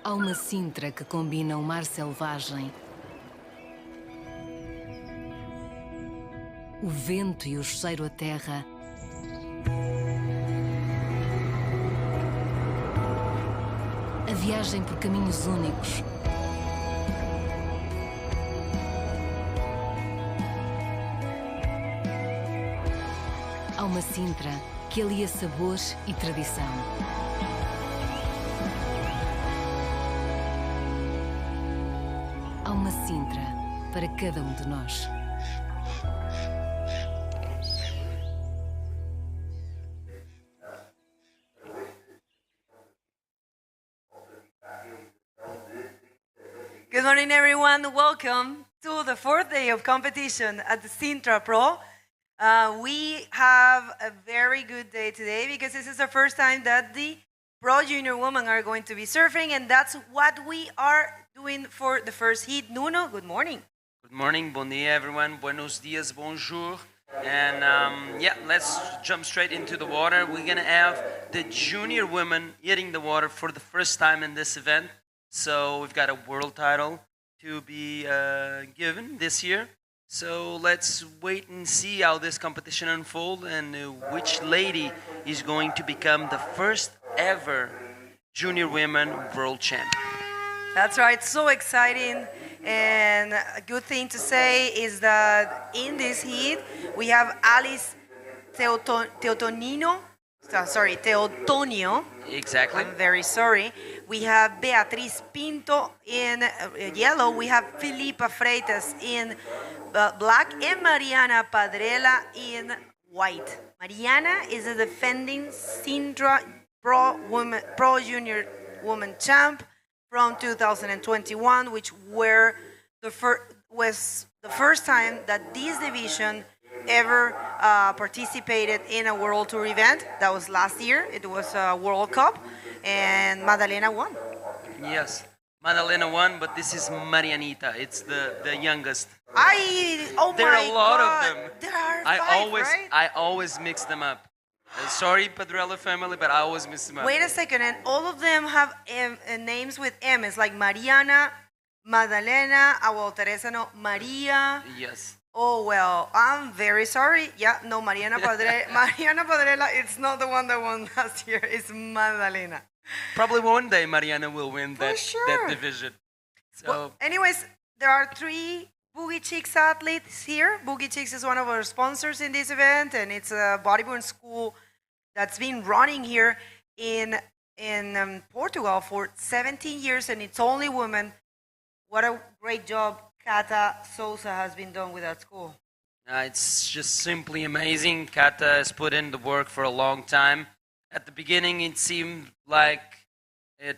Há uma Sintra que combina o mar selvagem, o vento e o cheiro a terra, a viagem por caminhos únicos, há uma Sintra que alia sabores e tradição. Há uma Sintra para cada um de nós. Good morning, everyone. Welcome to the fourth day of competition at the Sintra Pro. We have a very good day today because this is the first time that the Pro Junior women are going to be surfing, and that's what we are doing for the first heat. Nuno, good morning. Good morning, bon dia everyone, buenos dias, bonjour. And let's jump straight into the water. We're gonna have the junior women hitting the water for the first time in this event. So we've got a world title to be given this year. So let's wait and see how this competition unfolds and which lady is going to become the first ever junior women world champion. That's right, so exciting. And a good thing to say is that in this heat, we have Alice Teotonio. Exactly. I'm very sorry. We have Beatriz Pinto in yellow. We have Filipa Freitas in black and Mariana Padrella in white. Mariana is a defending Sintra Pro Junior Woman champ from 2021, which was the first time that this division ever participated in a World Tour event. That was last year. It was a World Cup, and Madalena won. Yes, Madalena won, but this is Marianita. It's the youngest. There are a lot of them. There are five, right? I always mix them up. Sorry, Padrella family, but I always mix them up. Wait a second, and all of them have names with M. It's like Mariana, Madalena, Teresa, no, Maria. Yes. Oh, well, I'm very sorry. Yeah, no, Mariana Padrella, it's not the one that won last year. It's Madalena. Probably one day Mariana will win that division. So, well, anyways, there are 3 Boogie Chicks athletes here. Boogie Chicks is one of our sponsors in this event, and it's a bodyboarding school that's been running here in Portugal for 17 years, and it's only women. What a great job Cata Sousa has been done with that school. It's just simply amazing. Cata has put in the work for a long time. At the beginning, it seemed like it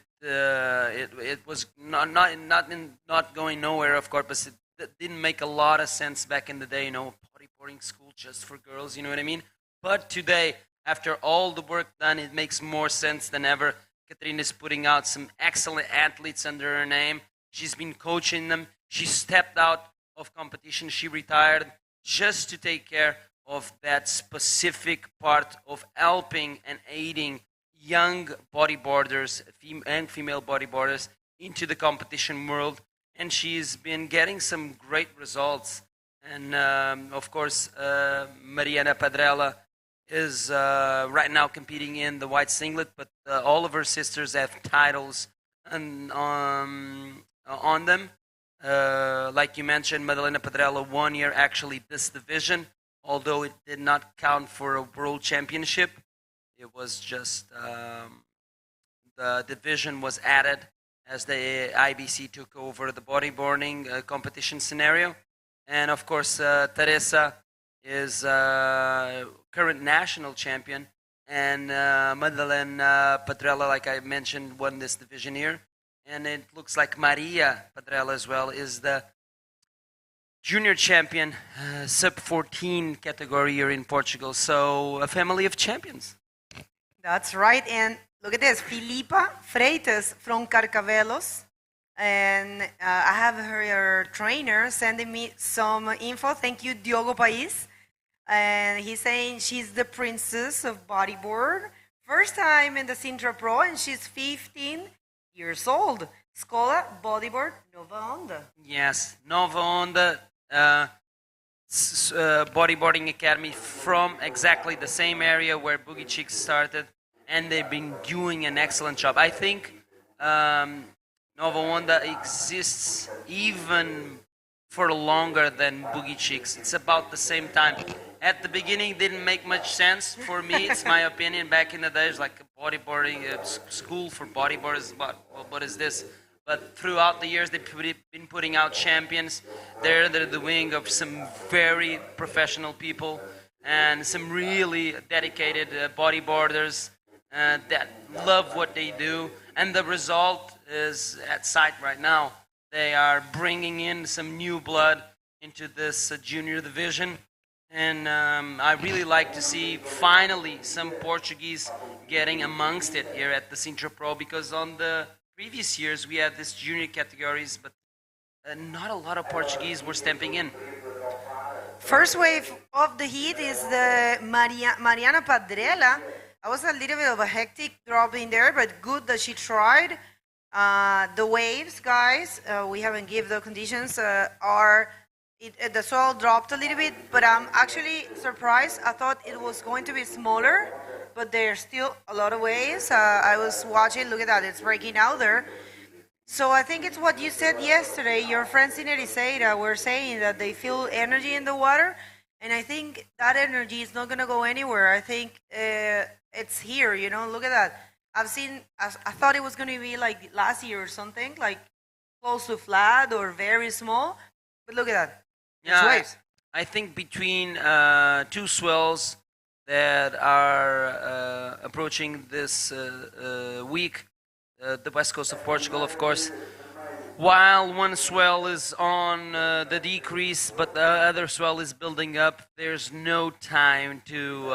was not going nowhere, of course, but it didn't make a lot of sense back in the day. Bodyboarding school just for girls. You know what I mean? But today, after all the work done, it makes more sense than ever. Katrina is putting out some excellent athletes under her name. She's been coaching them. She stepped out of competition. She retired just to take care of that specific part of helping and aiding young bodyboarders and female bodyboarders into the competition world. And she's been getting some great results. And of course, Mariana Padrella is right now competing in the white singlet, but all of her sisters have titles on them. Like you mentioned, Madalena Padrella won here actually this division, although it did not count for a world championship. It was just the division was added as the IBC took over the bodyboarding competition scenario. And of course, Teresa is current national champion, and Madalena Padrella, like I mentioned, won this division here. And it looks like Maria Padrella as well is the junior champion, sub-14 category here in Portugal. So a family of champions. That's right. And look at this, Filipa Freitas from Carcavelos. And I have her trainer sending me some info. Thank you, Diogo Pais. And he's saying she's the princess of bodyboard. First time in the Sintra Pro, and she's 15 years old. Scuola Bodyboard Nova Onda. Yes, Nova Onda Bodyboarding Academy from exactly the same area where Boogie Chicks started, and they've been doing an excellent job. I think Nova Onda exists even for longer than Boogie Chicks. It's about the same time. At the beginning, didn't make much sense for me. It's my opinion. Back in the days, like bodyboarding, school for bodyboarders. What is this? But throughout the years, they've been putting out champions. They're the wing of some very professional people and some really dedicated bodyboarders that love what they do. And the result is at sight right now. They are bringing in some new blood into this junior division. And I really like to see finally some Portuguese getting amongst it here at the Sintra Pro, because on the previous years we had these junior categories, but not a lot of Portuguese were stepping in. First wave of the heat is the Mariana Padrela. I was a little bit of a hectic drop in there, but good that she tried. The waves, guys, we haven't given the conditions, the soil dropped a little bit, but I'm actually surprised. I thought it was going to be smaller, but there's still a lot of waves. I was watching, look at that, it's breaking out there. So I think it's what you said yesterday. Your friends in Ericeira were saying that they feel energy in the water, and I think that energy is not going to go anywhere. I think it's here, you know, look at that. I thought it was going to be like last year or something, like close to flat or very small, but look at that. Yeah, I think between two swells that are approaching this week, the west coast of Portugal, of course, while one swell is on the decrease, but the other swell is building up, there's no time to,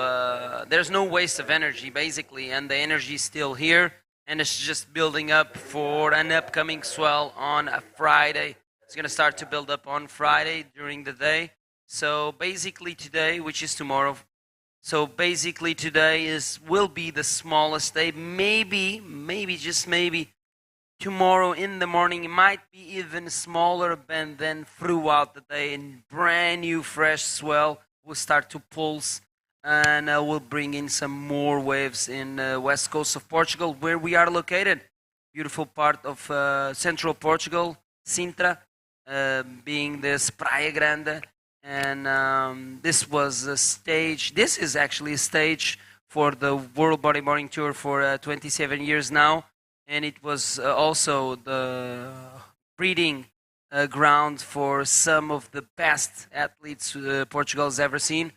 there's no waste of energy, basically, and the energy is still here, and it's just building up for an upcoming swell on a Friday. It's going to start to build up on Friday during the day. So basically today, which is tomorrow, so basically today will be the smallest day. Maybe, just maybe, tomorrow in the morning it might be even smaller, and then throughout the day, and brand new fresh swell will start to pulse, and will bring in some more waves in west coast of Portugal, where we are located. Beautiful part of central Portugal, Sintra. Being this Praia Grande, and this was a stage. This is actually a stage for the World Bodyboarding Tour for 27 years now, and it was also the breeding ground for some of the best athletes Portugal has ever seen.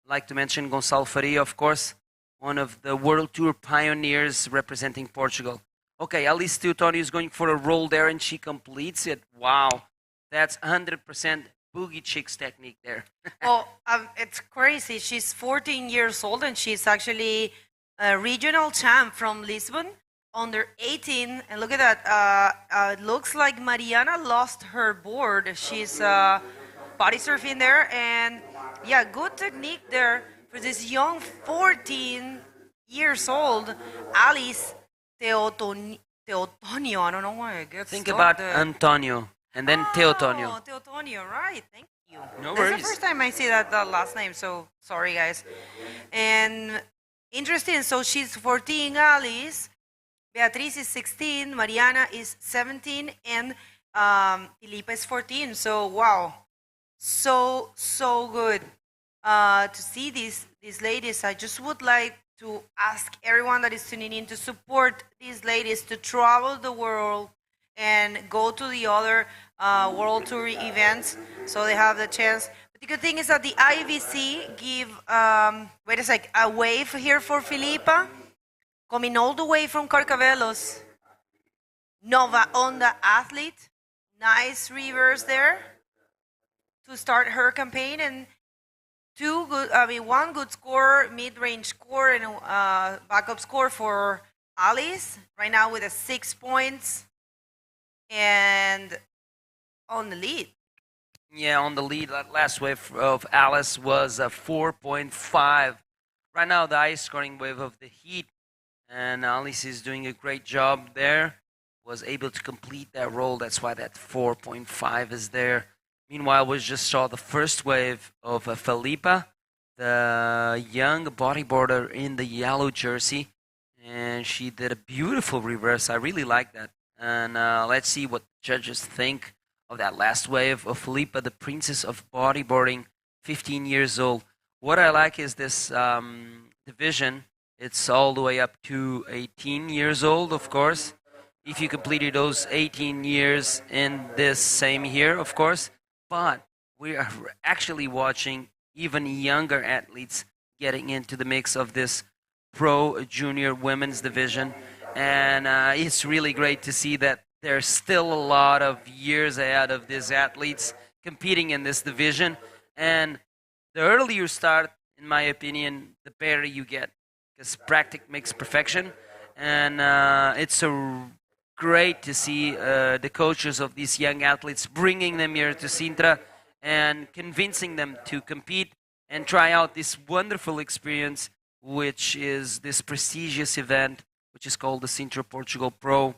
I'd like to mention Gonçalo Faria, of course, one of the World Tour pioneers representing Portugal. Okay, Alice Teotonio is going for a roll there, and she completes it. Wow. That's 100% Boogie Chicks technique there. Well, it's crazy. She's 14 years old, and she's actually a regional champ from Lisbon, under 18. And look at that. It looks like Mariana lost her board. She's body surfing there. And, yeah, good technique there for this young 14 years old Alice Teotonio. I don't know why I get Think about Antonio. And then Teotonio. Oh, Teotonio, right. Thank you. No worries. worries. That's the first time I see that last name, so sorry, guys. And interesting, so she's 14, Alice. Beatriz is 16. Mariana is 17. And Filipa is 14. So, wow. So good to see these ladies. I just would like to ask everyone that is tuning in to support these ladies to travel the world and go to the other World Tour events, so they have the chance. But the good thing is that the IVC give, wait a sec, a wave here for Filipa, coming all the way from Carcavelos. Nova Onda athlete, nice reverse there to start her campaign, and one good score, mid-range score, and a backup score for Alice, right now with 6 points. And on the lead. Yeah, on the lead. That last wave of Alice was a 4.5. Right now, the highest scoring wave of the heat. And Alice is doing a great job there was able to complete that roll. That's why that 4.5 is there. Meanwhile, we just saw the first wave of Felipa, the young bodyboarder in the yellow jersey, and she did a beautiful reverse. I really like that. And let's see what judges think of that last wave of Felipa, the princess of bodyboarding, 15 years old. What I like is this division. It's all the way up to 18 years old, of course. If you completed those 18 years in this same year, of course. But we are actually watching even younger athletes getting into the mix of this pro junior women's division. And it's really great to see that there's still a lot of years ahead of these athletes competing in this division. And the earlier you start, in my opinion, the better you get. Because practice makes perfection. And it's great to see the coaches of these young athletes bringing them here to Sintra and convincing them to compete and try out this wonderful experience, which is this prestigious event, which is called the Sintra Portugal Pro.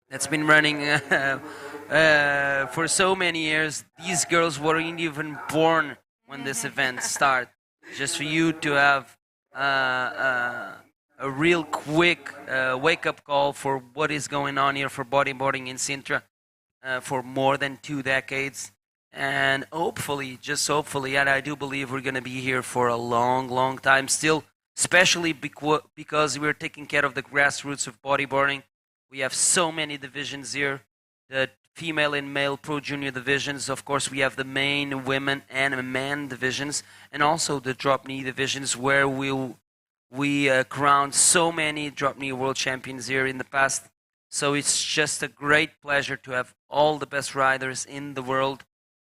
That's been running for so many years. These girls weren't even born when this event started. Just for you to have a real quick wake-up call for what is going on here for bodyboarding in Sintra for more than 2 decades. And hopefully, just hopefully, and I do believe we're going to be here for a long, long time still, especially because we're taking care of the grassroots of bodyboarding. We have so many divisions here, the female and male pro junior divisions. Of course, we have the main women and men divisions, and also the Dropknee divisions, where we crowned so many Dropknee world champions here in the past. So it's just a great pleasure to have all the best riders in the world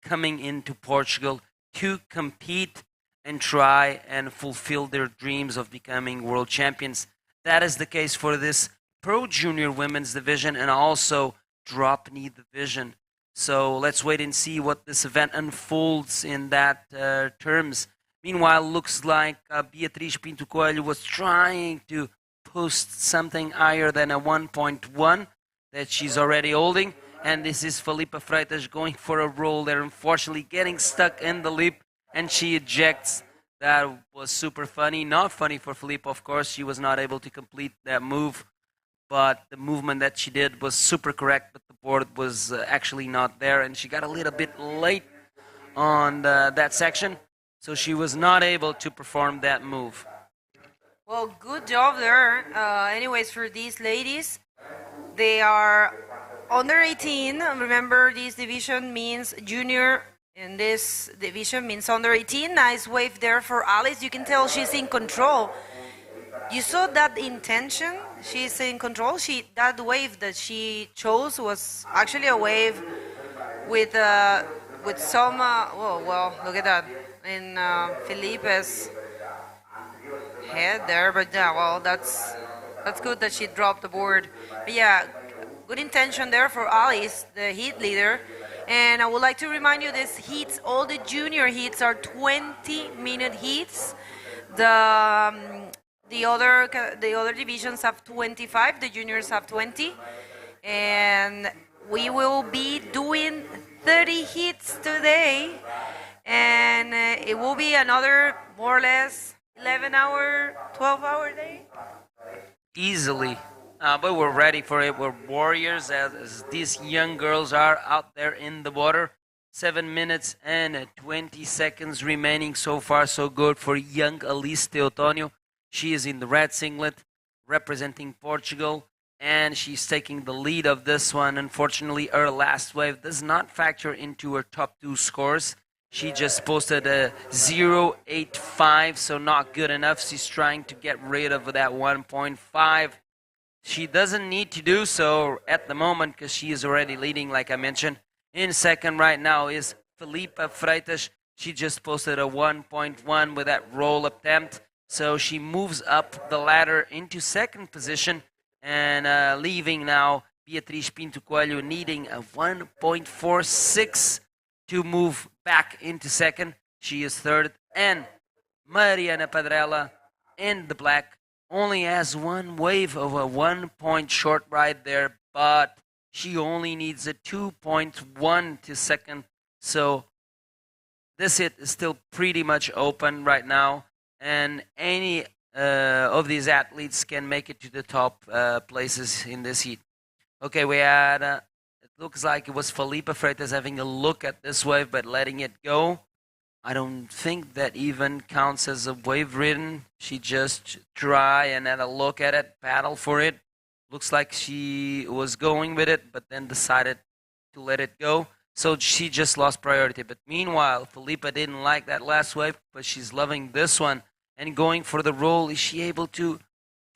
coming into Portugal to compete and try and fulfill their dreams of becoming world champions. That is the case for this Pro Junior Women's Division and also Dropknee Division. So let's wait and see what this event unfolds in that terms. Meanwhile, looks like Beatriz Pinto Coelho was trying to post something higher than a 1.1 that she's already holding. And this is Felipa Freitas going for a roll there, unfortunately getting stuck in the lip, and she ejects. That was super funny. Not funny for Felipa, of course. She was not able to complete that move, but the movement that she did was super correct, but the board was actually not there, and she got a little bit late on that section, so she was not able to perform that move. Well, good job there. Anyways, for these ladies, they are under 18. Remember, this division means junior, and this division means under 18. Nice wave there for Alice. You can tell she's in control. You saw that intention. She's in control. That wave that she chose was actually a wave with some. Oh well, look at that in Felipe's head there. But yeah, well, that's good that she dropped the board. But yeah, good intention there for Alice, the heat leader. And I would like to remind you, this heats, all the junior heats are 20-minute heats. The other divisions have 25. The juniors have 20, and we will be doing 30 hits today, and it will be another more or less 11-hour, 12-hour day. Easily. But we're ready for it. We're warriors, as these young girls are out there in the water. 7 minutes and 20 seconds remaining. So far, so good for young Alice Teotonio. She is in the red singlet, representing Portugal, and she's taking the lead of this one. Unfortunately, her last wave does not factor into her top 2 scores. She just posted a 0.85, so not good enough. She's trying to get rid of that 1.5. She doesn't need to do so at the moment because she is already leading, like I mentioned. In second right now is Felipa Freitas. She just posted a 1.1 with that roll attempt. So she moves up the ladder into second position and leaving now Beatriz Pinto Coelho needing a 1.46 to move back into second. She is third. And Mariana Padrella in the black only has one wave of a 1 point short ride there but she only needs a 2.1 to second. So this hit is still pretty much open right now, and any of these athletes can make it to the top places in this heat. Okay, we had, it looks like it was Felipe Freitas having a look at this wave but letting it go. I don't think that even counts as a wave ridden. She just try and had a look at it, paddle for it. Looks like she was going with it, but then decided to let it go. So she just lost priority. But meanwhile, Felipe didn't like that last wave, but she's loving this one and going for the roll. Is she able to?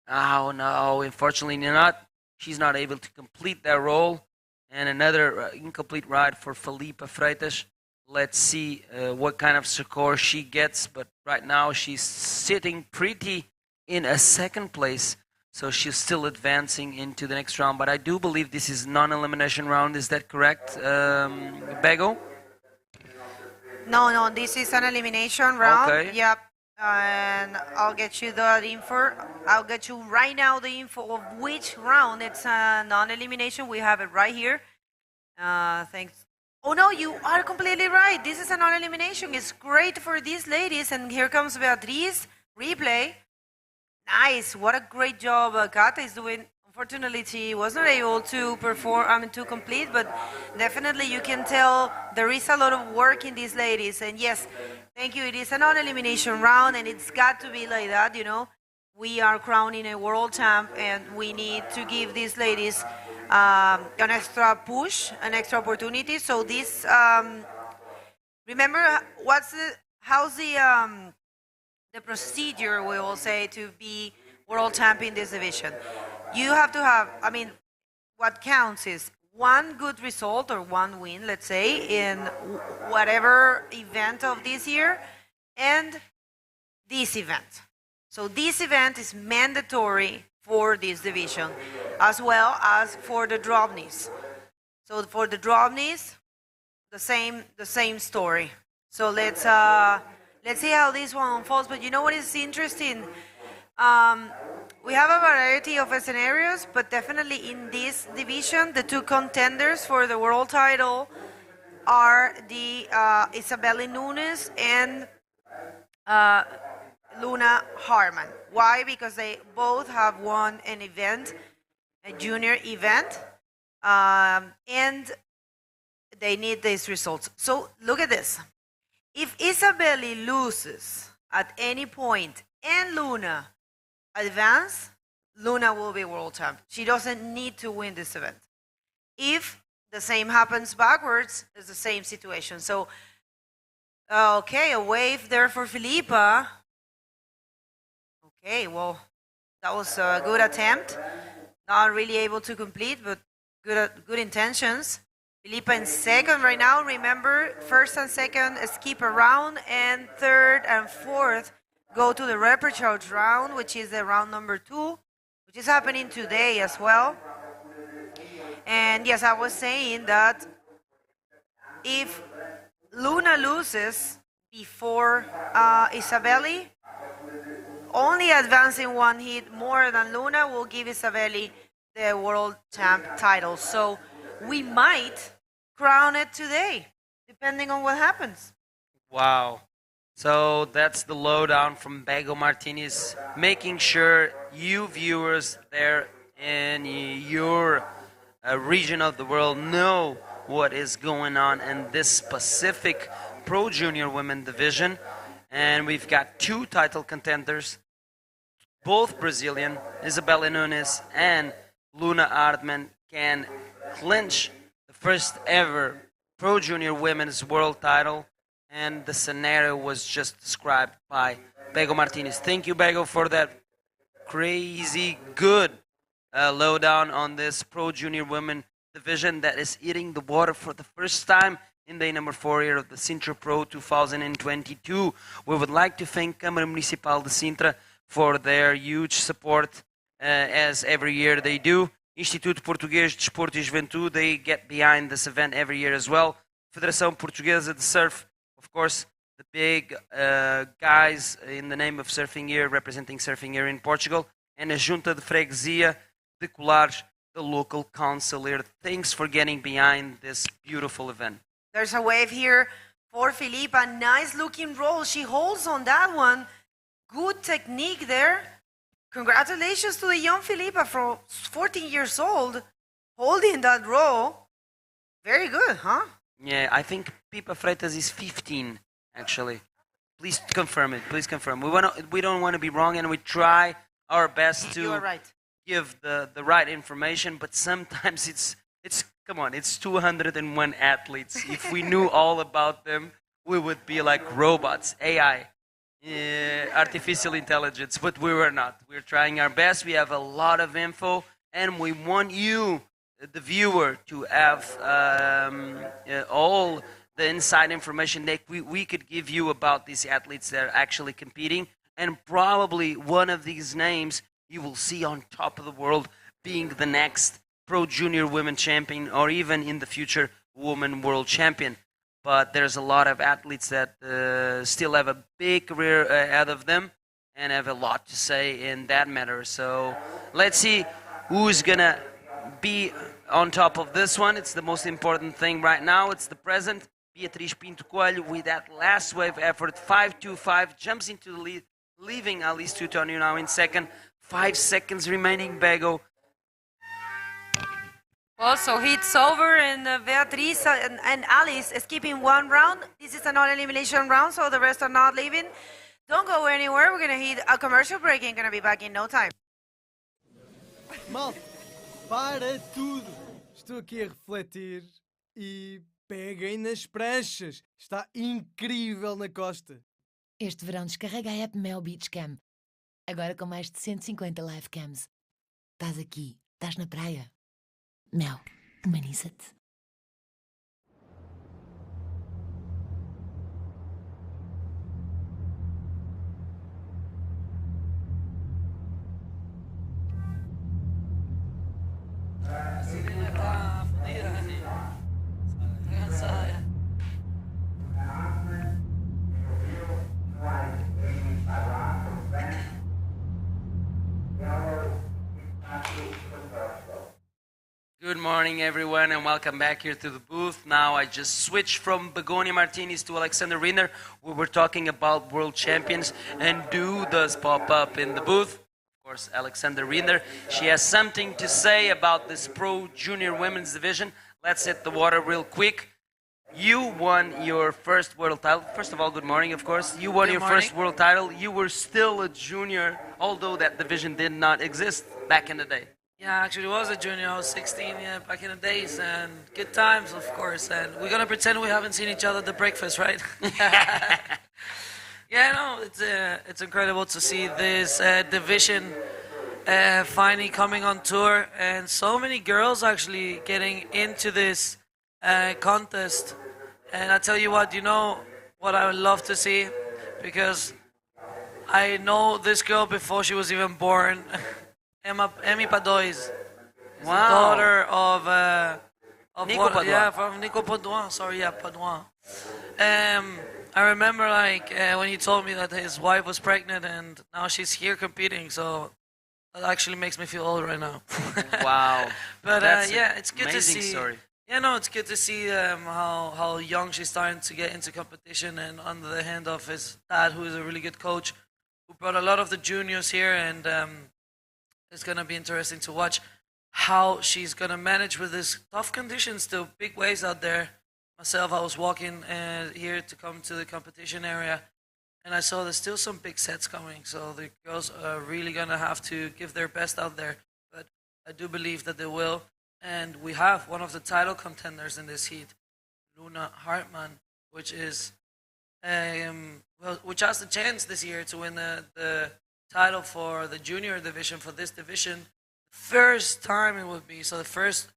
Oh no, unfortunately not. She's not able to complete that roll. And another incomplete ride for Felipe Freitas. Let's see what kind of score she gets. But right now she's sitting pretty in a second place. So she's still advancing into the next round. But I do believe this is non-elimination round. Is that correct, Bego? No, this is an elimination round. Okay. Yep. And I'll get you the info. I'll get you right now the info of which round it's a non-elimination. We have it right here. Thanks. Oh no, you are completely right. This is a non-elimination. It's great for these ladies. And here comes Beatriz. Replay. Nice. What a great job Kata is doing. Unfortunately, she was not able to perform, to complete, but definitely you can tell there is a lot of work in these ladies. And yes, thank you. It is a non-elimination round, and it's got to be like that, you know. We are crowning a world champ, and we need to give these ladies an extra push, an extra opportunity. So this, remember, how's the procedure, we will say, to be world champ in this division? You have to have, what counts is one good result or one win, let's say, in whatever event of this year, and this event. So this event is mandatory for this division, as well as for the Dropknees. So for the Dropknees, the same story. So let's see how this one unfolds. But you know what is interesting? We have a variety of scenarios, but definitely in this division, the two contenders for the world title are the Isabelle Nunes and Luna Harman. Why? Because they both have won an event, a junior event, and they need these results. So look at this. If Isabelle loses at any point and Luna advance, Luna will be world champ. She doesn't need to win this event. If the same happens backwards, it's the same situation. So, okay, a wave there for Filipa. Okay, well, that was a good attempt. Not really able to complete, but good intentions. Filipa in second right now. Remember, first and second skip a round, and third and fourth go to the repechage round, which is the round number 2, which is happening today as well. And yes, I was saying that if Luna loses before Isabelle, only advancing one hit more than Luna will give Isabelle the world champ title. So we might crown it today, depending on what happens. Wow. So that's the lowdown from Bego Martinez, making sure you viewers there in your region of the world know what is going on in this specific Pro Junior Women division. And we've got 2 title contenders, both Brazilian. Isabelle Nunes and Luna Ardman can clinch the first ever Pro Junior Women's World title. And the scenario was just described by Bego Martinez. Thank you, Bego, for that crazy good lowdown on this Pro Junior Women division that is eating the water for the first time in day number 4 year of the Sintra Pro 2022. We would like to thank Câmara Municipal de Sintra for their huge support, as every year they do. Instituto Português de Desporto e Juventude, they get behind this event every year as well. Federação Portuguesa de Surf, of course, the big guys in the name of Surfing Year, representing Surfing Year in Portugal, and a Junta de Freguesia de Colares the local council here. Thanks for getting behind this beautiful event. There's a wave here for Filipa. Nice looking roll. She holds on that one. Good technique there. Congratulations to the young Filipa, from 14 years old, holding that roll. Very good, huh? Yeah, I think Pipa Freitas is 15, actually. Please confirm it. Please confirm. We don't want to be wrong, and we try our best to You are right. give the right information, but sometimes it's come on, it's 201 athletes. If we knew all about them, we would be like robots, AI, artificial intelligence, but we were not. We're trying our best. We have a lot of info, and we want you, the viewer, to have all the inside information that we could give you about these athletes that are actually competing, and probably one of these names you will see on top of the world being the next Pro Junior Women Champion, or even in the future Women World Champion. But there's a lot of athletes that still have a big career ahead of them and have a lot to say in that matter. So let's see who's gonna be on top of this one. It's the most important thing right now. It's the present. Beatriz Pinto Coelho with that last wave effort, 5.25, jumps into the lead, leaving Alice Teutonio now in second. 5 seconds remaining, Bego. Also, it's over, and Beatriz and Alice is keeping one round. This is a non-elimination round, so the rest are not leaving. Don't go anywhere. We're going to hit a commercial break and going to be back in no time. Malta, para tudo. Estou aqui a refletir e peguem nas pranchas. Está incrível na costa. Este verão descarrega a app Mel Beach Cam. Agora com mais de 150 live cams. Estás aqui, estás na praia. Mel, humaniza-te. Good morning, everyone, and welcome back here to the booth. Now I just switched from Begonia Martinez to Alexander Rinner. We were talking about world champions, and Du does pop up in the booth. Of course, Alexander Rinner. She has something to say about this Pro Junior Women's Division. Let's hit the water real quick. You won your first world title. First of all, good morning, of course. You won your first world title. You were still a junior, although that division did not exist back in the day. Yeah, actually it was a junior. I was 16 back in the days, and good times, of course. And we're going to pretend we haven't seen each other at the breakfast, right? Yeah, no, it's incredible to see this division finally coming on tour, and so many girls actually getting into this contest. And I tell you what, you know what I would love to see? Because I know this girl before she was even born. Emi Padois, Wow. daughter of Nico Padois. Yeah, from Nico Padois. Sorry, yeah, Padois. I remember when he told me that his wife was pregnant, and now she's here competing. So that actually makes me feel old right now. Wow. But That's yeah, it's good to amazing see. story. Yeah, no, it's good to see how young she's starting to get into competition, and under the hand of his dad, who is a really good coach, who brought a lot of the juniors here, and it's going to be interesting to watch how she's going to manage with these tough conditions, still big waves out there. Myself, I was walking here to come to the competition area, and I saw there's still some big sets coming, so the girls are really going to have to give their best out there, but I do believe that they will. And we have one of the title contenders in this heat, Luna Hartmann, which is which has the chance this year to win the title for the junior division, for this division. First time it would be. So the first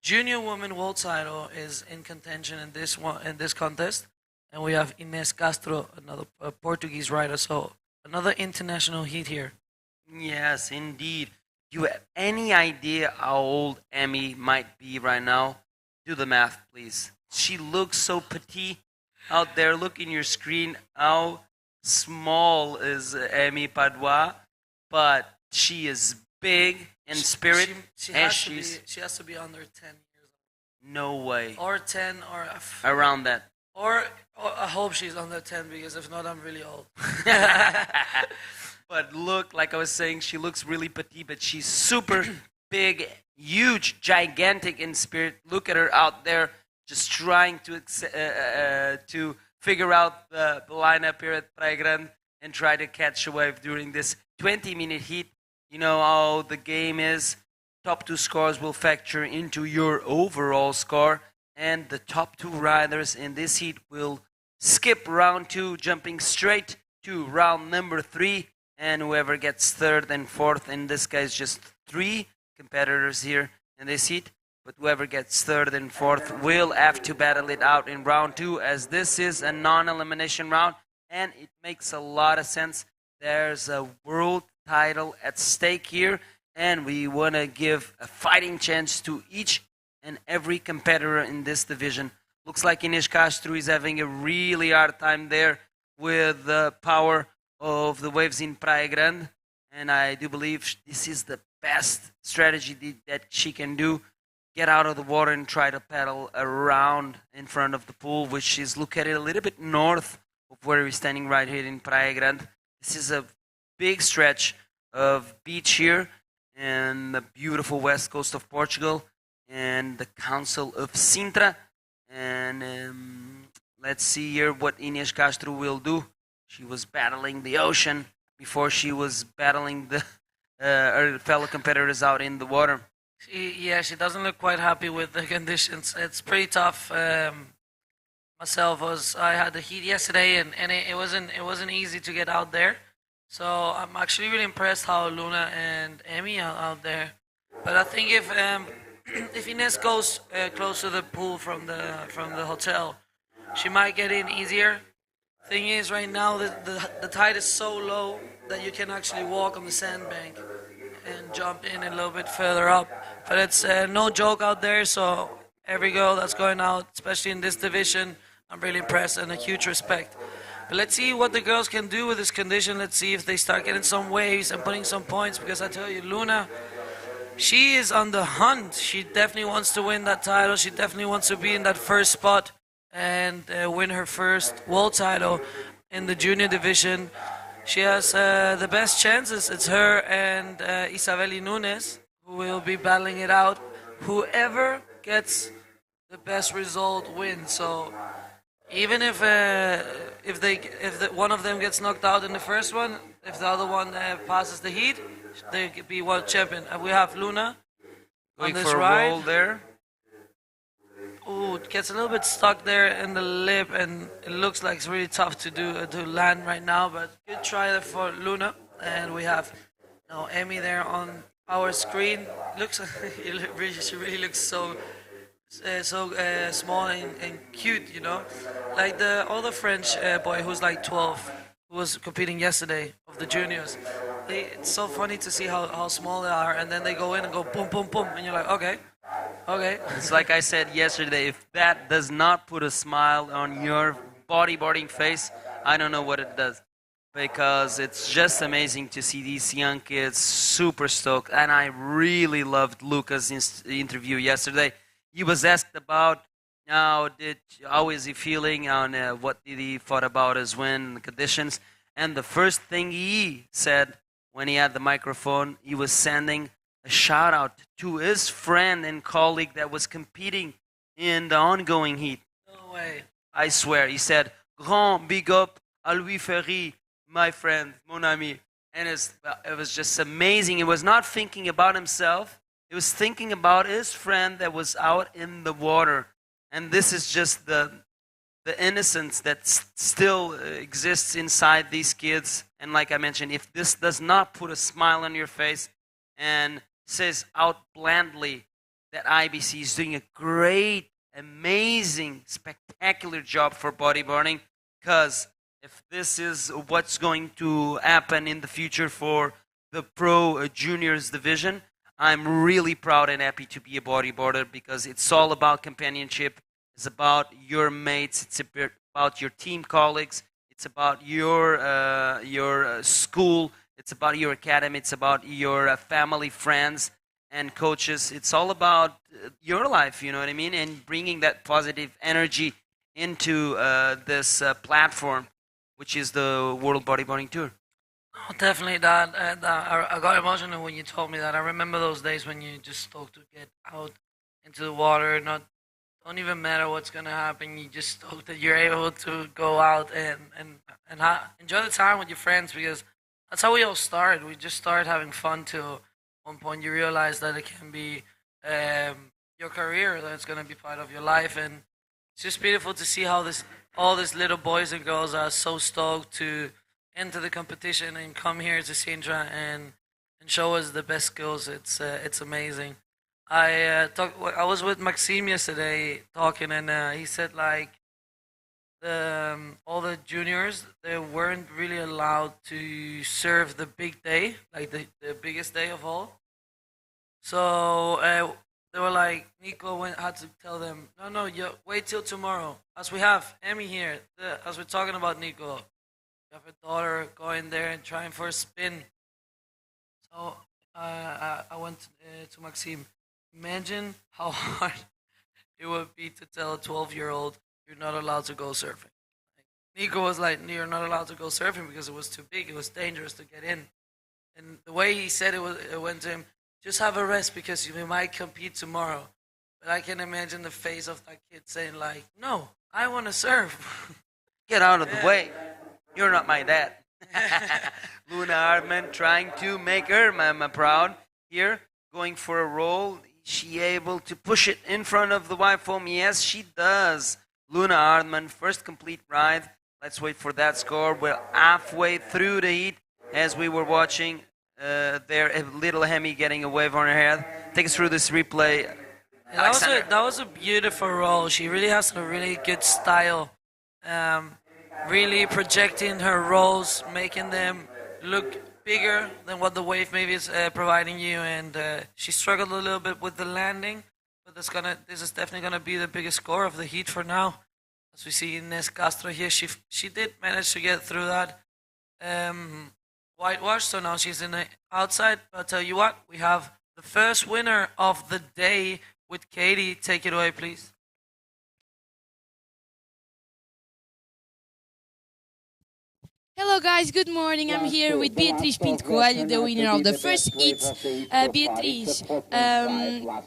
junior woman world title is in contention in this contest. And we have Inés Castro, another Portuguese rider. So another international heat here. Yes, indeed. Do you have any idea how old Emi might be right now? Do the math, please. She looks so petite out there. Look in your screen. How small is Emi Padois? But she is big in spirit. She and has to be under 10 years no way old. Or 10 or around that. or I hope she's under 10 because if not, I'm really old. But look, like I was saying, she looks really petite, but she's super big, huge, gigantic in spirit. Look at her out there, just trying to figure out the lineup here at Praia Grande and try to catch a wave during this 20-minute heat. You know how the game is. Top two scores will factor into your overall score, and the top two riders in this heat will skip round 2, jumping straight to round number 3. And whoever gets third and fourth, in this case just 3 competitors here in this heat, but whoever gets third and fourth will have to battle it out in round 2, as this is a non-elimination round, and it makes a lot of sense. There's a world title at stake here, and we want to give a fighting chance to each and every competitor in this division. Looks like Inês Castro is having a really hard time there with the power of the waves in Praia Grande, and I do believe this is the best strategy that she can do. Get out of the water and try to paddle around in front of the pool, which is located a little bit north of where we're standing right here in Praia Grande. This is a big stretch of beach here in the beautiful west coast of Portugal and the Council of Sintra. And let's see here what Inês Castro will do. She was battling the ocean before she was battling her fellow competitors out in the water. She doesn't look quite happy with the conditions. It's pretty tough. I had the heat yesterday, and it wasn't easy to get out there. So I'm actually really impressed how Luna and Emmy are out there. But I think if Inês goes close to the pool from the hotel, she might get in easier. Thing is, right now the tide is so low that you can actually walk on the sandbank and jump in a little bit further up. But it's no joke out there, so every girl that's going out, especially in this division, I'm really impressed and a huge respect. But let's see what the girls can do with this condition. Let's see if they start getting some waves and putting some points, because I tell you, Luna, she is on the hunt. She definitely wants to win that title. She definitely wants to be in that first spot and win her first world title in the junior division. She has the best chances. It's her and Isabeli Nunes who will be battling it out. Whoever gets the best result wins. So even if one of them gets knocked out in the first one, if the other one passes the heat, they could be world champion. And we have Luna going on this for ride. a roll there. Ooh, it gets a little bit stuck there in the lip, and it looks like it's really tough to do to land right now. But good try there for Luna, and we have now Emmy there on our screen. Looks she really looks so small and cute, you know, like the other French boy who's like 12, who was competing yesterday of the juniors. It's so funny to see how small they are, and then they go in and go boom, boom, boom, and you're like, okay. It's like I said yesterday, if that does not put a smile on your bodyboarding face, I don't know what it does. Because it's just amazing to see these young kids super stoked. And I really loved Lucas' interview yesterday. He was asked about how is he feeling, on what did he thought about his win, the conditions. And the first thing he said when he had the microphone, he was sending a shout out to his friend and colleague that was competing in the ongoing heat. No way. I swear. He said, "Grand big up à Louis Ferry, my friend, mon ami." And it was just amazing. He was not thinking about himself. He was thinking about his friend that was out in the water. And this is just the innocence that still exists inside these kids. And like I mentioned, if this does not put a smile on your face and says out blandly that IBC is doing a great, amazing, spectacular job for bodyboarding, because if this is what's going to happen in the future for the pro juniors division, I'm really proud and happy to be a bodyboarder, because it's all about companionship. It's about your mates. It's about your team colleagues. It's about your school. It's about your academy. It's about your family, friends. and coaches. It's all about your life, you know what I mean, and bringing that positive energy into this platform, which is the World Bodyboarding Tour. Oh, definitely that I got emotional when you told me that. I remember those days when you just stoked to get out into the water. Not don't even matter what's gonna happen. You just stoked that you're able to go out and enjoy the time with your friends, because that's how we all started. We just started having fun till one point you realize that it can be your career, that it's gonna be part of your life, and it's just beautiful to see how all these little boys and girls are so stoked to enter the competition and come here to Sintra and show us the best skills. It's amazing. I was with Maxime yesterday talking, and he said like all the juniors, they weren't really allowed to serve the big day, like the biggest day of all. So they were like, had to tell them, no, you wait till tomorrow. As we have Emmy here, as we're talking about Nico, you have a daughter going there and trying for a spin. So I went to Maxime. Imagine how hard it would be to tell a 12-year-old you're not allowed to go surfing. Nico was like, you're not allowed to go surfing because it was too big. It was dangerous to get in. And the way he said it went to him, just have a rest because you might compete tomorrow. But I can imagine the face of that kid saying like, no, I want to surf. Get out of the way. You're not my dad. Luna Ardman trying to make her mama proud here, going for a roll. Is she able to push it in front of the white foam? Yes, she does. Luna Ardman, first complete ride. Let's wait for that score. We're halfway through the heat as we were watching there, a little Hemi getting a wave on her head. Take us through this replay. That was a beautiful roll. She really has a really good style. Really projecting her rolls, making them look bigger than what the wave maybe is providing you. And she struggled a little bit with the landing, but this is definitely gonna be the biggest score of the heat for now. As we see Inés Castro here, she did manage to get through that whitewash, so now she's in the outside. But I'll tell you what, we have the first winner of the day with Katie. Take it away, please. Hello guys, good morning. I'm here with Beatriz Pinto Coelho, the winner of the first heat. Beatriz,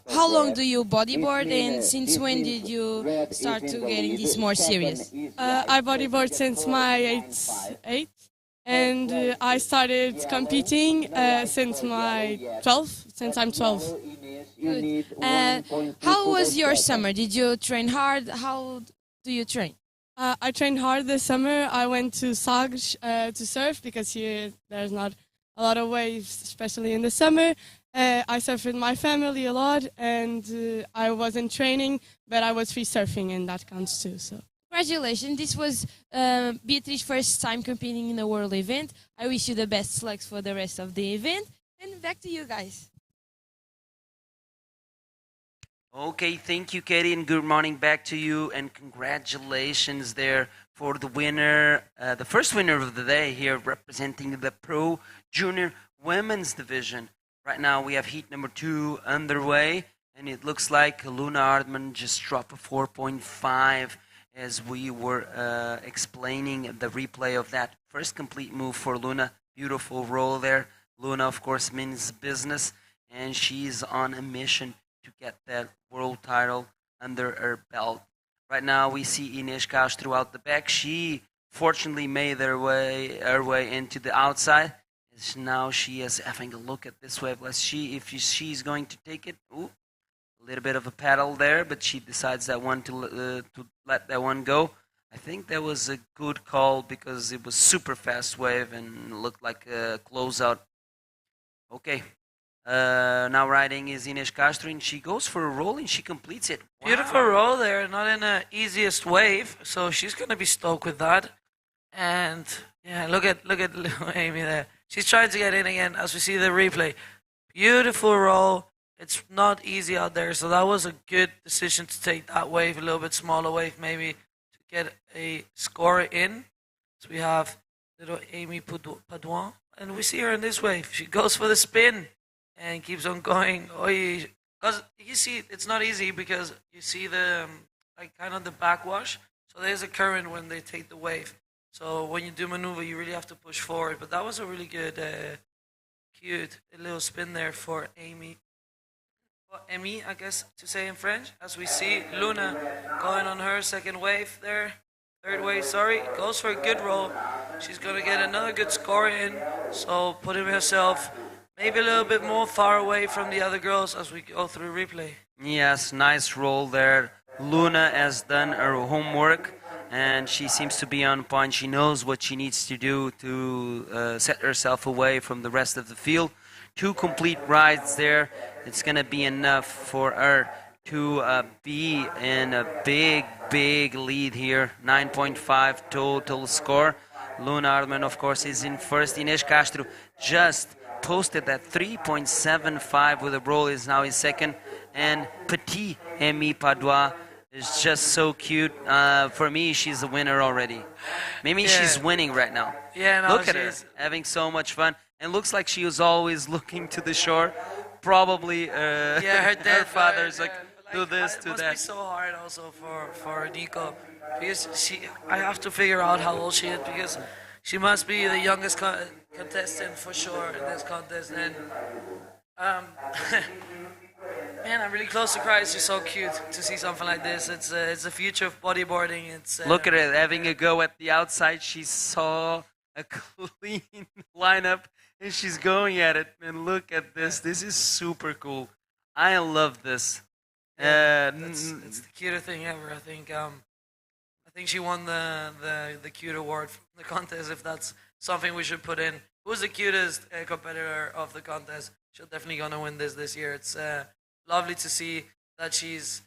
how long do you bodyboard, and since when did you start to getting this more serious? I bodyboard since my age, and I started competing since I'm 12. Good. How was your summer? Did you train hard? How do you train? I trained hard this summer. I went to Sagres to surf because here there's not a lot of waves, especially in the summer. I surf with my family a lot, and I wasn't training, but I was free surfing, and that counts too. So. Congratulations. This was Beatriz's first time competing in a world event. I wish you the best luck for the rest of the event. And back to you guys. Okay, thank you, Katie, and good morning back to you, and congratulations there for the winner, the first winner of the day here, representing the Pro Junior Women's Division. Right now we have heat number 2 underway, and it looks like Luna Ardman just dropped a 4.5 as we were explaining the replay of that first complete move for Luna. Beautiful roll there. Luna, of course, means business, and she's on a mission to get that world title under her belt. Right now we see Inés Castro out the back. She fortunately made her way into the outside. Now she is having a look at this wave. Let's see if she's going to take it. Ooh, a little bit of a paddle there, but she decides that one to let that one go. I think that was a good call because it was super fast wave and looked like a closeout. Okay. Now riding is Inés Castro, and she goes for a roll and she completes it. Wow. Beautiful roll there, not in the easiest wave, so she's gonna be stoked with that. And yeah, look at little Amy there. She's trying to get in again as we see the replay. Beautiful roll. It's not easy out there, so that was a good decision to take that wave, a little bit smaller wave maybe, to get a score in. So we have little Amy Padouin, and we see her in this wave. She goes for the spin. and keeps on going. Because you see, it's not easy because you see the like kind of the backwash. So there's a current when they take the wave. So when you do maneuver, you really have to push forward. But that was a really good, cute little spin there for Amy. For Amy, I guess to say in French. As we see Luna going on her second wave there. Third wave, sorry. Goes for a good roll. She's going to get another good score in. So putting herself maybe a little bit more far away from the other girls as we go through replay. Yes, nice roll there. Luna has done her homework and she seems to be on point. She knows what she needs to do to set herself away from the rest of the field. 2 complete rides there. It's going to be enough for her to be in a big lead here. 9.5 total score. Luna Ardman, of course, is in first. Inês Castro just posted that 3.75 with a roll, is now in second. And Petit Emi Padua is just so cute. For me, she's a winner already. Maybe she's winning right now. Yeah, no, look at her, having so much fun. And looks like she was always looking to the shore. Probably her father's like, do this, do that. It must be so hard also for Nico. Because I have to figure out how old she is because she must be the youngest contestant for sure in this contest. And man, I'm really close to cry. It's just so cute to see something like this. It's the future of bodyboarding. Look at her having a go at the outside. She saw a clean lineup and she's going at it. And look at this. This is super cool. I love this. It's the cutest thing ever. I think she won the cute award from the contest. If that's something we should put in, who's the cutest competitor of the contest? She's definitely gonna win this year. It's lovely to see that she's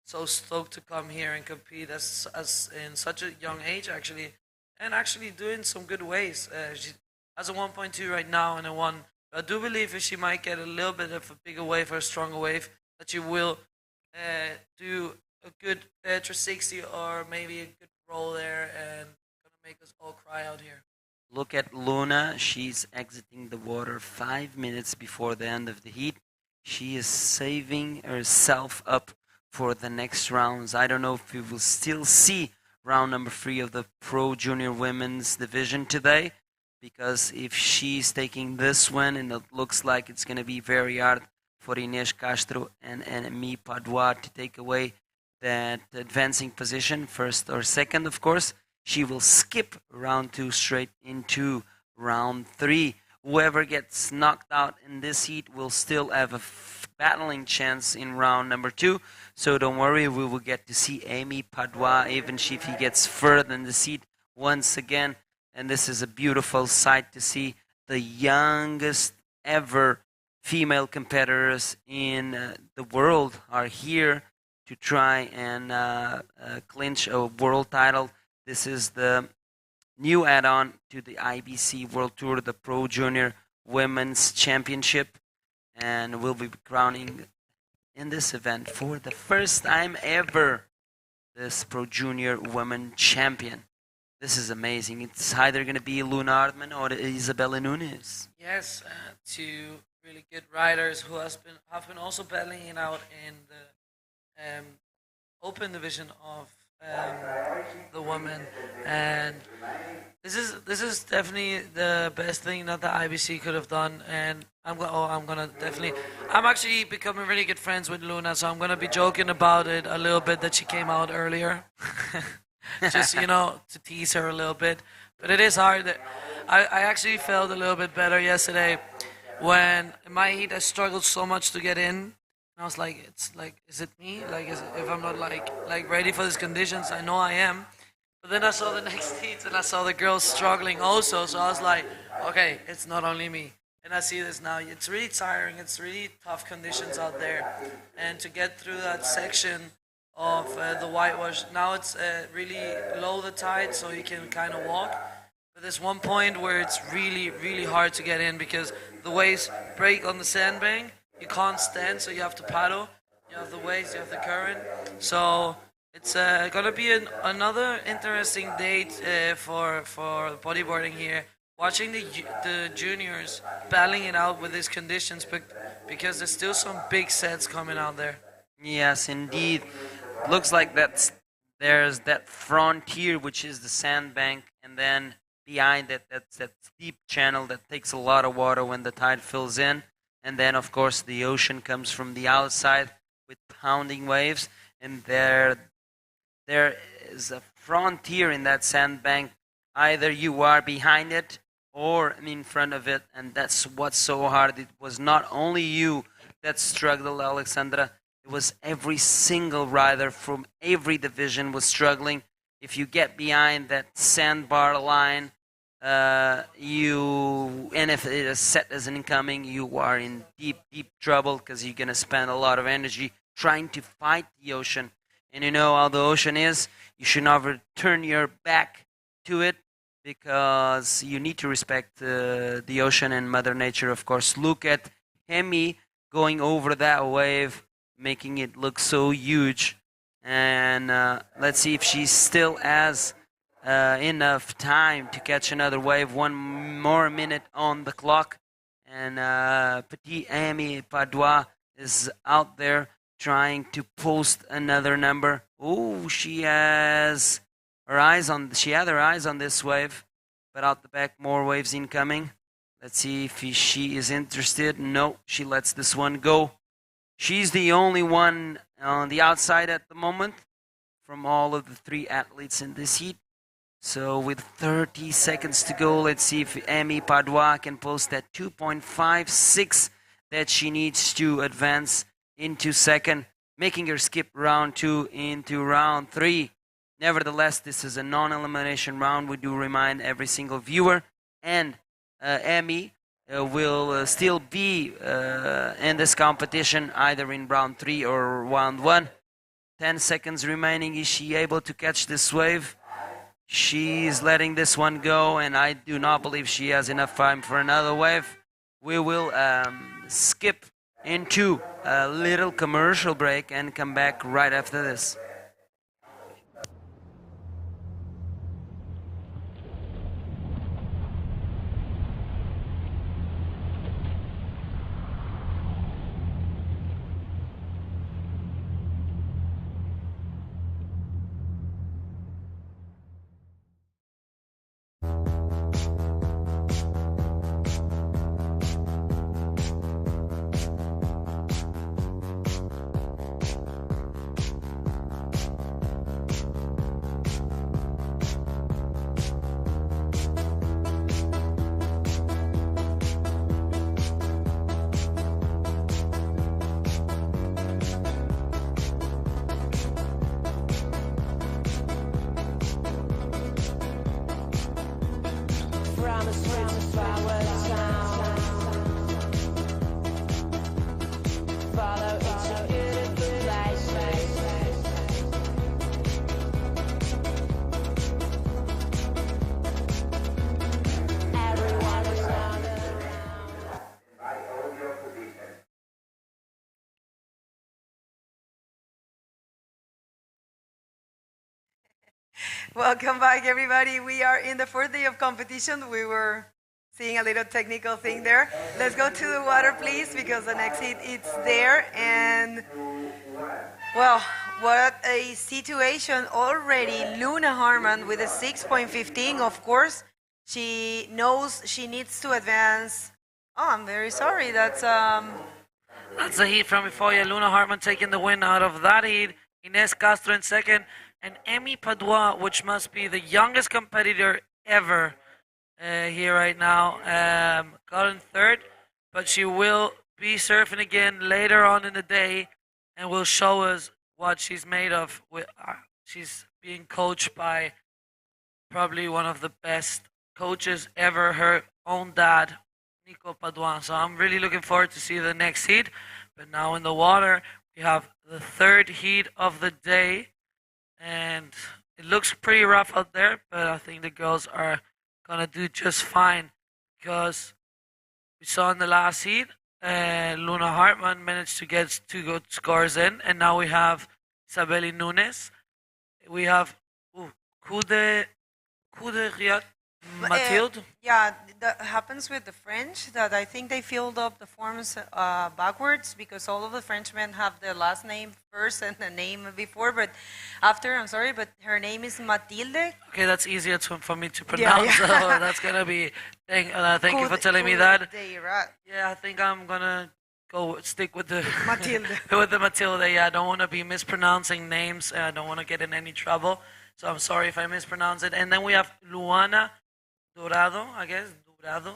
so stoked to come here and compete as in such a young age actually, and actually doing some good ways. She has a 1.2 right now and a 1. I do believe if she might get a little bit of a bigger wave or a stronger wave, that she will do a good 360 or maybe a good roll there and gonna make us all cry out here. Look at Luna. She's exiting the water 5 minutes before the end of the heat. She is saving herself up for the next rounds. I don't know if we will still see round number 3 of the Pro Junior Women's Division today, because if she's taking this one, and it looks like it's going to be very hard for Inês Castro and Mi Padua to take away that advancing position, first or second, of course, she will skip round 2 straight into round 3. Whoever gets knocked out in this heat will still have a battling chance in round number 2. So don't worry, we will get to see Amy Padua, even if he gets further in the seat once again. And this is a beautiful sight to see the youngest ever female competitors in the world are here to try and clinch a world title. This is the new add-on to the IBC World Tour, the Pro Junior Women's Championship, and we'll be crowning in this event for the first time ever this Pro Junior Women Champion. This is amazing. It's either going to be Luna Ardman or Isabella Nunes. Yes, 2 really good riders who have been also battling it out in the open division of the women, and this is definitely the best thing that the IBC could have done. And I'm actually becoming really good friends with Luna, so I'm gonna be joking about it a little bit that she came out earlier, just to tease her a little bit. But it is hard. I actually felt a little bit better yesterday when in my heat I struggled so much to get in. And I was like, is it me? If I'm not like ready for these conditions, I know I am. But then I saw the next heats and I saw the girls struggling also. So I was like, okay, it's not only me. And I see this now. It's really tiring. It's really tough conditions out there. And to get through that section of the whitewash, now it's really low the tide, so you can kind of walk. But there's one point where it's really, really hard to get in because the waves break on the sandbank. You can't stand, so you have to paddle. You have the waves, you have the current. So it's going to be another interesting date for bodyboarding here. watching the juniors battling it out with these conditions, but because there's still some big sets coming out there. Yes, indeed. Looks like there's that frontier, which is the sandbank, and then behind it, that's that steep channel that takes a lot of water when the tide fills in. And then, of course, the ocean comes from the outside with pounding waves. And there is a frontier in that sandbank. Either you are behind it or in front of it. And that's what's so hard. It was not only you that struggled, Alexandra. It was every single rider from every division was struggling. If you get behind that sandbar line, and if a set isn't coming, you are in deep, deep trouble because you're going to spend a lot of energy trying to fight the ocean. And you know how the ocean is. You should never turn your back to it because you need to respect the ocean and Mother Nature, of course. Look at Hemi going over that wave, making it look so huge. And let's see if she still has enough time to catch another wave. 1 more minute on the clock. And Petit Amy Padua is out there trying to post another number. Oh, she had her eyes on this wave. But out the back, more waves incoming. Let's see if she is interested. No, she lets this one go. She's the only one on the outside at the moment from all of the 3 athletes in this heat. So with 30 seconds to go, let's see if Amy Padua can post that 2.56 that she needs to advance into second, making her skip round 2 into round 3. Nevertheless, this is a non-elimination round. We do remind every single viewer. And Amy will still be in this competition either in round 3 or round 1. 10 seconds remaining. Is she able to catch this wave? She's letting this one go, and I do not believe she has enough time for another wave. We will skip into a little commercial break and come back right after this. Welcome back, everybody. We are in the 4th day of competition. We were seeing a little technical thing there. Let's go to the water, please, because the next heat it's there. And, well, what a situation already. Luna Harman with a 6.15, of course. She knows she needs to advance. Oh, I'm very sorry. That's the heat from before you. Luna Hartman taking the win out of that heat. Ines Castro in second. And Amy Padua, which must be the youngest competitor ever here right now, got in third. But she will be surfing again later on in the day and will show us what she's made of. She's being coached by probably one of the best coaches ever, her own dad, Nico Padua. So I'm really looking forward to see the next heat. But now in the water, we have the 3rd heat of the day. And it looks pretty rough out there, but I think the girls are going to do just fine because we saw in the last heat, Luna Hartman managed to get 2 good scores in, and now we have Isabelle Nunes. We have Kuderiat Mathilde? Yeah, that happens with the French, that I think they filled up the forms backwards, because all of the Frenchmen have the last name first and the name before, but after, I'm sorry, but her name is Mathilde. Okay, that's easier for me to pronounce. yeah. So that's gonna be. Thank you for telling me that. Right. Yeah, I think I'm gonna stick with the Mathilde. with the Matilda. Yeah, I don't want to be mispronouncing names. I don't want to get in any trouble. So I'm sorry if I mispronounce it. And then we have Luana Dourado, I guess Dourado,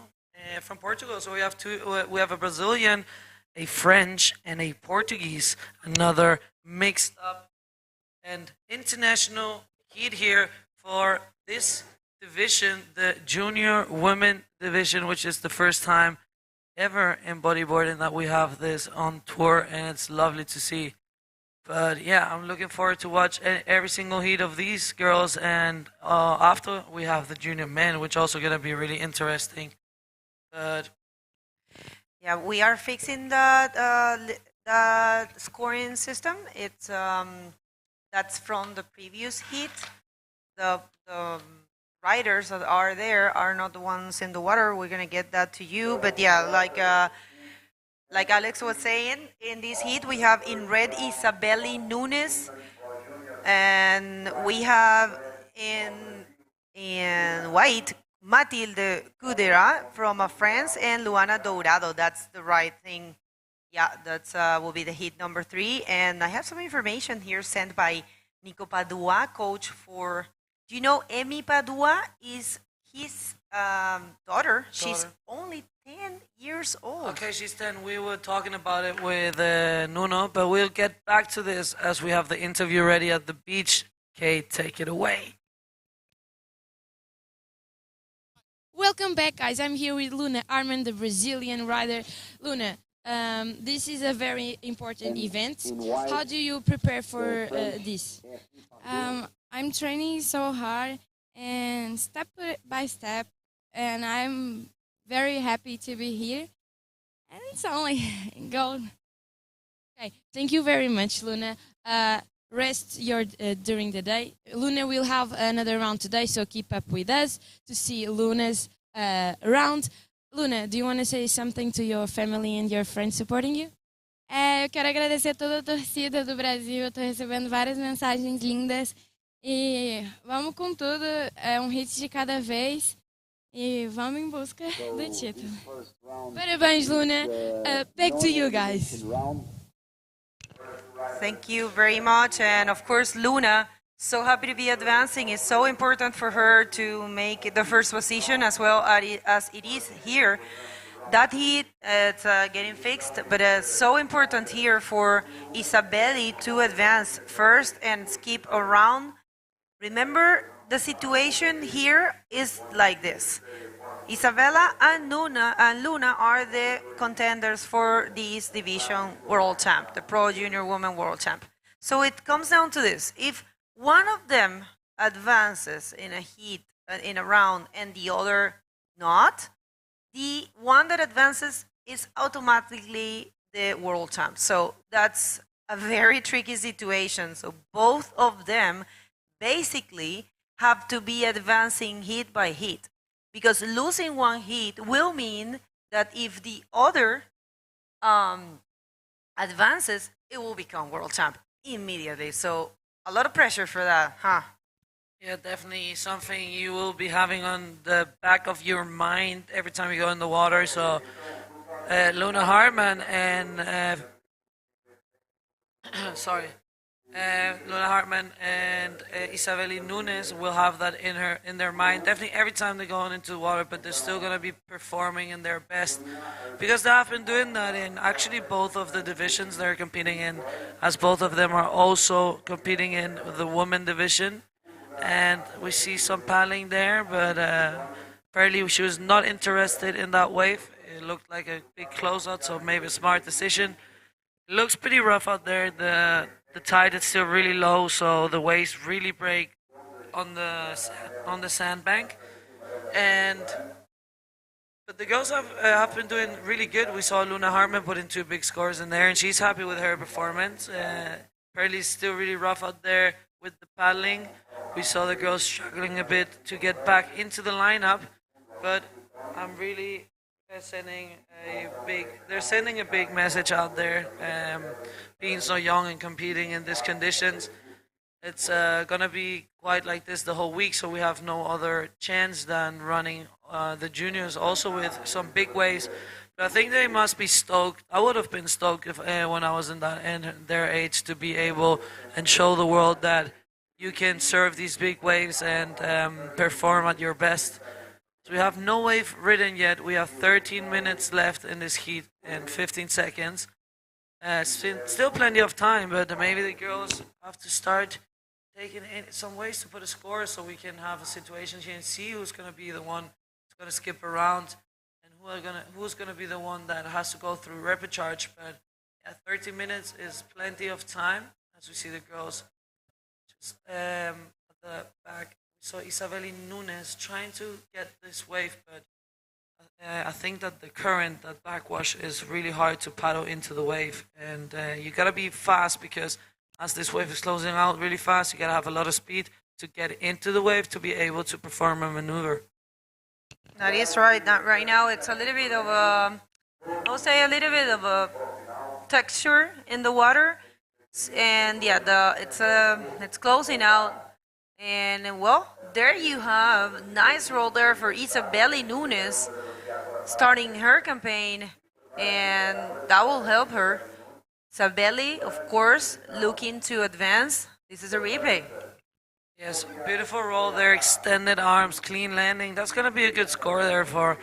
from Portugal. So we have two. We have a Brazilian, a French, and a Portuguese. Another mixed up and international heat here for this division, the junior women division, which is the first time ever in bodyboarding that we have this on tour, and it's lovely to see. But yeah, I'm looking forward to watch every single heat of these girls, and after we have the junior men, which also gonna be really interesting. But yeah, we are fixing the scoring system. It's that's from the previous heat. The riders that are there are not the ones in the water. We're gonna get that to you, but yeah, like Alex was saying, in this heat we have in red Isabeli Nunes, and we have in white Mathilde Cudera from France, and Luana Dourado. That's the right thing. Yeah, that's will be the heat number 3. And I have some information here sent by Nico Padua, coach for. Do you know Emi Padua is his daughter? She's only 10 years old. okay, she's 10. We were talking about it with Nuno, but we'll get back to this as we have the interview ready at the beach. Kate, take it away. Welcome back, guys. I'm here with Luna Arman, the Brazilian rider. Luna, this is a very important event. How do you prepare for this? I'm training so hard and step by step, and I'm very happy to be here. And it's only gold. Okay, thank you very much, Luna. Rest your during the day. Luna will have another round today, so keep up with us to see Luna's round. Luna, do you want to say something to your family and your friends supporting you? Eu quero agradecer a toda a torcida do Brasil. Eu estou recebendo várias mensagens lindas. E vamos com tudo. É um hit de cada vez. E vamos em busca do título. Parabéns, Luna. Back to you guys. Thank you very much. And of course, Luna, so happy to be advancing. It's so important for her to make the first position as well as it is here. That heat, it's getting fixed, but it's so important here for Isabeli to advance first and skip around. Remember, the situation here is like this. Isabella and Luna are the contenders for this division world champ, the Pro Junior Women World Champ. So it comes down to this. If one of them advances in a heat, in a round, and the other not, the one that advances is automatically the world champ. So that's a very tricky situation. So both of them basically have to be advancing heat by heat, because losing one heat will mean that if the other advances, it will become world champ immediately. So a lot of pressure for that, huh? Yeah, definitely something you will be having on the back of your mind every time you go in the water. So Luna Hartman and Luna Hartman and Isabeli Nunes will have that in their mind definitely every time they're going into the water, but they're still going to be performing in their best because they have been doing that in actually both of the divisions they're competing in, as both of them are also competing in the women division. And we see some paddling there, but apparently she was not interested in that wave. It looked like a big closeout, so maybe a smart decision. It looks pretty rough out there. The tide is still really low, so the waves really break on the sandbank. But the girls have been doing really good. We saw Luna Hartman put in 2 big scores in there, and she's happy with her performance. Apparently, it's still really rough out there with the paddling. We saw the girls struggling a bit to get back into the lineup, but I'm really they're sending a big message out there. Being so young and competing in these conditions, it's gonna be quite like this the whole week. So we have no other chance than running the juniors also with some big waves. But I think they must be stoked. I would have been stoked if when I was in their age to be able and show the world that you can surf these big waves and perform at your best. So we have no wave ridden yet. We have 13 minutes left in this heat and 15 seconds. Still plenty of time, but maybe the girls have to start taking some ways to put a score so we can have a situation here and see who's going to be the one who's going to skip around and who's going to be the one that has to go through rapid charge. But yeah, 30 minutes is plenty of time as we see the girls just at the back. So Isabeli Nunes trying to get this wave, but I think that the current, that backwash, is really hard to paddle into the wave. And you gotta be fast because as this wave is closing out really fast, you gotta have a lot of speed to get into the wave to be able to perform a maneuver. That is right. That right now it's a little bit of a, I would say a little bit of a texture in the water, and yeah, it's closing out. And well, there you have nice roll there for Isabeli Nunes starting her campaign, and that will help her. Isabeli, of course, looking to advance. This is a replay. Yes, beautiful roll there, extended arms, clean landing. That's going to be a good score there for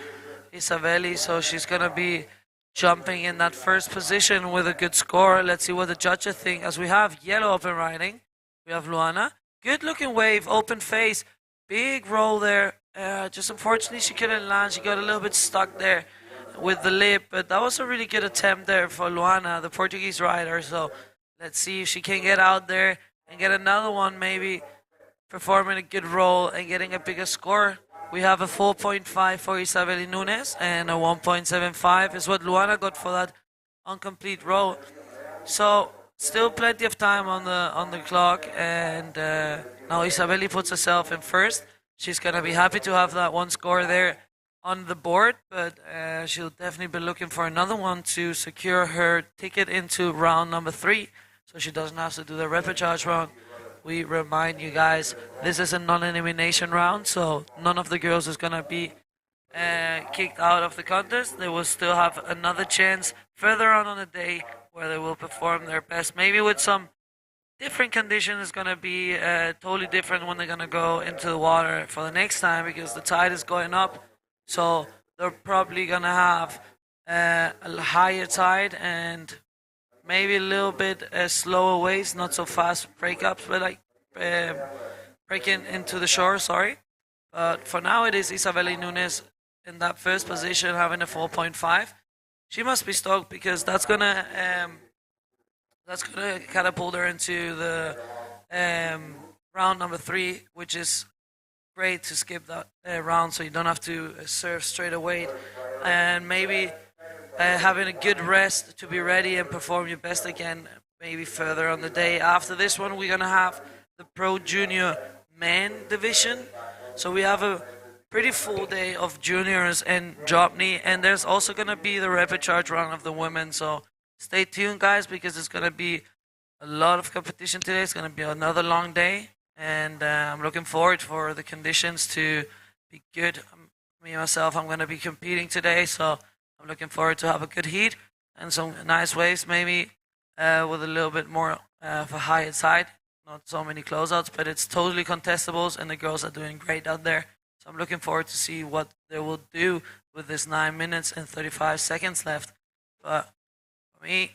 Isabeli, so she's going to be jumping in that first position with a good score. Let's see what the judges think as we have yellow up and riding. We have Luana. Good looking wave, open face, big roll there. Just unfortunately she couldn't land. She got a little bit stuck there with the lip, but that was a really good attempt there for Luana, the Portuguese rider. So let's see if she can get out there and get another one, maybe performing a good roll and getting a bigger score. We have a 4.5 for Isabeli Nunes and a 1.75 is what Luana got for that incomplete roll. So still plenty of time on the clock, and now Isabeli puts herself in first. She's gonna be happy to have that one score there on the board, but she'll definitely be looking for another one to secure her ticket into round number 3, so she doesn't have to do the rapid charge round. We remind you guys, this is a non-elimination round, so none of the girls is gonna be kicked out of the contest. They will still have another chance further on the day where they will perform their best. Maybe with some different conditions, it's going to be totally different when they're going to go into the water for the next time because the tide is going up. So they're probably going to have a higher tide and maybe a little bit slower waves, not so fast breakups, but like breaking into the shore, sorry. But for now, it is Isabeli Nunes in that first position having a 4.5. She must be stoked because that's gonna catapult her into the round number 3, which is great to skip that round, so you don't have to surf straight away, and maybe having a good rest to be ready and perform your best again. Maybe further on the day after this one, we're gonna have the Pro Junior Men division, so we have a pretty full day of juniors and Dropknee, and there's also going to be the rapid charge round of the women, so stay tuned guys because it's going to be a lot of competition today. It's going to be another long day, and I'm looking forward for the conditions to be good. Me myself, I'm going to be competing today, so I'm looking forward to have a good heat and some nice waves, maybe with a little bit more of a higher side, not so many closeouts, but it's totally contestables and the girls are doing great out there. So I'm looking forward to see what they will do with this 9 minutes and 35 seconds left. But for me,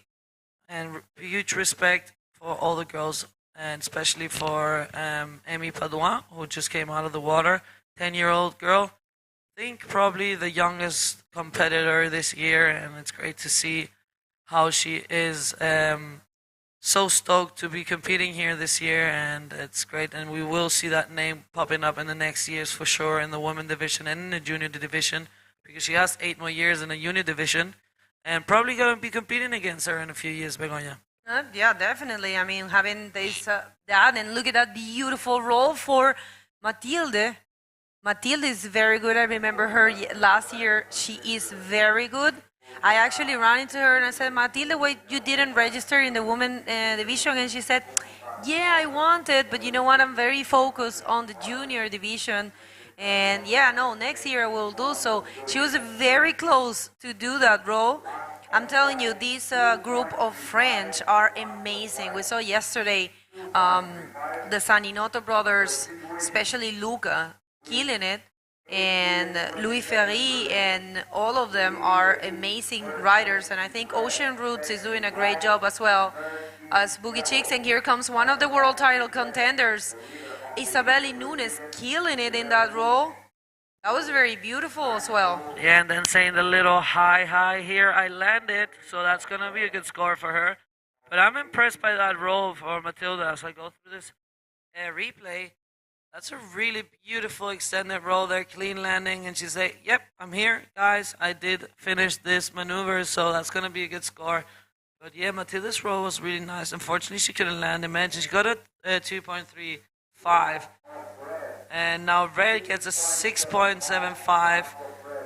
and huge respect for all the girls, and especially for Amy Padouin, who just came out of the water, 10-year-old girl. I think probably the youngest competitor this year, and it's great to see how she is so stoked to be competing here this year, and it's great, and we will see that name popping up in the next years for sure in the women division and in the junior division, because she has 8 more years in the junior division and probably going to be competing against her in a few years, Begoña. Yeah, definitely. I mean, having this that, and look at that beautiful roll for Matilde. Matilde is very good. I remember her last year. She is very good. I actually ran into her and I said, Matilde, wait, you didn't register in the women division? And she said, yeah, I wanted, but you know what? I'm very focused on the junior division. And yeah, no, next year I will do so. She was very close to do that role. I'm telling you, this group of French are amazing. We saw yesterday the Saninoto brothers, especially Luca, killing it, and Louis Ferry, and all of them are amazing riders. And I think Ocean Roots is doing a great job as well as Boogie Chicks. And here comes one of the world title contenders, Isabelle Nunes, killing it in that role. That was very beautiful as well. Yeah, and then saying the little high here, I landed, so that's going to be a good score for her. But I'm impressed by that roll for Matilda as I go through this replay. That's a really beautiful extended roll there, clean landing, and she say, yep, I'm here, guys. I did finish this maneuver, so that's going to be a good score. But yeah, Matilda's roll was really nice. Unfortunately, she couldn't land the match. She got a 2.35. And now Red gets a 6.75.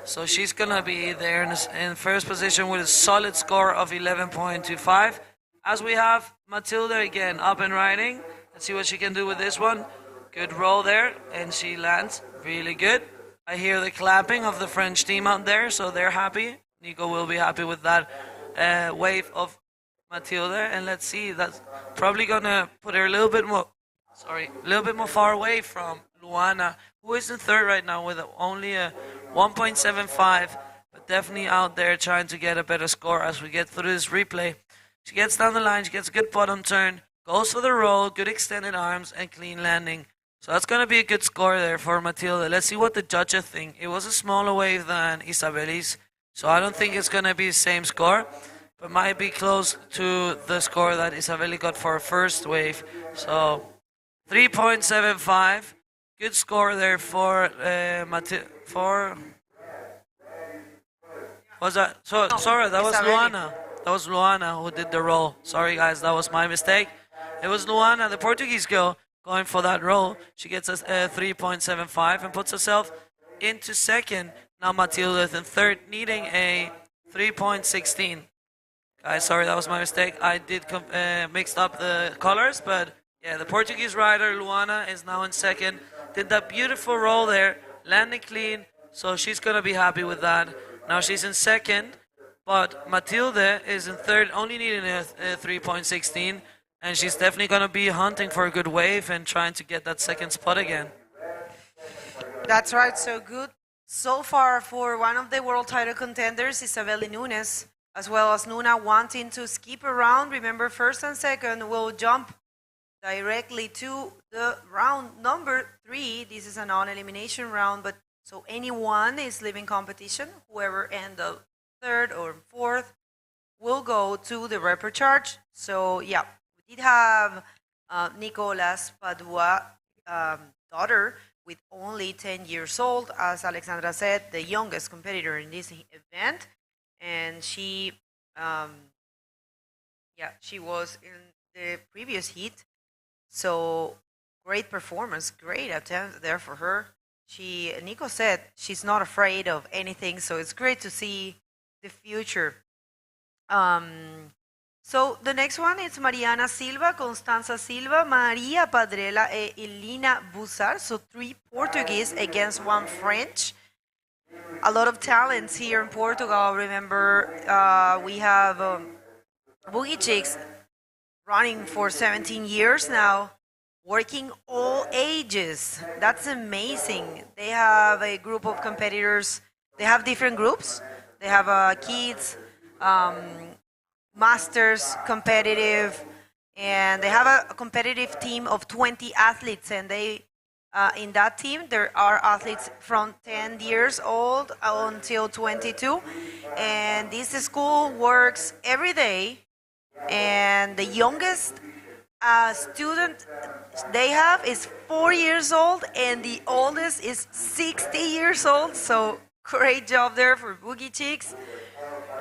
So she's going to be there in first position with a solid score of 11.25. As we have Matilda again up and riding. Let's see what she can do with this one. Good roll there, and she lands really good. I hear the clapping of the French team out there, so they're happy. Nico will be happy with that wave of Matilda. And let's see, that's probably going to put her a little bit more far away from Luana, who is in third right now with only a 1.75, but definitely out there trying to get a better score as we get through this replay. She gets down the line, she gets a good bottom turn, goes for the roll, good extended arms, and clean landing. So that's going to be a good score there for Matilda. Let's see what the judges think. It was a smaller wave than Isabelle's, so I don't think it's going to be the same score, but might be close to the score that Isabelle got for her first wave. So 3.75. Good score there for was that? So sorry, that was Luana. That was Luana who did the roll. Sorry guys, that was my mistake. It was Luana, the Portuguese girl, going for that roll. She gets a 3.75 and puts herself into second. Now Matilda in third, needing a 3.16. Guys, sorry, that was my mistake. I did mixed up the colors, but yeah, the Portuguese rider Luana is now in second. Did that beautiful roll there, landing clean, so she's going to be happy with that. Now she's in second, but Matilda is in third, only needing a 3.16, and she's definitely going to be hunting for a good wave and trying to get that second spot again. That's right, so good. So far for one of the world title contenders, Isabelle Nunes, as well as Nuna wanting to skip around. Remember, first and second will jump directly to the round number 3. This is a non-elimination round, but so anyone is leaving competition. Whoever ends up third or fourth will go to the repecharge. So yeah, we did have Nicolas Padua daughter with only 10 years old, as Alexandra said, the youngest competitor in this event, and she was in the previous heat. So great performance, great attempt there for her. Nico said she's not afraid of anything, so it's great to see the future. So the next one is Mariana Silva, Constanza Silva, Maria Padrela, and Elina Bussar. So 3 Portuguese against 1 French. A lot of talents here in Portugal. Remember, we have Boogie Chicks running for 17 years now, working all ages. That's amazing. They have a group of competitors. They have different groups. They have kids, masters, competitive, and they have a competitive team of 20 athletes. And they, in that team, there are athletes from 10 years old until 22. And this school works every day. And the youngest student they have is 4 years old, and the oldest is 60 years old. So great job there for Boogie Chicks.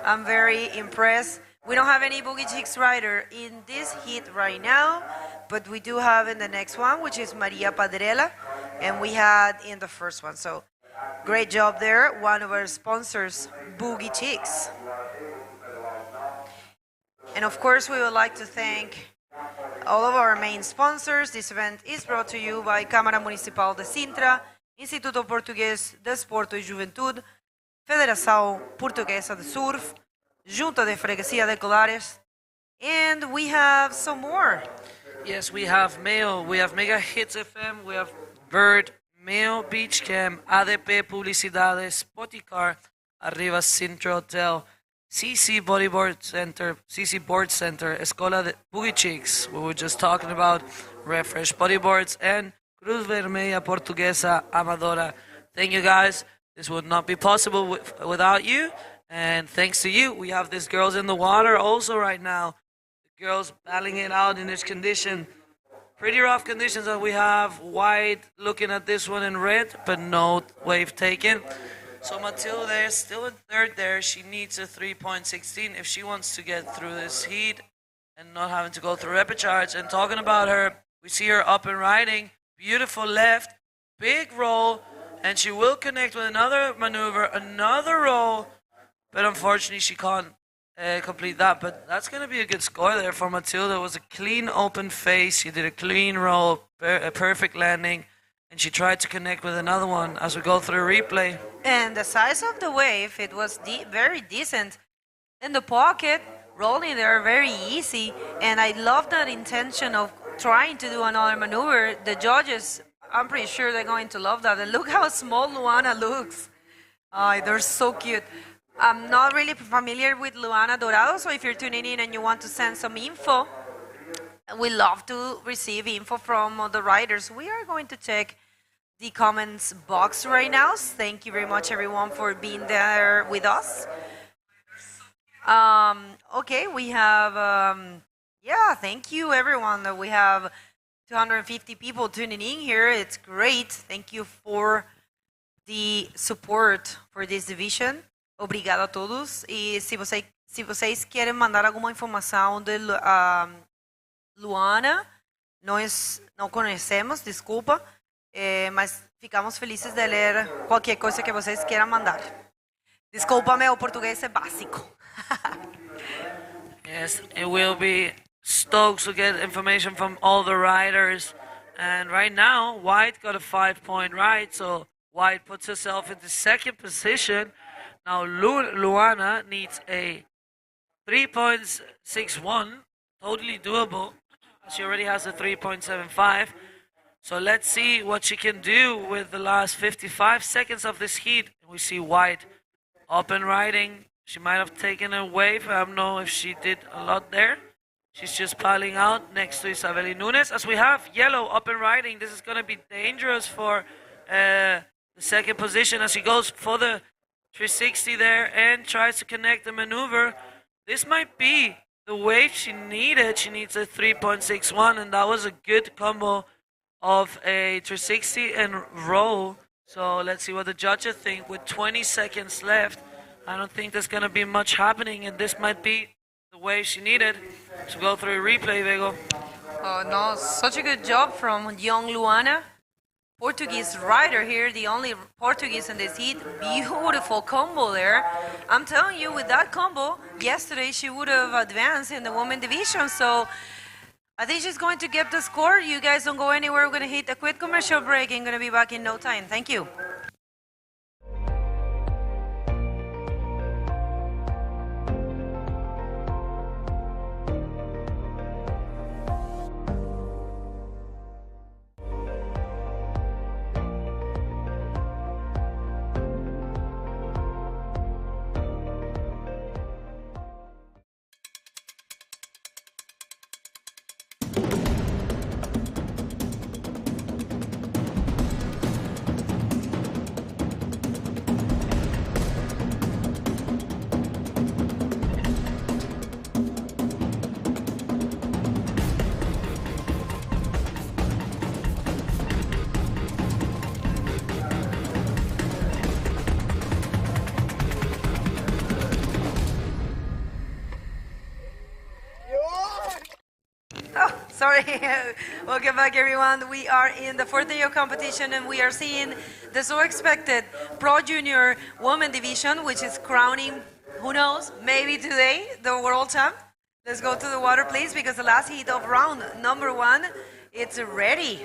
I'm very impressed. We don't have any Boogie Chicks rider in this heat right now, but we do have in the next one, which is Maria Padrela, and we had in the first one. So great job there. One of our sponsors, Boogie Chicks. And of course, we would like to thank all of our main sponsors. This event is brought to you by Câmara Municipal de Sintra, Instituto Português de Desporto e Juventude, Federação Portuguesa de Surf, Junta de Freguesia de Colares, and we have some more. Yes, we have Mayo, we have Mega Hits FM, we have Bird, Mayo Beach Camp, ADP Publicidades, Spoticar, Arriba Sintra Hotel, CC Bodyboard Center, CC Board Center, Escola de Boogie Chicks, we were just talking about, Refresh Bodyboards, and Cruz Vermelha Portuguesa Amadora. Thank you guys. This would not be possible without you. And thanks to you, we have these girls in the water also right now. The girls battling it out in this condition. Pretty rough conditions that we have. White looking at this one in red, but no wave taken. So Matilda is still in third there. She needs a 3.16 if she wants to get through this heat and not having to go through rapid charge. And talking about her, we see her up and riding. Beautiful left, big roll, and she will connect with another maneuver, another roll. But unfortunately, she can't complete that. But that's going to be a good score there for Matilda. It was a clean open face. She did a clean roll, a perfect landing. And she tried to connect with another one as we go through replay. And the size of the wave, it was very decent. In the pocket, rolling there very easy. And I love that intention of trying to do another maneuver. The judges, I'm pretty sure they're going to love that. And look how small Luana looks. They're so cute. I'm not really familiar with Luana Dorado, so if you're tuning in and you want to send some info, we love to receive info from the riders. We are going to check the comments box right now. Thank you very much, everyone, for being there with us. Okay, we have, thank you, everyone. We have 250 people tuning in here. It's great. Thank you for the support for this division. Obrigado a todos. E se vocês querem mandar alguma informação de Luana, nós não conhecemos, desculpa, mas ficamos felizes de ler qualquer coisa que vocês queiram mandar. Desculpa, meu português é básico. Yes, it will be stoked to get information from all the riders. And right now, White got a 5-point ride, so White puts herself into second position. Now Luana needs a 3.61, totally doable. She already has a 3.75. So let's see what she can do with the last 55 seconds of this heat. We see White up and riding. She might have taken a wave. I don't know if she did a lot there. She's just piling out next to Isabeli Nunes. As we have Yellow up and riding, this is going to be dangerous for the second position as she goes for the 360 there and tries to connect the maneuver. This might be the wave she needed. She needs a 3.61, and that was a good combo of a 360 and roll. So let's see what the judges think. With 20 seconds left, I don't think there's going to be much happening, and this might be the wave she needed. So go through a replay, Vego. Oh no, such a good job from young Luana. Portuguese rider here, the only Portuguese in this heat. Beautiful combo there. I'm telling you, with that combo, yesterday she would have advanced in the women division. So I think she's going to get the score. You guys don't go anywhere. We're going to hit a quick commercial break and going to be back in no time. Thank you. Hi, welcome back everyone. We are in the fourth day of competition and we are seeing the so expected Pro Junior Women Division, which is crowning, who knows, maybe today, the world champ. Let's go to the water please, because the last heat of round number 1, it's ready.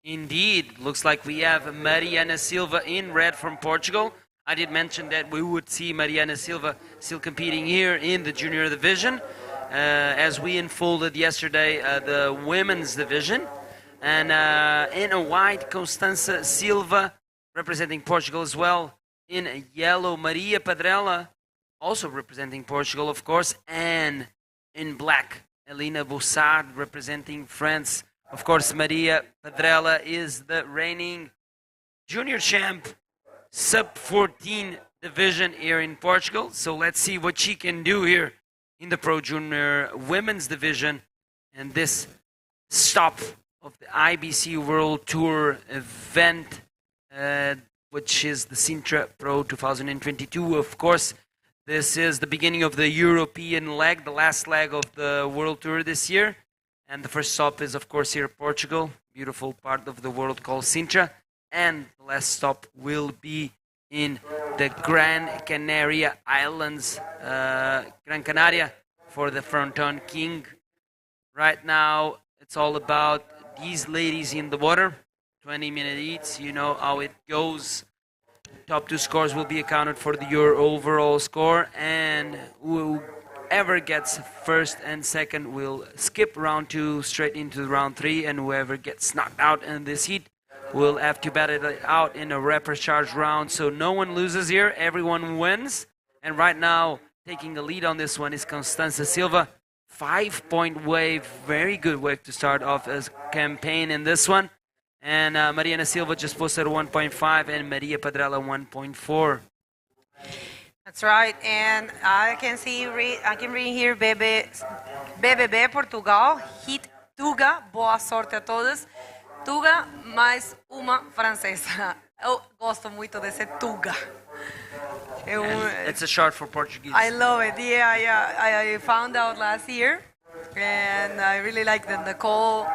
Indeed, looks like we have Mariana Silva in red from Portugal. I did mention that we would see Mariana Silva still competing here in the junior division. As we unfolded yesterday, the women's division. And in a white, Constança Silva, representing Portugal as well. In a yellow, Maria Padrella, also representing Portugal, of course. And in black, Elina Boussard, representing France. Of course, Maria Padrella is the reigning junior champ, sub-14 division here in Portugal. So let's see what she can do here in the Pro Junior Women's Division. And this stop of the IBC World Tour event, which is the Sintra Pro 2022. Of course, this is the beginning of the European leg, the last leg of the World Tour this year. And the first stop is, of course, here in Portugal, beautiful part of the world called Sintra. And the last stop will be in the Gran Canaria Islands, Gran Canaria, for the Fronton King. Right now, it's all about these ladies in the water. 20-minute heats, you know how it goes. Top 2 scores will be accounted for your overall score, and whoever gets first and second will skip round 2 straight into round 3, and whoever gets knocked out in this heat will have to battle it out in a rapid charge round. So no one loses here, everyone wins. And right now, taking the lead on this one is Constança Silva. 5-point wave, very good wave to start off as campaign in this one. And Mariana Silva just posted 1.5 and Maria Padrella 1.4. That's right, and I can read here BBB Portugal, hit Tuga, boa sorte a todos. Tuga mais uma francesa. Eu gosto muito desse Tuga. It's a short for Portuguese. I love it. Yeah. I found out last year, and I really like them. The call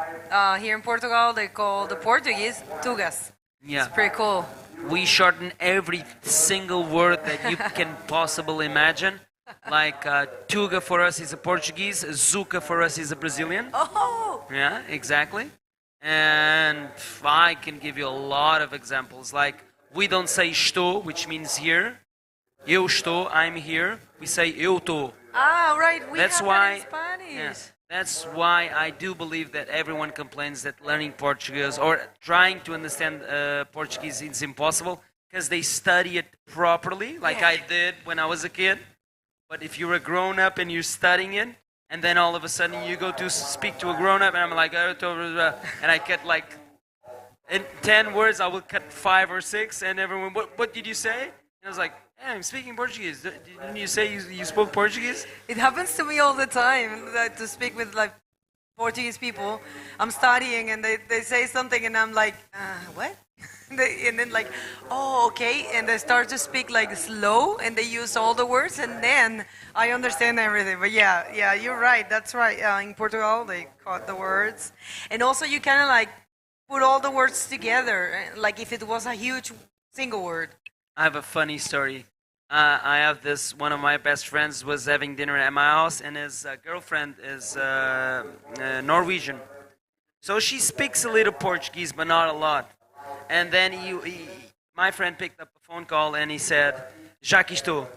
here in Portugal, they call the Portuguese Tugas. Yeah. It's pretty cool. We shorten every single word that you can possibly imagine. Like Tuga for us is a Portuguese, Zuka for us is a Brazilian. Oh! Yeah, exactly. And I can give you a lot of examples. Like, we don't say estou, which means here. Eu estou, I'm here. We say eu tô. Ah, right. We That's have why, that in Spanish. yes, that's why I do believe that everyone complains that learning Portuguese or trying to understand Portuguese is impossible because they study it properly, like I did when I was a kid. But if you're a grown-up and you're studying it, and then all of a sudden you go to speak to a grown-up, and I'm like, and I cut like, in 10 words, I will cut 5 or 6, and everyone, what did you say? And I was like, yeah, I'm speaking Portuguese. Didn't you say you spoke Portuguese? It happens to me all the time to speak with like Portuguese people. I'm studying and they say something and I'm like, what? And then like, oh, okay. And they start to speak like slow and they use all the words and then I understand everything. But yeah, you're right. That's right. In Portugal, they caught the words. And also you kind of like put all the words together, like if it was a huge single word. I have a funny story. I have this, one of my best friends was having dinner at my house, and his girlfriend is Norwegian. So she speaks a little Portuguese, but not a lot. And then my friend picked up a phone call, and he said, "Já aqui estou,"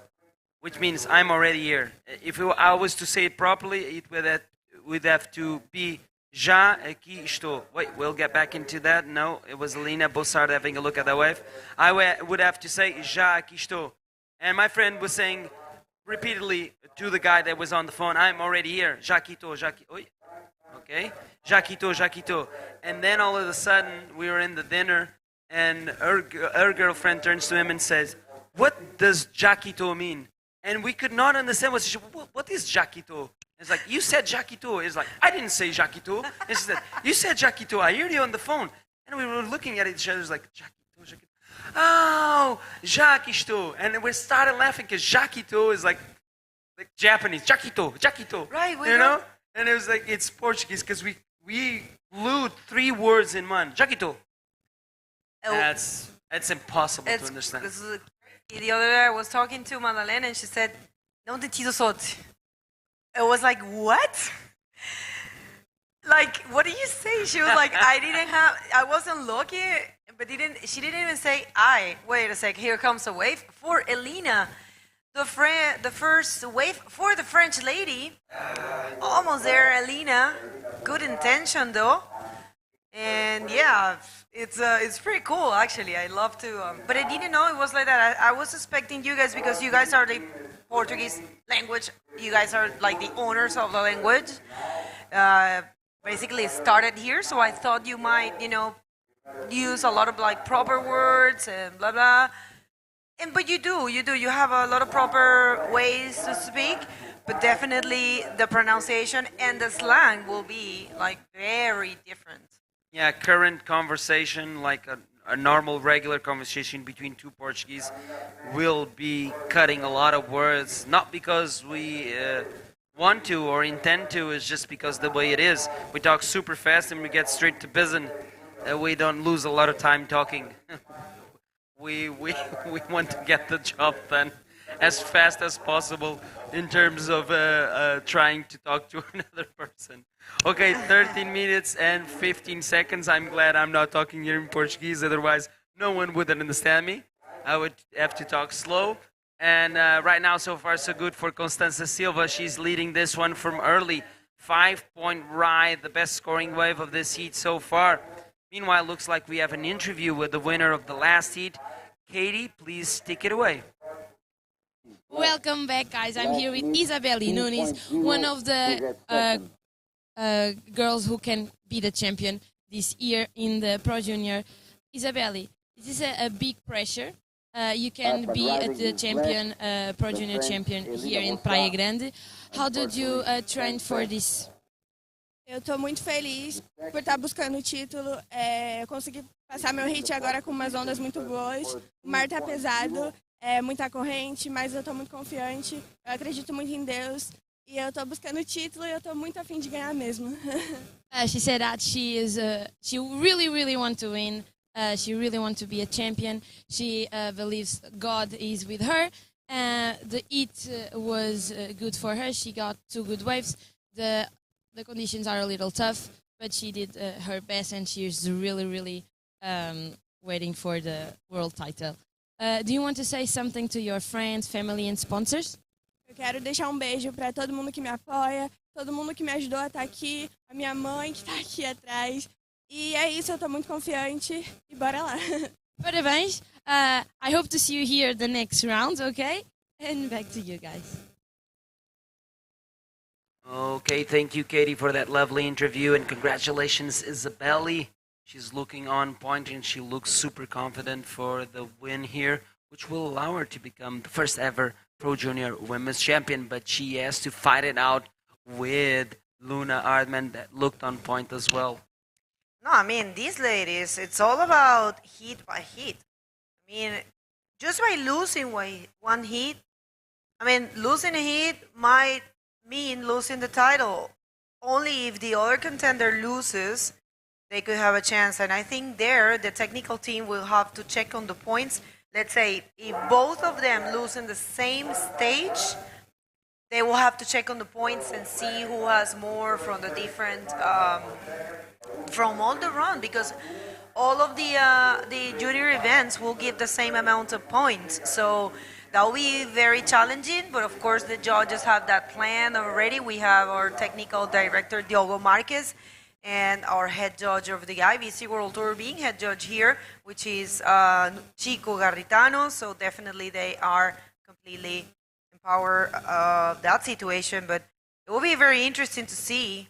which means I'm already here. If I was to say it properly, it would have to be Já aqui estou. Wait, we'll get back into that. No, it was Alina Bossard having a look at the wave. I would have to say Já aqui estou. And my friend was saying repeatedly to the guy that was on the phone, I'm already here. Já aqui estou, já aqui. Oi. Okay. Já aqui estou, já aqui estou. And then all of a sudden, we were in the dinner, and her girlfriend turns to him and says, "What does já aqui estou mean?" And we could not understand what she said. What is já aqui estou? It's like, you said já aqui estou. It's like, I didn't say já aqui estou. And she said, you said já aqui estou. I heard you on the phone. And we were looking at each other like, já aqui estou, já aqui estou. Oh, já aqui estou. And we started laughing because já aqui estou is like Japanese. Já aqui estou, já aqui estou. Right, you know? And it was like, it's Portuguese because we We glued 3 words in one. Jaquito. Oh, That's impossible to it's, understand. the other day I was talking to Madalena and she said, "Não te tiro sorte." I was like, "What?" Like, what do you say? She was like, I wasn't looking, but she didn't even say I. Wait a sec, here comes a wave for Elena. The first wave for the French lady. Almost there, Elena. Good intention though. And yeah, it's pretty cool actually. I love to, but I didn't know it was like that. I was expecting you guys, because you guys are the Portuguese language. You guys are like the owners of the language. Basically started here, so I thought you might, use a lot of like proper words and blah blah. But you do. You have a lot of proper ways to speak, but definitely the pronunciation and the slang will be like very different. Yeah, current conversation, like a normal, regular conversation between 2 Portuguese, will be cutting a lot of words, not because we want to or intend to, it's just because the way it is. We talk super fast and we get straight to business. We don't lose a lot of time talking. we want to get the job done as fast as possible in terms of trying to talk to another person. Okay, 13 minutes and 15 seconds. I'm glad I'm not talking here in Portuguese, otherwise no one would understand me. I would have to talk slow. And right now, so far, so good for Constanza Silva. She's leading this one from early. 5-point ride, the best scoring wave of this heat so far. Meanwhile, looks like we have an interview with the winner of the last heat. Katie, please take it away. Welcome back, guys. I'm here with Isabelle Nunes, one of the girls who can be the champion this year in the Pro Junior. Isabelle, this is a big pressure. You can be the champion, Pro Junior champion here in Praia Grande. How did you train for this? Eu estou muito feliz por estar buscando o título. Eu consegui passar meu hit agora com umas ondas muito boas. O mar está pesado, muita corrente, mas eu estou muito confiante. Eu acredito muito em Deus. E eu estou buscando o título e eu estou muito afim de ganhar mesmo. She said that she really want to win. She really wants to be a champion. She believes God is with her. The heat was good for her. She got 2 good waves. The conditions are a little tough, but she did her best, and she's really waiting for the world title. Do you want to say something to your friends, family, and sponsors? Eu quero deixar beijo para todo mundo que me apoia, todo mundo que me ajudou a estar aqui, a minha mãe que está aqui atrás. E é isso, eu estou muito confiante e bora lá. Parabéns. I hope to see you here the next round, okay? And back to you guys. Okay, thank you, Katie, for that lovely interview, and congratulations, Isabelle. She's looking on point, and she looks super confident for the win here, which will allow her to become the first ever Pro Junior Women's Champion, but she has to fight it out with Luna Ardman, that looked on point as well. No, I mean, these ladies, it's all about heat by heat. I mean, just by losing one heat, losing a heat might mean losing the title. Only if the other contender loses, they could have a chance. And I think there, the technical team will have to check on the points. Let's say if both of them lose in the same stage, they will have to check on the points and see who has more from the different, from all the run, because all of the junior events will give the same amount of points. So that will be very challenging, but of course the judges have that plan already. We have our technical director, Diogo Marquez, and our head judge of the IBC World Tour being head judge here, which is Chico Garritano. So definitely they are completely empowered of that situation, but it will be very interesting to see.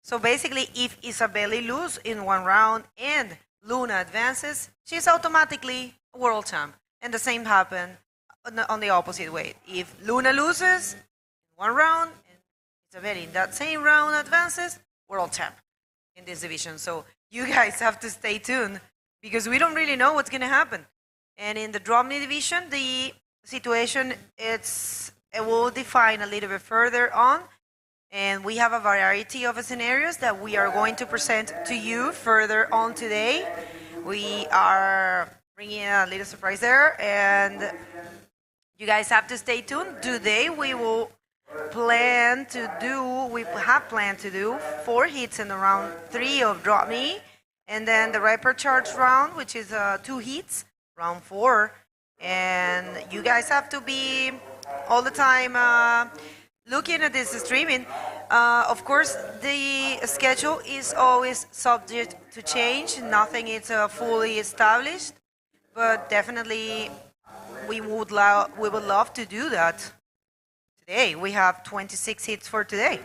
So basically, if Isabelle loses in one round and Luna advances, she's automatically a world champ. And the same happened on the opposite way. If Luna loses in one round and Isabelle in that same round advances, world champ in this division. So you guys have to stay tuned because we don't really know what's going to happen. And in the Dropknee division, the situation it will define a little bit further on. And we have a variety of scenarios that we are going to present to you further on today. We are bringing a little surprise there, and you guys have to stay tuned. Today we have planned to do 4 hits in the round 3 of Dropknee, and then the Rapid Charge round, which is 2 hits, round 4. And you guys have to be all the time looking at this streaming. Of course, the schedule is always subject to change. Nothing is fully established, but definitely we would love to do that today. We have 26 hits for today.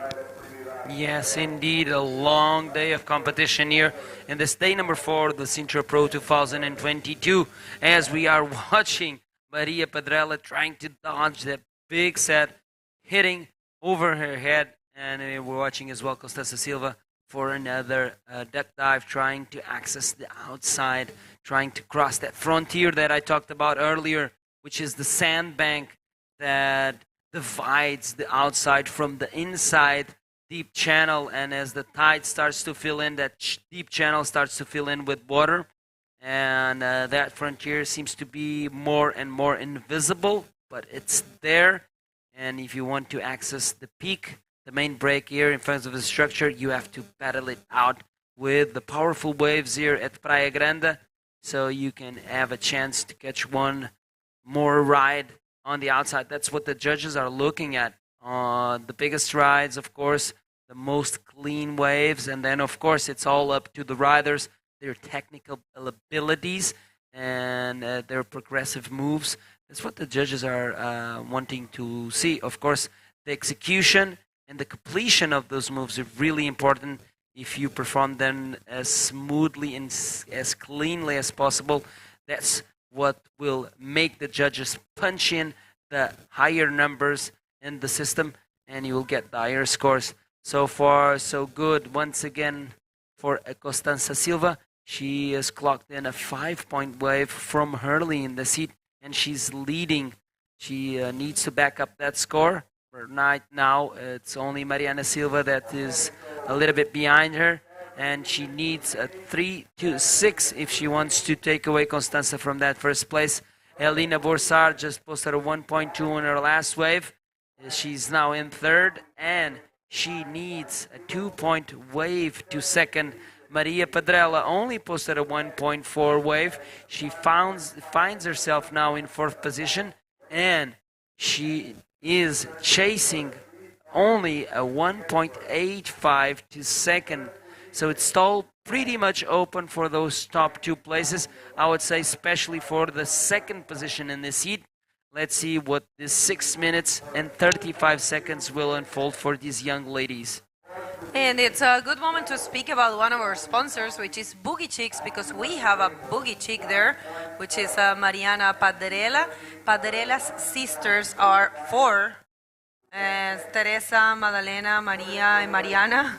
Yes, indeed, a long day of competition here in this day number 4, the Sintra Pro 2022, as we are watching Maria Padrella trying to dodge that big set, hitting over her head, and we're watching as well Constanza Silva for another duck dive, trying to access the outside, trying to cross that frontier that I talked about earlier, which is the sandbank that divides the outside from the inside deep channel. And as the tide starts to fill in, that deep channel starts to fill in with water, and that frontier seems to be more and more invisible, but it's there. And if you want to access the peak, the main break here in front of the structure, you have to paddle it out with the powerful waves here at Praia Grande, so you can have a chance to catch one more ride on the outside. That's what the judges are looking at. The biggest rides, of course, the most clean waves, and then of course it's all up to the riders, their technical abilities and their progressive moves. That's what the judges are wanting to see. Of course, the execution and the completion of those moves are really important. If you perform them as smoothly and as cleanly as possible, that's what will make the judges punch in the higher numbers in the system, and you will get the higher scores. So far, so good. Once again, for Constanza Silva, she has clocked in a 5-point wave from early in the seat, and she's leading. She needs to back up that score. Right now, it's only Mariana Silva that is a little bit behind her, and she needs a 3-6 if she wants to take away Constanza from that first place. Elina Borsar just posted a 1.2 on her last wave. She's now in third, and she needs a 2-point wave to second. Maria Padrella only posted a 1.4 wave. She finds herself now in fourth position, and she is chasing only a 1.85 to second. So it's all pretty much open for those top 2 places. I would say especially for the second position in this heat. Let's see what this 6 minutes and 35 seconds will unfold for these young ladies. And it's a good moment to speak about one of our sponsors, which is Boogie Chicks, because we have a Boogie Chick there, which is Mariana Padrella. Padrella's sisters are 4, Teresa, Madalena, Maria, and Mariana.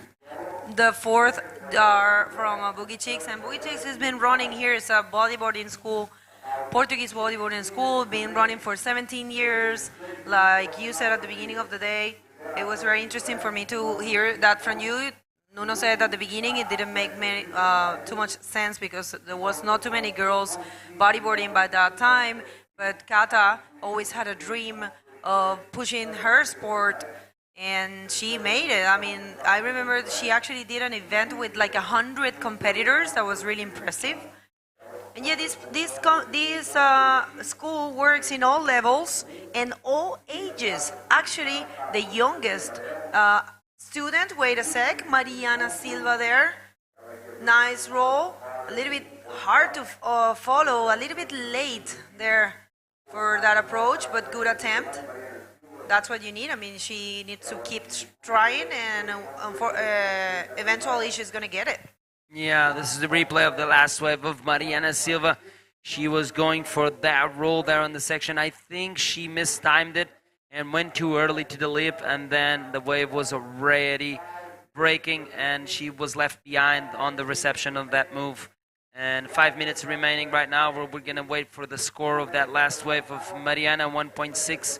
The 4th are from Boogie Chicks, and Boogie Chicks has been running here. It's a bodyboarding school, Portuguese bodyboarding school, been running for 17 years. Like you said at the beginning of the day, it was very interesting for me to hear that from you. Nuno said at the beginning it didn't make too much sense because there was not too many girls bodyboarding by that time, but Kata always had a dream of pushing her sport, and she made it. I mean, I remember she actually did an event with like 100 competitors. That was really impressive. And yeah, this school works in all levels and all ages. Actually, the youngest student, wait a sec, Mariana Silva there. Nice roll. A little bit hard to follow, a little bit late there for that approach, but good attempt. That's what you need. I mean, she needs to keep trying, and eventually she's going to get it. Yeah, this is the replay of the last wave of Mariana Silva. She was going for that roll there on the section. I think she mistimed it and went too early to the lip, and then the wave was already breaking, and she was left behind on the reception of that move. And 5 minutes remaining right now. We're going to wait for the score of that last wave of Mariana, 1.6.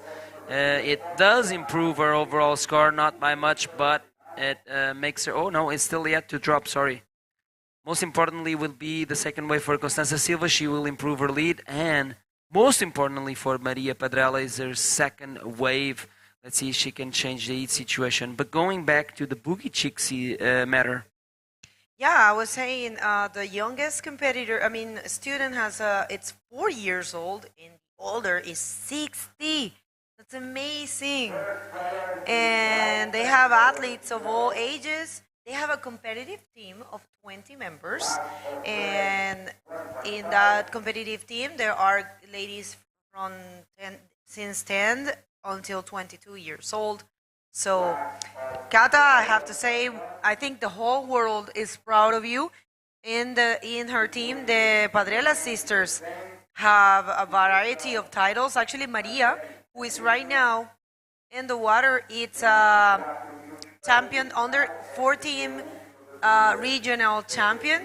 It does improve her overall score, not by much, but it makes her... Oh, no, it's still yet to drop, sorry. Most importantly will be the second wave for Constanza Silva. She will improve her lead. And most importantly for Maria Padrella is her second wave. Let's see if she can change the heat situation. But going back to the Boogie Chicks matter. Yeah, I was saying the youngest competitor, student has, it's 4 years old, and the older is 60. That's amazing. And they have athletes of all ages. They have a competitive team of 20 members. And in that competitive team, there are ladies from since 10 until 22 years old. So, Kata, I have to say, I think the whole world is proud of you. In her team, the Padrella sisters have a variety of titles. Actually, Maria, who is right now in the water, it's a champion, under 14 regional champion,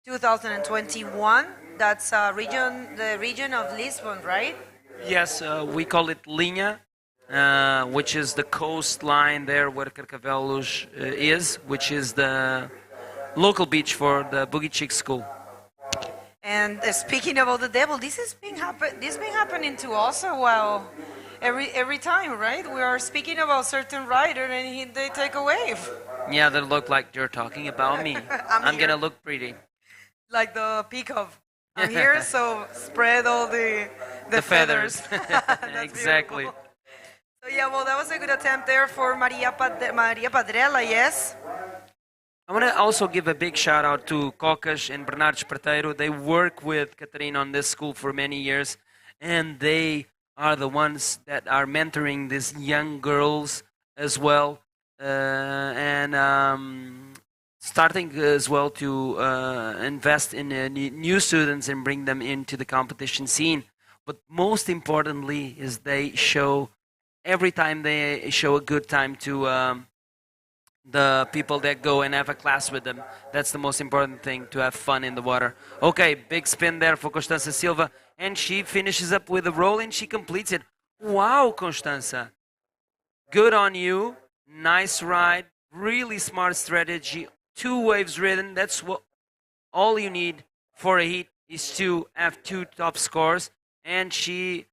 2021. That's the region of Lisbon, right? Yes, we call it Linha. Which is the coastline there where Carcavelos is, which is the local beach for the Boogie Chick school. And speaking about the devil, this has been happening to us a while. Every time, right? We are speaking about certain rider and they take a wave. Yeah, they look like you're talking about me. I'm gonna look pretty. Like the peacock. I'm here, so spread all the feathers. Exactly. Beautiful. So yeah, well, that was a good attempt there for Maria Padrella, yes. I want to also give a big shout out to Cocas and Bernardo Esparteiro. They work with Catarina on this school for many years, and they are the ones that are mentoring these young girls as well, and starting as well to invest in new students and bring them into the competition scene. But most importantly is they show... Every time they show a good time to the people that go and have a class with them. That's the most important thing, to have fun in the water. Okay, big spin there for Constanza Silva. And she finishes up with a roll and she completes it. Wow, Constanza. Good on you. Nice ride. Really smart strategy. 2 waves ridden. That's what all you need for a heat, is to have 2 top scores. And she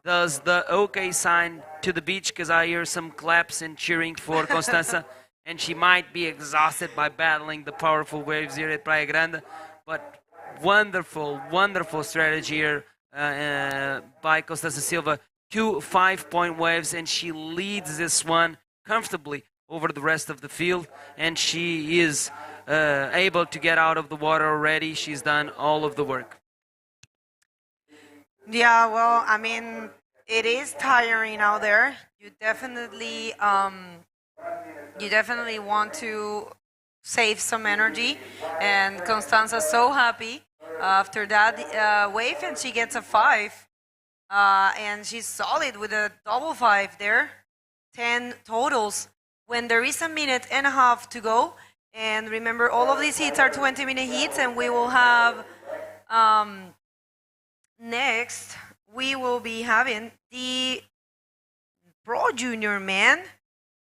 does the okay sign to the beach, because I hear some claps and cheering for Constanza. And she might be exhausted by battling the powerful waves here at Praia Grande. But wonderful, wonderful strategy here by Constanza Silva. 2 5-point waves, and she leads this one comfortably over the rest of the field. And she is able to get out of the water already. She's done all of the work. Yeah, well, I mean, it is tiring out there. You definitely want to save some energy. And Constanza's so happy after that wave, and she gets a 5. And she's solid with a double 5 there. 10 totals when there is a minute and a half to go. And remember, all of these heats are 20-minute heats, and we will have... next, we will be having the Pro Junior men,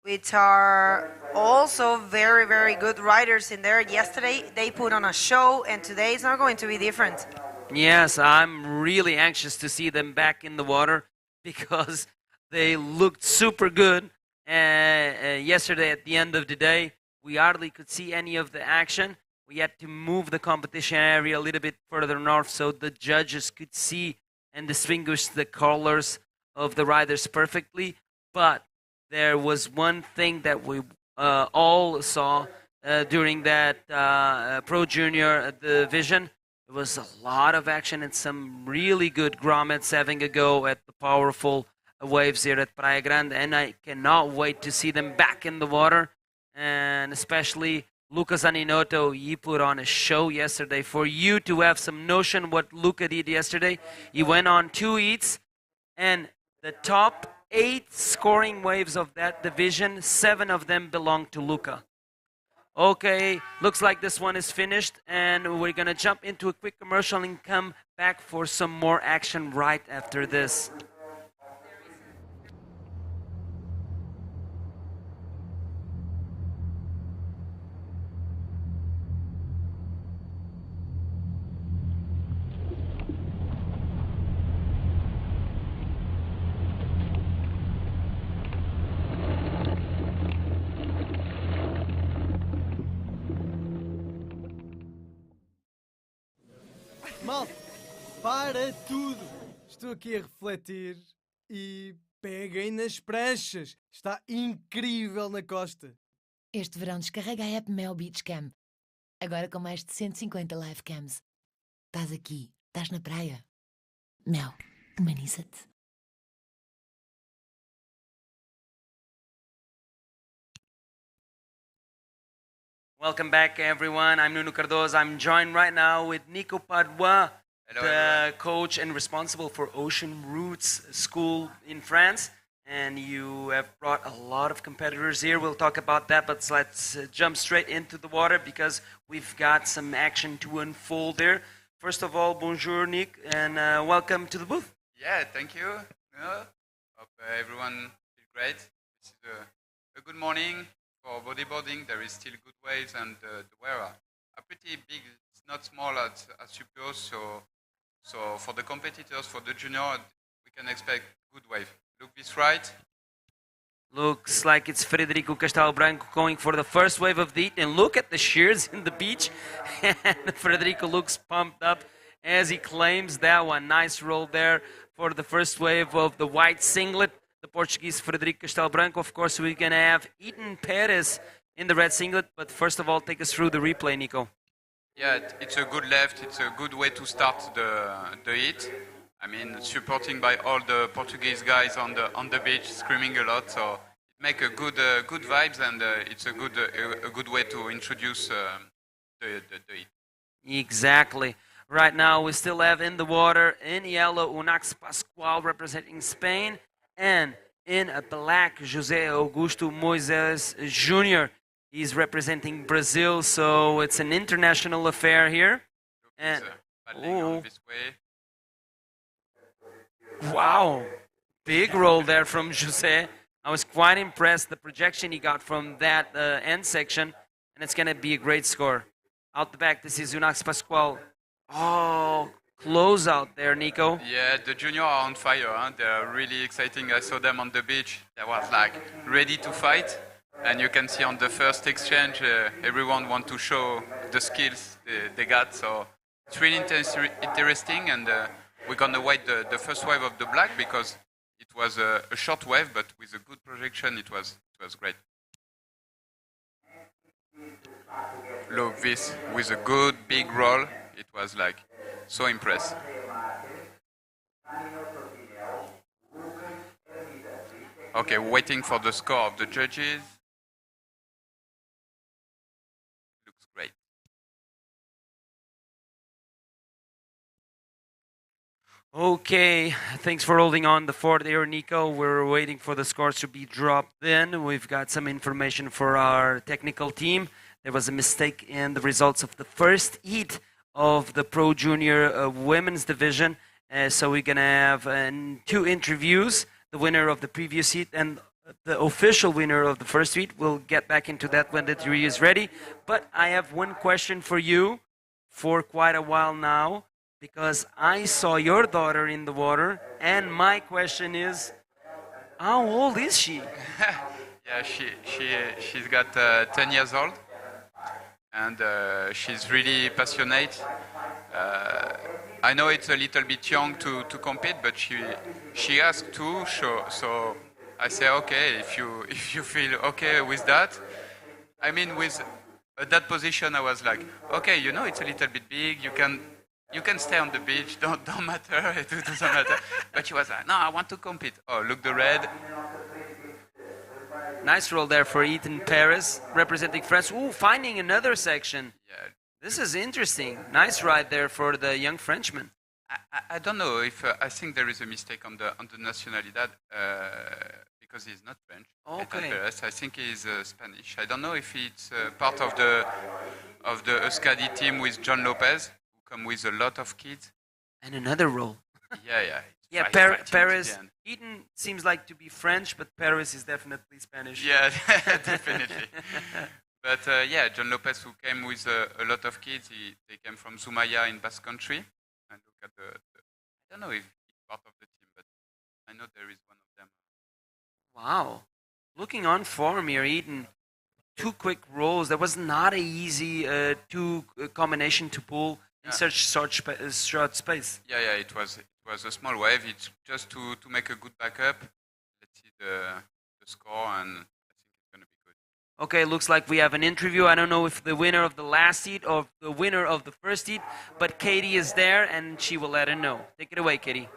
which are also very, very good riders in there. Yesterday, they put on a show, and today is not going to be different. Yes, I'm really anxious to see them back in the water, because they looked super good. Yesterday, at the end of the day, we hardly could see any of the action. We had to move the competition area a little bit further north so the judges could see and distinguish the colors of the riders perfectly. But there was one thing that we all saw during that Pro Junior division. There was a lot of action and some really good grommets having a go at the powerful waves here at Praia Grande. And I cannot wait to see them back in the water. And especially... Lucas Aninotto, he put on a show yesterday. For you to have some notion what Luca did yesterday, he went on 2 heats, and the top 8 scoring waves of that division, 7 of them belong to Luca. Okay, looks like this one is finished, and we're going to jump into a quick commercial and come back for some more action right after this. Malta, para tudo! Estou aqui a refletir e peguem nas pranchas. Está incrível na costa. Este verão descarrega a app Mel Beach Cam. Agora com mais de 150 live cams. Estás aqui, estás na praia. Mel, humaniza-te. Welcome back, everyone. I'm Nuno Cardoso. I'm joined right now with Nico Padua, the coach and responsible for Ocean Routes School in France. And you have brought a lot of competitors here. We'll talk about that, but let's jump straight into the water because we've got some action to unfold there. First of all, bonjour, Nick, and welcome to the booth. Yeah, thank you. Hope everyone is great. This is a good morning for bodyboarding. There is still good waves, and the waves are pretty big. It's not small as suppose. So for the competitors, for the junior, we can expect good wave. Look this right. Looks like it's Frederico Castelo Branco going for the first wave of the heat. And look at the shears in the beach. And Frederico looks pumped up as he claims that one. Nice roll there for the first wave of the white singlet. The Portuguese Frederico Castelo Branco. Of course, we're going to have Ethan Perez in the red singlet. But first of all, take us through the replay, Nico. Yeah, it's a good left. It's a good way to start the heat. I mean, supporting by all the Portuguese guys on the beach, screaming a lot. So it makes a good vibes, and it's a good way to introduce the heat. Exactly. Right now, we still have in the water in yellow Unax Pascual representing Spain, and in black José Augusto Moises Jr. He's representing Brazil. So it's an international affair here. And on this way. Wow, big roll there from José. I was quite impressed the projection he got from that end section, and it's going to be a great score. Out the back, this is Unax Pascual. Oh, close out there, Nico. Yeah, the junior are on fire. Huh? They're really exciting. I saw them on the beach. They were like ready to fight, and you can see on the first exchange, everyone want to show the skills they got. So it's really interesting, and we're going to wait the first wave of the black because it was a short wave, but with a good projection, it was great. Look, this with a good big roll, it was like so impressive. Okay, waiting for the score of the judges. Looks great. Okay, thanks for holding on the fort there, Nico. We're waiting for the scores to be dropped in. We've got some information for our technical team. There was a mistake in the results of the first heat of the Pro Junior Women's Division. So we're going to have two interviews, the winner of the previous heat and the official winner of the first heat. We'll get back into that when the jury is ready. But I have one question for you for quite a while now, because I saw your daughter in the water, and my question is, how old is she? Yeah, she's got 10 years old, and she's really passionate. I know it's a little bit young to compete, but she asked to, so I say okay, if you feel okay with that. I mean, with that position, I was like, okay, you know, it's a little bit big. You can stay on the beach. Don't matter. It doesn't matter. But she was like, no, I want to compete. Oh, look the red. Nice roll there for Ethan Perez, representing France. Ooh, finding another section. Yeah. This is interesting. Nice ride there for the young Frenchman. I don't know if I think there is a mistake on the nacionalidad because he's not French. Okay. Perez, I think he's Spanish. I don't know if it's part of the Euskadi team with John Lopez, who come with a lot of kids. And another roll. Yeah. Yeah, Paris. Eden seems like to be French, but Paris is definitely Spanish. Yeah, definitely. But yeah, John Lopez, who came with a lot of kids, they came from Zumaya in Basque Country. And look at I don't know if he's part of the team, but I know there is one of them. Wow. Looking on form here, Eden. Two quick rolls. That was not an easy combination to pull. in such short space. Yeah, it was a small wave. It's just to make a good backup. Let's see the score, and I think it's gonna be good. Okay, looks like we have an interview. I don't know if the winner of the last heat or the winner of the first heat, but Katie is there and she will let her know. Take it away, Katie.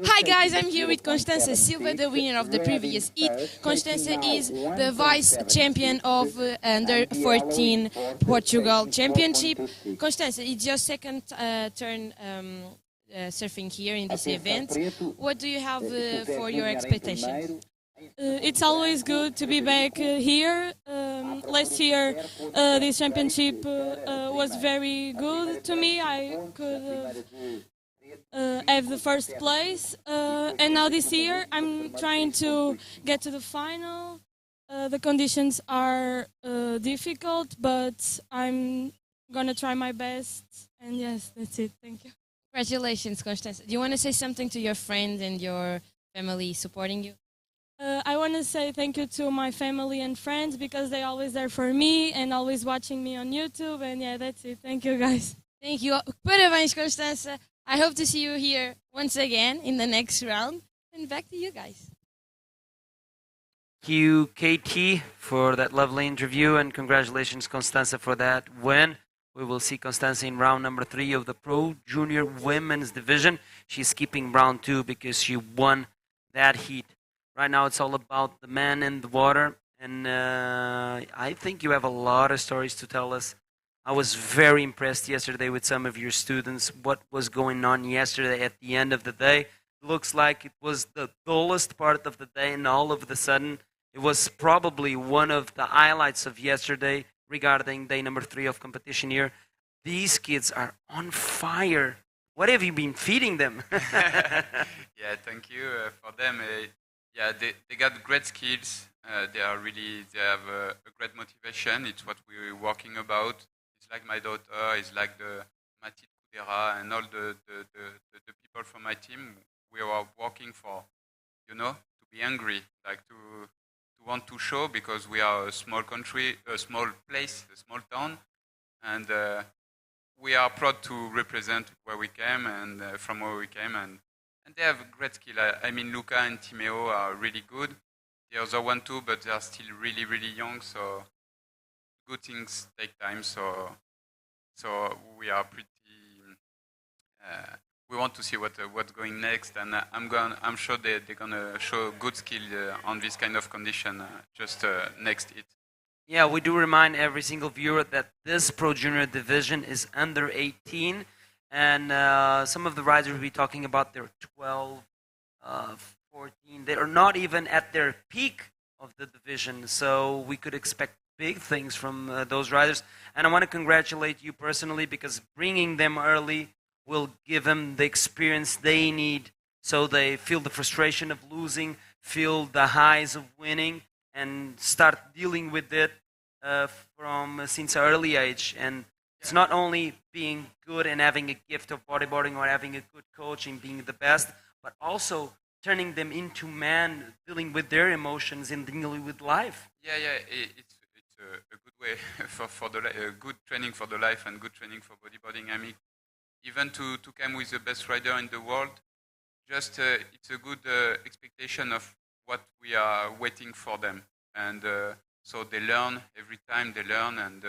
Hi guys, I'm here with Constança Silva, the winner of the previous heat. Constança is the vice champion of under 14 Portugal Championship. Constança, it's your second turn surfing here in this event. What do you have for your expectations? It's always good to be back here. Last year, this championship was very good to me. I could have the first place, and now this year I'm trying to get to the final. The conditions are difficult, but I'm gonna try my best, and yes, that's it. Thank you. Congratulations, Constança. Do you want to say something to your friends and your family supporting you? I want to say thank you to my family and friends because they're always there for me and always watching me on YouTube, and yeah, that's it. Thank you, guys. Thank you. Parabéns, Constança. I hope to see you here once again in the next round. And back to you guys. Thank you, KT, for that lovely interview, and congratulations, Constança, for that win. We will see Constança in round number 3 of the Pro Junior Women's Division. She's skipping round 2 because she won that heat. Right now, it's all about the man in the water, and I think you have a lot of stories to tell us. I was very impressed yesterday with some of your students, what was going on yesterday at the end of the day. Looks like it was the dullest part of the day, and all of a sudden, it was probably one of the highlights of yesterday regarding day number 3 of competition here. These kids are on fire. What have you been feeding them? Yeah, thank you for them. Yeah, they got great skills. They have a great motivation. It's what we're working about. It's like my daughter, it's like the Mathilde Kudera and all the people from my team. We are working for, to be hungry, like to want to show, because we are a small country, a small place, a small town, and we are proud to represent where we came and from where we came, and they have great skill. I mean, Luca and Timeo are really good. The other one too, but they are still really, really young, so good things take time. So we are pretty. We want to see what's going next, and I'm sure they're gonna show good skill on this kind of condition. Just next hit. Yeah, we do remind every single viewer that this Pro Junior division is under 18, and some of the riders will be talking about their 12, 14. They are not even at their peak of the division, so we could expect big things from those riders. And I want to congratulate you personally, because bringing them early will give them the experience they need, so they feel the frustration of losing, feel the highs of winning, and start dealing with it since an early age. And it's not only being good and having a gift of bodyboarding or having a good coach and being the best, but also turning them into men, dealing with their emotions and dealing with life. Yeah, it's a good way for good training for the life and good training for bodyboarding. I mean, even to come with the best rider in the world, just it's a good expectation of what we are waiting for them, and so they learn every time they learn, and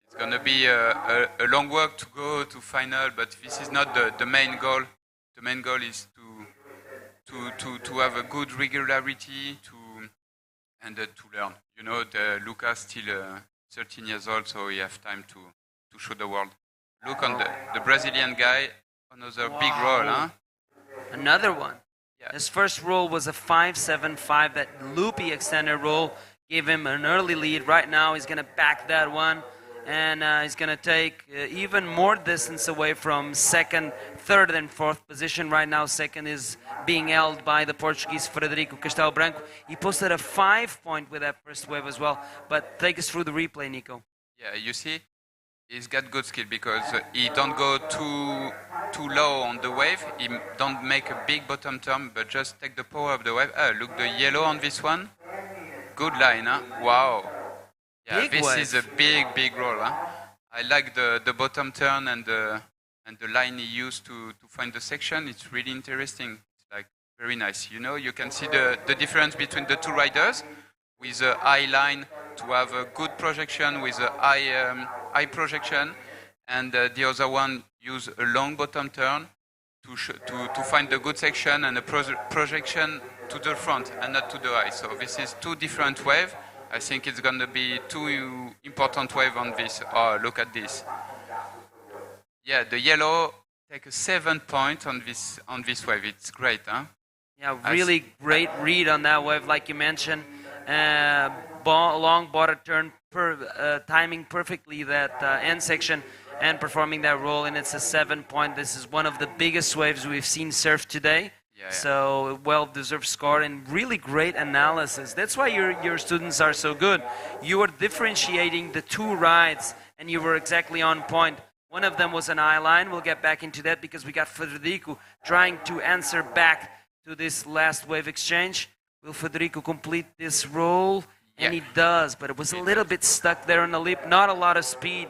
it's gonna be a long work to go to final, but this is not the main goal. The main goal is to have a good regularity and to learn. Lucas still 13 years old, so he have time to show the world. Look on the Brazilian guy, another big roll, huh? Another one. Yeah. His first roll was a 5.75. That loopy extended roll gave him an early lead. Right now, he's going to back that one, and he's going to take even more distance away from second, third, and fourth position. Right now, second is being held by the Portuguese Frederico Castelo Branco. He posted a 5-point with that first wave as well. But take us through the replay, Nico. Yeah, you see, he's got good skill because he don't go too low on the wave. He don't make a big bottom turn, but just take the power of the wave. Look, the yellow on this one. Good line, huh? Wow. Yeah, Big this wave. is a big roll. Huh? I like the bottom turn and the line he used to find the section. It's really interesting. It's like very nice. You know, you can see the difference between the two riders with a high line to have a good projection with a high projection, and the other one use a long bottom turn to find the good section and a projection to the front and not to the eye. So this is two different waves. I think it's going to be two important waves on this. Oh, look at this. Yeah, the yellow take a 7 point on this wave. It's great, huh? Yeah, really great read on that wave, like you mentioned. Long bottom turn, timing perfectly that end section and performing that roll, and it's a 7 point. This is one of the biggest waves we've seen surf today. Yeah. So well-deserved score and really great analysis. That's why your students are so good. You are differentiating the two rides, and you were exactly on point. One of them was an eye line. We'll get back into that because we got Federico trying to answer back to this last wave exchange. Will Federico complete this roll? And he does, but it was a little bit stuck there on the lip. Not a lot of speed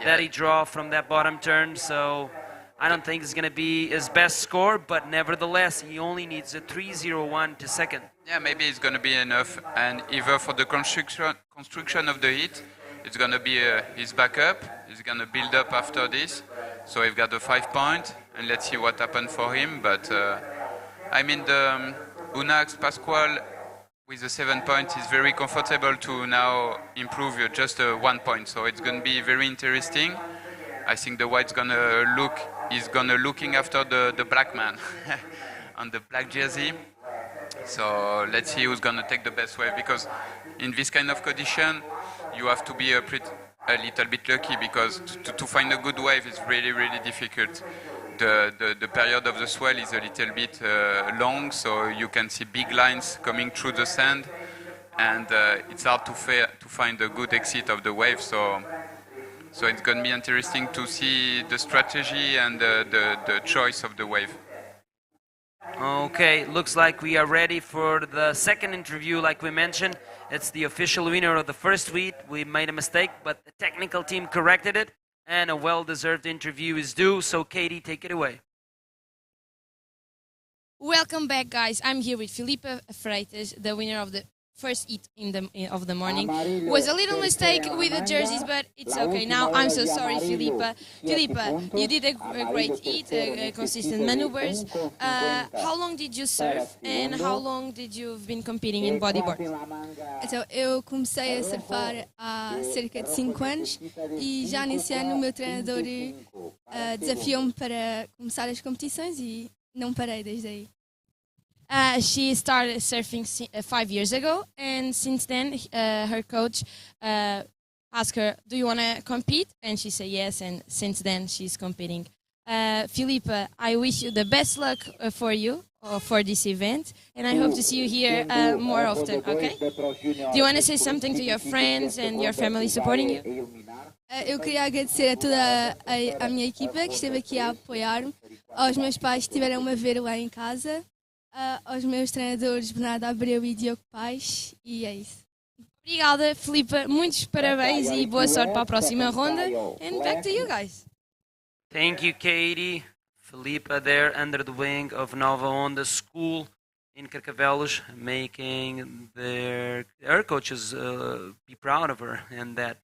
that he draw from that bottom turn, so I don't think it's going to be his best score, but nevertheless, he only needs a 3:01 to second. Yeah, maybe it's going to be enough, and either for the construction of the heat, it's going to be his backup. He's going to build up after this, so he's got a 5 point, and let's see what happens for him. But I mean, the Unax Pascual with a 7 point is very comfortable to now improve just 1 point, so it's going to be very interesting. I think the white's is gonna looking after the black man on the black jersey. So let's see who's gonna take the best wave, because in this kind of condition you have to be a little bit lucky, because to find a good wave is really difficult. The period of the swell is a little bit long, so you can see big lines coming through the sand, and it's hard to find a good exit of the wave. So it's going to be interesting to see the strategy and the choice of the wave. Okay, looks like we are ready for the second interview. Like we mentioned, it's the official winner of the first heat. We made a mistake, but the technical team corrected it, and a well-deserved interview is due. So Katie, take it away. Welcome back, guys. I'm here with Filipe Freitas, the winner of the first heat of the morning. Was a little mistake with the jerseys, but it's okay now. I'm so sorry, Filipe. Filipe, you did a great heat, consistent maneuvers. How long did you surf, and how long did you have been competing in bodyboard? Então, eu comecei a surfar há cerca de 5 anos e já nesse ano o meu treinador desafiou-me para começar as competições e não parei desde aí. She started surfing 5 years ago, and since then her coach asked her, do you want to compete? And she said yes, and since then she's competing. Filipe, I wish you the best luck for you for this event, and I hope to see you here more often, okay? Do you want to say something to your friends and your family supporting you? Eu queria agradecer a toda a minha equipa que esteve aqui a apoiar-me, aos meus pais que estiveram a ver lá em casa, aos meus treinadores Bernardo Abreu e Diogo Paes, e é isso. Obrigada, Filipe. Muitos parabéns e boa sorte para a próxima ronda. And back to you guys. Thank you, Katie. Filipe there under the wing of Nova Onda School in Carcavelos, making their coaches be proud of her in that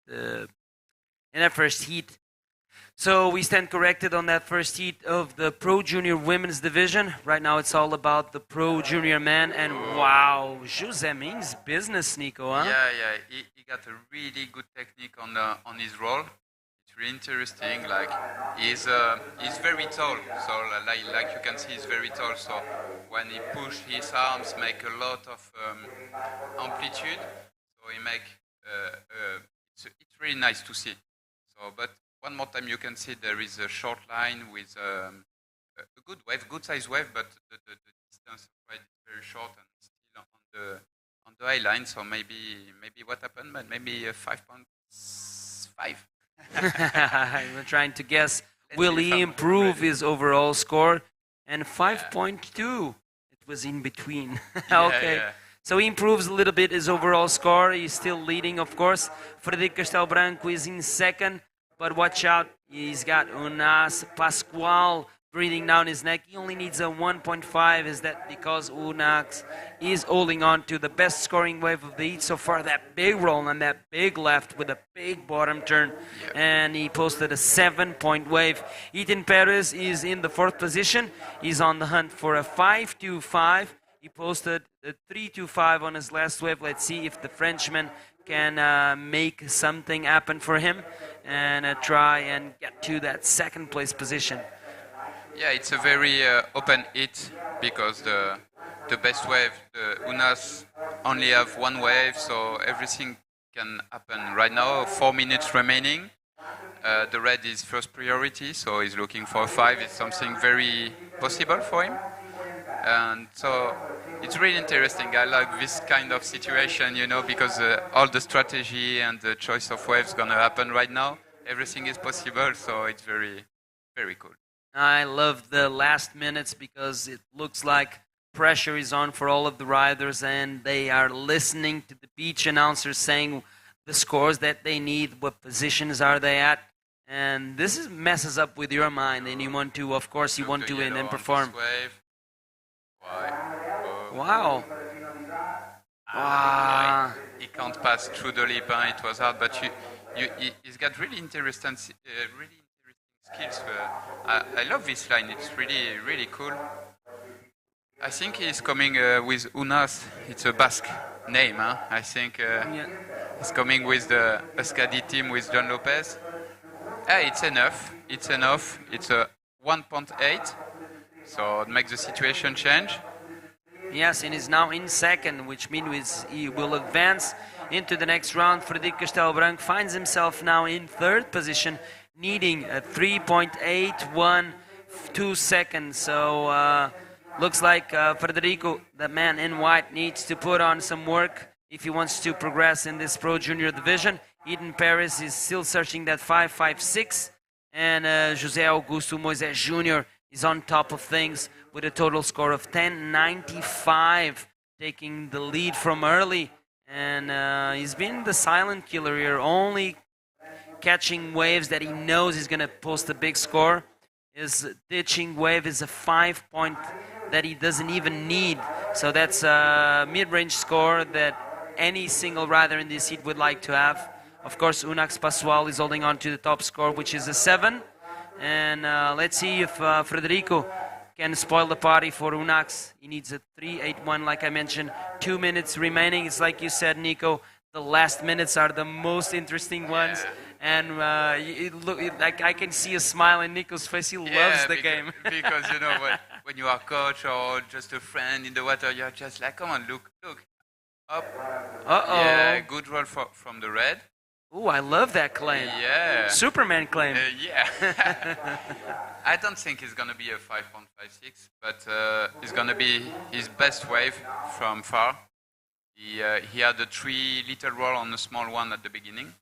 first heat. So we stand corrected on that first heat of the Pro Junior Women's Division. Right now it's all about the Pro Junior Men, and wow, José means business, Nico, huh? Yeah. He got a really good technique on his roll. It's really interesting. Like he's very tall, so like you can see, he's very tall. So when he push his arms, make a lot of amplitude. So he make it's really nice to see. So, but one more time, you can see there is a short line with a good wave, good size wave, but the distance is very short and still on the high line. So maybe what happened, but maybe 5.5. I'm trying to guess. Will he improve his overall score? And 5.2. It was in between. Okay. Yeah. So he improves a little bit his overall score. He's still leading, of course. Frederico Castelo Branco is in second, but watch out, he's got Unas Pascual breathing down his neck. He only needs a 1.5. Is that because Unax is holding on to the best scoring wave of the heat so far? That big roll on that big left with a big bottom turn, and he posted a 7-point wave. Ethan Perez is in the 4th position. He's on the hunt for a 5.25. He posted a 3.25 on his last wave. Let's see if the Frenchman can make something happen for him and try and get to that 2nd place position. Yeah, it's a very open hit because the best wave, the Unas, only have one wave, so everything can happen right now. 4 minutes remaining. The red is first priority, so he's looking for a 5. It's something very possible for him. And so it's really interesting. I like this kind of situation, you know, because all the strategy and the choice of waves gonna happen right now. Everything is possible, so it's very, very cool. I love the last minutes because it looks like pressure is on for all of the riders, and they are listening to the beach announcers saying the scores that they need, what positions are they at, and this messes up with your mind, and you want to, of course, you want to win and perform. Wow. He can't pass through the lip. It was hard, but he's got really interesting skills. I love this line. It's really, really cool. I think he's coming with Unas. It's a Basque name. I think he's coming with the Euskadi team with John Lopez. It's enough. It's enough. It's a 1.8. So it makes the situation change. Yes, and he's now in 2nd, which means he will advance into the next round. Frederico Castelo Branco finds himself now in 3rd position, needing a 3.812 seconds. So looks like Frederico, the man in white, needs to put on some work if he wants to progress in this Pro Junior division. Eden Paris is still searching that 5.56, and José Augusto Moisés Jr. is on top of things with a total score of 10.95, taking the lead from early. And he's been the silent killer here, only catching waves that he knows he's going to post a big score. His ditching wave is a 5-point that he doesn't even need. So that's a mid-range score that any single rider in this heat would like to have. Of course, Unax Pascual is holding on to the top score, which is a 7. And let's see if Frederico can spoil the party for Unax. He needs a 3.81, like I mentioned. 2 minutes remaining. It's like you said, Nico, the last minutes are the most interesting ones. And like I can see a smile in Nico's face. He loves the game. Because, you know, when you are coach or just a friend in the water, you're just like, come on, look. Up. Uh-oh. Yeah, good roll from the red. Ooh, I love that claim. Yeah. Superman claim. Yeah. I don't think it's going to be a 5.56, but it's going to be his best wave from far. He had a 3 little roll on a small one at the beginning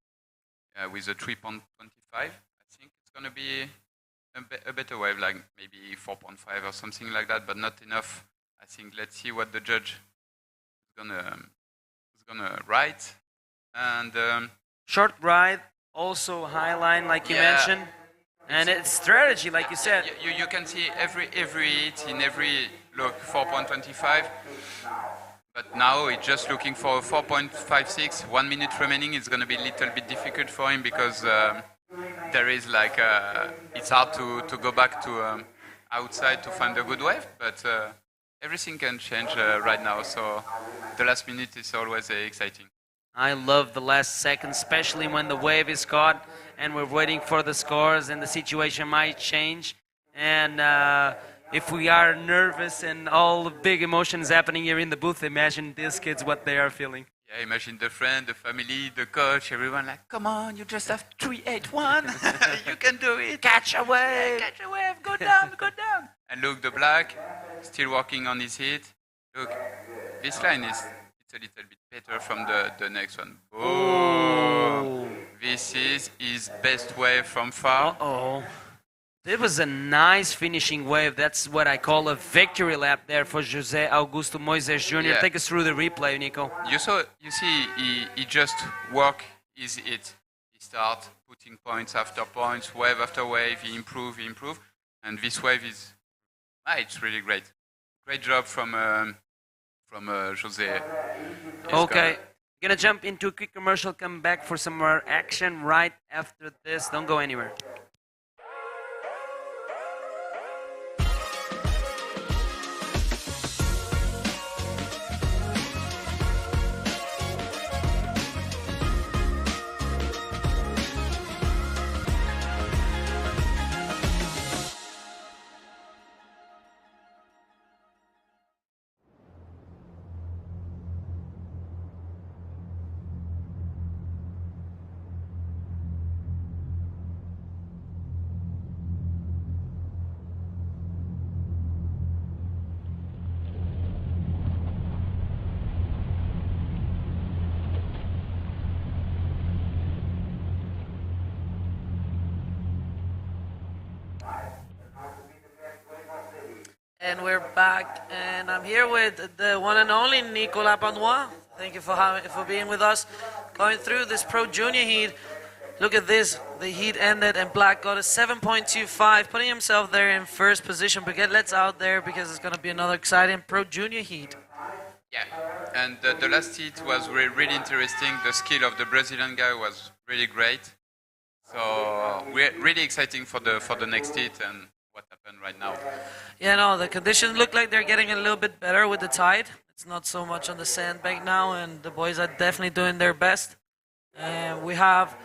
with a 3.25. I think it's going to be a better wave, like maybe 4.5 or something like that, but not enough. I think let's see what the judge is going to write. And... short ride, also high line, like you mentioned, and it's strategy, like you said. You can see every hit in every look 4.25, but now he's just looking for 4.56. 1 minute remaining. It's going to be a little bit difficult for him because there is like it's hard to go back to outside to find a good wave, but everything can change right now. So the last minute is always exciting. I love the last second, especially when the wave is caught and we're waiting for the scores and the situation might change. And if we are nervous and all the big emotions happening here in the booth, imagine these kids, what they are feeling. Yeah, imagine the friend, the family, the coach, everyone like, come on, you just have 3.81. You can do it. Catch a wave. Catch a wave. Go down, go down. And look, the black, still working on his hit. Look, this line is... it's a little bit better from the next one. Boom! This is his best wave from far. Uh-oh. It was a nice finishing wave. That's what I call a victory lap there for José Augusto Moises Jr. Yeah. Take us through the replay, Nico. You see, he just work is it. He start putting points after points, wave after wave. He improve, and this wave is, it's really great. Great job from José. Okay, gonna jump into a quick commercial. Come back for some more action right after this. Don't go anywhere. And we're back, and I'm here with the one and only Nicolas Panois. Thank you for being with us. Going through this Pro Junior heat. Look at this. The heat ended, and Black got a 7.25, putting himself there in first position. But let's out there because it's going to be another exciting Pro Junior heat. Yeah, and the last heat was really interesting. The skill of the Brazilian guy was really great. So we're really exciting for the next heat and what happened right now. Yeah, no, the conditions look like they're getting a little bit better with the tide. It's not so much on the sandbank now, and the boys are definitely doing their best. We have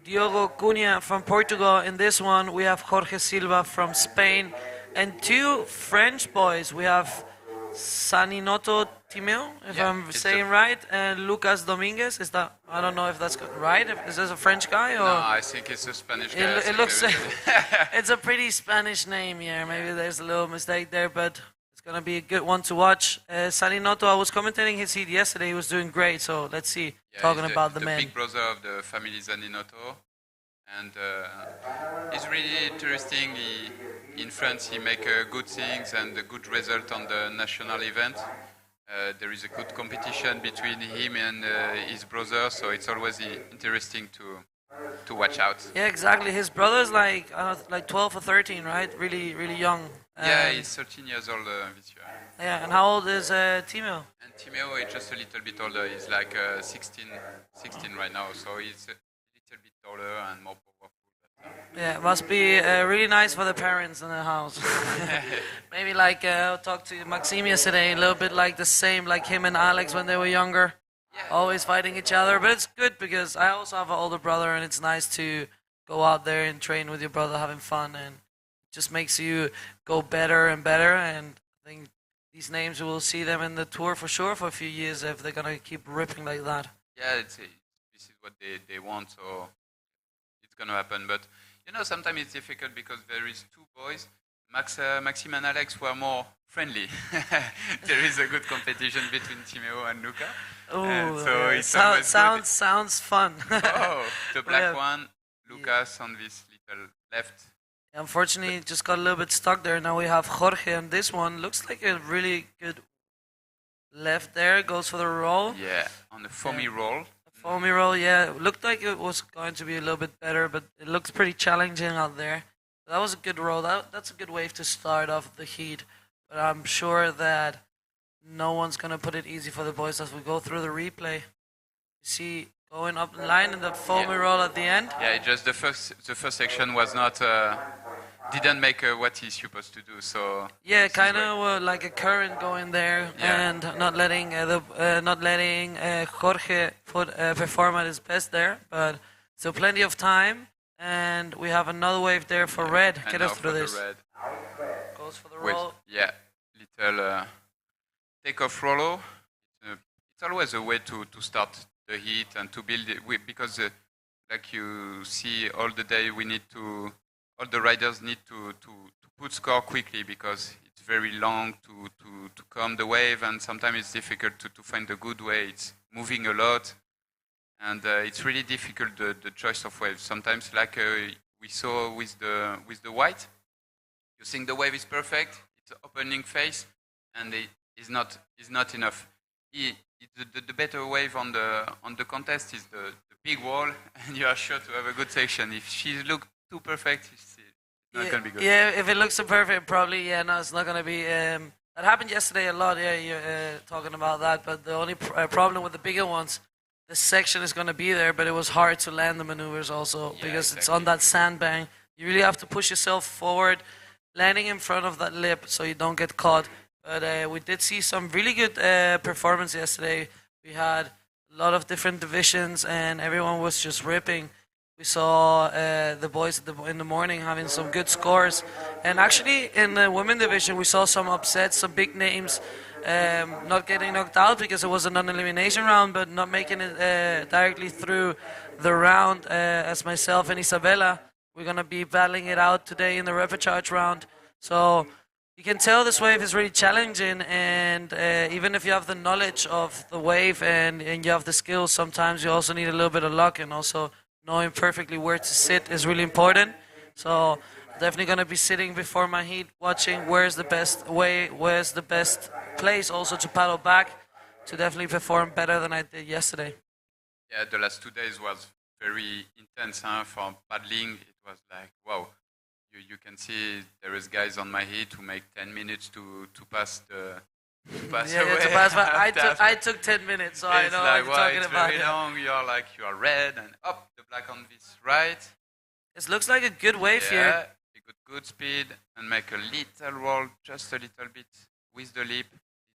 Diogo Cunha from Portugal in this one. We have Jorge Silva from Spain, and two French boys. We have Saninoto Timeo, if I'm saying right, and Lucas Dominguez. Is that? I don't know if that's right. Is this a French guy or? No, I think it's a Spanish guy. It looks. It's a pretty Spanish name here. Maybe there's a little mistake there, but it's gonna be a good one to watch. Saninoto, I was commentating his heat yesterday. He was doing great. So let's see. Talking about the man. The big brother of the family Zaninoto, and it's really interesting. In France, he make good things and a good result on the national event. There is a good competition between him and his brother, so it's always interesting to watch out. Yeah, exactly. His brother's like 12 or 13, right? Really, really young. Yeah, he's 13 years old this year. Yeah, and how old is Timeo? And Timeo is just a little bit older. He's like 16 right now, so he's a little bit taller and more powerful. Yeah, it must be really nice for the parents in the house. Maybe like I talked to Maxime yesterday, a little bit like the same, like him and Alex when they were younger, always fighting each other. But it's good because I also have an older brother, and it's nice to go out there and train with your brother, having fun, and it just makes you go better and better. And I think these names, we will see them in the tour for sure for a few years if they're gonna keep ripping like that. Yeah, this is what they want, so it's gonna happen. But you know, sometimes it's difficult because there is two boys. Maxime and Alex were more friendly. There is a good competition between Timeo and Luca. Oh, so it sounds fun. Oh, the black one, Lucas on this little left. Unfortunately, it just got a little bit stuck there. Now we have Jorge, and this one looks like a really good left there. Goes for the roll. Yeah, on the foamy roll. Foamy roll, yeah. It looked like it was going to be a little bit better, but it looks pretty challenging out there. That was a good roll. That's a good wave to start off the heat. But I'm sure that no one's going to put it easy for the boys as we go through the replay. You see, going up the line in the foamy roll at the end. Yeah, just the first section was not didn't make what he's supposed to do. So yeah, kind of like a current going there, and not letting Jorge perform at his best there. But so plenty of time, and we have another wave there for red. Get us through this. Goes for the roll. Little take-off rollo. It's always a way to start the heat and to build it because like you see all the day all the riders need to put score quickly because it's very long to come the wave, and sometimes it's difficult to find a good way. It's moving a lot, and it's really difficult the choice of waves. Sometimes like we saw with the white, You think the wave is perfect, it's an opening face, and it is not enough. The better wave on the contest is the big wall, and you are sure to have a good section. If she looks too perfect, it's not going to be good. Yeah, if it looks so perfect, probably, no, it's not going to be. That happened yesterday a lot, you're talking about that, but the only problem with the bigger ones, the section is going to be there, but it was hard to land the maneuvers also, because it's on that sandbank. You really have to push yourself forward, landing in front of that lip so you don't get caught. But we did see some really good performance yesterday. We had a lot of different divisions, and everyone was just ripping. We saw the boys in the morning having some good scores. And actually, in the women division, we saw some upsets, some big names not getting knocked out because it was a non-elimination round, but not making it directly through the round. As myself and Isabella, we're going to be battling it out today in the repechage round. So you can tell this wave is really challenging, and even if you have the knowledge of the wave and you have the skills, sometimes you also need a little bit of luck, and also knowing perfectly where to sit is really important. So definitely going to be sitting before my heat, watching where's the best way, where's the best place also to paddle back to definitely perform better than I did yesterday. Yeah, the last 2 days was very intense for paddling. It was like, wow. You can see there is guys on my heat who make 10 minutes to pass the away. To pass, I took 10 minutes, so I know like, what you're talking it's about. very long. You are red and up the black on this right. It looks like a good wave here. You got good speed and make a little roll, just a little bit with the lip.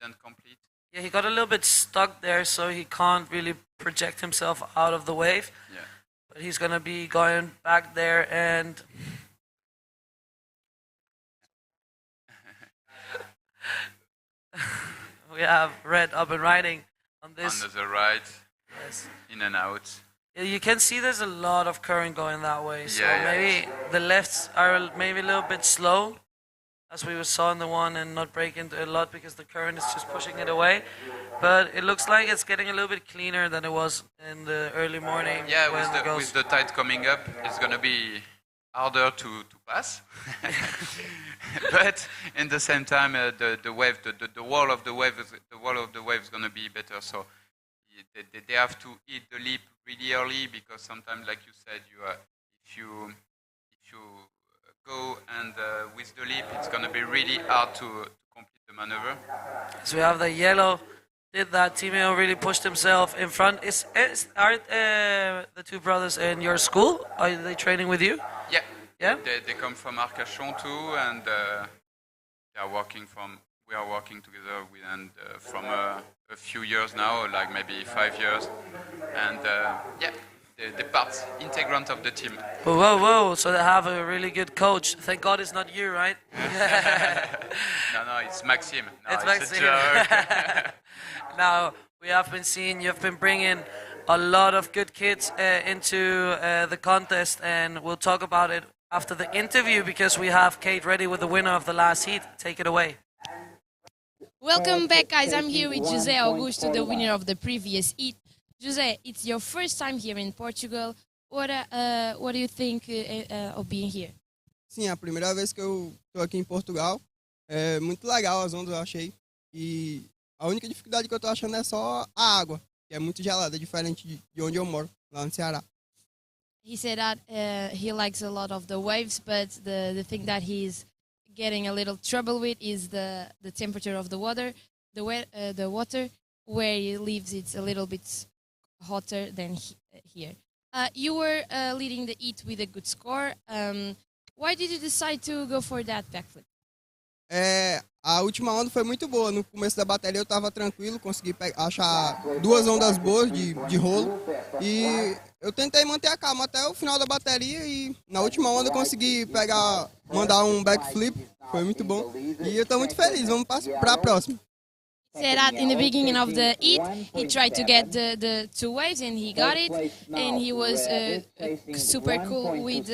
Didn't complete. Yeah, he got a little bit stuck there, so he can't really project himself out of the wave. Yeah. But he's gonna be going back there and. We have red up and riding on this. Under the right, Yes. in and out. Yeah, you can see there's a lot of current going that way. So Yeah, maybe the lefts are maybe a little bit slow, as we saw in the one, and not break into a lot because the current is just pushing it away. But it looks like it's getting a little bit cleaner than it was in the early morning. Yeah, when with the tide coming up, it's gonna be harder to pass. But in the same time, the wave, the wall of the wave is gonna be better. So they have to hit the lip really early, because sometimes, like you said, if you go and with the lip, it's gonna be really hard to complete the maneuver. So we have the yellow. Did that. Timeo really pushed himself in front. Are the two brothers in your school? Are they training with you? Yeah. Yeah? They come from Arcachon too, and we are working together from a few years now, like maybe 5 years, and they're part integrant of the team. Whoa! So they have a really good coach. Thank God it's not you, right? No, it's Maxime. No, It's it's Maxime. a joke. Now, we have been seeing you've been bringing a lot of good kids into the contest, and we'll talk about it after the interview, because we have Kate ready with the winner of the last heat. Take it away. Welcome back, guys. I'm here with José Augusto, the winner of the previous heat. José, it's your first time here in Portugal. What do you think of being here? Sim, é a primeira vez que eu tô aqui em Portugal. É muito legal as ondas, eu achei. E a única dificuldade que eu tô achando é só a água, que é muito gelada, diferente de onde eu moro, lá no Ceará. He said that he likes a lot of the waves, but the thing that he's getting a little trouble with is the temperature of the water. The water where he lives, it's a little bit hotter than here. You were leading the heat with a good score. Why did you decide to go for that backflip? A última onda foi muito boa. No começo da bateria eu estava tranquilo, consegui achar duas ondas boas de rolo. E eu tentei manter a calma até o final da bateria, e na última onda eu consegui mandar um backflip. Foi muito bom. E eu estou muito feliz. Vamos para a próxima. Said that in the beginning of the heat, he tried to get the two waves and he got it, and he was super cool with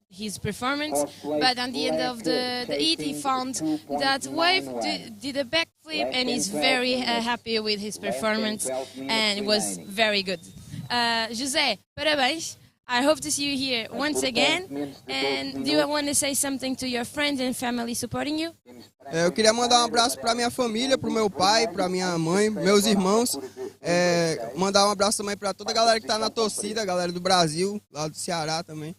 his performance. But at the end of the heat, he found that wave, did a backflip, and he's very happy with his performance, and it was very good. José, parabéns. I hope to see you here once again. And do you want to say something to your friends and family supporting you? Eu queria mandar um abraço para minha família, para o meu pai, para minha mãe, meus irmãos. Mandar um abraço também para toda a galera que está na torcida, a galera do Brasil, lá do Ceará também.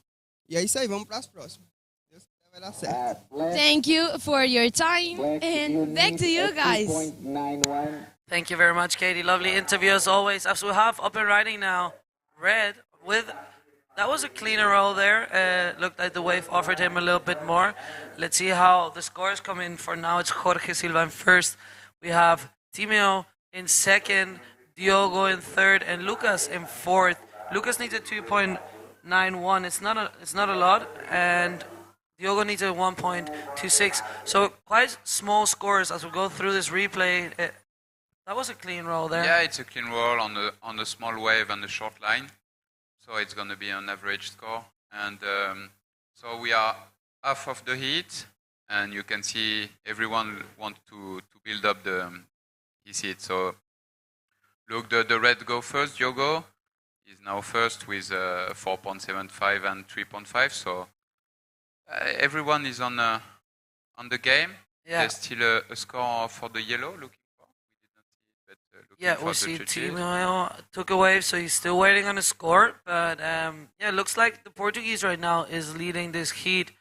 E é isso aí, vamos para as próximas. Deus quiser, vai dar certo. Thank you for your time, and back to you guys. Thank you very much, Katie. Lovely interview as always. As we have up and riding now, Red with... That was a cleaner roll there. Looked like the wave offered him a little bit more. Let's see how the scores come in. For now, it's Jorge Silva in first. We have Timeo in second, Diogo in third, and Lucas in fourth. Lucas needs a 2.91. It's not a lot, and Diogo needs a 1.26. So quite small scores as we go through this replay. That was a clean roll there. Yeah, it's a clean roll on the small wave and the short line. So it's going to be an average score. And so we are half of the heat, and you can see everyone wants to build up his heat. So look, the red go first, Diogo is now first with 4.75 and 3.5. So everyone is on the game. Yeah. There's still a score for the yellow looking. Yeah, we see Timeo took a wave, so he's still waiting on a score. But yeah, it looks like the Portuguese right now is leading this heat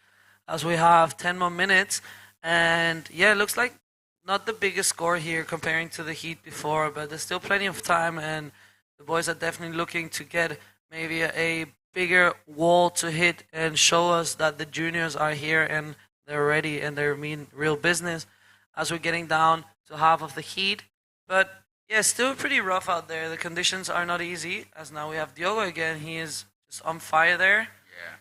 as we have 10 more minutes. And yeah, it looks like not the biggest score here comparing to the heat before, but there's still plenty of time. And the boys are definitely looking to get maybe a bigger wall to hit and show us that the juniors are here and they're ready and they're mean real business as we're getting down to half of the heat. But yeah, still pretty rough out there. The conditions are not easy. As now we have Diogo again. He is just on fire there. Yeah.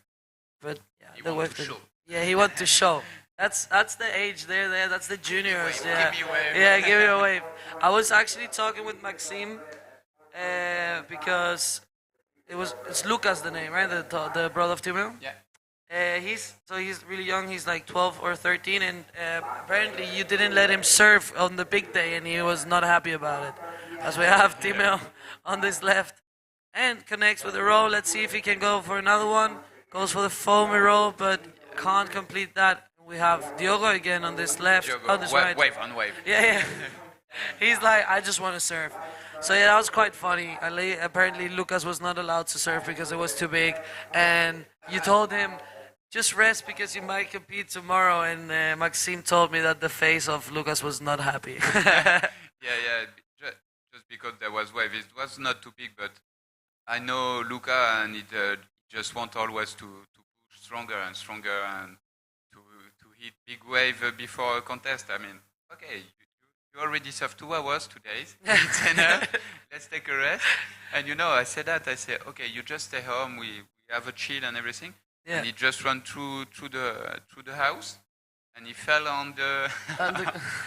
But yeah, he wants to show. Yeah, he wants to show. That's the age there. That's the juniors. Yeah. Give me a wave. Yeah, give me a wave. I was actually talking with Maxime because it's Lucas the name, right? The brother of Timeo. Yeah. He's really young. He's like 12 or 13, and apparently you didn't let him surf on the big day, and he was not happy about it. As we have Timeo on this left and connects with the roll. Let's see if he can go for another one. Goes for the foamy roll, but can't complete that. We have Diogo again on this left. Diogo, On this right. wave on wave. Yeah. He's like, I just want to surf. So yeah, that was quite funny. Apparently Lucas was not allowed to surf because it was too big, and you told him, just rest because you might compete tomorrow. And Maxime told me that the face of Lucas was not happy. Yeah. Just because there was wave, it was not too big, but I know Luca, and it just want always to push stronger and stronger and to hit big wave before a contest. I mean, okay, you already surfed 2 hours, 2 days. It's enough. Let's take a rest. And I said that. I said, okay, you just stay home. We have a chill and everything. Yeah. And he just ran through the house, and he fell on the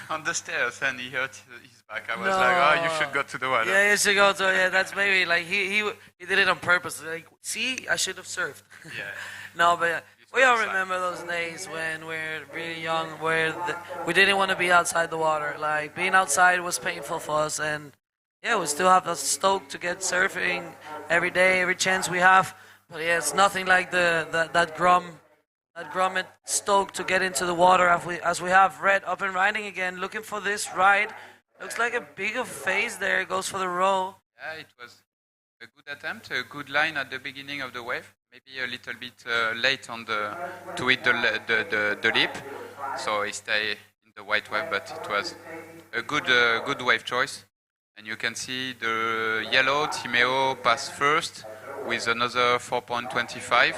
on the stairs, and he hurt his back. I was like, oh, you should go to the water. Yeah, you should go to. Yeah, that's maybe like he did it on purpose. Like, see, I should have surfed. Yeah. No, but we all remember those days when we're really young, where we didn't want to be outside the water. Like, being outside was painful for us, and yeah, we still have a stoke to get surfing every day, every chance we have. But yeah, it's nothing like that grommet stoke to get into the water as we have Red up and riding again, looking for this ride. Looks like a bigger phase there, goes for the roll. Yeah, it was a good attempt, a good line at the beginning of the wave. Maybe a little bit late to hit the lip, so he stayed in the white wave, but it was a good wave choice. And you can see the yellow Timeo pass first with another 4.25,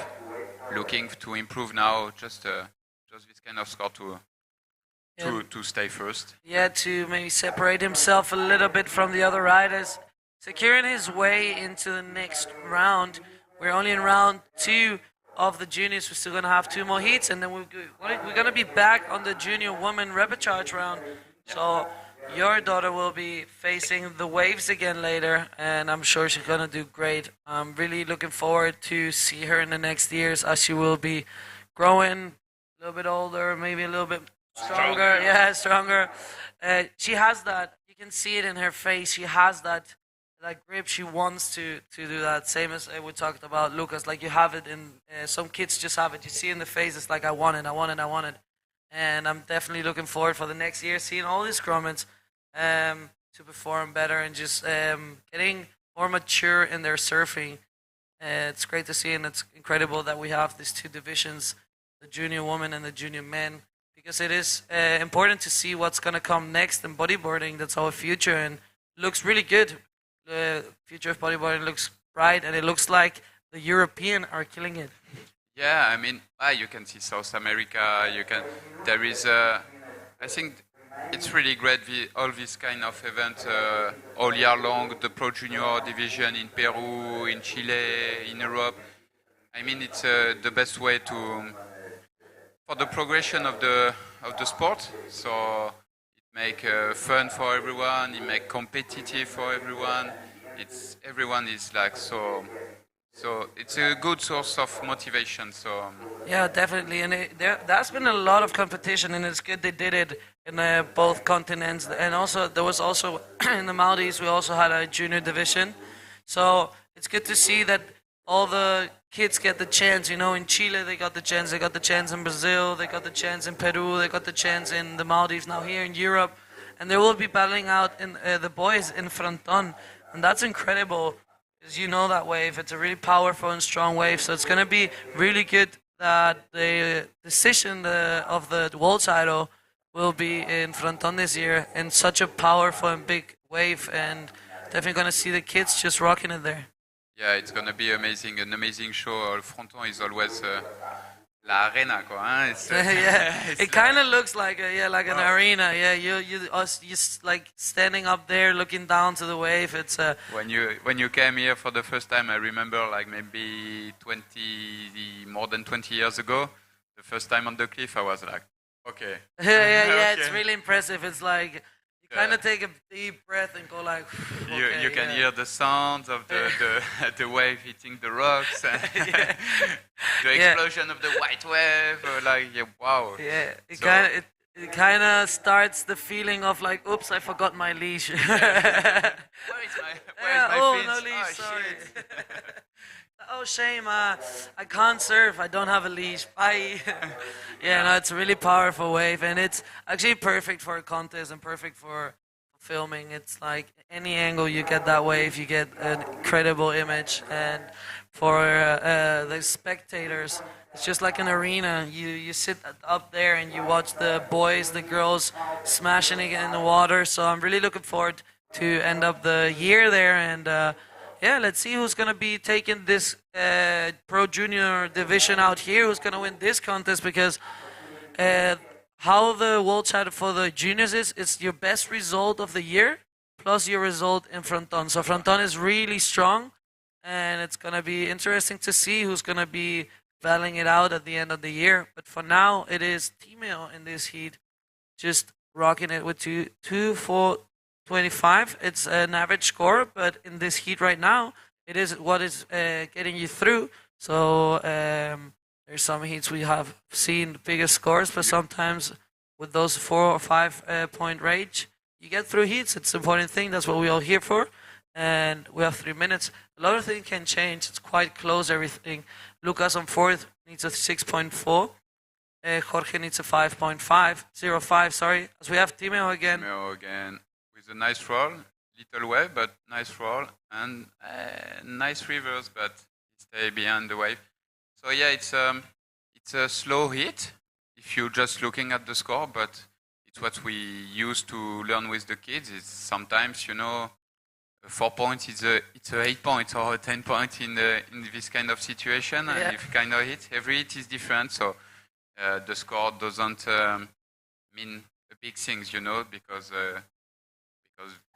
looking to improve now. Just this kind of score to stay first. Yeah, to maybe separate himself a little bit from the other riders, securing his way into the next round. We're only in round 2 of the juniors. We're still going to have 2 more heats, and then we're going to be back on the junior woman repechage round. So your daughter will be facing the waves again later, and I'm sure she's going to do great. I'm really looking forward to see her in the next years as she will be growing a little bit older, maybe a little bit stronger. Yeah, stronger. She has that. You can see it in her face. She has that like grip. She wants to do that. Same as we talked about Lucas. Like you have it in some kids just have it. You see in the face. It's like I want it, I want it, I want it. And I'm definitely looking forward for the next year, seeing all these Grumets to perform better and just getting more mature in their surfing. It's great to see, and it's incredible that we have these two divisions, the junior women and the junior men, because it is important to see what's going to come next in bodyboarding. That's our future, and looks really good. The future of bodyboarding looks bright, and it looks like the European are killing it. Yeah, I mean, you can see South America. There is, I think it's really great, all this kind of event all year long, the Pro Junior division in Peru, in Chile, in Europe. I mean, it's the best way for the progression of the sport. So it make fun for everyone, it make competitive for everyone. Everyone is like so it's a good source of motivation. So yeah, definitely, and there's been a lot of competition, and it's good they did it in both continents. And also there was also in the Maldives we also had a junior division, so it's good to see that all the kids get the chance. You know, in Chile they got the chance in Brazil, they got the chance in Peru, they got the chance in the Maldives, now here in Europe, and they will be battling out in the boys in Fronton, and that's incredible. As you know, that wave, it's a really powerful and strong wave, so it's going to be really good that the decision of the world title will be in Fronton this year, in such a powerful and big wave, and definitely going to see the kids just rocking it there. Yeah, it's going to be amazing, an amazing show. Fronton is always la arena, quoi. Hein? Yeah, it kind of looks like like an arena. Yeah, you like standing up there, looking down to the wave. It's when you came here for the first time, I remember like maybe more than 20 years ago. The first time on the cliff, I was like, okay. Yeah, okay. It's really impressive. It's like you kind of take a deep breath and go like. Okay, you can hear the sounds of the wave hitting the rocks, and the explosion of the white wave. Wow. Yeah, it kind of starts the feeling of like, oops, I forgot my leash. Where is my fins? No leash. Sorry. Shit. Oh, shame. I can't surf. I don't have a leash. Bye. No, it's a really powerful wave, and it's actually perfect for a contest and perfect for filming. It's like any angle you get that wave, you get an incredible image, and for the spectators, it's just like an arena. You sit up there and you watch the boys, the girls smashing it in the water. So I'm really looking forward to end up the year there, and let's see who's going to be taking this Pro Junior division out here, who's going to win this contest, because how the world title for the juniors is, it's your best result of the year plus your result in Fronton. So Fronton is really strong, and it's going to be interesting to see who's going to be battling it out at the end of the year. But for now, it is Timeo in this heat, just rocking it with 2.425. It's an average score, but in this heat right now, it is what is getting you through. So there's some heats we have seen bigger scores, but sometimes with those 4 or 5 point range, you get through heats. It's an important thing. That's what we're all here for. And we have 3 minutes. A lot of things can change. It's quite close, everything. Lucas on 4th needs a 6.4. Jorge needs a 5.5, sorry. As we have Timeo again. Timeo again. With a nice roll, little wave, but nice roll, and nice reverse, but stay behind the wave. So yeah, it's a slow hit if you're just looking at the score, but it's what we used to learn with the kids. It's sometimes, 4 points, it's a 8 points or a 10 points in this kind of situation. Yeah. And if you kind of hit, every hit is different, so the score doesn't mean big things, because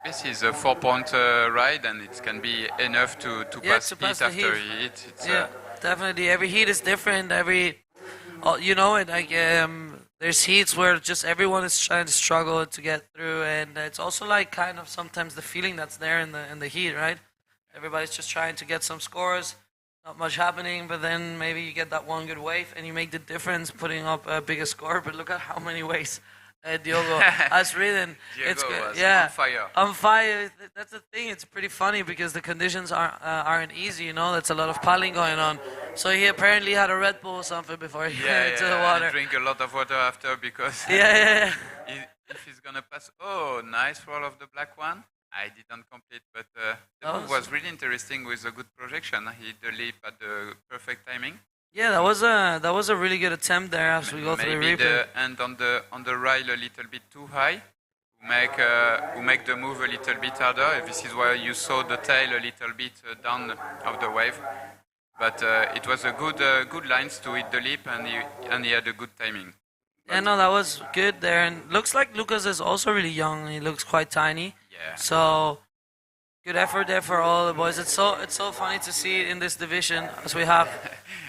this is a 4 point ride, and it can be enough to pass heat after heat. Definitely. Every heat is different. There's heats where just everyone is trying to struggle to get through, and it's also like kind of sometimes the feeling that's there in the heat, right? Everybody's just trying to get some scores, not much happening, but then maybe you get that one good wave and you make the difference putting up a bigger score. But look at how many waves Diogo has ridden. Diego was yeah, on fire. On fire. That's the thing. It's pretty funny because the conditions aren't easy. You know, that's a lot of paddling going on. So he apparently had a Red Bull or something before he went into the water. And drink a lot of water after because yeah. If he's gonna pass. Oh, nice roll of the black one. I didn't complete, but the move was really interesting with a good projection. He hit the leap at the perfect timing. Yeah, that was a really good attempt there as we go through the replay. Maybe the end on the rail a little bit too high, who make the move a little bit harder. This is why you saw the tail a little bit down of the wave. But it was a good lines to hit the leap, and he had a good timing. Yeah, no, that was good there. And looks like Lucas is also really young. He looks quite tiny. Yeah. So good effort there for all the boys. It's so funny to see it in this division as we have.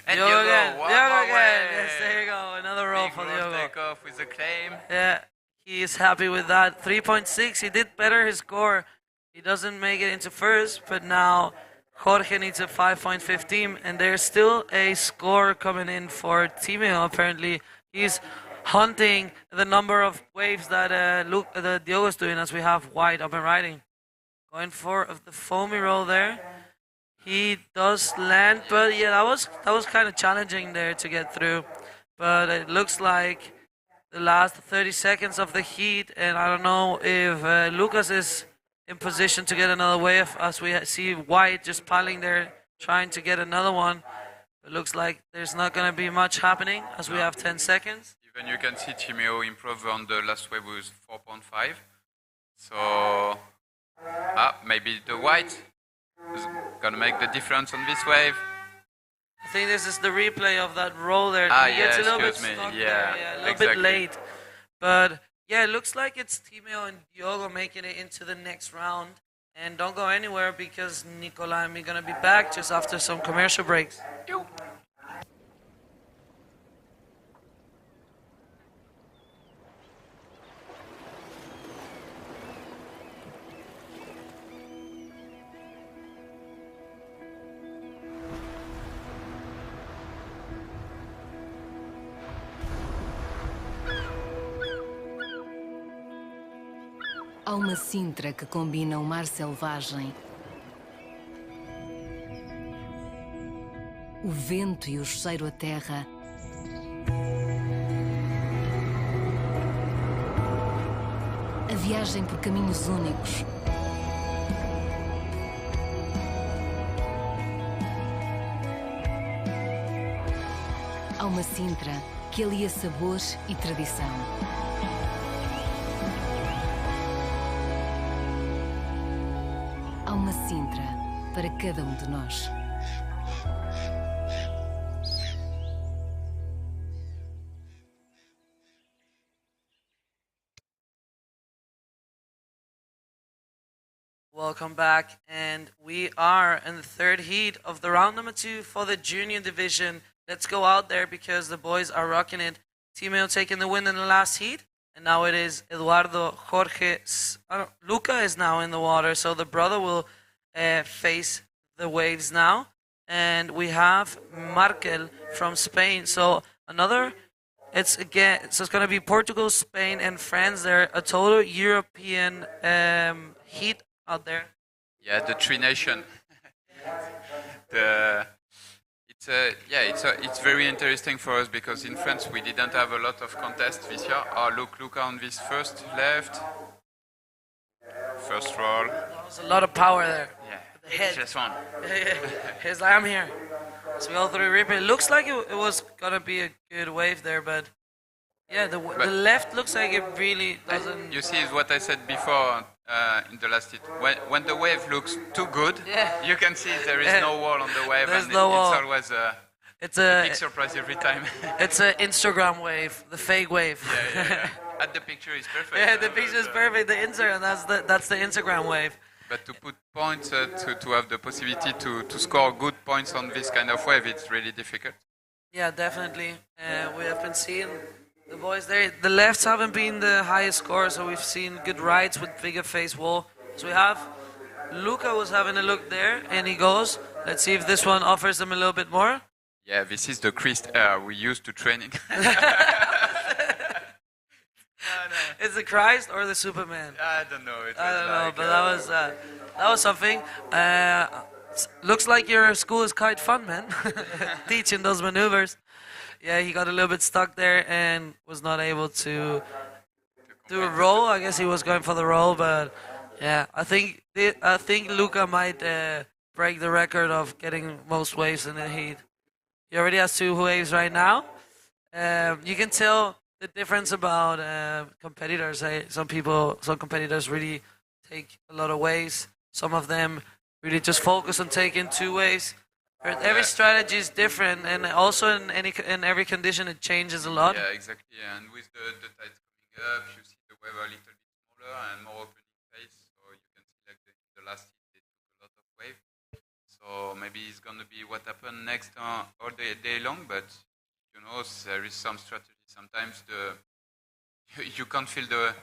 And Diogo again. one Diogo more again. way. Yes, there you go. Another roll Big for roll Diogo. take off with a claim. Yeah, he is happy with that. 3.6. He did better his score. He doesn't make it into first, but now Jorge needs a 5.15, and there's still a score coming in for Timeo. Apparently, he's hunting the number of waves that Diogo's doing as we have white up and riding. Going for the foamy roll there. He does land, but yeah, that was kind of challenging there to get through. But it looks like the last 30 seconds of the heat, and I don't know if Lucas is in position to get another wave as we see white just piling there, trying to get another one. It looks like there's not going to be much happening as we have 10 seconds. Even you can see Timeo improve on the last wave with 4.5. So maybe the white is going to make the difference on this wave. I think this is the replay of that roll there. He gets a little bit stuck there, a little bit late. But yeah, it looks like it's Timeo and Diogo making it into the next round. And don't go anywhere because Nicola and me are going to be back just after some commercial breaks. Há uma Sintra que combina o mar selvagem, o vento e o cheiro a terra, a viagem por caminhos únicos, há uma Sintra que alia sabores e tradição. Há uma Sintra para cada um de nós. Welcome back, and we are in the third heat of the round number 2 for the junior division. Let's go out there because the boys are rocking it. Timeo taking the win in the last heat. And now it is Eduardo, Jorge, Luca is now in the water, so the brother will face the waves now. And we have Markel from Spain. So it's going to be Portugal, Spain, and France there. A total European heat out there. Yeah, the Tri Nation. It's very interesting for us because in France we didn't have a lot of contests this year. Look on this first left, first roll. That was a lot of power there. Yeah, the head. Just one. He's like, I'm here. So we go through the replay. It looks like it was gonna be a good wave there, but yeah, the left looks like it really doesn't. You see, is what I said before. In the last hit, when the wave looks too good, you can see there is no wall on the wave, There's and no wall. It's always a big surprise every time. It's an Instagram wave, the fake wave. Yeah. And the picture is perfect. Yeah, the picture is perfect. The Instagram, that's the Instagram wave. But to put points, to have the possibility to score good points on this kind of wave, it's really difficult. Yeah, definitely. We have been seeing the boys there. The lefts haven't been the highest score, so we've seen good rides with bigger face wall. So we have Luca was having a look there, and he goes. Let's see if this one offers them a little bit more. Yeah, this is the creased air we used to training. It's the Christ or the Superman? I don't know. I don't know, but that was something. Looks like your school is quite fun, man. Teaching those maneuvers. Yeah, he got a little bit stuck there and was not able to do a roll. I guess he was going for the roll, but yeah, I think Luca might break the record of getting most waves in the heat. He already has 2 waves right now. You can tell the difference about competitors. Some competitors really take a lot of waves. Some of them really just focus on taking 2 waves. Every strategy is different, and also in every condition it changes a lot. Yeah, exactly. And with the tides coming up, you see the wave a little bit smaller and more opening face. So you can see like the last hit they took a lot of wave. So maybe it's gonna be what happened next all day long. But you know, there is some strategy. Sometimes you can't feel the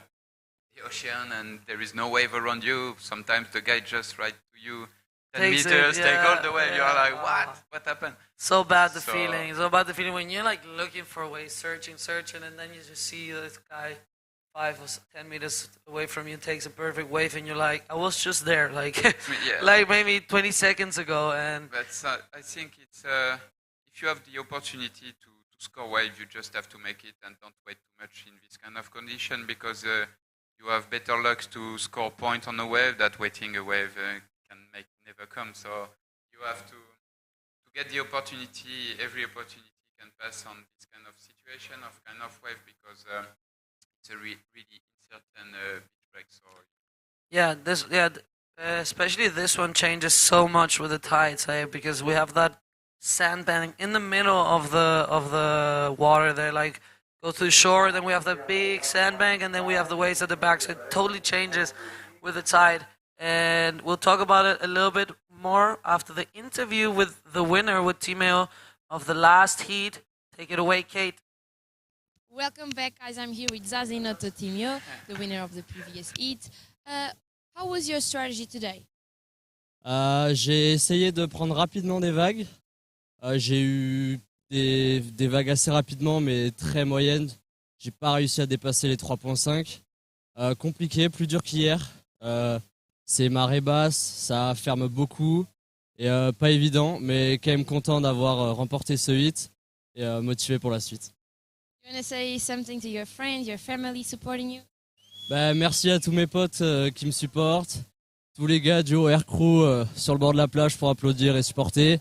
ocean and there is no wave around you. Sometimes the guy just right to you. 10 meters, take all the way. You're like, what? What happened? So bad the feeling. So bad the feeling when you're like looking for a way, searching, and then you just see this guy 5 or 10 meters away from you takes a perfect wave, and you're like, I was just there, like, like maybe 20 seconds ago. And but I think it's if you have the opportunity to score wave, you just have to make it and don't wait too much in this kind of condition because you have better luck to score point on a wave than waiting a wave. Can never come, so you have to get the opportunity. Every opportunity can pass on this kind of situation of kind of wave because it's a really uncertain beach break. So especially this one changes so much with the tides, because we have that sandbank in the middle of the water. They like go to the shore, then we have that big sandbank, and then we have the waves at the back. So it totally changes with the tide. And we'll talk about it a little bit more after the interview with the winner, with Timeo, of the last heat. Take it away, Kate. Welcome back, guys. I'm here with Zazinoto Timeo, the winner of the previous heat. How was your strategy today? J'ai essayé de prendre rapidement des vagues. J'ai eu des vagues assez rapidement, mais très moyennes. J'ai pas réussi à dépasser les 3.5. Compliqué, plus dur qu'hier. C'est marée basse, ça ferme beaucoup et pas évident, mais quand même content d'avoir remporté ce hit et motivé pour la suite. You want to say something to your friends, your family supporting you? Merci à tous mes potes qui me supportent, tous les gars du Air Crew sur le bord de la plage pour applaudir et supporter.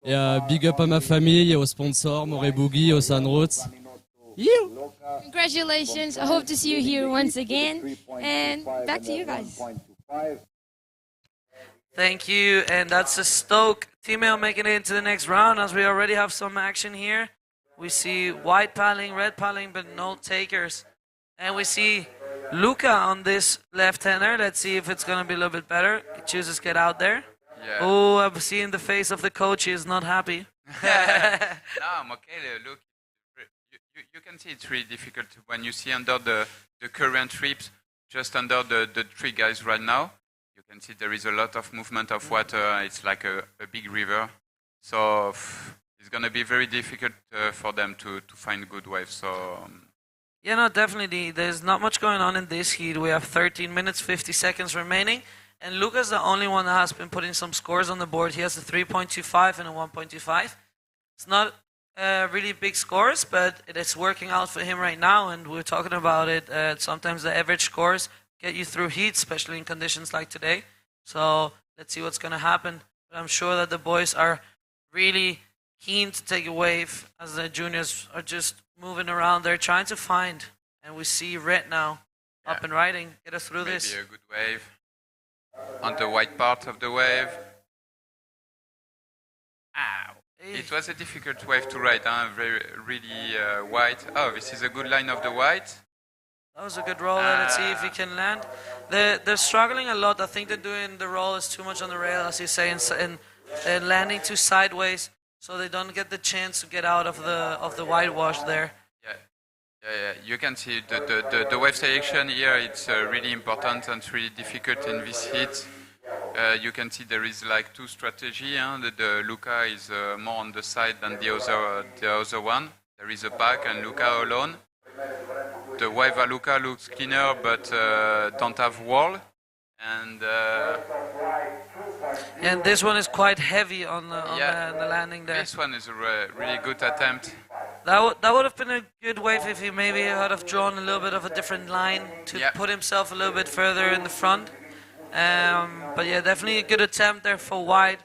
Et big up à ma famille et aux sponsors, Moré Boogie, aux Sunroutes. Congratulations, I hope to see you here once again. And back to you guys. Thank you, and that's a Stoke. Timeo making it into the next round as we already have some action here. We see white paddling, red paddling, but no takers. And we see Luca on this left-hander. Let's see if it's going to be a little bit better. He chooses to get out there. Yeah. Oh, I'm seeing the face of the coach. He is not happy. No, I'm okay. Look, you can see it's really difficult when you see under the current trips, just under the 3 guys right now. You can see there is a lot of movement of water. It's like a big river. So it's going to be very difficult for them to find good waves. So yeah, no, definitely. There's not much going on in this heat. We have 13 minutes, 50 seconds remaining. And Luca's the only one that has been putting some scores on the board. He has a 3.25 and a 1.25. It's not really big scores, but it is working out for him right now. And we're talking about it. Sometimes the average scores get you through heat, especially in conditions like today. So let's see what's going to happen. But I'm sure that the boys are really keen to take a wave as the juniors are just moving around. They're trying to find. And we see red now up and riding. Get us through this. Maybe a good wave on the white part of the wave. Ow. It was a difficult wave to ride, really white. Oh, this is a good line of the white. That was a good roll. Let's see if he can land. They're struggling a lot. I think they're doing the roll is too much on the rail, as you say, and landing too sideways, so they don't get the chance to get out of the whitewash there. Yeah. You can see the wave selection here. It's really important and really difficult in this heat. You can see there is like 2 strategies. The Luca is more on the side than the other one. There is a pack and Luca alone. the wave Aluka looks cleaner, but don't have wall. And this one is quite heavy on the landing there. This one is a really good attempt. That would have been a good wave if he maybe would have drawn a little bit of a different line to put himself a little bit further in the front. But yeah, definitely a good attempt there for wide.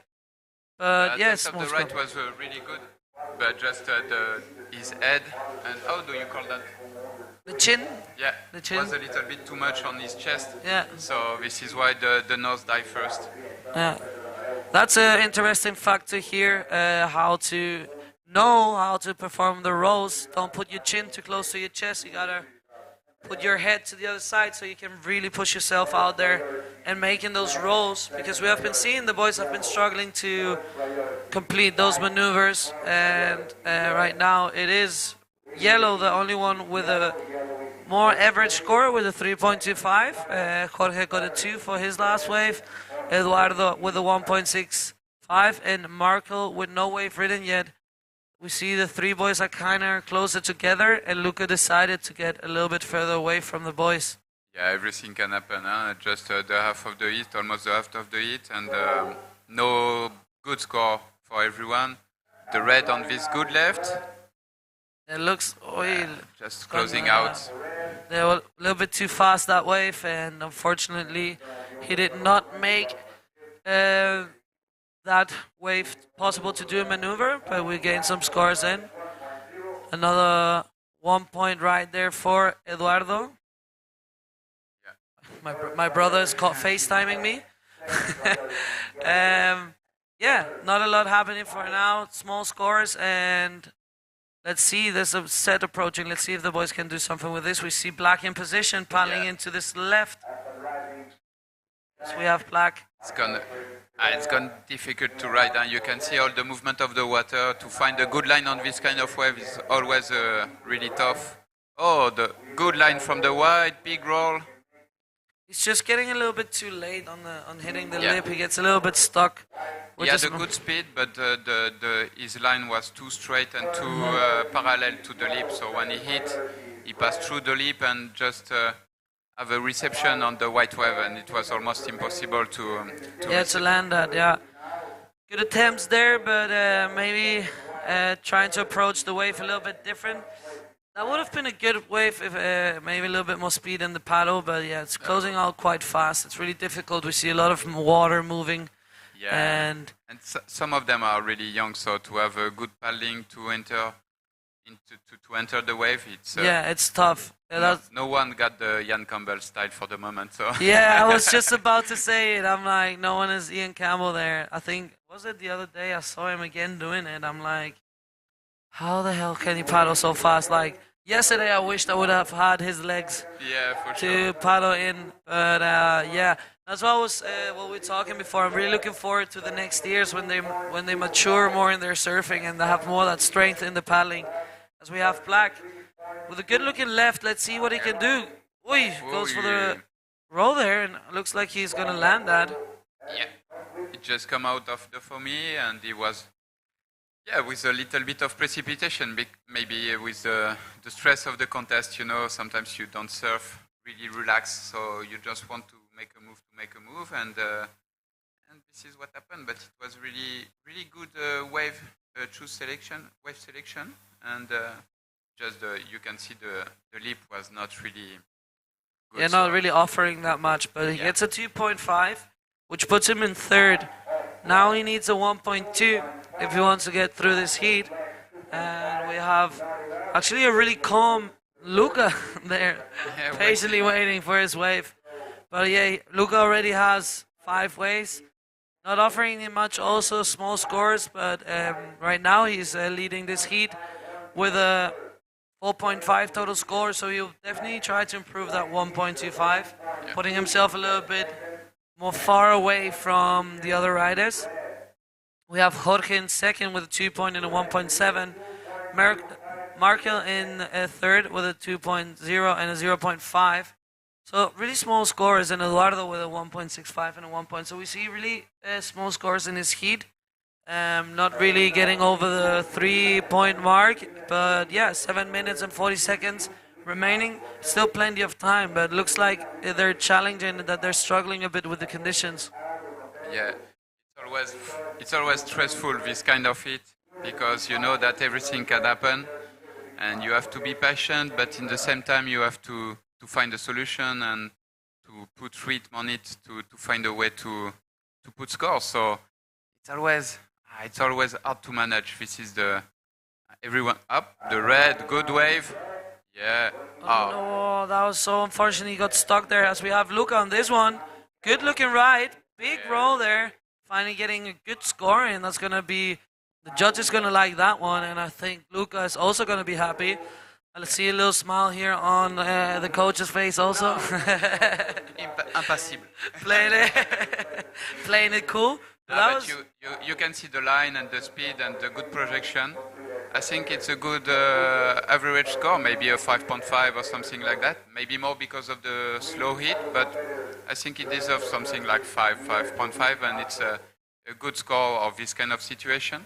But yes, the right was really good, but just his head and how do you call that? The chin? Yeah, the chin was a little bit too much on his chest. Yeah. So this is why the nose died first. Yeah. That's an interesting factor here, how to know how to perform the rolls. Don't put your chin too close to your chest. You gotta put your head to the other side so you can really push yourself out there and making those rolls, because we have been seeing the boys have been struggling to complete those maneuvers, and right now it is Yellow the only one with a more average score with a 3.25. Jorge got a 2 for his last wave, Eduardo with a 1.65, and Markel with no wave ridden yet. We see the three boys are kind of closer together, and Luca decided to get a little bit further away from the boys. Yeah, everything can happen. Huh? Just the half of the heat, almost the half of the heat, and no good score for everyone. The red on this good left. It looks just closing out. They were a little bit too fast that wave, and unfortunately, he did not make that wave possible to do a maneuver, but we gained some scores in. Another 1 point right there for Eduardo. Yeah. My brother is caught FaceTiming me. Yeah, not a lot happening for now. Small scores, and let's see, there's a set approaching. Let's see if the boys can do something with this. We see Black in position, paddling into this left. So we have Black. It's gone difficult to ride, and you can see all the movement of the water. To find a good line on this kind of wave is always really tough. Oh, the good line from the wide, big roll. He's just getting a little bit too late on hitting the lip. He gets a little bit stuck. He had a good speed, but his line was too straight and too parallel to the lip. So when he hit, he passed through the lip and just have a reception on the white wave, and it was almost impossible to land that. Yeah, good attempts there, but maybe trying to approach the wave a little bit different. That would have been a good wave if maybe a little bit more speed in the paddle, but yeah, it's closing out quite fast. It's really difficult. We see a lot of water moving. Yeah, and some of them are really young, so to have a good paddling to enter the wave, it's tough. Yeah, no one got the Ian Campbell style for the moment. So yeah, I was just about to say it. I'm like, no one is Ian Campbell there. I think, was it the other day I saw him again doing it. I'm like, how the hell can he paddle so fast? Like, yesterday I wished I would have had his legs to paddle in. But yeah, that's what we were talking before. I'm really looking forward to the next years when they mature more in their surfing and they have more of that strength in the paddling. As we have Black with a good looking left. Let's see what he can do. Goes for the roll there, and looks like he's gonna land that. Yeah, it just come out of the foamy, and he was with a little bit of precipitation, maybe with the stress of the contest. You know, sometimes you don't surf really relaxed, so you just want to make a move, and this is what happened. But it was really good wave selection, and just you can see the lip was not really good. Yeah, not really offering that much, but he gets a 2.5, which puts him in third. Now he needs a 1.2 if he wants to get through this heat. And we have actually a really calm Luca there, patiently waiting for his wave. But yeah, Luca already has 5 waves. Not offering him much, also small scores, but right now he's leading this heat with a 4.5 total score, so he'll definitely try to improve that 1.25, putting himself a little bit more far away from the other riders. We have Jorge in second with a 2 and a 1.7. Markel in third with a 2.0 and a 0.5. So really small scores, and Eduardo with a 1.65 and a 1 So we see really small scores in his heat. Not really getting over the 3 point mark, but yeah, 7 minutes and 40 seconds remaining. Still plenty of time, but looks like they're challenging, that they're struggling a bit with the conditions. Yeah, it's always stressful, this kind of heat, because you know that everything can happen and you have to be patient, but in the same time you have to find a solution and to put rhythm on it, to find a way to put scores. So it's always hard to manage. This is the everyone up, the red, good wave. Yeah. Oh no, that was so unfortunate. He got stuck there. As we have Luca on this one. Good looking ride. Big roll there. Finally getting a good score, and that's going to be, the judge is going to like that one, and I think Luca is also going to be happy. Let's see a little smile here on the coach's face also. Impassible. Playing it cool. But you can see the line and the speed and the good projection. I think it's a good average score, maybe a 5.5 or something like that. Maybe more because of the slow hit, but I think it deserves something like 5.5, and it's a good score of this kind of situation.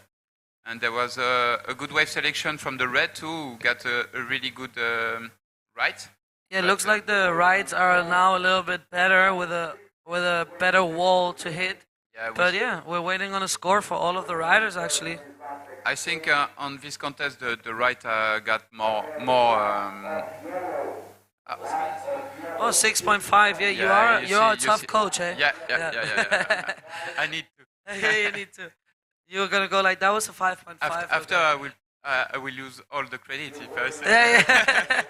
And there was a good wave selection from the red too, who got a really good ride. Yeah, it looks like the rides are now a little bit better with a better wall to hit. Yeah, but yeah, we're waiting on a score for all of the riders actually. I think on this contest the right got more. Oh, 6.5. Yeah, you are a tough coach, eh? Yeah. I need to. Yeah, you need to. You're gonna go like that was a 5.5. After I will lose all the credit if I say. Yeah.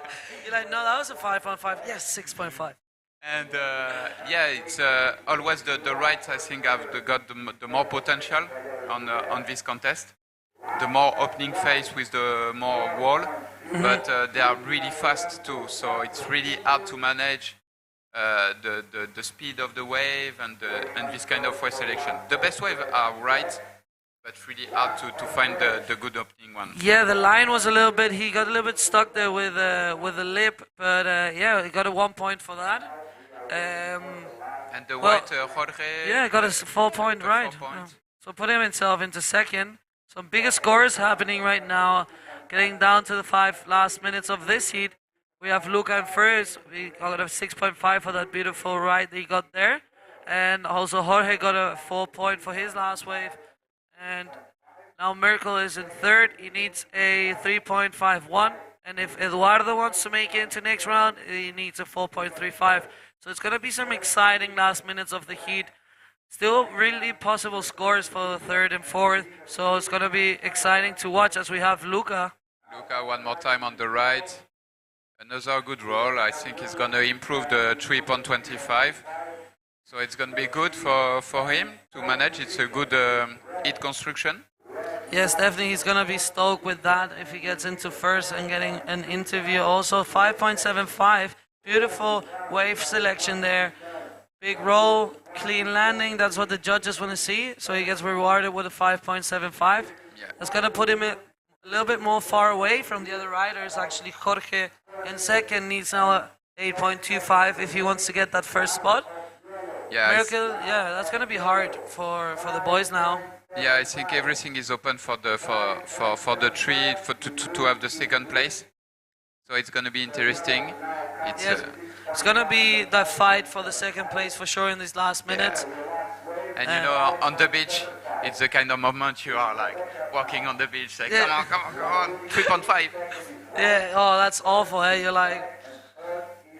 You're like, no, that was a 5.5. Yes, 6.5. And it's always the rights, I think, have got the more potential on this contest. The more opening phase with the more wall, but they are really fast too. So it's really hard to manage the speed of the wave and this kind of wave selection. The best wave are right, but really hard to find the good opening one. Yeah, the line was he got a little bit stuck there with the lip, but he got a 1 point for that. And the white Jorge. Yeah, got a 4 point right. So put himself into second. Some bigger scores happening right now. Getting down to the 5 last minutes of this heat. We have Luca in first. We got a 6.5 for that beautiful ride that he got there. And also Jorge got a 4 point for his last wave. And now Merkel is in third. He needs a 3.51. And if Eduardo wants to make it into next round, he needs a 4.35. So it's going to be some exciting last minutes of the heat. Still really possible scores for third and fourth. So it's going to be exciting to watch as we have Luca. Luca one more time on the right. Another good roll. I think he's going to improve the 3.25. So it's going to be good for him to manage. It's a good heat construction. Yes, definitely. He's going to be stoked with that if he gets into first and getting an interview. Also 5.75. Beautiful wave selection there. Big roll, clean landing. That's what the judges want to see. So he gets rewarded with a 5.75. Yeah. That's going to put him a little bit more far away from the other riders. Actually, Jorge in second needs now a 8.25 if he wants to get that first spot. Yeah, Merkel, that's going to be hard for the boys now. Yeah, I think everything is open for the tree to have the second place. So it's going to be interesting. It's going to be that fight for the second place for sure in these last minutes. Yeah. And you know, on the beach, it's the kind of moment you are like walking on the beach, like, come on, 3.5. Yeah, oh, that's awful, eh? You're like,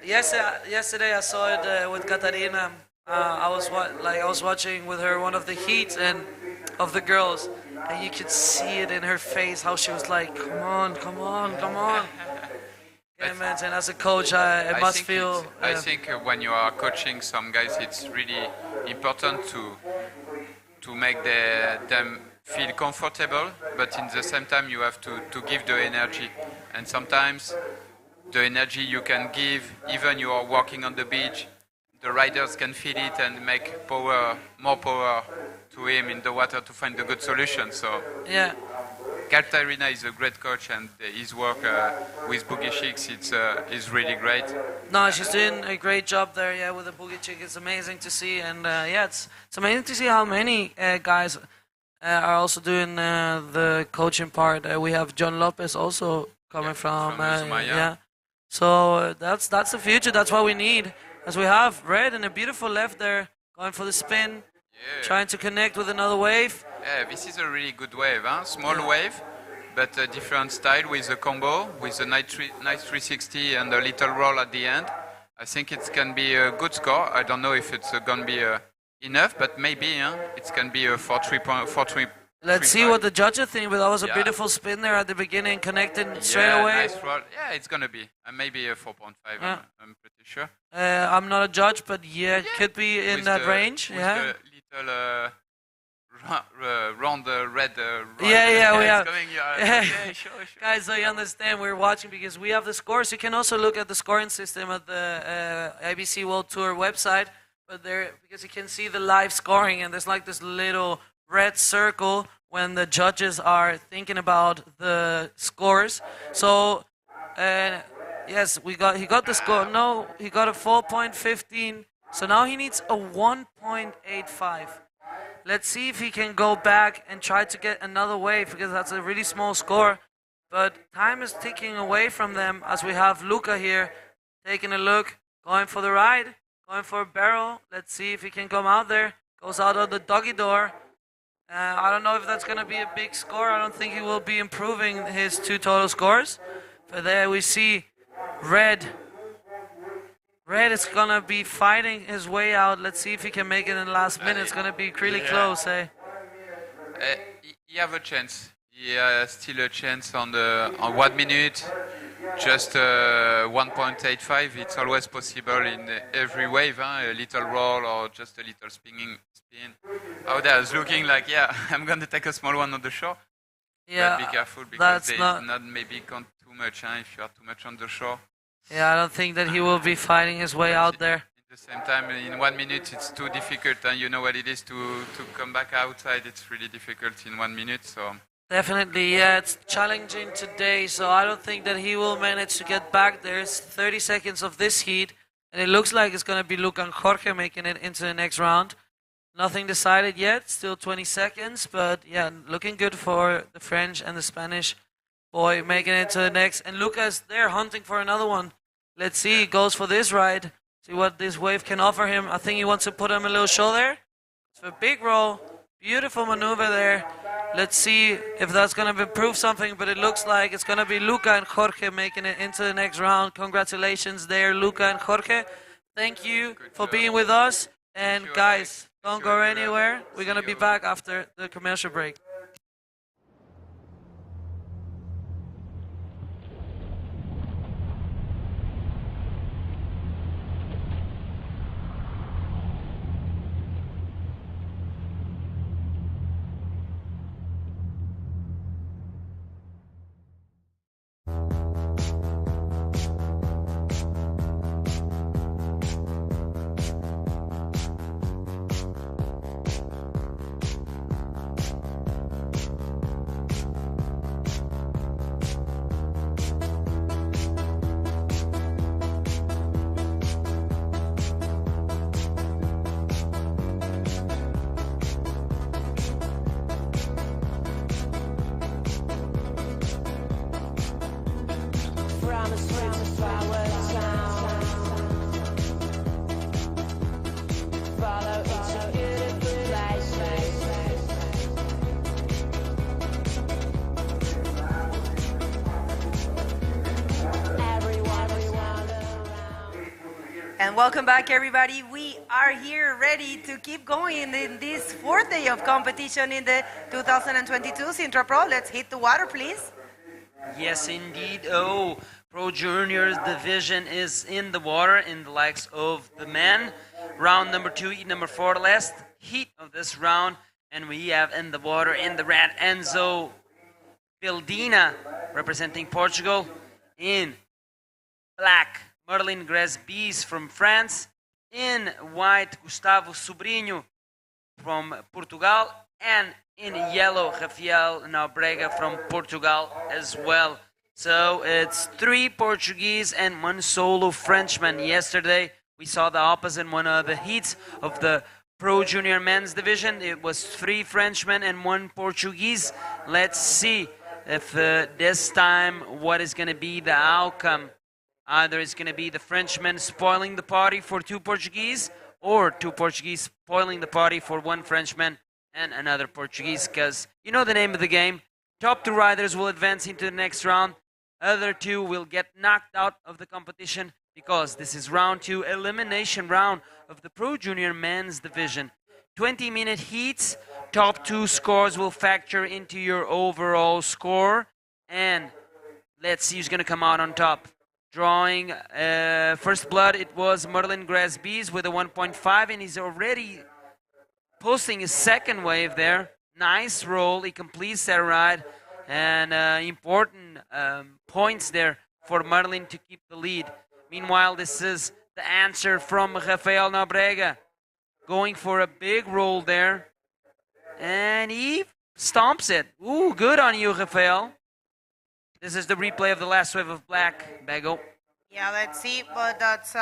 yesterday I saw it with Katarina. I was watching with her one of the heats and of the girls, and you could see it in her face how she was like, come on. Can you imagine? As a coach, I must feel. I think when you are coaching some guys, it's really important to make them feel comfortable, but in the same time you have to give the energy. And sometimes the energy you can give, even you are walking on the beach, the riders can feel it and make more power to him in the water to find the good solution. So yeah. Katarina is a great coach, and his work with Boogie Chicks is really great. No, she's doing a great job there. Yeah, with the Boogie Chick, it's amazing to see, and it's amazing to see how many guys are also doing the coaching part. We have John Lopez also coming from Uzumaya. yeah. So that's the future. That's what we need. As we have Red and a beautiful left there, going for the spin, trying to connect with another wave. Yeah, this is a really good wave, huh? Small wave, but a different style with a combo, with a nice 360 and a little roll at the end. I think it can be a good score. I don't know if it's going to be enough, but maybe it can be a 4-3. Let's see what the judges think, but that was a beautiful spin there at the beginning, connecting straight away. Nice roll. Yeah, it's going to be. Maybe a 4.5, I'm pretty sure. I'm not a judge, but it could be in With that the, range. With Yeah. the little round red. Yeah, we have. Going, okay, sure. Guys, so you understand, we're watching because we have the scores. You can also look at the scoring system at the ABC World Tour website, but there, because you can see the live scoring, and there's like this little red circle when the judges are thinking about the scores. So, yes, he got the score. No, he got a 4.15. So now he needs a 1.85. Let's see if he can go back and try to get another wave, because that's a really small score. But time is ticking away from them as we have Luca here taking a look, going for the ride, going for a barrel. Let's see if he can come out there. Goes out of the doggy door. I don't know if that's going to be a big score. I don't think he will be improving his 2 total scores. But there we see Red. Red is going to be fighting his way out. Let's see if he can make it in the last minute. It's going to be really close, eh? He have a chance. He has still a chance on 1 minute. Just 1.85. It's always possible in every wave. A little roll or just a little spin. Out there, it's looking like, I'm going to take a small one on the shore. Yeah, but be careful because they not maybe count too much if you are too much on the shore. Yeah, I don't think that he will be fighting his way out there. At the same time, in 1 minute, it's too difficult, and you know what it is to come back outside. It's really difficult in 1 minute, so... Definitely, it's challenging today, so I don't think that he will manage to get back. There's 30 seconds of this heat, and it looks like it's going to be Luca and Jorge making it into the next round. Nothing decided yet, still 20 seconds, but looking good for the French and the Spanish boy making it to the next. And Luca's there hunting for another one. Let's see, he goes for this ride, see what this wave can offer him. I think he wants to put him a little show there. It's a big roll, beautiful maneuver there. Let's see if that's going to improve something, but it looks like it's going to be Luca and Jorge making it into the next round. Congratulations there, Luca and Jorge. Thank you for being with us. And guys, don't go anywhere. We're going to be back after the commercial break. And welcome back, everybody. We are here ready to keep going in this 4th day of competition in the 2022 Sintra Pro. Let's hit the water, please. Yes, indeed. Oh, Pro Juniors division is in the water in the likes of the men. Round number 2, heat number 4, last heat of this round. And we have in the water in the red Enzo Vildina representing Portugal. In black, Merlin Gresbis from France. In white, Gustavo Sobrinho from Portugal. And in yellow, Rafael Naubrega from Portugal as well. So it's 3 Portuguese and 1 solo Frenchman. Yesterday, we saw the opposite in one of the heats of the Pro Junior Men's Division. It was 3 Frenchmen and 1 Portuguese. Let's see if this time what is going to be the outcome Either it's going to be the Frenchman spoiling the party for 2 Portuguese, or 2 Portuguese spoiling the party for 1 Frenchman and another Portuguese, because you know the name of the game. Top 2 riders will advance into the next round. Other 2 will get knocked out of the competition, because this is round 2, elimination round of the Pro Junior Men's Division. 20-minute heats. Top 2 scores will factor into your overall score. And let's see who's going to come out on top. Drawing first blood, it was Merlin Grasbees with a 1.5, and he's already posting his second wave there. Nice roll. He completes that ride. And important points there for Merlin to keep the lead. Meanwhile, this is the answer from Rafael Nobrega. Going for a big roll there. And he stomps it. Ooh, good on you, Rafael. This is the replay of the last wave of black, Bego. Yeah, let's see. But that's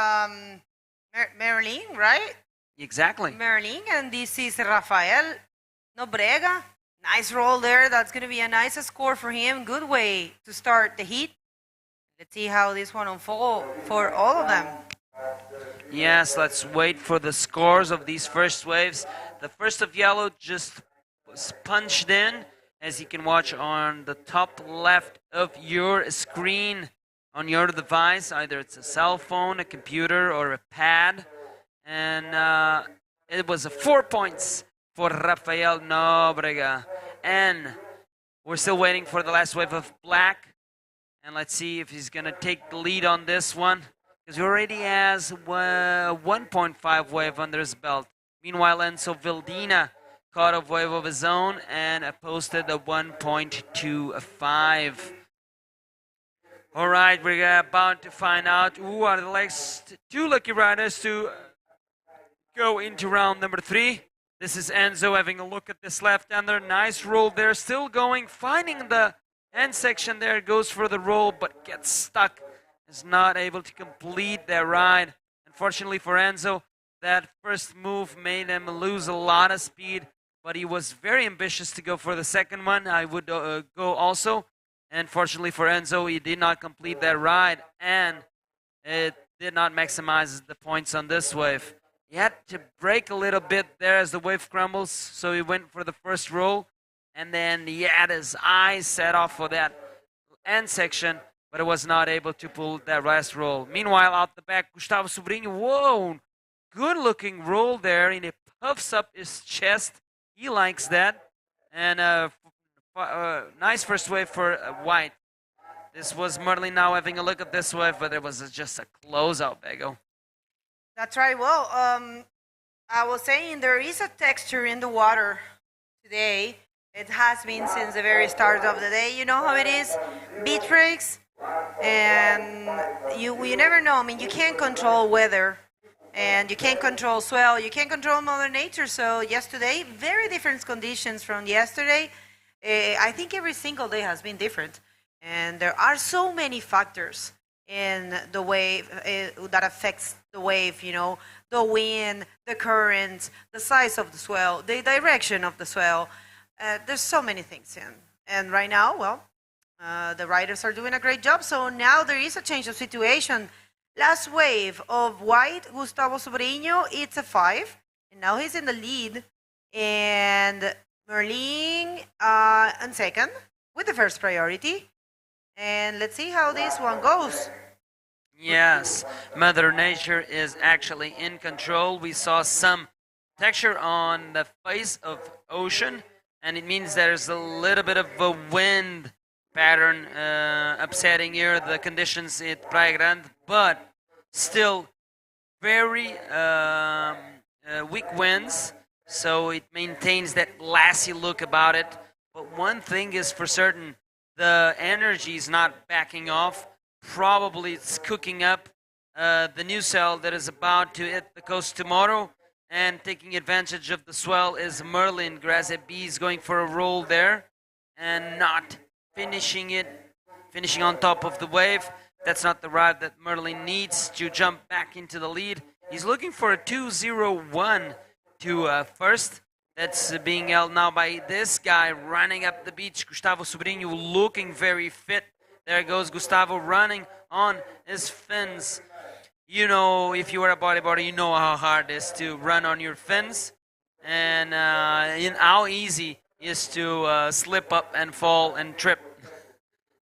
Merlin, right? Exactly. Merlin, and this is Rafael Nobrega. Nice roll there. That's going to be a nice score for him. Good way to start the heat. Let's see how this one unfolds for all of them. Yes, let's wait for the scores of these first waves. The first of yellow just was punched in, as you can watch on the top left of your screen on your device. Either it's a cell phone, a computer, or a pad. And it was 4 points for Rafael Nobrega. And we're still waiting for the last wave of black. And let's see if he's going to take the lead on this one, because he already has 1.5 wave under his belt. Meanwhile, Enzo Vildina caught a wave of his own and posted a 1.25. All right, we're about to find out who are the next 2 lucky riders to go into round number 3. This is Enzo having a look at this left-hander. Nice roll there, still going, finding the end section there, goes for the roll, but gets stuck. Is not able to complete that ride. Unfortunately for Enzo, that first move made him lose a lot of speed, but he was very ambitious to go for the second one. I would go also. And fortunately for Enzo, he did not complete that ride, and it did not maximize the points on this wave. He had to brake a little bit there as the wave crumbles, so he went for the first roll, and then he had his eyes set off for that end section, but it was not able to pull that last roll. Meanwhile, out the back, Gustavo Sobrinho, whoa, good-looking roll there, and he puffs up his chest. He likes that, and nice first wave for White. This was Merlin now having a look at this wave, but it was just a closeout, Bego. That's right. Well, I was saying there is a texture in the water today. It has been since the very start of the day. You know how it is? Beach breaks. And you never know. I mean, you can't control weather. And you can't control swell. You can't control Mother Nature. So yesterday, very different conditions from yesterday. I think every single day has been different. And there are so many factors in the wave that affects the wave, you know, the wind, the current, the size of the swell, the direction of the swell. There's so many things in. And right now, well, the riders are doing a great job. So now there is a change of situation. Last wave of White, Gustavo Sobrinho, it's a 5. And now he's in the lead. And Merlin on second with the first priority. And let's see how this one goes. Yes, Mother Nature is actually in control. We saw some texture on the face of ocean, and it means there's a little bit of a wind pattern upsetting here the conditions at Praia Grande, but still very weak winds, so it maintains that glassy look about it. But one thing is for certain, the energy is not backing off. Probably it's cooking up the new cell that is about to hit the coast tomorrow, and taking advantage of the swell is Merlin Grasbees going for a roll there and not finishing on top of the wave. That's not the ride that Merlin needs to jump back into the lead. He's looking for a 2:01 to first. That's being held now by this guy running up the beach, Gustavo Sobrinho, looking very fit. There goes Gustavo running on his fins. You know, if you are a bodyboarder, you know how hard it is to run on your fins, and how easy it is to slip up and fall and trip.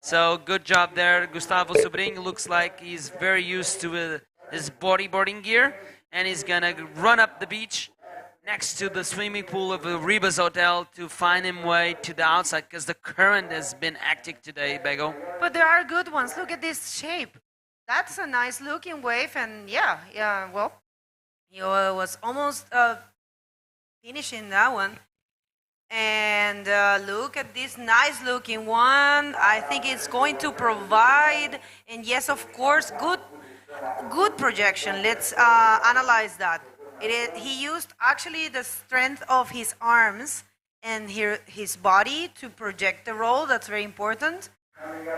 So good job there. Gustavo Sobrinho looks like he's very used to his bodyboarding gear, and he's gonna run up the beach next to the swimming pool of Ribas Hotel to find him way to the outside, because the current has been hectic today, Bego. But there are good ones. Look at this shape. That's a nice looking wave, and yeah, well, he was almost finishing that one. And look at this nice looking one. I think it's going to provide, and yes, of course, good projection. Let's analyze that. He used actually the strength of his arms and his body to project the roll. That's very important.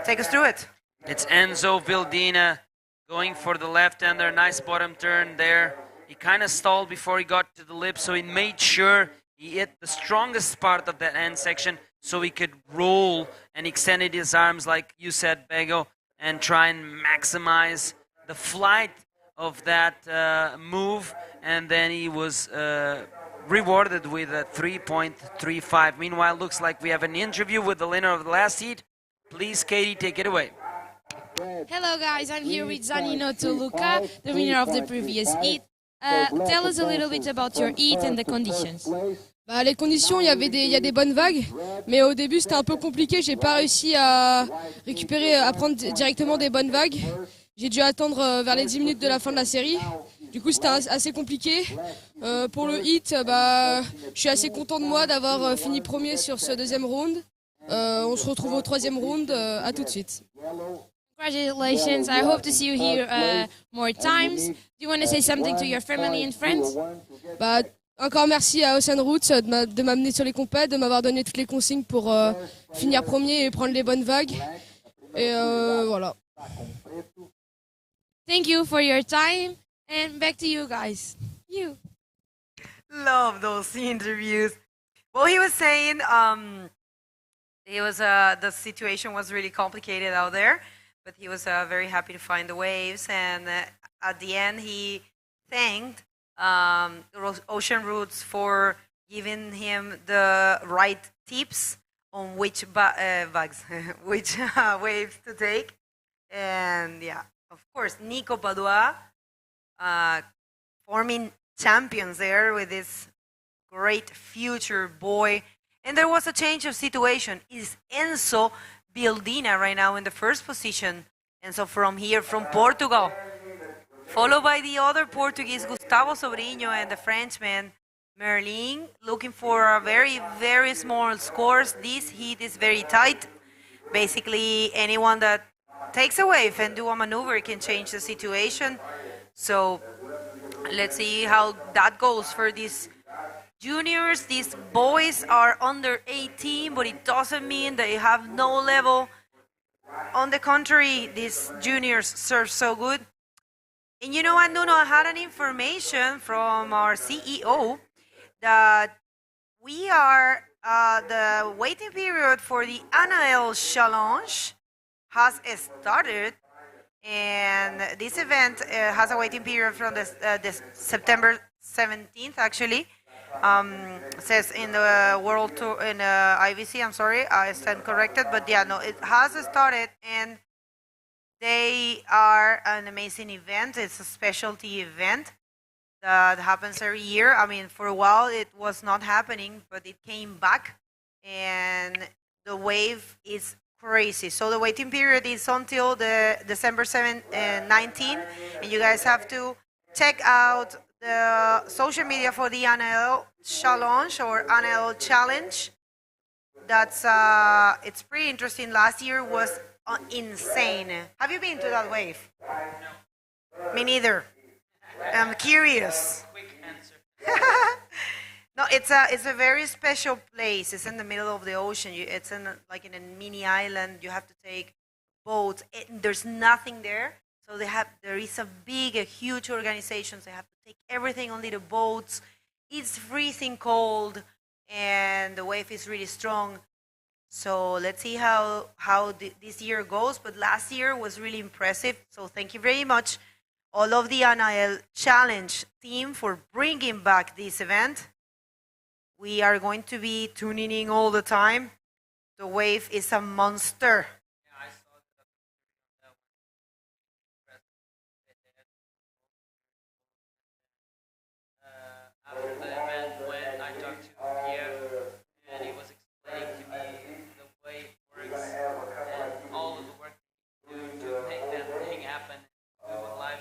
Take us through it. It's Enzo Vildina going for the left-hander. Nice bottom turn there. He kind of stalled before he got to the lip, so he made sure he hit the strongest part of that end section so he could roll and extended his arms, like you said, Bego, and try and maximize the flight of that move. And then he was rewarded with a 3.35. Meanwhile, looks like we have an interview with the winner of the last heat. Please, Katie, take it away. Hello guys, I'm here with Zanino Toluca, the winner of the previous heat. Tell us a little bit about your heat and the conditions. Bah, les conditions, il y a des bonnes vagues, mais au début c'était un peu compliqué. J'ai pas réussi à prendre directement des bonnes vagues. J'ai dû attendre vers les 10 minutes de la fin de la série. Du coup, c'était assez compliqué. Pour le hit, bah, je suis assez content de moi d'avoir fini premier sur ce deuxième round. On se retrouve au troisième round. À tout de suite. Congratulations. I hope to see you here more times. Do you want to say something to your family and friends? Bah, encore merci à Ocean Roots de m'amener sur les compètes, de m'avoir donné toutes les consignes pour finir premier et prendre les bonnes vagues. Et voilà. Thank you for your time. And back to you guys. You. Love those interviews. Well, he was saying the situation was really complicated out there, but he was very happy to find the waves. And at the end, he thanked Ocean Roots for giving him the right tips on which which waves to take. And yeah, of course, Nico Padua forming champions there with this great future boy. And there was a change of situation. Is Enzo Vildina right now in the first position? Enzo from here, from Portugal. Followed by the other Portuguese, Gustavo Sobrinho, and the Frenchman, Merlin, looking for a very, very small scores. This heat is very tight. Basically, anyone that takes a wave and do a maneuver can change the situation. So let's see how that goes for these juniors. These boys are under 18, but it doesn't mean they have no level. On the contrary, these juniors serve so good. And you know what, Nuno, I had an information from our CEO that we are, the waiting period for the Anael Challenge has started. And this event has a waiting period from this September 17th, actually. Says in the World Tour, in IVC, I'm sorry, I stand corrected. But yeah, no, it has started, and they are an amazing event. It's a specialty event that happens every year. I mean, for a while it was not happening, but it came back, and the wave is crazy. So the waiting period is until the December 19, and you guys have to check out the social media for the Anael Challenge or Anael Challenge. That's it's pretty interesting. Last year was insane. Have you been to that wave? No. Me neither. I'm curious. Quick answer. No, it's a very special place. It's in the middle of the ocean. It's in like in a mini island. You have to take boats. There's nothing there, so there is a huge organization. They have to take everything on little boats. It's freezing cold, and the wave is really strong. So let's see how this year goes. But last year was really impressive. So thank you very much, all of the NIL Challenge team, for bringing back this event. We are going to be tuning in all the time. The wave is a monster. After the event, when I talked to Pierre, and he was explaining to me the way it works and all of the work we do to make that thing happen, do a live.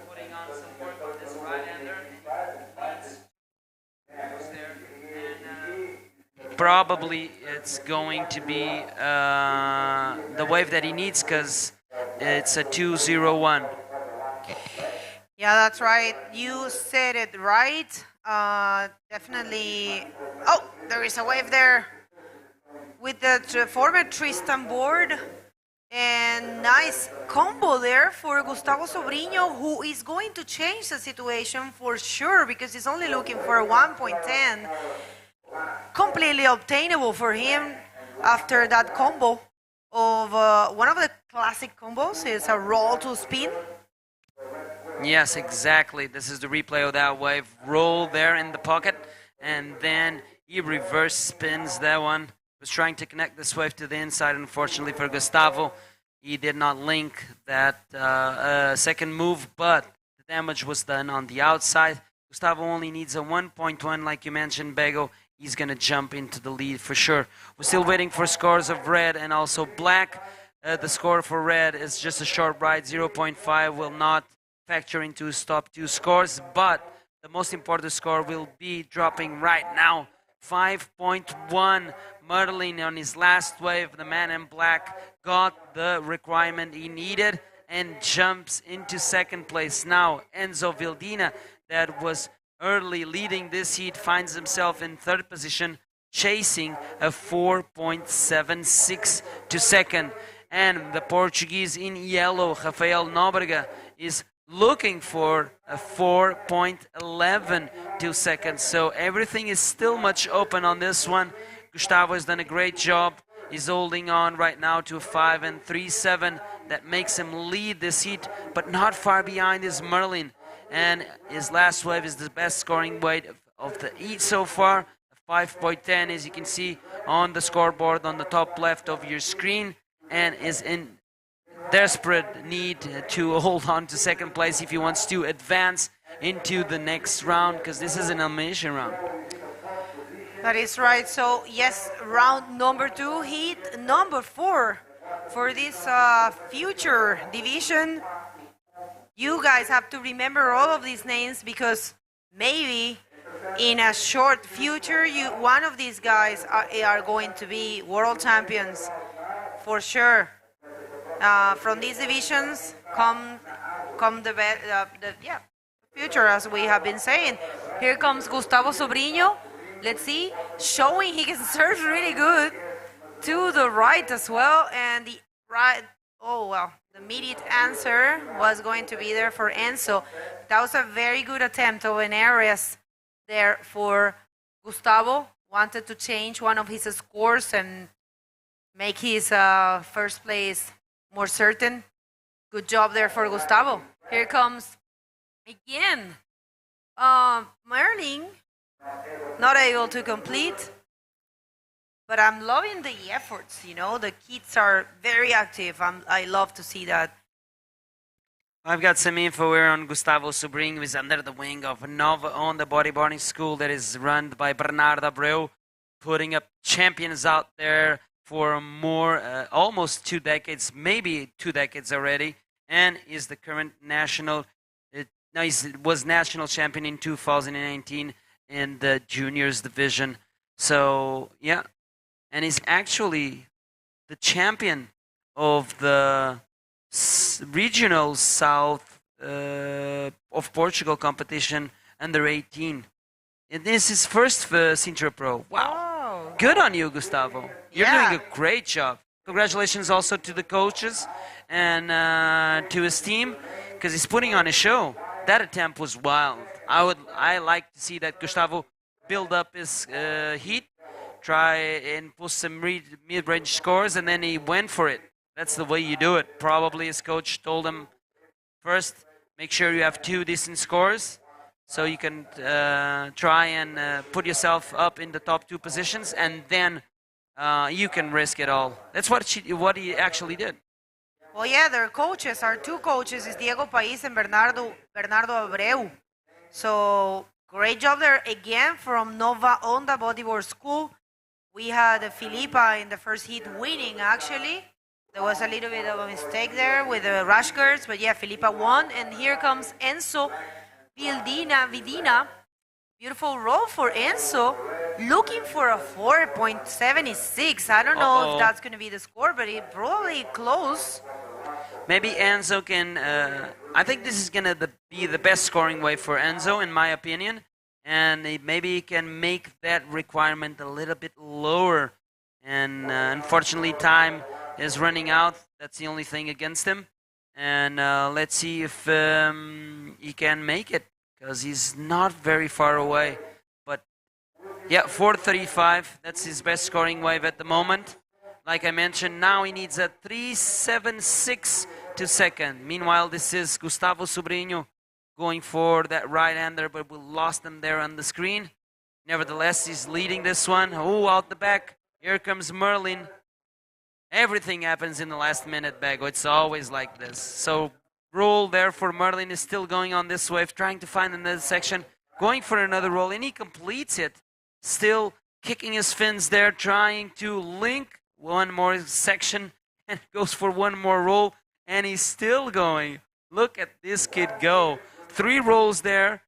Putting on some work on this right-hander, probably it's going to be the wave that he needs, because it's a 2-0-1. Yeah, that's right. You said it right. Definitely. Oh, there is a wave there with the former Tristan board. And nice combo there for Gustavo Sobrino, who is going to change the situation for sure, because he's only looking for a 1.10. Completely obtainable for him after that combo of one of the classic combos is a roll to spin. Yes, exactly. This is the replay of that wave. Roll there in the pocket, and then he reverse spins that one. Was trying to connect this wave to the inside. Unfortunately for Gustavo, he did not link that second move, but the damage was done on the outside. Gustavo only needs a 1.1, like you mentioned, Bego. He's going to jump into the lead for sure. We're still waiting for scores of red and also black. The score for red is just a short ride, 0.5, will not factor into top two scores, but the most important score will be dropping right now. 5.1. Merlin on his last wave, the man in black got the requirement he needed and jumps into second place. Now Enzo Vildina, that was early leading this heat, finds himself in third position, chasing a 4.76 to second. And the Portuguese in yellow, Rafael Nóbrega, is looking for a 4.11 to second. So everything is still much open on this one. Gustavo has done a great job. He's holding on right now to a 5 and 3.7. That makes him lead this heat, but not far behind is Merlin. And his last wave is the best scoring weight of the heat so far. 5.10, as you can see on the scoreboard on the top left of your screen, and is in desperate need to hold on to second place if he wants to advance into the next round, because this is an elimination round. That is right. So yes, round number 2, heat number 4 for this future division. You guys have to remember all of these names, because maybe in a short future, one of these guys are going to be world champions for sure. From these divisions come the future, as we have been saying. Here comes Gustavo Sobrino. Let's see, showing he can serve really good to the right as well, and the right. Oh well, the immediate answer was going to be there for Enzo. That was a very good attempt of an areas there for Gustavo. Wanted to change one of his scores and make his first place more certain. Good job there for Gustavo. Here comes again Merlin, not able to complete, but I'm loving the efforts. You know, the kids are very active. I love to see that. I've got some info here on Gustavo Sobrinho, who is under the wing of Nova on the bodyboarding school that is run by Bernardo Abreu, putting up champions out there for more, almost 2 decades, maybe 2 decades already, and is the current national. He was national champion in 2019 in the juniors division. So yeah, and he's actually the champion of the regional south of Portugal competition under 18. And this is first for Sintra Pro. Wow. Oh. Good on you, Gustavo. You're Yeah. doing a great job. Congratulations also to the coaches and to his team, because he's putting on a show. That attempt was wild. I like to see that Gustavo build up his heat, try and post some mid-range scores, and then he went for it. That's the way you do it. Probably his coach told him, first, make sure you have 2 decent scores, so you can try and put yourself up in the top 2 positions, and then you can risk it all. That's what he actually did. Well, yeah, their coaches, our 2 coaches, is Diego País and Bernardo Abreu. So great job there again from Nova Onda Bodyboard School. We had Filipa in the first heat winning, actually. There was a little bit of a mistake there with the rush girls, but yeah, Filipa won. And here comes Enzo Vidina. Beautiful roll for Enzo, looking for a 4.76. I don't know if that's going to be the score, but it probably close. Maybe Enzo can... I think this is going to be the best scoring way for Enzo, in my opinion. And maybe he can make that requirement a little bit lower. And unfortunately, time is running out. That's the only thing against him. And let's see if he can make it, because he's not very far away. But yeah, 4.35. That's his best scoring wave at the moment. Like I mentioned, now he needs a 3.76 to second. Meanwhile, this is Gustavo Sobrinho going for that right-hander, but we lost him there on the screen. Nevertheless, he's leading this one. Oh, out the back. Here comes Merlin. Everything happens in the last minute, Bego. It's always like this. So, roll there for Merlin is still going on this wave, trying to find another section, going for another roll, and he completes it. Still kicking his fins there, trying to link one more section, and goes for one more roll, and he's still going. Look at this kid go. 3 rolls there.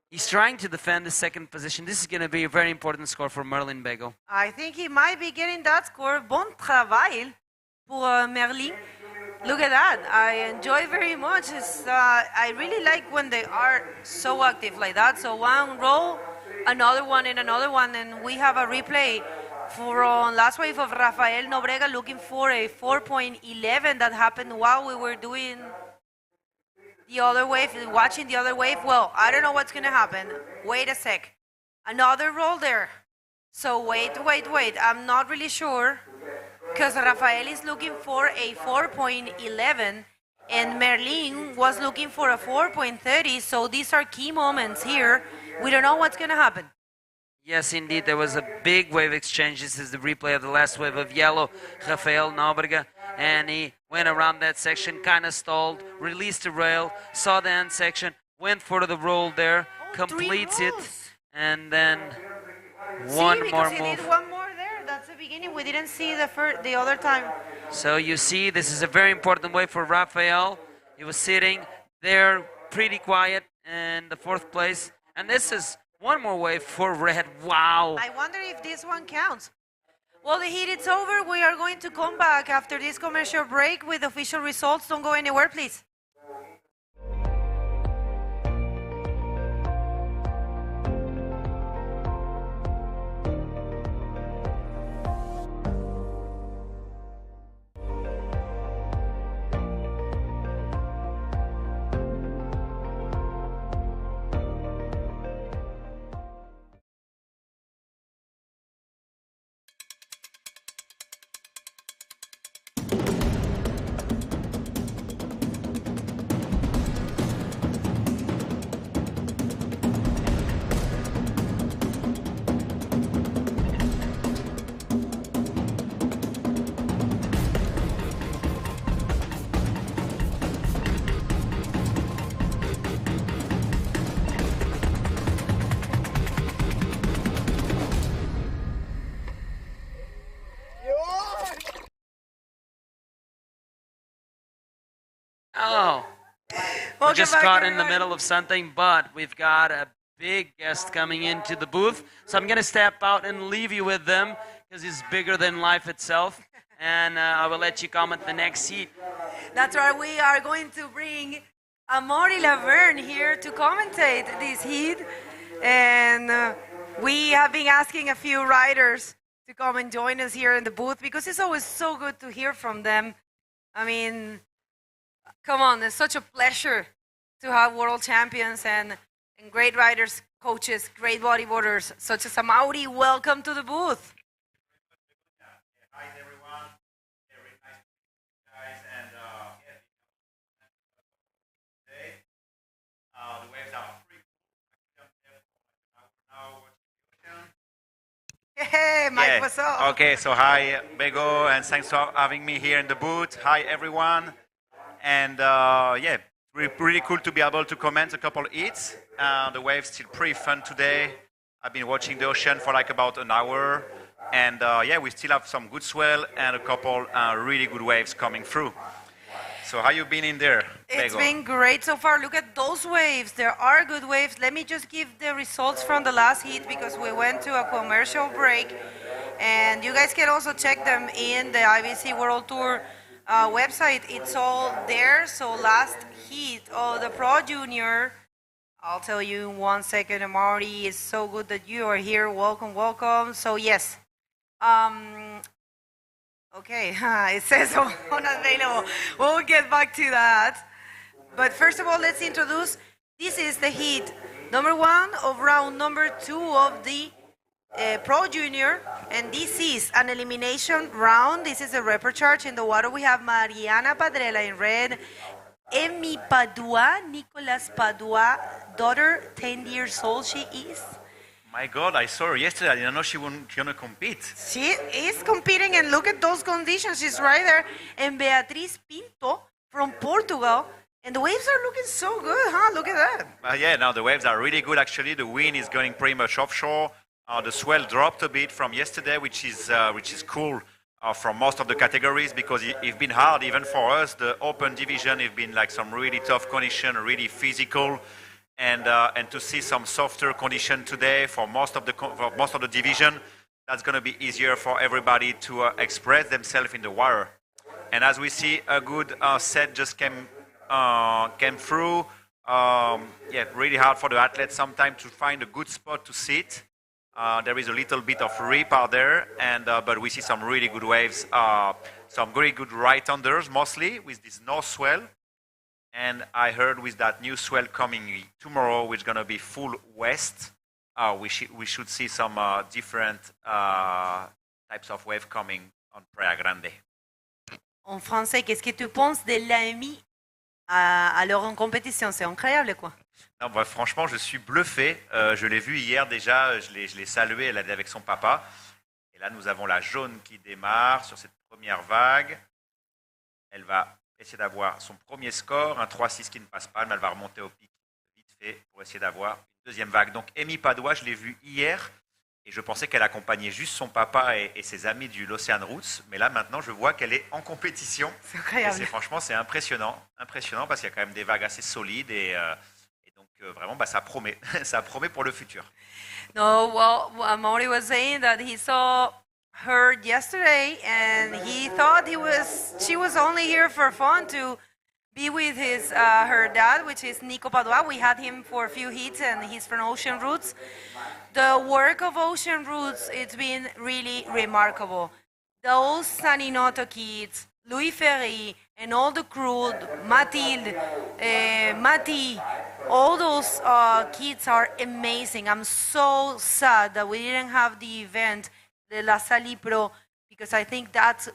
He's trying to defend the second position. This is going to be a very important score for Merlin, Bego. I think he might be getting that score. Bon travail pour Merlin. Look at that. I enjoy very much. I really like when they are so active like that. So one roll, another one, and we have a replay from last wave of Rafael Nobrega looking for a 4.11 that happened while we were doing the other wave, watching the other wave. Well, I don't know what's going to happen. Wait a sec. Another roll there. So wait. I'm not really sure, because Rafael is looking for a 4.11 and Merlin was looking for a 4.30. So these are key moments here. We don't know what's going to happen. Yes, indeed, there was a big wave exchange. This is the replay of the last wave of yellow, Rafael Nóbrega, and he went around that section, kind of stalled, released the rail, saw the end section, went for the roll there, completes it, and then one more he move. did one more there. That's the beginning. We didn't see the other time. So you see, this is a very important wave for Rafael. He was sitting there pretty quiet in the 4th place, and this is one more wave for red. Wow. I wonder if this one counts. Well, the heat is over. We are going to come back after this commercial break with official results. Don't go anywhere, please. Oh, we just got in the middle of something, but we've got a big guest coming into the booth. So I'm going to step out and leave you with them, because he's bigger than life itself. and I will let you comment the next heat. That's right. We are going to bring Amaury Laverne here to commentate this heat. And we have been asking a few riders to come and join us here in the booth because it's always so good to hear from them. I mean, come on, it's such a pleasure to have world champions and great riders, coaches, great bodyboarders such as Amaury. Welcome to the booth. Hi everyone. Very nice to meet you guys. And today, the waves are pretty cool. Now watching the ocean. Hey, Mike, what's up? Okay, so hi, Bego, and thanks for having me here in the booth. Hi, everyone. And yeah, really cool to be able to comment a couple hits. The waves still pretty fun today. I've been watching the ocean for like about an hour. And yeah, we still have some good swell and a couple really good waves coming through. So how you been in there, It's Bego? been great so far. Look at those waves. There are good waves. Let me just give the results from the last heat because we went to a commercial break. And you guys can also check them in the IBC World Tour website. It's all there. So last heat of the Pro Junior, I'll tell you in 1 second. Amaury, it's so good that you are here. Welcome, welcome. So yes. Okay, it says unavailable. We'll get back to that. But first of all, let's introduce, this is the heat number 1 of round number 2 of the Pro Junior. And this is an elimination round. This is a repechage. In the water, we have Mariana Padrella in red, Emi Padua, Nicolas Padua, daughter, 10 years old she is. My God, I saw her yesterday. I didn't know she was going to compete. She is competing, and look at those conditions. She's right there. And Beatriz Pinto from Portugal. And the waves are looking so good, huh? Look at that. Yeah, now the waves are really good, actually. The wind is going pretty much offshore. The swell dropped a bit from yesterday, which is cool from most of the categories because it's been hard, even for us. The open division, it's been like some really tough condition, really physical. And to see some softer condition today for most of the division, that's going to be easier for everybody to express themselves in the water. And as we see, a good set just came through. Yeah, really hard for the athletes sometimes to find a good spot to sit. There is a little bit of rip out there, but we see some really good waves, some very good right-unders mostly with this north swell. And I heard with that new swell coming tomorrow, which is going to be full west, we should see some different types of wave coming on Praia Grande. En français, qu'est-ce que tu penses de l'AMI alors en compétition? C'est incroyable, quoi. Non, bah, franchement, je suis bluffé. Je l'ai vu hier déjà, je l'ai salué, elle est avec son papa. Et là, nous avons la jaune qui démarre sur cette première vague. Elle va essayer d'avoir son premier score, un 3-6 qui ne passe pas, mais elle va remonter au pic vite fait pour essayer d'avoir une deuxième vague. Donc Emi Padua, je l'ai vue hier et je pensais qu'elle accompagnait juste son papa et ses amis du l'Ocean Roots, mais là maintenant je vois qu'elle est en compétition. C'est incroyable. Et franchement c'est impressionnant parce qu'il y a quand même des vagues assez solides et donc vraiment ça promet, ça promet pour le futur. No, well, Amaury was saying that he saw her yesterday and he thought she was only here for fun to be with her dad, which is Nico Padua. We had him for a few heats and he's from Ocean Roots. The work of Ocean Roots, it's been really remarkable. Those Saninoto kids, Louis Ferry, and all the crew, Mathilde, Mati, all those kids are amazing. I'm so sad that we didn't have the event, the La Salle Pro, because I think that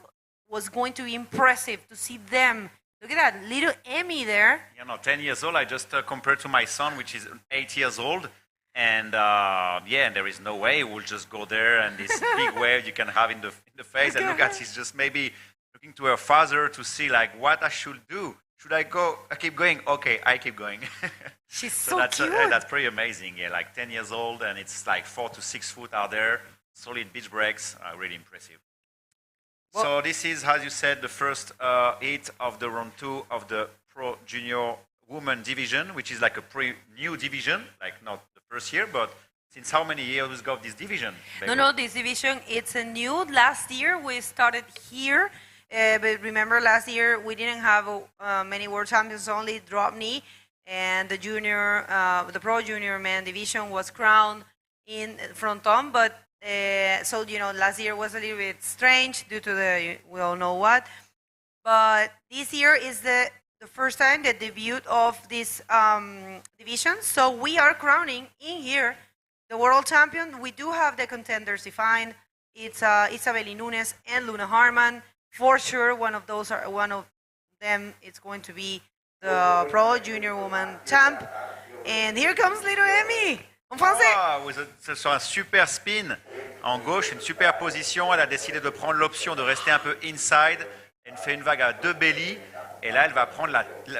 was going to be impressive to see them. Look at that, little Emmy there. 10 years old, I just compared to my son, which is 8 years old. And and there is no way we'll just go there and this big wave you can have in the face. And look at, she's just maybe looking to her father to see like what I should do. Should I go? I keep going. Okay, I keep going. She's so that's cute. That's pretty amazing. Yeah, like 10 years old, and it's like 4 to 6 foot out there. Solid beach breaks. Really impressive. Well, so this is, as you said, the first hit of the round 2 of the Pro Junior Women division, which is like a pretty new division, like not the first year, but Since how many years we've got this division? No, this division, it's a new. Last year we started here, but remember last year we didn't have many world champions, only Dropknee, and the junior, the pro junior man division was crowned in Fronton, but so, last year was a little bit strange due to we all know what, but this year is the first time, the debut of this division, so we are crowning in here the world champion. We do have the contenders defined. It's Isabeli Nunes and Luna Harman. For sure, one of them is going to be the pro junior woman champ. And here comes little Emmy. En français. Sur un super spin en gauche, une super position. Elle a décidé de prendre l'option de rester un peu inside. Elle fait une vague à 2 belly. Et là, elle va prendre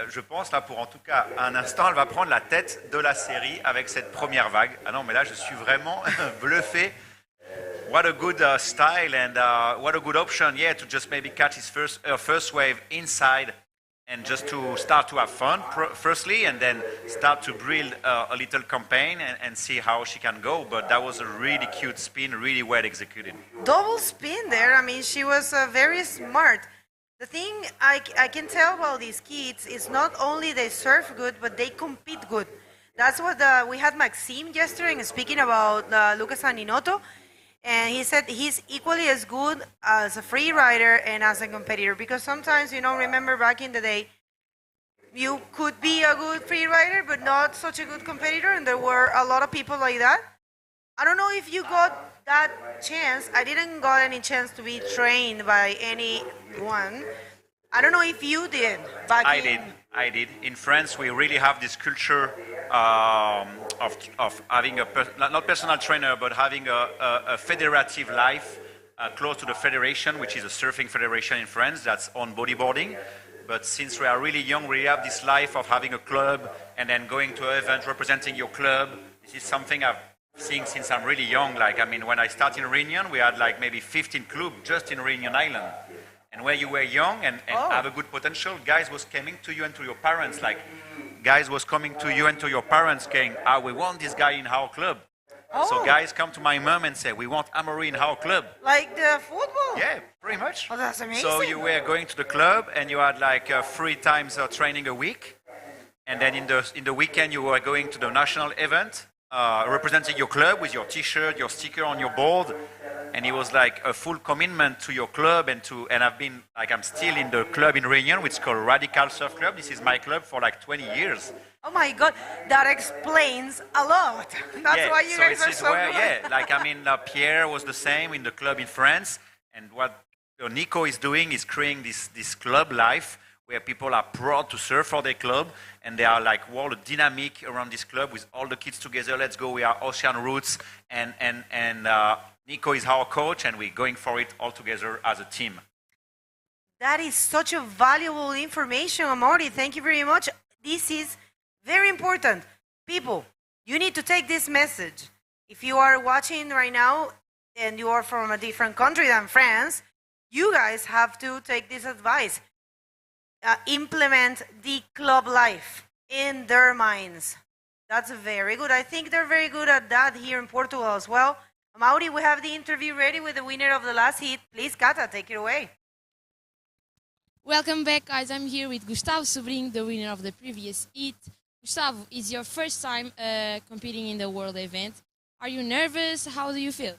je pense, là, pour en tout cas un instant, elle va prendre la tête de la série avec cette première vague. Ah non, mais là, je suis vraiment bluffé. What a good style and what a good option, yeah, to just maybe catch her first wave inside and just to start to have fun, firstly, and then start to build a little campaign and see how she can go. But that was a really cute spin, really well executed. Double spin there. I mean, she was very smart. The thing I can tell about these kids is not only they surf good, but they compete good. That's what we had Maxime yesterday speaking about Lucas Aninotto, and he said he's equally as good as a free rider and as a competitor, because sometimes, remember back in the day, you could be a good free rider, but not such a good competitor, and there were a lot of people like that. I don't know if you got that chance. I didn't got any chance to be trained by anyone. I don't know if you did. I did. In France, we really have this culture of having not personal trainer, but having a federative life close to the federation, which is a surfing federation in France that's on bodyboarding. But since we are really young, we have this life of having a club and then going to an event representing your club. This is something I've seen since I'm really young. When I started in Réunion, we had maybe 15 clubs just in Réunion Island. And where you were young and have a good potential, guys was coming to you and to your parents. Guys was coming to you and to your parents saying, we want this guy in our club. So guys come to my mom and say, we want Amory in our club. Like the football? Yeah, pretty much. Oh, that's amazing. So you were going to the club and you had 3 times training a week. And then in the weekend you were going to the national event, representing your club with your T-shirt, your sticker on your board. And it was a full commitment to your club and I've been, I'm still in the club in Réunion, which is called Radical Surf Club. This is my club for 20 years. Oh my God, that explains a lot. That's why you guys are so good. Yeah, Pierre was the same in the club in France. And what Nico is doing is creating this club life where people are proud to surf for their club. And they are all the dynamic around this club with all the kids together. Let's go, we are Ocean Roots. And Nico is our coach, and we're going for it all together as a team. That is such a valuable information, Amaury. Thank you very much. This is very important. People, you need to take this message. If you are watching right now and you are from a different country than France, you guys have to take this advice. Implement the club life in their minds. That's very good. I think they're very good at that here in Portugal as well. Amaury, we have the interview ready with the winner of the last heat. Please, Cata, take it away. Welcome back, guys. I'm here with Gustavo Sobrinho, the winner of the previous heat. Gustavo, it's your first time competing in the world event. Are you nervous? How do you feel?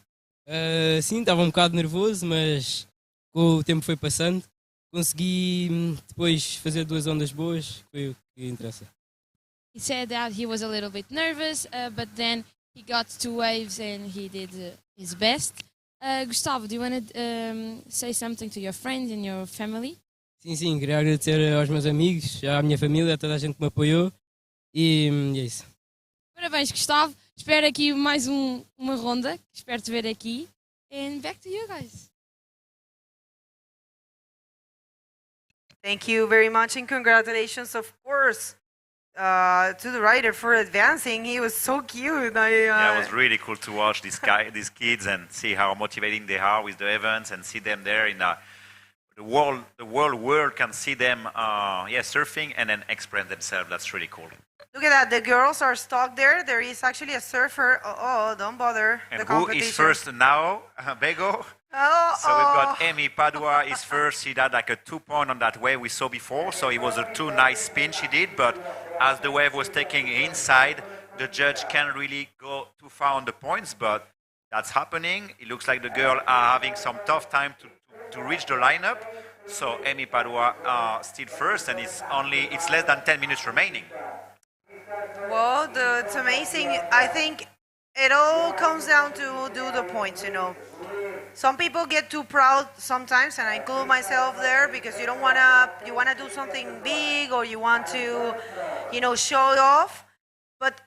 Sim, estava bocado nervoso, mas com o tempo foi passando. Consegui depois fazer 2 ondas boas, foi o que interessa. He said that he was a little bit nervous, but then he got 2 waves and he did his best. Gustavo, do you want to say something to your friends and your family? Sim, queria agradecer aos meus amigos, à minha família, a toda a gente que me apoiou e é isso. Parabéns, Gustavo. Espero aqui mais uma ronda. Espero te ver aqui. And back to you guys. Thank you very much and congratulations, of course, to the rider for advancing. He was so cute. Yeah, it was really cool to watch these kids and see how motivating they are with the events and see them there in the world can see them surfing and then express themselves. That's really cool. Look at that. The girls are stuck there. There is actually a surfer. Oh, don't bother. And the who competition. is first now? Bego. Oh, So we've got Amy Padua is first. She had like a 2-point on that wave we saw before. So it was a 2 nice spin she did. But as the wave was taking inside, the judge can't really go too far on the points. But that's happening. It looks like the girl are having some tough time to reach the lineup. So Amy Padua still first, and it's less than 10 minutes remaining. Well, it's amazing. I think it all comes down to do the points, Some people get too proud sometimes, and I include myself there, because you wanna do something big, or you want to, show it off. But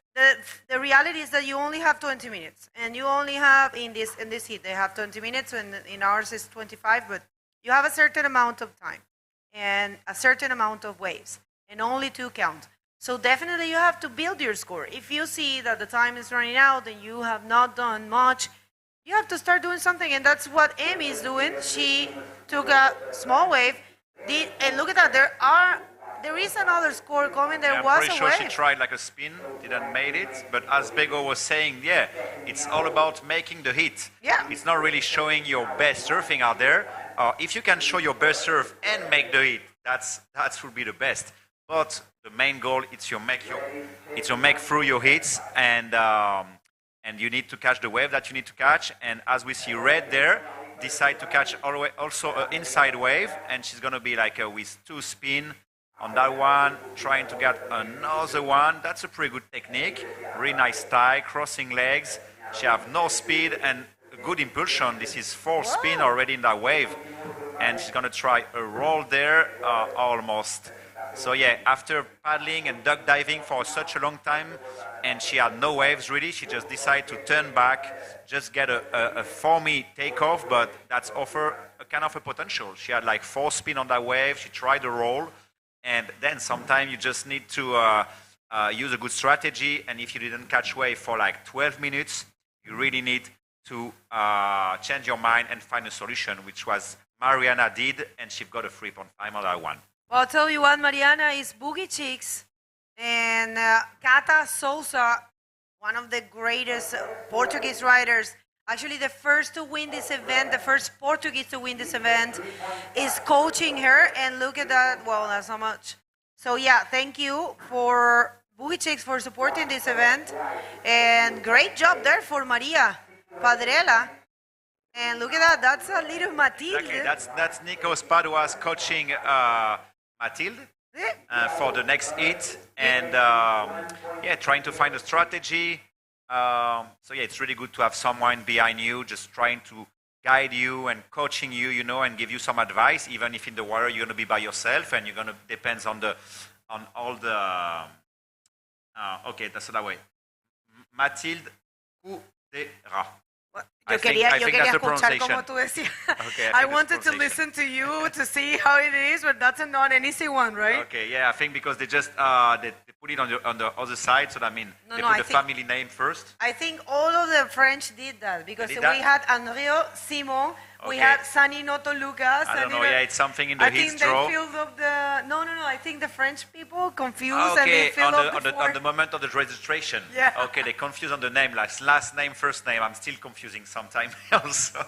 the reality is that you only have 20 minutes, and you only have in this heat they have 20 minutes, and in ours is 25. But you have a certain amount of time and a certain amount of waves, and only 2 count. So definitely you have to build your score. If you see that the time is running out and you have not done much, you have to start doing something, and that's what Amy is doing. She took a small wave, and look at that. There is another score coming. I'm pretty sure she tried like a spin, didn't made it. But as Bego was saying, it's all about making the hit. Yeah. It's not really showing your best surfing out there. If you can show your best surf and make the hit, that would be the best. But the main goal is to make through your hits, and you need to catch the wave that you need to catch. And as we see Red there, decide to catch also an inside wave, and she's gonna be like with 2 spin on that one, trying to get another one. That's a pretty good technique. Really nice tie, crossing legs. She have no speed and a good impulsion. This is 4 spin already in that wave, and she's gonna try a roll there, almost. So after paddling and duck diving for such a long time, and she had no waves really, she just decided to turn back, just get a foamy takeoff, but that's offer a kind of a potential. She had like 4 spin on that wave, she tried a roll, and then sometimes you just need to use a good strategy, and if you didn't catch wave for like 12 minutes, you really need to change your mind and find a solution, which was Mariana did, and she got a 3.5 on that one. Well, I'll tell you what, Mariana is Boogie Chicks, and Cata Souza, one of the greatest Portuguese riders, actually the first to win this event, the first Portuguese to win this event, is coaching her, and look at that. Well, that's not much. So thank you for Boogie Chicks for supporting this event, and great job there for Maria Padrella. And look at that, that's a little Matilde. Exactly, that's Nikos Padua's coaching Matilde for the next hit, and trying to find a strategy. So it's really good to have someone behind you, just trying to guide you and coaching you, and give you some advice. Even if in the water you're gonna be by yourself, and you're gonna depends on all the. Okay, that's that way. Matilde Cudera. Yo quería escuchar como tú decías. Okay, I wanted to listen to you to see how it is, but that's not an easy one, right? Okay, I think because they just they put it on the other side, so that means they put the family name first. I think all of the French did that, because we had Andrea Simon, we had Sani Noto Lucas. I don't know, it's something in the heat draw. I think they filled up the... No, I think the French people confused and they filled up on the moment of the registration. Yeah. Okay, they confused on the name, like last name, first name. I'm still confusing sometimes also.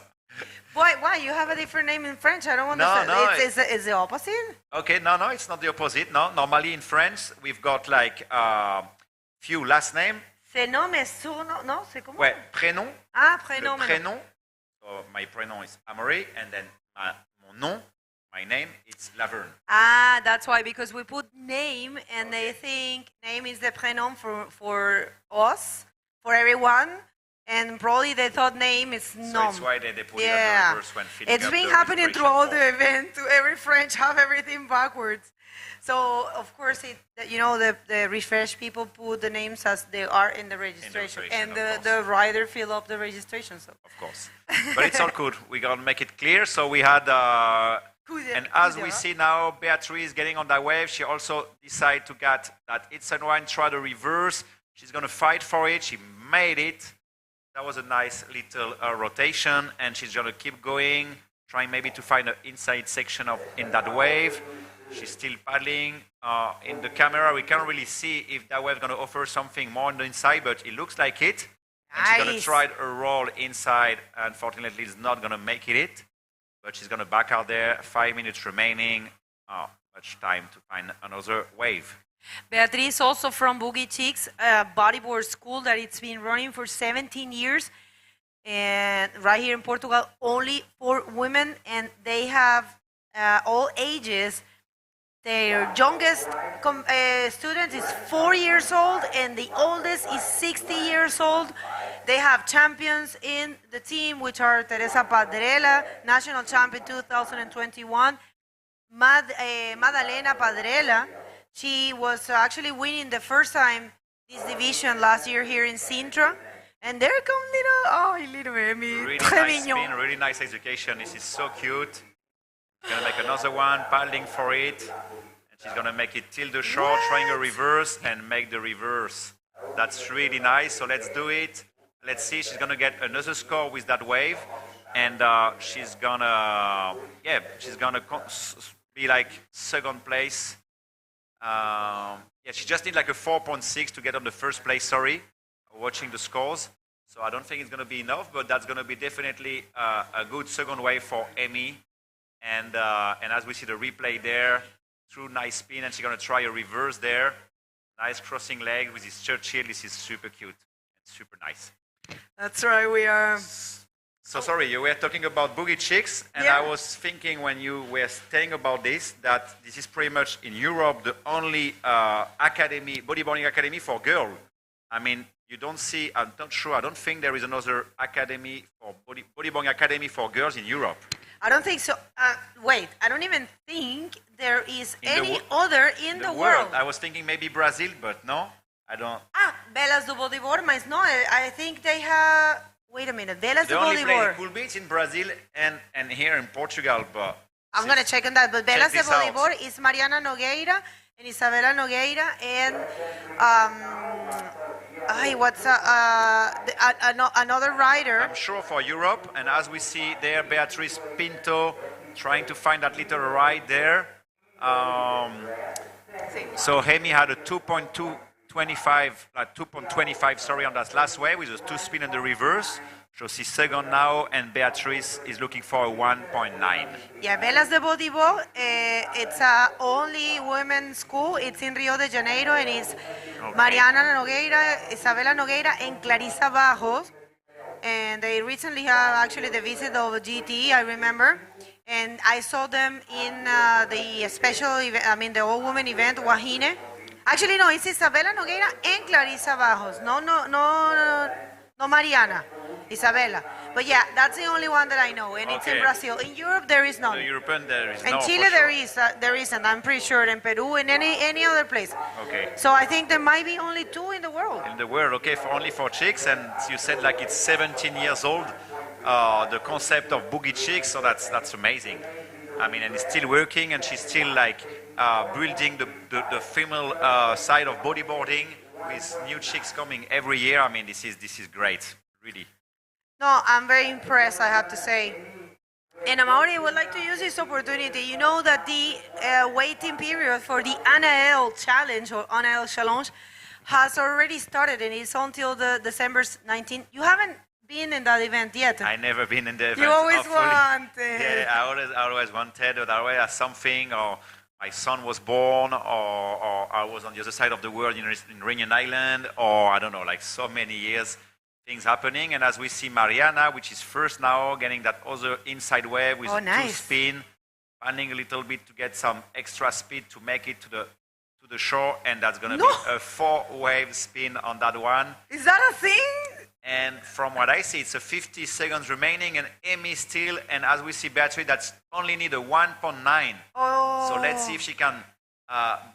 Why? You have a different name in French? I don't understand. No. It's the opposite? Okay, no, it's not the opposite. No, normally in French, we've got like few last name. C'est nom, mais surnom, non? C'est comment? Ouais, prénom. Ah, prénom. Le prénom. So my prénom is Amory, and then mon nom, my name, it's Laverne. Ah, that's why, because we put name, and they think name is the prénom for us, for everyone, and probably they thought name is nom. So that's why they put it on the reverse when filling It's up been the happening throughout the form. event. Every French have everything backwards. So, of course, the refresh people put the names as they are in the registration. And the rider fill up the registration. So. Of course. But it's all good. We're going to make it clear. So we had, and as we see now, Beatrice getting on that wave. She also decided to get that inside one, try the reverse. She's going to fight for it. She made it. That was a nice little rotation. And she's going to keep going, trying maybe to find an inside section in that wave. She's still paddling. In the camera, we can't really see if that wave's going to offer something more on the inside, but it looks like it. And she's going to try a roll inside. Unfortunately, it's not going to make it. But she's going to back out there. 5 minutes remaining. Much time to find another wave. Beatriz, also from Boogie Chicks, a bodyboard school that it's been running for 17 years. And right here in Portugal, only for women. And they have all ages. Their youngest student is 4 years old, and the oldest is 60 years old. They have champions in the team, which are Teresa Padrela, national champion 2021. Madalena Padrela, she was actually winning the first time this division last year here in Sintra. And there come little Emmy. Really nice spin, really nice execution. This is so cute. Gonna make another one, paddling for it. And she's gonna make it till the shore, trying a reverse and make the reverse. That's really nice, so let's do it. Let's see, she's gonna get another score with that wave. And she's gonna be like second place. She just need like a 4.6 to get on the first place, watching the scores. So I don't think it's gonna be enough, but that's gonna be definitely a good second wave for Emmy. And as we see the replay there, through nice spin, and she's going to try a reverse there. Nice crossing leg with his Churchill. This is super cute and super nice. That's right, we are. So sorry, you were talking about Boogie Chicks, and I was thinking when you were saying about this, that this is pretty much in Europe the only bodyboarding academy for girls. I mean, you don't see, I'm not sure, I don't think there is another academy for bodyboarding academy for girls in Europe. I don't think so. Wait, I don't even think there is any other in the world. I was thinking maybe Brazil, but no, I don't. Velas do Bodyboard, mas no, I think they have. Wait a minute, Velas do They only play Bodyboard. Cool Beats in Brazil and here in Portugal, but. I'm gonna check on that. But Velas do Bodyboard is Mariana Nogueira and Isabela Nogueira and what's another rider? I'm sure for Europe, and as we see there, Beatriz Pinto trying to find that little ride there. So Hemi had a 2.25 on that last wave with a 2 spin in the reverse. So she's second now, and Beatriz is looking for a 1.9. Yeah, Velas de Bodyboard, it's a only women's school. It's in Rio de Janeiro, and it's Mariana Nogueira, Isabela Nogueira, and Clarissa Bajos. And they recently have actually the visit of GT, I remember. And I saw them in the special event, the all-women event, Wahine. Actually, no, it's Isabela Nogueira and Clarissa Bajos. No, Mariana. Isabela. But yeah, that's the only one that I know, and it's in Brazil. In Europe, there is none. In European, there is in no. In Chile, there isn't. I'm pretty sure. In Peru, in any other place. Okay. So I think there might be only 2 in the world. In the world, okay, only for chicks, and you said like it's 17 years old. The concept of Boogie Chicks, so that's amazing. I mean, and it's still working, and she's still like building the female side of bodyboarding with new chicks coming every year. I mean, this is great, really. No, I'm very impressed, I have to say. And Amaury would like to use this opportunity. You know that the waiting period for the ANAL Challenge or ANAL Challenge has already started, and it's until the December 19th. You haven't been in that event yet. I never been in the event. You always wanted. Yeah, I always wanted, but I always had something, or my son was born, or I was on the other side of the world in Reunion Island, or I don't know, like so many years. Things happening, and as we see Mariana, which is first now, getting that other inside wave with a 2 spin, panning a little bit to get some extra speed to make it to the shore, and that's going to be a 4 wave spin on that one. Is that a thing? And from what I see, it's a 50 seconds remaining, and Amy still, and as we see Beatrice, that's only need a 1.9. Oh. So let's see if she can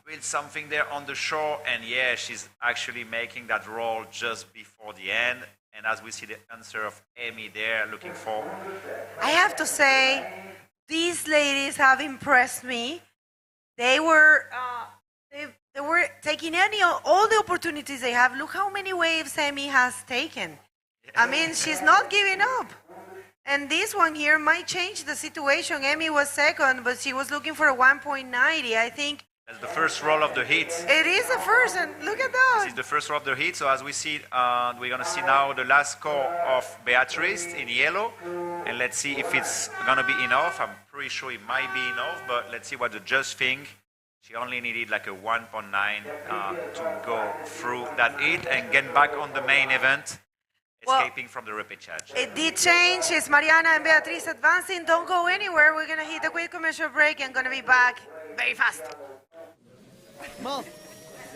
build something there on the shore, and yeah, she's actually making that roll just before the end. And as we see the answer of Amy there, looking for. I have to say, these ladies have impressed me. They were taking all the opportunities they have. Look how many waves Amy has taken. I mean, she's not giving up. And this one here might change the situation. Amy was second, but she was looking for a 1.90. I think That's the first roll of the heat. it is the first, and look at that. This is the first row of the heat. So as we see, we're going to see now the last score of Beatrice in yellow. And let's see if it's going to be enough. I'm pretty sure it might be enough, but let's see what the judge think. She only needed like a 1.9 to go through that heat and get back on the main event, escaping from the repechage. It did change. It's Mariana and Beatriz advancing. Don't go anywhere. We're going to hit a quick commercial break and going to be back very fast. Mal,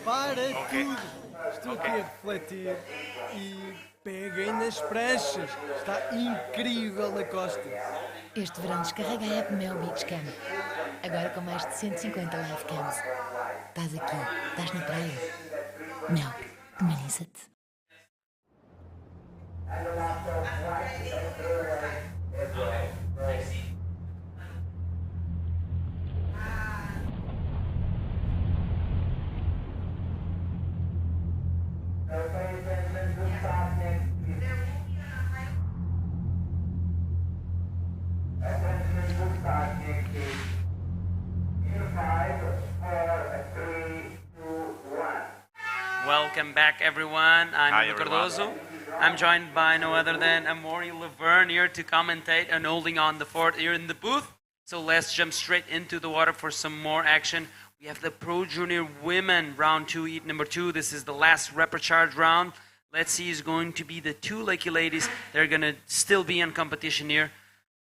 para tudo. Estou aqui a refletir e peguem nas pranchas. Está incrível na costa. Este verão descarrega a app Mel Beach Cam. Agora com mais de 150 live cams. Estás aqui, estás na praia. Mel, humaniza-te. Welcome back, everyone. I'm Hi, Nuno everyone. Cardoso. I'm joined by no other than Amaury Laverne here to commentate and holding on the fort here in the booth. So let's jump straight into the water for some more action. We have the Pro Junior Women round 2, heat number 2. This is the last reprecharge round. Let's see who's going to be the two lucky ladies. They're going to still be in competition here.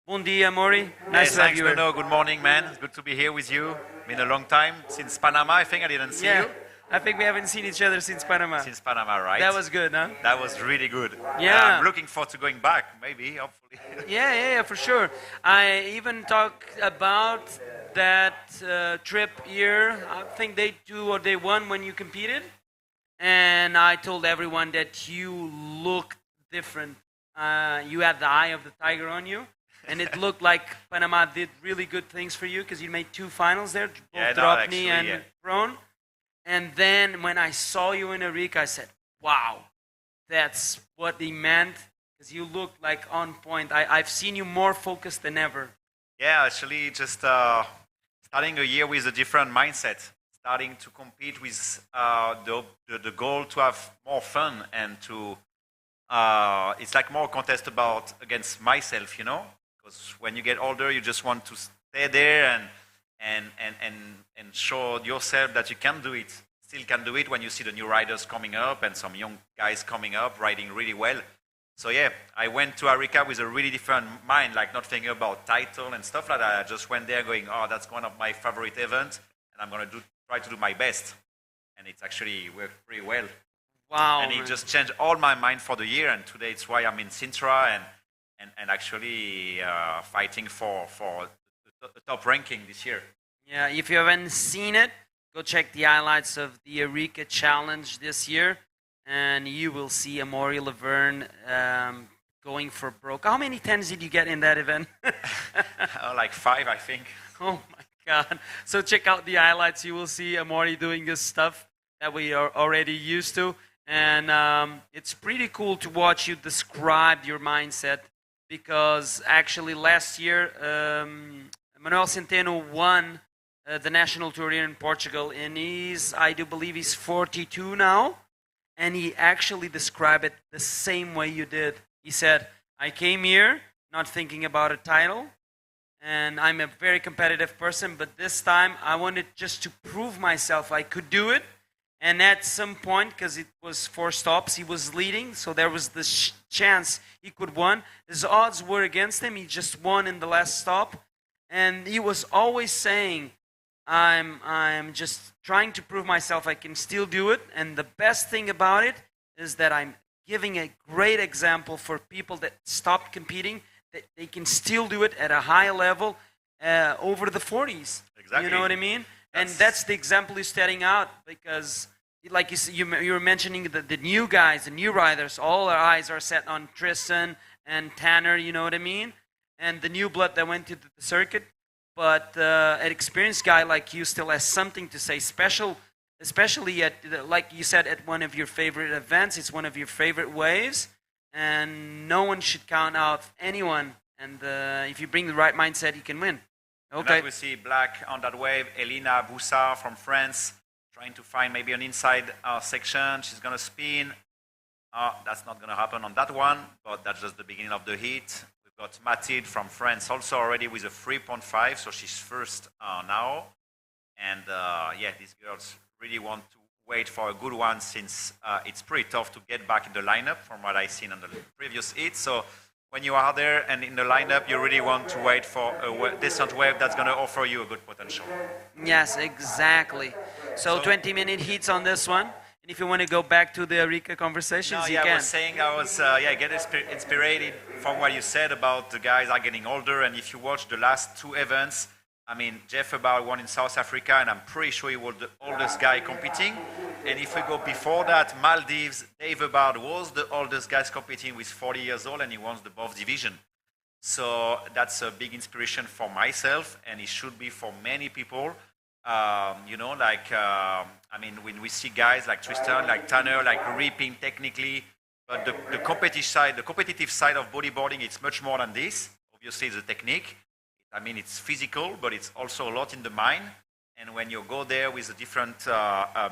Bon dia, Amaury. Nice to have Thanks, you here. Nuno. Good morning, man. It's good to be here with you. Been a long time since Panama. I think I didn't see Yeah, you. I think we haven't seen each other since Panama. Since Panama, right? That was good, huh? That was really good. Yeah. I'm looking forward to going back, maybe, hopefully. Yeah, for sure. I even talked about that trip here. I think day 2 or day 1 when you competed. And I told everyone that you looked different. You had the eye of the tiger on you. And it looked like Panama did really good things for you because you made 2 finals there, both Yeah, no, Dropknee actually, and yeah. Prone. And then when I saw you in Arica, I said, wow, that's what he meant. Because you looked like on point. I've seen you more focused than ever. Yeah, actually, just starting a year with a different mindset, starting to compete with the goal to have more fun and to, it's like more contest about against myself, you know? Because when you get older, you just want to stay there and show yourself that you can do it, still can do it when you see the new riders coming up and some young guys coming up, riding really well. So yeah, I went to Arica with a really different mind, like not thinking about title and stuff like that. I just went there going, oh, that's one of my favorite events, and I'm going to try to do my best. And it's actually worked pretty well. Wow. And it just changed all my mind for the year, and today it's why I'm in Sintra and actually fighting for the top ranking this year. Yeah, if you haven't seen it, go check the highlights of the Arica Challenge this year. And you will see Amaury Laverne going for broke. How many 10s did you get in that event? Like 5, I think. Oh my God. So check out the highlights. You will see Amaury doing this stuff that we are already used to. And it's pretty cool to watch you describe your mindset because actually last year, Manuel Centeno won the national tour here in Portugal. And I do believe he's 42 now. And he actually described it the same way you did. He said, I came here not thinking about a title, and I'm a very competitive person, but this time I wanted just to prove myself I could do it. And at some point, because it was 4 stops, he was leading, so there was the chance he could win. His odds were against him. He just won in the last stop. And he was always saying, I'm just trying to prove myself I can still do it. And the best thing about it is that I'm giving a great example for people that stopped competing, that they can still do it at a high level over the 40s. Exactly. You know what I mean? And that's the example you're setting out because, like you were mentioning, the new guys, the new riders, all our eyes are set on Tristan and Tanner, you know what I mean? And the new blood that went to the circuit. But an experienced guy like you still has something to say special, especially at, like you said, at one of your favorite events. It's one of your favorite waves. And no one should count out anyone And if you bring the right mindset, you can win. And Okay. as we see black on that wave, Elina Boussard from France, trying to find maybe an inside section. She's going to spin. That's not going to happen on that one, but that's just the beginning of the heat. We've got Mathilde from France also already with a 3.5, so she's first now. And yeah, these girls really want to wait for a good one since it's pretty tough to get back in the lineup from what I've seen on the previous heat. So when you are there and in the lineup, you really want to wait for a decent wave that's going to offer you a good potential. Yes, exactly. So 20-minute heats on this one. And if you want to go back to the Eureka conversations, No, you yeah, can. I was saying get inspired from what you said about the guys are getting older. And if you watch the last two events, I mean, Jeff Hubbard won in South Africa, and I'm pretty sure he was the oldest guy competing. And if we go before that, Maldives, Dave Hubbard was the oldest guy competing with 40 years old, and he won the both division. So that's a big inspiration for myself, and it should be for many people. You know, like, I mean, when we see guys like Tristan, like Tanner, like ripping technically, but the competitive side of bodyboarding, it's much more than this. Obviously, it's a technique. I mean, it's physical, but it's also a lot in the mind. And when you go there with a different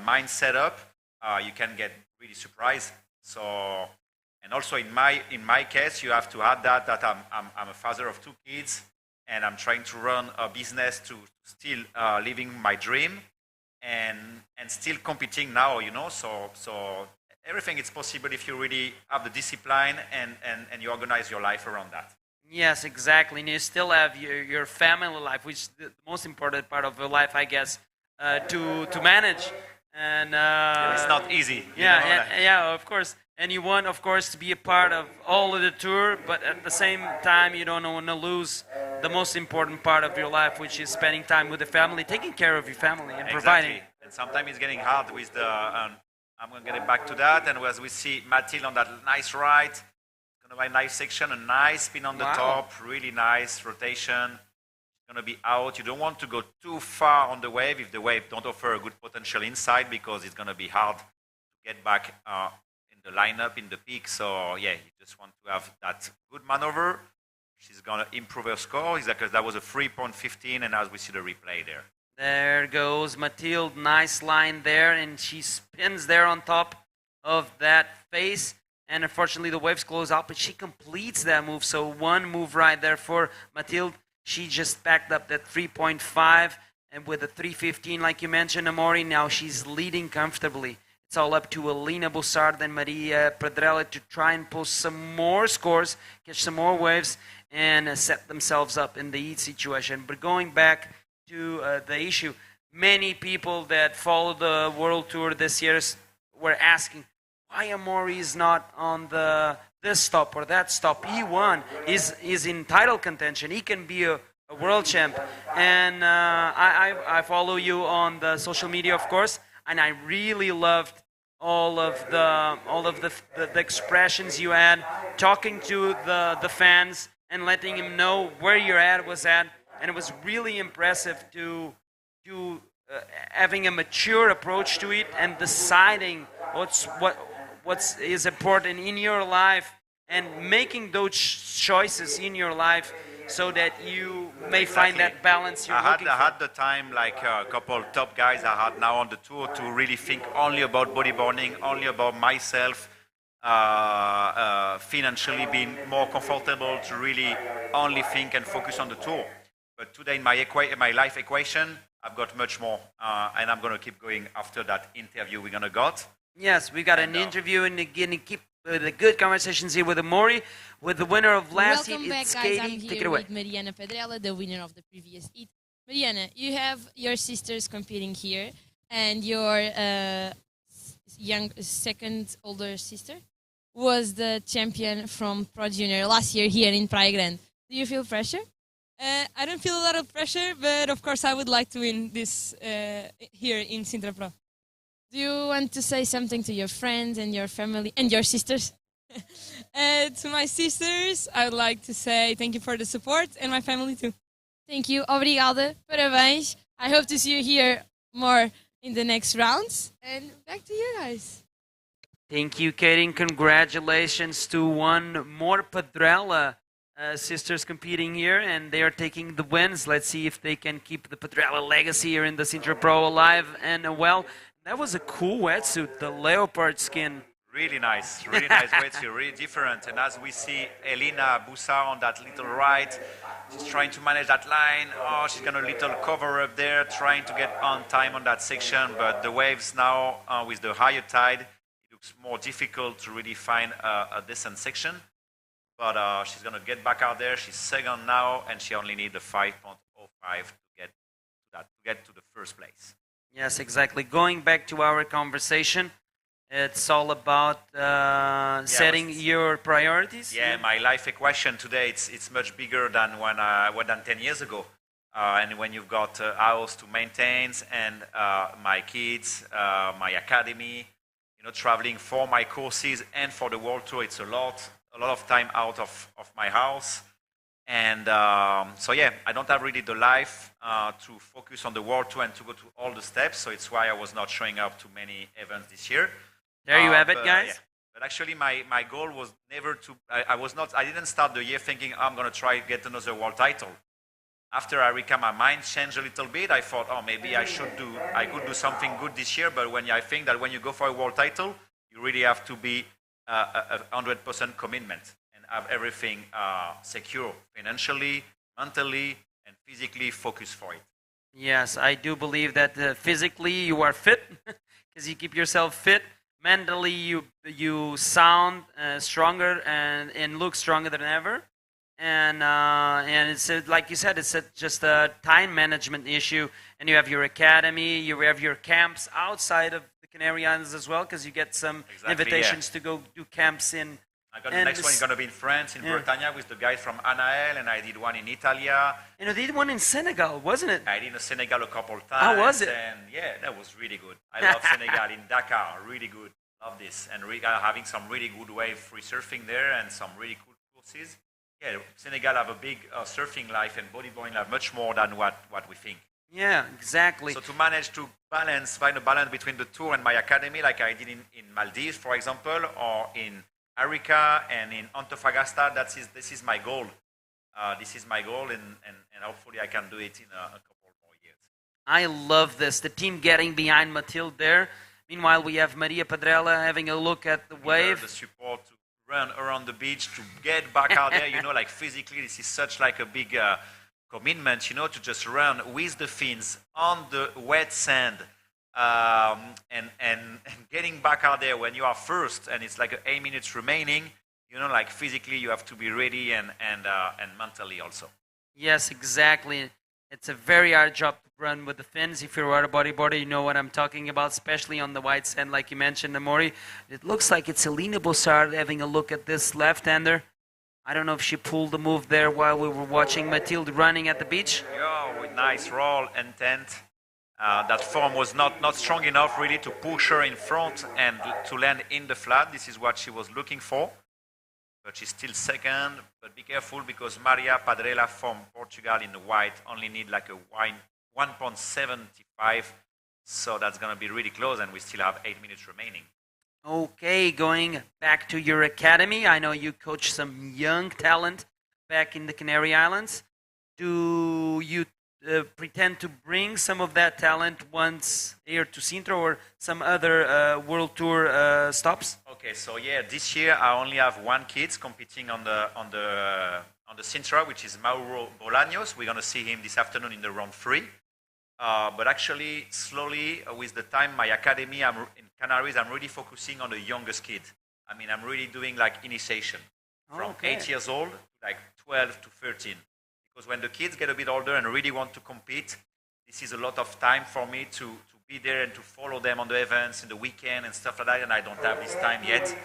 mind setup, you can get really surprised. So, and also in my case, you have to add that I'm a father of two kids, and I'm trying to run a business to still living my dream, and still competing now. You know, so everything is possible if you really have the discipline and you organize your life around that. Yes, exactly. And you still have your family life, which is the most important part of your life, I guess, to manage. And it's not easy. Yeah, of course. And you want, of course, to be a part of all of the tour, but at the same time, you don't want to lose the most important part of your life, which is spending time with the family, taking care of your family, and providing. Exactly. And sometimes it's getting hard with the. I'm going to get back to that. And as we see Mathilde on that nice ride. A nice section, a nice spin on the top, really nice rotation. It's going to be out. You don't want to go too far on the wave if the wave don't offer a good potential inside, because it's going to be hard to get back in the lineup, in the peak. So yeah, you just want to have that good maneuver. She's going to improve her score. Exactly, that was a 3.15, and as we see the replay there. There goes Mathilde, nice line there, and she spins there on top of that face. And unfortunately, the waves close out, but she completes that move. So one move right there for Mathilde. She just backed up that 3.5, and with a 3.15, like you mentioned, Amaury, now she's leading comfortably. It's all up to Elina Boussard and Maria Pedrella to try and post some more scores, catch some more waves, and set themselves up in the heat situation. But going back to the issue, many people that follow the World Tour this year were asking, why Amaury is not on this stop or that stop? He won. He's in title contention. He can be a world champ. And I follow you on the social media, of course, and I really loved all of the expressions you had, talking to the fans and letting him know where your ad was at. And it was really impressive to having a mature approach to it and deciding what is important in your life and making those choices in your life so that you may find that balance you're looking for. I had the time, like a couple top guys I had now on the tour, to really think only about bodyboarding, only about myself, financially being more comfortable to really only think and focus on the tour. But today in my life equation, I've got much more, and I'm going to keep going after that interview we're going to got. Yes, we got an interview and again keep the good conversations here with Amaury, with the winner of last Welcome heat. back, It's guys. Katie. I'm Take here it away. with Mariana Pedrella, the winner of the previous heat. Mariana, you have your sisters competing here, and your second older sister was the champion from Pro Junior last year here in Praia Grande. Do you feel pressure? I don't feel a lot of pressure, but of course I would like to win this here in Sintra Pro. Do you want to say something to your friends and your family and your sisters? To my sisters, I would like to say thank you for the support, and my family too. Thank you. Obrigada. Parabéns. I hope to see you here more in the next rounds. And back to you guys. Thank you, Katie. Congratulations to one more Pedrella sisters competing here, and they are taking the wins. Let's see if they can keep the Padrella legacy here in the Sintra Pro alive and well. That was a cool wetsuit, the leopard skin. Really nice wetsuit, really different. And as we see Elina Boussard on that little right, she's trying to manage that line. Oh, she's got a little cover up there, trying to get on time on that section. But the waves now, with the higher tide, it looks more difficult to really find a decent section. But she's going to get back out there. She's second now, and she only needs a 5.05 to get to the first place. Yes, exactly. Going back to our conversation, it's all about setting your priorities. Yeah, my life equation today, it's much bigger than than 10 years ago. And when you've got a house to maintain and my kids, my academy, traveling for my courses and for the World Tour, it's a lot of time out of my house. And so yeah, I don't have really the life to focus on the World Tour and to go to all the steps. So it's why I was not showing up to many events this year. There you have it, guys. Yeah. But actually, my goal was never to. I didn't start the year thinking I'm going to try to get another world title. After Arica, my mind changed a little bit. I thought, oh, maybe I could do something good this year. But I think that when you go for a world title, you really have to be 100% commitment and have everything secure financially, mentally, and physically focused for it. Yes, I do believe that physically you are fit because you keep yourself fit. Mentally, you sound stronger and look stronger than ever, and it's like you said, it's just a time management issue. And you have your academy, you have your camps outside of the Canary Islands as well, because you get some invitations to go do camps in. I got the next one is going to be in France, in Bretagne, with the guys from Anael, and I did one in Italia. And you did one in Senegal, wasn't it? I did in Senegal a couple times. How was it? And yeah, that was really good. I love Senegal in Dakar, really good. Love this. And having some really good wave free surfing there and some really cool courses. Yeah, Senegal have a big surfing life and bodyboarding life, much more than what we think. Yeah, exactly. So to manage to find a balance between the tour and my academy, like I did in Maldives, for example, or in Arica and in Antofagasta, this is my goal. This is my goal, and hopefully I can do it in a couple more years. I love this. The team getting behind Mathilde there. Meanwhile, we have Maria Padrella having a look at the wave. The support to run around the beach, to get back out there. Like physically, this is such like a big commitment, to just run with the fins on the wet sand. And getting back out there when you are first and it's like 8 minutes remaining, like physically you have to be ready and mentally also. Yes, exactly. It's a very hard job to run with the fins. If you're a bodyboarder, you know what I'm talking about, especially on the white sand, like you mentioned, Amori. It looks like it's Elina Boussard having a look at this left-hander. I don't know if she pulled the move there while we were watching Mathilde running at the beach. Yeah, with nice roll, intent. That form was not strong enough really to push her in front and to land in the flat. This is what she was looking for. But she's still second. But be careful because Maria Padrella from Portugal in the white only need like a 1.75. So that's going to be really close and we still have 8 minutes remaining. Okay, going back to your academy. I know you coach some young talent back in the Canary Islands. Do you pretend to bring some of that talent once here to Sintra or some other World Tour stops? Okay, so yeah, this year I only have one kid competing on the Sintra, which is Mauro Bolaños. We're going to see him this afternoon in the round 3. But actually, slowly, with the time, my academy in Canaries, I'm really focusing on the youngest kid. I mean, I'm really doing like initiation from 8 years old to like 12 to 13. Because when the kids get a bit older and really want to compete, this is a lot of time for me to be there and to follow them on the events in the weekend and stuff like that, and I don't have this time yet.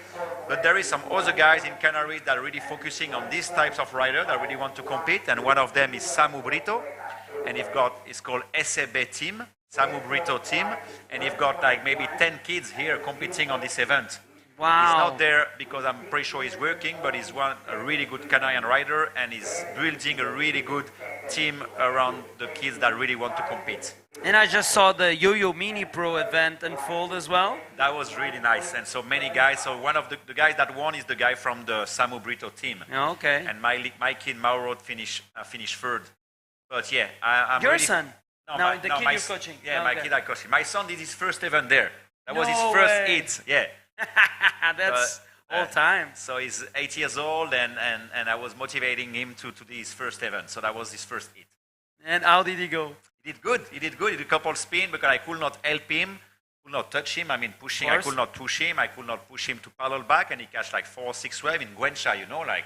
But there is some other guys in Canaries that are really focusing on these types of riders that really want to compete, and one of them is Samu Brito, and it's called SEB team, Samu Brito team, and you've got like maybe 10 kids here competing on this event. Wow. He's not there because I'm pretty sure he's working, but he's a really good Canadian rider and he's building a really good team around the kids that really want to compete. And I just saw the Yo-Yo Mini Pro event unfold as well. That was really nice, and so many guys. So one of the guys that won is the guy from the Samu Brito team. Oh, okay. And my kid Mauro finished third. But yeah, I'm Your really, son? No, No, the kid my you're coaching. Yeah, Oh, my okay. kid I coaching. My son did his first event there. That was his No first way. hit. Yeah. That's all time. So he's 8 years old, and I was motivating him to do his first event. So that was his first hit. And how did he go? He did good. He did a couple spin because I could not help him, could not touch him. I mean, pushing, I could not push him. I could not push him to paddle back, and he catch like 4 6 wave in Guencha, like.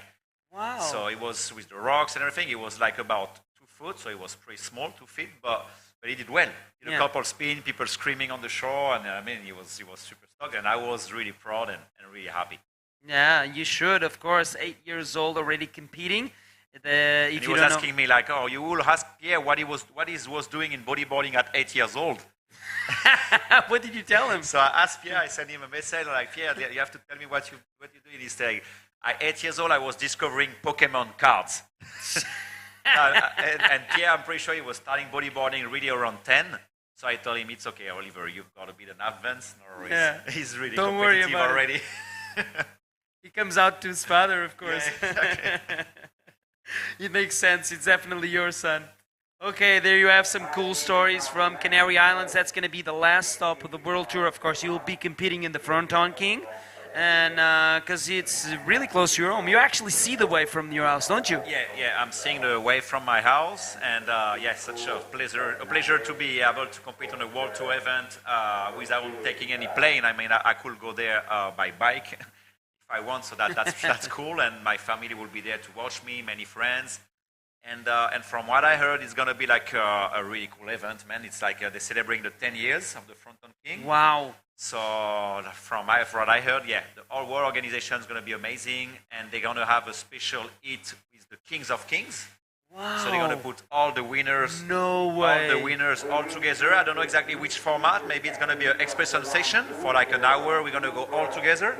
Wow. So it was with the rocks and everything. It was like about 2 foot, so it was pretty small, 2 feet, but he did well. He did a couple spin, people screaming on the shore, and I mean, he was super stoked, and I was really proud and really happy. Yeah, you should, of course. 8 years old, already competing. And he was asking me like, "Oh, you will ask Pierre what he was doing in bodyboarding at 8 years old." What did you tell him? So I asked Pierre. I sent him a message like, "Pierre, you have to tell me what you doing." He said, "At 8 years old, I was discovering Pokemon cards." and Pierre, I'm pretty sure he was starting bodyboarding really around 10. So I told him, "It's okay, Oliver. You've got to be an advance." No, he's really Don't worry competitive about already. He comes out to his father, of course. Yeah, exactly. It makes sense. It's definitely your son. Okay, there you have some cool stories from Canary Islands. That's going to be the last stop of the World Tour. Of course, you'll be competing in the Fronton King. And because it's really close to your home. You actually see the wave from your house, don't you? Yeah, I'm seeing the wave from my house, and such a pleasure to be able to compete on a World Tour event without taking any plane. I mean, I could go there by bike if I want, so that's cool, and my family will be there to watch me, many friends. And from what I heard, it's going to be like a really cool event, man. It's like they're celebrating the 10 years of the Fronton King. Wow. So from what I heard, the all world organization is going to be amazing, and they're going to have a special hit with the Kings of Kings. Wow. So they're going to put all the winners, way. all the winners all together. I don't know exactly which format. Maybe it's going to be an expression session for like an hour. We're going to go all together.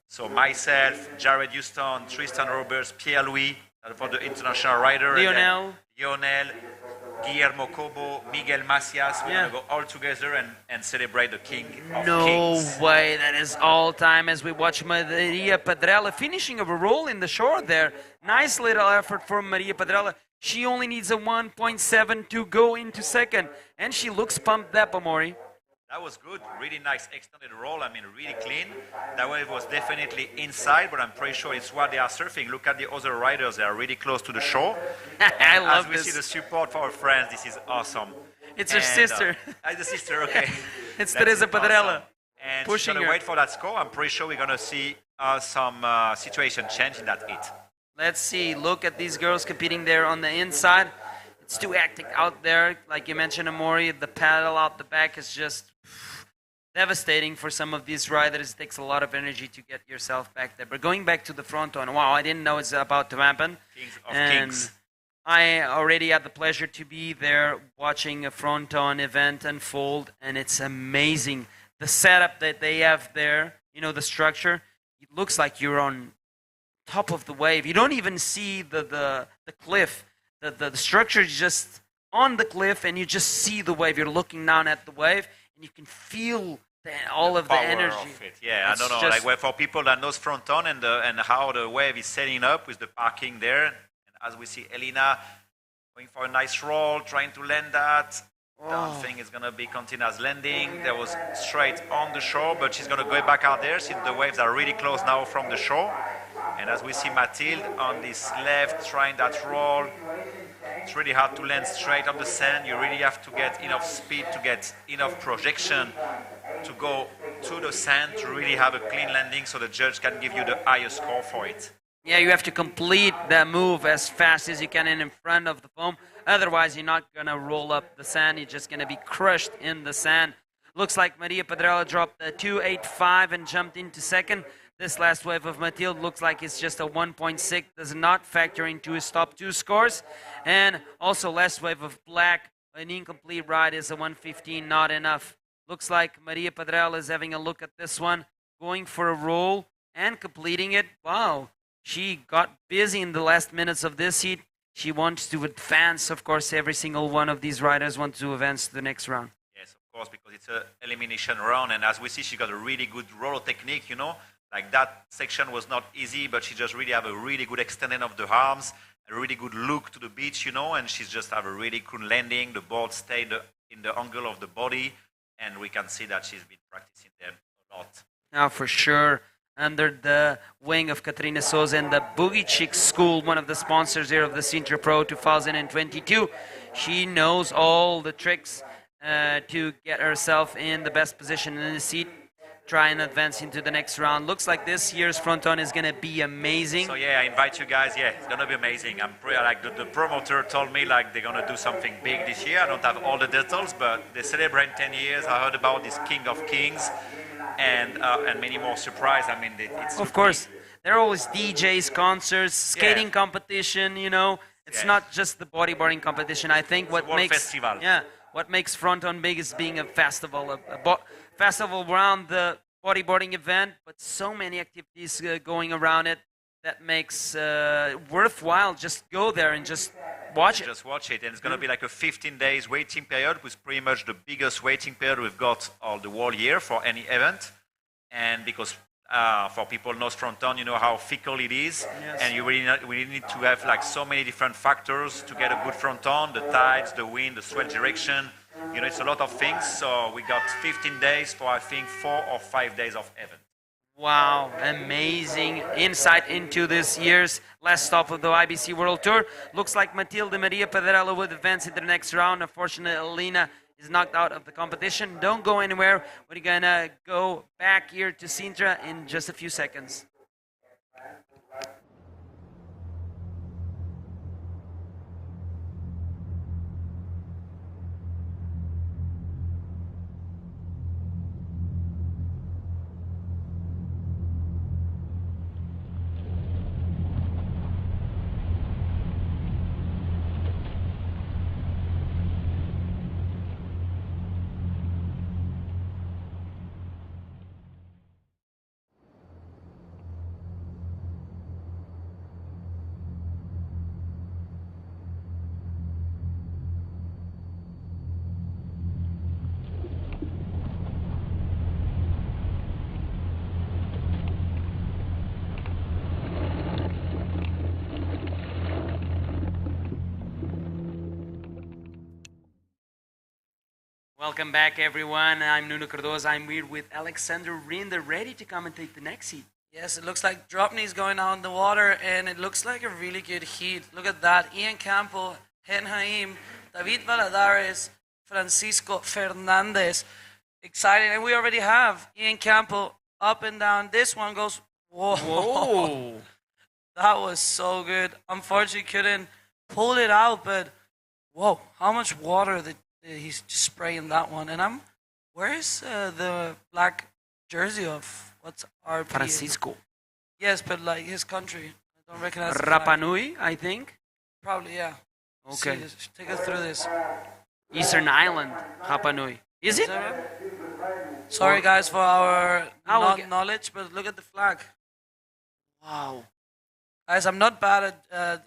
So myself, Jared Houston, Tristan Roberts, Pierre-Louis, for the international rider. Lionel, Guillermo Cobo, Miguel Macias. We're going to go all together and celebrate the King of Kings. No way. That is all time as we watch Maria Pedrella finishing of a roll in the shore there. Nice little effort from Maria Pedrella. She only needs a 1.7 to go into second. And she looks pumped up, Amori. That was good. Really nice extended roll. I mean, really clean. That wave was definitely inside, but I'm pretty sure it's what they are surfing. Look at the other riders. They are really close to the shore. I love as we this. see the support for our friends, this is awesome. It's her sister. The sister, okay. It's Teresa Pedrella. Awesome. And Pushing she's going to her. wait for that score. I'm pretty sure we're going to see some situation change in that hit. Let's see. Look at these girls competing there on the inside. It's too hectic out there. Like you mentioned, Amori, the paddle out the back is just devastating for some of these riders. It takes a lot of energy to get yourself back there. But going back to the Fronton, wow, I didn't know it's about to happen. Kings of And Kings. I already had the pleasure to be there watching a Fronton event unfold, and it's amazing. The setup that they have there, the structure, it looks like you're on top of the wave. You don't even see the cliff. The structure is just on the cliff, and you just see the wave. You're looking down at the wave, and you can feel all of the power energy. of it. Yeah, It's I don't know. just- Like well, for people that knows Fronton and how the wave is setting up with the parking there, and as we see Elina going for a nice roll, trying to land that. Don't think it's going to be Contina's landing. That was straight on the shore, but she's going to go back out there since the waves are really close now from the shore. And as we see Mathilde on this left trying that roll, it's really hard to land straight on the sand. You really have to get enough speed to get enough projection to go to the sand to really have a clean landing so the judge can give you the highest score for it. Yeah, you have to complete that move as fast as you can in front of the foam. Otherwise, you're not going to roll up the sand. You're just going to be crushed in the sand. Looks like Maria Pedrella dropped a 2.85 and jumped into second. This last wave of Mathilde looks like it's just a 1.6. Does not factor into his top two scores. And also last wave of Black, an incomplete ride is a 115, not enough. Looks like Maria Pedrella is having a look at this one, going for a roll and completing it. Wow. She got busy in the last minutes of this heat. She wants to advance. Of course, every single one of these riders wants to advance to the next round. Yes, of course, because it's an elimination round, and as we see, she got a really good roller technique, you know. Like that section was not easy, but she just really have a really good extending of the arms, a really good look to the beach, you know, and she's just have a really cool landing. The board stayed in the angle of the body, and we can see that she's been practicing them a lot. Now, for sure, under the wing of Katrina Souza and the Boogie Chick School, one of the sponsors here of the Sintra Pro 2022, she knows all the tricks to get herself in the best position in the seat, try and advance into the next round. Looks like this year's fronton is going to be amazing. So yeah, I invite you guys. Yeah, it's going to be amazing. I'm pretty, like the promoter told me like they're going to do something big this year. I don't have all the details, but they celebrate 10 years. I heard about this King of Kings and many more surprises. I mean, it's of course, there are always DJs, concerts, skating competition, you know. It's not just the bodyboarding competition. I think what makes fronton big is being a festival, a festival around the bodyboarding event, but so many activities going around it that makes worthwhile. Just go there and just watch it. Just watch it, and it's going to be like a 15 days waiting period, which is pretty much the biggest waiting period we've got all the whole year for any event. And because for people who know fronton, you know how fickle it is, and you really need to have like so many different factors to get a good fronton: the tides, the wind, the swell direction. You know, it's a lot of things. So we got 15 days for I think 4 or 5 days of event. Wow, amazing insight into this year's last stop of the IBC World Tour. Looks like Matilde Maria Pedrella would advance into the next round. Unfortunately, Alina is knocked out of the competition. Don't go anywhere. We're gonna go back here to Sintra in just a few seconds. Welcome back, everyone. I'm Nuno Cardoso. I'm here with Alexander Rinder, ready to commentate the next heat. Yes, it looks like Dropknee is going out in the water, and it looks like a really good heat. Look at that. Ian Campbell, Hen Haim, David Valadares, Francisco Fernandez. Exciting. And we already have Ian Campbell up and down. This one goes, whoa. That was so good. Unfortunately, couldn't pull it out, but whoa, how much water he's just spraying that one. And where is the black jersey of what's RP? Francisco. Yes, but like his country. I don't recognize Rapa Nui, I think. Probably, yeah. Okay. Take us through this. Eastern Island, Rapa Nui. Is it? Right? Sorry, guys, for our knowledge, but look at the flag. Wow. Guys, I'm not bad at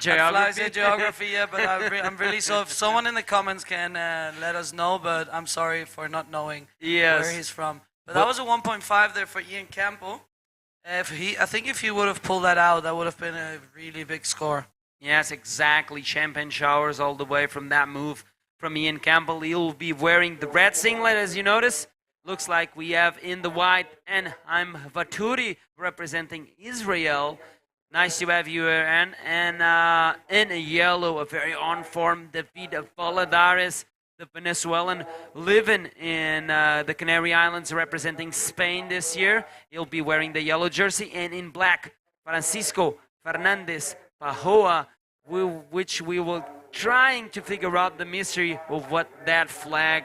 geography, but I'm really so. If someone in the comments can let us know, but I'm sorry for not knowing where he's from. But that was a 1.5 there for Ian Campbell. I think if he would have pulled that out, that would have been a really big score. Yes, exactly. Champagne showers all the way from that move from Ian Campbell. He'll be wearing the red singlet, as you notice. Looks like we have in the white, and I'm Vaturi representing Israel. Nice to have you here, and in yellow, a very on-form David Valadares, the Venezuelan living in the Canary Islands representing Spain this year. He'll be wearing the yellow jersey, and in black, Francisco Fernandez Pajoa, which we will trying to figure out the mystery of what that flag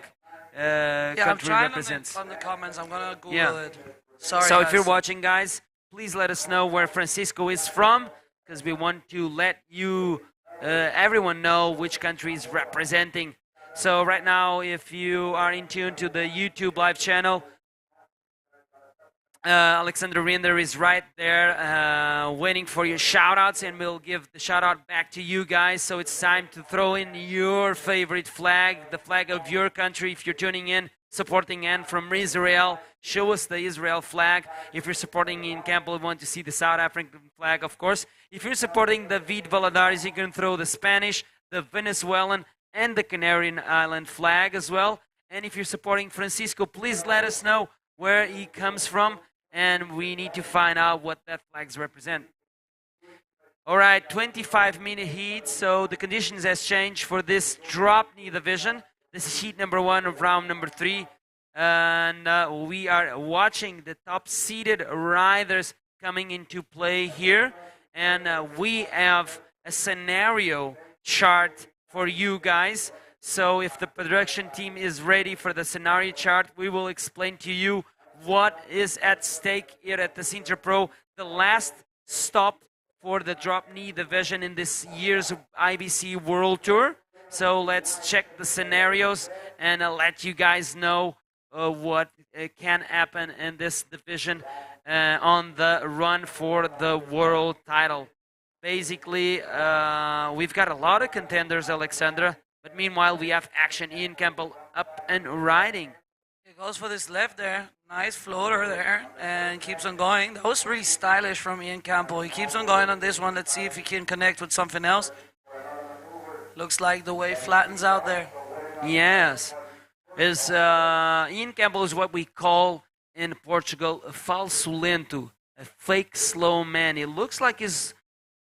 country represents. On the comments, I'm going to Google it. Sorry, so guys. If you're watching, guys, please let us know where Francisco is from, because we want to let you, everyone know which country is representing. So right now, if you are in tune to the YouTube live channel, Alexander Rinder is right there waiting for your shout-outs, and we'll give the shout-out back to you guys. So it's time to throw in your favorite flag, the flag of your country. If you're tuning in, supporting Anne from Israel, show us the Israel flag. If you're supporting Ian Campbell, we want to see the South African flag, of course. If you're supporting David Valadares, you can throw the Spanish, the Venezuelan, and the Canarian Island flag as well. And if you're supporting Francisco, please let us know where he comes from, and we need to find out what that flags represent. All right, 25-minute heat, so the conditions has changed for this Dropknee division. This is heat number 1 of round number 3, and we are watching the top-seeded riders coming into play here, and we have a scenario chart for you guys. So if the production team is ready for the scenario chart, we will explain to you what is at stake here at the Sintra Pro, the last stop for the Dropknee division in this year's IBC World Tour. So let's check the scenarios and let you guys know what can happen in this division on the run for the world title. Basically, we've got a lot of contenders, Alexandra, but meanwhile we have action. Ian Campbell up and riding. He goes for this left there. Nice floater there, and keeps on going. That was really stylish from Ian Campbell. He keeps on going on this one. Let's see if he can connect with something else. Looks like the wave flattens out there. Yes. Ian Campbell is what we call in Portugal a falso lento, a fake slow man. It looks like he's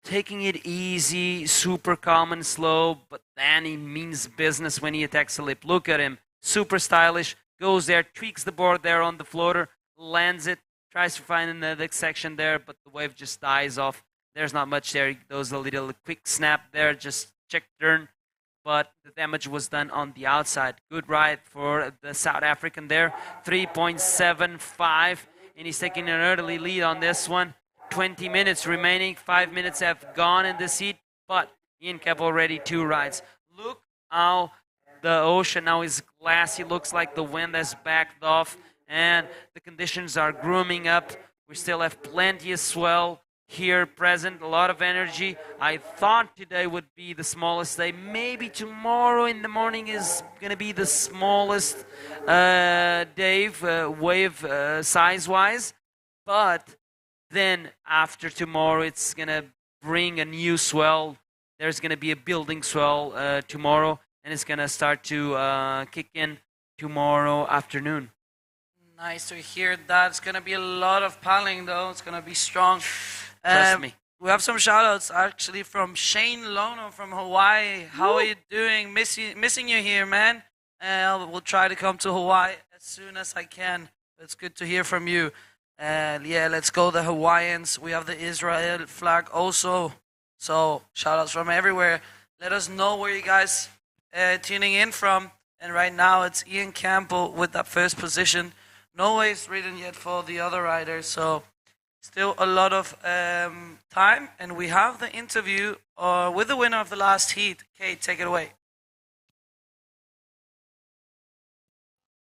taking it easy, super calm and slow, but then he means business when he attacks the lip. Look at him. Super stylish. Goes there, tweaks the board there on the floater, lands it, tries to find another section there, but the wave just dies off. There's not much there. He does a little quick snap there, just check turn, but the damage was done on the outside. Good ride for the South African there, 3.75, and he's taking an early lead on this one. 20 minutes remaining, 5 minutes have gone in this heat, but Ian Campbell already 2 rides. Look how the ocean now is glassy. Looks like the wind has backed off and the conditions are grooming up. We still have plenty of swell here present, a lot of energy. I thought today would be the smallest day. Maybe tomorrow in the morning is going to be the smallest wave size-wise. But then after tomorrow, it's going to bring a new swell. There's going to be a building swell tomorrow. And it's going to start to kick in tomorrow afternoon. Nice to hear that. It's going to be a lot of paddling, though. It's going to be strong. Trust me. We have some shout-outs, actually, from Shane Lono from Hawaii. How are you doing? Missing you here, man. We'll try to come to Hawaii as soon as I can. It's good to hear from you. Yeah, let's go the Hawaiians. We have the Israel flag also. So, shout-outs from everywhere. Let us know where you guys tuning in from, and right now it's Ian Campbell with that first position. No waves written yet for the other riders, so still a lot of time, and we have the interview with the winner of the last heat. Kate, take it away.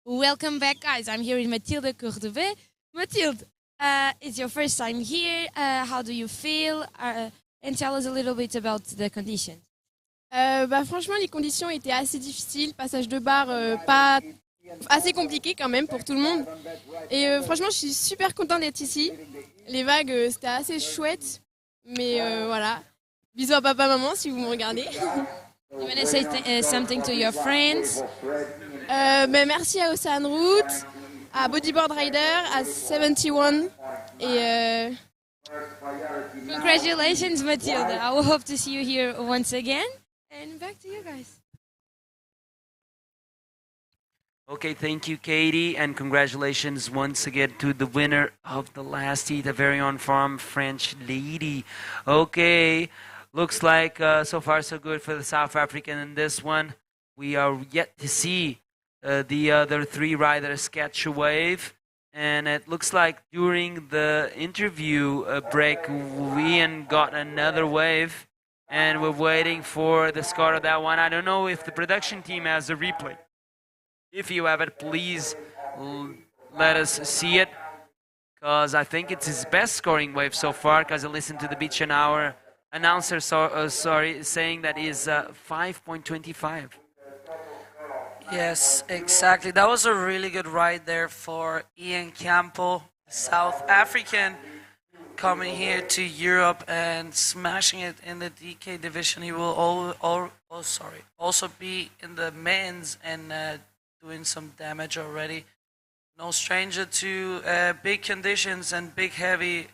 Welcome back, guys. I'm here with Mathilde Courdevet. Mathilde, it's your first time here. How do you feel? And tell us a little bit about the conditions. Franchement, les conditions étaient assez difficiles. Passage de barre pas assez compliqué quand même pour tout le monde. Et franchement, je suis super contente d'être ici. Les vagues, c'était assez chouette. Mais voilà. Bisous à papa, maman, si vous me regardez. You want to say something to your friends? Merci à Ocean Route, à Bodyboard Rider, à 71. Et congratulations, Mathilde. I will hope to see you here once again. And back to you guys. Okay, thank you, Katie, and congratulations once again to the winner of the last heat, a very own farm French lady. Okay, looks like so far so good for the South African in this one. We are yet to see the other 3 riders catch a wave, and it looks like during the interview break, Ian got another wave. And we're waiting for the score of that one. I don't know if the production team has a replay. If you have it, please let us see it. because I think it's his best scoring wave so far, because I listened to the Beach an Hour announcer saying that is 5.25. Yes, exactly. That was a really good ride there for Ian Campo, South African, coming here to Europe and smashing it in the DK division. He will also be in the men's and doing some damage already. No stranger to big conditions and big heavy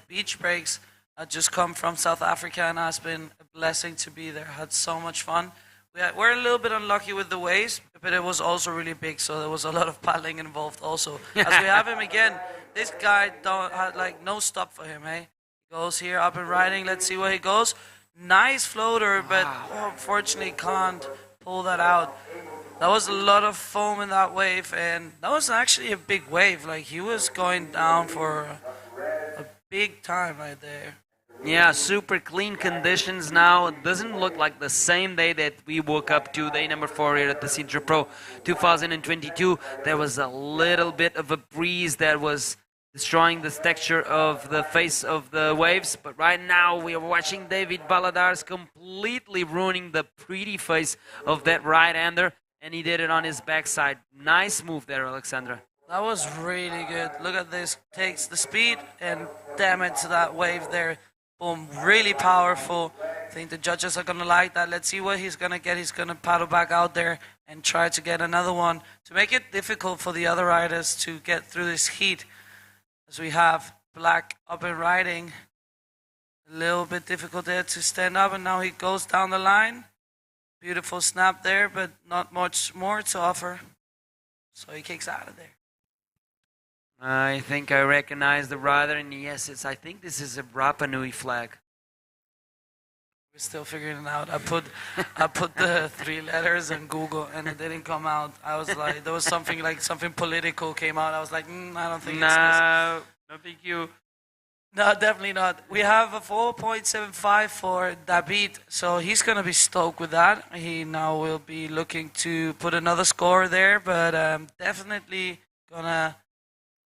beach breaks. I just come from South Africa and it's been a blessing to be there. Had so much fun. We're a little bit unlucky with the waves, but it was also really big, so there was a lot of paddling involved also. As we have him again, this guy had like no stop for him, hey? He goes here up and riding, let's see where he goes. Nice floater, but unfortunately can't pull that out. That was a lot of foam in that wave, and that was actually a big wave. Like, he was going down for a big time right there. Yeah, super clean conditions now. It doesn't look like the same day that we woke up to day number 4 here at the Sintra Pro 2022. There was a little bit of a breeze that was destroying the texture of the face of the waves. But right now we are watching David Valadares completely ruining the pretty face of that right-hander. And he did it on his backside. Nice move there, Alexandra. That was really good. Look at this. Takes the speed and damn it to that wave there. Boom, really powerful. I think the judges are going to like that. Let's see what he's going to get. He's going to paddle back out there and try to get another one to make it difficult for the other riders to get through this heat. As we have Black up and riding. A little bit difficult there to stand up, and now he goes down the line. Beautiful snap there, but not much more to offer. So he kicks out of there. I think I recognize the rider, and yes, I think this is a Rapa Nui flag. We're still figuring it out. I put the 3 letters in Google, and it didn't come out. I was like, there was something political came out. I was like, I don't think it's this. No big you. No, definitely not. We have a 4.75 for David, so he's going to be stoked with that. He now will be looking to put another score there, but definitely going to...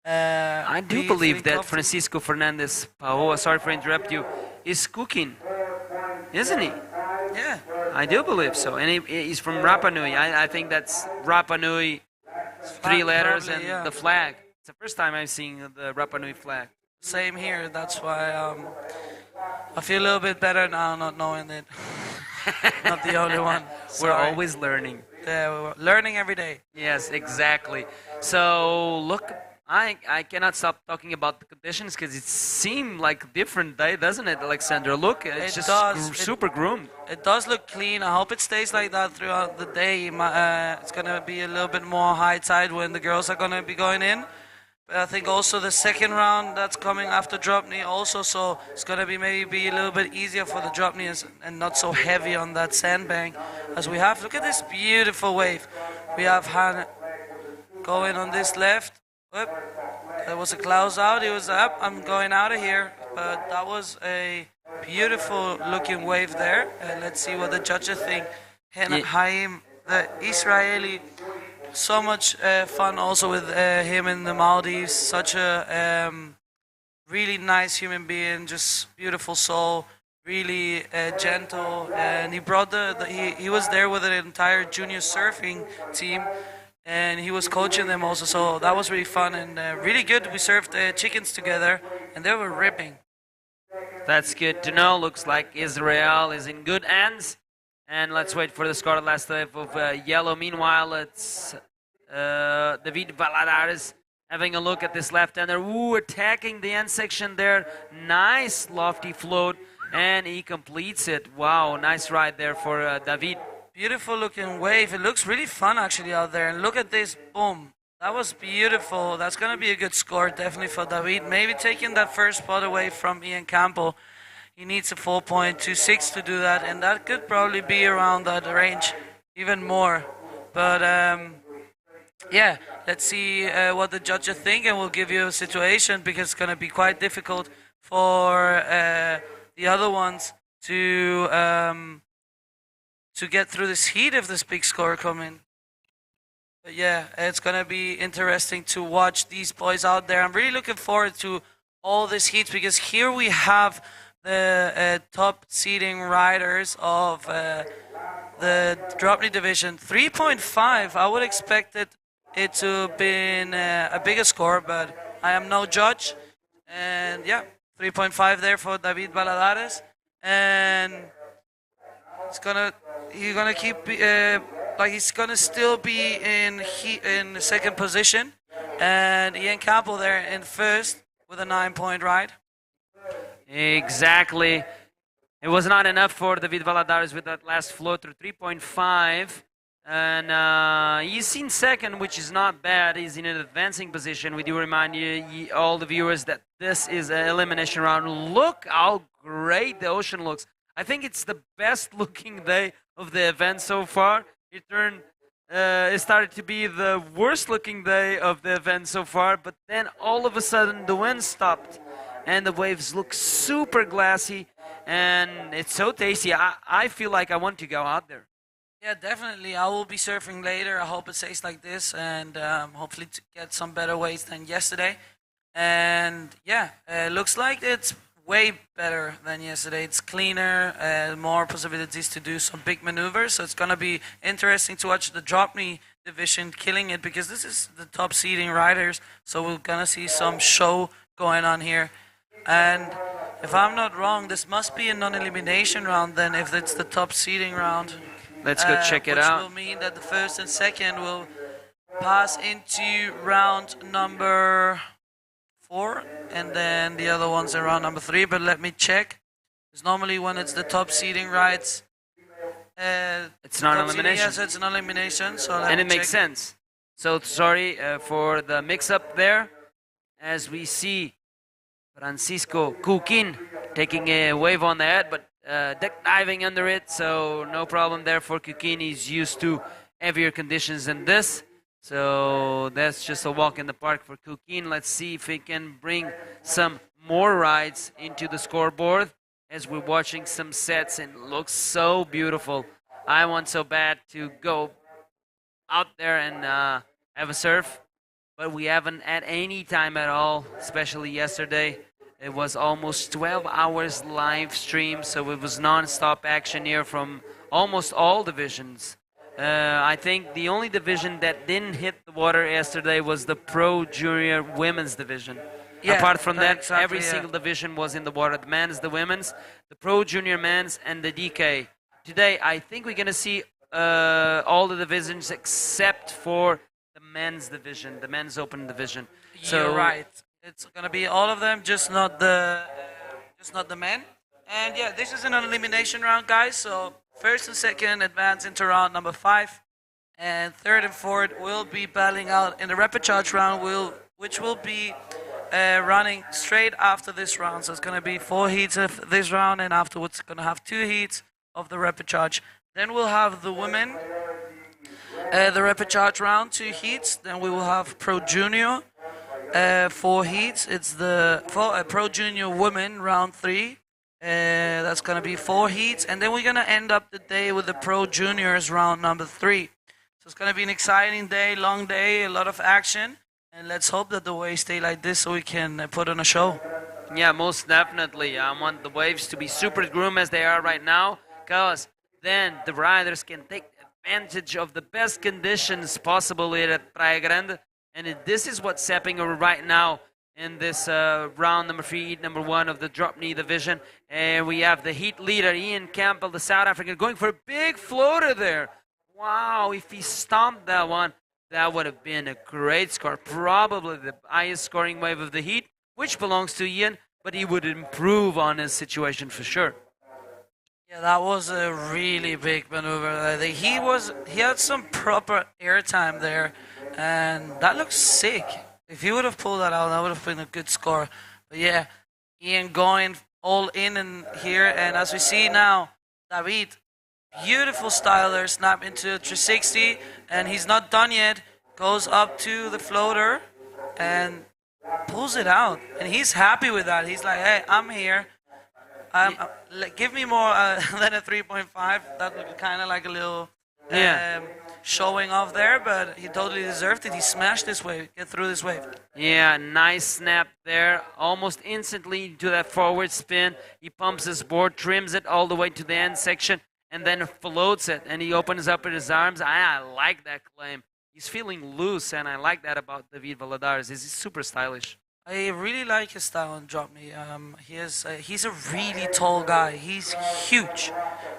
I do believe that Francisco Fernandez Paoa, sorry for interrupt you, is cooking, isn't he? Yeah. I do believe so. And he's from Rapa Nui. I think that's Rapa Nui, 3 letters, probably, and yeah. the flag. It's the first time I've seen the Rapa Nui flag. Same here. That's why I feel a little bit better now not knowing it. Not the only one. We're always learning. Yeah, we're learning every day. Yes, exactly. So, look, I cannot stop talking about the conditions because it seemed like a different day, doesn't it, Alexandra? Look, it's super groomed. It does look clean. I hope it stays like that throughout the day. It's going to be a little bit more high tide when the girls are going to be going in. But I think also the second round that's coming after Dropknee also, so it's going to be maybe a little bit easier for the Dropknees and not so heavy on that sandbank as we have. Look at this beautiful wave. We have Han going on this left. Whoop. There was a cloud out. He was up. I'm going out of here. But that was a beautiful looking wave there. Let's see what the judges think. Haim, the Israeli, so much fun also with him in the Maldives. Such a really nice human being, just beautiful soul, really gentle. And he brought he was there with an entire junior surfing team. And he was coaching them also, so that was really fun and really good. We served chickens together, and they were ripping. That's good to know. Looks like Israel is in good hands. And let's wait for the score last wave of yellow. Meanwhile, it's David Valadares having a look at this left-hander. Ooh, attacking the end section there. Nice lofty float, and he completes it. Wow, nice ride there for David. Beautiful looking wave. It looks really fun actually out there. And look at this, boom. That was beautiful. That's going to be a good score definitely for David. Maybe taking that first spot away from Ian Campbell. He needs a 4.26 to do that. And that could probably be around that range even more. But yeah, let's see what the judges think. And we'll give you a situation because it's going to be quite difficult for the other ones to get through this heat if this big score come in. But yeah, it's gonna be interesting to watch these boys out there. I'm really looking forward to all these heats because here we have the top seeding riders of the Dropknee division. 3.5. I would expect it to have been a bigger score, but I am no judge. And yeah, 3.5 there for David Baladares, and he's gonna keep he's gonna still be in the second position, and Ian Campbell there in first with a 9-point ride. Exactly. It was not enough for David Valadares with that last flow through 3.5. And he's seen second, which is not bad. He's in an advancing position. We do remind all the viewers, that this is an elimination round. Look how great the ocean looks. I think it's the best looking day of the event so far. It started to be the worst looking day of the event so far, but then all of a sudden the wind stopped and the waves look super glassy, and it's so tasty. I feel like I want to go out there. Yeah, definitely. I will be surfing later. I hope it stays like this, and hopefully to get some better waves than yesterday. And yeah, it looks like it's way better than yesterday. It's cleaner, more possibilities to do some big maneuvers. So it's going to be interesting to watch the Dropknee division killing it, because this is the top seeding riders. So we're going to see some show going on here. And if I'm not wrong, this must be a non-elimination round then, if it's the top seeding round. Let's go check it out. Which will mean that the first and second will pass into round number 4, and then the other ones in round number 3. But let me check. Because normally when it's the top seeding rides, it's not an elimination. Yes, it's an elimination. So and it makes sense. So sorry for the mix-up there, as we see Francisco Kukin taking a wave on the head, but deck diving under it, so no problem there for Kukin. He's used to heavier conditions than this, so that's just a walk in the park for Kukin. Let's see if he can bring some more rides into the scoreboard, as we're watching some sets, and it looks so beautiful. I want so bad to go out there and have a surf, but we haven't had any time at all, especially yesterday. It was almost 12 hours live stream, so it was non-stop action here from almost all divisions. I think the only division that didn't hit the water yesterday was the Pro Junior Women's division. Yeah, apart from that, exactly, every single division was in the water. The men's, the women's, the Pro Junior men's, and the DK. Today, I think we're going to see all the divisions except for the men's division, the men's open division. You're right. It's gonna be all of them, just not the men. And yeah, this is an elimination round, guys. So first and second advance into round number 5, and third and fourth will be battling out in the rapid charge round, which will be running straight after this round. So it's gonna be 4 heats of this round, and afterwards gonna have 2 heats of the rapid charge. Then we'll have the women, the rapid charge round, 2 heats. Then we will have Pro Junior. 4 heats. It's the Pro Junior Women round 3. That's going to be 4 heats. And then we're going to end up the day with the Pro Juniors round number 3. So it's going to be an exciting day, long day, a lot of action. And let's hope that the waves stay like this so we can put on a show. Yeah, most definitely. I want the waves to be super grim as they are right now, because then the riders can take advantage of the best conditions possible here at Praia Grande. And this is what's happening right now in this round number 3, heat number 1 of the Dropknee division. And we have the heat leader, Ian Campbell, the South African, going for a big floater there. Wow, if he stomped that one, that would have been a great score. Probably the highest scoring wave of the heat, which belongs to Ian, but he would improve on his situation for sure. Yeah, that was a really big maneuver. He had some proper airtime there, and that looks sick. If he would have pulled that out, that would have been a good score. But yeah, Ian going all in here, and as we see now, David, beautiful style there, snap into 360, and he's not done yet. Goes up to the floater and pulls it out, and he's happy with that. He's like, hey, I'm here. Give me more than a 3.5. That would be kind of like a little showing off there, but he totally deserved it. He smashed this wave, get through this wave. Yeah, nice snap there. Almost instantly to that forward spin. He pumps his board, trims it all the way to the end section, and then floats it. And he opens up his arms. I like that claim. He's feeling loose, and I like that about David Valadares. He's super stylish. I really like his style on Dropknee. He's a really tall guy. He's huge,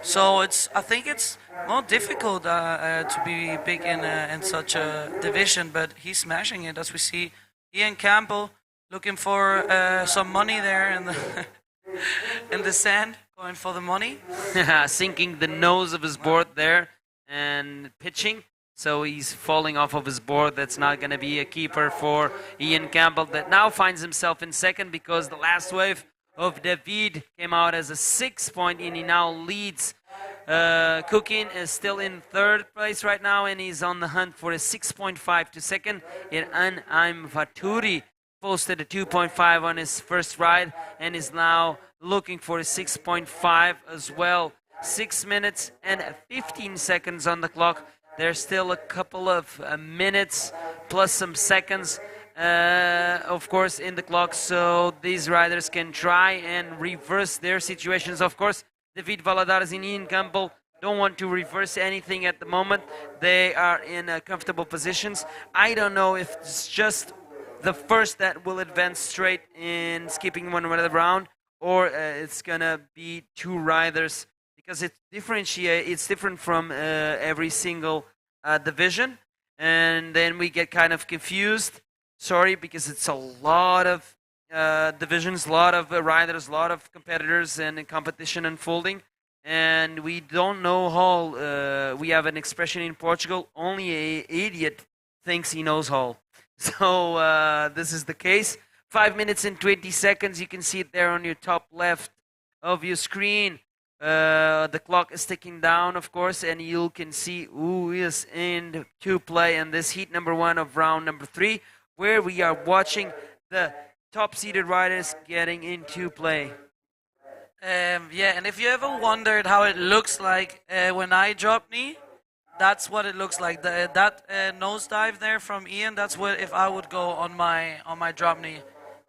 so I think it's more difficult to be big in such a division. But he's smashing it, as we see. Ian Campbell looking for some money there in the in the sand, going for the money. Sinking the nose of his board there and pitching. So he's falling off of his board. That's not going to be a keeper for Ian Campbell, that now finds himself in second because the last wave of David came out as a 6-point, and he now leads. Cooking is still in third place right now, and he's on the hunt for a 6.5 to second. And Anheim Vaturi posted a 2.5 on his first ride and is now looking for a 6.5 as well. 6 minutes and 15 seconds on the clock. There's still a couple of minutes plus some seconds, of course, in the clock, so these riders can try and reverse their situations. Of course, David Valadares and Ian Campbell don't want to reverse anything at the moment. They are in comfortable positions. I don't know if it's just the first that will advance straight in skipping one another round, or it's going to be two riders, because it's different from every single division, and then we get kind of confused. Sorry, because it's a lot of divisions, a lot of riders, a lot of competitors, and competition unfolding, and we don't know how. We have an expression in Portugal: only an idiot thinks he knows all. So this is the case. 5 minutes and 20 seconds. You can see it there on your top left of your screen. The clock is ticking down, of course, and you can see who is in to play in this heat number 1 of round number 3, where we are watching the top-seeded riders getting into play. Yeah, and if you ever wondered how it looks like when I drop knee, that's what it looks like. That nosedive there from Ian, that's what if I would go on my drop knee.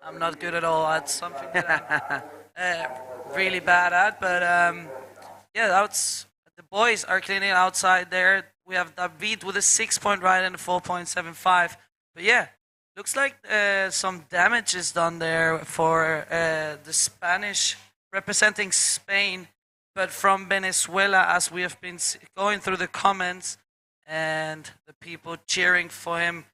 I'm not good at all. That's something that I'm really bad at, but yeah, that's the boys are cleaning outside there. We have David with a 6-point ride and a 4.75. But yeah, looks like some damage is done there for the Spanish representing Spain, but from Venezuela, as we have been going through the comments and the people cheering for him.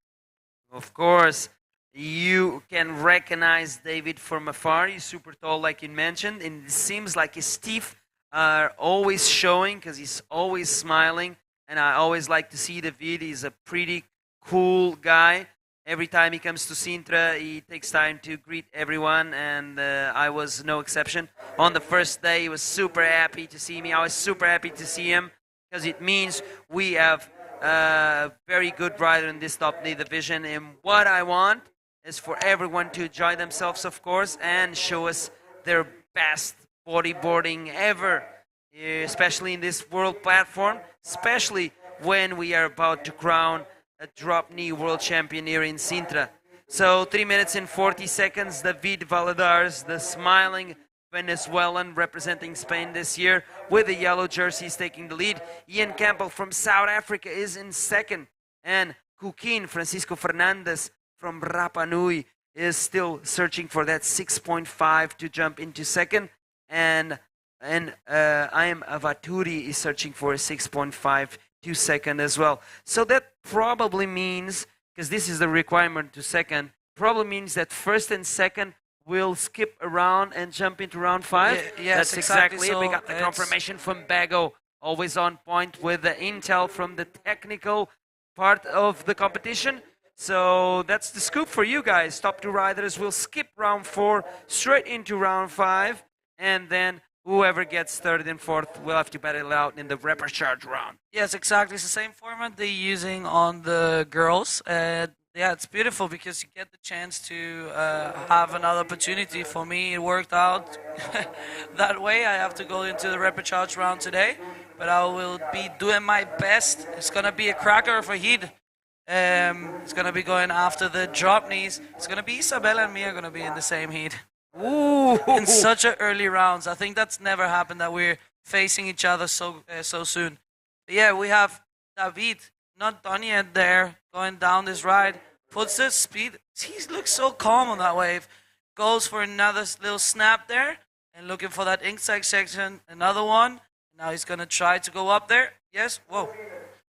Of course, you can recognize David from afar. He's super tall, like you mentioned, and it seems like his teeth are always showing because he's always smiling. And I always like to see David. He's a pretty cool guy. Every time he comes to Sintra, he takes time to greet everyone, and I was no exception. On the first day, he was super happy to see me. I was super happy to see him because it means we have a very good rider in this Dropknee division. And what I want is for everyone to enjoy themselves, of course, and show us their best bodyboarding ever, especially in this world platform, especially when we are about to crown a Dropknee world champion here in Sintra. So 3 minutes and 40 seconds, David Valadares, the smiling Venezuelan representing Spain this year, with the yellow jerseys taking the lead. Ian Campbell from South Africa is in second, and Kukin Francisco Fernandez from Rapa Nui is still searching for that 6.5 to jump into second, and I am Avaturi is searching for a 6.5 to second as well. So that probably means, because this is the requirement to second, probably means that first and second will skip around and jump into round 5. Yes, that's exactly it. so We got the confirmation from Bago, always on point with the intel from the technical part of the competition. So that's the scoop for you guys. Top 2 riders will skip round 4 straight into round 5, and then whoever gets third and fourth will have to battle it out in the repechage round. Yes, exactly. It's the same format they're using on the girls. yeah, it's beautiful because you get the chance to have another opportunity. For me, it worked out that way. I have to go into the repechage round today, but I will be doing my best. It's gonna be a cracker of a heat. It's gonna be going after the Dropknees. It's gonna be Isabella and me are gonna be in the same heat. Ooh. In such a early rounds. I think that's never happened that we're facing each other so soon. But yeah, we have David, not done yet there, going down this ride. Puts the speed. He looks so calm on that wave. Goes for another little snap there and looking for that inside section. Another one. Now he's gonna try to go up there. Yes. Whoa.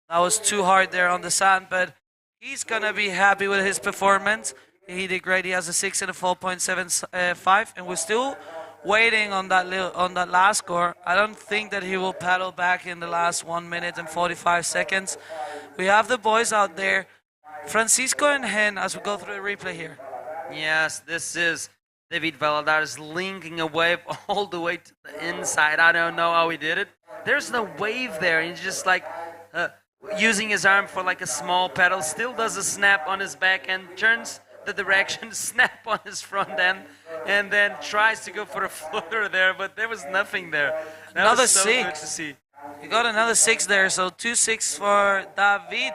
That was too hard there on the sand, but he's gonna be happy with his performance. He did great. He has a 6 and a 4.75, and we're still waiting on that last score. I don't think that he will paddle back in the last 1 minute and 45 seconds. We have the boys out there, Francisco and Hen, as we go through the replay here. Yes, this is David Valadares linking a wave all the way to the inside. I don't know how he did it. There's no wave there. He's just like using his arm for like a small pedal. Still does a snap on his back and turns the direction, snap on his front end, and then tries to go for a floater there, but there was nothing there. That Another was so 6. good to see. You got another 6 there, so 2-6 for David,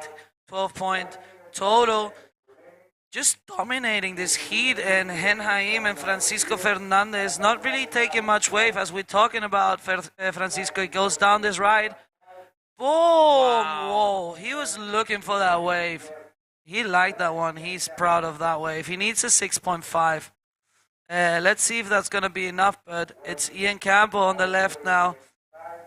12-point total. Just dominating this heat, and Hen Haim and Francisco Fernandez not really taking much wave as we're talking about. Francisco, he goes down this ride. Boom! Wow. Whoa, he was looking for that wave. He liked that one. He's proud of that wave. He needs a 6.5. Let's see if that's going to be enough, but it's Ian Campbell on the left now.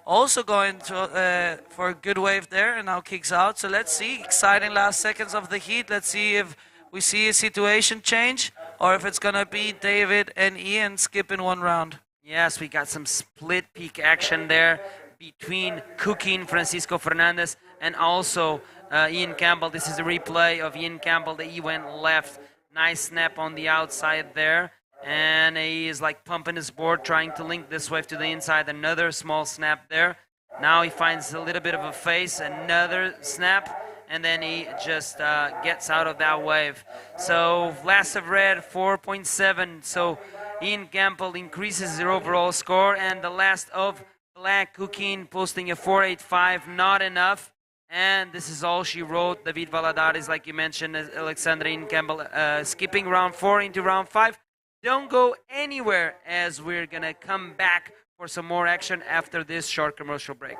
Also going to for a good wave there, and now kicks out. So let's see. Exciting last seconds of the heat. Let's see if we see a situation change or if it's going to be David and Ian skipping one round. Yes, we got some split peak action there between Cookie and Francisco Fernandez and also Ian Campbell. This is a replay of Ian Campbell that he went left. Nice snap on the outside there. And he is like pumping his board, trying to link this wave to the inside. Another small snap there. Now he finds a little bit of a face, another snap, and then he just gets out of that wave. So last of red, 4.7. So Ian Campbell increases his overall score, and the last of black, Cooking posting a 4.85, not enough. And this is all she wrote. David Valadares, like you mentioned, Alexandra Ian Campbell skipping round 4 into round 5. Don't go anywhere as we're going to come back for some more action after this short commercial break.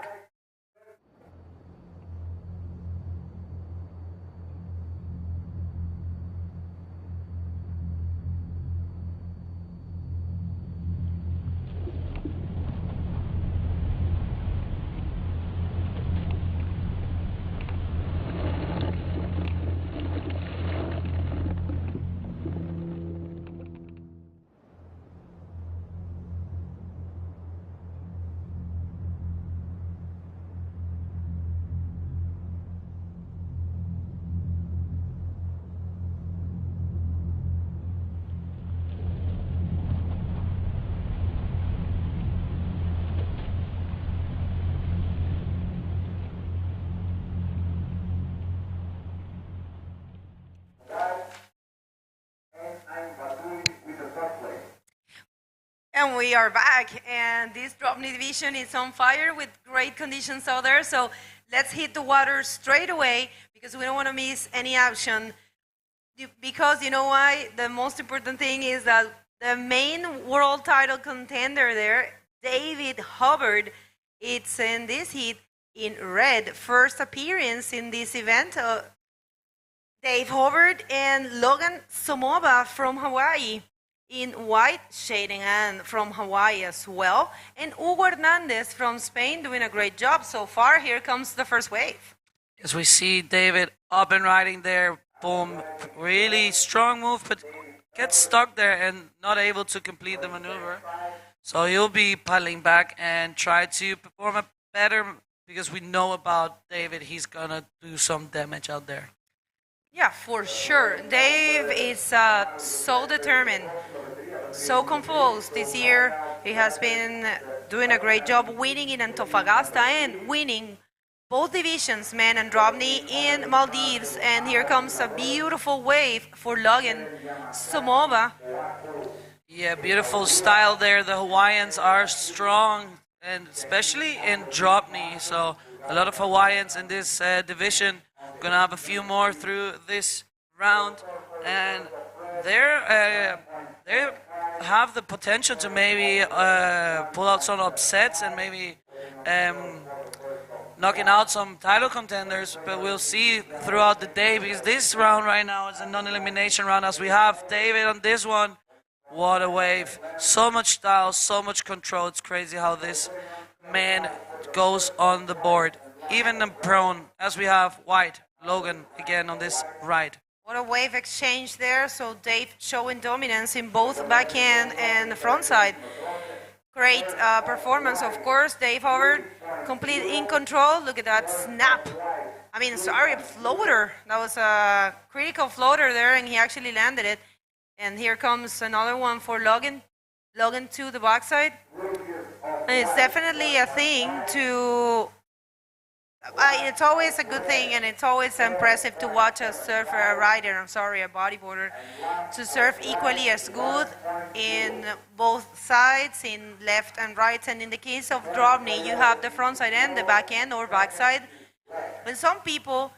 And we are back, and this Dropknee division is on fire with great conditions out there. So let's hit the water straight away because we don't want to miss any action. Because you know why? The most important thing is that the main world title contender there, David Hubbard, it's in this heat in red. First appearance in this event. Dave Hubbard and Logan Somova from Hawaii in white shading and from Hawaii as well. And Hugo Hernandez from Spain doing a great job so far. Here comes the first wave. As we see David up and riding there, boom, really strong move, but gets stuck there and not able to complete the maneuver. So he'll be paddling back and try to perform a better, because we know about David, he's gonna do some damage out there. Yeah, for sure. Dave is so determined, so composed this year. He has been doing a great job winning in Antofagasta and winning both divisions, men and Dropknee, in Maldives. And here comes a beautiful wave for Logan Somova. Yeah, beautiful style there. The Hawaiians are strong, and especially in Dropknee. So a lot of Hawaiians in this division. Gonna have a few more through this round, and they have the potential to maybe pull out some upsets and maybe knocking out some title contenders. But we'll see throughout the day, because this round right now is a non-elimination round, as we have David on this one. What a wave. So much style, so much control. It's crazy how this man goes on the board. Even in prone, as we have White, Logan again on this ride. What a wave exchange there. So Dave showing dominance in both backhand and the front side. Great performance, of course. Dave Howard, complete in control. Look at that snap. I mean, sorry, floater. That was a critical floater there, and he actually landed it. And here comes another one for Logan. Logan to the backside. And it's definitely a thing to... it's always a good thing, and it's always impressive to watch a surfer, a rider, a bodyboarder, to surf equally as good in both sides, in left and right. And in the case of Dropknee, you have the front side and the back end or backside. But some people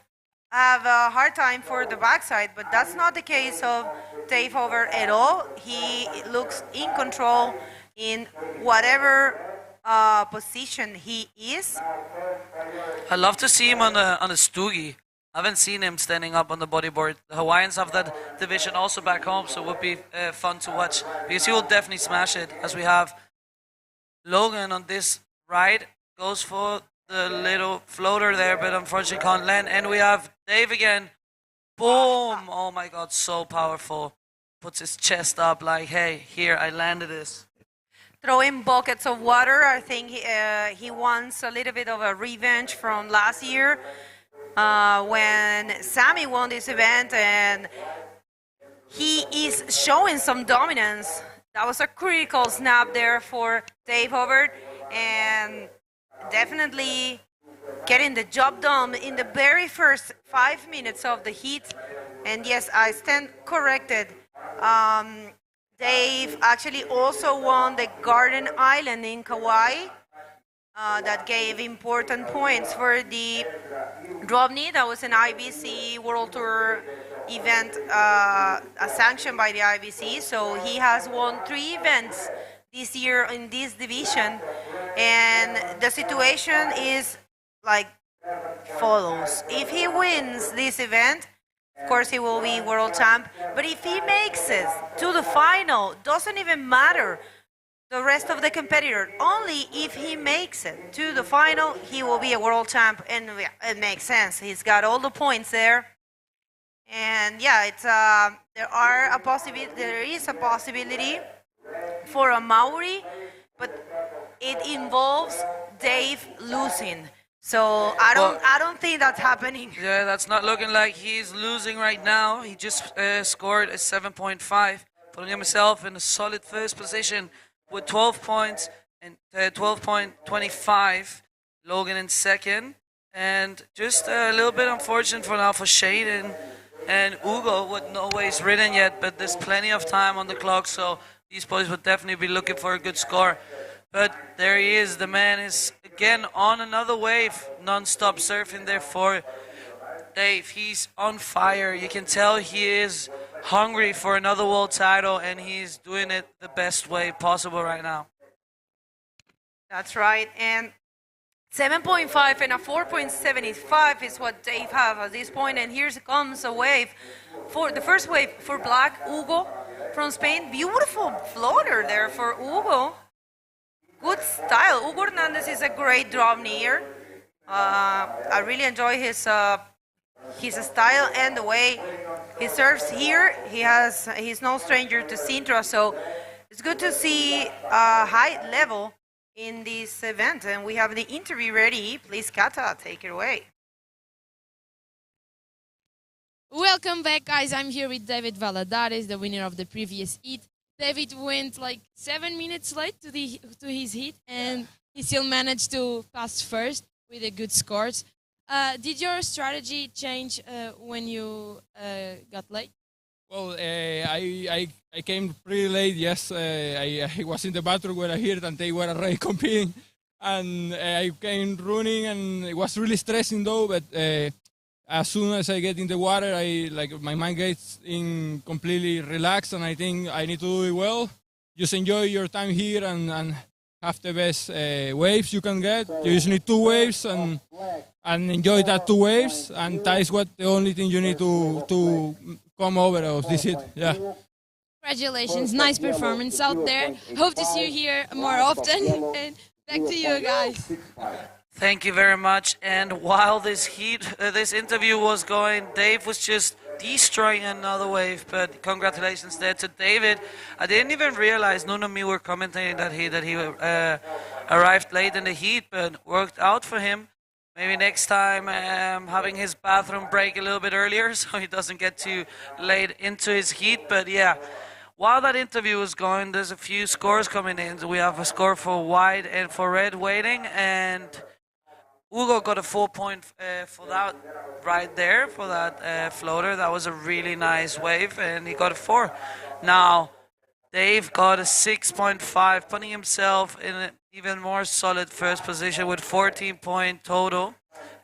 have a hard time for the backside, but that's not the case of Dave Howard at all. He looks in control in whatever position he is. I'd love to see him on a Stoogie. I haven't seen him standing up on the bodyboard. The Hawaiians have that division also back home, so it would be fun to watch, because he will definitely smash it. As we have Logan on this ride, goes for the little floater there, but unfortunately can't land. And we have Dave again. Boom! Oh my God, so powerful. Puts his chest up like, hey, here, I landed this. Throwing buckets of water. I think he wants a little bit of a revenge from last year when Sammy won this event, and he is showing some dominance. That was a critical snap there for Dave Howard, and definitely getting the job done in the very first 5 minutes of the heat. And yes, I stand corrected. Dave actually also won the Garden Island in Kauai. That gave important points for the Dropknee. That was an IBC World Tour event, sanctioned by the IBC. So he has won 3 events this year in this division. And the situation is like follows. If he wins this event, of course, he will be world champ. But if he makes it to the final, doesn't even matter the rest of the competitor. Only if he makes it to the final, he will be a world champ. And it makes sense. He's got all the points there. And yeah, it's there is a possibility for a Maori, but it involves Dave losing. So I don't think that's happening. Yeah, that's not looking like he's losing right now. He just scored a 7.5, putting himself in a solid first position with 12 points and 12.25. Logan in second, and just a little bit unfortunate for now for Shade and Ugo with no ways written yet, but there's plenty of time on the clock, so these boys would definitely be looking for a good score. But there he is. The man is again on another wave, non-stop surfing there for Dave. He's on fire. You can tell he is hungry for another world title, and he's doing it the best way possible right now. That's right. And 7.5 and a 4.75 is what Dave have at this point. And here comes a wave for the first wave for Black Ugo from Spain. Beautiful floater there for Ugo. Good style. Hugo Hernandez is a great Dropkneeer. I really enjoy his style and the way he surfs here. He's no stranger to Sintra, so it's good to see a high level in this event. And we have the interview ready. Please, Kata, take it away. Welcome back, guys. I'm here with David Valadares, the winner of the previous heat. David went like 7 minutes late to his heat, and he still managed to pass first with a good scores. Did your strategy change when you got late? Well, I came pretty late. Yes, I was in the bathroom when I heard that they were already competing, and I came running, and it was really stressing though. But as soon as I get in the water, my mind gets in completely relaxed, and I think I need to do it well. Just enjoy your time here and have the best waves you can get. You just need 2 waves and enjoy that 2 waves, and that is what the only thing you need to come over of this hit. Yeah. Congratulations, nice performance out there. Hope to see you here more often. And back to you guys. Thank you very much. And while this interview was going, Dave was just destroying another wave. But congratulations there to David. I didn't even realize, none of me were commentating that he arrived late in the heat, but worked out for him. Maybe next time having his bathroom break a little bit earlier so he doesn't get too late into his heat. But yeah, while that interview was going, there's a few scores coming in. We have a score for white and for red waiting, and Hugo got a 4 point for that right there, for that floater. That was a really nice wave, and he got a 4. Now, Dave got a 6.5, putting himself in an even more solid first position with 14-point total.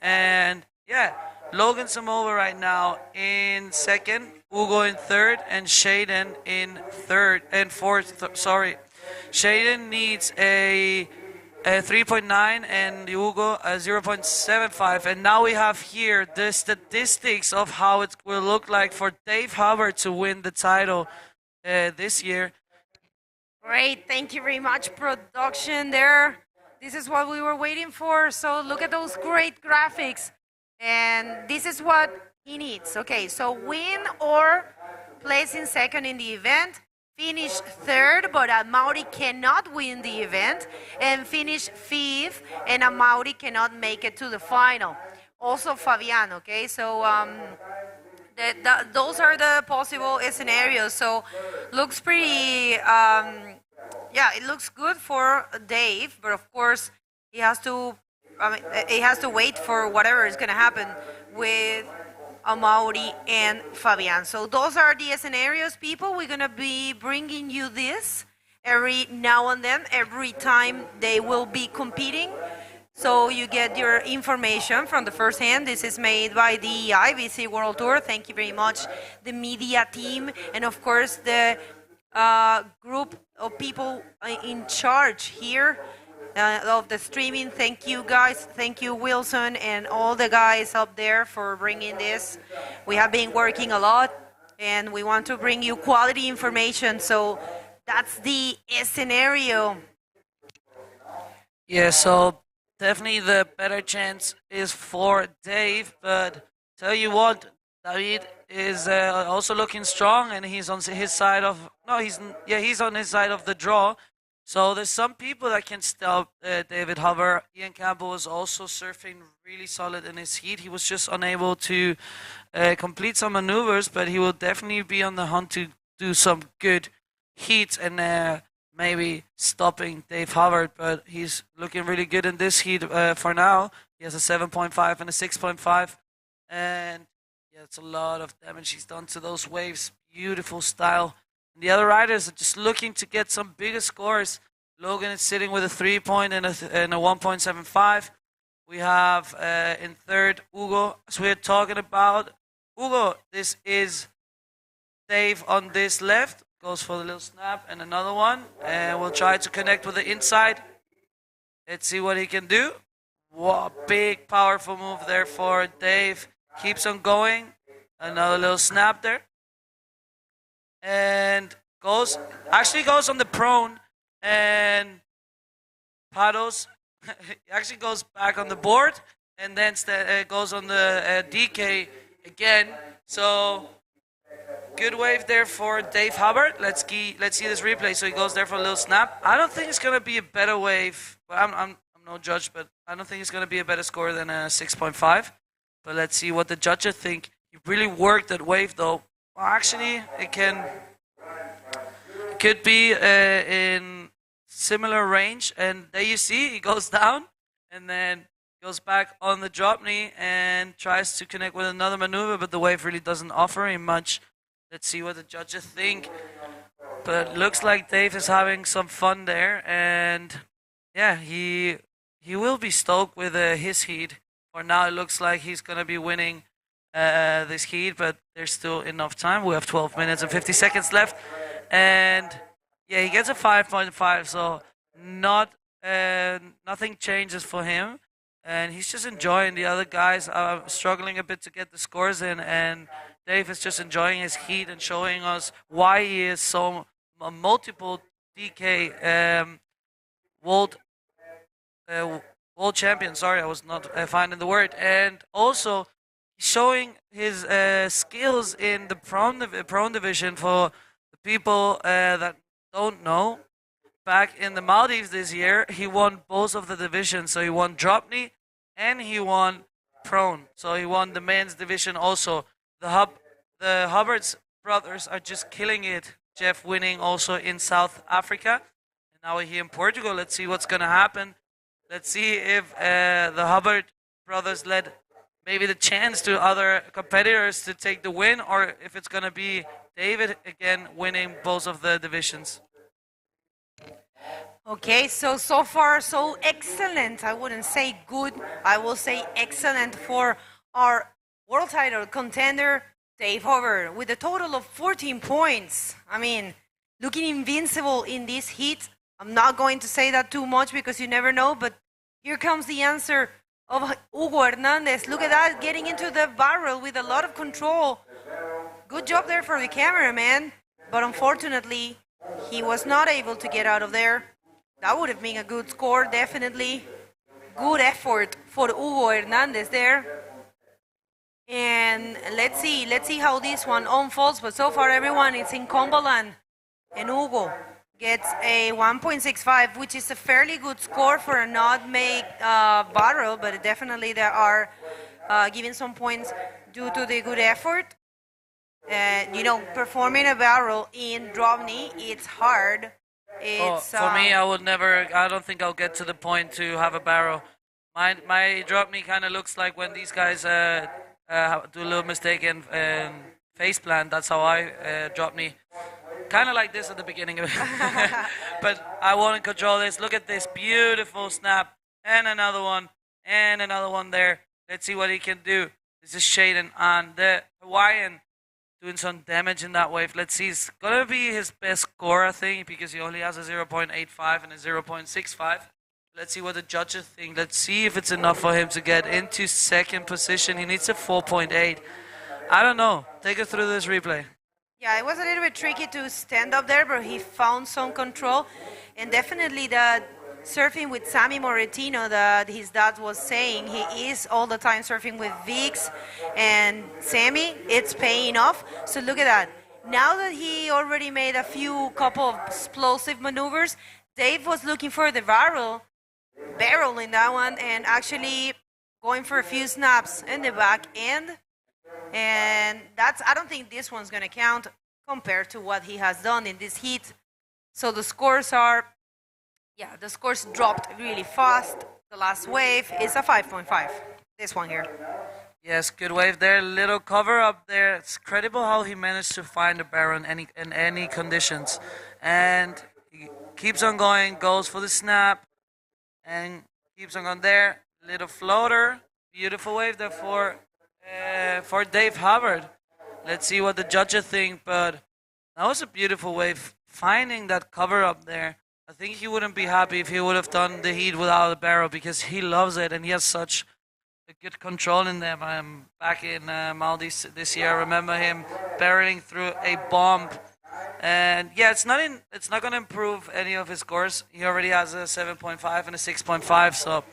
And yeah, Logan Samoa right now in second, Hugo in third, and Shaden in fourth. Sorry, Shaden needs a 3.9 and Hugo a 0.75. And now we have here the statistics of how it will look like for Dave Hubbard to win the title this year. Great, thank you very much, production there. This is what we were waiting for. So look at those great graphics. And this is what he needs. Okay, so win or place in second in the event, finish third, but a Maori cannot win the event, and finish fifth, and a Maori cannot make it to the final. Also Fabian, okay? So those are the possible scenarios. So looks pretty, yeah, it looks good for Dave, but of course he has to, he has to wait for whatever is going to happen with Mauri and Fabian. So those are the scenarios, people. We're going to be bringing you this every now and then, every time they will be competing. So you get your information from the first hand. This is made by the IBC World Tour. Thank you very much, the media team, and of course the group of people in charge here of the streaming. Thank you guys. Thank you, Wilson, and all the guys up there for bringing this. We have been working a lot, and we want to bring you quality information. So that's the scenario. Yeah, so definitely the better chance is for Dave, but tell you what, David is also looking strong, and he's on his side of he's on his side of the draw. So there's some people that can stop David Hubbard. Ian Campbell was also surfing really solid in his heat. He was just unable to complete some maneuvers, but he will definitely be on the hunt to do some good heats and maybe stopping Dave Hubbard. But he's looking really good in this heat for now. He has a 7.5 and a 6.5, and yeah, it's a lot of damage he's done to those waves. Beautiful style. The other riders are just looking to get some bigger scores. Logan is sitting with a 3 point and a 1.75. We have in third Hugo, as we're talking about. Hugo, this is Dave on this left. Goes for the little snap and another one. And we'll try to connect with the inside. Let's see what he can do. What big, powerful move there for Dave. Keeps on going. Another little snap there. And goes on the prone and paddles. He actually goes back on the board and then goes on the DK again. So good wave there for Dave Hubbard. Let's see this replay. So he goes there for a little snap. I don't think it's gonna be a better wave. I'm no judge, but I don't think it's gonna be a better score than a 6.5. But let's see what the judges think. He really worked that wave though. Well, actually, it could be in similar range. And there you see, he goes down, and then goes back on the drop knee and tries to connect with another maneuver, but the wave really doesn't offer him much. Let's see what the judges think. But looks like Dave is having some fun there, and yeah, he will be stoked with his heat. For now, it looks like he's gonna be winning this heat, but there's still enough time. We have 12 minutes and 50 seconds left, and yeah, he gets a 5.5, so nothing changes for him, and he's just enjoying. The other guys are struggling a bit to get the scores in, and Dave is just enjoying his heat and showing us why he is so multiple DK world champion. Sorry, I was not finding the word. And also showing his skills in the prone division. For the people that don't know, back in the Maldives this year, he won both of the divisions. So he won Dropknee and he won prone. So he won the men's division also. The Hubbards brothers are just killing it. Jeff winning also in South Africa. And now we're here in Portugal. Let's see what's going to happen. Let's see if the Hubbard brothers let maybe the chance to other competitors to take the win, or if it's going to be David again winning both of the divisions. Okay, so far so excellent. I wouldn't say good, I will say excellent for our world title contender, Dave Hubbard, with a total of 14 points. I mean, looking invincible in this heat. I'm not going to say that too much because you never know, but here comes the answer of Hugo Hernandez. Look at that, getting into the barrel with a lot of control. Good job there for the cameraman, but unfortunately, he was not able to get out of there. That would have been a good score, definitely. Good effort for Hugo Hernandez there. And let's see how this one unfolds. But so far, everyone is in Cumberland. And Hugo gets a 1.65, which is a fairly good score for a not-make barrel. But definitely they are giving some points due to the good effort. You know, performing a barrel in Dropknee, it's hard. It's, for me, I don't think I'll get to the point to have a barrel. My Dropknee kind of looks like when these guys do a little mistake in face plant. That's how I Dropknee. Kind of like this at the beginning of it. But I want to control this. Look at this beautiful snap. And another one there. Let's see what he can do. This is Shaden on the Hawaiian, doing some damage in that wave. Let's see. It's going to be his best score, I think, because he only has a 0.85 and a 0.65. Let's see what the judges think. Let's see if it's enough for him to get into second position. He needs a 4.8. I don't know. Take us through this replay. Yeah, it was a little bit tricky to stand up there, but he found some control. And definitely the surfing with Sammy Moretino that his dad was saying, he is all the time surfing with Vix and Sammy. It's paying off. So look at that. Now that he already made a couple of explosive maneuvers, Dave was looking for the barrel in that one and actually going for a few snaps in the back end. And I don't think this one's going to count compared to what he has done in this heat. So the scores dropped really fast. The last wave is a 5.5. This one here. Yes, good wave there. Little cover up there. It's incredible how he managed to find a barrel in any conditions. And he keeps on going, goes for the snap, and keeps on going there. Little floater. Beautiful wave there for Dave Hubbard. Let's see what the judges think, but that was a beautiful wave. Finding that cover up there. I think he wouldn't be happy if he would have done the heat without a barrel because he loves it and he has such a good control in them. Back in Maldives this year, I remember him barreling through a bomb. And yeah, it's not going to improve any of his scores. He already has a 7.5 and a 6.5, so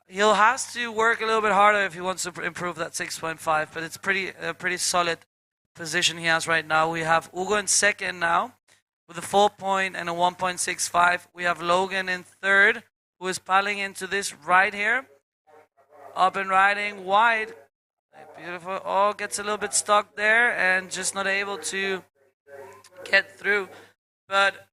he'll have to work a little bit harder if he wants to improve that 6.5. But it's a pretty solid position he has right now. We have Hugo in second now with a 4 point and a 1.65. We have Logan in third, who is paddling into this right here. Up and riding wide. Beautiful. Oh, gets a little bit stuck there and just not able to get through. But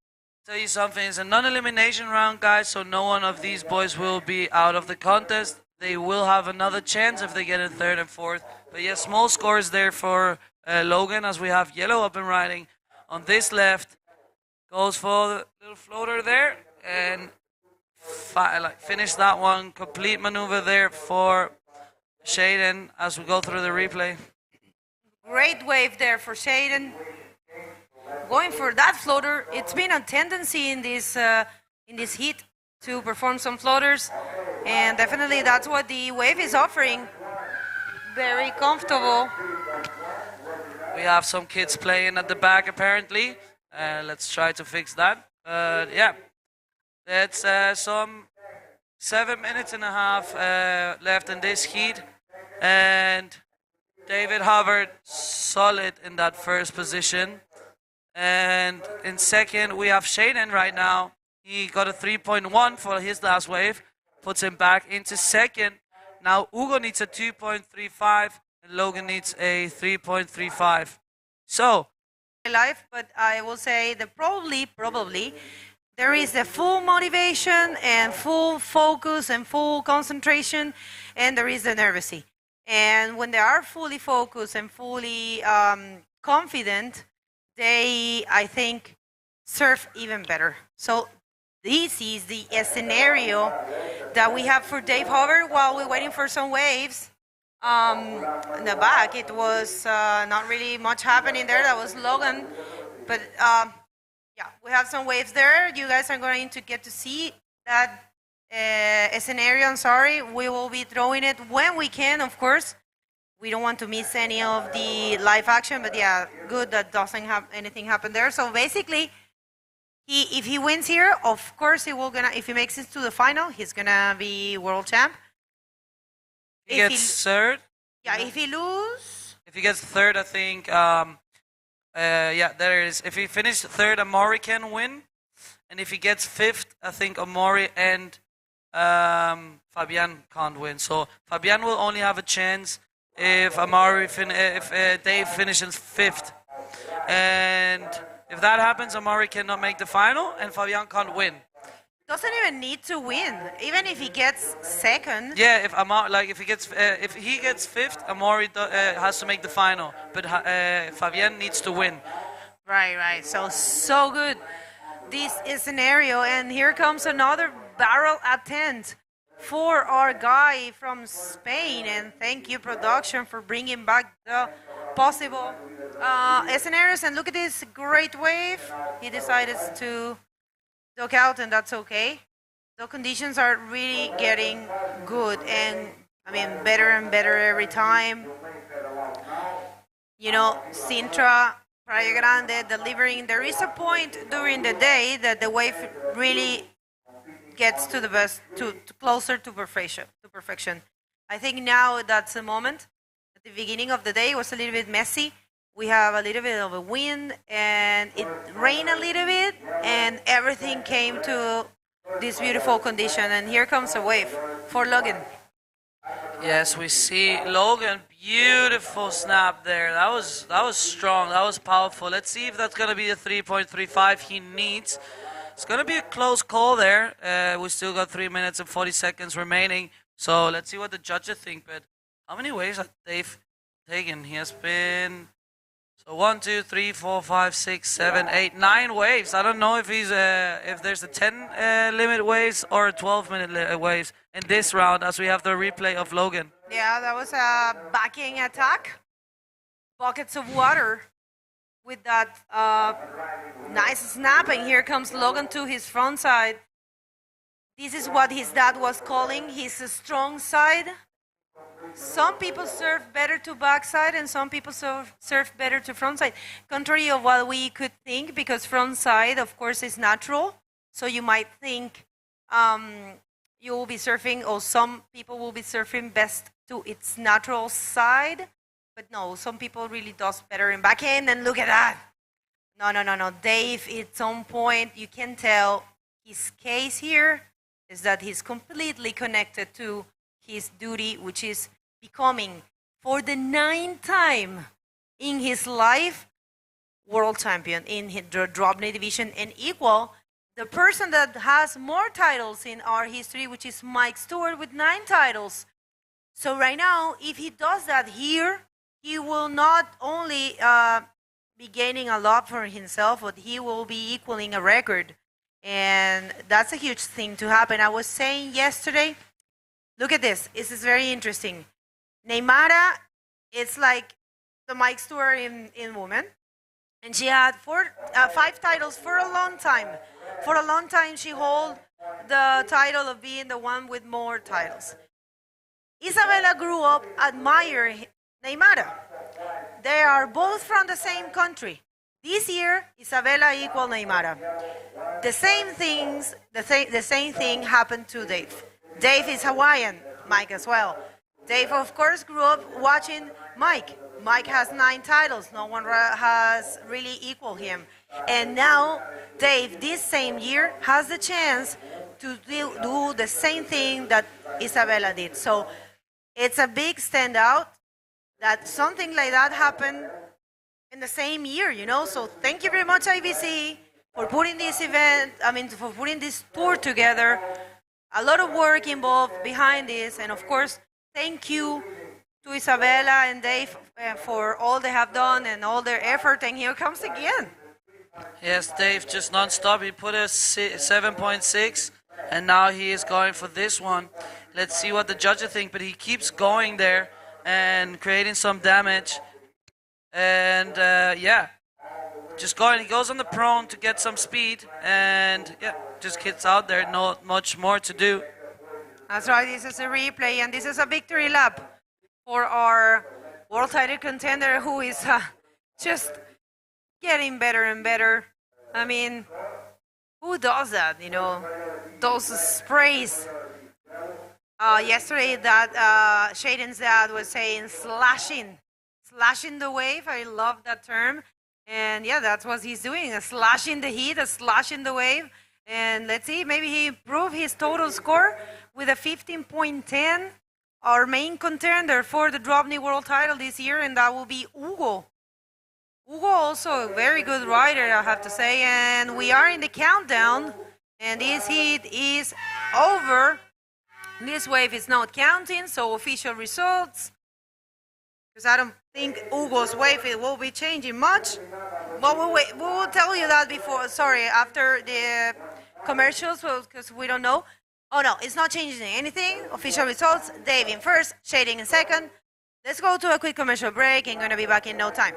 Tell you something, it's a non-elimination round, guys, so no one of these boys will be out of the contest. They will have another chance if they get in third and fourth. But yeah, small scores there for Logan, as we have yellow up and riding on this left. Goes for the little floater there and finish that one. Complete maneuver there for Shaden as we go through the replay. Great wave there for Shaden. Going for that floater. It's been a tendency in this heat to perform some floaters, and definitely that's what the wave is offering. Very comfortable. We have some kids playing at the back apparently. Let's try to fix that. Yeah, that's some 7 minutes and a half left in this heat, and David hovered solid in that first position. And in second, we have Shaden right now. He got a 3.1 for his last wave, puts him back into second. Now Hugo needs a 2.35 and Logan needs a 3.35. So, life, but I will say that probably there is the full motivation and full focus and full concentration, and there is the nervousy. And when they are fully focused and fully confident, they, I think, surf even better. So this is the scenario that we have for Dave Hover while we're waiting for some waves. In the back, it was not really much happening there. That was Logan. But yeah, we have some waves there. You guys are going to get to see that scenario. I'm sorry. We will be throwing it when we can, of course. We don't want to miss any of the live action, but yeah, good that doesn't have anything happen there. So basically, if he wins here, of course he will if he makes it to the final, he's gonna be world champ. He gets third. Yeah, if he lose. If he gets third, I think. Yeah, there it is. If he finishes third, Amori can win, and if he gets fifth, I think Amori and Fabian can't win. So Fabian will only have a chance if Dave finishes fifth, and if that happens, Amori cannot make the final, and Fabian can't win. Doesn't even need to win, even if he gets second. Yeah, if he gets fifth, Amori has to make the final, but Fabian needs to win. Right. So good. This is scenario, and here comes another barrel attempt for our guy from Spain, and thank you production for bringing back the possible scenarios. And look at this great wave. He decided to duck out, and that's okay. The conditions are really getting good, and I mean better and better every time. You know, Sintra, Praia Grande delivering. There is a point during the day that the wave really gets to the best, to closer to perfection. I think now that's the moment. At the beginning of the day, it was a little bit messy. We have a little bit of a wind, and it rained a little bit, and everything came to this beautiful condition. And here comes a wave for Logan. Yes, we see Logan. Beautiful snap there. That was strong. That was powerful. Let's see if that's gonna be the 3.35 he needs. It's going to be a close call there. We still got 3 minutes and 40 seconds remaining. So let's see what the judges think. But how many waves have Dave taken? He has been... So 1, 2, 3, 4, 5, 6, 7, 8, 9 waves. I don't know if he's if there's a 10 limit waves or a 12-minute waves in this round, as we have the replay of Logan. Yeah, that was a backing attack. Buckets of water. With that nice snap, and here comes Logan to his front side. This is what his dad was calling his strong side. Some people surf better to backside, and some people surf better to front side. Contrary of what we could think, because front side, of course, is natural. So you might think you will be surfing, or some people will be surfing best to its natural side. But no, some people really does better in backhand, and look at that. No. Dave, it's on point. You can tell his case here is that he's completely connected to his duty, which is becoming, for the 9th time in his life, world champion in the Dropknee division, and equal the person that has more titles in our history, which is Mike Stewart with 9 titles. So right now, if he does that here, he will not only be gaining a lot for himself, but he will be equaling a record. And that's a huge thing to happen. I was saying yesterday, look at this. This is very interesting. Neymara, it's like the Mike Stewart in women. And she had 5 titles for a long time. For a long time, she held the title of being the one with more titles. Isabella grew up admiring Neymara. They are both from the same country. This year, Isabella equaled Neymara. The same thing happened to Dave. Dave is Hawaiian, Mike as well. Dave, of course, grew up watching Mike. Mike has 9 titles. No one has really equaled him. And now, Dave, this same year, has the chance to do the same thing that Isabella did. So it's a big standout that something like that happened in the same year, you know. So thank you very much, IBC, for putting this event, for putting this tour together. A lot of work involved behind this. And of course, thank you to Isabella and Dave for all they have done and all their effort. And here comes again. Yes, Dave just non-stop. He put a 7.6, and now he is going for this one. Let's see what the judges think, but he keeps going there and creating some damage. And yeah, just going. He goes on the prone to get some speed, and yeah, just gets out there. Not much more to do. That's right. This is a replay, and this is a victory lap for our world title contender, who is just getting better and better. I mean, who does that? You know, those sprays. Yesterday, that Shaden's dad was saying slashing the wave. I love that term. And yeah, that's what he's doing, a slash in the heat, a slash in the wave. And let's see, maybe he improved his total score with a 15.10. Our main contender for the Dropknee world title this year, and that will be Hugo. Hugo also a very good rider, I have to say. And we are in the countdown, and this heat is over. This wave is not counting, so official results. Because I don't think Hugo's wave will be changing much. But we will tell you that after the commercials, because we don't know. Oh no, it's not changing anything. Official results, Dave in first, Shading in second. Let's go to a quick commercial break, and going to be back in no time.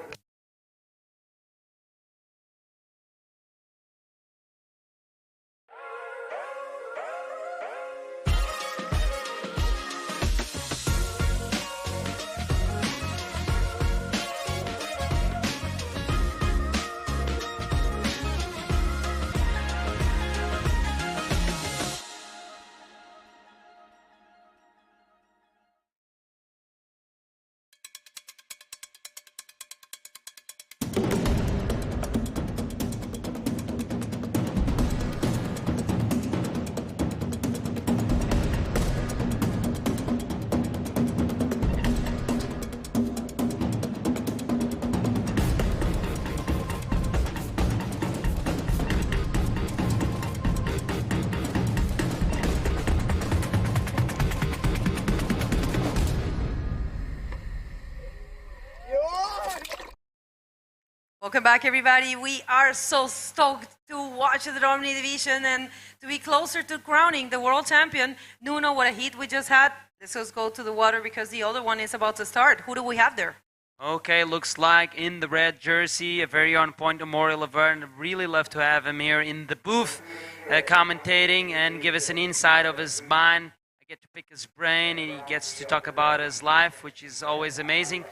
Welcome back, everybody. We are so stoked to watch the Dropknee division and to be closer to crowning the world champion. Nuno, what a heat we just had. Let's just go to the water because the other one is about to start. Who do we have there? Okay, looks like in the red jersey, a very on-point Amaury Laverne. Really love to have him here in the booth commentating and give us an insight of his mind. I get to pick his brain, and he gets to talk about his life, which is always amazing.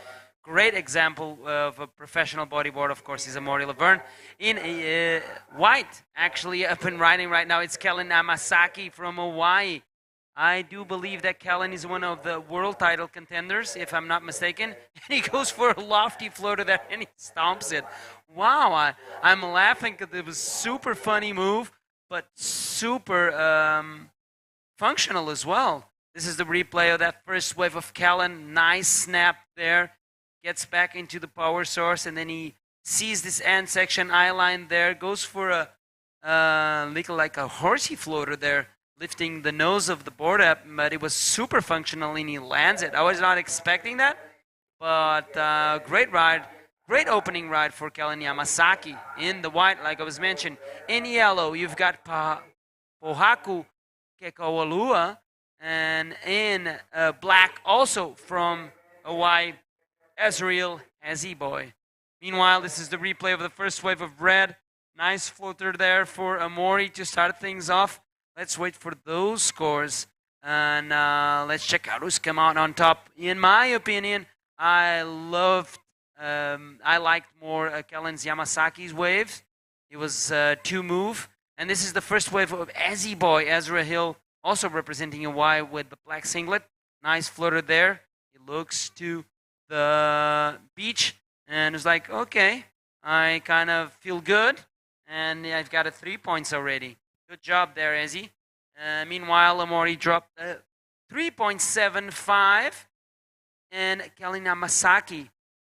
Great example of a professional bodyboarder, of course, is Amaury Laverne. In white, actually, up and riding right now, it's Kellen Amasaki from Hawaii. I do believe that Kellen is one of the world title contenders, if I'm not mistaken. And he goes for a lofty floater there, and he stomps it. Wow, I'm laughing because it was a super funny move, but super functional as well. This is the replay of that first wave of Kellen. Nice snap there. Gets back into the power source, and then he sees this end section eye line there, goes for a looked like a horsey floater there, lifting the nose of the board up, but it was super functional and he lands it. I was not expecting that, but great ride. Great opening ride for Kellen Yamasaki. In the white, like I was mentioned. In yellow, you've got Pohaku Kekawalua, and in black, also from Hawaii, Ezreal Boy. Meanwhile, this is the replay of the first wave of red. Nice floater there for Amori to start things off. Let's wait for those scores, and let's check out who's come out on top. In my opinion, I liked more Kellen Yamasaki's waves. It was two move. And this is the first wave of Ezzy Boy, Ezra Hill, also representing Hawaii with the black singlet. Nice flutter there. He looks to the beach and is like, okay, I kind of feel good. And I've got a 3 points already. Good job there, Ezzy. Meanwhile, Amori dropped 3.75. And Kellen Yamasaki,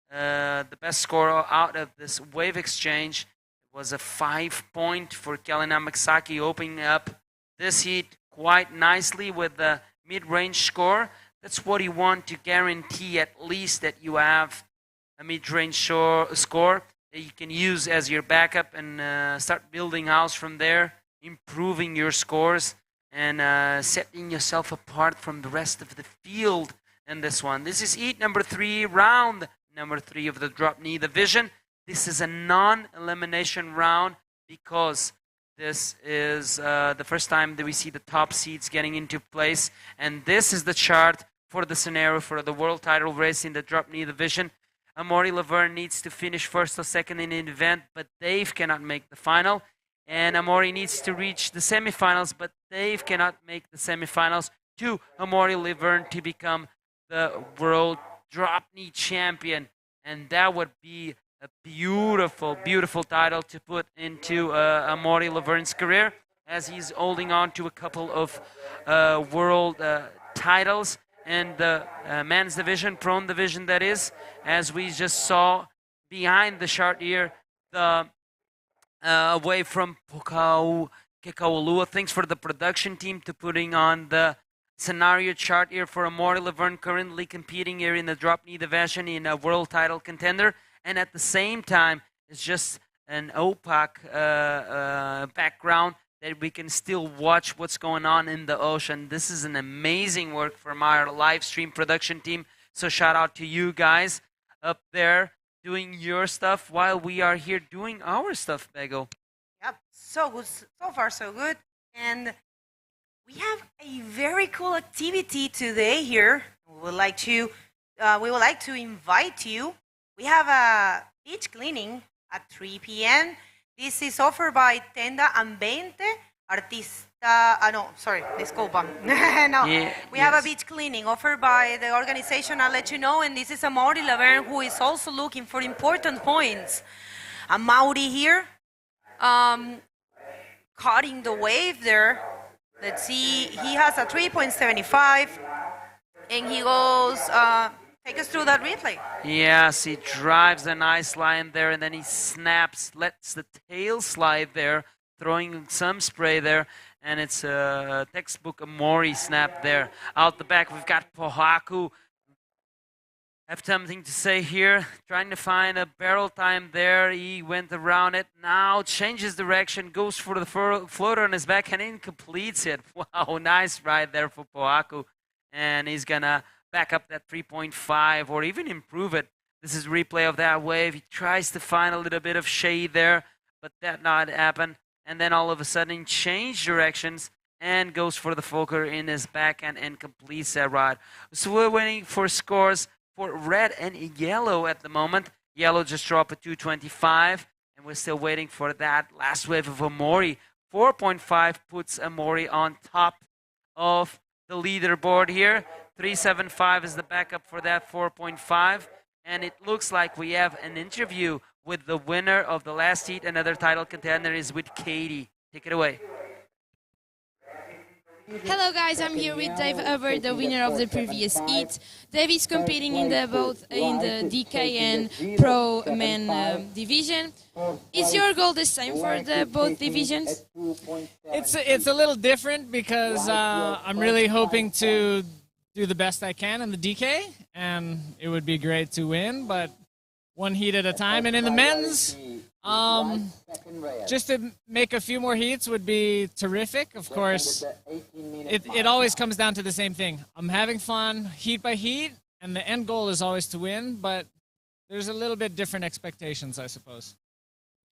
the best score out of this wave exchange, was a 5 point for Kellen Yamasaki, opening up this heat quite nicely with the mid-range score. That's what you want to guarantee, at least, that you have a mid-range score that you can use as your backup and start building house from there, improving your scores and setting yourself apart from the rest of the field in this one. This is heat number 3, round number 3 of the Dropknee division. This is a non-elimination round because this is the first time that we see the top seeds getting into place. And this is the chart for the scenario for the world title race in the Dropknee division. Amaury Laverne needs to finish first or second in the event, but Dave cannot make the final. And Amaury needs to reach the semifinals, but Dave cannot make the semifinals to Amaury Laverne to become the world Dropknee champion. And that would be a beautiful, beautiful title to put into Amaury Laverne's career, as he's holding on to a couple of world titles in the men's division, prone division that is, as we just saw behind the chart here, the away from Kekaulua. Thanks for the production team to putting on the scenario chart here for Amaury Laverne, currently competing here in the Dropknee division in a world title contender. And at the same time, it's just an opaque background that we can still watch what's going on in the ocean. This is an amazing work from our live stream production team. So shout out to you guys up there doing your stuff while we are here doing our stuff, Bego. Yep, so good. So far, so good. And we have a very cool activity today here. We would like to invite you. We have a beach cleaning at 3 p.m. This is offered by Tenda Ambiente Artista. Disculpa. No, yeah, we have a beach cleaning offered by the organization. I'll let you know. And this is Amaury Laverne, who is also looking for important points. Amaury here, cutting the wave there. Let's see. He has a 3.75, and he goes. Take us through that replay. Yes, he drives a nice line there, and then he snaps, lets the tail slide there, throwing some spray there, and it's a textbook Amaury snap there. Out the back, we've got Pohaku. Have something to say here. Trying to find a barrel time there. He went around it. Now changes direction, goes for the floater on his back, and then completes it. Wow, nice ride there for Pohaku. And he's going to back up that 3.5 or even improve it. This is replay of that wave. He tries to find a little bit of shade there, but that not happen. And then all of a sudden change directions and goes for the Fokker in his backhand and completes that ride. So we're waiting for scores for red and yellow at the moment. Yellow just dropped a 225, and we're still waiting for that last wave of Amaury. 4.5 puts Amaury on top of the leaderboard here. 375 is the backup for that 4.5. And it looks like we have an interview with the winner of the last heat. Another title contender is with Katie. Take it away. Hello guys, I'm here with Dave Hubbard, the winner of the previous heat. Dave is competing in the both in the DK and Pro Men division. Is your goal the same for the both divisions? It's a little different because I'm really hoping to do the best I can in the DK, and it would be great to win, but one heat at a time. And in the men's, just to make a few more heats would be terrific. Of course, it always comes down to the same thing. I'm having fun heat by heat, and the end goal is always to win, but there's a little bit different expectations, I suppose.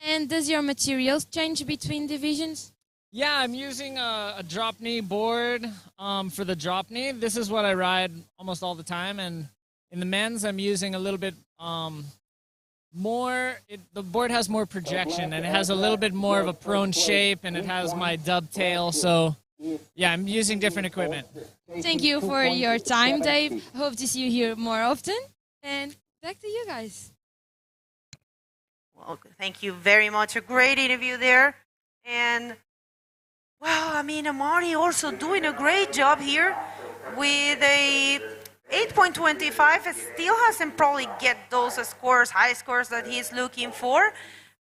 And does your materials change between divisions? Yeah, I'm using a Dropknee board for the Dropknee. This is what I ride almost all the time, and in the men's, I'm using a little bit more. The board has more projection, and it has a little bit more of a prone shape, and it has my dovetail. So, yeah, I'm using different equipment. Thank you for your time, Dave. Hope to see you here more often. And back to you guys. Well, thank you very much. A great interview there. And, well, I mean, Amari also doing a great job here with a 8.25. Still hasn't probably get those scores, high scores that he's looking for,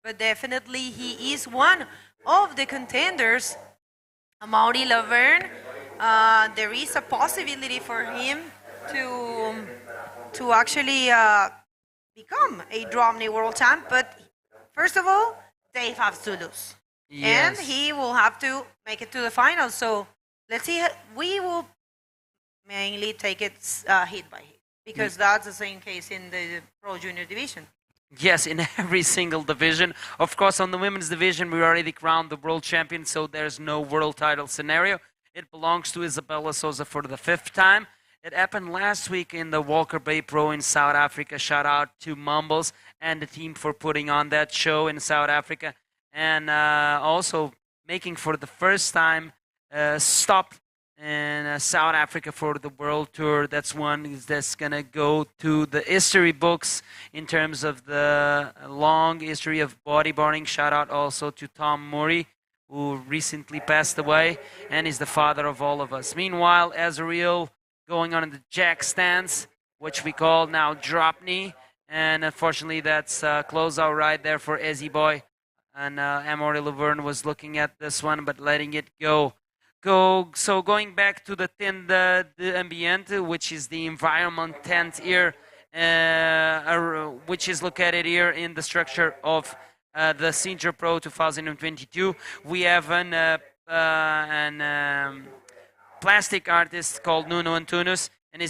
but definitely he is one of the contenders. Amaury Laverne, there is a possibility for him to actually become a Dropknee world champ, but first of all, Dave has to lose. Yes. And he will have to make it to the finals. So let's see. We will mainly take it hit by hit, because that's the same case in the Pro Junior division. Yes, in every single division. Of course, on the women's division, we already crowned the world champion, so there's no world title scenario. It belongs to Isabella Souza for the 5th time. It happened last week in the Walker Bay Pro in South Africa. Shout out to Mumbles and the team for putting on that show in South Africa. And also making for the first time stop in South Africa for the World Tour. That's one that's going to go to the history books in terms of the long history of bodyboarding. Shout out also to Tom Murray, who recently passed away and is the father of all of us. Meanwhile, Azriel going on in the jack stance, which we call now Dropknee. And unfortunately, that's closeout right there for Ezzy Boy. And Amaury Laverne was looking at this one, but letting it go. So going back to the ambiente, which is the environment tent here, which is located here in the structure of the Sintra Pro 2022. We have an plastic artist called Nuno Antunes, and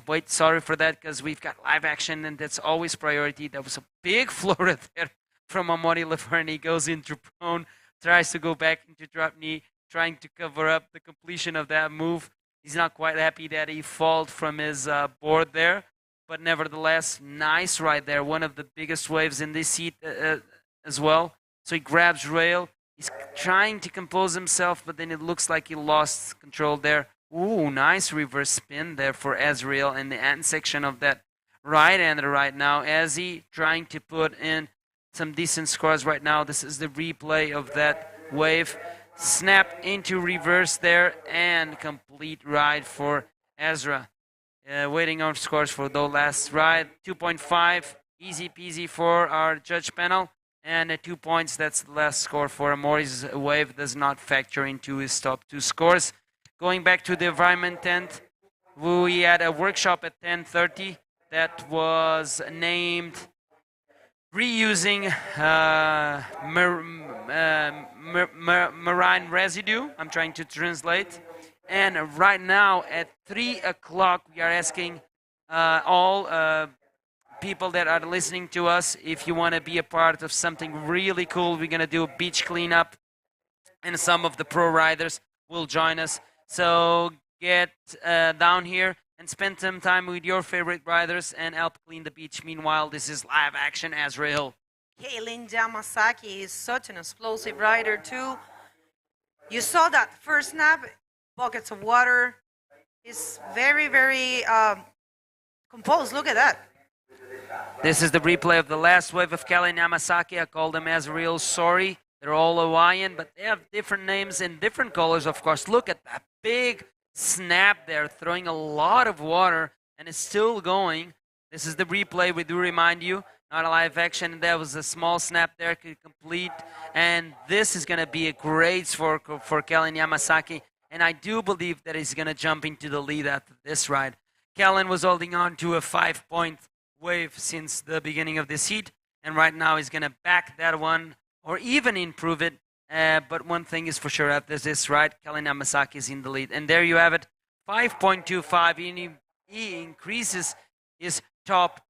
wait, sorry for that, because we've got live action, and that's always priority. That was a big floor there from Amaury Laverne. He goes into prone, tries to go back into Dropknee, trying to cover up the completion of that move. He's not quite happy that he fell from his board there, but nevertheless, nice right there. One of the biggest waves in this heat as well. So he grabs rail. He's trying to compose himself, but then it looks like he lost control there. Ooh, nice reverse spin there for Azriel in the end section of that right-hander right now. Azzy trying to put in some decent scores right now. This is the replay of that wave. Snap into reverse there and complete ride for Ezra. Waiting on scores for the last ride. 2.5, easy peasy for our judge panel. And 2 points, that's the last score for Amaury's wave. Does not factor into his top 2 scores. Going back to the environment tent, we had a workshop at 10:30 that was named reusing marine residue. I'm trying to translate. And right now at 3 o'clock, we are asking all people that are listening to us, if you want to be a part of something really cool, we're going to do a beach cleanup, and some of the pro riders will join us. So get down here and spend some time with your favorite riders and help clean the beach. Meanwhile, this is live action Azriel. Kaylin Yamasaki is such an explosive rider too. You saw that first snap, buckets of water. He's very, very composed. Look at that. This is the replay of the last wave of Kaylin Yamasaki. I called him Azriel. Sorry. They're all Hawaiian, but they have different names and different colors, of course. Look at that big snap there, throwing a lot of water, and it's still going. This is the replay, we do remind you, not a live action. There was a small snap there to complete, and this is going to be a great score for Kellen Yamasaki, and I do believe that he's going to jump into the lead after this ride. Kellen was holding on to a 5-point wave since the beginning of this heat, and right now he's going to back that one or even improve it. But one thing is for sure, after this ride, Kellen Yamasaki is in the lead. And there you have it, 5.25. He increases his top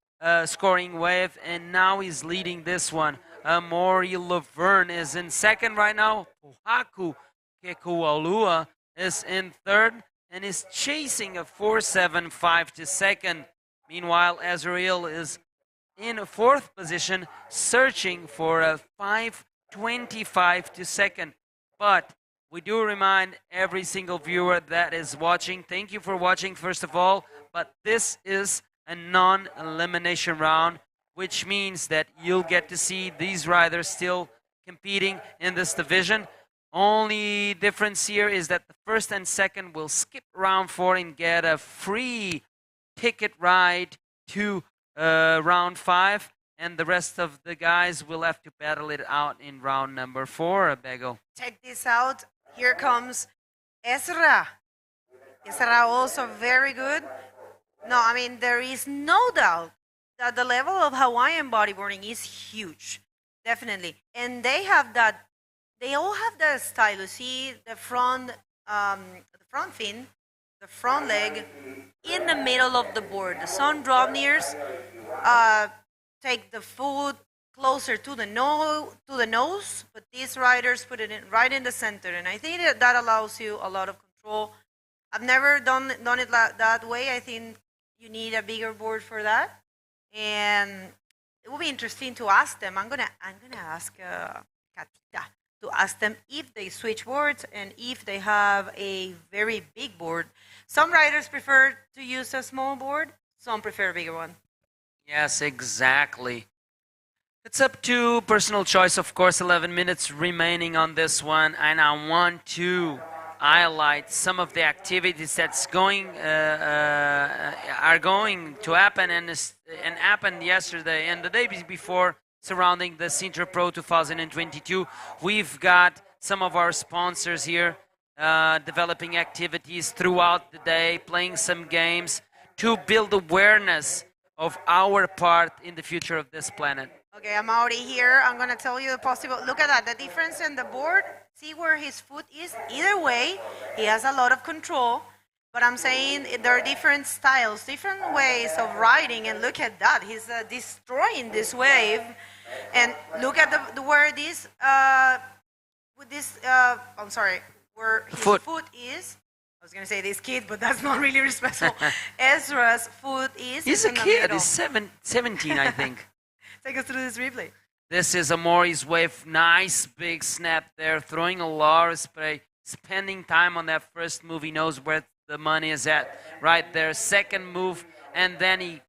scoring wave, and now he's leading this one. Maury Laverne is in second right now. Pohaku Kekualua is in third and is chasing a 4.75 to second. Meanwhile, Azrael is in fourth position, searching for a 5.25 to second. But we do remind every single viewer that is watching, thank you for watching first of all, but this is a non-elimination round, which means that you'll get to see these riders still competing in this division. Only difference here is that the first and second will skip round 4 and get a free ticket ride to round 5, and the rest of the guys will have to battle it out in round number 4, Bego. Check this out. Here comes Ezra. Ezra also very good. No, I mean, there is no doubt that the level of Hawaiian bodyboarding is huge. Definitely. And they have that, they all have that style. You see the front fin, the front leg in the middle of the board. The sun Dropkneers take the foot closer to the nose, but these riders put it in, right in the center. And I think that allows you a lot of control. I've never done it that way. I think you need a bigger board for that, and it will be interesting to ask them. I'm gonna ask Katita to ask them if they switch boards and if they have a very big board. Some riders prefer to use a small board. Some prefer a bigger one. Yes, exactly. It's up to personal choice, of course. 11 minutes remaining on this one, and I want to highlight some of the activities that's are going to happen and happened yesterday and the day before surrounding the Sintra Pro 2022. We've got some of our sponsors here developing activities throughout the day, playing some games to build awareness of our part in the future of this planet. Okay, I'm already here. I'm going to tell you the possible. Look at that, the difference in the board. See where his foot is? Either way, he has a lot of control. But I'm saying there are different styles, different ways of riding. And look at that. He's destroying this wave. And look at where this, I'm sorry, where his foot is. I was going to say this kid, but that's not really respectful. Ezra's foot is. He's a kid. He's 17, I think. Take us through this replay. This is Amori's wave. Nice big snap there, throwing a lot of spray, spending time on that first move. He knows where the money is at right there. Second move, and then he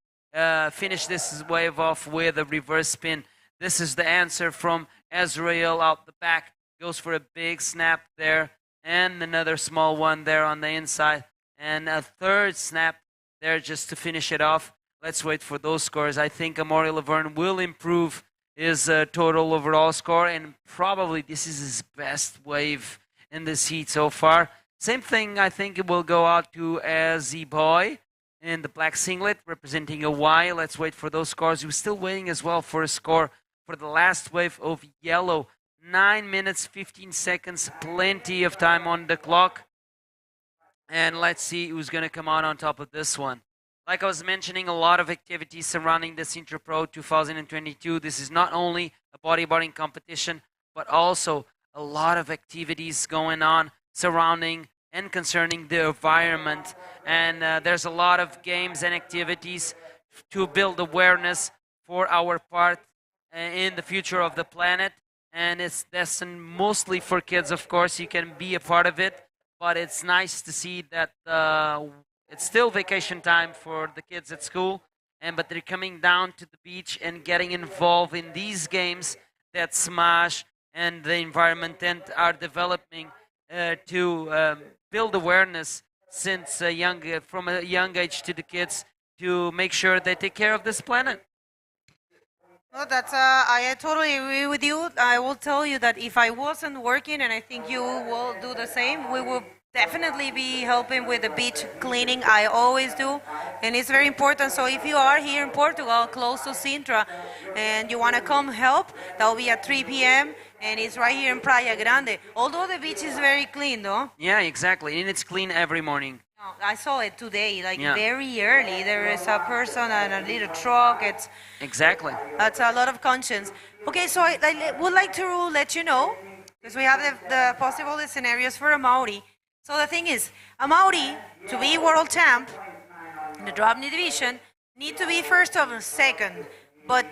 finished this wave off with a reverse spin. This is the answer from Azrael out the back. Goes for a big snap there, and another small one there on the inside, and a third snap there just to finish it off. Let's wait for those scores. I think Amaury Laverne will improve his total overall score, and probably this is his best wave in this heat so far. Same thing, I think it will go out to Azzy Boy in the black singlet representing Hawaii. Let's wait for those scores. We're still waiting as well for a score for the last wave of yellow. 9 minutes, 15 seconds, plenty of time on the clock. And let's see who's going to come out on top of this one. Like I was mentioning, a lot of activities surrounding the Sintra Pro 2022. This is not only a bodyboarding competition, but also a lot of activities going on surrounding and concerning the environment. And there's a lot of games and activities to build awareness for our part in the future of the planet. And it's destined mostly for kids, of course. You can be a part of it, but it's nice to see that it's still vacation time for the kids at school, but they're coming down to the beach and getting involved in these games that Smash and the environment and are developing to build awareness since from a young age to the kids to make sure they take care of this planet. No, that's I totally agree with you. I will tell you that if I wasn't working, and I think you will do the same, we will definitely be helping with the beach cleaning. I always do, and it's very important. So if you are here in Portugal, close to Sintra, and you want to come help, that will be at 3 p.m. and it's right here in Praia Grande. Although the beach is very clean, though. Yeah, exactly, and it's clean every morning. No, I saw it today, like Yeah. very early. There is a person and a little truck. It's Exactly. That's a lot of conscience. Okay, so I would like to let you know, because we have the possible scenarios for a Maori. So the thing is, a Maori, to be world champ in the Dropknee division, need to be first or second, but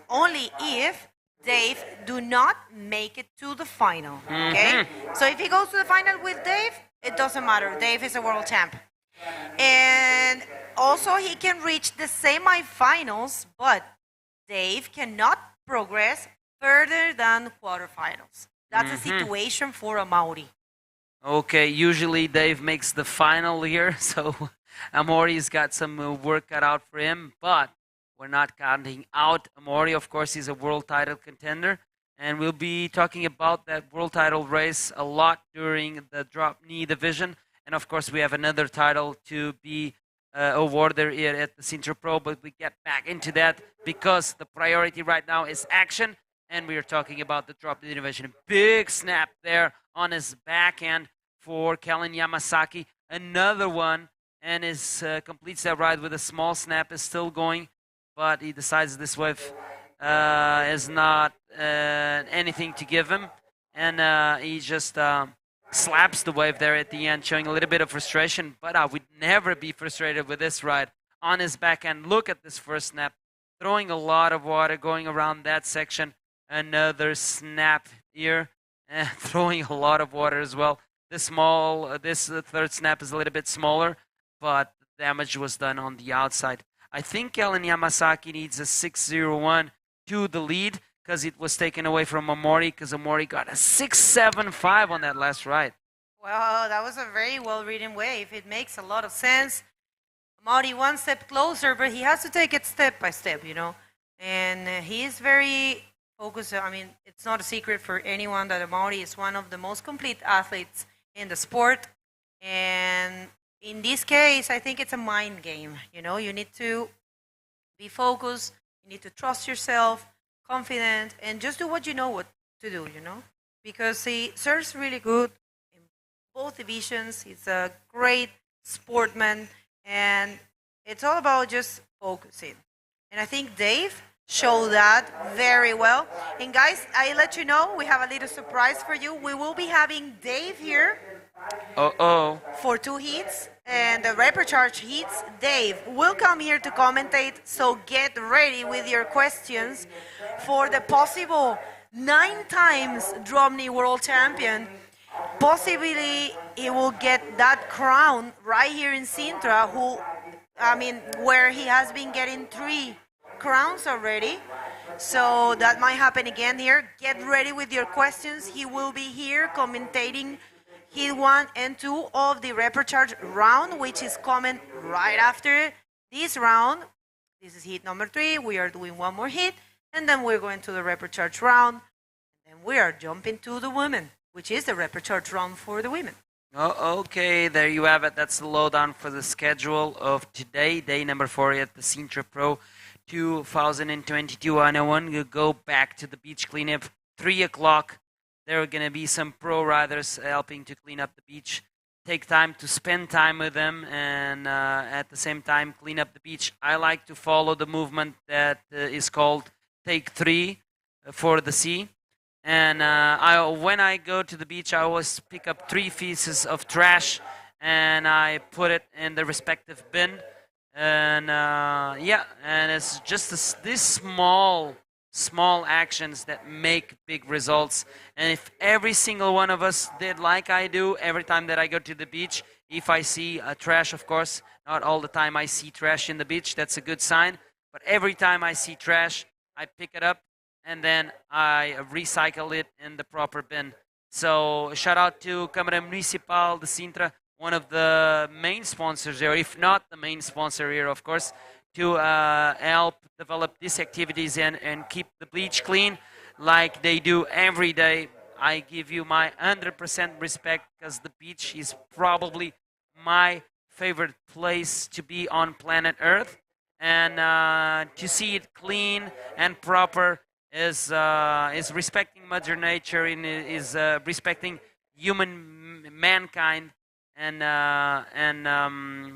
only if Dave do not make it to the final, okay? So if he goes to the final with Dave, it doesn't matter. Dave is a world champ. And also he can reach the semifinals, but Dave cannot progress further than quarterfinals. That's a situation for a Maori. Okay, usually Dave makes the final here, so Amori's got some work cut out for him, but we're not counting out Amori. Of course, he's a world title contender, and we'll be talking about that world title race a lot during the Dropknee division. And of course, we have another title to be awarded here at the Sintra Pro, but we get back into that because the priority right now is action, and we are talking about the Dropknee division. Big snap there on his backhand for Kellen Yamasaki. Another one, and completes that ride with a small snap, is still going, but he decides this wave is not anything to give him, and he just slaps the wave there at the end, showing a little bit of frustration, but I would never be frustrated with this ride on his backhand. Look at this first snap, throwing a lot of water, going around that section. Another snap here, and throwing a lot of water as well. This third snap is a little bit smaller, but the damage was done on the outside. I think Kellen Yamasaki needs a 6-0-1 to the lead, because it was taken away from Amori, because Amori got a 6-7-5 on that last ride. Well, that was a very well-written wave. It makes a lot of sense. Amori one step closer, but he has to take it step by step, you know. And he is very focused. I mean, it's not a secret for anyone that Amori is one of the most complete athletes in the sport. And in this case, I think it's a mind game. You know, you need to be focused. You need to trust yourself, confident, and just do what you know what to do, you know. Because he serves really good in both divisions. He's a great sportsman, and it's all about just focusing. And I think Dave showed that very well. And guys, I let you know, we have a little surprise for you. We will be having Dave here for 2 heats, and the Repercharge heats. Dave will come here to commentate, so get ready with your questions for the possible 9 times Dropknee world champion. Possibly he will get that crown right here in Sintra, where he has been getting 3 crowns already. So that might happen again here. Get ready with your questions. He will be here commentating Heat 1 and 2 of the Repercharge round, which is coming right after this round. This is heat number 3. We are doing one more heat, and then we're going to the Repercharge round. And we are jumping to the women, which is the Repercharge round for the women. Oh, okay, there you have it. That's the lowdown for the schedule of today, day number 4 at the Sintra Pro 2022 101. We'll go back to the beach cleanup, 3 o'clock. There are going to be some pro riders helping to clean up the beach. Take time to spend time with them, and at the same time clean up the beach. I like to follow the movement that is called Take 3 for the sea. And when I go to the beach, I always pick up 3 pieces of trash, and I put it in the respective bin. And and it's just these small actions that make big results. And if every single one of us did like I do every time that I go to the beach, if I see trash, of course, not all the time I see trash in the beach, that's a good sign, but every time I see trash, I pick it up and then I recycle it in the proper bin. So shout out to Câmara Municipal de Sintra, one of the main sponsors here, if not the main sponsor here, of course, to help develop these activities and keep the beach clean like they do every day. I give you my 100% respect because the beach is probably my favorite place to be on planet Earth. And to see it clean and proper is respecting Mother Nature and is respecting mankind. And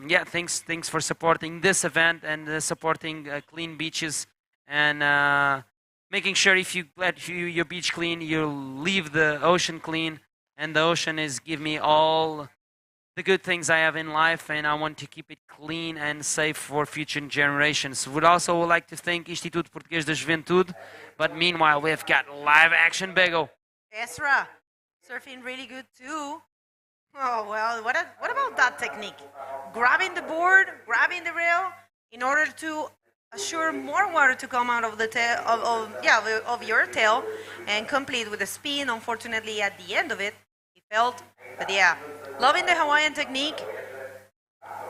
yeah, thanks for supporting this event and supporting clean beaches and making sure if you let your beach clean, you leave the ocean clean, and the ocean is give me all the good things I have in life, and I want to keep it clean and safe for future generations. Would also like to thank Instituto Português da Juventude, but meanwhile we've got live action Bego. Ezra, surfing really good too. Oh, well, what about that technique? Grabbing the board, grabbing the rail, in order to assure more water to come out of the tail of your tail and complete with a spin. Unfortunately, at the end of it, he felt. But yeah, loving the Hawaiian technique.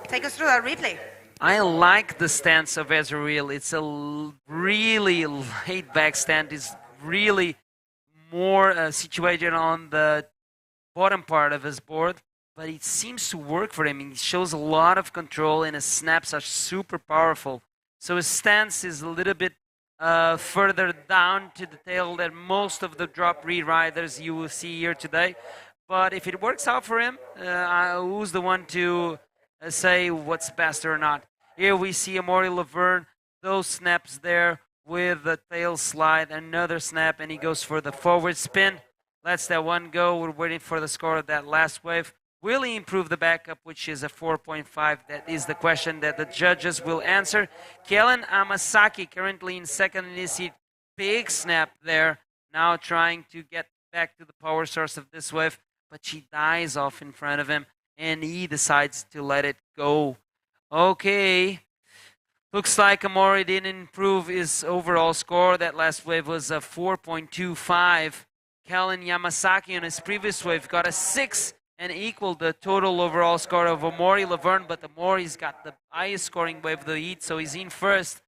Take us through that replay. I like the stance of Ezreal. It's a really laid back stance. It's really more situated on the bottom part of his board, but it seems to work for him. He shows a lot of control and his snaps are super powerful. So his stance is a little bit further down to the tail than most of the drop reed riders you will see here today. But if it works out for him, who's the one to say what's best or not? Here we see Amaury Laverne, those snaps there with the tail slide, another snap, and he goes for the forward spin. Lets that one go. We're waiting for the score of that last wave. Will he improve the backup, which is a 4.5? That is the question that the judges will answer. Kellen Amasaki currently in second in his heat. Big snap there. Now trying to get back to the power source of this wave, but she dies off in front of him, and he decides to let it go. Okay. Looks like Amaury didn't improve his overall score. That last wave was a 4.25. Kellen Yamasaki on his previous wave got a 6 and equaled the total overall score of Amaury Laverne, but Amaury's got the highest scoring wave of the heat, so he's in first.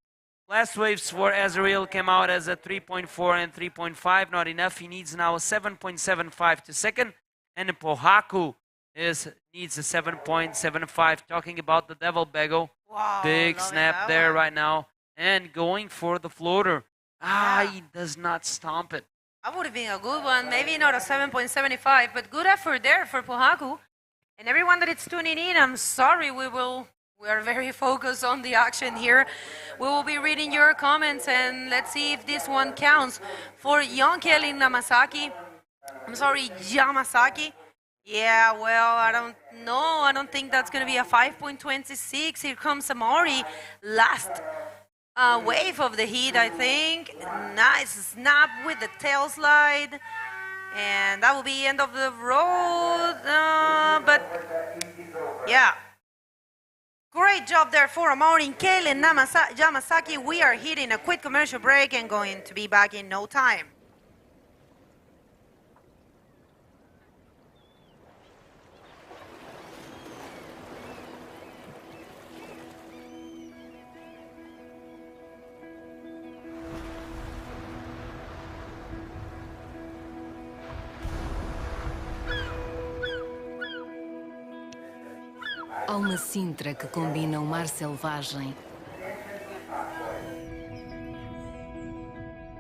Last waves for Ezreal came out as a 3.4 and 3.5, not enough. He needs now a 7.75 to second, and Pohaku needs a 7.75. Talking about the Devil Bego. Wow, big snap there right now, and going for the floater. He does not stomp it. That would have been a good one. Maybe not a 7.75, but good effort there for Pohaku. And everyone that is tuning in, I'm sorry, we are very focused on the action here. We will be reading your comments, and let's see if this one counts. For Yonkeli Yamasaki, yeah, well, I don't know. I don't think that's going to be a 5.26. Here comes Amaury. Last wave of the heat, I think. Nice snap with the tail slide. And that will be end of the road. But, yeah. Great job there for Amaury, Kellen Yamasaki. We are hitting a quick commercial break and going to be back in no time. Há uma Sintra que combina o mar selvagem,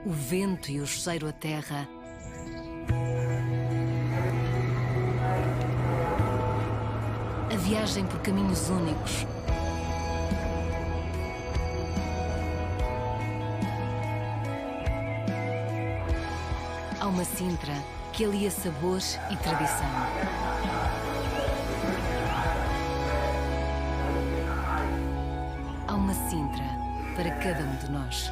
o vento e o cheiro a terra, a viagem por caminhos únicos, há uma Sintra que alia sabor e tradição. Há uma Sintra para cada um de nós.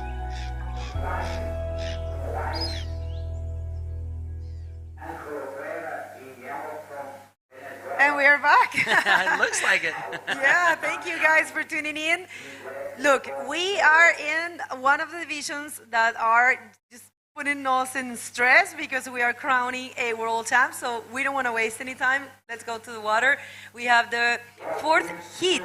And we are back. It looks like it. Yeah, thank you guys for tuning in. Look, we are in one of the divisions that are just putting us in stress because we are crowning a world champ, so we don't want to waste any time. Let's go to the water. We have the fourth heat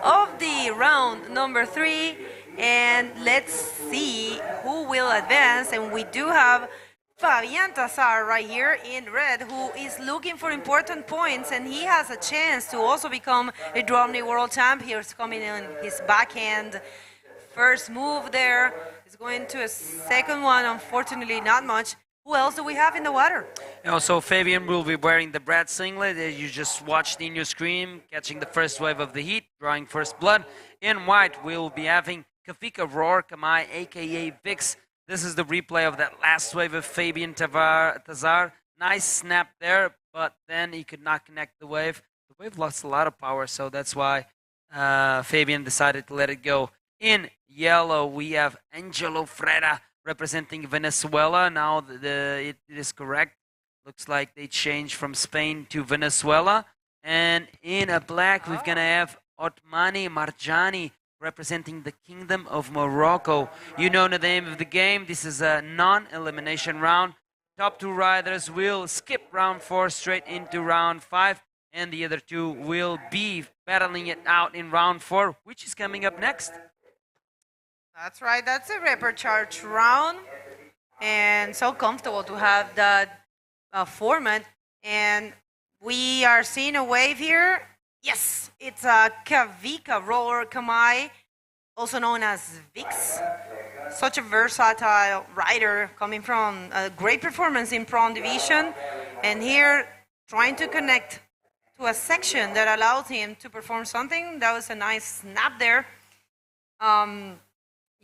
of the round number 3, and let's see who will advance. And we do have Fabian Tazar right here in red, who is looking for important points, and he has a chance to also become a Dropknee world champ. Here's coming in his backhand. First move there is going to a second one, unfortunately not much. Who else do we have in the water? So Fabian will be wearing the Brad singlet that you just watched in your screen, catching the first wave of the heat, drawing first blood. In white, we'll be having Kavika Roar Kamai, aka Vix. This is the replay of that last wave of Fabian Tazar. Nice snap there, but then he could not connect the wave. The wave lost a lot of power, so that's why Fabian decided to let it go. In yellow, we have Angelo Freda representing Venezuela. Now it is correct. Looks like they changed from Spain to Venezuela. And in a black, we're going to have Otmani Marjani representing the Kingdom of Morocco. You know the name of the game. This is a non-elimination round. Top 2 riders will skip round 4 straight into round 5. And the other 2 will be battling it out in round 4, which is coming up next. That's right, that's a recharge round, and so comfortable to have that format. And we are seeing a wave here. Yes, it's a Kavika Roller Kamai, also known as Vix. Such a versatile rider coming from a great performance in Pro Division, and here trying to connect to a section that allows him to perform something. That was a nice snap there.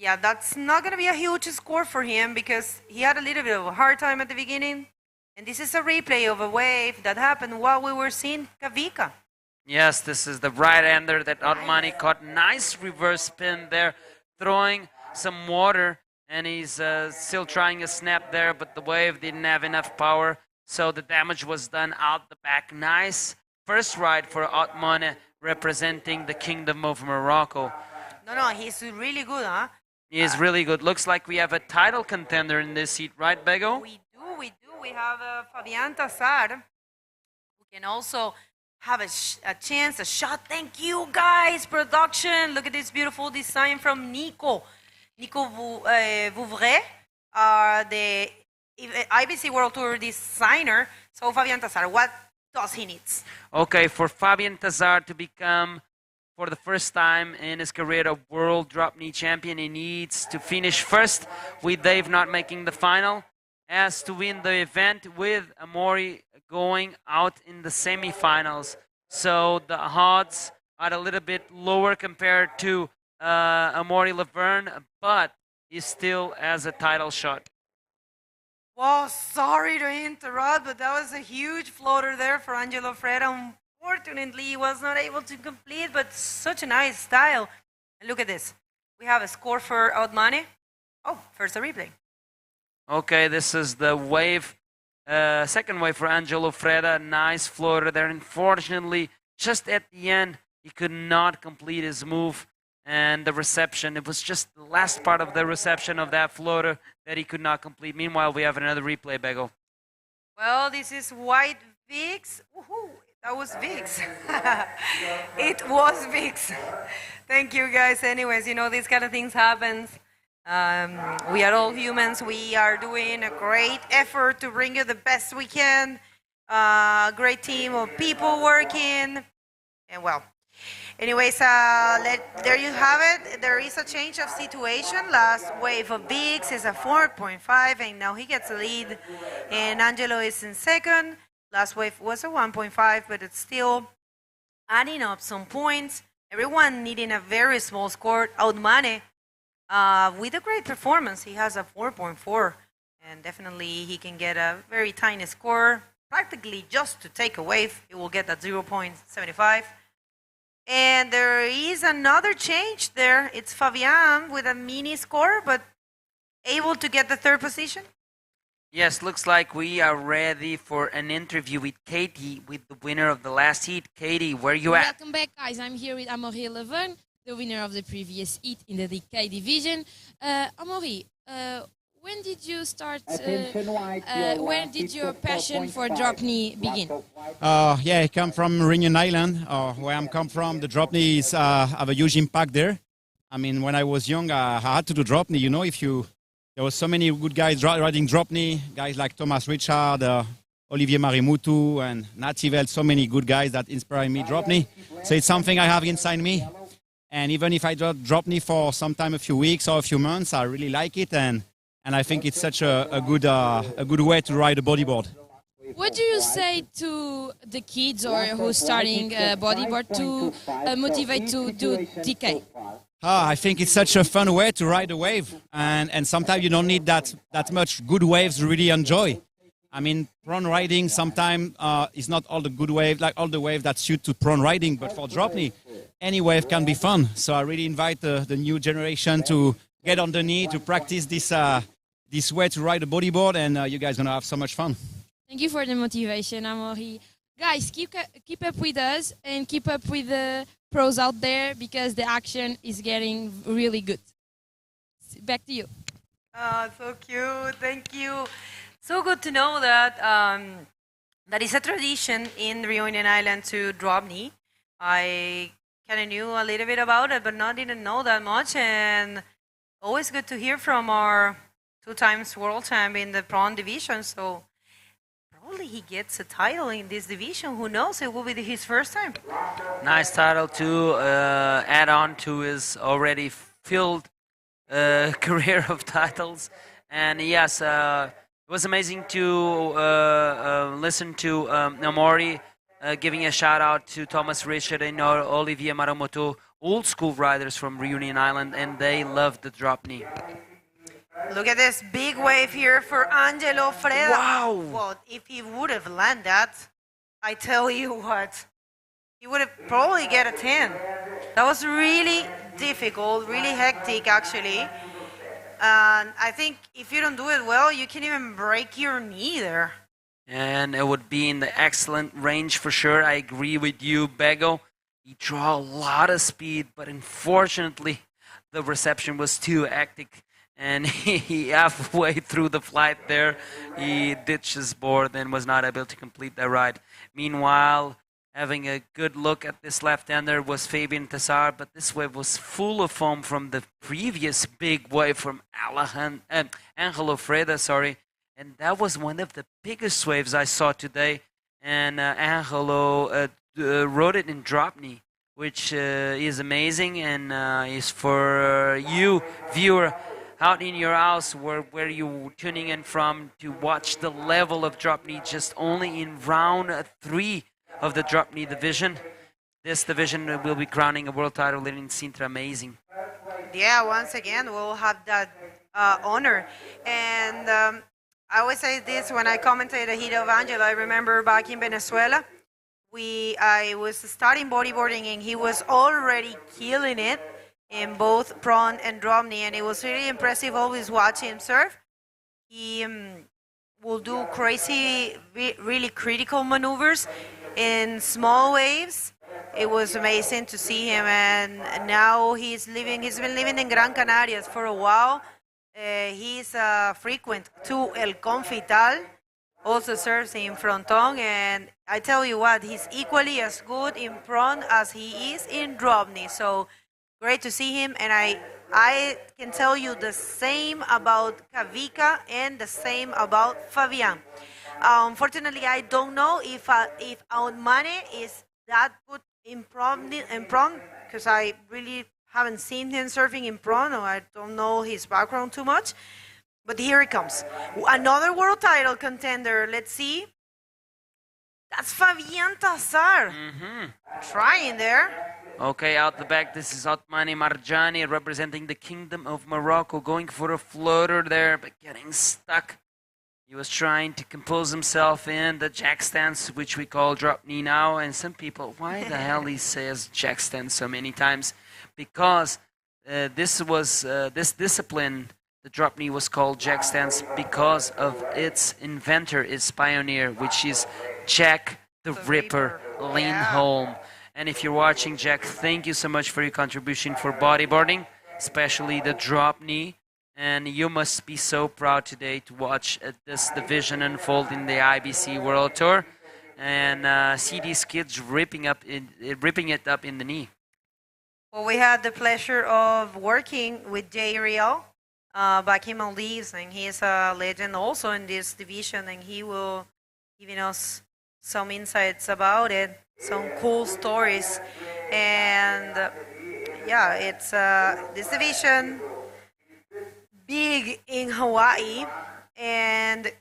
Yeah, that's not going to be a huge score for him because he had a little bit of a hard time at the beginning. And this is a replay of a wave that happened while we were seeing Kavika. Yes, this is the right-hander that Otmani caught. Nice reverse spin there, throwing some water. And he's still trying a snap there, but the wave didn't have enough power. So the damage was done out the back. Nice first ride for Otmani representing the Kingdom of Morocco. No, he's really good, huh? He is really good. Looks like we have a title contender in this heat, right, Bego? We do. We have Fabian Tazar, who can also have a chance, a shot. Thank you, guys. Production. Look at this beautiful design from Nico. Nico Vouvray, the IBC World Tour designer. So, Fabian Tazar, what does he need? Okay, for Fabian Tazar to become, for the first time in his career, a world Dropknee champion, he needs to finish first, with Dave not making the final, as to win the event, with Amori going out in the semifinals. So the odds are a little bit lower compared to Amori Laverne, but he still has a title shot. Well, sorry to interrupt, but that was a huge floater there for Angelo Freda. Unfortunately, he was not able to complete, but such a nice style. And look at this. We have a score for Otmani. Oh, first a replay. Okay, this is the wave, second wave for Angelo Freda. Nice floater there. Unfortunately, just at the end, he could not complete his move. And the reception, it was just the last part of the reception of that floater that he could not complete. Meanwhile, we have another replay, Bego. Well, this is White Vix. Woohoo! That was Vix. It was Vix. Thank you, guys. Anyways, you know, these kind of things happen. We are all humans. We are doing a great effort to bring you the best we can. Great team of people working. And well, anyways, there you have it. There is a change of situation. Last wave of Vix is a 4.5, and now he gets a lead. And Angelo is in second. Last wave was a 1.5, but it's still adding up some points. Everyone needing a very small score. Otmani, with a great performance, he has a 4.4, and definitely he can get a very tiny score. Practically just to take a wave, he will get that 0.75. And there is another change there. It's Fabian with a mini score, but able to get the third position. Yes, looks like we are ready for an interview with Katie, with the winner of the last heat. Katie, where are you at? Welcome back, guys. I'm here with Amaury Laverne, the winner of the previous heat in the DK division. Amaury, When did you start? When did your passion for Dropknee begin? Yeah, I come from Reunion Island, where I'm come from. The Dropknee is have a huge impact there. I mean, when I was young, I had to do Dropknee. You know, there was so many good guys riding Dropknee, guys like Thomas Richard, Olivier Marimutu, and Nativel. So many good guys that inspire me Dropknee. So it's something I have inside me. And even if I Dropknee for sometime a few weeks or a few months, I really like it, and I think it's such a good way to ride a bodyboard. What do you say to the kids or who's starting bodyboard to motivate to do TK? I think it's such a fun way to ride a wave, and sometimes you don't need that much good waves to really enjoy. I mean, prone riding sometimes is not all the good wave, like all the wave that suit to prone riding, but for Dropknee, any wave can be fun. So I really invite the new generation to get on the knee to practice this way to ride a bodyboard, and you guys are gonna have so much fun. Thank you for the motivation, Amaury. Guys, keep up with us and keep up with the pros out there because the action is getting really good. Back to you. So cute. Thank you. So good to know that that is a tradition in Reunion Island to Dropknee. I kind of knew a little bit about it, but didn't know that much. And always good to hear from our 2 times world champ in the prawn division. So probably he gets a title in this division. Who knows? It will be his first time. Nice title to add on to his already filled career of titles. And yes, it was amazing to listen to Amaury giving a shout out to Thomas Richard and Olivier Maramoto, old school riders from Reunion Island, and they loved the Dropknee. Look at this big wave here for Angelo Freda. Wow! Well, if he would have landed that, I tell you what, he would have probably get a 10. That was really difficult, really hectic actually. And I think if you don't do it well, you can even break your knee there. And it would be in the excellent range for sure. I agree with you, Bego. He drew a lot of speed, but unfortunately, the reception was too hectic. And he halfway through the flight there, he ditched his board and was not able to complete that ride. Meanwhile, having a good look at this left-hander was Fabian Tassar, but this wave was full of foam from the previous big wave from Angelo Freda, and that was one of the biggest waves I saw today. And Angelo rode it in Dropknee, which is amazing, and is for you, viewer, out in your house where you're tuning in from to watch the level of Dropknee just only in round 3 of the Dropknee division. This division will be crowning a world title in Sintra. Amazing. Yeah, once again, we'll have that honor. And I always say this when I commentate the heat of Angelo. I remember back in Venezuela, I was starting bodyboarding and he was already killing it in both prawn and Dropknee, and it was really impressive always watching him surf. He will do crazy, really critical maneuvers in small waves. It was amazing to see him, and now he's been living in Gran Canarias for a while. He's frequent to El Confital, also serves in fronton, and I tell you what, he's equally as good in prawn as he is in Dropknee. So great to see him, and I can tell you the same about Kavika and the same about Fabian. Unfortunately, I don't know if Aunmane is that good in prawn, because I really haven't seen him surfing in prawn, or I don't know his background too much. But here he comes. Another world title contender. Let's see. That's Fabian Tassar. Trying there. Okay, out the back, this is Otmani Marjani representing the Kingdom of Morocco, going for a floater there, but getting stuck. He was trying to compose himself in the jack stance, which we call Dropknee now, and some people, why the hell he says jack stance so many times? Because this discipline, the Dropknee, was called jack stance because of its inventor, its pioneer, which is Jack the Ripper Lindholm. And if you're watching, Jack, thank you so much for your contribution for bodyboarding, especially the Dropknee. And you must be so proud today to watch this division unfold in the IBC World Tour and see these kids ripping it up in the knee. Well, we had the pleasure of working with Jay Riel back in Maldives, and he's a legend also in this division, and he will giving us some insights about it, some cool stories, and yeah, it's this division big in Hawaii and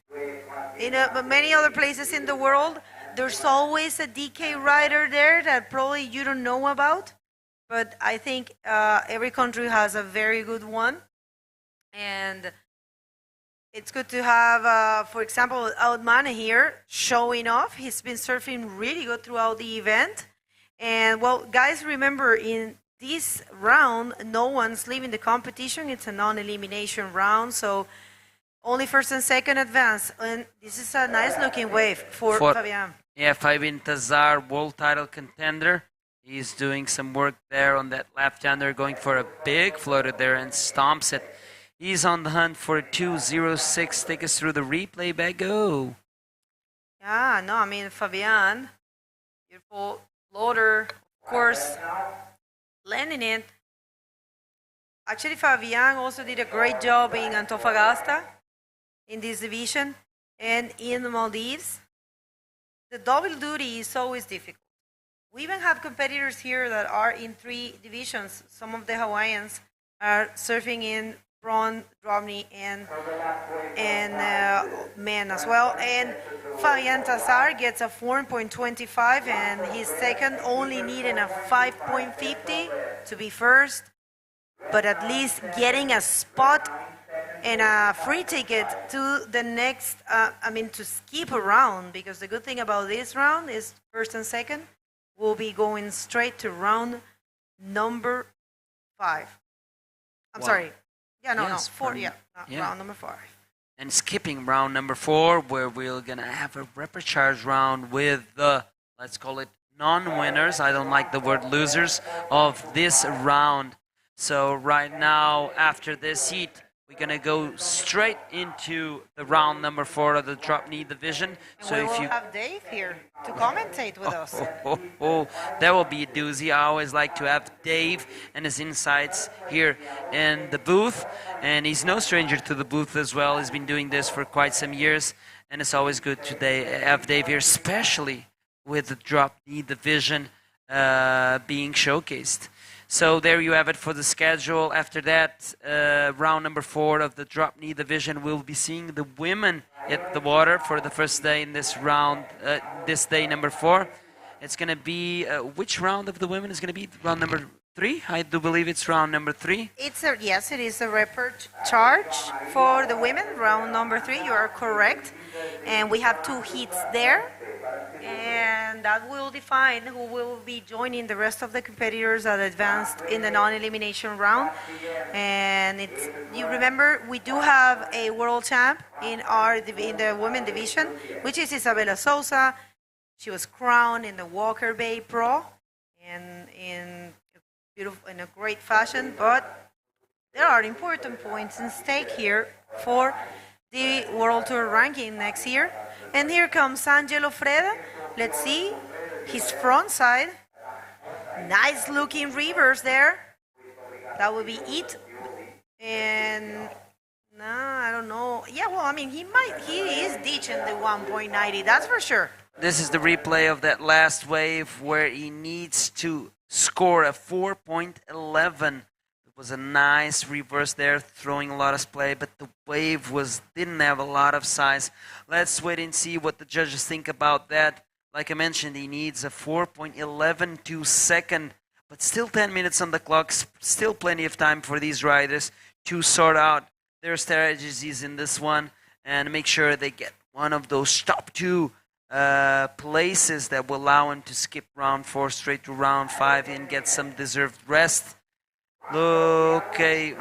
in many other places in the world. There's always a DK rider there that probably you don't know about, but I think every country has a very good one, and it's good to have, for example, Outmane here showing off. He's been surfing really good throughout the event. And, well, guys, remember, in this round, no one's leaving the competition. It's a non-elimination round, so only first and second advance. And this is a nice-looking wave for Fabian. Yeah, Fabian Tazar, world title contender. He's doing some work there on that left-hander, going for a big floater there and stomps it. He's on the hunt for 2:06. Take us through the replay, Bago. Yeah, no, I mean, Fabian, beautiful floater, of course, landing it. Actually, Fabian also did a great job in Antofagasta in this division and in the Maldives. The double duty is always difficult. We even have competitors here that are in 3 divisions. Some of the Hawaiians are surfing in Ron, Dropknee, and men as well. And Fabian Tazar gets a 4.25, and he's second, only needing a 5.50 to be first, but at least getting a spot and a free ticket to the next, to skip a round, because the good thing about this round is first and second will be going straight to round number 5. I'm sorry. Yeah, no, yes, 4, round number 5. And skipping round number 4, where we're going to have a repechage round with the, let's call it, non-winners, I don't like the word losers, of this round. So right now, after this heat, we're going to go straight into the round number 4 of the Dropknee division. And we will have Dave here to commentate with us. That will be a doozy. I always like to have Dave and his insights here in the booth. And he's no stranger to the booth as well. He's been doing this for quite some years. And it's always good to have Dave here, especially with the Dropknee division being showcased. So there you have it for the schedule. After that, round number 4 of the Dropknee division, we'll be seeing the women hit the water for the first day in this round, this day number 4. It's going to be, which round of the women is going to be? Round number 3? I do believe it's round number 3. Yes, it is a repechage for the women, round number 3. You are correct. And we have 2 heats there. And that will define who will be joining the rest of the competitors that advanced in the non-elimination round. And you remember, we do have a world champ in the women division, which is Isabella Souza. She was crowned in the Walker Bay Pro and in a great fashion. But there are important points in stake here for the World Tour ranking next year. And here comes Angelo Freda. Let's see his front side. Nice looking reverse there. That would be it. And no, I don't know. Yeah, well, I mean, he is ditching the 1.90. That's for sure. This is the replay of that last wave where he needs to score a 4.11. Was a nice reverse there, throwing a lot of play, but the wave didn't have a lot of size. Let's wait and see what the judges think about that. Like I mentioned, he needs a 4.11 to second, but still 10 minutes on the clock, still plenty of time for these riders to sort out their strategies in this one and make sure they get one of those top 2 places that will allow him to skip round 4 straight to round 5 and get some deserved rest. Okay,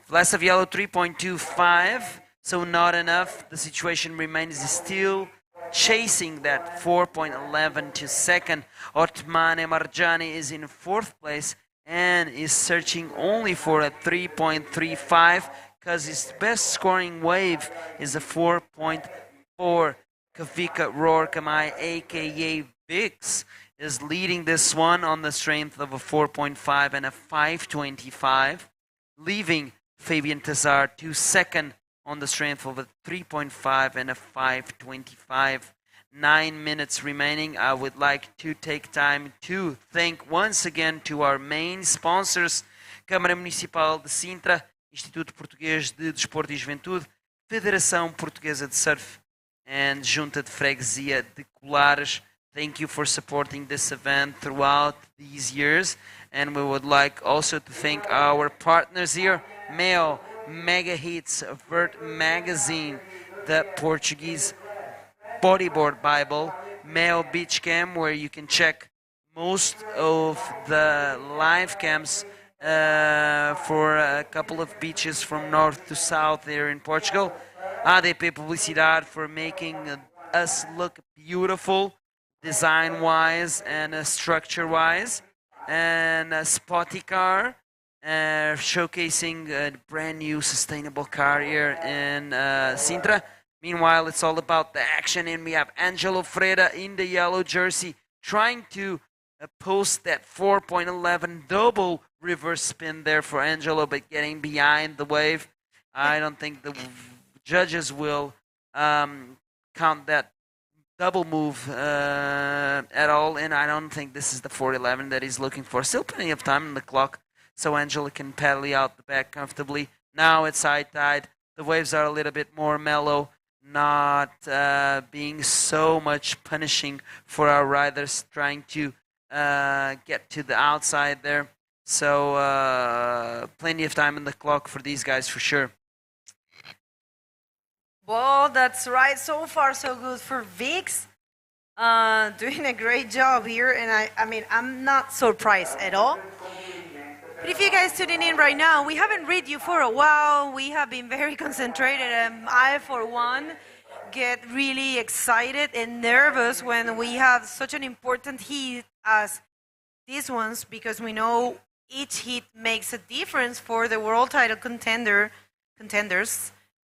Flash of Yellow 3.25, so not enough. The situation remains still chasing that 4.11 to second. Outmane Marjani is in 4th place, and is searching only for a 3.35 because his best scoring wave is a 4.4. Kavika Rourkamai, aka Vix, is leading this one on the strength of a 4.5 and a 5.25, leaving Fabian Tazar to second on the strength of a 3.5 and a 5.25. 9 minutes remaining. I would like to take time to thank once again to our main sponsors, Câmara Municipal de Sintra, Instituto Português de Desporto e Juventude, Federação Portuguesa de Surf, and Junta de Freguesia de Colares. Thank you for supporting this event throughout these years. And we would like also to thank our partners here, Meo, Mega Hits, Vert Magazine, the Portuguese Bodyboard Bible, Meo Beach Cam, where you can check most of the live cams for a couple of beaches from north to south there in Portugal. ADP Publicidade for making us look beautiful design-wise and structure-wise. And Spoticar, showcasing a brand new sustainable car here in Sintra. Meanwhile, it's all about the action, and we have Angelo Freda in the yellow jersey trying to post that 4.11 double reverse spin there for Angelo, but getting behind the wave. I don't think the judges will count that double move at all, and I don't think this is the 4.11 that he's looking for. Still plenty of time on the clock, so Angelo can paddle out the back comfortably. Now it's high tide. The waves are a little bit more mellow, not being so much punishing for our riders trying to get to the outside there. So plenty of time on the clock for these guys for sure. Well, that's right. So far, so good for Vix. Doing a great job here, and I mean, I'm not surprised at all. But if you guys tuning in right now, we haven't read you for a while. We have been very concentrated, and I, for one, get really excited and nervous when we have such an important heat as these ones, because we know each heat makes a difference for the world title contenders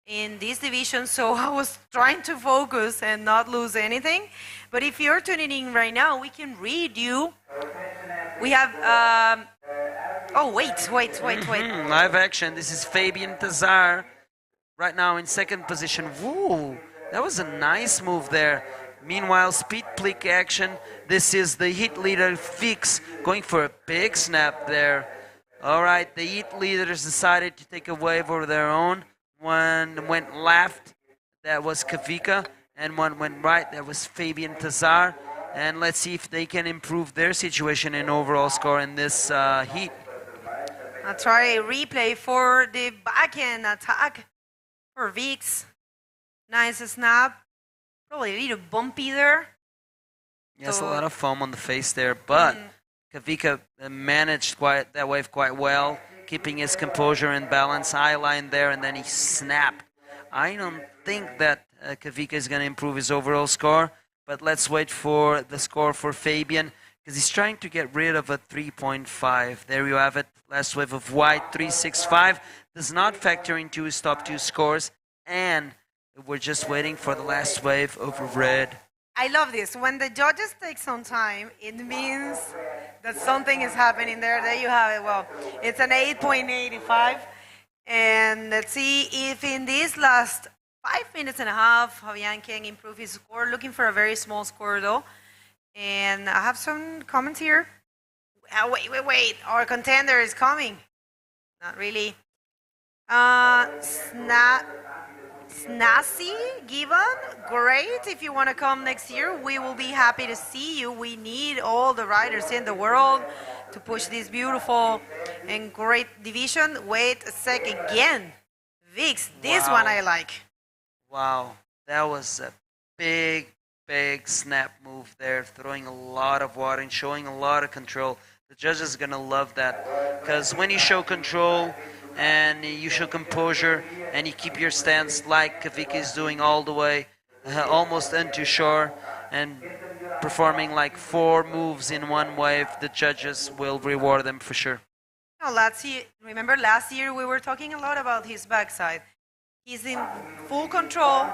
in this division. So I was trying to focus and not lose anything. But if you're tuning in right now, we can read you. We have oh, wait. Live action. This is Fabian Tazar right now in second position. Woo, that was a nice move there. Meanwhile, speed plick action. This is the heat leader Vix going for a big snap there. All right, the heat leaders decided to take a wave over their own. One went left, that was Kavika, and one went right, that was Fabian Tazar. And let's see if they can improve their situation in overall score in this heat. I'll try a replay for the backhand attack for Vix. Nice snap. Probably a little bumpy there. Yes, a lot of foam on the face there, but Kavika managed that wave quite well, keeping his composure and balance. High line there, and then he snapped. I don't think that Kavika is going to improve his overall score, but let's wait for the score for Fabian, because he's trying to get rid of a 3.5. There you have it. Last wave of white, 3.65. Does not factor into his top two scores, and we're just waiting for the last wave of red. I love this. When the judges take some time, it means that something is happening there. There you have it. Well, it's an 8.85. And let's see if in these last 5 minutes and a half, Fabian can improve his score. Looking for a very small score, though. And I have some comments here. Wait. Our contender is coming. Not really. Snazzy, Given, great. If you want to come next year, we will be happy to see you. We need all the riders in the world to push this beautiful and great division. Wait a second again. Vix, this one I like. Wow, that was a big snap move there, throwing a lot of water and showing a lot of control. The judges are going to love that, because when you show control and you show composure and you keep your stance like Kavika is doing all the way, almost into shore, and performing like 4 moves in one wave, the judges will reward them for sure. No, remember last year we were talking a lot about his backside. He's in full control.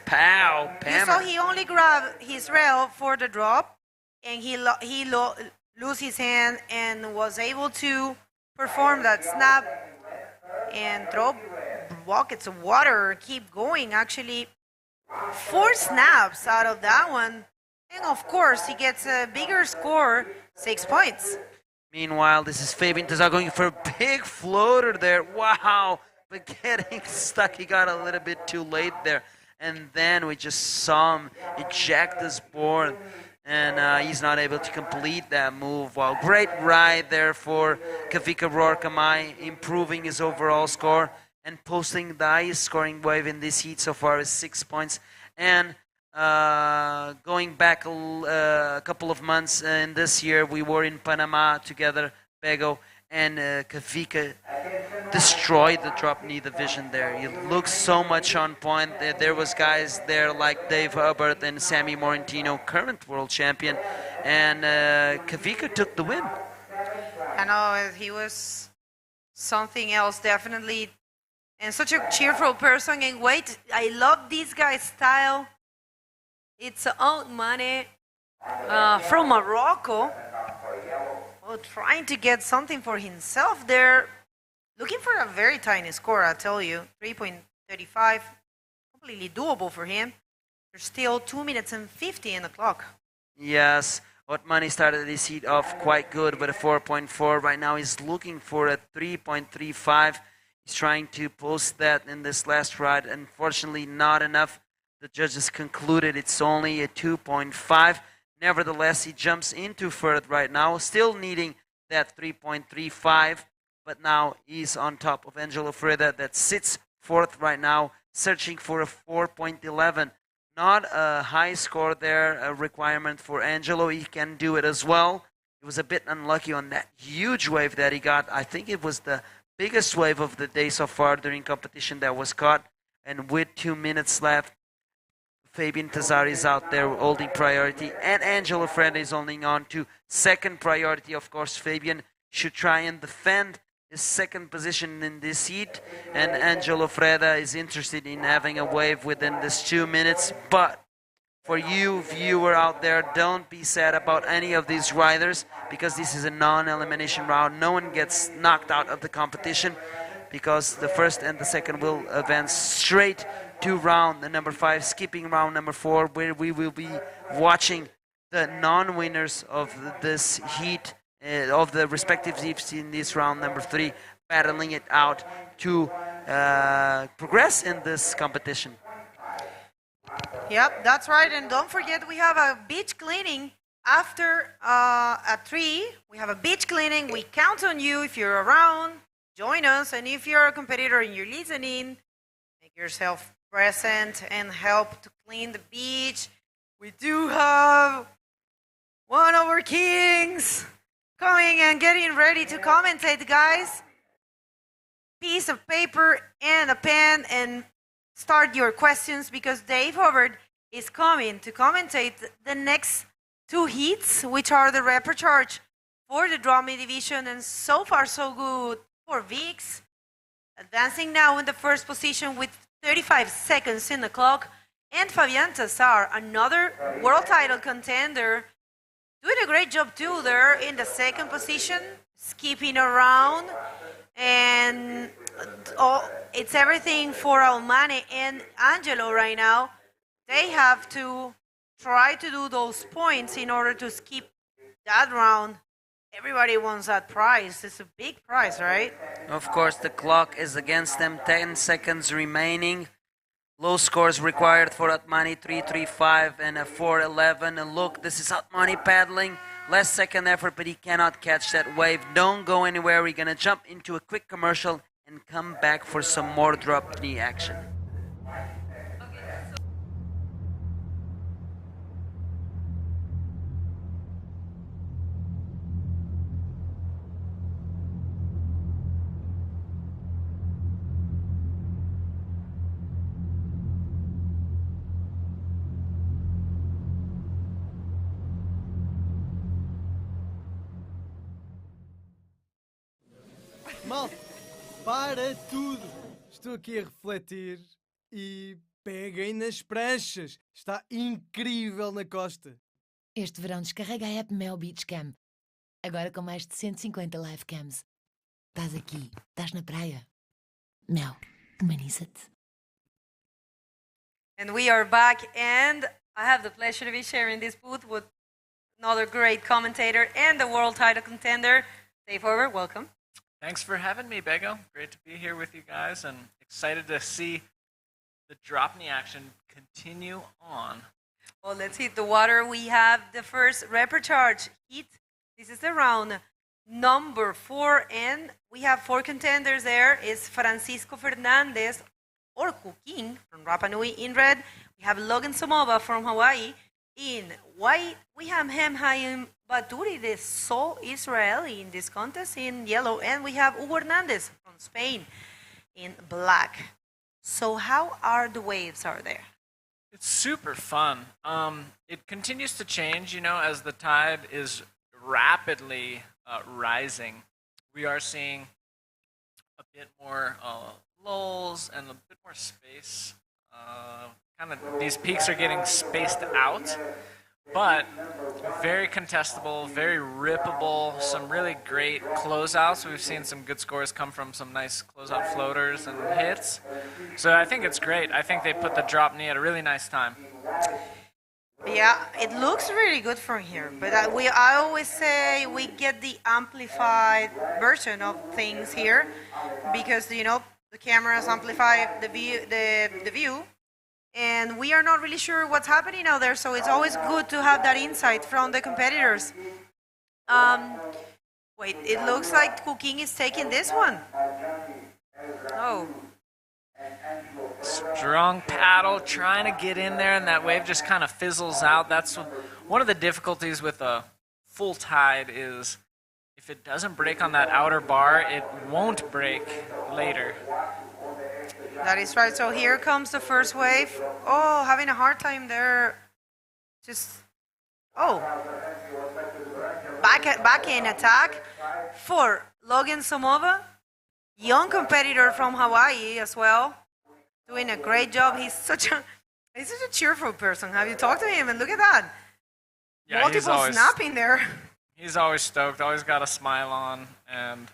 Pow! You saw he only grabbed his rail for the drop, and he lost his hand and was able to perform that snap and throw buckets of water, keep going. Actually, 4 snaps out of that one. And of course, he gets a bigger score, 6 points. Meanwhile, this is Fabian Tazar going for a big floater there. Wow! But getting stuck, he got a little bit too late there. And then we just saw him eject this board. And he's not able to complete that move. Wow, great ride there for Kavika Rourke-Amai, improving his overall score and posting the highest scoring wave in this heat so far is 6 points. And going back a couple of months in this year, we were in Panama together, Bego, and Kavika destroyed the Dropknee division there. He looked so much on point. There was guys there like Dave Hubbard and Sammy Morantino, current world champion, and Kavika took the win. I know, he was something else, definitely, and such a cheerful person. And wait, I love this guy's style. It's old money from Morocco. Oh, trying to get something for himself there. Looking for a very tiny score, I tell you. 3.35. Completely doable for him. There's still 2 minutes and 50 in the clock. Yes, Otmani started this heat off quite good with a 4.4. Right now he's looking for a 3.35. He's trying to post that in this last ride. Unfortunately, not enough. The judges concluded it's only a 2.5. Nevertheless, he jumps into third right now, still needing that 3.35. But now he's on top of Angelo Freda that sits fourth right now, searching for a 4.11. Not a high score there, a requirement for Angelo. He can do it as well. He was a bit unlucky on that huge wave that he got. I think it was the biggest wave of the day so far during competition that was caught. And with 2 minutes left, Fabian Tazar is out there holding priority. And Angelo Freda is holding on to second priority. Of course, Fabian should try and defend his second position in this heat, and Angelo Freda is interested in having a wave within this 2 minutes. But for you viewer out there, don't be sad about any of these riders, because this is a non-elimination round. No one gets knocked out of the competition, because the first and the second will advance straight to round the number 5, skipping round number 4, where we will be watching the non-winners of this heat, of the respective heats in this round number 3, battling it out to progress in this competition. Yep, that's right. And don't forget, we have a beach cleaning after at 3. We have a beach cleaning. We count on you. If you're around, join us. And if you're a competitor and you're listening, make yourself present and help to clean the beach. We do have one of our kings coming and getting ready to commentate, guys. Piece of paper and a pen and start your questions, because Dave Hubbard is coming to commentate the next 2 heats, which are the reprecharge for the Dropknee division. And so far so good for Vix, advancing now in the first position with 35 seconds in the clock. And Fabian Tazar, another world title contender, doing a great job too there in the second position, skipping around. And it's everything for Almane and Angelo right now. They have to try to do those points in order to skip that round. Everybody wants that prize. It's a big prize, right? Of course, the clock is against them. 10 seconds remaining. Low scores required for Atmani, 3.35 and a 4.11. And look, this is Atmani paddling. Last second effort, but he cannot catch that wave. Don't go anywhere. We're going to jump into a quick commercial and come back for some more Dropknee action. Malta, para tudo! Estou aqui a refletir e peguem nas pranchas. Está incrível na costa. Este verão descarrega a app Mel Beach Cam. Agora com mais de 150 live cams. Estás aqui, estás na praia. Mel, humaniza-te. And we are back, and I have the pleasure to be sharing this booth with another great commentator and the world title contender. Dave Horvath, welcome. Thanks for having me, Bego. Great to be here with you guys, and excited to see the Dropknee action continue on. Well, let's hit the water. We have the first repercharge heat. This is the round number 4, and we have 4 contenders there. It's Francisco Fernandez, or Cooking, from Rapa Nui in red. We have Logan Somova from Hawaii. In white, we have Hemhaim Baturi, the sole Israeli in this contest, in yellow. And we have Hugo Hernandez from Spain in black. So how are the waves are there? It's super fun. It continues to change, you know, as the tide is rapidly rising. We are seeing a bit more lulls and a bit more space. Kind of these peaks are getting spaced out, but very contestable, very rippable, some really great closeouts. We've seen some good scores come from some nice closeout floaters and hits. So I think it's great. I think they put the Dropknee at a really nice time. Yeah, it looks really good from here, but I always say we get the amplified version of things here, because you know the cameras amplify the view, and we are not really sure what's happening out there. So it's always good to have that insight from the competitors. Wait, it looks like Cooking is taking this one. Oh. Strong paddle, trying to get in there, and that wave just kind of fizzles out. That's one of the difficulties with a full tide is if it doesn't break on that outer bar, it won't break later. That is right. So here comes the first wave. Oh, having a hard time there. Just, oh. Back in attack for Logan Somova. Young competitor from Hawaii as well. Doing a great job. He's such a cheerful person. Have you talked to him? And look at that. Yeah, multiple snapping there. He's always stoked, always got a smile on, and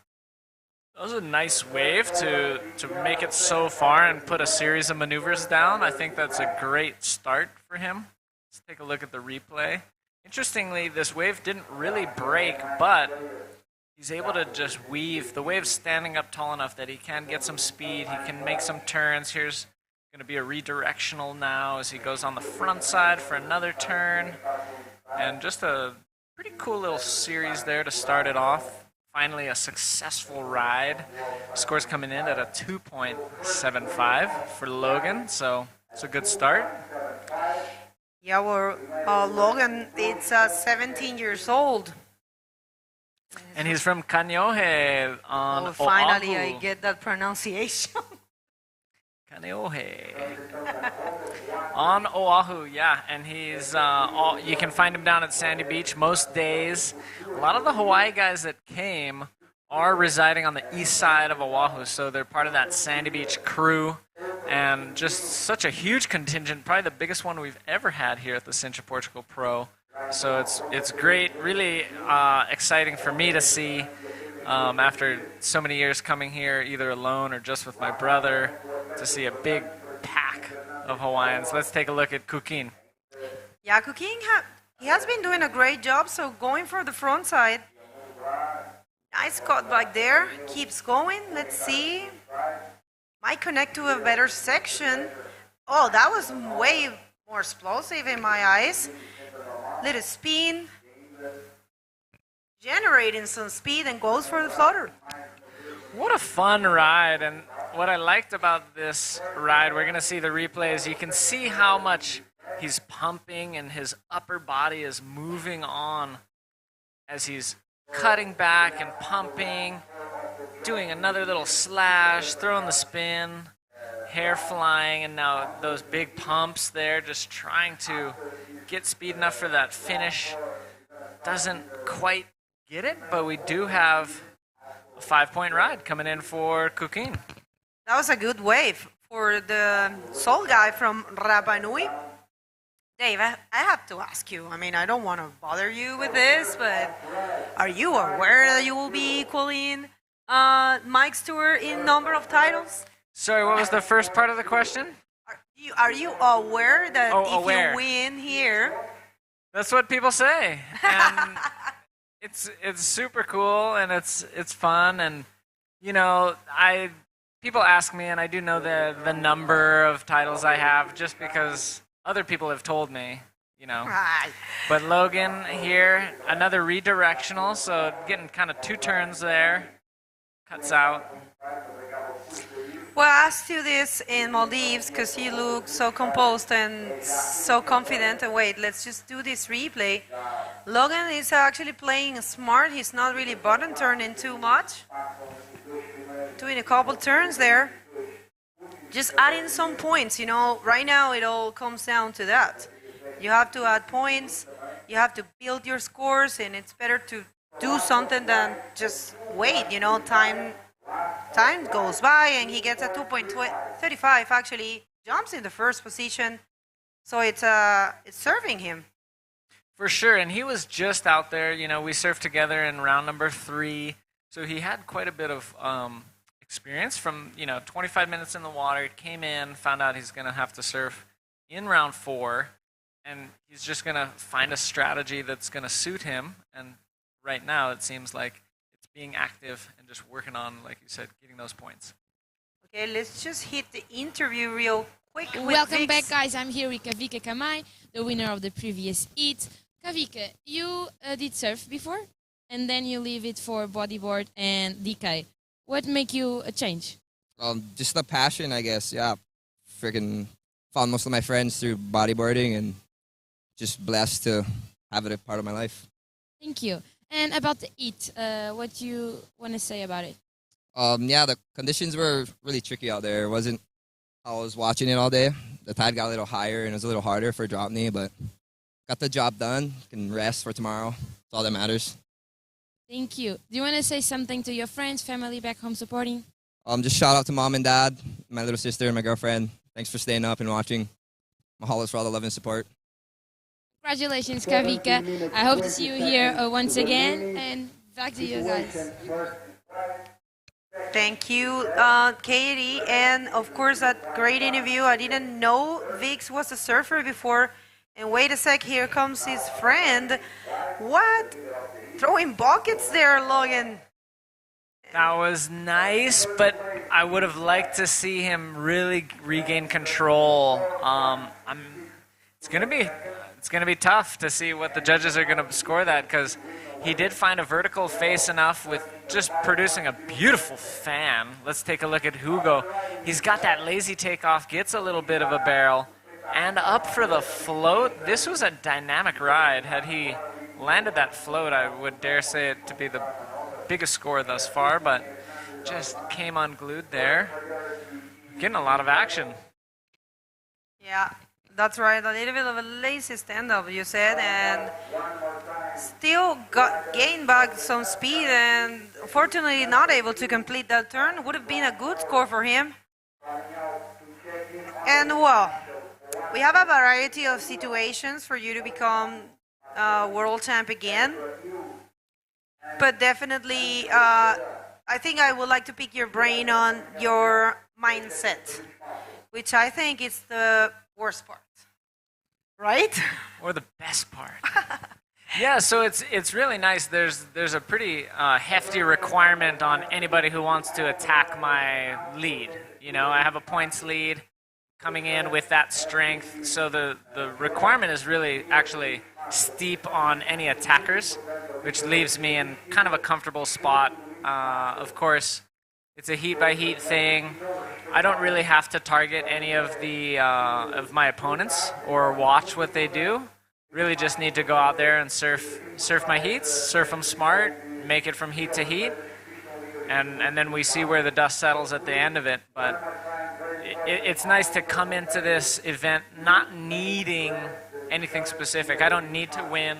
that was a nice wave to make it so far and put a series of maneuvers down. I think that's a great start for him. Let's take a look at the replay. Interestingly, this wave didn't really break, but he's able to just weave. The wave's standing up tall enough that he can get some speed. He can make some turns. Here's going to be a redirectional now as he goes on the front side for another turn. And just a pretty cool little series there to start it off. Finally, a successful ride. Score's coming in at a 2.75 for Logan, so it's a good start. Yeah, well, Logan, it's 17 years old. And he's from Kaneohe on Oahu. Finally, I get that pronunciation. Kaneohe. On Oahu, yeah. And he's, you can find him down at Sandy Beach most days. A lot of the Hawaii guys that came are residing on the east side of Oahu, so they're part of that Sandy Beach crew. And just such a huge contingent, probably the biggest one we've ever had here at the Sintra Pro. So it's great, really exciting for me to see after so many years coming here, either alone or just with my brother, to see a big pack of Hawaiians. Let's take a look at Kukin. Yeah, Kukin, he has been doing a great job, so going for the front side. Nice cut back there, keeps going, let's see. Might connect to a better section. Oh, that was way more explosive in my eyes. Little spin, generating some speed, and goes for the floater. What a fun ride, and what I liked about this ride, we're going to see the replays, you can see how much he's pumping and his upper body is moving on as he's cutting back and pumping, doing another little slash, throwing the spin, hair flying, and now those big pumps there, just trying to get speed enough for that finish. Doesn't quite get it, but we do have a a 5-point ride coming in for Kukin. That was a good wave for the Seoul guy from Rapa Nui. Dave, I have to ask you. I mean, I don't want to bother you with this, but are you aware that you will be equaling Mike Stewart in number of titles? Sorry, what was the first part of the question? Are you aware that aware. you win here? That's what people say, and it's super cool, and it's fun, and you know, people ask me, and I do know the number of titles I have just because other people have told me, you know. Right. But Logan here, another redirectional, so getting kind of 2 turns there, cuts out. Well, I asked you this in Maldives because you look so composed and so confident. And wait, let's just do this replay. Logan is actually playing smart. He's not really button turning too much. Doing a couple turns there. Just adding some points, you know. Right now it all comes down to that. You have to add points. You have to build your scores, and it's better to do something than just wait, you know. Time goes by and he gets a 2.35, actually jumps in the first position, so it's serving him. For sure, and he was just out there, you know, we surfed together in round number 3, so he had quite a bit of experience from, you know, 25 minutes in the water, came in, found out he's going to have to surf in round 4, and he's just going to find a strategy that's going to suit him, and right now it seems like being active and just working on, like you said, getting those points. Okay, let's just hit the interview real quick. Welcome back, guys. I'm here with Kavika Kamai, the winner of the previous heat. Kavika, you did surf before, and then you leave it for bodyboard and DK. What make you a change? Just the passion, I guess. Yeah, freaking found most of my friends through bodyboarding, and just blessed to have it a part of my life. Thank you. And about the heat, what you want to say about it? Yeah, the conditions were really tricky out there. It wasn't how I was watching it all day. The tide got a little higher and it was a little harder for Dropknee, but got the job done. Can rest for tomorrow. That's all that matters. Thank you. Do you want to say something to your friends, family back home supporting? Just shout out to mom and dad, my little sister and my girlfriend. Thanks for staying up and watching. Mahalo for all the love and support. Congratulations, Kavika. I hope to see you here once again. And back to you guys. Thank you, Katie. And of course, that great interview. I didn't know Vix was a surfer before. And wait a sec, here comes his friend. What? Throwing buckets there, Logan. That was nice, but I would have liked to see him really regain control. It's gonna be tough to see what the judges are gonna score that, because he did find a vertical face enough with just producing a beautiful fan. Let's take a look at Hugo. He's got that lazy takeoff, gets a little bit of a barrel, and up for the float. This was a dynamic ride. Had he landed that float, I would dare say it to be the biggest score thus far, but just came unglued there. Getting a lot of action. Yeah. That's right, a little bit of a lazy stand-up, you said, and still gained back some speed, and fortunately not able to complete that turn. Would have been a good score for him. And well, we have a variety of situations for you to become world champ again, but definitely I think I would like to pick your brain on your mindset, which I think is the worst part, right? Or the best part. Yeah, so it's really nice. There's a pretty hefty requirement on anybody who wants to attack my lead. You know, I have a points lead coming in with that strength, so the requirement is really actually steep on any attackers, which leaves me in kind of a comfortable spot. Of course, it's a heat-by-heat thing. I don't really have to target any of the of my opponents or watch what they do. Really just need to go out there and surf my heats, surf them smart, make it from heat to heat, and then we see where the dust settles at the end of it. But it's nice to come into this event not needing anything specific. I don't need to win.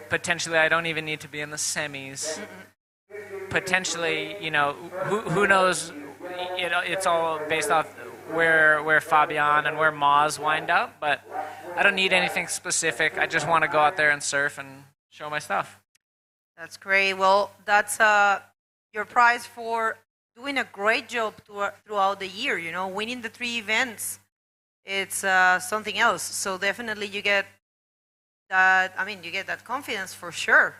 Potentially, I don't even need to be in the semis. potentially, who knows? It's all based off where Fabian and where Maz wind up, but I don't need anything specific. I just want to go out there and surf and show my stuff. That's great. Well, that's your prize for doing a great job throughout the year. Winning the 3 events, it's something else. So definitely you get that. I mean, you get that confidence for sure.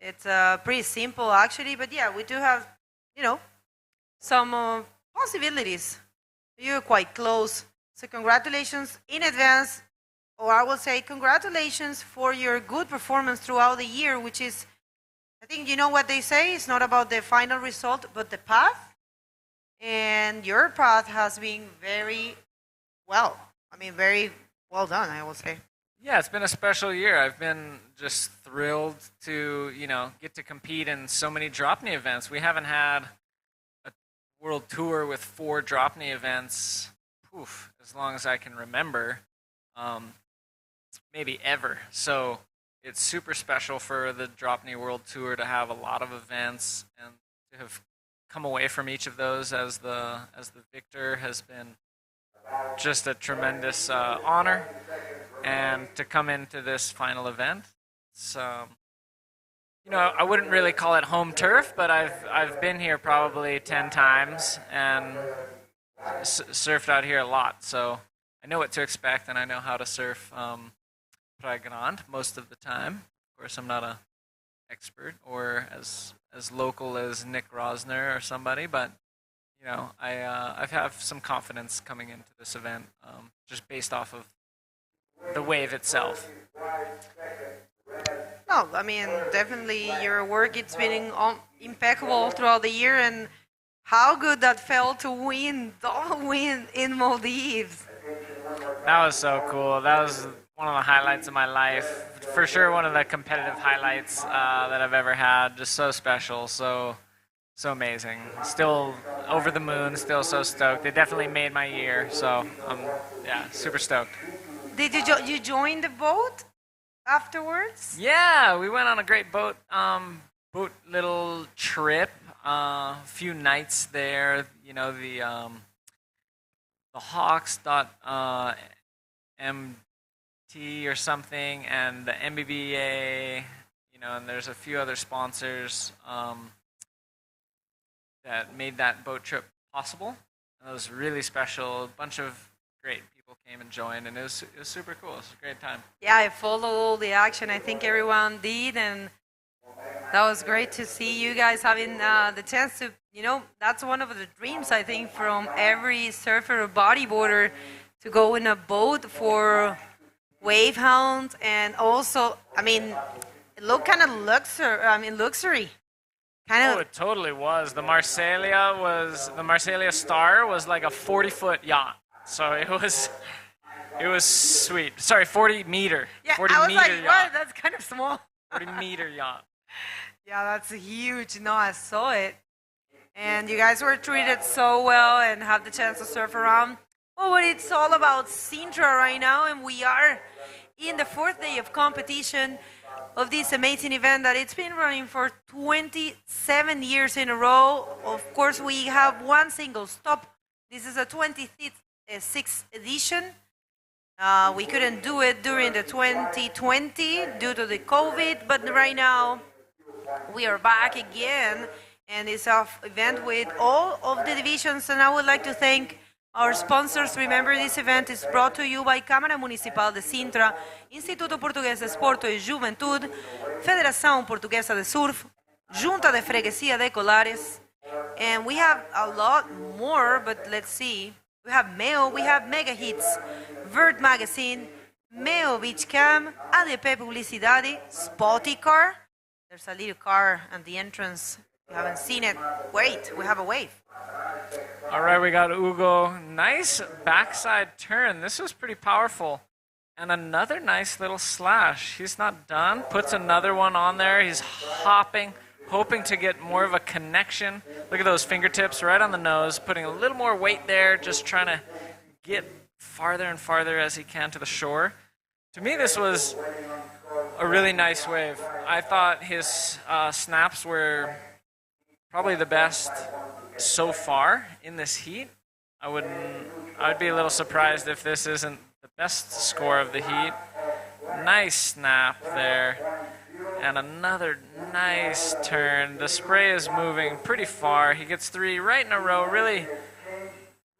It's pretty simple actually, but yeah, we do have, some possibilities. You're quite close. So congratulations in advance, or I will say congratulations for your good performance throughout the year, which is, I think you know what they say, it's not about the final result, but the path. And your path has been very well done, I will say. Yeah, it's been a special year. I've been just thrilled to, get to compete in so many Dropknee events. We haven't had a world tour with 4 Dropknee events, as long as I can remember, maybe ever. So it's super special for the Dropknee World Tour to have a lot of events, and to have come away from each of those as the victor has been just a tremendous honor. And to come into this final event, it's, I wouldn't really call it home turf, but I've been here probably 10 times and surfed out here a lot, so I know what to expect and I know how to surf Praia Grande most of the time. Of course, I'm not an expert or as local as Nick Rosner or somebody, but I have some confidence coming into this event, just based off of the wave itself. No, I mean, definitely your work, it's been impeccable throughout the year, and how good that felt to win in Maldives. That was so cool. That was one of the highlights of my life. For sure, one of the competitive highlights that I've ever had. Just so special, so amazing. Still over the moon, still so stoked. It definitely made my year, so super stoked. Did you join the boat afterwards? Yeah, we went on a great boat little trip. A few nights there. The Hawks.mt or something, and the MBBA. And there's a few other sponsors that made that boat trip possible. And it was really special. A bunch of great people came and joined, and it was super cool. It was a great time. Yeah, I followed all the action. I think everyone did, and that was great to see you guys having the chance to, that's one of the dreams, I think, from every surfer or bodyboarder, to go in a boat for wave hound, and also, I mean, it looked kind of luxury. Oh, it totally was. The Marseilla Star was like a 40-foot yacht. So it was sweet. Sorry, 40-meter. Yeah, 40 I was meter like, yacht. what? That's kind of small. 40-meter yacht. Yeah, that's huge. No, I saw it. And you guys were treated so well and had the chance to surf around. Well, but it's all about Sintra right now, and we are in the 4th day of competition of this amazing event that it's been running for 27 years in a row. Of course, we have one single stop. This is a 26th edition. We couldn't do it during the 2020 due to the COVID, but right now we are back again, and it's an event with all of the divisions, and I would like to thank our sponsors. Remember, this event is brought to you by Câmara Municipal de Sintra, Instituto Português de Esporte e Juventude, Federação Portuguesa de Surf, Junta de Freguesia de Colares, and we have a lot more, but let's see. We have Meo, we have Mega Hits, Vert Magazine, Meo Beach Cam, ADP Publicidade, Spotty Car. There's a little car at the entrance. You haven't seen it. Wait, we have a wave. All right, we got Hugo. Nice backside turn. This was pretty powerful. And another nice little slash. He's not done. Puts another one on there. He's hopping, hoping to get more of a connection. Look at those fingertips right on the nose, putting a little more weight there, just trying to get farther and farther as he can to the shore. To me, this was a really nice wave. I thought his snaps were probably the best so far in this heat. I'd be a little surprised if this isn't the best score of the heat. Nice snap there. And another nice turn. The spray is moving pretty far. He gets 3 right in a row. Really,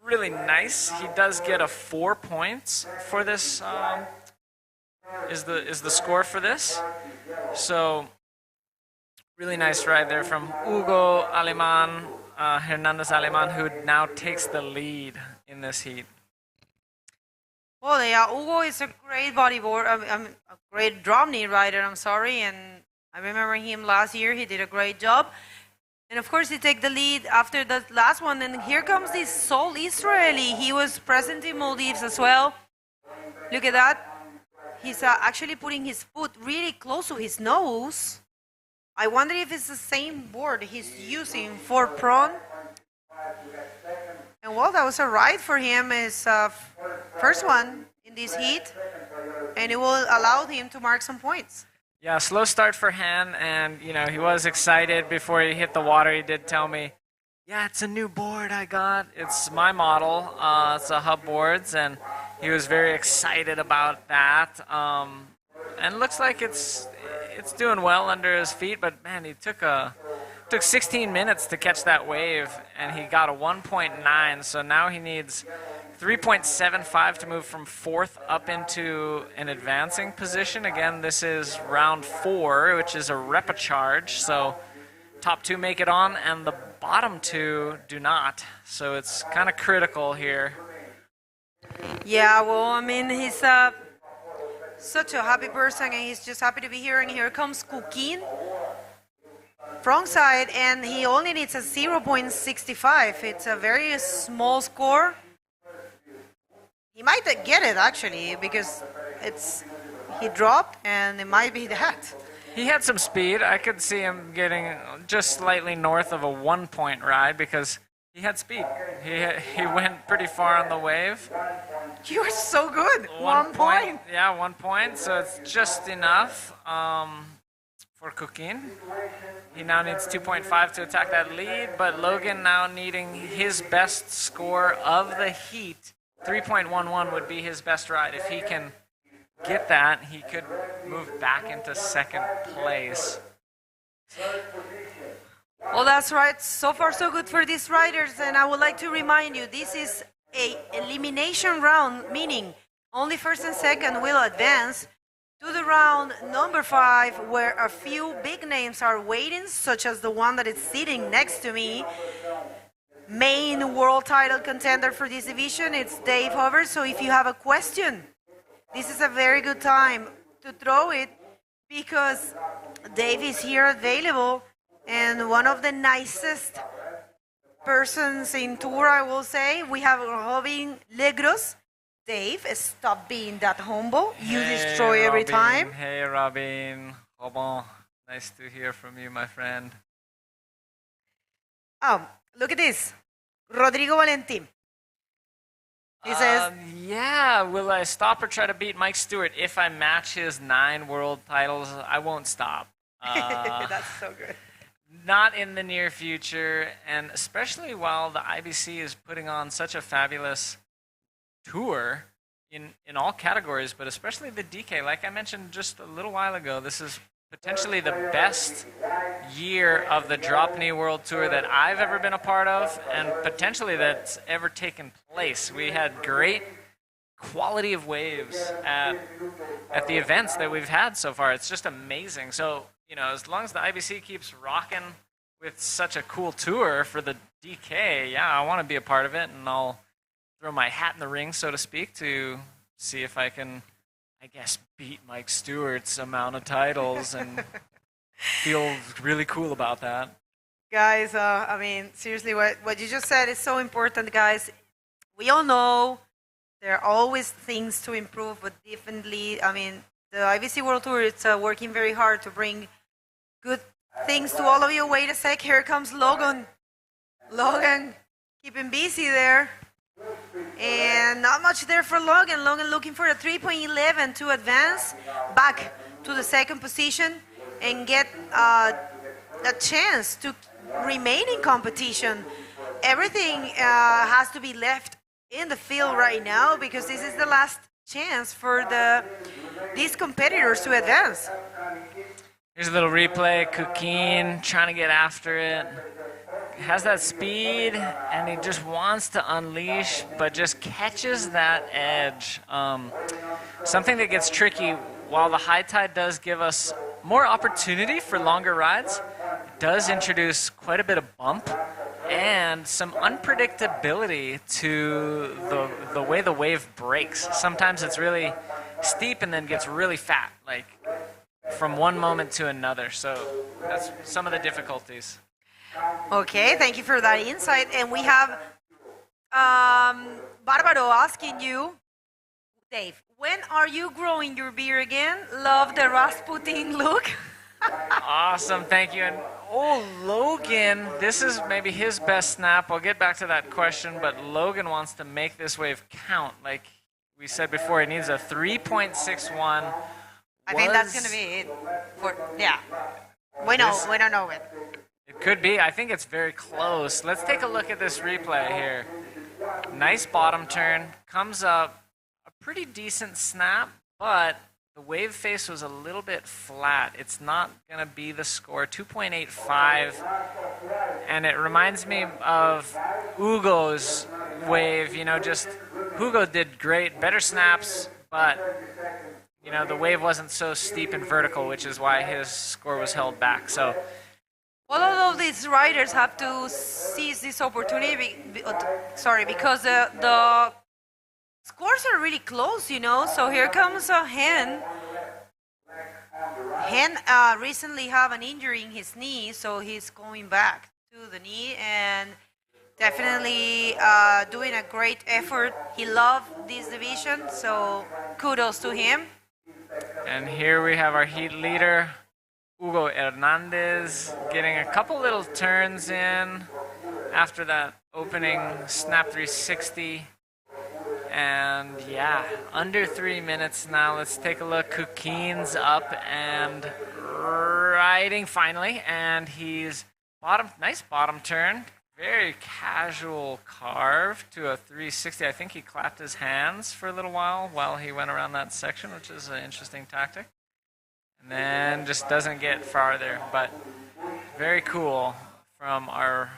really nice. He does get a 4 points for this. Is the score for this? So really nice ride there from Hugo Aleman, Hernandez Aleman, who now takes the lead in this heat. Well, yeah, Hugo is a great bodyboard, a great Dropknee rider, I'm sorry, and I remember him last year, he did a great job. And of course, he take the lead after the last one, and here comes this Sol Israeli. He was present in Maldives as well. Look at that. He's actually putting his foot really close to his nose. I wonder if it's the same board he's using for prone. And well, that was a ride for him, his first one in this heat, and it will allow him to mark some points. Yeah, slow start for Han, and you know he was excited before he hit the water. He did tell me, "Yeah, it's a new board I got. It's my model. It's a Hub Boards," and he was very excited about that. And looks like it's doing well under his feet, but man, he took 16 minutes to catch that wave, and he got a 1.9, so now he needs 3.75 to move from 4th up into an advancing position. Again, this is round 4, which is a repecharge, so top 2 make it on, and the bottom 2 do not, so it's kind of critical here. Yeah, well, I mean, he's such a happy person, and he's just happy to be here, and here comes Kukin. Front side, and he only needs a 0.65. It's a very small score. He might get it actually because he dropped, and it might be that. He had some speed. I could see him getting just slightly north of a 1-point ride because he had speed. He went pretty far on the wave. You are so good. 1 point. Yeah, 1 point. So it's just enough for Kukin. He now needs 2.5 to attack that lead, but Logan now needing his best score of the heat. 3.11 would be his best ride. If he can get that, he could move back into 2nd place. Well, that's right. So far, so good for these riders. And I would like to remind you, this is an elimination round, meaning only 1st and 2nd will advance to the round number 5, where a few big names are waiting, such as the one that is sitting next to me. Main world title contender for this division, it's Dave Hover. So if you have a question, this is a very good time to throw it because Dave is here available, and one of the nicest persons in tour, I will say. We have Robin Legros. Dave, stop being that humble. You destroy every time. Hey, Robin. Robin. Nice to hear from you, my friend. Oh, look at this. Rodrigo Valentin. He says, yeah, will I stop or try to beat Mike Stewart? If I match his 9 world titles, I won't stop. that's so good. Not in the near future, and especially while the IBC is putting on such a fabulous tour in all categories, but especially the DK. Like I mentioned just a little while ago, this is potentially the best year of the Dropknee World Tour that I've ever been a part of, and potentially that's ever taken place. We had great quality of waves at the events that we've had so far. It's just amazing. So, you know, as long as the IBC keeps rocking with such a cool tour for the DK, yeah, I want to be a part of it, and I'll throw my hat in the ring, so to speak, to see if I can, I guess, beat Mike Stewart's amount of titles and feel really cool about that. Guys, I mean, seriously, what you just said is so important, guys. We all know there are always things to improve, but definitely, I mean, the IBC World Tour, it's working very hard to bring good things to all of you. Wait a sec, here comes Logan. Logan, keeping busy there. And not much there for Logan. Logan looking for a 3.11 to advance back to the 2nd position and get a chance to remain in competition. Everything has to be left in the field right now because this is the last chance for these competitors to advance. Here's a little replay. Kukin trying to get after it. Has that speed, and he just wants to unleash, but just catches that edge. Something that gets tricky, while the high tide does give us more opportunity for longer rides, it does introduce quite a bit of bump and some unpredictability to the way the wave breaks. Sometimes it's really steep and then gets really fat, like from one moment to another. So that's some of the difficulties. Okay, thank you for that insight. And we have Barbaro asking you, Dave, when are you growing your beard again? Love the Rasputin look. Awesome, thank you. And oh, Logan, this is maybe his best snap. I'll get back to that question, but Logan wants to make this wave count. Like we said before, it needs a 3.61. I think that's going to be it. We don't know it. It could be. I think it's very close. Let's take a look at this replay here. Nice bottom turn. Comes up. A pretty decent snap, but the wave face was a little bit flat. It's not going to be the score. 2.85. And it reminds me of Hugo's wave. You know, just Hugo did great. Better snaps, but you know, the wave wasn't so steep and vertical, which is why his score was held back. So all of these riders have to seize this opportunity, because the scores are really close, you know. So here comes Hen. Hen recently have an injury in his knee, so he's going back to the knee and definitely doing a great effort. He loved this division, so kudos to him. And here we have our heat leader, Hugo Hernandez, getting a couple little turns in after that opening snap 360. And yeah, under 3 minutes now. Let's take a look. Kukin's up and riding finally, and he's nice bottom turn. Very casual carve to a 360. I think he clapped his hands for a little while he went around that section, which is an interesting tactic. And then just doesn't get farther, but very cool from our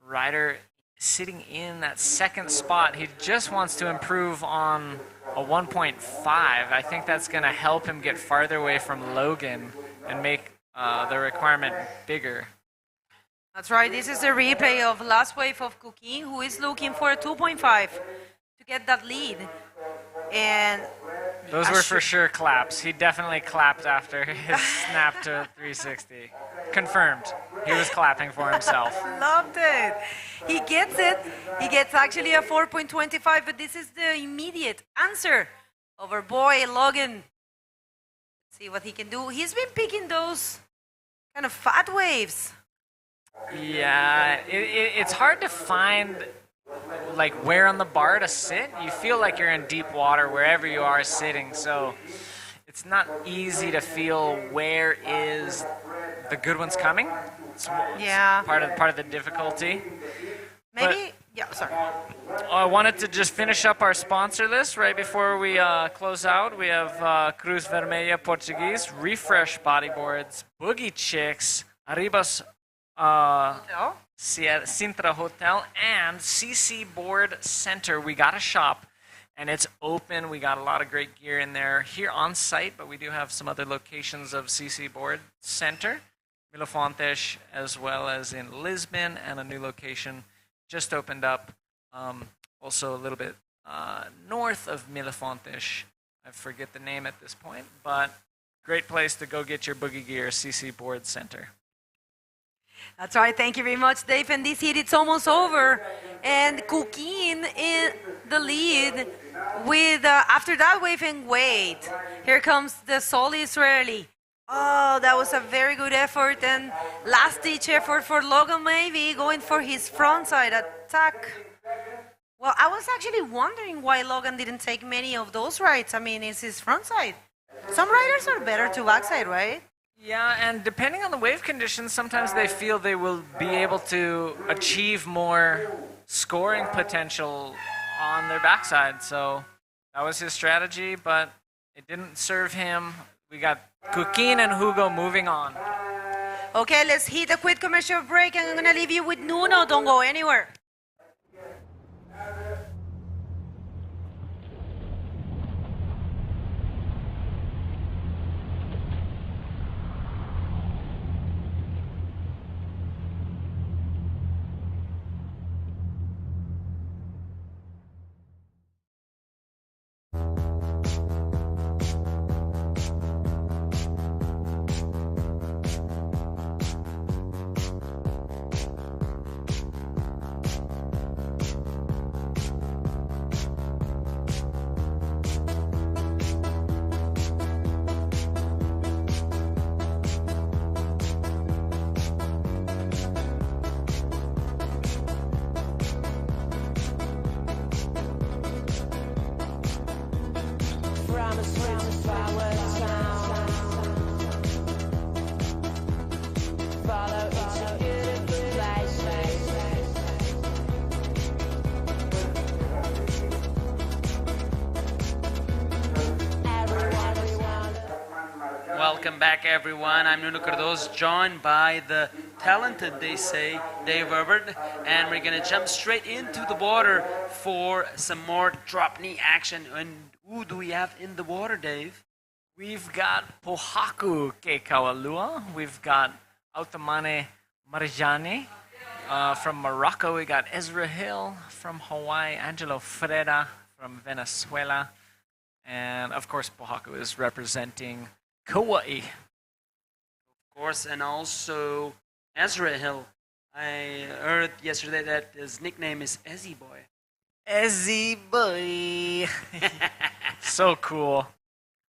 rider sitting in that second spot. He just wants to improve on a 1.5. I think that's going to help him get farther away from Logan and make the requirement bigger. That's right. This is a replay of last wave of Kukin, who is looking for a 2.5 to get that lead. And those were for sure claps. He definitely clapped after his snap to 360. Confirmed. He was clapping for himself. Loved it. He gets it. He gets actually a 4.25, but this is the immediate answer of our boy Logan. Let's see what he can do. He's been picking those kind of fat waves. Yeah, it's hard to find like where on the bar to sit. You feel like you're in deep water wherever you are sitting, so it's not easy to feel where is the good ones coming. It's part of the difficulty. Maybe, I wanted to just finish up our sponsor list right before we close out. We have Cruz Vermelha Portuguese, Refresh Bodyboards, Boogie Chicks, Arribas Sintra Hotel, and CC Board Center. We got a shop, and it's open. We got a lot of great gear in there here on site, but we do have some other locations of CC Board Center, Mirafontes, as well as in Lisbon, and a new location just opened up, also a little bit north of Mirafontes. I forget the name at this point, but great place to go get your boogie gear, CC Board Center. That's right. Thank you very much, Dave. And this heat, it's almost over. And Kukin in the lead with, after that wave and wait. Here comes the sole Israeli. Oh, that was a very good effort. And last-ditch effort for Logan, maybe, going for his frontside attack. Well, I was actually wondering why Logan didn't take many of those rides. I mean, it's his frontside. Some riders are better to backside, right? Yeah, and depending on the wave conditions, sometimes they feel they will be able to achieve more scoring potential on their backside. So that was his strategy, but it didn't serve him. We got Kukin and Hugo moving on. Okay, let's hit a quick commercial break, and I'm gonna leave you with Nuno. Don't go anywhere. Welcome back, everyone. I'm Nuno Cardoso, joined by the talented, they say, Dave Herbert, and we're going to jump straight into the water for some more Dropknee action. And who do we have in the water, Dave? We've got Pohaku Kekawalua. We've got Autamane Marjani. From Morocco, we got Ezra Hill. From Hawaii, Angelo Freda from Venezuela. And, of course, Pohaku is representing Kauai. Of course, and also Ezra Hill. I heard yesterday that his nickname is Ezzy Boy. Ezzy Boy. So cool.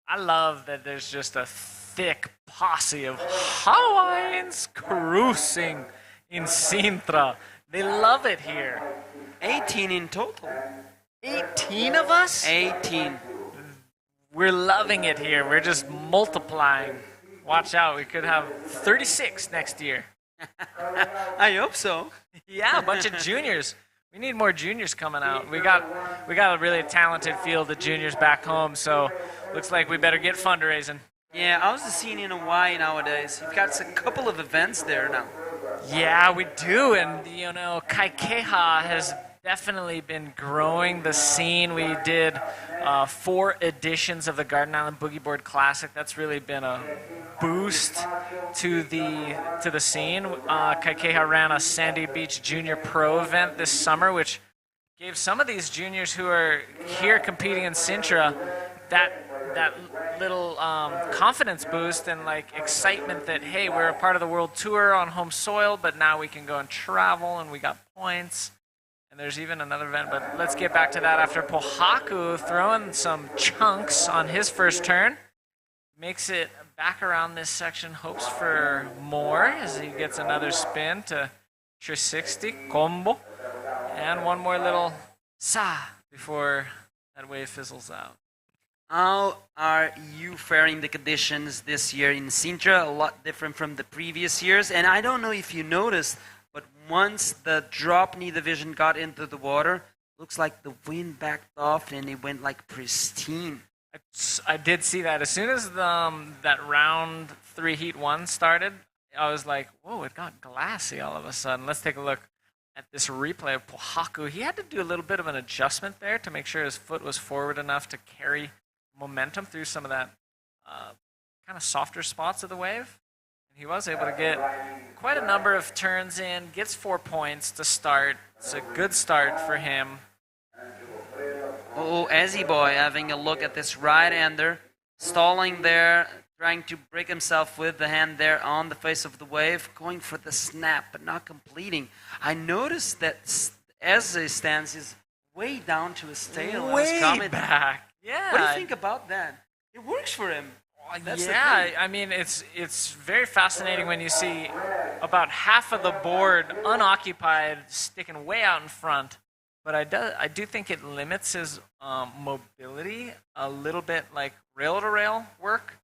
I love that there's just a thick posse of Hawaiians cruising in Sintra. They love it here. 18 in total. 18 of us? 18. We're loving it here. We're just multiplying. Watch out, we could have 36 next year. I hope so. Yeah, a bunch of juniors. We need more juniors coming out. We got a really talented field of juniors back home, so looks like we better get fundraising. Yeah, how's the scene in Hawaii nowadays? You've got a couple of events there now. Yeah, we do, and you know, Kaikeha has definitely been growing the scene. We did 4 editions of the Garden Island Boogie Board Classic. That's really been a boost to the scene. Kaikeha ran a Sandy Beach Junior Pro event this summer, which gave some of these juniors who are here competing in Sintra that little confidence boost and like excitement that, hey, we're a part of the world tour on home soil, but now we can go and travel and we got points. And there's even another event, but let's get back to that after Pohaku throwing some chunks on his first turn. Makes it back around this section, hopes for more as he gets another spin to 360 combo. And one more little sa before that wave fizzles out. How are you faring the conditions this year in Sintra? A lot different from the previous years. And I don't know if you noticed, but once the Dropknee division got into the water, looks like the wind backed off and it went like pristine. I did see that. As soon as that round 3 heat 1 started, I was like, whoa, it got glassy all of a sudden. Let's take a look at this replay of Pohaku. He had to do a little bit of an adjustment there to make sure his foot was forward enough to carry momentum through some of that kind of softer spots of the wave. And he was able to get quite a number of turns in, gets 4 points to start. It's a good start for him. Oh, Ezzy Boy having a look at this right-hander, stalling there, trying to break himself with the hand there on the face of the wave, going for the snap, but not completing. I noticed that Ezzy's stance is way down to his tail. Way back. Yeah. What do you think about that? It works for him. That's yeah, I mean, it's very fascinating when you see about half of the board unoccupied, sticking way out in front. But I do think it limits his mobility a little bit, like rail-to-rail work.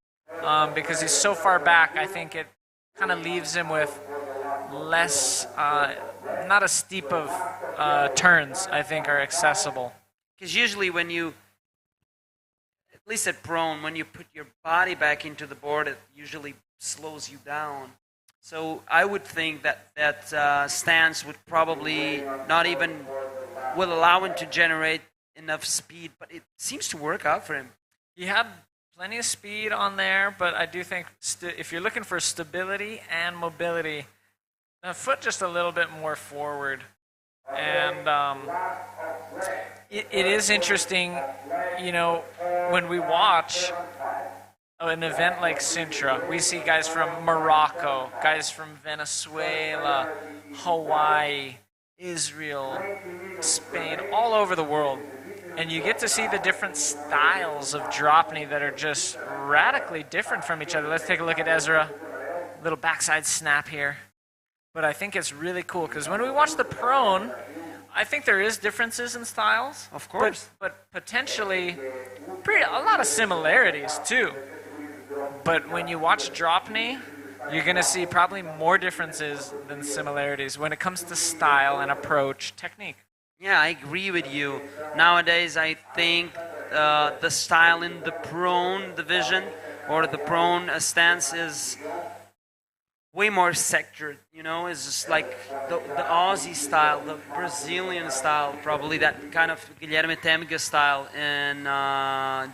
because he's so far back. I think it kind of leaves him with less, not as steep of turns, I think, are accessible. Because usually when you, at least at prone, when you put your body back into the board, it usually slows you down. So I would think that stance would probably not even will allow him to generate enough speed, but it seems to work out for him. He had plenty of speed on there, but I do think if you're looking for stability and mobility, the foot just a little bit more forward. And it is interesting, you know, when we watch an event like Sintra, we see guys from Morocco, guys from Venezuela, Hawaii, Israel, Spain, all over the world. And you get to see the different styles of Dropknee that are just radically different from each other. Let's take a look at Ezra. Little backside snap here. But I think it's really cool because when we watch the prone, I think there is differences in styles. Of course. But potentially a lot of similarities too. But when you watch Dropknee, you're going to see probably more differences than similarities when it comes to style and approach, technique. Yeah, I agree with you. Nowadays, I think the style in the prone division or the prone stance is way more sectored, you know? It's just like the Aussie style, the Brazilian style, probably that kind of Guilherme Temega style. And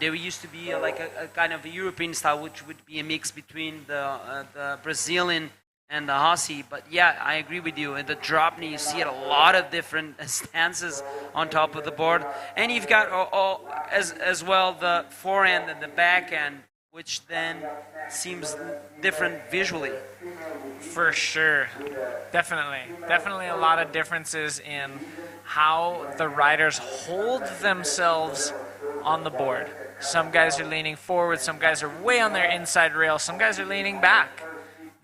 there used to be like a kind of a European style, which would be a mix between the Brazilian and the Aussie. But yeah, I agree with you. In the Dropknee, you see a lot of different stances on top of the board. And you've got as well the forehand and the backhand, which then seems different visually. For sure. Definitely a lot of differences in how the riders hold themselves on the board. Some guys are leaning forward, some guys are way on their inside rail, some guys are leaning back,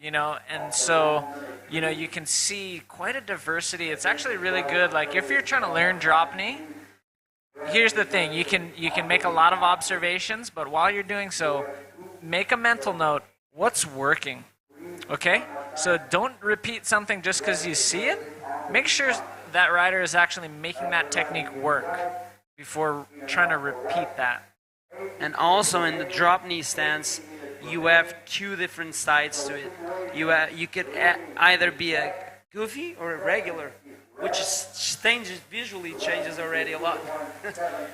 you know, and so, you know, you can see quite a diversity. It's actually really good. Like if you're trying to learn Dropknee, here's the thing, you can make a lot of observations, but while you're doing so, make a mental note, what's working, okay? So don't repeat something just because you see it. Make sure that rider is actually making that technique work before trying to repeat that. And also in the Dropknee stance, you have two different sides to it. You could either be a goofy or a regular, which visually changes already a lot.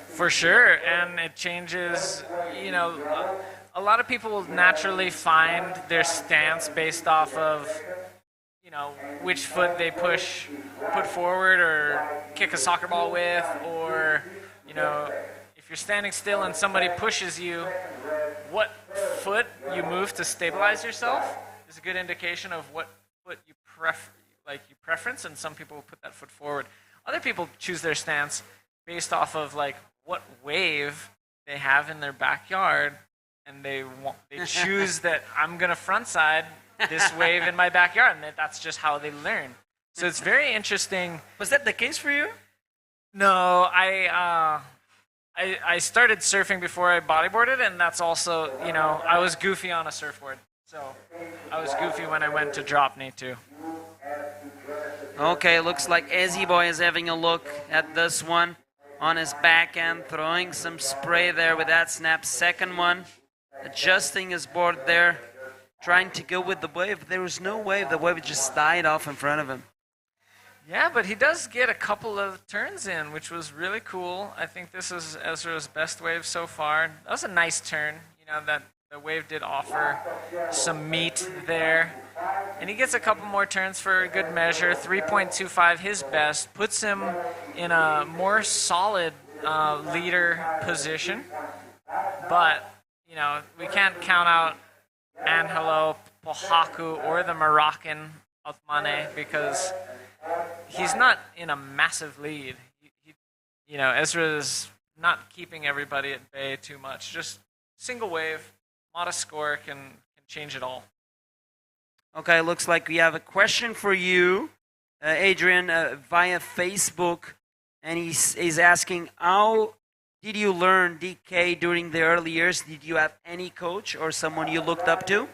For sure, and it changes, you know, a lot of people will naturally find their stance based off of, you know, which foot they put forward or kick a soccer ball with, or, you know, if you're standing still and somebody pushes you, what foot you move to stabilize yourself is a good indication of what foot you preference, and some people will put that foot forward. Other people choose their stance based off of like what wave they have in their backyard, and they choose that I'm gonna frontside this wave in my backyard, and that's just how they learn. So it's very interesting. Was that the case for you? No, I started surfing before I bodyboarded, and that's also, you know, I was goofy on a surfboard. So I was goofy when I went to Dropknee too. Okay, looks like Ezzy Boy is having a look at this one on his backhand, throwing some spray there with that snap. Second one, adjusting his board there, trying to go with the wave. There was no wave. The wave just died off in front of him. Yeah, but he does get a couple of turns in, which was really cool. I think this is Ezra's best wave so far. That was a nice turn. You know, that the wave did offer some meat there. And he gets a couple more turns for a good measure. 3.25, his best, puts him in a more solid leader position. But, you know, we can't count out Angelo Pohaku or the Moroccan Othmane because he's not in a massive lead. You know, Ezra's not keeping everybody at bay too much. Just single wave, modest score can change it all. Okay, looks like we have a question for you, Adrian, via Facebook, and he's asking, how did you learn DK during the early years? Did you have any coach or someone you looked up to?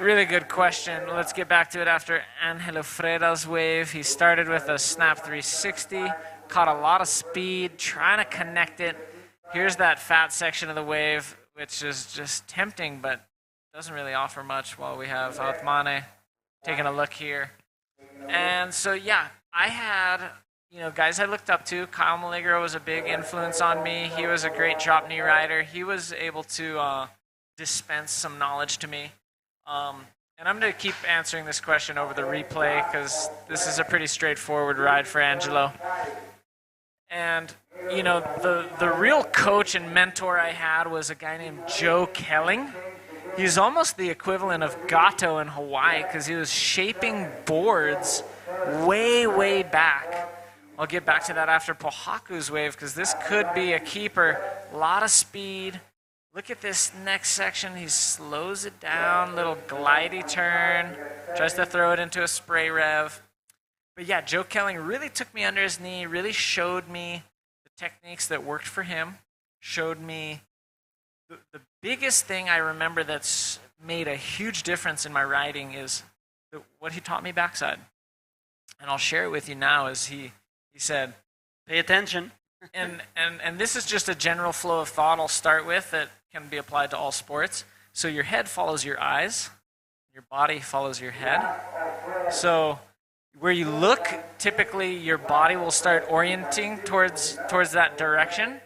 Really good question. Let's get back to it after Angelo Freda's wave. He started with a snap 360, caught a lot of speed, trying to connect it. Here's that fat section of the wave, which is just tempting, but doesn't really offer much while we have Altmane taking a look here. And so, yeah, I had, guys I looked up to. Kyle Maligro was a big influence on me. He was a great drop knee rider. He was able to dispense some knowledge to me. And I'm going to keep answering this question over the replay because this is a pretty straightforward ride for Angelo. And, the real coach and mentor I had was a guy named Joe Kelling. He's almost the equivalent of Gato in Hawaii because he was shaping boards way, way back. I'll get back to that after Pohaku's wave because this could be a keeper. A lot of speed. Look at this next section. He slows it down, little glidey turn, tries to throw it into a spray rev. But yeah, Joe Kelling really took me under his knee, really showed me the techniques that worked for him, showed me the biggest thing I remember that's made a huge difference in my riding is what he taught me backside. And I'll share it with you now is he said, pay attention. and this is just a general flow of thought I'll start with that can be applied to all sports. So your head follows your eyes, your body follows your head. So where you look, typically your body will start orienting towards that direction,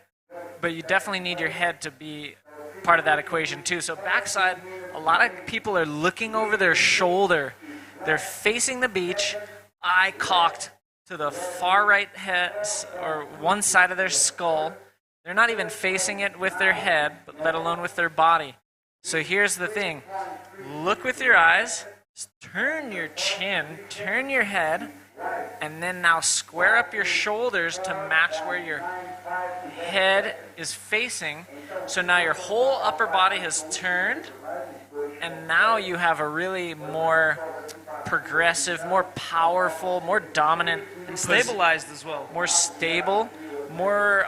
but you definitely need your head to be part of that equation too. So backside, a lot of people are looking over their shoulder. They're facing the beach, eye cocked to the far right head or one side of their skull. They're not even facing it with their head, but let alone with their body. So here's the thing. Look with your eyes, turn your chin, turn your head, and then now square up your shoulders to match where your head is facing. So now your whole upper body has turned, and now you have a really more progressive, more powerful, more dominant, and stabilized as well. More stable, more,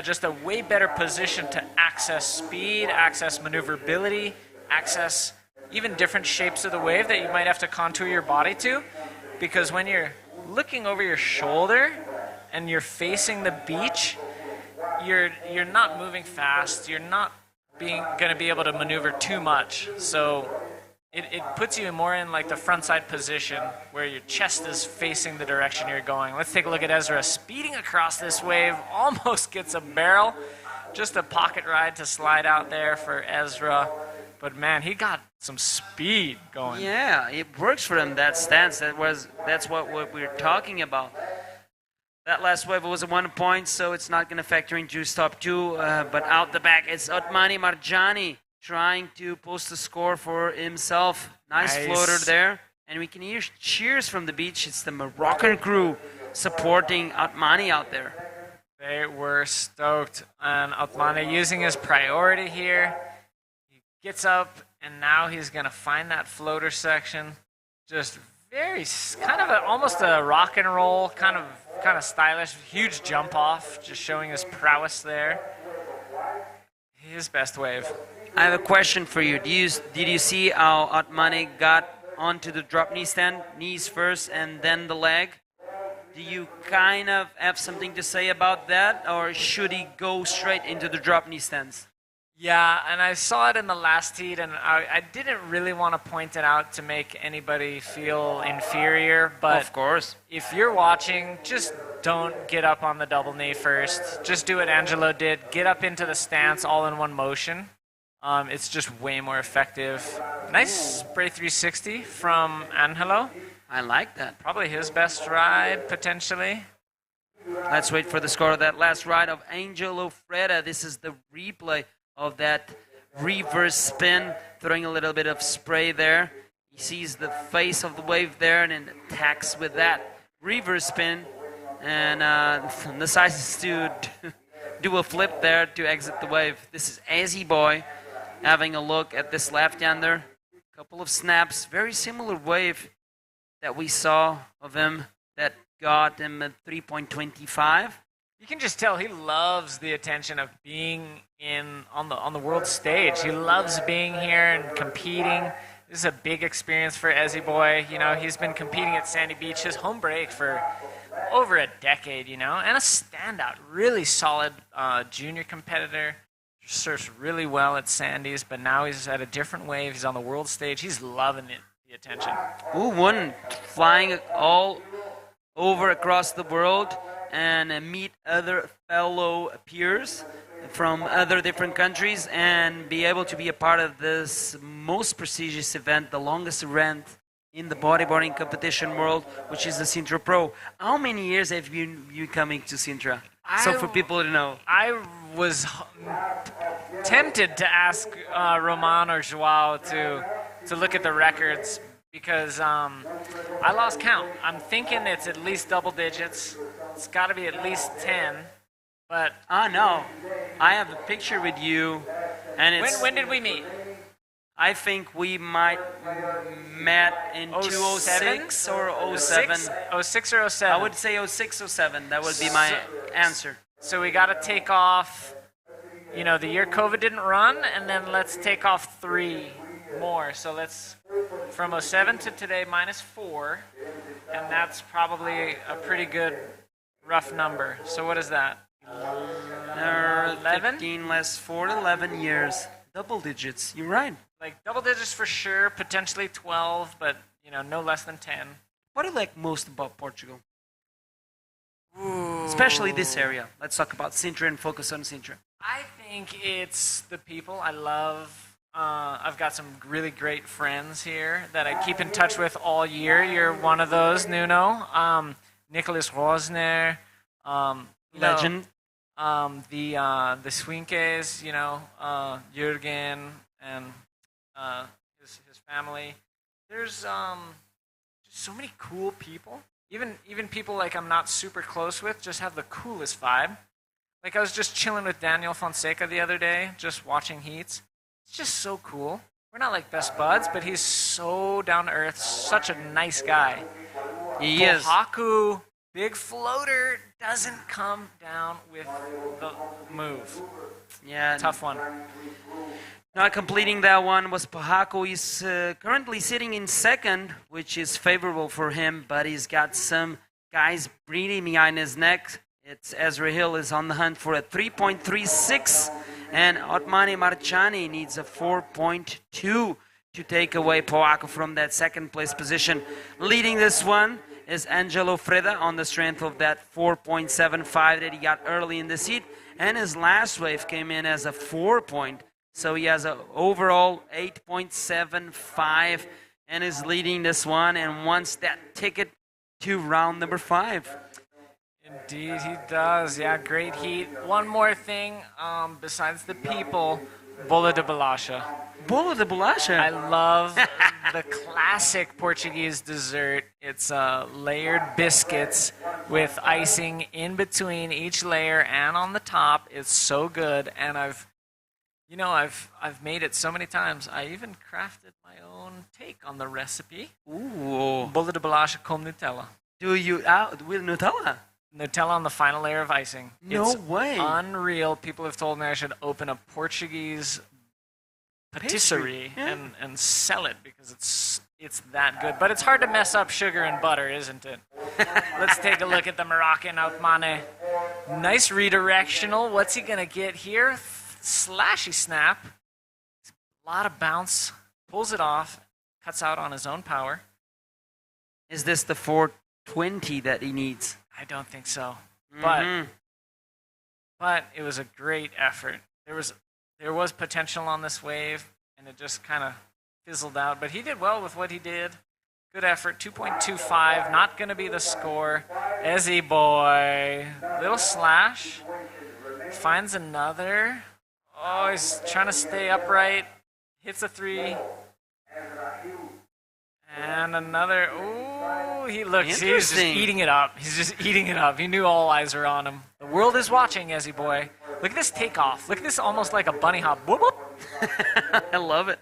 just a way better position to access speed, access maneuverability, access even different shapes of the wave that you might have to contour your body to. Because when you're looking over your shoulder and you're facing the beach, you're not moving fast. You're not going to be able to maneuver too much. So it puts you more in like the front side position where your chest is facing the direction you're going. Let's take a look at Ezra speeding across this wave. Almost gets a barrel. Just a pocket ride to slide out there for Ezra. But man, he got some speed going. Yeah, it works for him, that stance. That's what we're talking about. That last wave was a 1 point, so it's not going to factor into stop 2. But out the back, it's Otmane Marjani trying to post a score for himself. Nice floater there. And we can hear cheers from the beach. It's the Moroccan crew supporting Otmane out there. They were stoked. And Otmane using his priority here. He gets up, and now he's going to find that floater section. Just very, kind of almost a rock and roll, kind of stylish, huge jump off, just showing his prowess there. His best wave. I have a question for you. Did you see how Otmane got onto the drop knee stand, knees first and then the leg? Do you kind of have something to say about that, or should he go straight into the drop knee stance? Yeah, and I saw it in the last heat, and I didn't really want to point it out to make anybody feel inferior, but of course, if you're watching, just don't get up on the double knee first. Just do what Angelo did. Get up into the stance all in one motion. It's just way more effective. Nice spray 360 from Angelo. I like that. Probably his best ride, potentially. Let's wait for the score of that last ride of Angelo Freda. This is the replay of that reverse spin, throwing a little bit of spray there. He sees the face of the wave there and then attacks with that reverse spin, and decides to do a flip there to exit the wave. This is Azzy Boy having a look at this left-hander. Couple of snaps, very similar wave that we saw of him that got him at 3.25. You can just tell he loves the attention of being on the world stage. He loves being here and competing. This is a big experience for Ezzy Boy. You know, he's been competing at Sandy Beach, his home break, for over a decade, you know, and a standout, really solid junior competitor. Surfs really well at Sandy's, but now he's at a different wave. He's on the world stage. He's loving it, the attention. Ooh, one flying all over across the world and meet other fellow peers from other different countries and be able to be a part of this most prestigious event, the longest event in the bodyboarding competition world, which is the Sintra Pro. How many years have you coming to Sintra? So for people to know. I was tempted to ask Roman or Joao to look at the records because I lost count. I'm thinking it's at least double digits. It's got to be at least 10. But no, I have a picture with you, and it's. When did we meet? I think we might met in 2006 or 07. 06 or 07? I would say 06 or 07. That would be my answer. So we got to take off, you know, the year COVID didn't run, and then let's take off 3 more. So let's, from 07 to today, -4, and that's probably a pretty good rough number. So what is that? 11? 15 less 4, 11 years. Double digits. You're right. Like double digits for sure, potentially 12, but you know, no less than 10. What do you like most about Portugal? Especially this area. Let's talk about Sintra and focus on Sintra. I think it's the people. I love, I've got some really great friends here that I keep in touch with all year. You're one of those, Nuno. Nicholas Rosner. Legend. The Swinkes, you know, Jürgen and his family. There's just so many cool people. Even people like I'm not super close with just have the coolest vibe. Like I was just chilling with Daniel Fonseca the other day, just watching heats. It's just so cool. We're not like best buds, but he's so down to earth, such a nice guy. He is. Haku, big floater, doesn't come down with the move. Yeah. Tough one. Not completing that one was Pahako. He's currently sitting in second, which is favorable for him, but he's got some guys breathing behind his neck. It's Ezra Hill is on the hunt for a 3.36, and Otmane Marchani needs a 4.2 to take away Pahako from that second place position. Leading this one is Angelo Freda on the strength of that 4.75 that he got early in the heat, and his last wave came in as a 4 point. So he has an overall 8.75 and is leading this one and wants that ticket to round number 5. Indeed, he does. Yeah, great heat. One more thing, besides the people, Bola de Bolacha. Bola de Bolacha? I love the classic Portuguese dessert. It's layered biscuits with icing in between each layer and on the top. It's so good, and I've made it so many times. I even crafted my own take on the recipe. Ooh. Bola de Bolacha com Nutella. Do you with Nutella? Nutella on the final layer of icing. No it's way. Unreal. People have told me I should open a Portuguese patisserie and sell it because it's that good. But it's hard to mess up sugar and butter, isn't it? Let's take a look at the Moroccan Outmane. Nice redirectional. What's he going to get here? Slashy snap. A lot of bounce. Pulls it off. Cuts out on his own power. Is this the 420 that he needs? I don't think so. Mm-hmm. But it was a great effort. There was potential on this wave, and it just kind of fizzled out. But he did well with what he did. Good effort. 2.25. Not going to be the score. Ezzy boy. Little slash. Finds another. Oh, he's trying to stay upright. Hits a 3. And another. Ooh, he's just eating it up. He's just eating it up. He knew all eyes were on him. The world is watching, Ezzy boy. Look at this takeoff. Look at this almost like a bunny hop. Whoop, whoop. I love it.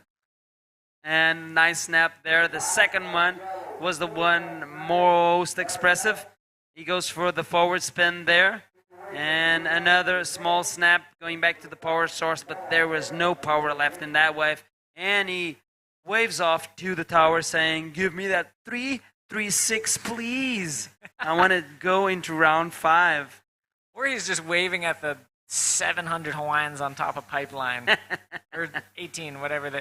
And nice snap there. The second one was the one most expressive. He goes for the forward spin there. And another small snap going back to the power source, but there was no power left in that wave. And he waves off to the tower saying, give me that 3-3-6, please. I want to go into round 5. Or he's just waving at the 700 Hawaiians on top of pipeline. Or 18,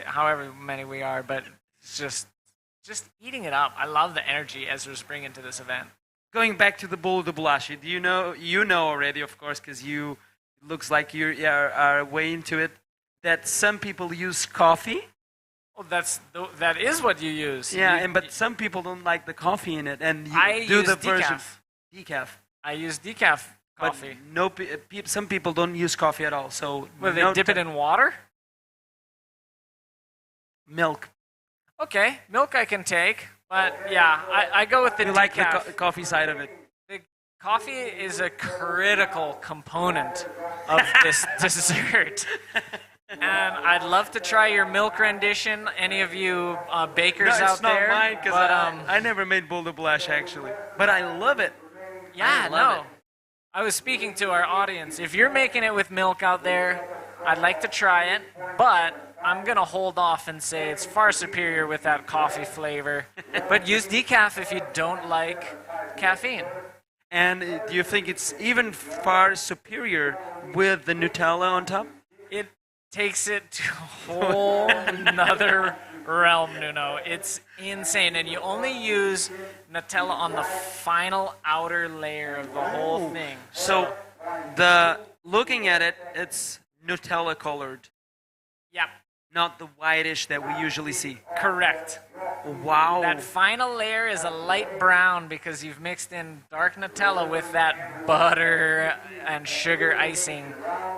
however many we are. But it's just eating it up. I love the energy Ezra's bringing to this event. Going back to the Bolo de Bolache, do you know already, of course, because looks like you are way into it, that some people use coffee. Oh, that is what you use. Yeah, but some people don't like the coffee in it, and I do use the decaf. version decaf. I use decaf coffee. But some people don't use coffee at all. So well, they dip it in water. Milk. Okay, milk I can take, but yeah, I go with the decaf. You like the coffee side of it. The coffee is a critical component of this dessert. And I'd love to try your milk rendition. Any of you bakers out there? No, it's not mine because I never made Bolo de Bolache actually, but I love it. Yeah, no. I was speaking to our audience. If you're making it with milk out there, I'd like to try it, but I'm going to hold off and say it's far superior with that coffee flavor. But use decaf if you don't like caffeine. And do you think it's even far superior with the Nutella on top? It takes it to a whole nother realm, Nuno. It's insane. And you only use Nutella on the final outer layer of the whole thing. So looking at it, it's Nutella colored. Yep. Not the whitish that we usually see. Correct. Wow. That final layer is a light brown because you've mixed in dark Nutella with that butter and sugar icing,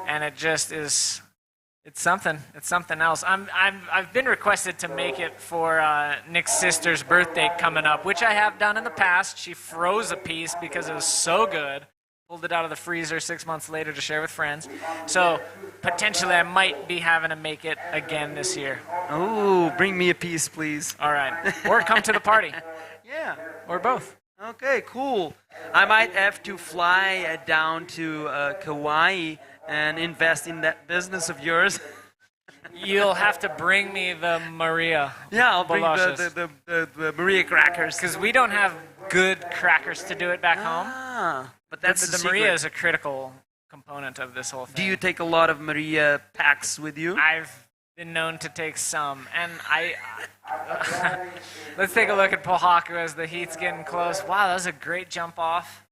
and it just is. It's something. It's something else. I've been requested to make it for Nick's sister's birthday coming up, which I have done in the past. She froze a piece because it was so good. Pulled it out of the freezer 6 months later to share with friends. So potentially I might be having to make it again this year. Oh, bring me a piece, please. All right. Or come to the party. Yeah. Or both. Okay, cool. I might have to fly down to Kauai and invest in that business of yours. You'll have to bring me the Maria. Yeah, I'll bring the Maria crackers. Because we don't have good crackers to do it back home. But that's the Maria is a critical component of this whole thing. Do you take a lot of Maria packs with you? I've been known to take some, and let's take a look at Pohaku as the heat's getting close. Wow, that was a great jump off.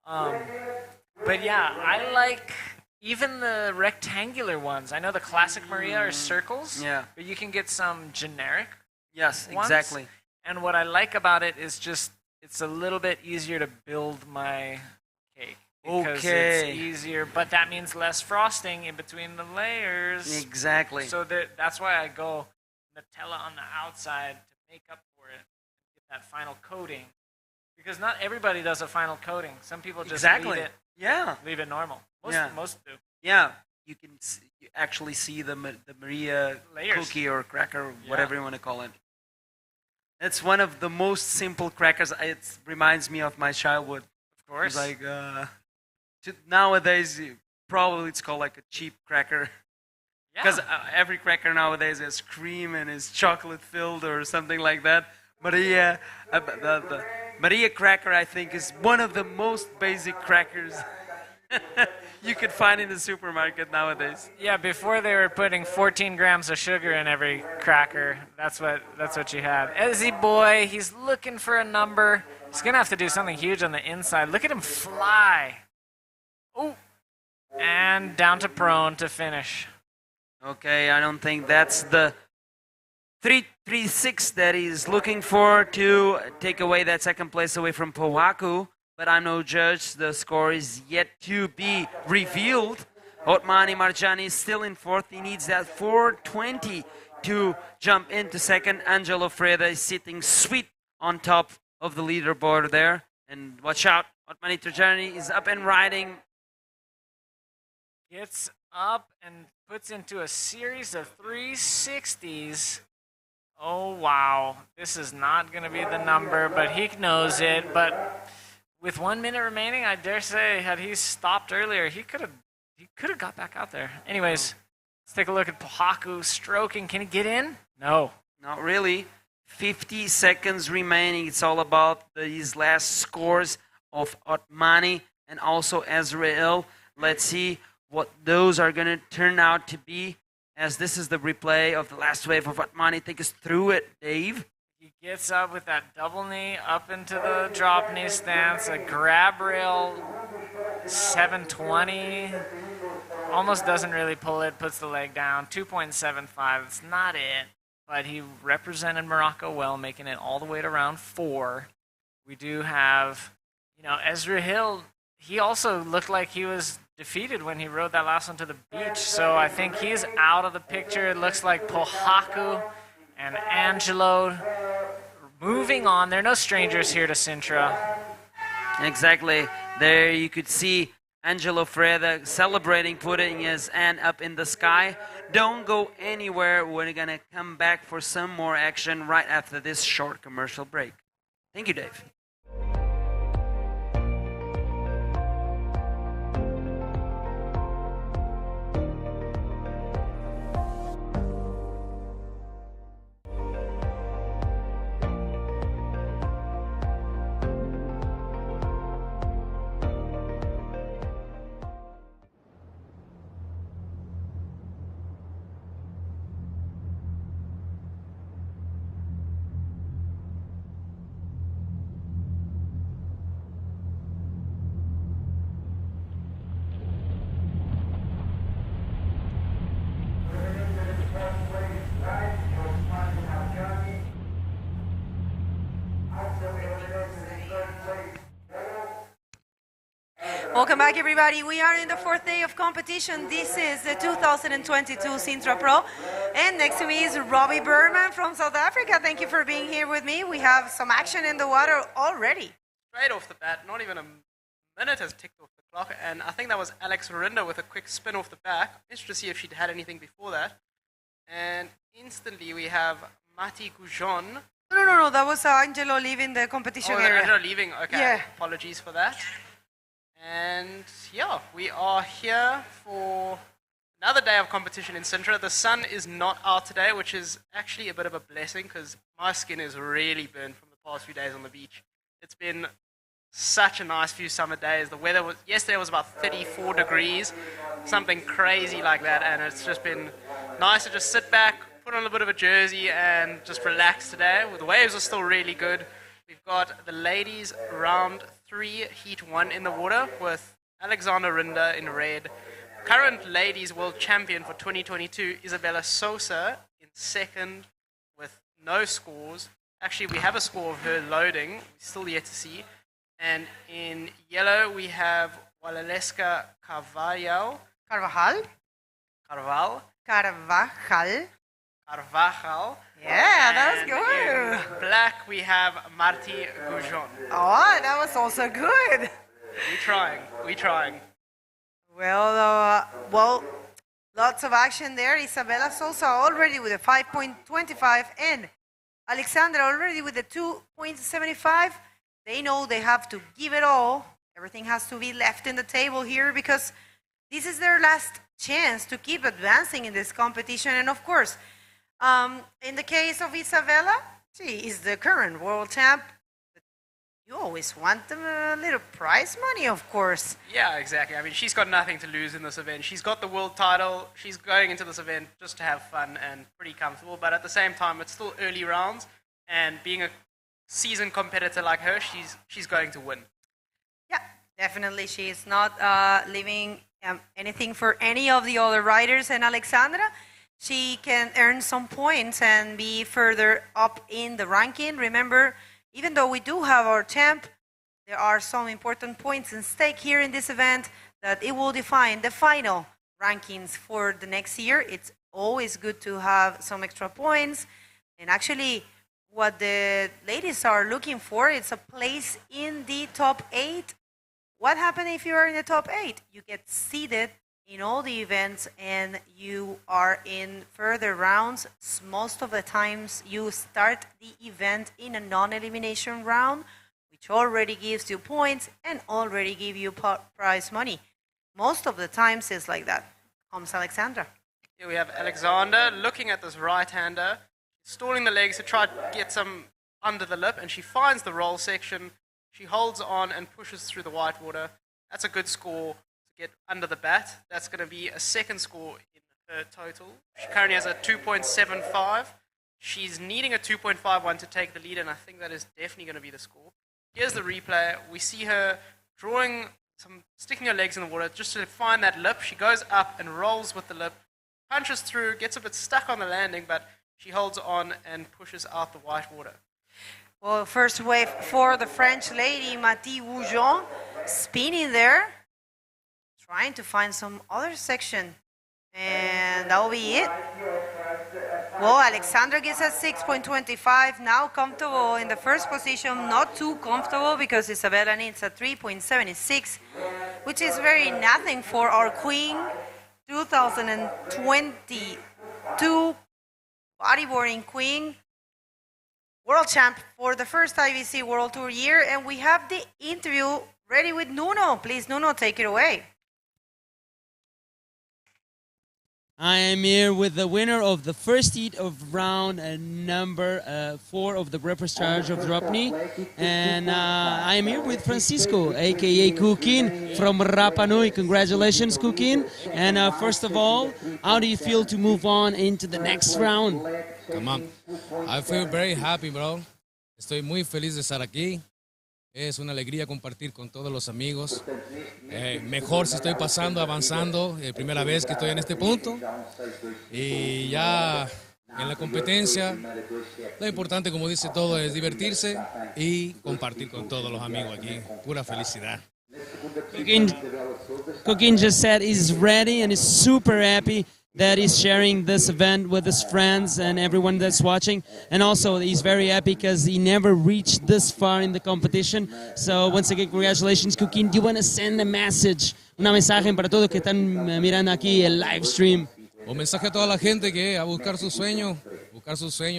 But yeah, I like even the rectangular ones. I know the classic Maria are circles. Yeah. But you can get some generic. Yes, ones. exactly. And what I like about it is just it's a little bit easier to build my cake. Because it's easier, but that means less frosting in between the layers. Exactly. So that's why I go Nutella on the outside to make up for it, get that final coating. Because not everybody does a final coating. Some people just leave it normal. Most do. Yeah, you can you actually see the Maria layers. Cookie or cracker, whatever you want to call it. It's one of the most simple crackers. It reminds me of my childhood. Of course. It's like nowadays, probably it's called like a cheap cracker. Because every cracker nowadays has cream and is chocolate filled or something like that. Maria, the Maria cracker, I think, is one of the most basic crackers you could find in the supermarket nowadays. Yeah, before they were putting 14 grams of sugar in every cracker, that's what you had. Ezzy boy, he's looking for a number. He's gonna have to do something huge on the inside. Look at him fly. Oh, and down to prone to finish. Okay, I don't think that's the 3-3-6 that he's looking for to take away that second place away from Pohaku. But I'm no judge. The score is yet to be revealed. Otmani Marjani is still in fourth. He needs that 420 to jump into second. Angelo Freda is sitting sweet on top of the leaderboard there. And watch out, Otmani Marjani is up and riding. Gets up and puts into a series of 360s. Oh, wow. This is not going to be the number, but he knows it. But with 1 minute remaining, I dare say, had he stopped earlier, he could have got back out there. Anyways, let's take a look at Pohaku stroking. Can he get in? No. Not really. 50 seconds remaining. It's all about these last scores of Otmani and also Ezreal. Let's see what those are going to turn out to be, as this is the replay of the last wave of Otmani. Take us through it, Dave. He gets up with that double knee up into the drop knee stance, a grab rail 720. Almost doesn't really pull it, puts the leg down. 2.75, it's not it. But he represented Morocco well, making it all the way to round 4. We do have, Ezra Hill, he also looked like he was defeated when he rode that last one to the beach. So I think he's out of the picture. It looks like Pohaku and Angelo moving on. They're no strangers here to Sintra. Exactly. There you could see Angelo Freda celebrating, putting his hand up in the sky. Don't go anywhere. We're going to come back for some more action right after this short commercial break. Thank you, Dave. Welcome back, everybody. We are in the 4th day of competition. This is the 2022 Sintra Pro. And next to me is Robbie Berman from South Africa. Thank you for being here with me. We have some action in the water already. Straight off the bat, not even a minute has ticked off the clock. And I think that was Alex Rinda with a quick spin off the back. Interested to see if she'd had anything before that. And instantly we have Mati Goujon. No. That was Angelo leaving the competition area. Angelo leaving. Okay. Yeah. Apologies for that. And yeah, we are here for another day of competition in Sintra. The sun is not out today, which is actually a bit of a blessing because my skin is really burnt from the past few days on the beach. It's been such a nice few summer days. The weather was yesterday was about 34 degrees, something crazy like that, and it's just been nice to just sit back, put on a bit of a jersey, and just relax today. The waves are still really good. We've got the ladies round 3, heat 1 in the water with Alexander Rinda in red. Current ladies world champion for 2022, Isabella Sosa in second with no scores. Actually, we have a score of her loading. We're still yet to see. And in yellow, we have Walaleska Carvajal. Carvajal. Yeah, that was good. In black, we have Marti Goujon. Oh, that was also good. We're trying. Well, lots of action there. Isabella Sosa already with a 5.25 and Alexandra already with a 2.75. They know they have to give it all. Everything has to be left in the table here because this is their last chance to keep advancing in this competition. And of course, in the case of Isabella, she is the current world champ. You always want a little prize money, of course. Yeah, exactly. I mean, she's got nothing to lose in this event. She's got the world title. She's going into this event just to have fun and pretty comfortable. But at the same time, it's still early rounds. And being a seasoned competitor like her, she's going to win. Yeah, definitely. She is not leaving anything for any of the other riders. And Alexandra, she can earn some points and be further up in the ranking. Remember, even though we do have our champ, there are some important points in stake here in this event that it will define the final rankings for the next year. It's always good to have some extra points. And actually, what the ladies are looking for is a place in the top 8. What happens if you are in the top 8? You get seeded in all the events and you are in further rounds. Most of the times you start the event in a non-elimination round, which already gives you points and already give you prize money. Most of the times it's like that. Comes Alexandra. Here we have Alexander looking at this right-hander, stalling the legs to try to get some under the lip, and she finds the roll section. She holds on and pushes through the whitewater. That's a good score to get under the bat. That's going to be a second score in her total. She currently has a 2.75. She's needing a 2.51 to take the lead, and I think that is definitely going to be the score. Here's the replay. We see her sticking her legs in the water just to find that lip. She goes up and rolls with the lip, punches through, gets a bit stuck on the landing, but she holds on and pushes out the white water. Well, first wave for the French lady, Mathilde Woujon, spinning there, trying to find some other section. And that will be it. Well, Alexandra gets a 6.25, now comfortable in the first position, not too comfortable because Isabella needs a 3.76, which is very nothing for our queen, 2022 bodyboarding queen, world champ for the first IBC World Tour year. And we have the interview ready with Nuno. Please, Nuno, take it away. I am here with the winner of the first heat of round number 4 of the breakfast challenge of Dropknee, and I am here with Francisco, aka Kukin from Rapa Nui. Congratulations, Kukin! And first of all, how do you feel to move on into the next round? Come on, I feel very happy, bro. Estoy muy feliz de estar aquí. Es una alegría compartir con todos los amigos. Mejor si estoy pasando, avanzando. Primera vez que estoy en este punto. Y ya en la competencia, lo importante, como dice todo, es divertirse y compartir con todos los amigos aquí. Pura felicidad. Kukin just said he's ready and is super happy that he's sharing this event with his friends and everyone that's watching. And also, he's very happy because he never reached this far in the competition. So, once again, congratulations, Kukin. Do you want to send a message, una mensaje para todos que están mirando aquí el live stream? Un mensaje a toda la gente que a buscar su sueño,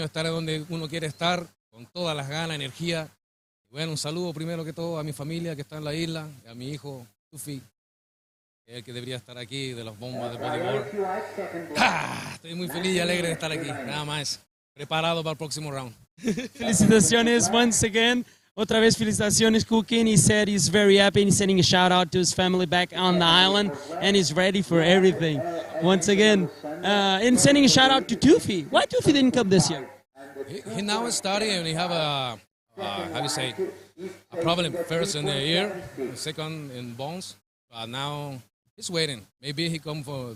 estar donde uno quiere estar, con todas las ganas, energía. Bueno, un saludo primero que todo a mi familia que está en la isla, a mi hijo, Tufi, el que debería estar aquí, de las bombas de bodyboard. Estoy muy feliz y alegre de estar aquí, nada más. Preparado para el próximo round. Felicitaciones once again. Otra vez felicitaciones, Kukin. He said he's very happy and he's sending a shout out to his family back on the island and he's ready for everything. Once again, and sending a shout out to Tufi. Why Tufi didn't come this year? He now is studying and he have a, how do you say, a problem first in the ear, second in bones. But now he's waiting. Maybe he come for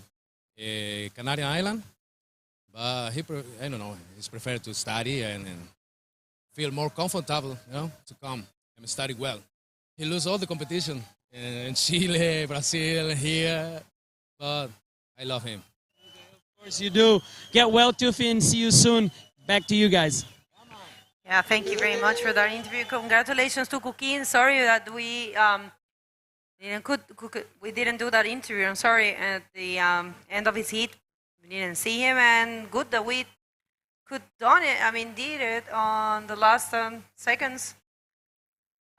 a Canadian island, but I don't know. He's preferred to study and feel more comfortable, to come and study well. He lose all the competition in Chile, Brazil, here, but I love him. Of course you do. Get well, Tufi, and see you soon. Back to you guys. Yeah, thank you very much for that interview. Congratulations to Kukin. Sorry that we didn't do that interview. I'm sorry, at the end of his heat, we didn't see him, and good that we did it on the last seconds.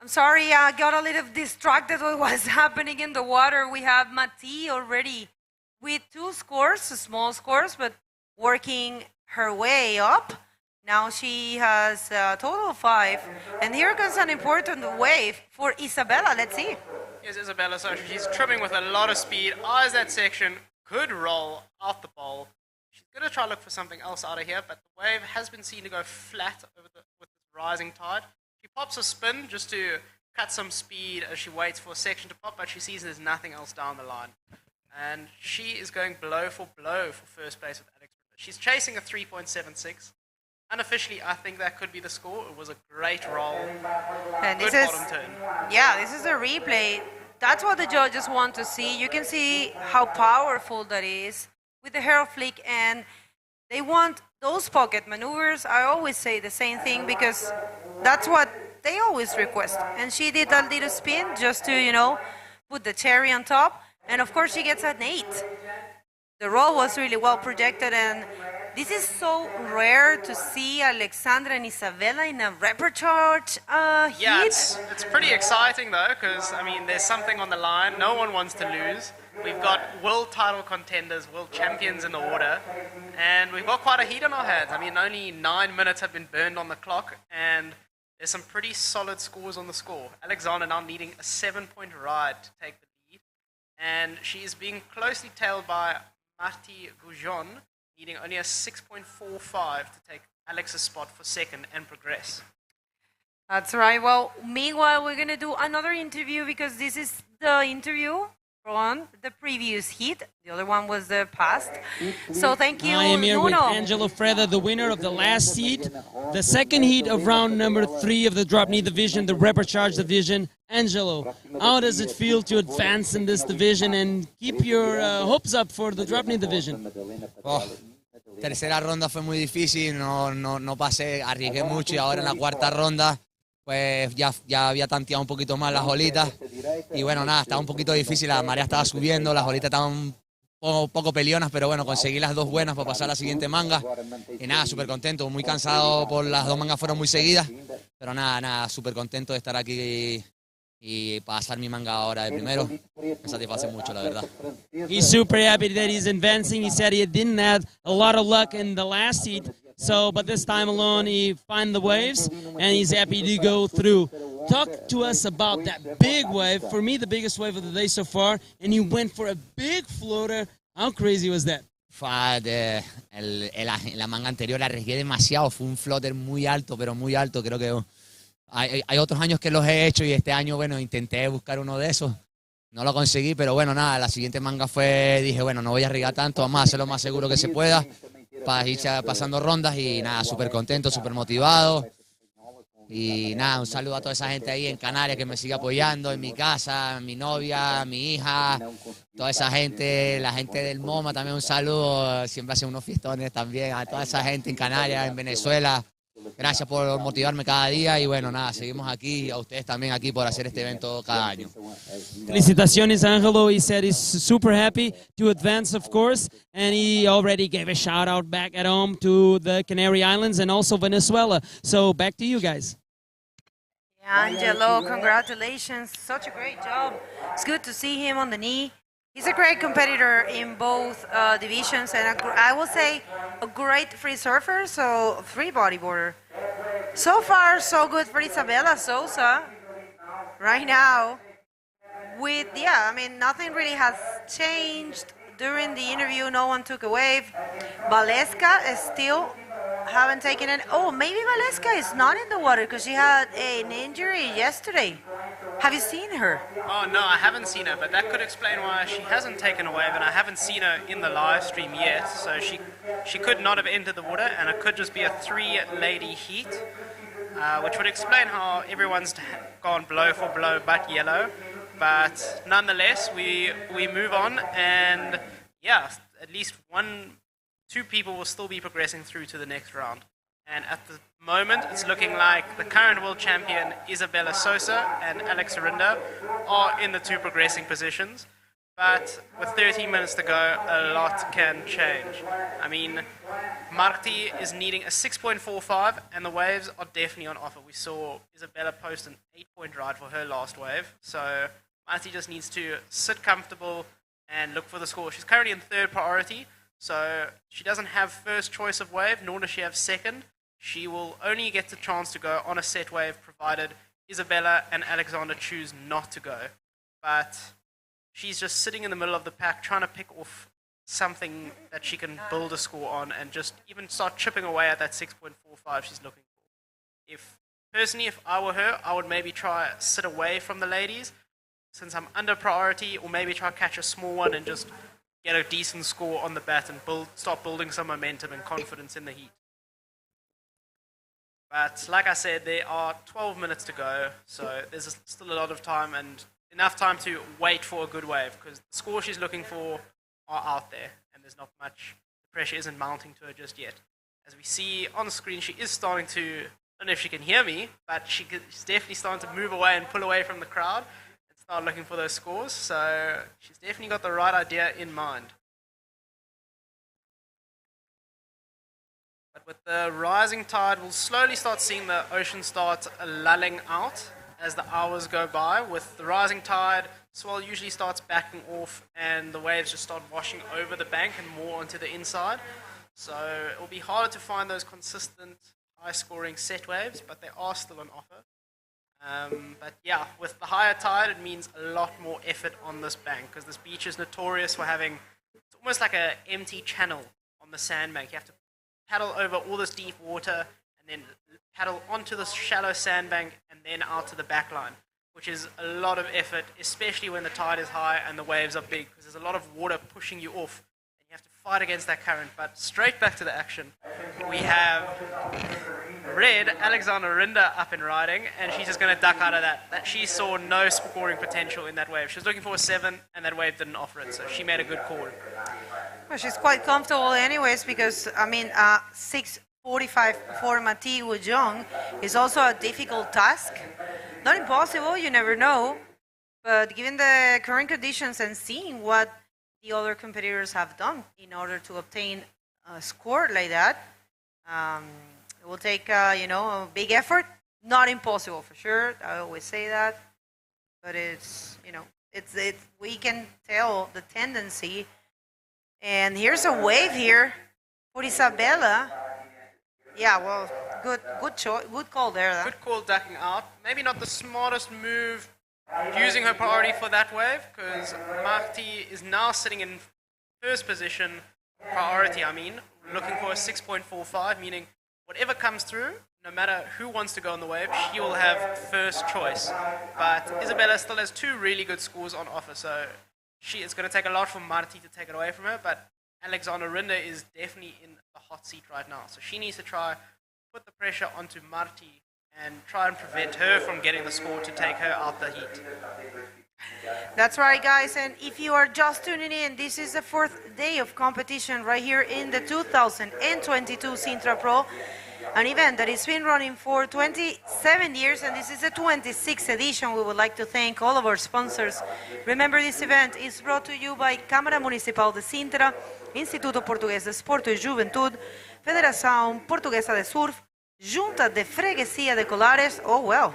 I'm sorry, I got a little distracted with what's happening in the water. We have Mati already with 2 scores, small scores, but working her way up. Now she has a total of 5. And here comes an important wave for Isabella. Let's see. Here's Isabella. So she's trimming with a lot of speed. Eyes that section. Could roll off the bowl. She's going to try to look for something else out of here, but the wave has been seen to go flat with the rising tide. She pops a spin just to cut some speed as she waits for a section to pop, but she sees there's nothing else down the line. And she is going blow for first place with Alex. She's chasing a 3.76. Unofficially, I think that could be the score. It was a great roll. And good bottom turn. Yeah, this is a replay. That's what the judges want to see. You can see how powerful that is with the hair flick, and they want those pocket maneuvers. I always say the same thing because that's what they always request. And she did a little spin just to, put the cherry on top. And of course, she gets an 8. The roll was really well projected, and This is so rare to see Alexandra and Isabella in a repertoire Yeah, heat. it's pretty exciting though, because I mean, there's something on the line. No one wants to lose. We've got world title contenders, world champions in the order, and we've got quite a heat on our hands. I mean, only 9 minutes have been burned on the clock, and there's some pretty solid scores on the score. Alexandra now needing a 7-point ride to take the lead, and she is being closely tailed by Marti Goujon, needing only a 6.45 to take Alex's spot for second and progress. That's right. Well, meanwhile, we're going to do another interview because this is the interview from the previous heat. The other one was the past. So thank you, I am here with Nuno. Angelo Freda, the winner of the last heat, the second heat of round number 3 of the Dropknee division, the Repercharge division. Angelo, how does it feel to advance in this division and keep your hopes up for the Dropknee division? Oh, tercera ronda fue muy difícil, no pasé, arriesgué mucho y ahora en la cuarta ronda pues ya había tanteado un poquito más las olitas y bueno, nada, estaba un poquito difícil, la marea estaba subiendo, las olitas estaban un poco peleonas, pero bueno, conseguí las 2 buenas para pasar a la siguiente manga y nada, súper contento, muy cansado por las 2 mangas fueron muy seguidas, pero nada, súper contento de estar aquí y pasar mi manga ahora de primero, me satisface mucho, la verdad. He's super happy that he's advancing. He said he didn't have a lot of luck in the last heat, but this time alone he found the waves and he's happy to go through. Talk to us about that big wave. For me, the biggest wave of the day so far, and you went for a big floater. How crazy was that? La manga anterior la arriesgué demasiado, fue un floater muy alto, pero muy alto, creo que hay otros años que los he hecho y este año, bueno, intenté buscar uno de esos. No lo conseguí, pero bueno, nada, la siguiente manga dije, bueno, no voy a arriesgar tanto, vamos a hacer lo más seguro que se pueda para ir pasando rondas y nada, súper contento, súper motivado. Y nada, un saludo a toda esa gente ahí en Canarias que me sigue apoyando, en mi casa, mi novia, mi hija, toda esa gente, la gente del MoMA también un saludo, siempre hacen unos fiestones también, a toda esa gente en Canarias, en Venezuela. Gracias por motivarme cada día y bueno, nada, seguimos aquí, a ustedes también aquí por hacer este evento cada año. Felicitaciones, Angelo. He said he's super happy to advance, of course, and he already gave a shout out back at home to the Canary Islands and also Venezuela. So back to you guys. Angelo, congratulations. Such a great job. It's good to see him on the knee. He's a great competitor in both divisions, and I will say a great free surfer, so free bodyboarder. So far, so good for Isabella Sousa. Right now, nothing really has changed during the interview. No one took a wave. Valeska is still haven't taken it. Oh, maybe Valeska is not in the water because she had an injury yesterday. Have you seen her? Oh no, I haven't seen her, but that could explain why she hasn't taken a wave, and I haven't seen her in the live stream yet. So she could not have entered the water, and it could just be a 3-lady heat, which would explain how everyone's gone blow for blow but yellow. But nonetheless, we move on, and yeah, at least 2 people will still be progressing through to the next round. And at the moment, it's looking like the current world champion Isabella Sosa and Alex Arinda are in the 2 progressing positions. But with 13 minutes to go, a lot can change. I mean, Marti is needing a 6.45, and the waves are definitely on offer. We saw Isabella post an 8-point ride for her last wave. So Marti just needs to sit comfortable and look for the score. She's currently in 3rd priority. So she doesn't have first choice of wave, nor does she have second. She will only get the chance to go on a set wave provided Isabella and Alexander choose not to go. But she's just sitting in the middle of the pack trying to pick off something that she can build a score on and just even start chipping away at that 6.45 she's looking for. Personally, if I were her, I would maybe try sit away from the ladies since I'm under priority, or maybe try catch a small one and just get a decent score on the bat and start building some momentum and confidence in the heat. But like I said, there are 12 minutes to go, so there's still a lot of time and enough time to wait for a good wave, because the score she's looking for are out there, and there's not much, the pressure isn't mounting to her just yet. As we see on the screen, she is starting to, I don't know if she can hear me, but she's definitely starting to move away and pull away from the crowd. Start looking for those scores, so she's definitely got the right idea in mind. But with the rising tide, we'll slowly start seeing the ocean start lulling out as the hours go by. With the rising tide, swell usually starts backing off and the waves just start washing over the bank and more onto the inside. So it will be harder to find those consistent high-scoring set waves, but they are still on offer. But yeah, with the higher tide, it means a lot more effort on this bank because this beach is notorious for having, it's almost like an empty channel on the sandbank. You have to paddle over all this deep water and then paddle onto this shallow sandbank and then out to the back line, which is a lot of effort, especially when the tide is high and the waves are big because there's a lot of water pushing you off and you have to fight against that current. But straight back to the action, we have Red, Alexander Rinda up and riding, and she's just going to duck out of that. She saw no scoring potential in that wave. She was looking for a 7 and that wave didn't offer it, so she made a good call. Well, she's quite comfortable anyways because, I mean, 6:45 for Mati Wujong is also a difficult task. Not impossible, you never know, but given the current conditions and seeing what the other competitors have done in order to obtain a score like that, it will take, a big effort. Not impossible for sure, I always say that, but it's, we can tell the tendency. And here's a wave here for Isabella. Yeah, well, good choice, good call there. Good call ducking out. Maybe not the smartest move using her priority for that wave because Marti is now sitting in first position, priority I mean, looking for a 6.45, meaning whatever comes through, no matter who wants to go on the wave, she will have first choice. But Isabella still has 2 really good scores on offer, so it's going to take a lot for Marti to take it away from her, but Alexander Rinda is definitely in the hot seat right now. So she needs to try put the pressure onto Marti and try and prevent her from getting the score to take her out the heat. That's right, guys. And if you are just tuning in, this is the 4th day of competition right here in the 2022 Sintra Pro, an event that has been running for 27 years, and this is the 26th edition. We would like to thank all of our sponsors. Remember, this event is brought to you by Câmara Municipal de Sintra, Instituto Português de Esporte e Juventude, Federação Portuguesa de Surf, Junta de Freguesia de Colares. Oh, well.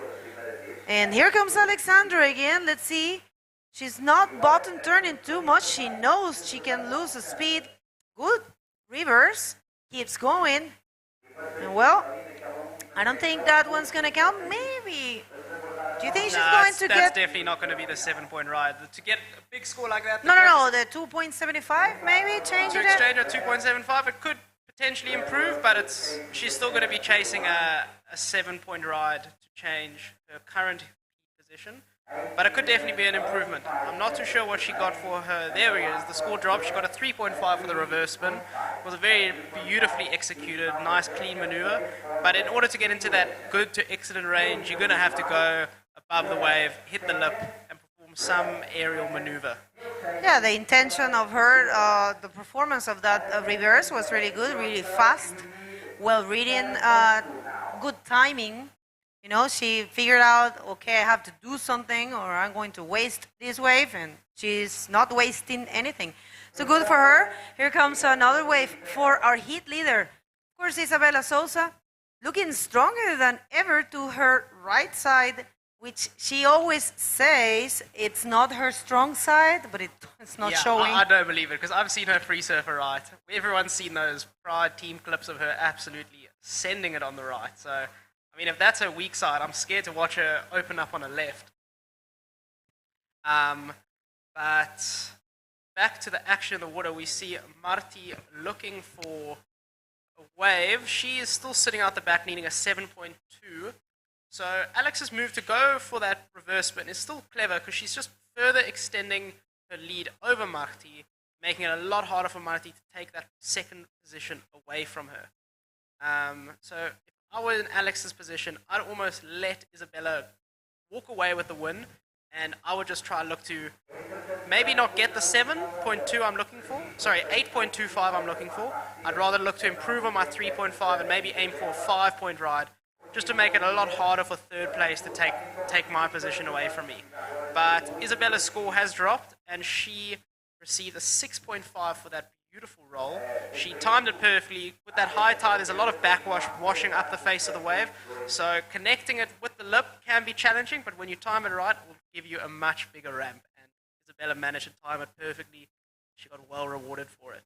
And here comes Alexandra again. Let's see. She's not bottom turning too much. She knows she can lose the speed. Good reverse. Keeps going. And well, I don't think that one's going to count. Maybe. Do you think she's going to get... That's definitely not going to be the 7-point ride. To get a big score like that... No, the 2.75 maybe? Change it? To exchange at 2.75, it could potentially improve, but she's still going to be chasing a 7-point ride to change her current position. But it could definitely be an improvement. I'm not too sure what she got for her. There we is. The score dropped. She got a 3.5 for the reverse spin. It was a very beautifully executed, nice, clean maneuver. But in order to get into that good to excellent range, you're going to have to go above the wave, hit the lip, and perform some aerial maneuver. Yeah, the intention of her, the performance of that reverse was really good, really fast, well reading, good timing. You know, she figured out, okay, I have to do something or I'm going to waste this wave, and she's not wasting anything. So good for her. Here comes another wave for our heat leader. Of course, Isabella Souza, looking stronger than ever to her right side, which she always says it's not her strong side, but it's not showing. I don't believe it, because I've seen her free surfer right. Everyone's seen those Pride team clips of her absolutely sending it on the right. So, I mean, if that's her weak side, I'm scared to watch her open up on her left. But back to the action in the water, we see Marti looking for a wave. She is still sitting out the back, needing a 7.2. So Alex's move to go for that reverse spin is still clever because she's just further extending her lead over Marti, making it a lot harder for Marti to take that second position away from her. So if I were in Alex's position, I'd almost let Isabella walk away with the win, and I would just try to look to maybe not get the 7.2 I'm looking for. Sorry, 8.25 I'm looking for. I'd rather look to improve on my 3.5 and maybe aim for a 5-point ride, just to make it a lot harder for third place to take my position away from me. But Isabella's score has dropped, and she received a 6.5 for that beautiful roll. She timed it perfectly. With that high tide, there's a lot of backwash washing up the face of the wave. So connecting it with the lip can be challenging, but when you time it right, it will give you a much bigger ramp. And Isabella managed to time it perfectly. She got well rewarded for it.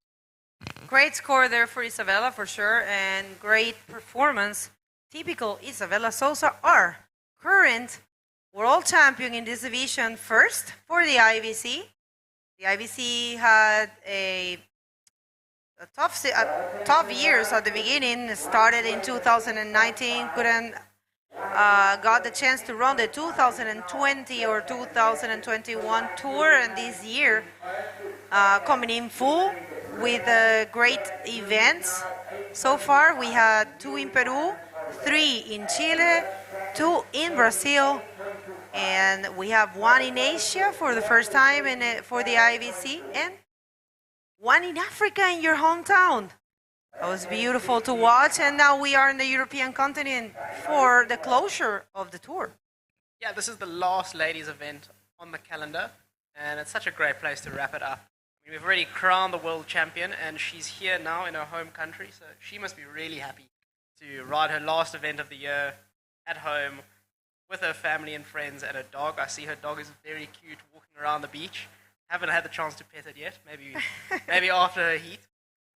Great score there for Isabella, for sure, and great performance. Typical Isabella Souza, our current world champion in this division, first for the IVC. The IVC had a tough years at the beginning. Started in 2019, couldn't got the chance to run the 2020 or 2021 tour, and this year coming in full with great events. So far, we had 2 in Peru, 3 in Chile, 2 in Brazil, and we have 1 in Asia for the first time for the IVC, and 1 in Africa in your hometown. It was beautiful to watch, and now we are in the European continent for the closure of the tour. Yeah, this is the last ladies event on the calendar, and it's such a great place to wrap it up. I mean, we've already crowned the world champion, and she's here now in her home country, so she must be really happy to ride her last event of the year at home with her family and friends and her dog. I see her dog is very cute walking around the beach. Haven't had the chance to pet it yet, maybe after her heat.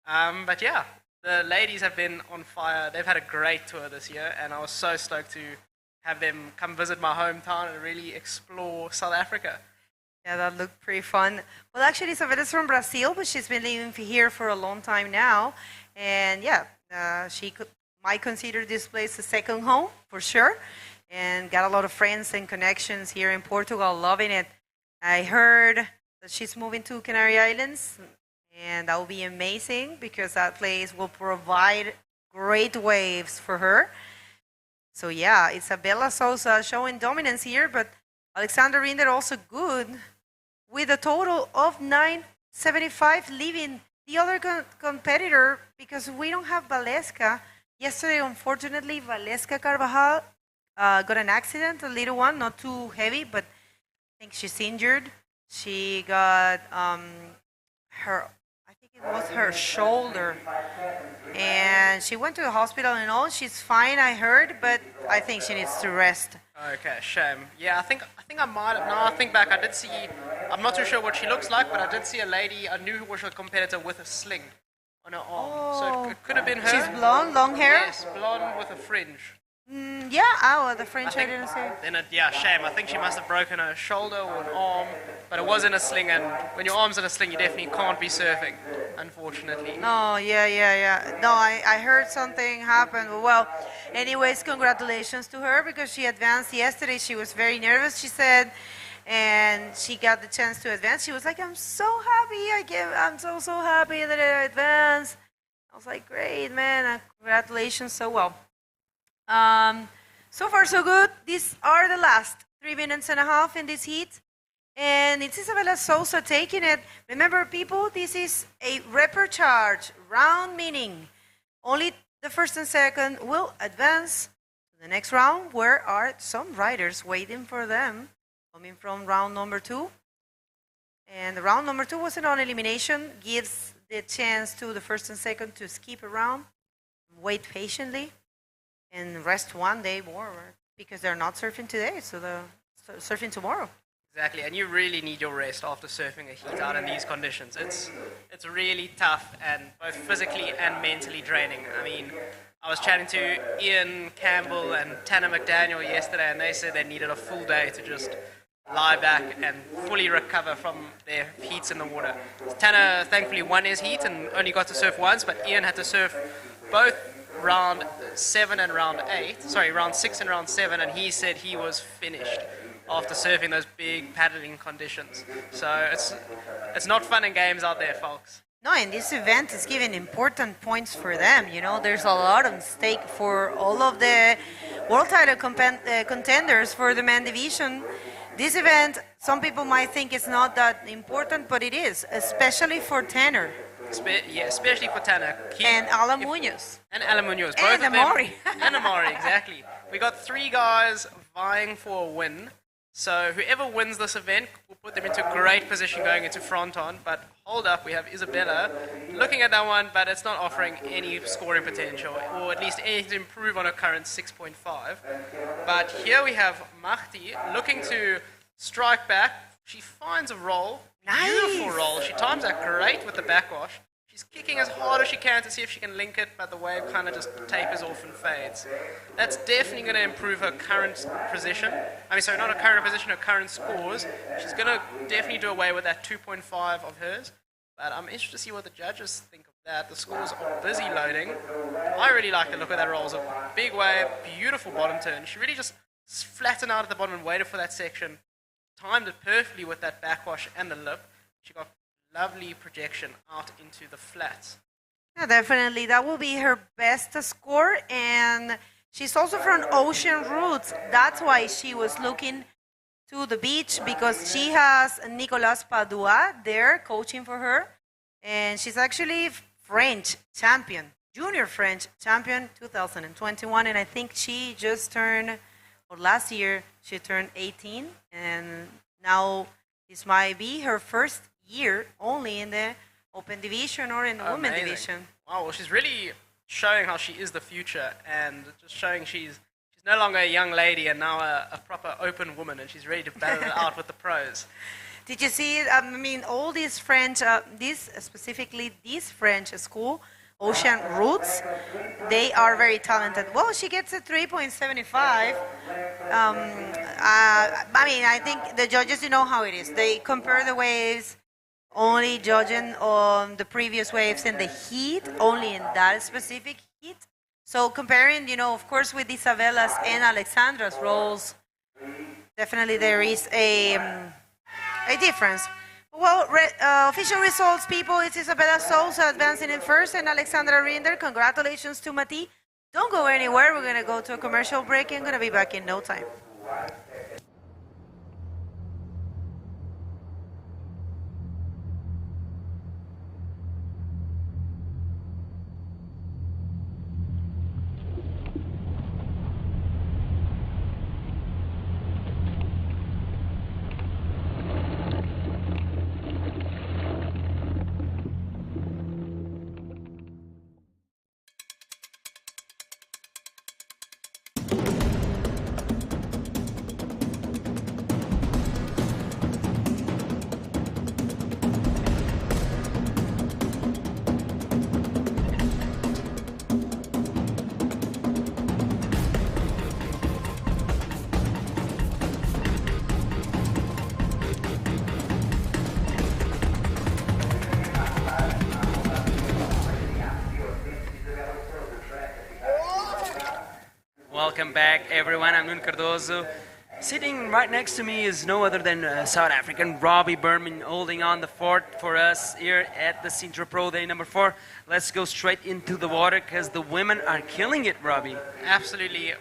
But yeah, the ladies have been on fire. They've had a great tour this year, and I was so stoked to have them come visit my hometown and really explore South Africa. Yeah, that looked pretty fun. Well, actually, Isabella's from Brazil, but she's been living here for a long time now. And yeah, might consider this place a second home, for sure. And got a lot of friends and connections here in Portugal, loving it. I heard that she's moving to Canary Islands, and that will be amazing because that place will provide great waves for her. So yeah, Isabella Souza showing dominance here, but Alexander Rinder also good with a total of 975, leaving the other competitor because we don't have Valesca. Yesterday, unfortunately, Valesca Carvajal got an accident, a little one, not too heavy, but I think she's injured. She got it was her shoulder, and she went to the hospital and all. She's fine, I heard, but I think she needs to rest. Okay, shame. Yeah, I think I might have. Now I think back, I did see. I'm not too sure what she looks like, but I did see a lady, I knew who was a competitor with a sling on her arm. So it could have been her. She's blonde, long hair. Yes, blonde with a fringe. Yeah, the French I didn't say. Then shame. I think she must have broken her shoulder or an arm, but it was in a sling, and when your arm's in a sling, you definitely can't be surfing, unfortunately. No, yeah. No, I heard something happened. Well, anyways, congratulations to her because she advanced yesterday. She was very nervous, she said, and she got the chance to advance. She was like, I'm so happy. I'm so happy that I advanced. I was like, great, man. Congratulations so well. So far so good. These are the last 3 minutes and a half in this heat, and it's Isabella Souza taking it. Remember, people, this is a repechage round, meaning only the first and second will advance to the next round, where are some riders waiting for them coming from round number 2. And the round number 2 was an elimination, gives the chance to the first and second to skip a round, wait patiently, and rest 1 day more because they're not surfing today, so they're surfing tomorrow. Exactly, and you really need your rest after surfing a heat out in these conditions. It's really tough, and both physically and mentally draining. I mean, I was chatting to Ian Campbell and Tanner McDaniel yesterday, and they said they needed a full day to just lie back and fully recover from their heats in the water. Tanner thankfully won his heat and only got to surf once, but Ian had to surf both round 7 and round 8. Sorry, round 6 and round 7, and he said he was finished after surfing those big paddling conditions. So it's not fun and games out there, folks. No, and this event is giving important points for them. You know, there's a lot at stake for all of the world title contenders for the men division. This event, some people might think it's not that important, but it is, especially for Tanner. Especially for Tanner. And Alan Munoz. And Alan Munoz. And Amori. And Amori, exactly. We got 3 guys vying for a win. So whoever wins this event will put them into great position going into front on. But hold up, we have Isabella looking at that one, but it's not offering any scoring potential, or at least anything to improve on her current 6.5. But here we have Mahdi looking to strike back. She finds a roll, beautiful roll. She times that great with the backwash. She's kicking as hard as she can to see if she can link it, but the wave kind of just tapers off and fades. That's definitely going to improve her current position. I mean, sorry, not her current position, her current scores. She's going to definitely do away with that 2.5 of hers. But I'm interested to see what the judges think of that. The scores are busy loading. I really like the look of that roll. It's a big wave, beautiful bottom turn. She really just flattened out at the bottom and waited for that section. Timed it perfectly with that backwash and the lip. She got lovely projection out into the flats. Yeah, definitely. That will be her best score. And she's also from ocean roots. That's why she was looking to the beach, because she has Nicolas Padua there coaching for her. And she's actually French champion, junior French champion 2021. And I think she just turned, or last year, she turned 18. And now this might be her first year only in the open division or in the women division. Wow, well, she's really showing how she is the future, and just showing she's no longer a young lady and now a proper open woman, and she's ready to battle it out with the pros. Did you see it? I mean, all these French, specifically this French school, Ocean Roots, they are very talented. Well, she gets a 3.75. I mean, I think the judges, you know how it is. They compare the waves, only judging on the previous waves and the heat, only in that specific heat. So comparing, you know, of course, with Isabella's and Alexandra's rolls, definitely there is a difference. Well, official results, people. It's Isabella Souza advancing in first and Alexandra Rinder. Congratulations to Mati. Don't go anywhere. We're going to go to a commercial break. I'm going to be back in no time. Welcome back, everyone. I'm Nun Cardozo. Sitting right next to me is no other than South African Robbie Berman, holding on the fort for us here at the Sintra Pro Day number 4. Let's go straight into the water because the women are killing it, Robbie. Absolutely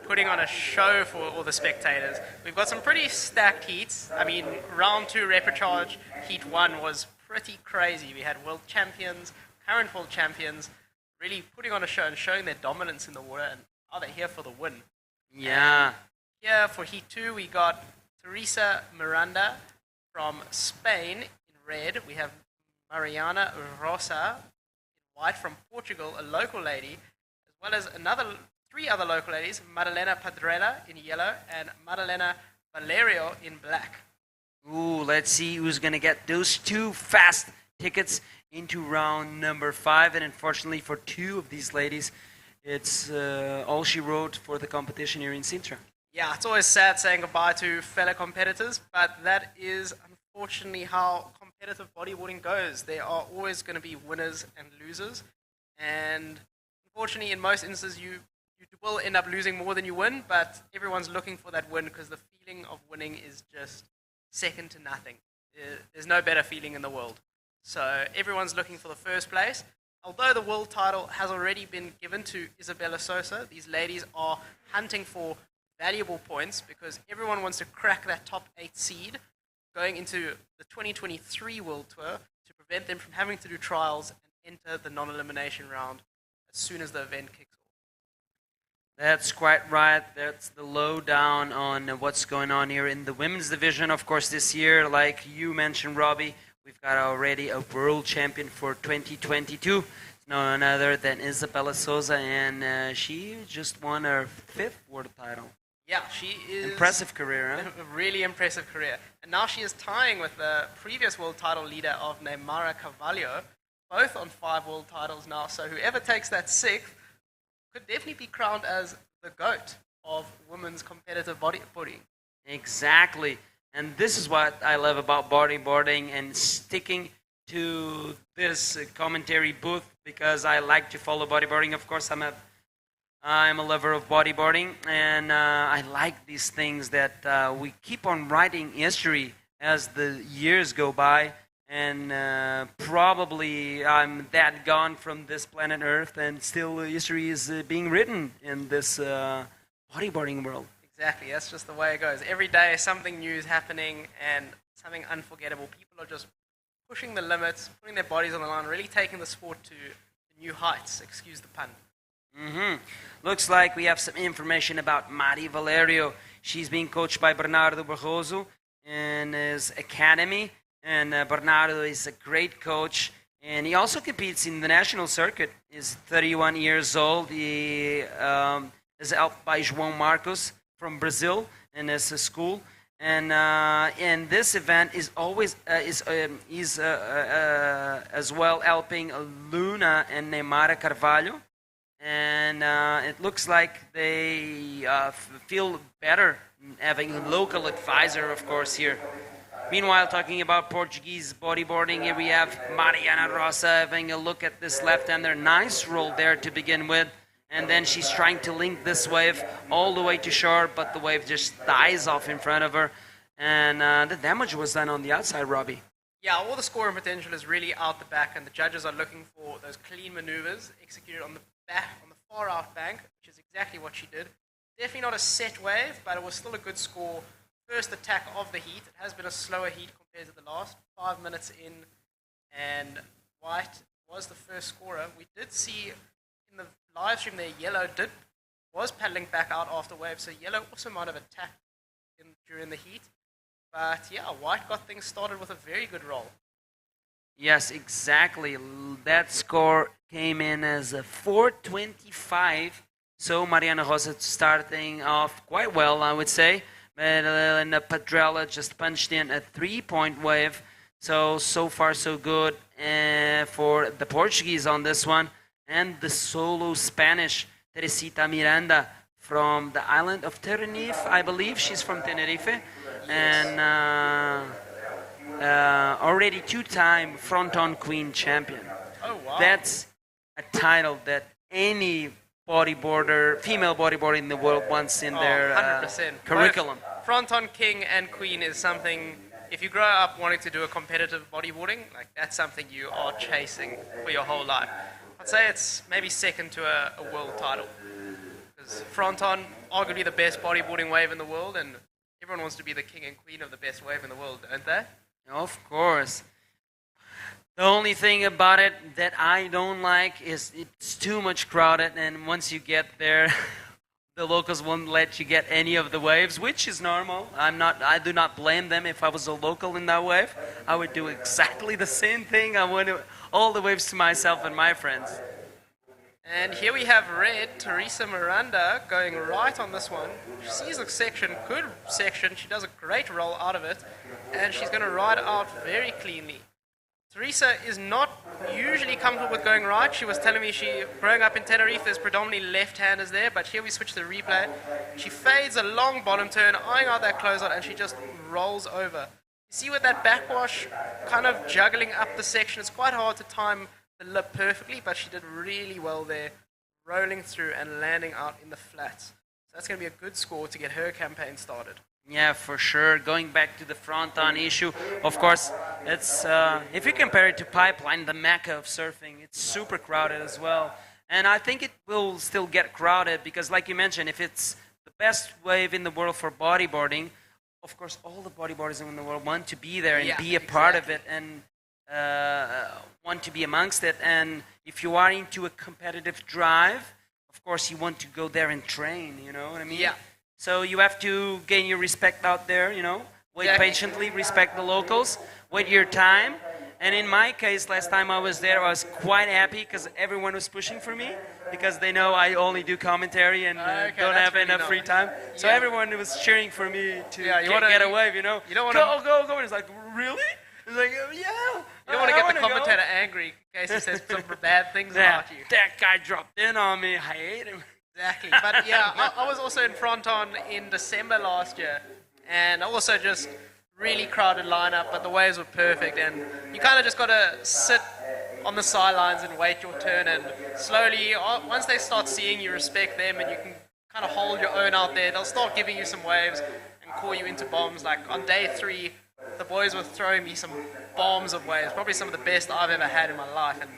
putting on a show for all the spectators. We've got some pretty stacked heats. I mean, round 2 repecharge, heat 1 was pretty crazy. We had world champions, current world champions, really putting on a show and showing their dominance in the water, and are they here for the win? Yeah. And here for heat 2, we got Teresa Miranda from Spain in red. We have Mariana Rosa in white from Portugal, a local lady, as well as 3 other local ladies, Madalena Padrella in yellow and Madalena Valerio in black. Ooh, let's see who's going to get those 2 fast tickets into round number 5. And unfortunately for 2 of these ladies, it's all she wrote for the competition here in Sintra. Yeah, it's always sad saying goodbye to fellow competitors, but that is unfortunately how competitive bodyboarding goes. There are always going to be winners and losers, and unfortunately in most instances you will end up losing more than you win, but everyone's looking for that win because the feeling of winning is just second to nothing. There's no better feeling in the world. So everyone's looking for the first place. Although the world title has already been given to Isabella Sosa, these ladies are hunting for valuable points because everyone wants to crack that top 8 seed going into the 2023 World Tour to prevent them from having to do trials and enter the non-elimination round as soon as the event kicks off. That's quite right. That's the lowdown on what's going on here in the women's division. Of course, this year, like you mentioned, Robbie, we've got already a world champion for 2022. It's none other than Isabella Souza, and she just won her 5th world title. Yeah, she is... Impressive career, huh? A really impressive career. And now she is tying with the previous world title leader of Neymara Carvalho, both on 5 world titles now. So whoever takes that 6th could definitely be crowned as the GOAT of women's competitive bodyboarding. Exactly. And this is what I love about bodyboarding and sticking to this commentary booth, because I like to follow bodyboarding. Of course, I'm a lover of bodyboarding, and I like these things that we keep on writing history as the years go by. And probably I'm that gone from this planet Earth, and still history is being written in this bodyboarding world. Exactly, that's just the way it goes. Every day something new is happening and something unforgettable. People are just pushing the limits, putting their bodies on the line, really taking the sport to new heights, excuse the pun. Looks like we have some information about Mari Valerio. She's being coached by Bernardo Barroso in his academy. And Bernardo is a great coach, and he also competes in the national circuit. He's 31 years old. He is helped by João Marcos from Brazil in his school. And this event is always he's as well helping Luna and Neymara Carvalho. And it looks like they feel better having a local advisor, of course, here. Meanwhile, talking about Portuguese bodyboarding, here we have Mariana Rosa having a look at this left-hander. Nice roll there to begin with. And then she's trying to link this wave all the way to shore, but the wave just dies off in front of her. And the damage was done on the outside, Robbie. Yeah, all the scoring potential is really out the back, and the judges are looking for those clean maneuvers executed on the back, on the far out bank, which is exactly what she did. Definitely not a set wave, but it was still a good score. First attack of the heat. It has been a slower heat compared to the last. 5 minutes in, and White was the first scorer. We did see in the live stream there, Yellow was paddling back out after wave, so Yellow also might have attacked during the heat. But yeah, White got things started with a very good roll. Yes, exactly. That score came in as a 425. So Mariana Rosa starting off quite well, I would say. And Padrella just punched in a 3-point wave. So far so good for the Portuguese on this one. And the solo Spanish, Teresita Miranda, from the island of Tenerife, I believe. She's from Tenerife. And already 2-time front-on queen champion. Oh, wow. That's a title that any bodyboarder, female bodyboarder in the world wants in their 100%. curriculum. Both front-on king and queen is something, if you grow up wanting to do a competitive bodyboarding, like that's something you are chasing for your whole life. I'd say it's maybe second to a world title. Because front-on, arguably the best bodyboarding wave in the world, and everyone wants to be the king and queen of the best wave in the world, don't they? Of course. The only thing about it that I don't like is it's too much crowded, and once you get there, the locals won't let you get any of the waves, which is normal. I do not blame them. If I was a local in that wave, I would do exactly the same thing. I want all the waves to myself and my friends. And here we have red, Teresa Miranda, going right on this one. She sees the section, good section. She does a great roll out of it, and she's going to ride out very cleanly. Teresa is not usually comfortable with going right. She was telling me growing up in Tenerife, there's predominantly left-handers there, but here we switch to the replay. She fades a long bottom turn, eyeing out that closeout, and she just rolls over. You see with that backwash kind of juggling up the section, it's quite hard to time the lip perfectly, but she did really well there, rolling through and landing out in the flats. So that's going to be a good score to get her campaign started. Yeah, for sure. Going back to the front-on issue, of course, it's if you compare it to Pipeline, the mecca of surfing, it's super crowded as well. And I think it will still get crowded because, like you mentioned, if it's the best wave in the world for bodyboarding, of course, all the bodyboarders in the world want to be there and be a part of it and want to be amongst it. And if you are into a competitive drive, of of course, you want to go there and train, you know what I mean? Yeah. So you have to gain your respect out there, you know, wait patiently, respect the locals, wait your time. And in my case, last time I was there, I was quite happy because everyone was pushing for me because they know I only do commentary and don't have enough free time. So everyone was cheering for me to get a wave, you know. You don't want go. And it's like, really? It's like, yeah. You don't want to get the commentator angry in case he says some bad things about you. That guy dropped in on me. I hate him. Exactly. But yeah, I was also in Fronton in December last year, and also just really crowded lineup, but the waves were perfect, and you kind of just got to sit on the sidelines and wait your turn, and slowly, once they start seeing you, respect them, and you can kind of hold your own out there, they'll start giving you some waves and call you into bombs. Like on day 3, the boys were throwing me some bombs of waves, probably some of the best I've ever had in my life, and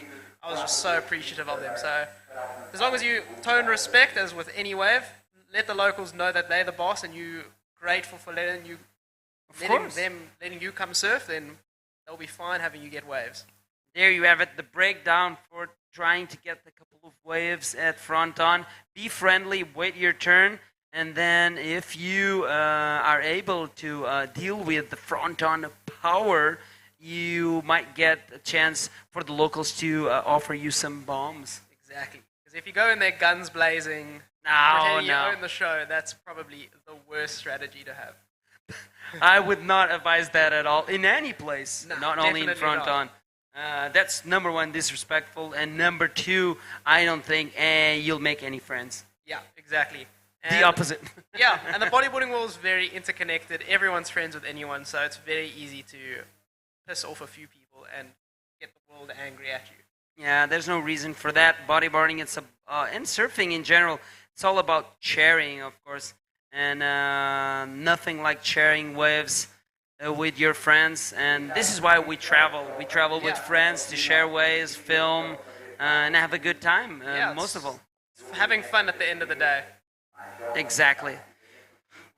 I was just so appreciative of them. So as long as you tone respect, as with any wave, let the locals know that they're the boss and you're grateful for letting you come surf, then they'll be fine having you get waves. There you have it, the breakdown for trying to get a couple of waves at Fronton. Be friendly, wait your turn, and then if you are able to deal with the Fronton power, you might get a chance for the locals to offer you some bombs. Exactly. Because if you go in there guns blazing, pretending you own the show, that's probably the worst strategy to have. I would not advise that at all in any place, not only in Fronton. That's number 1, disrespectful, and number 2, I don't think you'll make any friends. Yeah, exactly. And the opposite. Yeah, and the bodyboarding world is very interconnected. Everyone's friends with anyone, so it's very easy to piss off a few people and get the world angry at you. Yeah, there's no reason for that. Bodyboarding, and surfing in general, it's all about sharing, of course. And nothing like sharing waves with your friends. And this is why we travel. We travel with friends to share waves, film, and have a good time, most of all. Having fun at the end of the day. Exactly.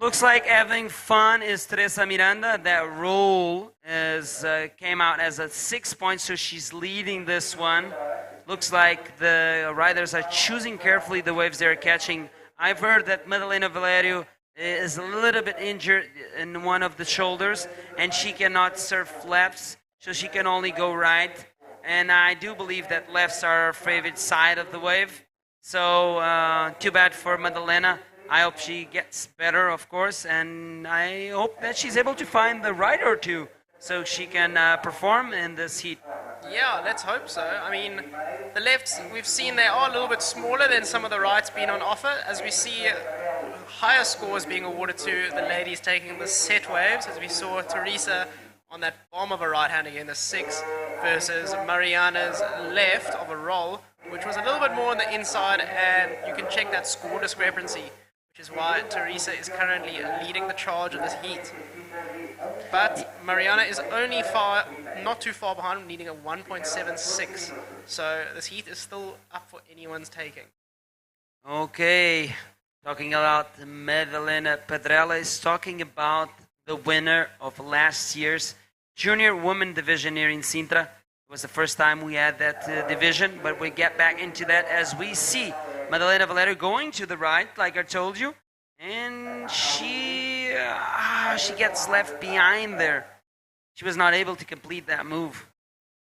Looks like having fun is Teresa Miranda. That roll came out as a 6 point, so she's leading this one. Looks like the riders are choosing carefully the waves they're catching. I've heard that Madalena Valerio is a little bit injured in one of the shoulders, and she cannot surf lefts, so she can only go right. And I do believe that lefts are her favorite side of the wave. So too bad for Madalena. I hope she gets better, of course, and I hope that she's able to find the right or two so she can perform in this heat. Yeah, let's hope so. I mean, the lefts, we've seen they are a little bit smaller than some of the rights being on offer, as we see higher scores being awarded to the ladies taking the set waves, as we saw Teresa on that bomb of a right-hander in the 6 versus Mariana's left of a roll, which was a little bit more on the inside, and you can check that score discrepancy, which is why Teresa is currently leading the charge of this heat. But Mariana is only not too far behind, needing a 1.76. So this heat is still up for anyone's taking. Okay, talking about Madalena Pedrella is talking about the winner of last year's junior women division here in Sintra. It was the first time we had that division, but we get back into that as we see Madalena Valerio going to the right, like I told you, and she gets left behind there. She was not able to complete that move.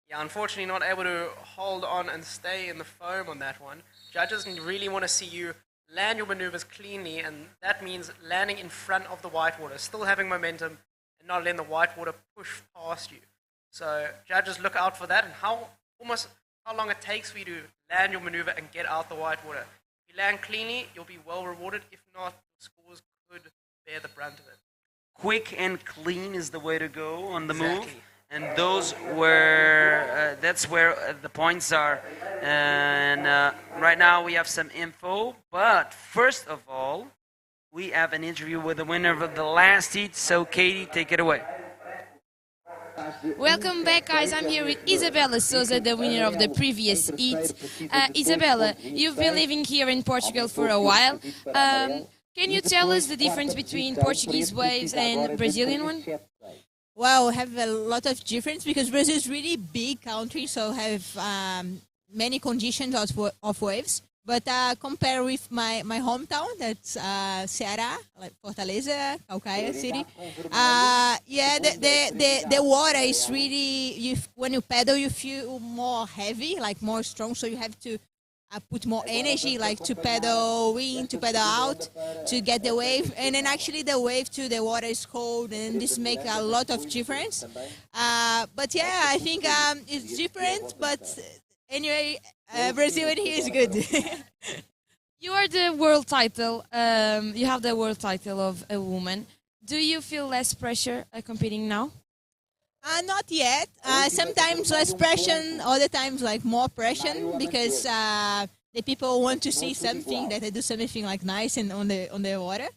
Yeah, unfortunately not able to hold on and stay in the foam on that one. Judges really want to see you land your maneuvers cleanly, and that means landing in front of the whitewater, still having momentum and not letting the whitewater push past you. So judges look out for that and how long it takes for you to land your maneuver and get out the whitewater. If you land cleanly, you'll be well rewarded. If not, the scores could bear the brunt of it. Quick and clean is the way to go on the move, and that's where the points are. And right now we have some info, but first of all, we have an interview with the winner of the last heat. So Katie, take it away. Welcome back, guys. I'm here with Isabella Souza, the winner of the previous heat. Isabella, you've been living here in Portugal for a while. Can you tell us the difference between Portuguese waves and Brazilian one? Well, have a lot of difference because Brazil is really big country, so have many conditions of waves. But compare with my hometown, that's Ceará, like Fortaleza, Calcaia City. Yeah, the water is really, when you pedal, you feel more heavy, like more strong, so you have to put more energy, like to pedal in, to pedal out, to get the wave. And then actually the wave to the water is cold, and this make a lot of difference. But yeah, I think it's different, but anyway, Brazil and here is good. You are the world title. You have the world title of a woman. Do you feel less pressure competing now? Not yet. Sometimes less pressure, other times like more pressure, because the people want to see something, that I do something like nice and on the water.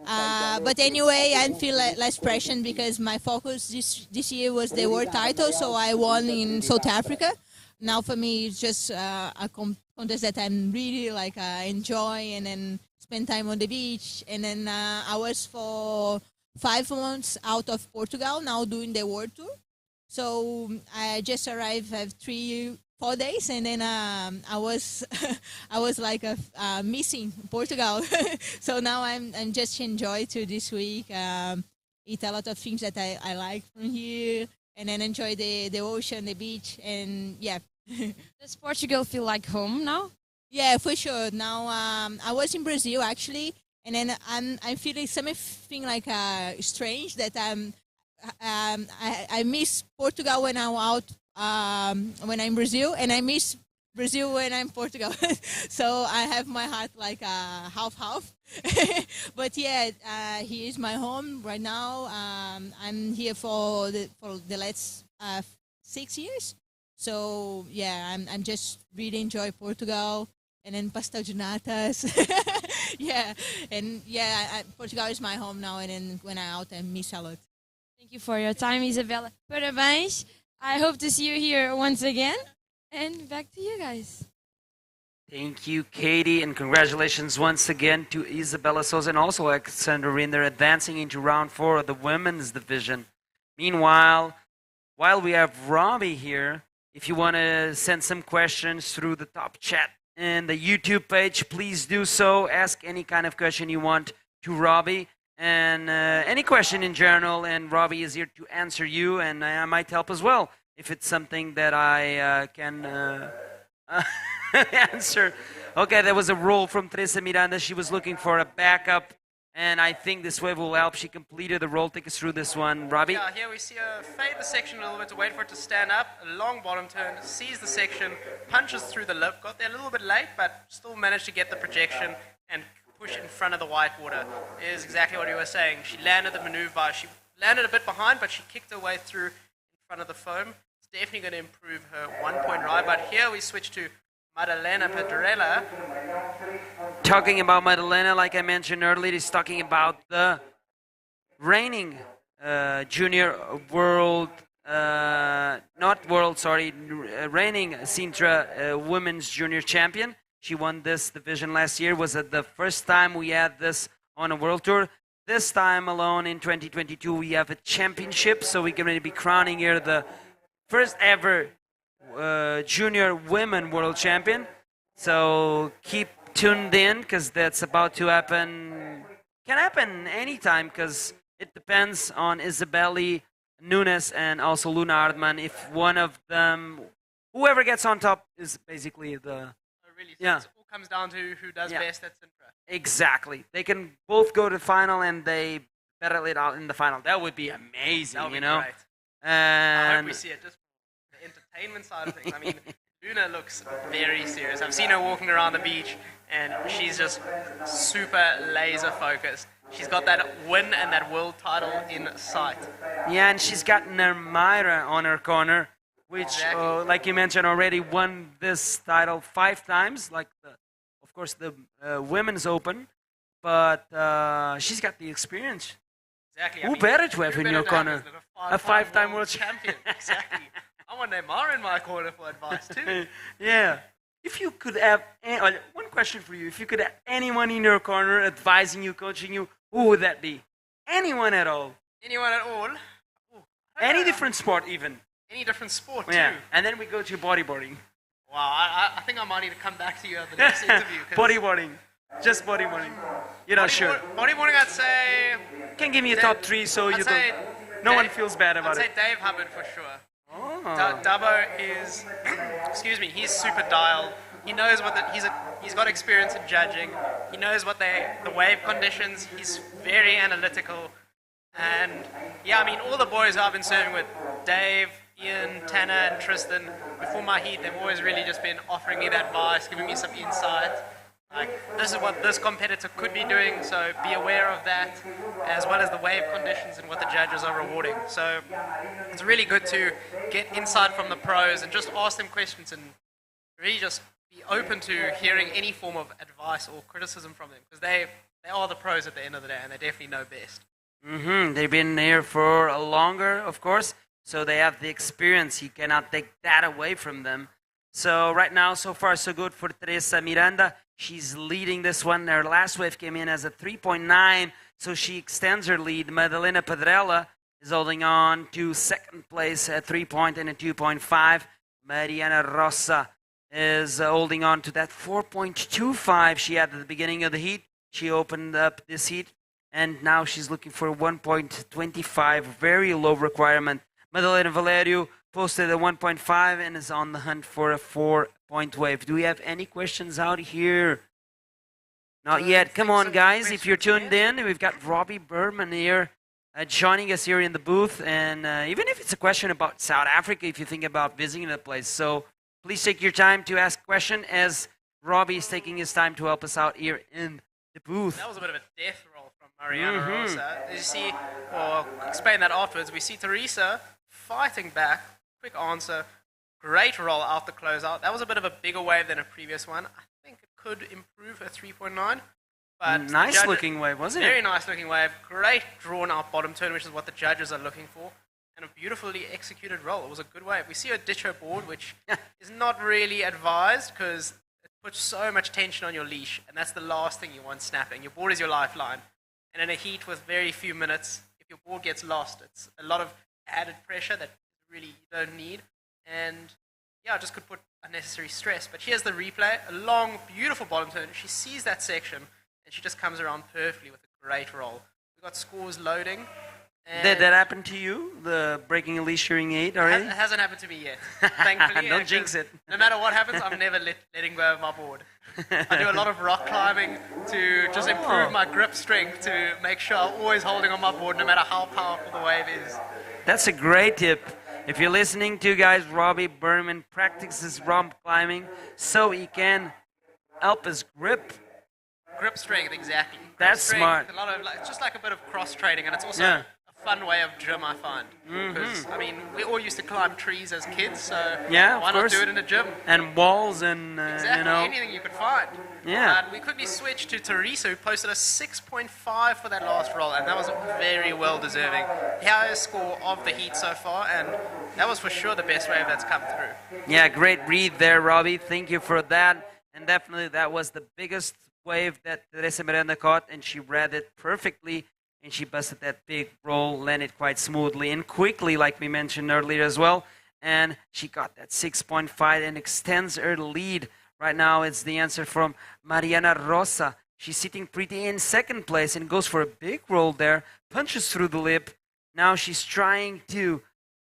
But anyway, I feel less pressure because my focus this year was the world title, so I won in South Africa. Now for me, it's just a contest that I'm really like enjoy, and then spend time on the beach. And then I was for 5 months out of Portugal, now doing the world tour. So I just arrived 4 days, and then I was I was like missing Portugal. So now I'm just enjoy to this week. Eat a lot of things that I like from here, and then enjoy the ocean, the beach, and yeah. Does Portugal feel like home now? Yeah, for sure. Now I was in Brazil actually, and then I'm feeling something like strange that I miss Portugal when I'm out when I'm in Brazil, and I miss Brazil when I'm Portugal. So I have my heart like half. But yeah, here is my home right now. I'm here for the last 6 years. So yeah, I'm just really enjoy Portugal, and then pastel de natas. Yeah, and yeah, Portugal is my home now, and then when I'm out, I miss a lot. Thank you for your time, Isabella. Parabéns. I hope to see you here once again. And back to you guys. Thank you, Katie, and congratulations once again to Isabella Souza and also Alexander Rinder advancing into round 4 of the women's division. Meanwhile, while we have Robbie here, if you want to send some questions through the top chat and the YouTube page, please do so. Ask any kind of question you want to Robbie, and any question in general, and Robbie is here to answer you, and I might help as well if it's something that I can answer. Okay, there was a roll from Teresa Miranda. She was looking for a backup, and I think this wave will help. She completed the roll. Take us through this one, Robbie. Yeah, here we see her fade the section a little bit to wait for it to stand up. A long bottom turn, sees the section, punches through the lip. Got there a little bit late, but still managed to get the projection and push in front of the whitewater. Is exactly what you were saying. She landed the maneuver. She landed a bit behind, but she kicked her way through in front of the foam. It's definitely going to improve her 1-point ride. But here we switch to Madalena Pedrella. Talking about Madalena, like I mentioned earlier, is talking about the reigning junior world, reigning Sintra women's junior champion. She won this division last year. Was it the first time we had this on a world tour? This time alone in 2022, we have a championship, so we're going to be crowning here the first ever junior women world champion. So keep tuned in, because that's about to happen. Can happen anytime, because it depends on Isabelle Nunes and also Luna Ardman. If one of them, whoever gets on top is basically the... Really, so it all comes down to who does best at Sintra. Exactly. They can both go to the final and they battle it out in the final. That would be amazing, That would be Great. I hope And we see it just for the entertainment side of things. I mean, Luna looks very serious. I've seen her walking around the beach, and she's just super laser focused. She's got that win and that world title in sight. yeah, and she's got Nermira on her corner, which, like you mentioned already, won this title 5 times, like, of course, the Women's Open, but she's got the experience. Exactly. Who better to have in your corner? A 5-time world champion. Exactly. I want Neymar in my corner for advice too. Yeah. If you could have, one question for you, if you could have anyone in your corner advising you, coaching you, who would that be? Anyone at all? Anyone at all? Any different sport even? Any different sport too? Yeah, and then we go to bodyboarding. Wow, I think I might need to come back to you at the next interview. Bodyboarding. Just bodyboarding. You're not sure. Bodyboarding, I'd say... Can give me a top 3 so you don't... No one feels bad about I'd it. say Dave Hubbard for sure. Oh. Dubbo is... excuse me, he's super dialed. He knows what he's got experience in judging. He knows what the wave conditions. He's very analytical. And yeah, I mean, all the boys I've been serving with, Dave, Ian, Tanner, and Tristan, before my heat, they've always really just been offering me that advice, giving me some insight. Like, this is what this competitor could be doing, so be aware of that, as well as the wave conditions and what the judges are rewarding. So it's really good to get insight from the pros and just ask them questions and really just be open to hearing any form of advice or criticism from them, because they are the pros at the end of the day, and they definitely know best. They've been here for a longer, of course, so they have the experience. You cannot take that away from them. So right now, so far, so good for Teresa Miranda. She's leading this one. Her last wave came in as a 3.9, so she extends her lead. Madalena Pedrella is holding on to second place at 3 point and a 2.5. Mariana Rosa is holding on to that 4.25 she had at the beginning of the heat. She opened up this heat, and now she's looking for 1.25, very low requirement. Madalena Valerio posted a 1.5 and is on the hunt for a 4-point wave. Do we have any questions out here? Not yet. Come on, guys. If you're tuned in, we've got Robbie Berman here joining us here in the booth. And even if it's a question about South Africa, if you think about visiting the place. So please take your time to ask a question as Robbie is taking his time to help us out here in the booth. That was a bit of a death roll from Mariana Rosa. As you see, well, explain that afterwards. We see Teresa fighting back. Quick answer. Great roll out the closeout. That was a bit of a bigger wave than a previous one. I think it could improve her 3.9. But nice looking wave, wasn't it? Very nice looking wave. Great drawn out bottom turn, which is what the judges are looking for. And a beautifully executed roll. It was a good wave. We see her ditch her board, which is not really advised because it puts so much tension on your leash. And that's the last thing you want snapping. Your board is your lifeline. And in a heat with very few minutes, if your board gets lost, it's a lot of added pressure that really you don't need, and yeah, it just could put unnecessary stress. But here's the replay, a long, beautiful bottom turn. She sees that section, and she just comes around perfectly with a great roll. We've got scores loading. Did that happen to you, the breaking a leash during 8 already? It hasn't happened to me yet, thankfully. Don't jinx it. No matter what happens, I'm never letting go of my board. I do a lot of rock climbing to just improve my grip strength to make sure I'm always holding on my board no matter how powerful the wave is. That's a great tip. If you're listening to, guys, Robbie Berman practices rock climbing so he can help his grip. Grip strength, exactly. That's smart. A lot of, it's just like a bit of cross training, and it's also a fun way of gym, I find. Because, I mean, we all used to climb trees as kids, so why not do it in a gym? And walls and, exactly, you know. Anything you could find. Yeah. We quickly switched to Teresa, who posted a 6.5 for that last roll, and that was very well deserving. The highest score of the heat so far, and that was for sure the best wave that's come through. Yeah, great read there, Robbie. Thank you for that. And definitely that was the biggest wave that Teresa Miranda caught, and she read it perfectly, and she busted that big roll, landed quite smoothly and quickly, like we mentioned earlier as well. And she got that 6.5 and extends her lead. Right now, it's the answer from Mariana Rosa. She's sitting pretty in second place and goes for a big roll there, punches through the lip. Now she's trying to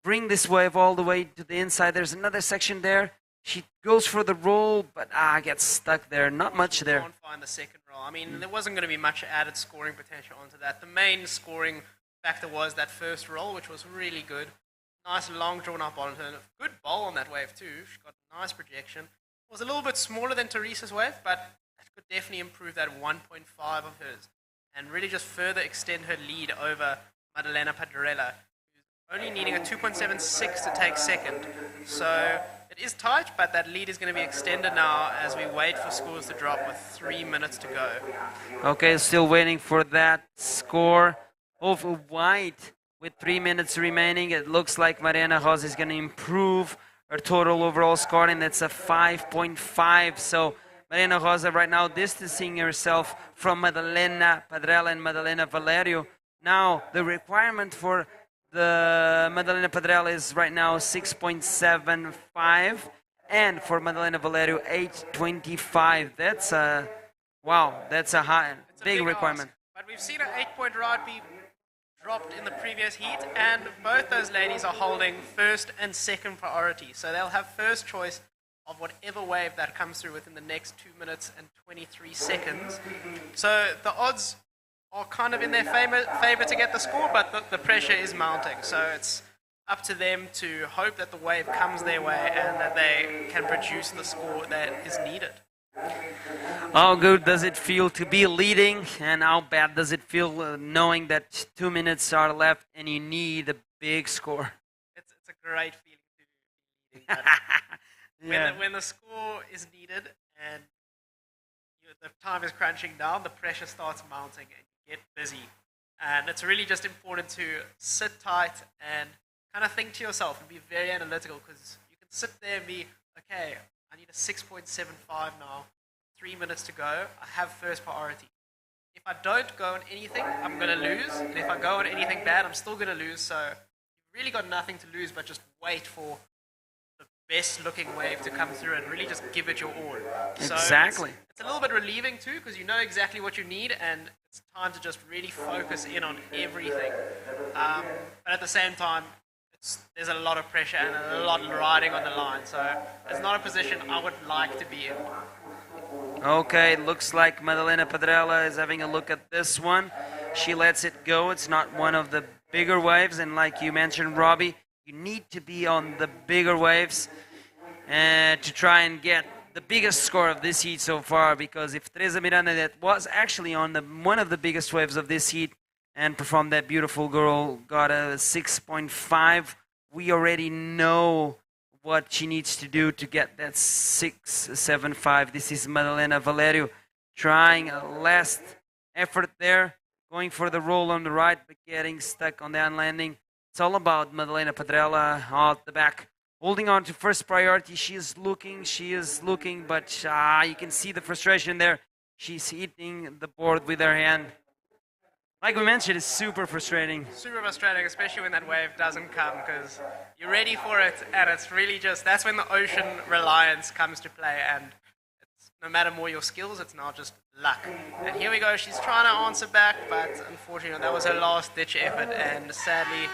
bring this wave all the way to the inside. There's another section there. She goes for the roll, but gets stuck there. Not much there. Can't find the second roll. I mean, there wasn't going to be much added scoring potential onto that. The main scoring factor was that first roll, which was really good. Nice long drawn up bottom turn. Good bowl on that wave too. She got a nice projection. It was a little bit smaller than Teresa's wave, but that could definitely improve that 1.5 of hers and really just further extend her lead over Madalena Pedrella, who's only needing a 2.76 to take second. So it is tight, but that lead is going to be extended now as we wait for scores to drop with 3 minutes to go. Okay, still waiting for that score of white with 3 minutes remaining. It looks like Mariana Rosa is going to improve her total overall score, and that's a 5.5. So Mariana Rosa right now distancing herself from Madalena Pedrella and Madalena Valerio. Now the requirement for the Madalena Pedrella is right now 6.75, And for Madalena Valerio, 8:25. That's a wow. That's a high, big requirement. Ask. But we've seen an 8-point rod be dropped in the previous heat, and both those ladies are holding first and second priority. So they'll have first choice of whatever wave that comes through within the next 2 minutes and 23 seconds. So the odds are kind of in their favor to get the score, but the pressure is mounting. So it's up to them to hope that the wave comes their way and that they can produce the score that is needed. How good does it feel to be leading, and how bad does it feel knowing that 2 minutes are left and you need a big score? It's a great feeling to be leading. Yeah. When the score is needed and the time is crunching down, the pressure starts mounting and you get busy. And it's really just important to sit tight and kind of think to yourself and be very analytical, because you can sit there and be, okay, I need a 6.75 now, 3 minutes to go, I have first priority. If I don't go on anything, I'm going to lose. And if I go on anything bad, I'm still going to lose. So you've really got nothing to lose but just wait for the best looking wave to come through and really just give it your all. Exactly. So it's a little bit relieving too, because you know exactly what you need and it's time to just really focus in on everything. But at the same time, there's a lot of pressure and a lot riding on the line. So it's not a position I would like to be in. Okay, looks like Madalena Pedrella is having a look at this one. She lets it go. It's not one of the bigger waves, and like you mentioned, Robbie, you need to be on the bigger waves to try and get the biggest score of this heat so far, because if Teresa Miranda, that was actually on one of the biggest waves of this heat and performed that beautiful girl, got a 6.5, we already know what she needs to do to get that 6.75. This is Madalena Valerio trying a last effort there, going for the roll on the right, but getting stuck on that landing. It's all about Madalena Pedrella out the back, holding on to first priority. She is looking, but you can see the frustration there. She's hitting the board with her hand. Like we mentioned, it's super frustrating. Super frustrating, especially when that wave doesn't come, because you're ready for it, and it's really just, that's when the ocean reliance comes to play, and it's, no matter more your skills, it's not just luck. And here we go, she's trying to answer back, but unfortunately that was her last ditch effort, and sadly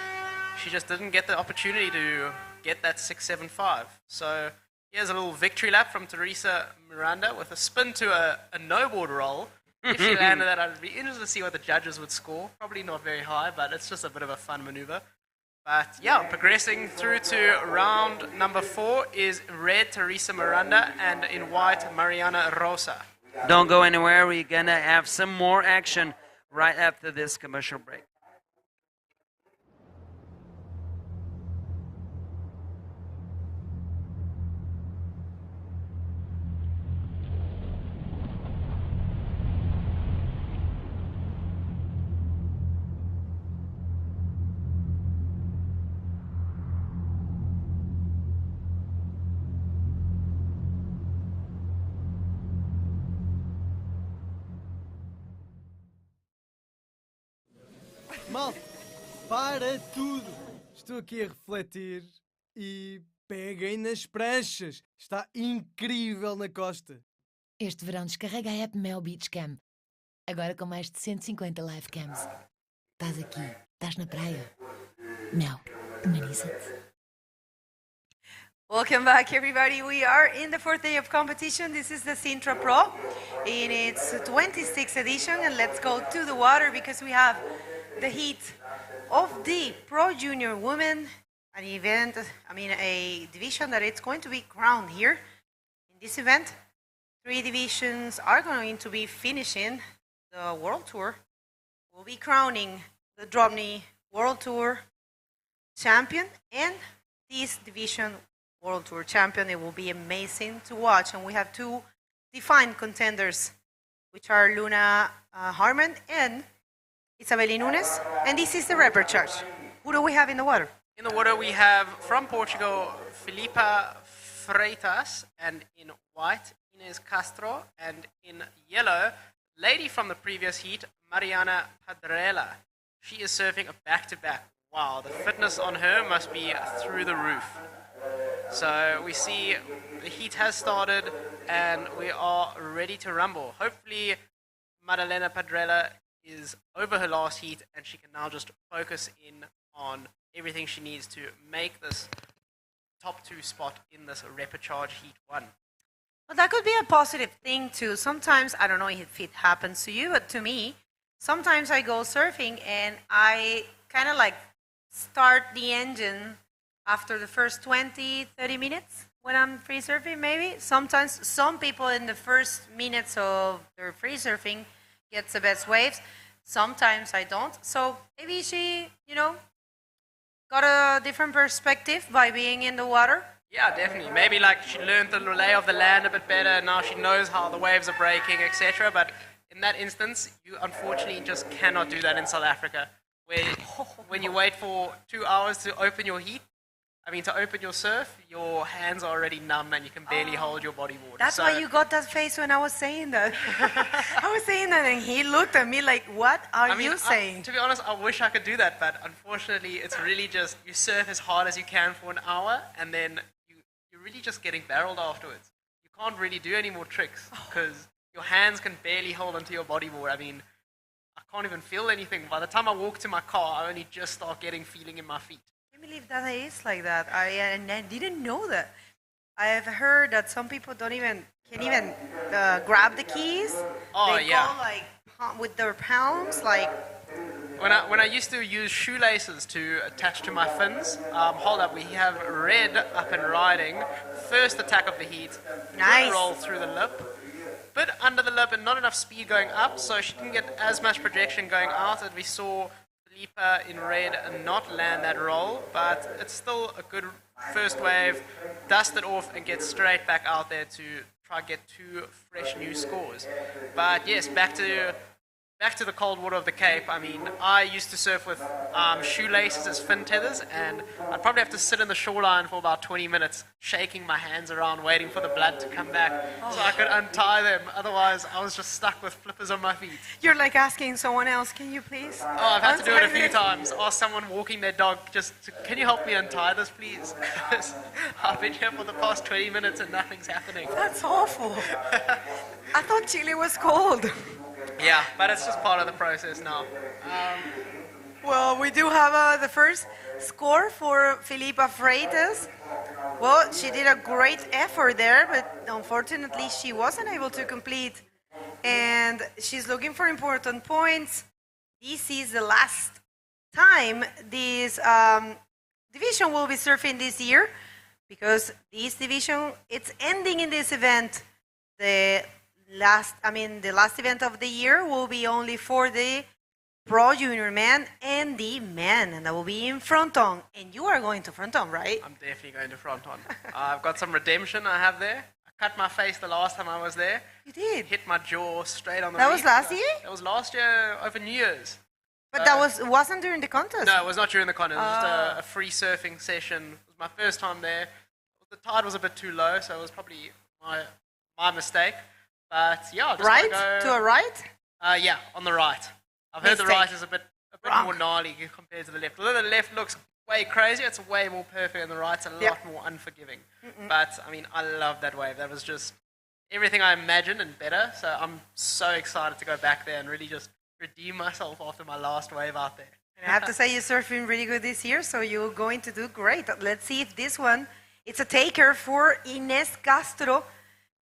she just didn't get the opportunity to get that 6.75. So here's a little victory lap from Teresa Miranda with a spin to a no-board roll. If she landed that, I'd be interested to see what the judges would score. Probably not very high, but it's just a bit of a fun maneuver. But yeah, progressing through to round number 4 is red Teresa Miranda and in white Mariana Rosa. Don't go anywhere. We're going to have some more action right after this commercial break. Mal, para tudo! Estou aqui a refletir e peguem nas pranchas. Está incrível na costa. Este verão descarrega a app Mel Beach Cam. Agora com mais de 150 live cams. Estás aqui, estás na praia. Mel, humaniza-te. Welcome back, everybody. We are in the 4th day of competition. This is the Sintra Pro in its 26th edition, and let's go to the water because we have the heat of the Pro Junior Women, an event, a division that it's going to be crowned here in this event. 3 divisions are going to be finishing the World Tour. We'll be crowning the Dropknee World Tour champion and this division World Tour champion. It will be amazing to watch, and we have 2 defined contenders, which are Luna Harmon and Isabelle Nunes, and this is the rapper charge. Who do we have in the water? In the water we have, from Portugal, Filipa Freitas, and in white, Inês Castro, and in yellow, lady from the previous heat, Mariana Padrella. She is surfing a back-to-back. Wow, the fitness on her must be through the roof. So we see the heat has started and we are ready to rumble. Hopefully Maddalena Padrella is over her last heat and she can now just focus in on everything she needs to make this top 2 spot in this Repecharge Heat 1. Well, that could be a positive thing too. Sometimes, I don't know if it happens to you, but to me, sometimes I go surfing and I kind of like start the engine after the first 20, 30 minutes when I'm free surfing maybe. Sometimes some people in the first minutes of their free surfing gets the best waves. Sometimes I don't. So maybe she, got a different perspective by being in the water. Yeah, definitely. Maybe like she learned the lay of the land a bit better and now she knows how the waves are breaking, etc. But in that instance, you unfortunately just cannot do that in South Africa. Where when you wait for 2 hours to open your heat, to open your surf, your hands are already numb and you can barely hold your bodyboard. That's why you got that face when I was saying that. I was saying that and he looked at me like, what are you saying? To be honest, I wish I could do that, but unfortunately it's really just you surf as hard as you can for an hour and then you're really just getting barreled afterwards. You can't really do any more tricks because your hands can barely hold onto your bodyboard. I can't even feel anything. By the time I walk to my car, I only just start getting feeling in my feet. I can't believe that it is like that. I didn't know that. I have heard that some people can't even grab the keys. Oh, they yeah. go like with their palms, like. When I used to use shoelaces to attach to my fins, hold up, we have Red up and riding. First attack of the heat. Nice. Good roll through the lip. Bit under the lip and not enough speed going up, so she didn't get as much projection going out. And we saw Felipa in Red not land that roll, but it's still a good first wave. Dust it off and get straight back out there to try and get 2 fresh new scores. But yes, back to the cold water of the Cape. I used to surf with shoelaces as fin tethers, and I'd probably have to sit in the shoreline for about 20 minutes, shaking my hands around, waiting for the blood to come back so I could untie them. Otherwise, I was just stuck with flippers on my feet. You're like asking someone else, can you please? Oh, I've had to do it a few times. Ask someone walking their dog, can you help me untie this, please? Because I've been here for the past 20 minutes and nothing's happening. That's awful. I thought Chile was cold. Yeah, but it's just part of the process now. Well, we do have the first score for Felipa Freitas. Well, she did a great effort there, but unfortunately she wasn't able to complete. And she's looking for important points. This is the last time this division will be surfing this year, because this division, it's ending in this event. The last event of the year will be only for the Pro Junior man and the men, and that will be in Fronton. And you are going to Fronton, right? I'm definitely going to Fronton. I've got some redemption I have there. I cut my face the last time I was there. You did? Hit my jaw straight on the That reef. was last year? That was last year over New Year's. But that wasn't during the contest? No, it was not during the contest. It was just a free surfing session. It was my first time there. The tide was a bit too low, so it was probably my mistake. But yeah, just right? Go, to a right? Yeah, on the right. I've heard the right is a bit more gnarly compared to the left. Although the left looks way crazier, it's way more perfect, and the right's a lot more unforgiving. But I love that wave. That was just everything I imagined and better. So I'm so excited to go back there and really just redeem myself after my last wave out there. And I have to say, you're surfing really good this year, so you're going to do great. Let's see if this one, it's a taker for Ines Castro.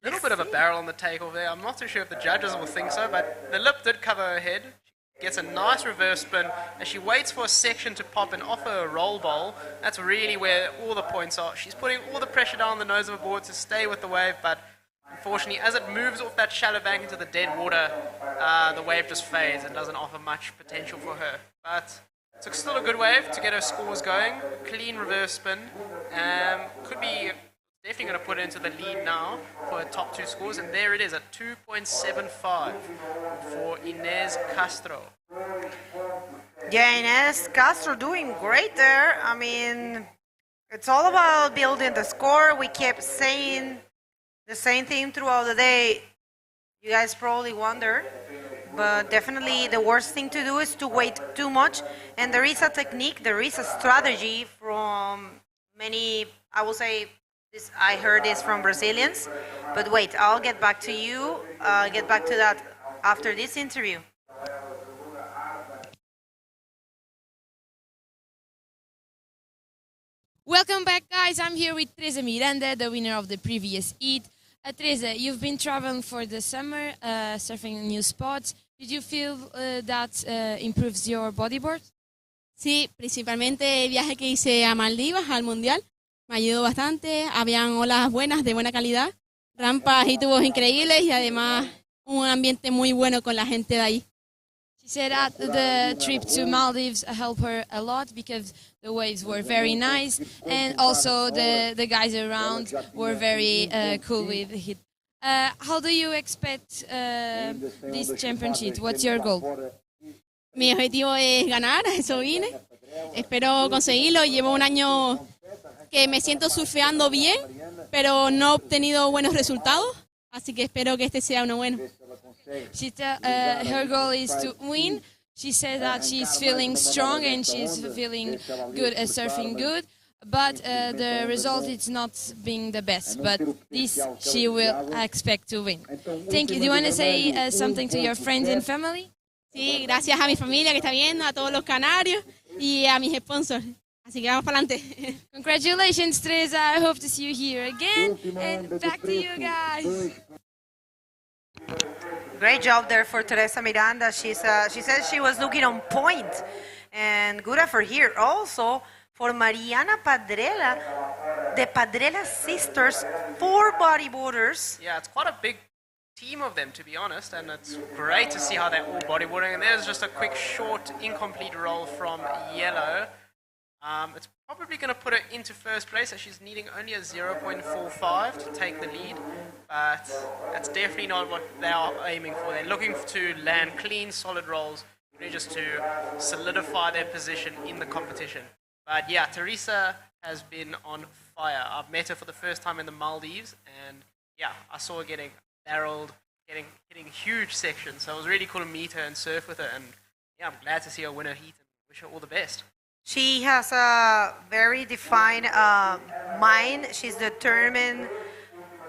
A little bit of a barrel on the takeoff there. I'm not too sure if the judges will think so, but the lip did cover her head. She gets a nice reverse spin, and she waits for a section to pop and offer a roll bowl. That's really where all the points are. She's putting all the pressure down the nose of the board to stay with the wave, but unfortunately, as it moves off that shallow bank into the dead water, the wave just fades and doesn't offer much potential for her. But it's still a good wave to get her scores going. Clean reverse spin. Could be definitely going to put it into the lead now for her top 2 scores, and there it is at 2.75 for Ines Castro. Yeah, Ines Castro doing great there. It's all about building the score. We kept saying the same thing throughout the day. You guys probably wonder, but definitely the worst thing to do is to wait too much. And there is a technique, there is a strategy from many, I would say, This, I heard this from Brazilians, but wait, I'll get back to you. Get back to that after this interview. Welcome back, guys. I'm here with Teresa Miranda, the winner of the previous heat. Teresa, you've been traveling for the summer, surfing new spots. Did you feel that improves your bodyboard? Sí, principalmente el viaje que hice a Maldivas, al Mundial, me ayudó bastante. Habían olas buenas, de buena calidad, rampas y tubos increíbles y además un ambiente muy bueno con la gente de ahí. She said that the trip to Maldives helped her a lot because the waves were very nice and also the guys around were very cool with it. How do you expect this championship? What's your goal? Mi objetivo es ganar, a eso vine. Espero conseguirlo. Llevo un año que me siento surfeando bien, pero no he obtenido buenos resultados, así que espero que este sea uno bueno. Her goal is to win. She said that she's feeling strong and she's feeling good at surfing good, but the result is not being the best. But this she will expect to win. Thank you. Do you want to say something to your friends and family? Sí, gracias a mi familia que está viendo, a todos los canarios y a mis sponsors. Así que vamos para adelante. Congratulations, Teresa. I hope to see you here again. And back to you guys. Great job there for Teresa Miranda. She said she was looking on point, and good effort here. Also for Mariana Padrella, the Padrella sisters, 4 bodyboarders. Yeah, it's quite a big team of them, to be honest, and it's great to see how they're all bodyboarding. And there's just a quick, short, incomplete roll from Yellow. It's probably going to put her into first place, as she's needing only a 0.45 to take the lead, but that's definitely not what they are aiming for. They're looking to land clean, solid rolls, really just to solidify their position in the competition. But yeah, Teresa has been on fire. I've met her for the first time in the Maldives, and yeah, I saw her getting barreled, hitting huge sections, so it was really cool to meet her and surf with her, and yeah, I'm glad to see her win her heat and wish her all the best. She has a very defined mind. She's determined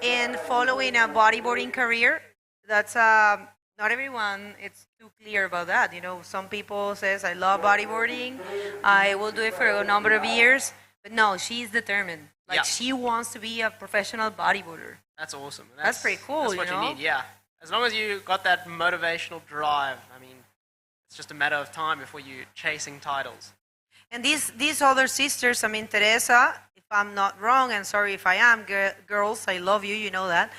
in following a bodyboarding career. That's not everyone. It's too clear about that. You know, some people says I love bodyboarding. I will do it for a number of years. But no, she's determined. Like Yeah. she wants to be a professional bodyboarder. That's awesome. That's pretty cool. That's what you know? need, yeah. As long as you got that motivational drive, I mean, it's just a matter of time before you're chasing titles. And these other sisters, I mean, Teresa, if I'm not wrong, and sorry if I am, girls, I love you, you know that.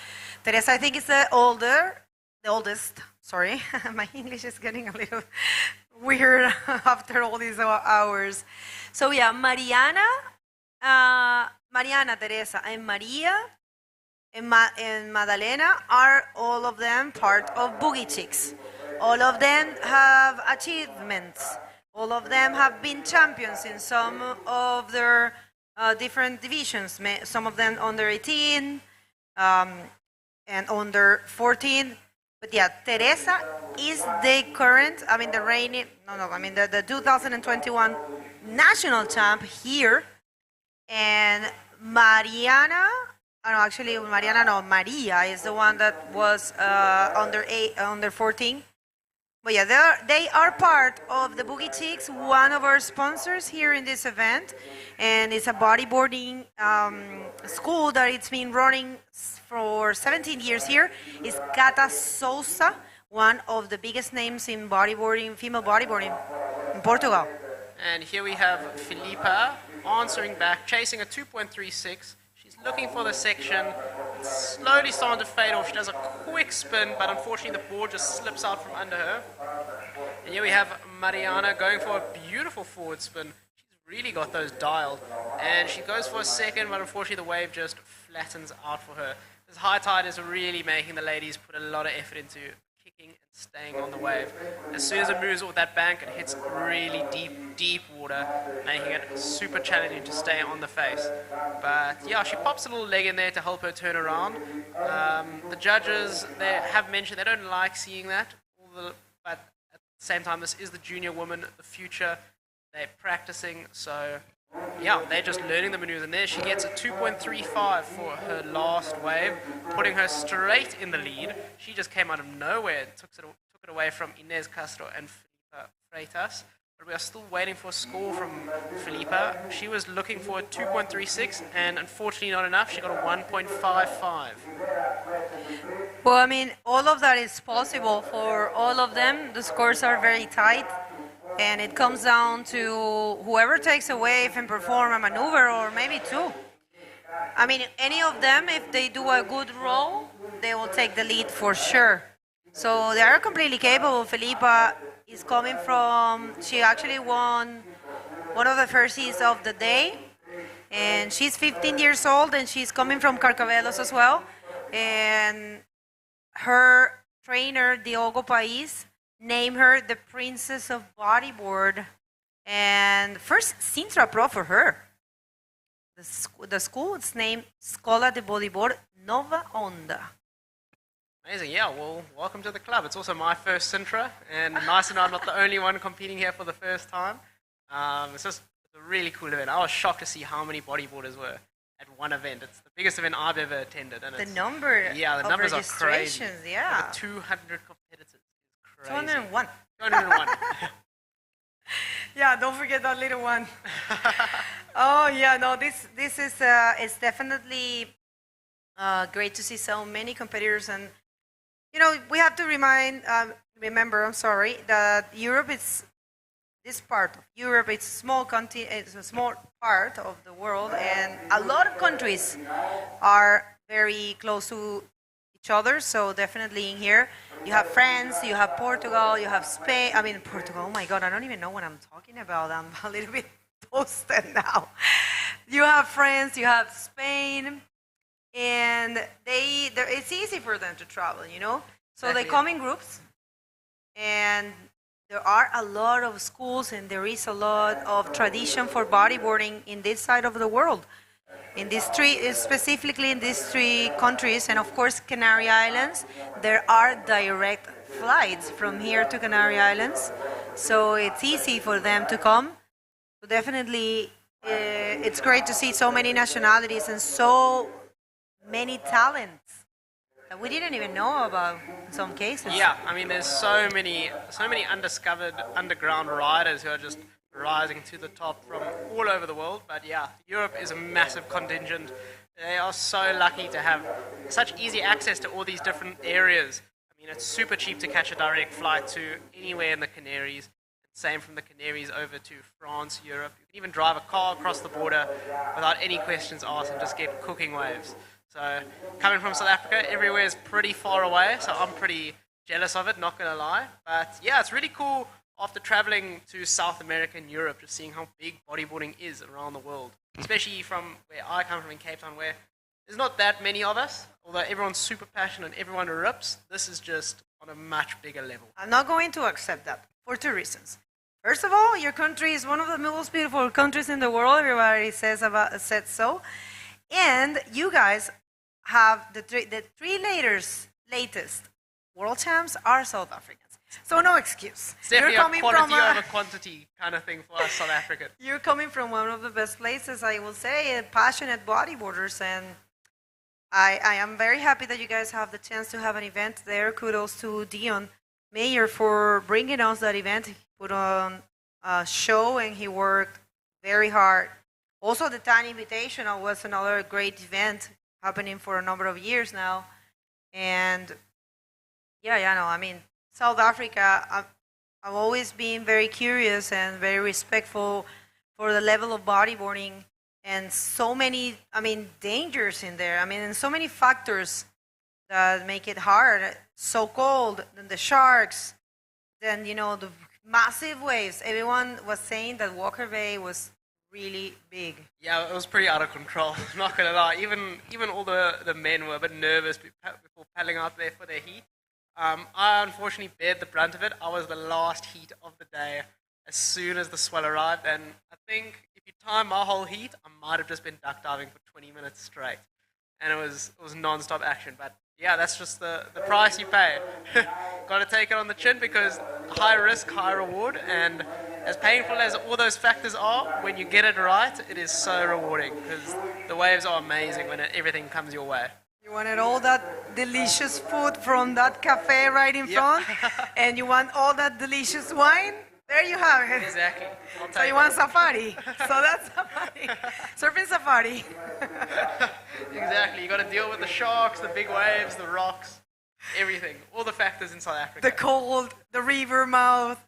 Teresa, I think, is the oldest, sorry. My English is getting a little weird after all these hours. So yeah, Mariana, Teresa, and Maria, and Madalena are all of them part of Boogie Chicks. All of them have achievements. All of them have been champions in some of their different divisions. Some of them under 18 and under 14. But yeah, Teresa is the current, I mean, the 2021 national champ here. And Maria is the one that was under 14. But yeah, they are part of the Boogie Chicks, one of our sponsors here in this event. And it's a bodyboarding school that it's been running for 17 years here. It's Cata Sousa, one of the biggest names in bodyboarding, female bodyboarding in Portugal. And here we have Filipa answering back, chasing a 2.36. She's looking for the section. It's slowly starting to fade off. She does a quick spin, but unfortunately the board just slips out from under her. And here we have Mariana going for a beautiful forward spin. She's really got those dialed. And she goes for a second, but unfortunately the wave just flattens out for her. This high tide is really making the ladies put a lot of effort into kicking and staying on the wave. As soon as it moves off that bank, it hits really deep water, making it super challenging to stay on the face. But yeah, she pops a little leg in there to help her turn around. The judges, they have mentioned they don't like seeing that, but at the same time, this is the junior woman, the future. They're practicing, so yeah, they're just learning the maneuvers. And there she gets a 2.35 for her last wave, putting her straight in the lead. She just came out of nowhere and took it away from Inez Castro and Felipa Freitas. But we are still waiting for a score from Felipa. She was looking for a 2.36, and unfortunately not enough. She got a 1.55. Well, I mean, all of that is possible for all of them. The scores are very tight, and it comes down to whoever takes a wave and perform a maneuver, or maybe two. I mean, any of them, if they do a good roll, they will take the lead for sure. So they are completely capable. Felipa is coming from, she actually won one of the first heats of the day, and she's 15 years old, and she's coming from Carcavelos as well. And her trainer, Diogo Pais, named her the Princess of Bodyboard, and first Sintra Pro for her. The school is named Scola de Bodyboard Nova Onda. Amazing, yeah, well, welcome to the club. It's also my first Sintra, and nice to know I'm not the only one competing here for the first time. It's just a really cool event. I was shocked to see how many bodyboarders were at one event. It's the biggest event I've ever attended. And the number the numbers are crazy. Yeah. Over 200 competitors. It's crazy. 201. 201. Yeah, don't forget that little one. Oh, yeah, no, this is it's definitely great to see so many competitors. And, you know, we have to remember, that Europe is, this part of Europe, it's a small part of the world, and a lot of countries are very close to each other. So definitely in here, you have France, you have Portugal, you have Spain. I mean, Portugal, oh my God, I don't even know what I'm talking about. I'm a little bit toasted now. You have France, you have Spain, and it's easy for them to travel, you know? So Exactly. they come in groups, and there are a lot of schools, and there is a lot of tradition for bodyboarding in this side of the world. In these three, specifically in these three countries, and of course Canary Islands, there are direct flights from here to Canary Islands, so it's easy for them to come. So definitely, it's great to see so many nationalities and so many talents that we didn't even know about in some cases. Yeah, I mean, there's so many undiscovered underground riders who are just rising to the top from all over the world. But yeah, Europe is a massive contingent. They are so lucky to have such easy access to all these different areas. I mean, it's super cheap to catch a direct flight to anywhere in the Canaries. Same from the Canaries over to France, Europe. You can even drive a car across the border without any questions asked and just get cooking waves. So coming from South Africa, everywhere is pretty far away, so I'm pretty jealous of it, not going to lie. But yeah, it's really cool after traveling to South America and Europe, just seeing how big bodyboarding is around the world, especially from where I come from in Cape Town, where there's not that many of us, although everyone's super passionate and everyone rips. This is just on a much bigger level. I'm not going to accept that for two reasons. First of all, your country is one of the most beautiful countries in the world. Everybody said so. And you guys have the three latest world champs are South Africans. So no excuse. It's definitely a quality over quantity kind of thing for us South Africans. You're coming from one of the best places, I will say, passionate bodyboarders, and I am very happy that you guys have the chance to have an event there. Kudos to Dion Mayer for bringing us that event. He put on a show and he worked very hard. Also, the Tiny Invitational was another great event happening for a number of years now. And I mean, South Africa, I've always been very curious and very respectful for the level of bodyboarding and so many, dangers in there. And so many factors that make it hard. So cold, then the sharks, then, the massive waves. Everyone was saying that Walker Bay was really big. Yeah, it was pretty out of control, not going to lie. Even all the men were a bit nervous before paddling out there for their heat. I unfortunately bared the brunt of it. I was the last heat of the day as soon as the swell arrived, and I think if you time my whole heat, I might have just been duck diving for 20 minutes straight, and it was non-stop action. But yeah, that's just the price you pay. Got to take it on the chin because high risk, high reward, and as painful as all those factors are, when you get it right, it is so rewarding because the waves are amazing when everything comes your way. You wanted all that delicious food from that cafe right in front, and you want all that delicious wine. There you have it. Exactly. So you want safari. So that's safari. Surfing safari. Exactly. You got to deal with the sharks, the big waves, the rocks, everything. All the factors in South Africa. The cold, the river mouth.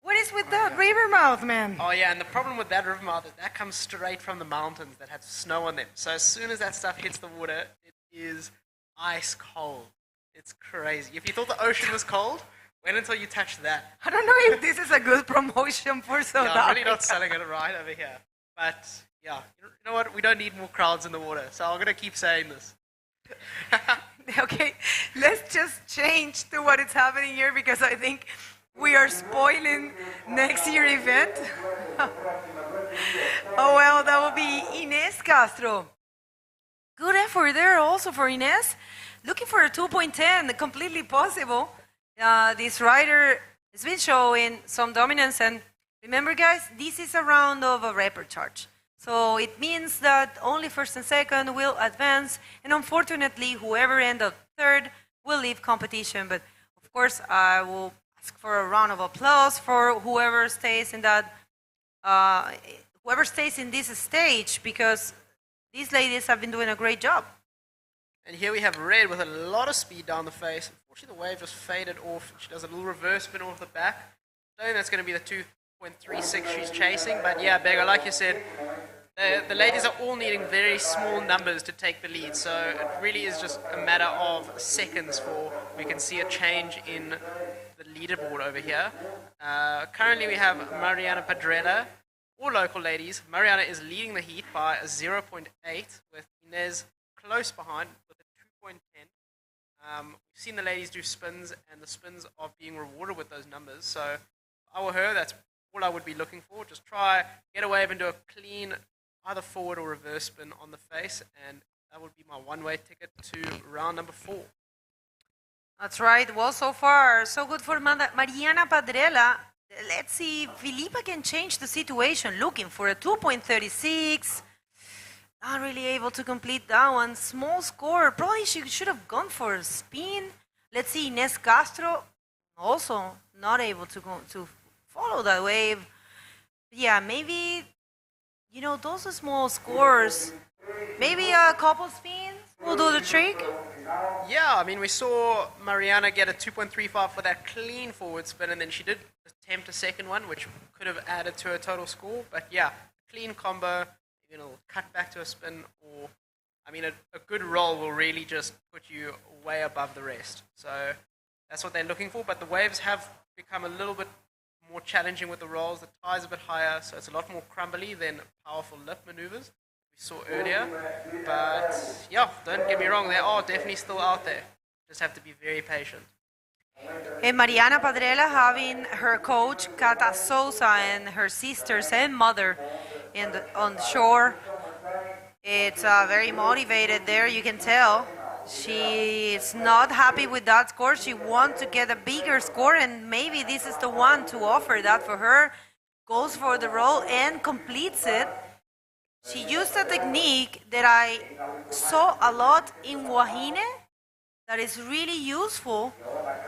What is with that river mouth, man? Oh yeah, and the problem with that river mouth is that comes straight from the mountains that have snow on them. So as soon as that stuff hits the water, it is ice cold. It's crazy. If you thought the ocean was cold, wait until you touch that. I don't know if this is a good promotion for South Africa. I'm really not selling it right over here. But yeah, you know what? We don't need more crowds in the water, so I'm going to keep saying this. Okay, let's just change to what is happening here because I think we are spoiling next year's event. Oh well, that will be Ines Castro. Good effort there also for Ines. Looking for a 2.10, completely possible. This rider has been showing some dominance, and remember guys, this is a round of a repechage. So it means that only first and second will advance, and unfortunately whoever ends up third will leave competition. But of course I will ask for a round of applause for whoever stays in that, whoever stays in this stage, because these ladies have been doing a great job. And here we have Red with a lot of speed down the face. Unfortunately, the wave just faded off. She does a little reverse spin off the back. I think that's going to be the 2.36 she's chasing. But yeah, Bego, like you said, the ladies are all needing very small numbers to take the lead. So it really is just a matter of seconds for we can see a change in the leaderboard over here. Currently, we have Mariana Padrella, all local ladies. Mariana is leading the heat by a 0.8 with Inez close behind with a 2.10. We've seen the ladies do spins, and the spins are being rewarded with those numbers. So if I were her, that's all I would be looking for. Just try, get a wave and do a clean either forward or reverse spin on the face, and that would be my one-way ticket to round number 4. That's right. Well, so far, so good for Mariana Padrella. Let's see if Filipa can change the situation. Looking for a 2.36. Not really able to complete that one. Small score. Probably she should have gone for a spin. Let's see, Ines Castro also not able to go to follow that wave. Yeah, maybe, you know, those are small scores. Maybe a couple spins will do the trick. Yeah, I mean, we saw Mariana get a 2.35 for that clean forward spin, and then she did attempt a second one, which could have added to her total score. But yeah, clean combo, you know, cut back to a spin, or, I mean, a good roll will really just put you way above the rest. So that's what they're looking for. But the waves have become a little bit more challenging with the rolls. The tide's a bit higher, so it's a lot more crumbly than powerful lip maneuvers we saw earlier. But yeah, don't get me wrong, they are definitely still out there. Just have to be very patient. And Mariana Padrella having her coach Cata Souza and her sisters and mother on the shore. It's very motivated there, you can tell. She is not happy with that score. She wants to get a bigger score, and maybe this is the one to offer that for her. Goes for the roll and completes it. She used a technique that I saw a lot in Wahine that is really useful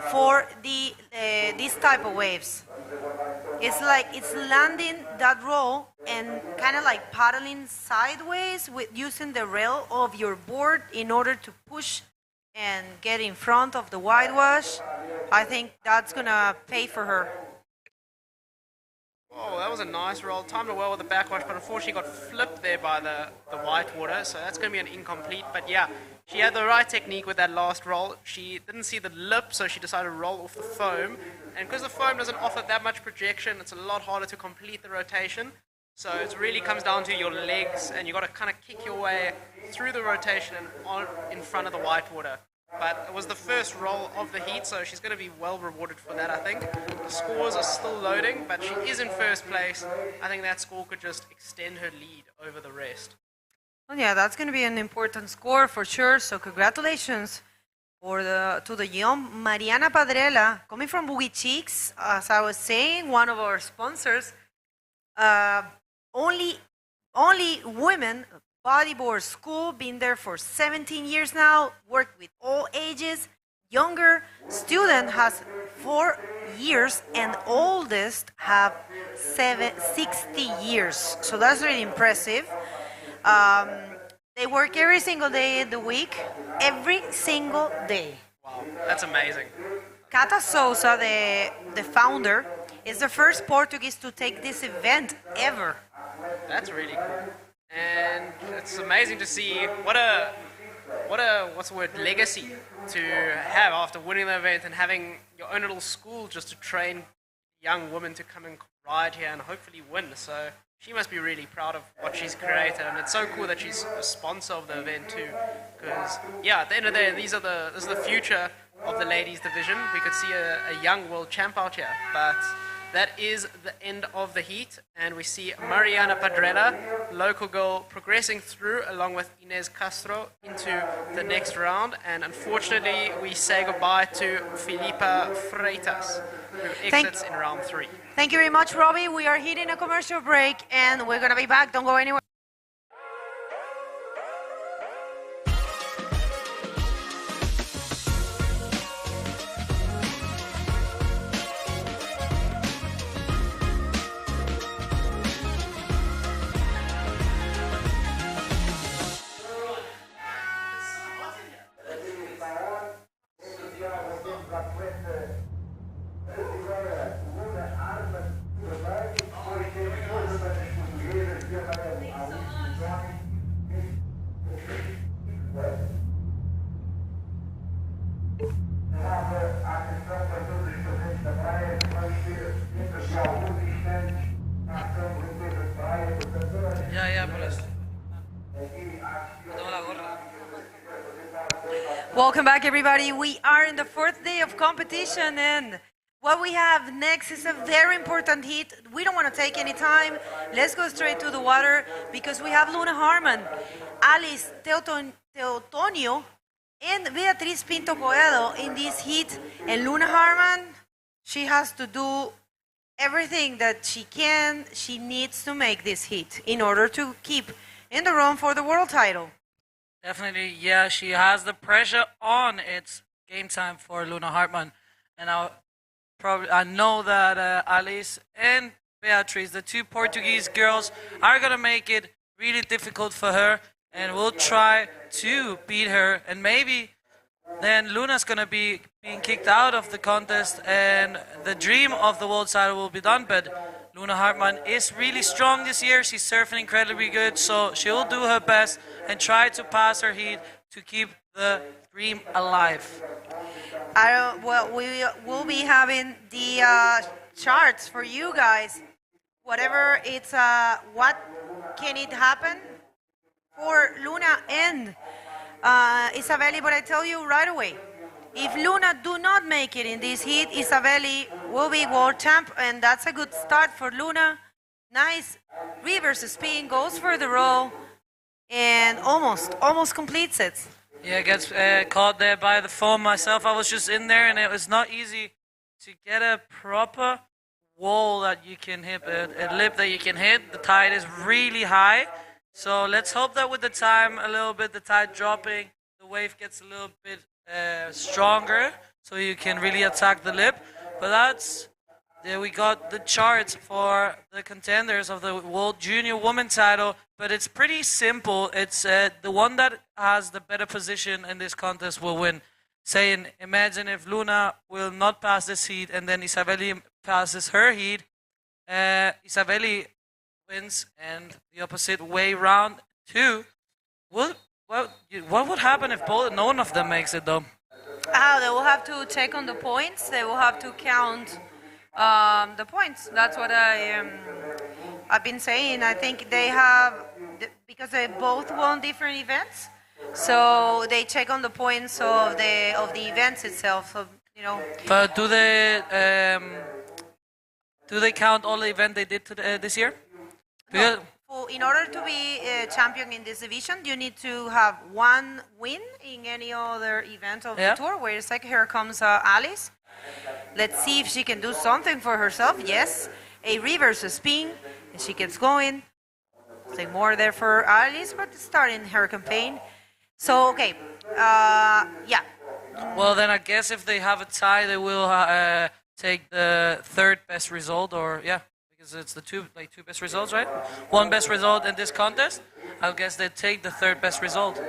for this type of waves. It's like it's landing that roll and kind of like paddling sideways with using the rail of your board in order to push and get in front of the whitewash. I think that's gonna pay for her. Oh, that was a nice roll. Timed it well with the backwash, but unfortunately got flipped there by the white water, so that's going to be an incomplete. But yeah, she had the right technique with that last roll. She didn't see the lip, so she decided to roll off the foam. And because the foam doesn't offer that much projection, it's a lot harder to complete the rotation. So it really comes down to your legs, and you've got to kind of kick your way through the rotation and on in front of the white water. But it was the first roll of the heat, so she's going to be well rewarded for that, I think. The scores are still loading, but she is in first place. I think that score could just extend her lead over the rest. Well, yeah, that's going to be an important score for sure. So congratulations to the young Mariana Padrella, coming from Boogie Cheeks, as I was saying, one of our sponsors. Uh, only women bodyboard school, been there for 17 years now, worked with all ages. Younger student has 4 years and oldest have 60 years. So that's really impressive. They work every single day of the week, every single day. Wow, that's amazing. Cata Souza, the founder, is the first Portuguese to take this event ever. That's really cool. And it's amazing to see what a what's the word, legacy to have after winning the event and having your own little school just to train young women to come and ride here and hopefully win. So she must be really proud of what she's created, and it's so cool that she's a sponsor of the event too. Because yeah, at the end of the day, this is the future of the ladies division. We could see a young world champ out here, but that is the end of the heat, and we see Mariana Padrella, local girl, progressing through along with Inez Castro into the next round. And unfortunately, we say goodbye to Filipa Freitas, who exits in round 3. Thank you very much, Robbie. We are hitting a commercial break, and we're going to be back. Don't go anywhere. Welcome back, everybody. We are in the 4th day of competition, and what we have next is a very important heat. We don't want to take any time. Let's go straight to the water because we have Luna Harmon, Alice Teotonio, and Beatriz Pinto Coelho in this heat. And Luna Harmon, she has to do everything that she can. She needs to make this heat in order to keep in the run for the world title. Definitely, yeah, she has the pressure on. It's game time for Luna Hartmann. And I know that Alice and Beatriz, the two Portuguese girls, are going to make it really difficult for her. And we'll try to beat her. And maybe then Luna's going to be being kicked out of the contest. And the dream of the world title will be done. But Luna Hartmann is really strong this year. She's surfing incredibly good, so she'll do her best and try to pass her heat to keep the dream alive. Well, we will be having the charts for you guys. Whatever it's, what can it happen for Luna and Isabelli? But I tell you right away, if Luna do not make it in this heat, Isabelli will be world champ, and that's a good start for Luna. Nice reverse spin, goes for the roll, and almost completes it. Yeah, gets caught there by the foam myself. I was just in there, and it was not easy to get a proper wall that you can hit, a lip that you can hit. The tide is really high, so let's hope that with the time, a little bit, the tide dropping, the wave gets a little bit stronger, so you can really attack the lip. But we got the charts for the contenders of the World Junior Women title, but it's pretty simple. It's the one that has the better position in this contest will win. Saying, imagine if Luna will not pass this heat and then Isabelli passes her heat, Isabelli wins, and the opposite way round 2. What would happen if no one of them makes it, though? They will have to check on the points. They will have to count the points. That's what I've been saying. I think they have, because they both won different events, so they check on the points of the events itself. So, you know. But do they count all the events they did this year? No. In order to be a champion in this division, you need to have one win in any other event of the tour. Wait a second, here comes Alice. Let's see if she can do something for herself. Yes, a reverse spin, And she keeps going. Say more there for Alice, but starting her campaign. So, okay. Yeah. Well, then I guess if they have a tie, they will take the third best result, or yeah, because it's the two best results, right? One best result in this contest. I guess they take the third best result.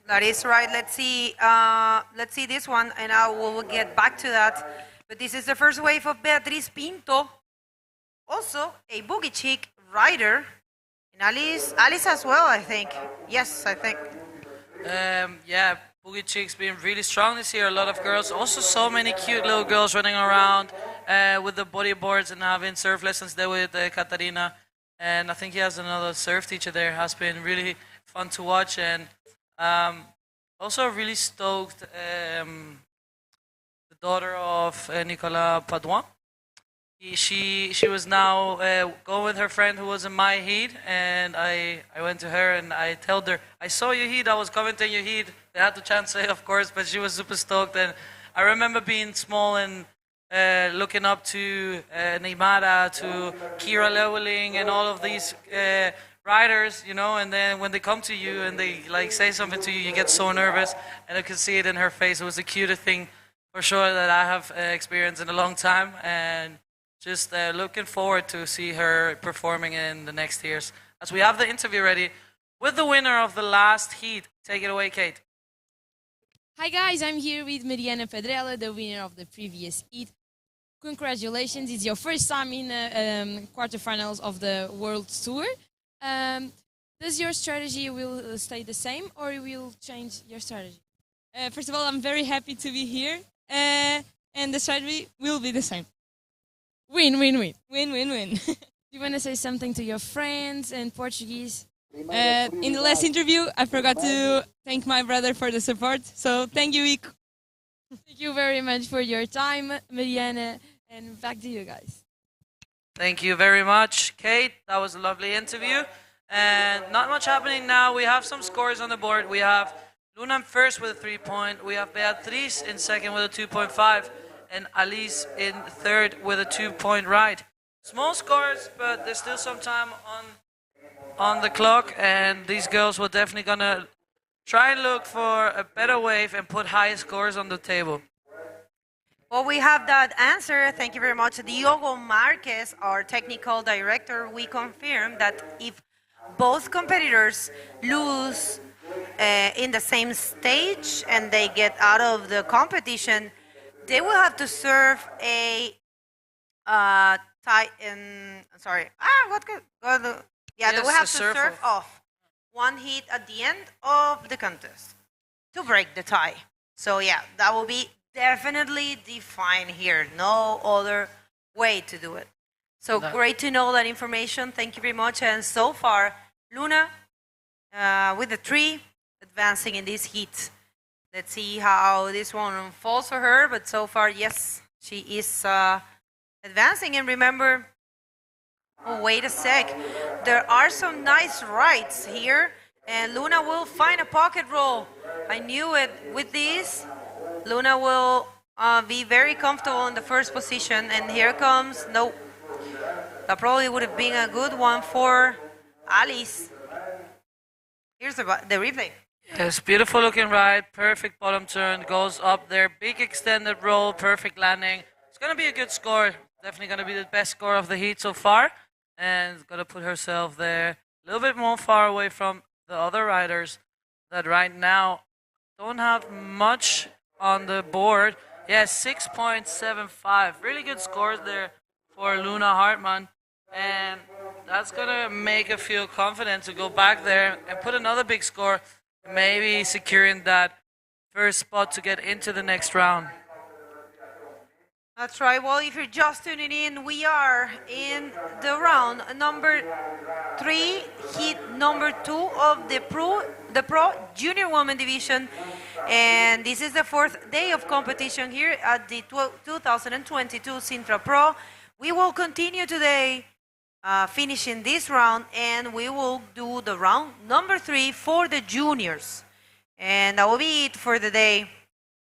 That is right. Let's see this one, and I will get back to that. But this is the first wave of Beatriz Pinto, also a boogie chick rider, and Alice as well, I think. Yes, I think. Yeah, boogie chicks being really strong this year. A lot of girls, also so many cute little girls running around with the bodyboards and having surf lessons there with Katarina. And I think he has another surf teacher there. Has been really fun to watch, and also really stoked. The daughter of Nicolas Padouin. She was now going with her friend who was in my heat, and I went to her and I told her, I saw your heat, I was commenting your heat. They had to translate, of course, but she was super stoked. And I remember being small and looking up to Neymara, to Kira Leveling, and all of these riders, you know, and then when they come to you and they like say something to you, you get so nervous, and I could see it in her face. It was the cutest thing for sure that I have experienced in a long time, and just looking forward to see her performing in the next years. As we have the interview ready with the winner of the last heat. Take it away, Kate. Hi guys, I'm here with Mariana Pedrella, the winner of the previous heat. Congratulations, it's your first time in quarterfinals of the World Tour. Does your strategy will stay the same, or will change your strategy? First of all, I'm very happy to be here, and the strategy will be the same. Win, win, win. Win, win, win. Do you want to say something to your friends in Portuguese? In the last interview, I forgot to thank my brother for the support, so thank you, Ico. Thank you very much for your time, Mariana, and back to you guys. Thank you very much, Kate. That was a lovely interview. And not much happening now. We have some scores on the board. We have Luna in first with a 3-point. We have Beatriz in second with a 2.5. And Alice in third with a 2-point ride. Small scores, but there's still some time on the clock. And these girls were definitely going to try and look for a better wave and put higher scores on the table. Well, we have that answer. Thank you very much. Diogo Marquez, our technical director, we confirm that if both competitors lose in the same stage and they get out of the competition, they will have to serve a tie in. Sorry. They will have to serve off one hit at the end of the contest to break the tie. So yeah, that will be definitely defined here. No other way to do it. So great to know that information. Thank you very much. And so far, Luna with the 3 advancing in this heat. Let's see how this one unfolds for her. But so far, yes, she is advancing. And remember, oh, wait a sec. There are some nice rides here. And Luna will find a pocket roll. I knew it. With this, Luna will be very comfortable in the first position. And here comes, no, that probably would have been a good one for Alice. Here's the replay. Yes, beautiful looking ride, perfect bottom turn, goes up there, big extended roll, perfect landing. It's going to be a good score, definitely going to be the best score of the heat so far. And going to put herself there a little bit more far away from the other riders that right now don't have much on the board. Yeah, 6.75, really good scores there for Luna Hartmann. And that's going to make her feel confident to go back there and put another big score, maybe securing that first spot to get into the next round. That's right. Well, if you're just tuning in, we are in the round number 3, heat number 2 of the Pro Junior Women Division. And this is the 4th day of competition here at the 2022 Sintra Pro. We will continue today finishing this round, and we will do the round number 3 for the juniors. And that will be it for the day.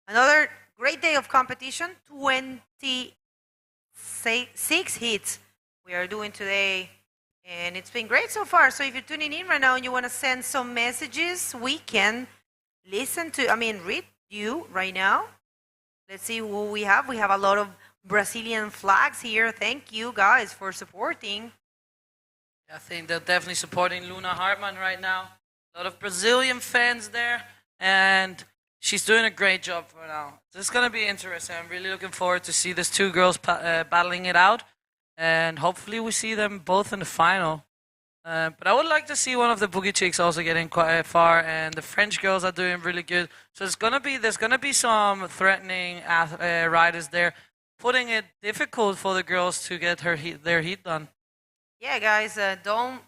Another great day of competition, 26 hits we are doing today. And it's been great so far. So if you're tuning in right now and you want to send some messages, we can read you right now. Let's see who we have. We have a lot of Brazilian flags here. Thank you guys for supporting. I think they're definitely supporting Luna Hartmann right now. A lot of Brazilian fans there, and she's doing a great job for now. This is going to be interesting. I'm really looking forward to see these two girls battling it out, and hopefully we see them both in the final. But I would like to see one of the Boogie Chicks also getting quite far, and the French girls are doing really good. So there's gonna be some threatening riders there, putting it difficult for the girls to get their heat done. Yeah, guys, don't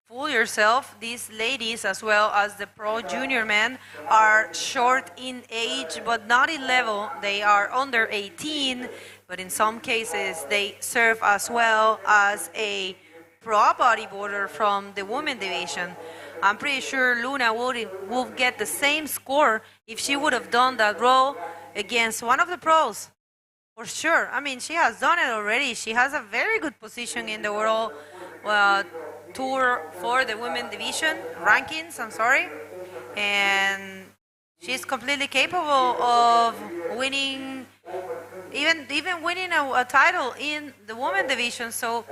fool yourself. These ladies, as well as the pro junior men, are short in age but not in level. They are under 18, but in some cases they serve as well as a pro bodyboarder from the women division. I'm pretty sure Luna would get the same score if she would have done that role against one of the pros. For sure. I mean, she has done it already. She has a very good position in the world tour for the women division rankings, and she's completely capable of winning, even winning a title in the women division. So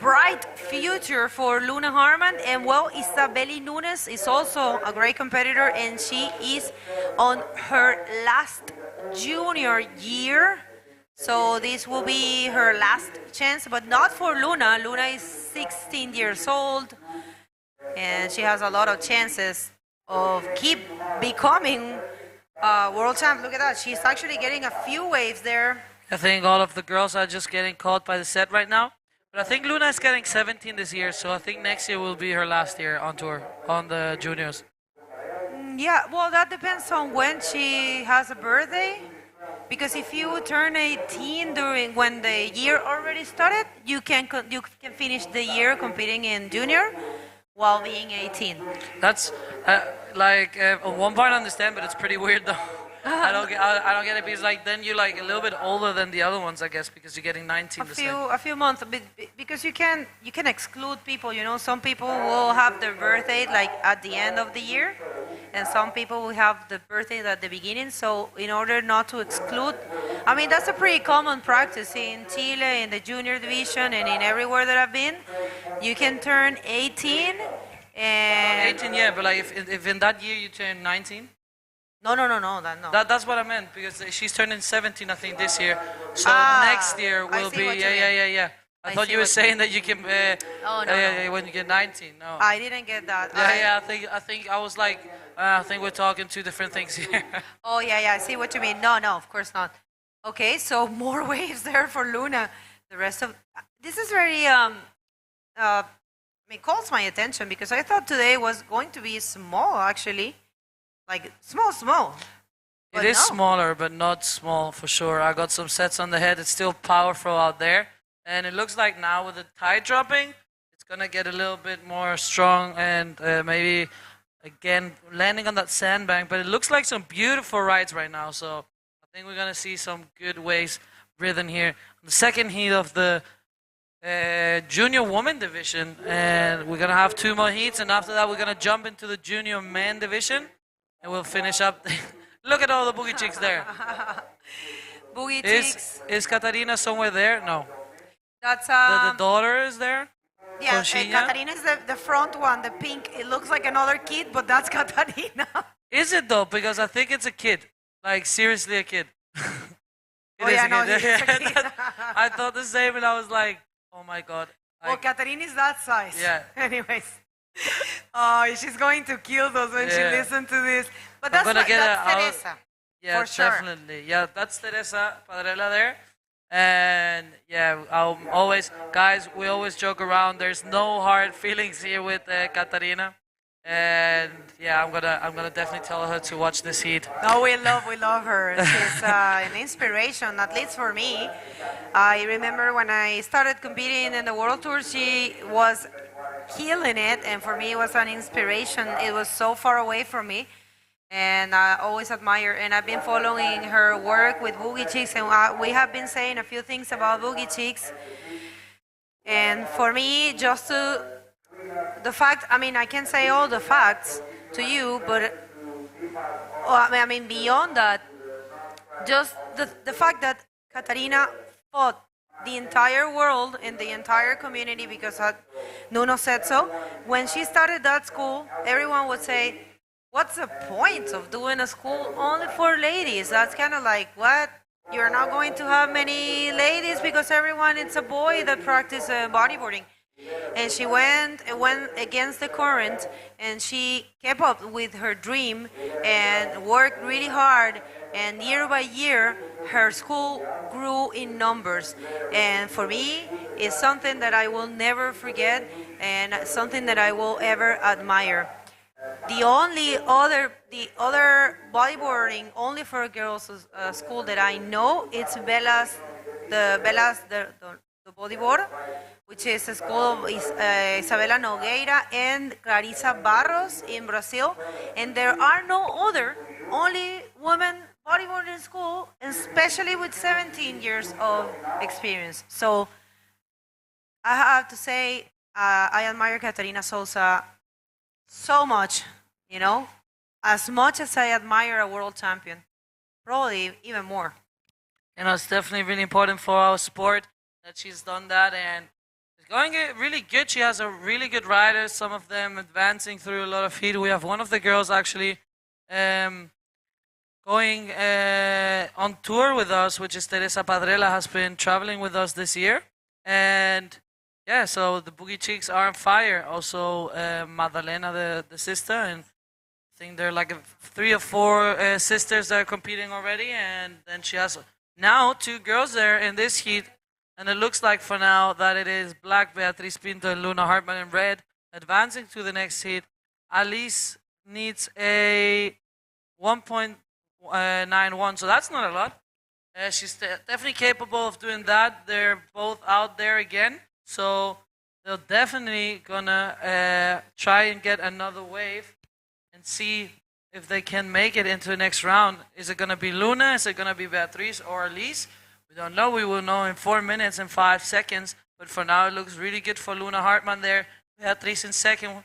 bright future for Luna Hartmann. And well, Isabeli Nunes is also a great competitor, and she is on her last junior year. So this will be her last chance, but not for Luna. Luna is 16 years old, and she has a lot of chances of keep becoming world champ. Look at that. She's actually getting a few waves there. I think all of the girls are just getting caught by the set right now. But I think Luna is getting 17 this year, so I think next year will be her last year on tour, on the juniors. Yeah, well, that depends on when she has a birthday. Because if you turn 18 when the year already started, you can finish the year competing in junior while being 18. That's at one point I understand, but it's pretty weird though. I don't get it because then you're a little bit older than the other ones, I guess, because you're getting 19. A few months, because you can exclude people. You know, some people will have their birthday at the end of the year, and some people will have the birthday at the beginning. So in order not to exclude, I mean, that's a pretty common practice in Chile, in the junior division, and in everywhere that I've been. You can turn 18 and 18, yeah, but if in that year you turn 19. No. That's what I meant, because she's turning 17, I think, this year. So next year will be, yeah. I thought you were saying that you can, when you get 19. No. I didn't get that. I think I was I think we're talking two different things here. Oh, yeah, I see what you mean. No, of course not. Okay, so more waves there for Luna. The rest of, this is very, calls my attention, because I thought today was going to be small, actually. Like, small. It is smaller, but not small for sure. I got some sets on the head. It's still powerful out there. And it looks like now with the tide dropping, it's going to get a little bit more strong and maybe, again, landing on that sandbank. But it looks like some beautiful rides right now. So I think we're going to see some good waves ridden here. The second heat of the junior woman division. And we're going to have 2 more heats. And after that, we're going to jump into the junior man division. And we'll finish up. Look at all the Boogie Chicks there. Boogie Chicks. Is Katarina somewhere there? No. That's the daughter is there? Yeah, Katarina is the front one, the pink. It looks like another kid, but that's Katarina. Is it though? Because I think it's a kid. Seriously a kid. It's a kid. I thought the same, and I was like, oh my God. Well, Katarina is that size. Yeah. Anyways. She's going to kill those when she listens to this. But that's Teresa. Yeah, for sure. Definitely. Yeah, that's Teresa Padrella there. And yeah, we always joke around. There's no hard feelings here with Katarina. And yeah, I'm gonna definitely tell her to watch this heat. No, we love her. She's an inspiration, at least for me. I remember when I started competing in the World Tour, she was killing it, and for me it was an inspiration. It was so far away from me, and I always admire, and I've been following her work with Boogie Chicks, and we have been saying a few things about Boogie Chicks. And for me, just to the fact, I mean, I can say all the facts to you, but I mean, beyond that, just the fact that Katarina fought the entire world and the entire community because Nuno said so. When she started that school, everyone would say, what's the point of doing a school only for ladies? That's kind of like, what? You're not going to have many ladies because everyone, it's a boy that practices bodyboarding. And she went against the current, and she kept up with her dream and worked really hard. And year by year, her school grew in numbers. And for me, it's something that I will never forget and something that I will ever admire. The other bodyboarding only for girls school that I know, it's the bodyboard, which is a school of Isabela Nogueira and Clarissa Barros in Brazil. And there are no other, only women bodyboarding school, especially with 17 years of experience. So I have to say, I admire Catarina Souza so much, you know, as much as I admire a world champion, probably even more. You know, it's definitely really important for our sport that she's done that, and it's going really good. She has a really good riders, some of them advancing through a lot of heat. We have one of the girls actually going on tour with us, which is Teresa Padrella, has been traveling with us this year. And yeah, so the Boogie Chicks are on fire. Also, Madalena, the sister, and I think there are like 3 or 4 sisters that are competing already. And then she has now 2 girls there in this heat. And it looks like for now that it is Black, Beatriz Pinto, and Luna Hartman in red, advancing to the next heat. Alice needs a 1.91, so that's not a lot. She's definitely capable of doing that. They're both out there again. So they're definitely gonna try and get another wave and see if they can make it into the next round. Is it gonna be Luna? Is it gonna be Beatriz or Elise? We don't know. We will know in 4 minutes and 5 seconds. But for now, it looks really good for Luna Hartman there. Beatriz in second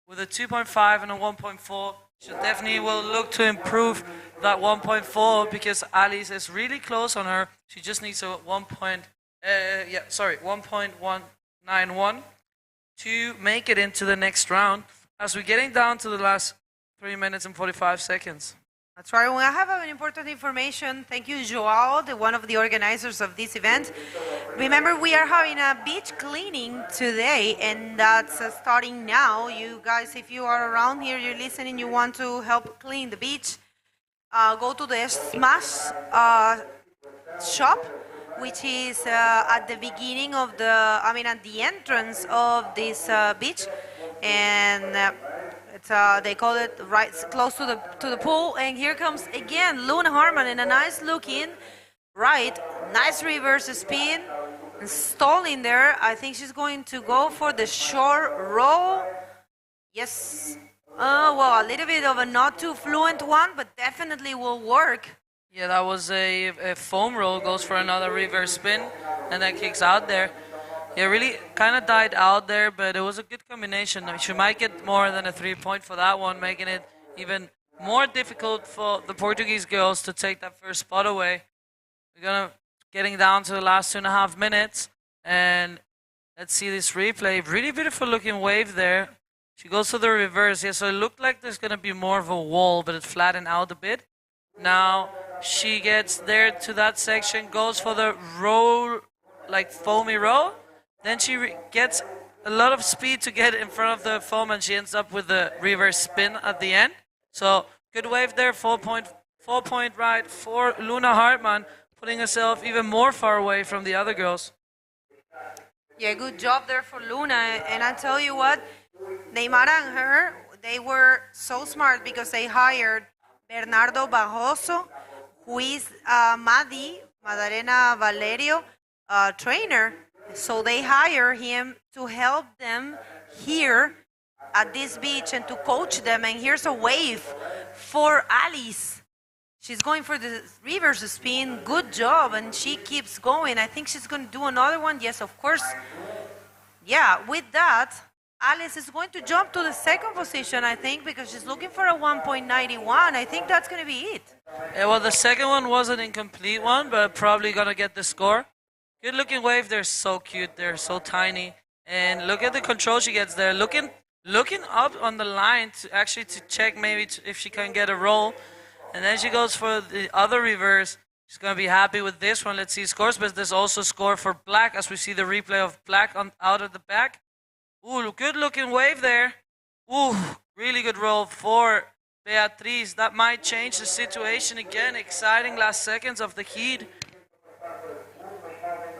with a 2.5 and a 1.4. She definitely will look to improve that 1.4 because Alice is really close on her. She just needs a 1.191 to make it into the next round. As we're getting down to the last 3 minutes and 45 seconds. That's right. We have an important information. Thank you, Joao, one of the organizers of this event. Remember, we are having a beach cleaning today, and that's starting now. You guys, if you are around here, you're listening, you want to help clean the beach, go to the Smash shop, which is at the beginning of at the entrance of this beach, and they call it right close to the pool. And here comes again Luna Hartman in a nice looking right, nice reverse spin, and stalling there. I think she's going to go for the short roll. Yes. Well, a little bit of a not too fluent one, but definitely will work. Yeah, that was a foam roll, goes for another reverse spin, and then kicks out there. Yeah, really kind of died out there, but it was a good combination. She might get more than a 3-point for that one, making it even more difficult for the Portuguese girls to take that first spot away. We're getting down to the last 2.5 minutes, and let's see this replay. Really beautiful looking wave there. She goes to the reverse. Yeah, so it looked like there's going to be more of a wall, but it flattened out a bit. Now she gets there to that section, goes for the roll, like foamy roll. Then she gets a lot of speed to get in front of the foam, and she ends up with the reverse spin at the end. So good wave there, 4-point ride for Luna Hartman, putting herself even more far away from the other girls. Yeah, good job there for Luna. And I tell you what, Neymar and her, they were so smart because they hired Bernardo Barroso, who is Madalena Valerio trainer. So they hire him to help them here at this beach and to coach them. And here's a wave for Alice. She's going for the reverse spin. Good job. And she keeps going. I think she's going to do another one. Yes, of course. yeah, with that, Alice is going to jump to the second position, I think, because she's looking for a 1.91. I think that's going to be it. Yeah, well, the second one was an incomplete one, but probably gonna get the score. Good looking wave. They're so cute. They're so tiny. And look at the control she gets there. Looking up on the line to check maybe if she can get a roll. And then she goes for the other reverse. She's gonna be happy with this one. Let's see scores, but there's also score for Black as we see the replay of Black out of the back. Ooh, good looking wave there. Ooh, really good roll for Beatriz. That might change the situation again. Exciting last seconds of the heat.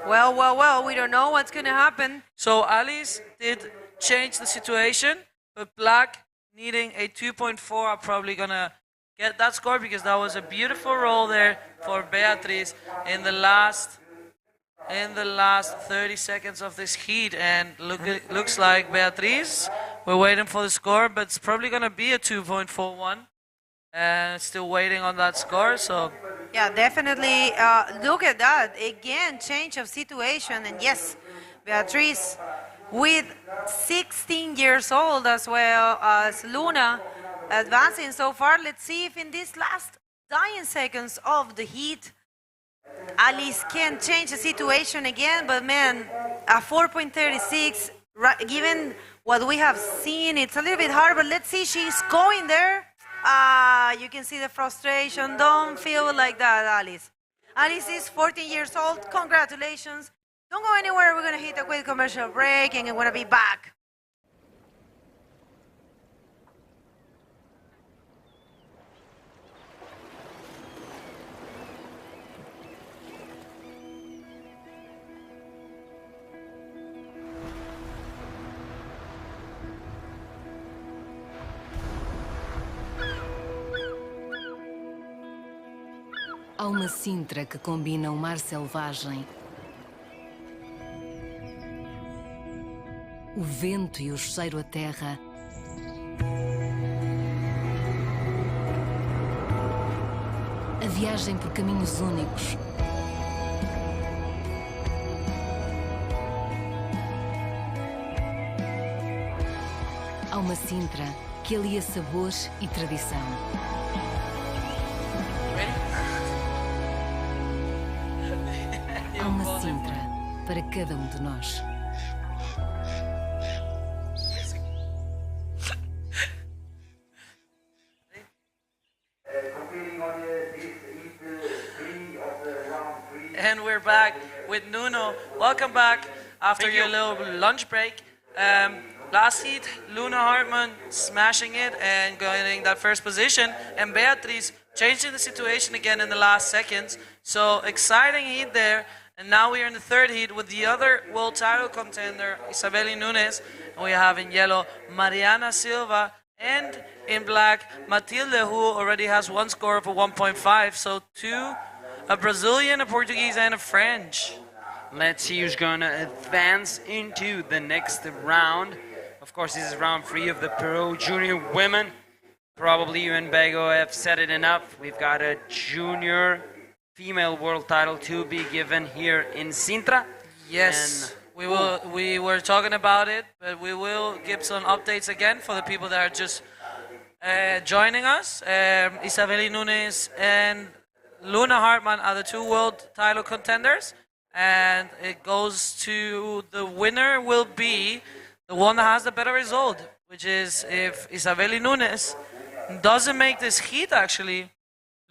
Well, we don't know what's going to happen. So Alice did change the situation, but Black needing a 2.4 are probably going to get that score because that was a beautiful roll there for Beatriz in the last 30 seconds of this heat. And looks like Beatriz, we're waiting for the score, but it's probably going to be a 2.41. And still waiting on that score, so... Yeah, definitely. Look at that. Again, change of situation. And yes, Beatriz, with 16 years old as well as Luna, advancing so far. Let's see if in these last dying seconds of the heat, Alice can change the situation again. But man, a 4.36, given what we have seen, it's a little bit hard. But let's see, she's going there. You can see the frustration. Don't feel like that, Alice. Alice is 14 years old. Congratulations. Don't go anywhere. We're going to hit a quick commercial break and we're going to be back. Há uma Sintra que combina o mar selvagem, o vento e o cheiro a terra, a viagem por caminhos únicos, há uma Sintra que alia sabor e tradição. Há uma Sintra para cada de nós. And we're back with Nuno. Welcome back after your little lunch break. Last heat, Luna Hartmann smashing it and getting that first position, and Beatriz changing the situation again in the last seconds. So exciting heat there. And now we are in the third heat with the other world title contender, Isabeli Nunes. And we have in yellow Mariana Silva, and in black Matilde, who already has one score of a 1.5. So two, a Brazilian, a Portuguese, and a French. Let's see who's going to advance into the next round. Of course, this is round 3 of the Pro Junior Women. Probably you and Bego have said it enough. We've got a junior female world title to be given here in Sintra. Yes, we were talking about it, but we will give some updates again for the people that are just joining us. Isabeli Nunes and Luna Hartmann are the 2 world title contenders, and it goes to the winner will be the one that has the better result, which is if Isabeli Nunes doesn't make this heat, actually,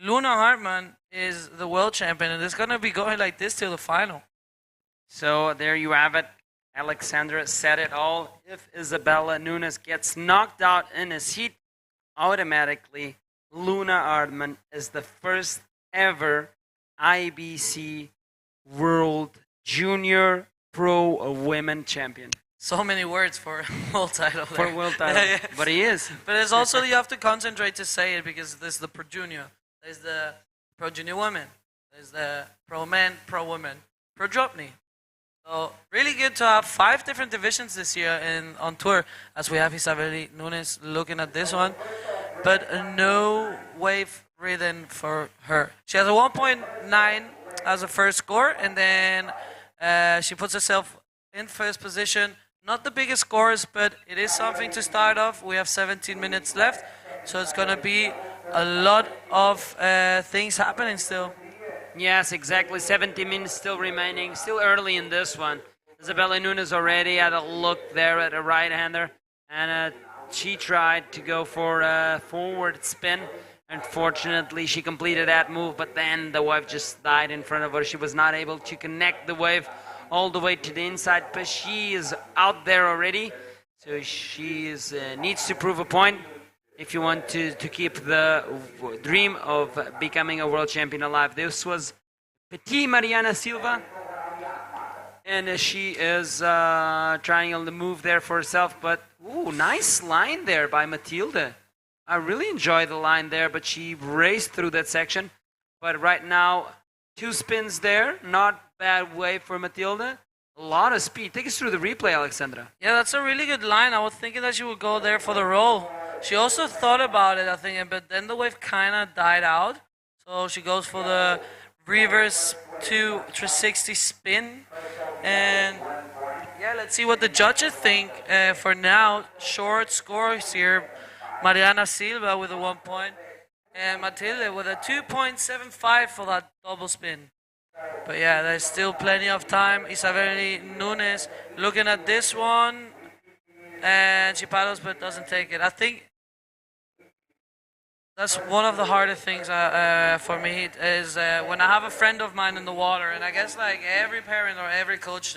Luna Hartmann is the world champion, and it's going to be going like this till the final. So there you have it. Alexandra said it all. If Isabella Nunes gets knocked out in his heat, automatically Luna Hartmann is the first ever IBC World Junior Pro Women Champion. So many words for world title. For world title, but he is. But it's also, you have to concentrate to say it because there's the Pro Junior, there's the Pro Junior Women, there's the Pro Men, Pro Women, Pro Dropknee. So really good to have 5 different divisions this year on tour, as we have Isabeli Nunes looking at this one, but no wave ridden for her. She has a 1.9 as a first score, and then she puts herself in first position. not the biggest scores, but it is something to start off. We have 17 minutes left, so it's going to be a lot of things happening still. Yes, exactly. 70 minutes still remaining. Still early in this one. Isabella Nunes already had a look there at a right-hander, and she tried to go for a forward spin. Unfortunately, she completed that move, but then the wave just died in front of her. She was not able to connect the wave all the way to the inside, but she is out there already, so she needs to prove a point if you want to keep the dream of becoming a world champion alive. This was Petit Mariana Silva, and she is trying a move there for herself, but ooh, nice line there by Matilde. I really enjoy the line there, but she raced through that section. But right now, 2 spins there, not bad way for Matilde. A lot of speed. Take us through the replay, Alexandra. Yeah, that's a really good line. I was thinking that she would go there for the roll. She also thought about it, I think, but then the wave kind of died out. So she goes for the reverse 360 spin. And yeah, let's see what the judges think. For now, short scores here. Mariana Silva with a 1 point. And Matilde with a 2.75 for that double spin. But yeah, there's still plenty of time. Isabelle Nunes looking at this one. And she paddles but doesn't take it. I think that's one of the hardest things for me is when I have a friend of mine in the water, and I guess like every parent or every coach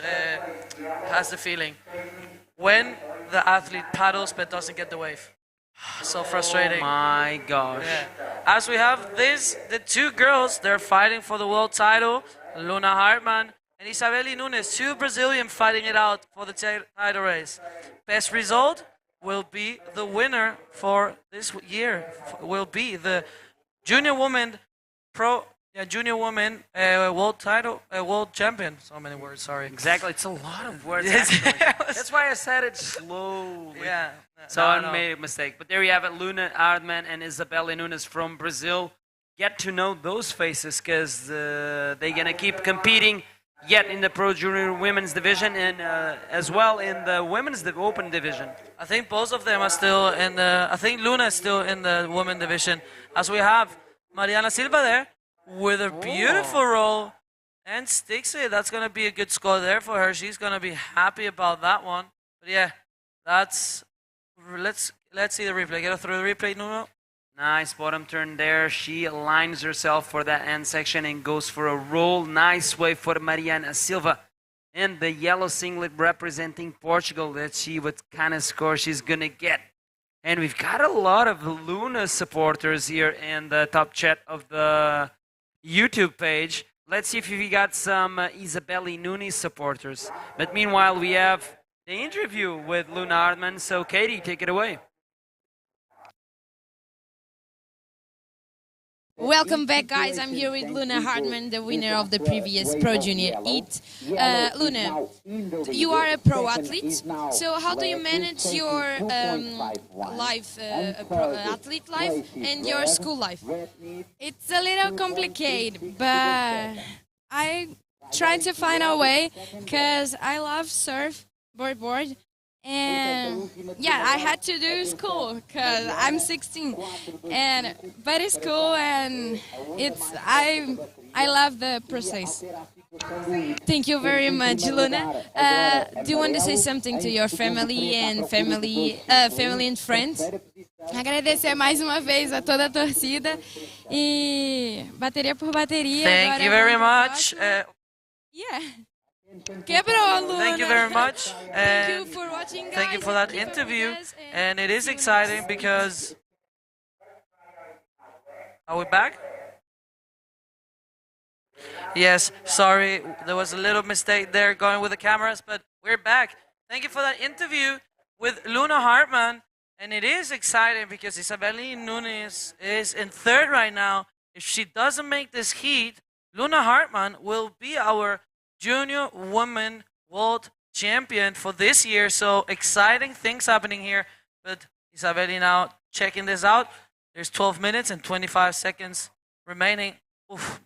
has the feeling. When the athlete paddles but doesn't get the wave. So frustrating. Oh my gosh. Yeah. As we have the 2 girls, they're fighting for the world title. Luna Hartmann and Isabelle Nunes, 2 Brazilian fighting it out for the title race. Best result will be the winner for this year. Will be the junior woman world title, world champion. So many words, sorry. Exactly, it's a lot of words. Actually. That's why I said it slowly. Yeah. So I made a mistake. But there you have it, Luna Hartmann and Isabelle Nunes from Brazil. Get to know those faces because they're going to keep competing yet in the Pro Junior Women's Division and as well in the Women's Open Division. I think both of them are still in the... I think Luna is still in the Women Division. As we have Mariana Silva there with a beautiful roll and sticks it. That's going to be a good score there for her. She's going to be happy about that one. But yeah, that's... Let's see the replay. Get her through the replay, Nuno. Nice bottom turn there. She aligns herself for that end section and goes for a roll. Nice wave for Mariana Silva. And the yellow singlet representing Portugal. Let's see what kind of score she's going to get. And we've got a lot of Luna supporters here in the top chat of the YouTube page. Let's see if we got some Isabelle Nunes supporters. But meanwhile, we have the interview with Luna Hartmann. So Katie, take it away. Welcome back, guys. I'm here with Luna Hartmann, the winner of the previous Pro Junior Heat. Luna, you are a pro athlete, so how do you manage your athlete life and your school life? It's a little complicated, but I try to find a way because I love bodyboard. And yeah, I had to do school because I'm 16, but it's cool and I love the process. Thank you very much, Luna. Do you want to say something to your family and friends? Agradecer mais uma vez a toda a torcida e bateria por bateria. Thank you very much. Yeah. Quebrou, Luna. Thank you very much. Thank you for watching, guys. Thank you for that interview. And it is exciting because... Are we back? Yes, sorry. There was a little mistake there going with the cameras, but we're back. Thank you for that interview with Luna Hartmann. And it is exciting because Isabelle Nunes is in 3rd right now. If she doesn't make this heat, Luna Hartmann will be our Junior Women World Champion for this year. So exciting things happening here. But Isabelle now checking this out. There's 12 minutes and 25 seconds remaining. Oof,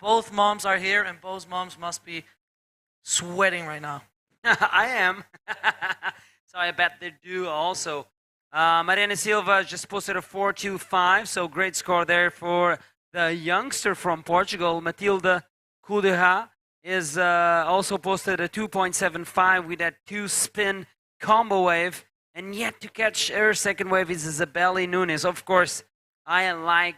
both moms are here and both moms must be sweating right now. I am. So I bet they do also. Mariana Silva just posted a 4.25, so great score there for the youngster from Portugal. Matilda Kudeha is also posted a 2.75 with that 2-spin combo wave. And yet to catch her second wave is Isabelle Nunes. Of course, I like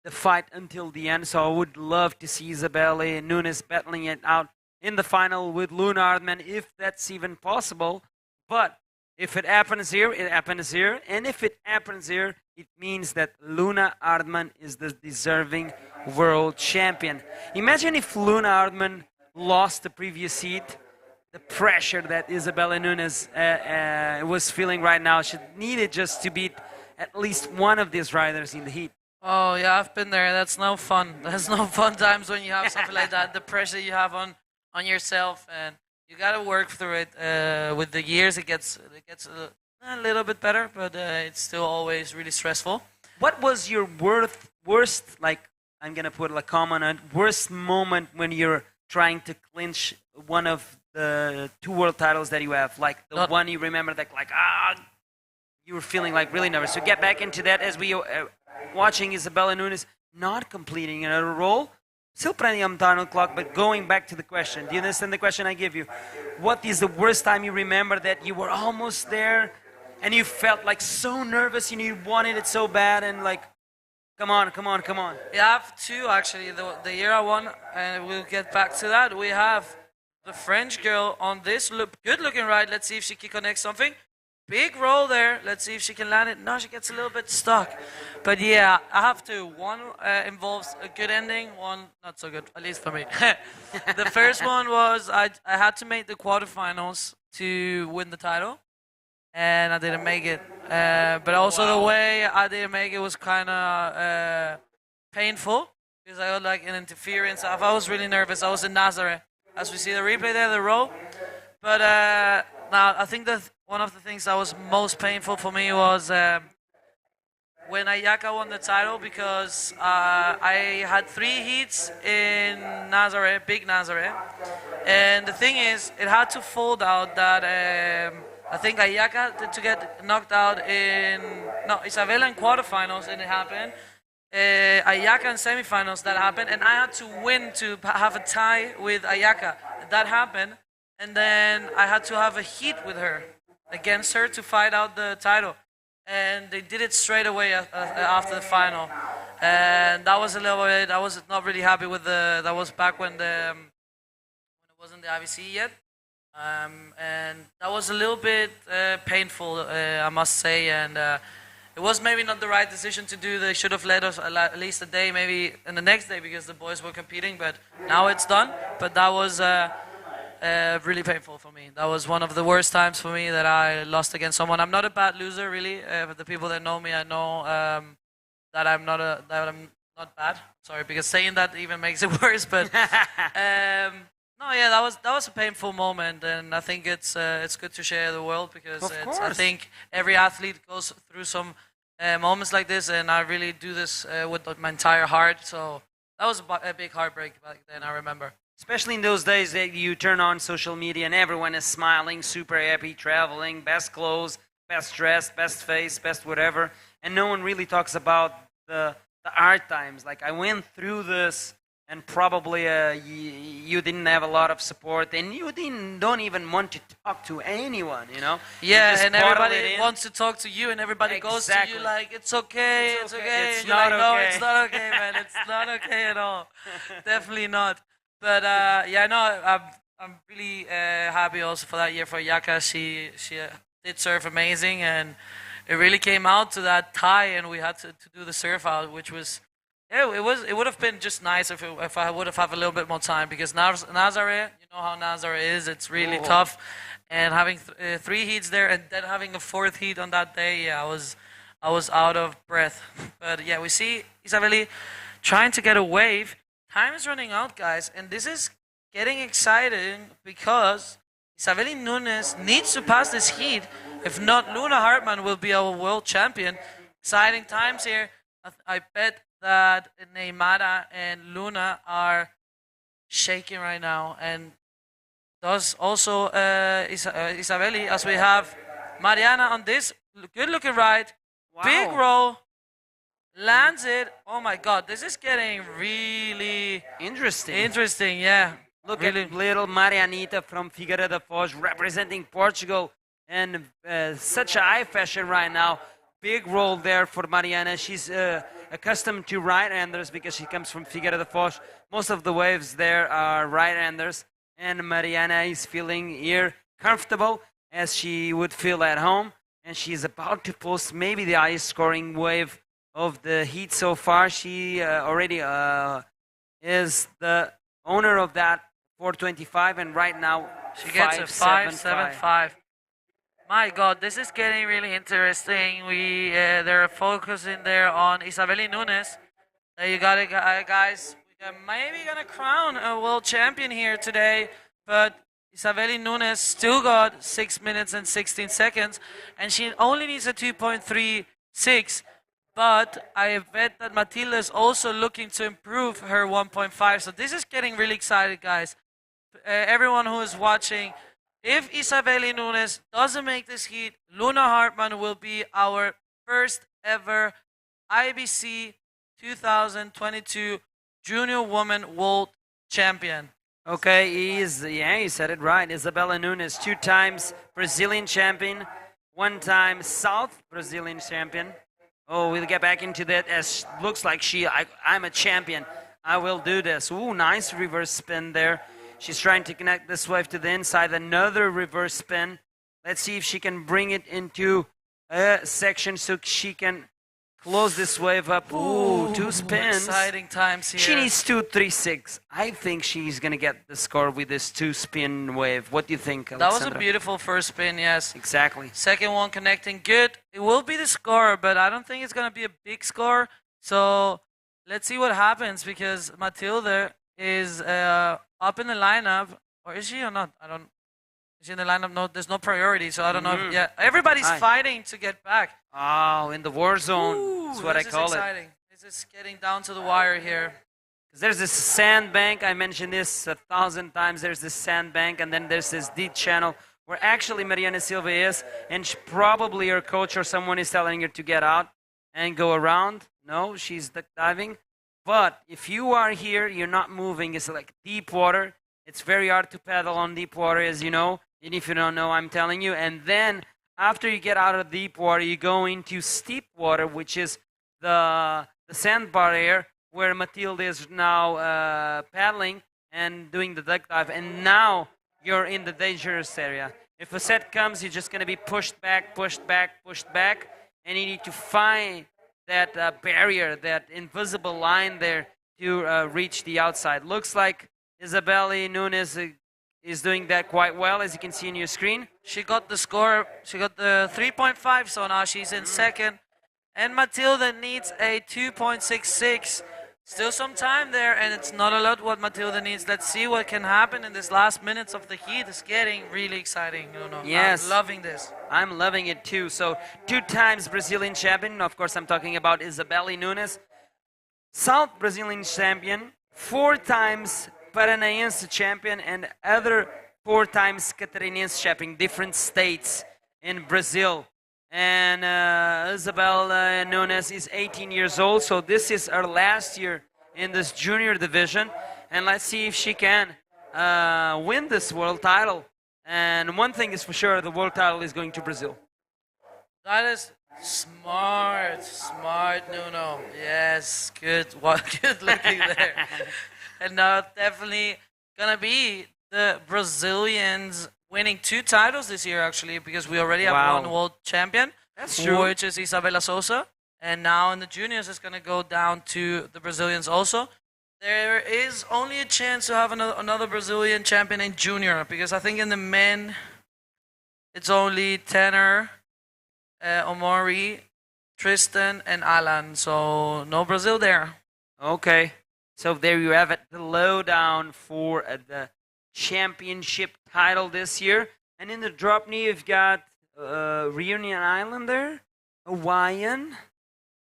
the fight until the end, so I would love to see Isabelle Nunes battling it out in the final with Luna Ardman, if that's even possible. But if it happens here, it happens here. And if it happens here, it means that Luna Ardman is the deserving world champion. Imagine if Luna Ardman lost the previous heat, the pressure that Isabelle Nunes was feeling right now. She needed just to beat at least one of these riders in the heat. Oh, yeah, I've been there. That's no fun. There's no fun times when you have something like that. The pressure you have on yourself, and you got to work through it. With the years, it gets a little bit better, but it's still always really stressful. What was your worst, like, I'm going to put a comment on it, worst moment when you're trying to clinch one of the 2 world titles that you have? Like, the one you remember that, like, you were feeling, like, really nervous. So get back into that as we watching Isabelle Nunes not completing a roll. Still plenty of time on the clock, but going back to the question. Do you understand the question I give you? What is the worst time you remember that you were almost there and you felt like so nervous and you wanted it so bad and like, come on, come on, come on? Yeah, I have 2 actually. The year I won, and we'll get back to that, we have the French girl on this good looking ride. Let's see if she can connect something. Big roll there. Let's see if she can land it. No, she gets a little bit stuck. But yeah, I have 2. One involves a good ending, one not so good, at least for me. The first one was I had to make the quarterfinals to win the title, and I didn't make it. But also the way I didn't make it was kind of painful, because I got like an interference. I was really nervous. I was in Nazareth. As we see the replay there, the roll. But now I think that one of the things that was most painful for me was when Ayaka won the title, because I had 3 heats in Nazareth, big Nazareth, and the thing is, it had to fold out that I think Ayaka to get knocked out Isabella in quarterfinals, and it happened. Ayaka in semifinals, that happened, and I had to win to have a tie with Ayaka. That happened, and then I had to have a heat with her, against her, to fight out the title. And they did it straight away after the final. And that was a little bit, I was not really happy with that was back when it wasn't the IVC yet. And that was a little bit painful, I must say, and it was maybe not the right decision to do. They should have let us at least a day, maybe in the next day, because the boys were competing, but now it's done. But that was really painful for me. That was one of the worst times for me that I lost against someone. I'm not a bad loser, really. For the people that know me, I know that I'm not bad. Sorry, because saying that even makes it worse. But no, yeah, that was a painful moment, and I think it's good to share the world, because I think every athlete goes through some moments like this, and I really do this with my entire heart. So that was a big heartbreak back then, I remember. Especially in those days that you turn on social media and everyone is smiling, super happy, traveling, best clothes, best dressed, best face, best whatever, and no one really talks about the hard times. Like, I went through this, and probably you didn't have a lot of support, and you don't even want to talk to anyone, you know? Yeah, and everybody wants to talk to you, and everybody goes to you like, it's okay, it's okay. It's You're not like, no, okay. it's not okay, man. It's not okay at all. Definitely not. But yeah, no, I'm really happy also for that year for Yaka. She did surf amazing, and it really came out to that tie, and we had to do the surf out, which was, yeah, it would have been just nice if I would have had a little bit more time, because Nazareth, you know how Nazareth is, it's really tough, and having 3 heats there and then having a 4th heat on that day, yeah, I was out of breath. But yeah, we see Isabelle trying to get a wave. Time is running out, guys, and this is getting exciting, because Isabelle Nunes needs to pass this heat. If not, Luna Hartmann will be our world champion. Exciting times here. I bet that Neymara and Luna are shaking right now, and does also Isabelli, as we have Mariana on this good looking ride. Wow. Big roll. Lands it. Oh my God, this is getting really interesting. Interesting, yeah. Look Really. at little Marianita from Figueira da Foz representing Portugal in such a high fashion right now. Big roll there for Mariana. She's accustomed to right-handers because she comes from Figueira da Foz. Most of the waves there are right-handers. And Mariana is feeling here comfortable as she would feel at home. And she's about to post maybe the highest scoring wave of the heat so far. She already is the owner of that 425, and right now she gets a 575. My God, this is getting really interesting. They're focusing there on Isabelli Nunes. You got it, guys. We're maybe gonna crown a world champion here today, but Isabelli Nunes still got 6 minutes and 16 seconds, and she only needs a 2.36. But I bet that Matilda is also looking to improve her 1.5. So this is getting really excited, guys. Everyone who is watching, if Isabelli Nunes doesn't make this heat, Luna Hartmann will be our first ever IBC 2022 Junior Woman World Champion. Okay, he said it right. Isabella Nunes, 2 times Brazilian champion, 1 time South Brazilian champion. Oh, we'll get back into that as looks like I'm a champion. I will do this. Ooh, nice reverse spin there. She's trying to connect this wave to the inside. Another reverse spin. Let's see if she can bring it into a section so she can close this wave up. Ooh, 2 spins. Exciting times here. She needs 236. I think she's going to get the score with this 2-spin wave. What do you think, Alexandra? That was a beautiful first spin, yes. Exactly. Second one connecting good. It will be the score, but I don't think it's going to be a big score. So let's see what happens because Matilda is up in the lineup. Or is she or not? I don't. Is she in the lineup? No, there's no priority, so I don't know. Yeah, everybody's fighting to get back. Oh, in the war zone. That's what I call This is exciting. This is getting down to the wire here. There's this sandbank. I mentioned this 1,000 times. There's this sandbank, and then there's this deep channel where actually Mariana Silva is, and probably her coach or someone is telling her to get out and go around. No, she's duck diving. But if you are here, you're not moving. It's like deep water. It's very hard to paddle on deep water, as you know. And if you don't know, I'm telling you. And then after you get out of deep water, you go into steep water, which is the sandbar area where Matilda is now paddling and doing the duck dive. And now you're in the dangerous area. If a set comes, you're just going to be pushed back, pushed back, pushed back. And you need to find that barrier, that invisible line there to reach the outside. Looks like Isabelli Nunes is doing that quite well, as you can see on your screen. She got the score. She got the 3.5, so now she's in second. And Matilda needs a 2.66. Still some time there, and it's not a lot what Matilda needs. Let's see what can happen in this last minutes of the heat. It's getting really exciting. Yes. I'm loving this. I'm loving it too. So 2 times Brazilian champion. Of course, I'm talking about Isabelli Nunes. South Brazilian champion. 4 times Paranaense champion, and other 4 times Catarinense champion, different states in Brazil. And Isabel Nunes is 18 years old, so this is her last year in this junior division. And let's see if she can win this world title. And one thing is for sure, the world title is going to Brazil. That is smart, Nuno. Yes, good looking there. And now definitely gonna be the Brazilians winning 2 titles this year, actually, because we already have 1 world champion. That's true. Which is Isabela Souza. And now in the juniors, it's gonna go down to the Brazilians also. There is only a chance to have another Brazilian champion in junior, because I think in the men, it's only Tanner, Omori, Tristan, and Alan. So no Brazil there. Okay. So there you have it, the lowdown for the championship title this year. And in the Dropknee, you've got Reunion Islander, Hawaiian,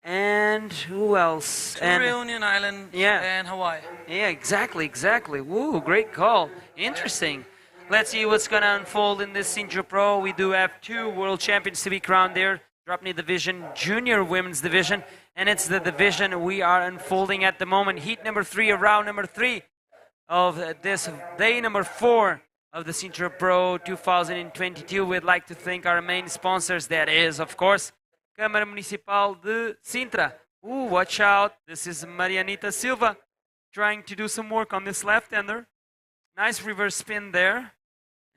and who else? Reunion Island and Hawaii. Yeah, exactly. Woo, great call. Interesting. Let's see what's going to unfold in this Sintra Pro. We do have 2 world champions to be crowned there. Dropknee division, junior women's division, and it's the division we are unfolding at the moment. Heat number 3 of round number 3 of this day number 4 of the Sintra Pro 2022. We'd like to thank our main sponsors. That is, of course, Câmara Municipal de Sintra. Ooh, watch out. This is Marianita Silva trying to do some work on this left-hander. Nice reverse spin there.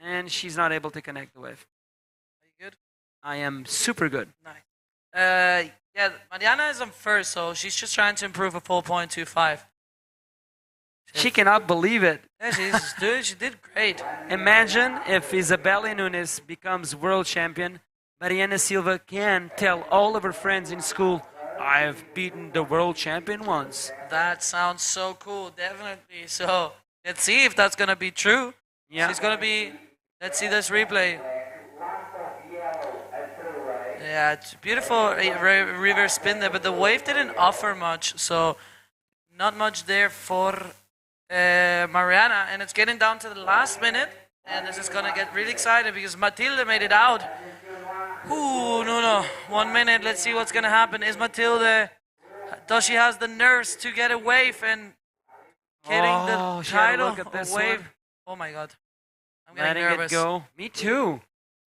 And she's not able to connect the wave. Are you good? I am super good. Nice. Yeah, Mariana is on first, so she's just trying to improve a 4.25. She cannot believe it. Yeah, she did great. Imagine if Isabelle Nunes becomes world champion. Mariana Silva can tell all of her friends in school, I've beaten the world champion once. That sounds so cool, definitely. So let's see if that's going to be true. Yeah. She's going to be, let's see this replay. Yeah, it's beautiful reverse spin there, but the wave didn't offer much, so not much there for Mariana. And it's getting down to the last minute, and this is going to get really exciting because Matilde made it out. Ooh, no. 1 minute. Let's see what's going to happen. Is Matilde, does she has the nerves to get a wave and getting the title? Look at this wave. one. Oh my God. I'm getting Letting nervous. it go. Me too.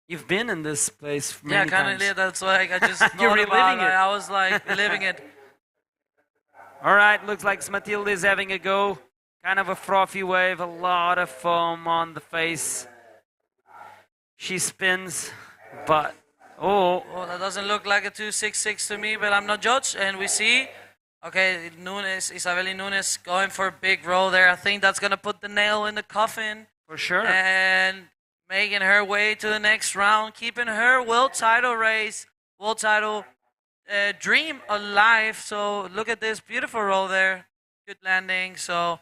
You've been in this place many times. Yeah, that's why I just You're thought about reliving it. I was like living it. All right, looks like Matilde is having a go. Kind of a frothy wave, a lot of foam on the face. She spins, but Oh, that doesn't look like a 266 to me, but I'm not judged. And we see, okay, Isabelle Nunes going for a big roll there. I think that's going to put the nail in the coffin. For sure. And making her way to the next round, keeping her world title race, world title dream alive. So look at this beautiful roll there. Good landing. So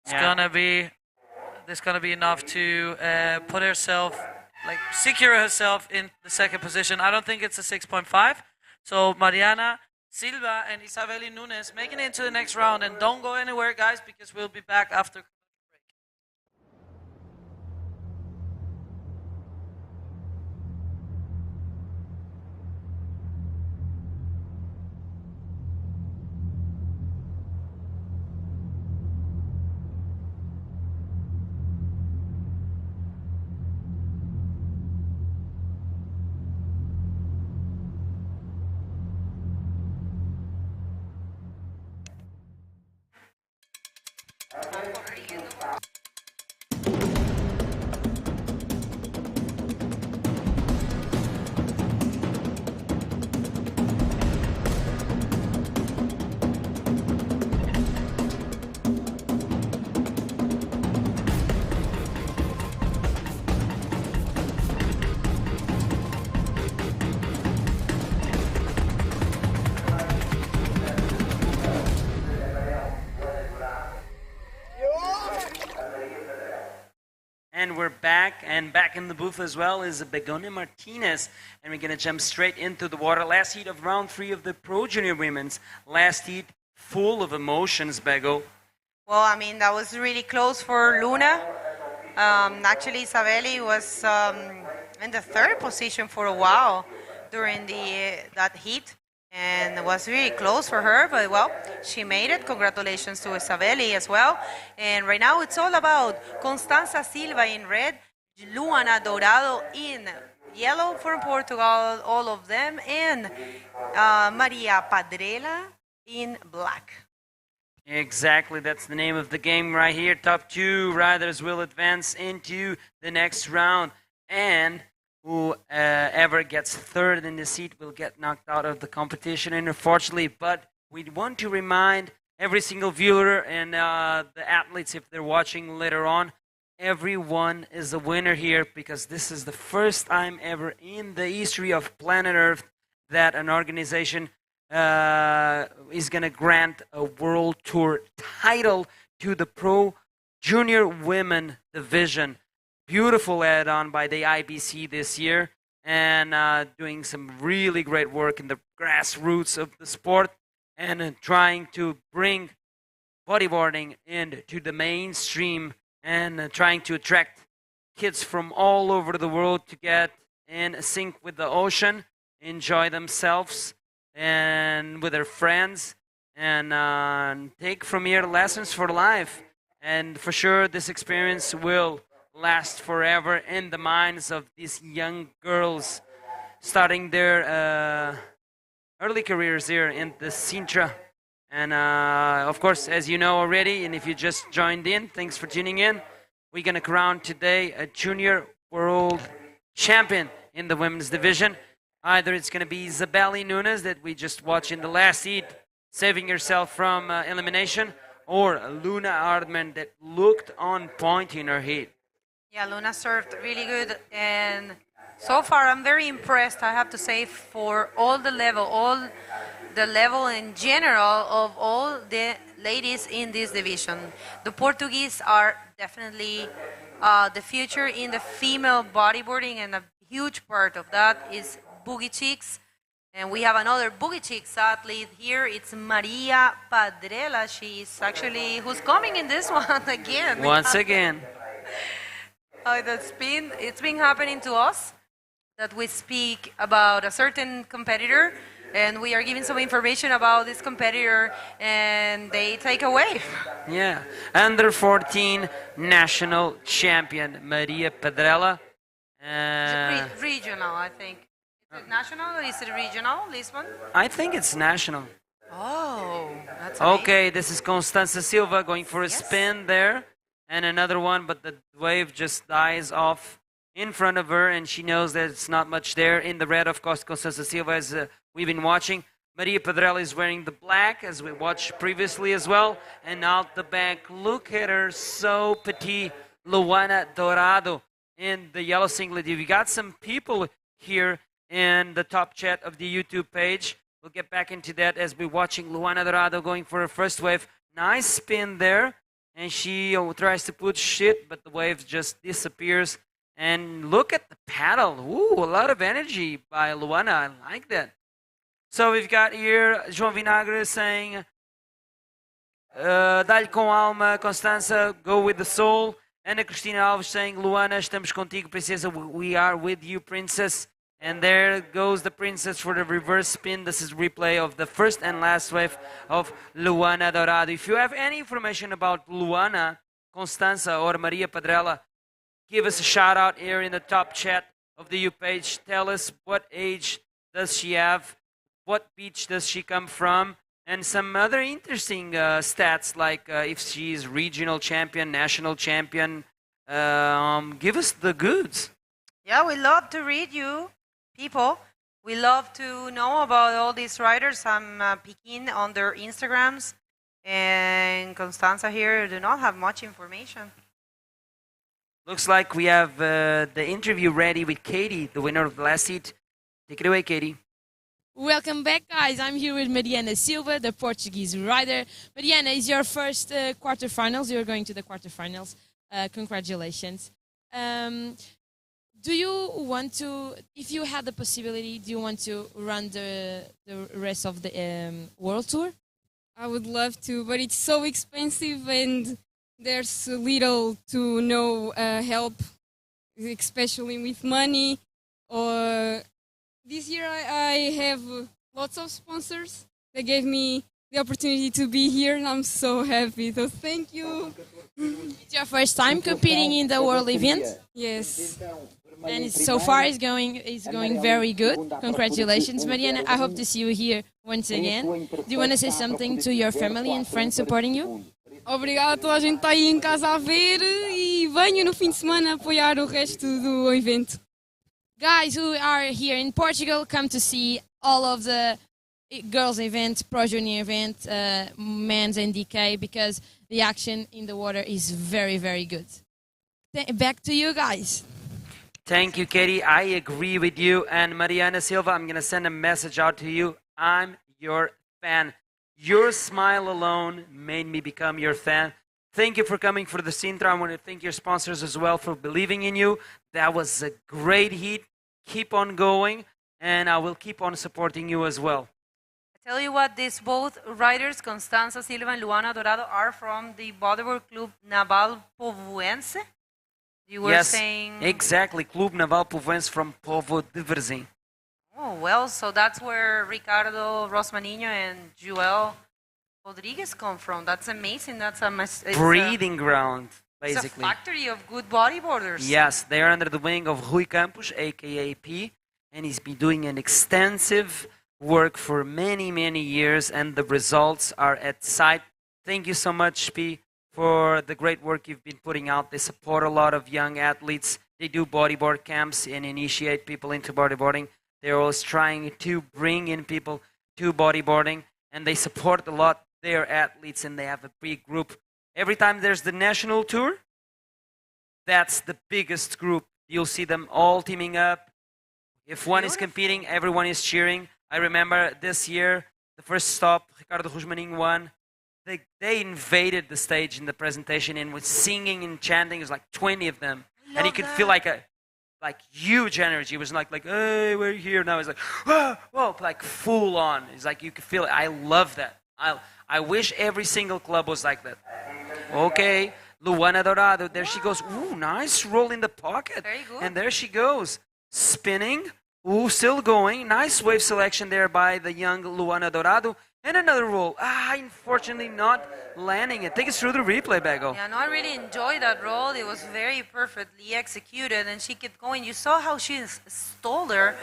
it's gonna be enough to put herself, like secure herself in the second position. I don't think it's a 6.5. So Mariana Silva and Isabelle Nunes making it into the next round. And don't go anywhere, guys, because we'll be back after. And we're back, and back in the booth as well is Begonia Martinez, and we're going to jump straight into the water. Last heat of round 3 of the Pro Junior Women's. Last heat full of emotions, Bego. Well, I mean, that was really close for Luna. Actually, Isabelle was in the 3rd position for a while during that heat. And it was really close for her, but well, she made it. Congratulations to Isabelle as well. And right now it's all about Constanza Silva in red, Luana Dorado in yellow from Portugal, all of them, and Maria Padrela in black. Exactly, that's the name of the game right here. Top 2 riders will advance into the next round, and whoever gets 3rd in the seat will get knocked out of the competition, unfortunately. But we want to remind every single viewer and the athletes, if they're watching later on, everyone is a winner here, because this is the first time ever in the history of planet Earth that an organization is going to grant a World Tour title to the Pro Junior Women division. Beautiful add-on by the IBC this year, and doing some really great work in the grassroots of the sport, and trying to bring bodyboarding into the mainstream, and trying to attract kids from all over the world to get in sync with the ocean, enjoy themselves and with their friends, and take from here lessons for life. And for sure, this experience will last forever in the minds of these young girls starting their early careers here in the Sintra. And of course, as you know already, and if you just joined in, thanks for tuning in. We're going to crown today a junior world champion in the women's division. Either it's going to be Isabelle Nunes that we just watched in the last heat, saving herself from elimination, or Luna Ardman that looked on point in her heat. Yeah, Luna served really good, and so far I'm very impressed, I have to say, for all the level in general of all the ladies in this division. The Portuguese are definitely the future in the female bodyboarding, and a huge part of that is Boogie Chicks. And we have another Boogie Chicks athlete here. It's Maria Padrella. She's actually who's coming in this one again. Once again. It's been happening to us that we speak about a certain competitor and we are giving some information about this competitor and they take away. Yeah. Under 14 national champion Maria Padrella. Regional, I think. Is it national or is it regional, this one? I think it's national. Oh, that's amazing. Okay, this is Constanza Silva going for a spin there. And another one, but the wave just dies off in front of her, and she knows that it's not much there. In the red, of course, Constanza Silva, as we've been watching. Maria Padrella is wearing the black, as we watched previously as well. And out the back, look at her, so petite, Luana Dorado in the yellow singlet. We got some people here in the top chat of the YouTube page. We'll get back into that as we're watching Luana Dorado going for her first wave. Nice spin there. And she tries to put shit, but the wave just disappears. And look at the paddle. Ooh, a lot of energy by Luana. I like that. So we've got here João Vinagre saying, dá-lhe com alma, Constança, go with the soul. Ana Cristina Alves saying, Luana, estamos contigo, princesa. We are with you, princess. And there goes the princess for the reverse spin. This is replay of the first and last wave of Luana Dorado. If you have any information about Luana, Constanza, or Maria Padrella, give us a shout out here in the top chat of the YouTube page. Tell us what age does she have, what beach does she come from, and some other interesting stats like if she's regional champion, national champion. Give us the goods. Yeah, we love to read you. People, we love to know about all these riders. I'm picking on their Instagrams, and Constanza here do not have much information. Looks like we have the interview ready with Katie, the winner of the last heat. Take it away, Katie. Welcome back, guys. I'm here with Mariana Silva, the Portuguese rider. Mariana, it's your first quarterfinals. You're going to the quarterfinals. Congratulations. Do you want to, if you had the possibility, do you want to run the rest of the world tour? I would love to, but it's so expensive and there's little to no help, especially with money. Or this year I have lots of sponsors that gave me the opportunity to be here, and I'm so happy. So thank you. It's your first time competing in the world event? Yes. And so far it's going very good. Congratulations, Mariana. I hope to see you here once again. Do you want to say something to your family and friends supporting you? Obrigada a toda a gente que está aí em casa a ver e venho no fim de semana apoiar o resto do evento. Guys who are here in Portugal, come to see all of the girls event, Pro Junior event, men's and DK, because the action in the water is very, very good. Back to you guys. Thank you, Katie. I agree with you. And Mariana Silva, I'm going to send a message out to you. I'm your fan. Your smile alone made me become your fan. Thank you for coming for the Sintra. I want to thank your sponsors as well for believing in you. That was a great heat. Keep on going, and I will keep on supporting you as well. I tell you what, these both riders, Constanza Silva and Luana Dorado, are from the bodyboard club Naval Povoense. You were Yes, saying. exactly. Clube Naval Povoense from Povo de Varzim. Oh, well, so that's where Ricardo Rosmaninho and Joel Rodriguez come from. That's amazing. That's Breeding ground, it's a basically. factory of good bodyboarders. Yes, they are under the wing of Rui Campos, aka P, and he's been doing an extensive work for many, many years, and the results are at sight. Thank you so much, P, for the great work you've been putting out. They support a lot of young athletes. They do bodyboard camps and initiate people into bodyboarding. They're always trying to bring in people to bodyboarding, and they support a lot their athletes, and they have a big group. Every time there's the national tour, that's the biggest group. You'll see them all teaming up. If one is competing, everyone is cheering. I remember this year, the first stop, Ricardo Rosmaninho won. They invaded the stage in the presentation and was singing and chanting. It was like 20 of them. And you could feel like huge energy. It was like, hey, we're here. Now it's like, whoa, like full on. It's like you could feel it. I love that. I wish every single club was like that. Okay, Luana Dourado, there she goes. Ooh, nice roll in the pocket. Very good. And there she goes, spinning. Ooh, still going. Nice wave selection there by the young Luana Dourado. And another roll. Unfortunately not landing it. Take us through the replay, Bago. Yeah, no, I really enjoyed that roll. It was very perfectly executed, and she kept going. You saw how she stalled her,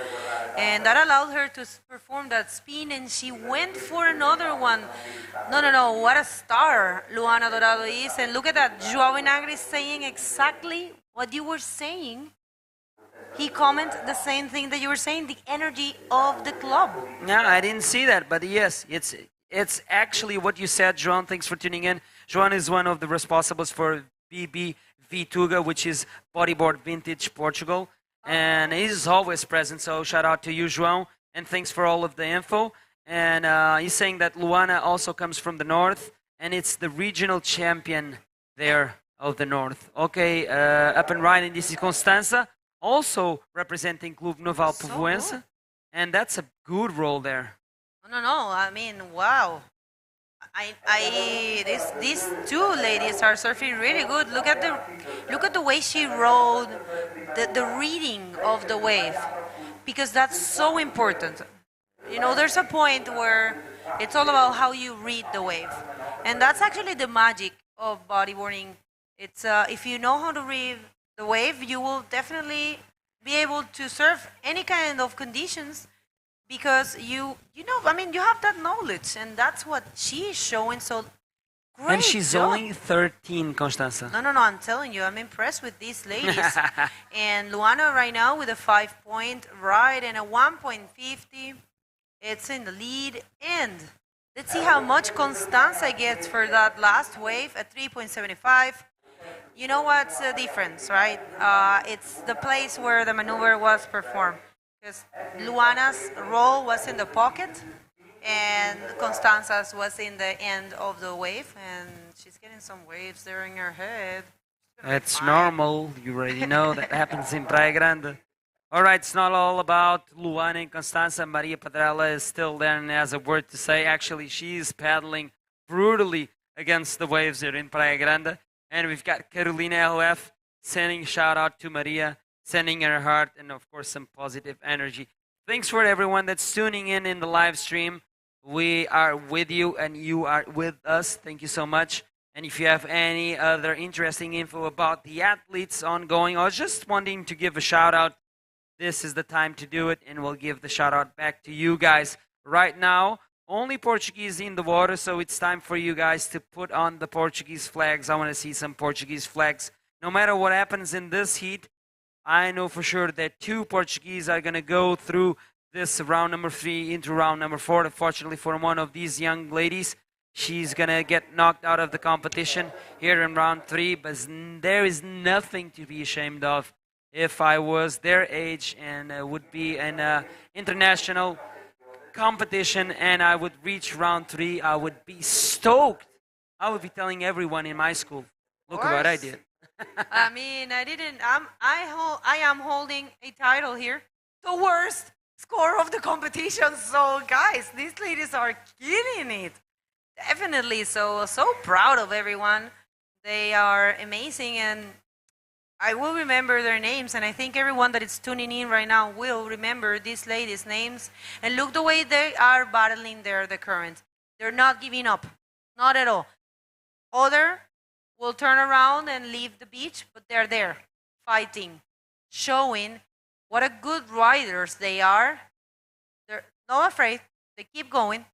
and that allowed her to perform that spin, and she went for another one. No. What a star Luana Dorado is. And look at that. Joao Vinagre is saying exactly what you were saying. He commented the same thing that you were saying, the energy of the club. Yeah, I didn't see that, but yes, it's actually what you said, João. Thanks for tuning in. João is one of the responsibles for BB Vituga, which is Bodyboard Vintage Portugal, and he's always present, so shout out to you, João, and thanks for all of the info. And he's saying that Luana also comes from the north, and it's the regional champion there of the north. Okay, up and right, and this is Constanza, also representing Clube Naval Povoense, and that's a good roll there. No. I mean, wow. These two ladies are surfing really good. Look at the way she rolled, the reading of the wave, because that's so important. You know, there's a point where it's all about how you read the wave, and that's actually the magic of bodyboarding. It's if you know how to read the wave, you will definitely be able to surf any kind of conditions, because you have that knowledge, and that's what she is showing. So great And she's job. only 13, Constanza. No, I'm telling you, I'm impressed with these ladies. And Luana right now with a 5-point ride and a 1.50. It's in the lead, and let's see how much Constanza gets for that last wave at 3.75. You know what's the difference, right? It's the place where the maneuver was performed. Because Luana's roll was in the pocket, and Constanza's was in the end of the wave, and she's getting some waves there in her head. That's normal. You already know that happens in Praia Grande. All right, it's not all about Luana and Constanza. Maria Padrella is still there and has a word to say. Actually, she's paddling brutally against the waves here in Praia Grande. And we've got Carolina LF sending a shout out to Maria, sending her heart and, of course, some positive energy. Thanks for everyone that's tuning in the live stream. We are with you and you are with us. Thank you so much. And if you have any other interesting info about the athletes ongoing or just wanting to give a shout out, this is the time to do it, and we'll give the shout out back to you guys. Right now, only Portuguese in the water, so it's time for you guys to put on the Portuguese flags. I want to see some Portuguese flags. No matter what happens in this heat, I know for sure that 2 Portuguese are going to go through this round number 3 into round number 4. Unfortunately for one of these young ladies, she's going to get knocked out of the competition here in round 3, but there is nothing to be ashamed of. If I was their age and would be an international competition and I would reach round 3, I would be stoked. I would be telling everyone in my school, look at what I did. I mean, I am holding a title here, the worst score of the competition. So, guys, these ladies are killing it. Definitely. So proud of everyone. They are amazing, and I will remember their names, and I think everyone that is tuning in right now will remember these ladies' names. And look the way they are battling the current. They're not giving up, not at all. Other will turn around and leave the beach, but they're there, fighting, showing what a good riders they are. They're not afraid. They keep going.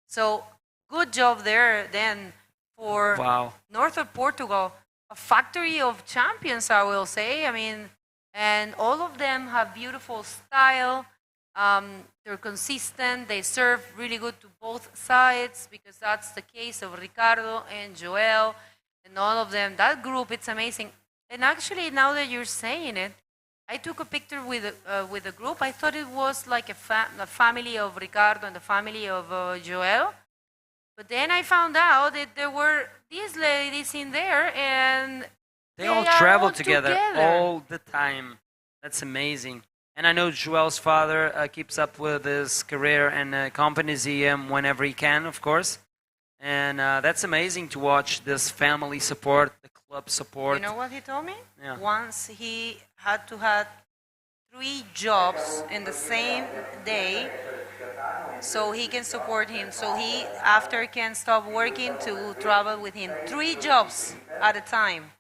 So good job there then for north of Portugal. A factory of champions, I will say. I mean, and all of them have beautiful style. They're consistent. They serve really good to both sides because that's the case of Ricardo and Joel and all of them. That group, it's amazing. And actually, now that you're saying it, I took a picture with the group. I thought it was like a family of Ricardo and the family of Joel. But then I found out that there were these ladies in there, and they all travel together all the time. That's amazing. And I know Joel's father keeps up with his career and accompanies him whenever he can, of course. And that's amazing to watch this family support, the club support. You know what he told me? Yeah. Once he had to have 3 jobs in the same day so he can support him. So he, after, can stop working to travel with him. 3 jobs at a time.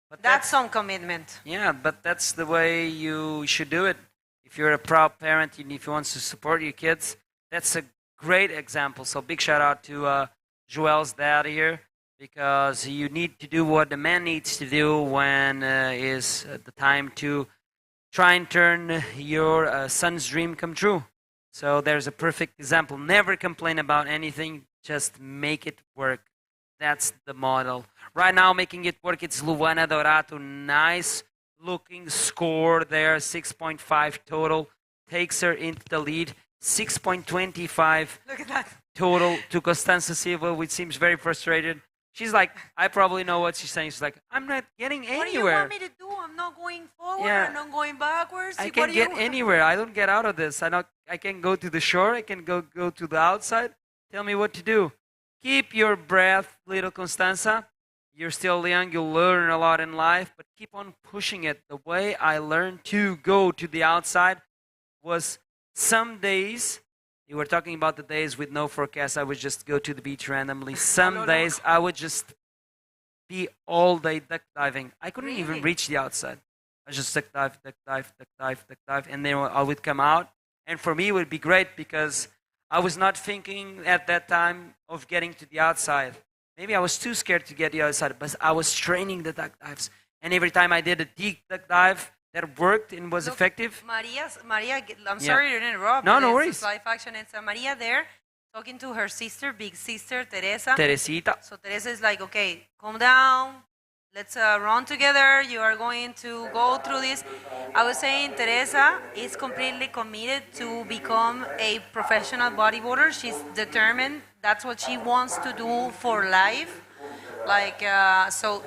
But that's some commitment. Yeah, but that's the way you should do it. If you're a proud parent and if you want to support your kids, that's a great example. So big shout out to Joel's dad here, because you need to do what the man needs to do when is the time to try and turn your son's dream come true. So there's a perfect example. Never complain about anything, just make it work. That's the model. Right now, making it work, it's Luana Dorato. Nice looking score there, 6.5 total. Takes her into the lead. 6.25 Look at that. total to Constanza Silva, which seems very frustrated. She's like, I probably know what she's saying. She's like, I'm not getting anywhere. What do you want me to do? I'm not going forward. Yeah. I'm not going backwards. I can't get anywhere. I don't get out of this. I can go to the shore. I can go to the outside. Tell me what to do. Keep your breath, little Constanza. You're still young. You'll learn a lot in life, but keep on pushing it. The way I learned to go to the outside was some days. You were talking about the days with no forecast. I would just go to the beach randomly. Some days I would just be all day duck diving. I couldn't even reach the outside. I just duck dive, duck dive, duck dive, duck dive, and then I would come out. And for me, it would be great because I was not thinking at that time of getting to the outside. Maybe I was too scared to get the outside, but I was training the duck dives. And every time I did a deep duck dive that worked and was effective. Maria, I'm sorry to interrupt. No, but no it's worries. Live action. It's Maria there talking to her sister, big sister, Teresa. Teresita. So Teresa is like, okay, calm down. Let's run together. You are going to go through this. I was saying Teresa is completely committed to become a professional bodyboarder. She's determined. That's what she wants to do for life. Like, so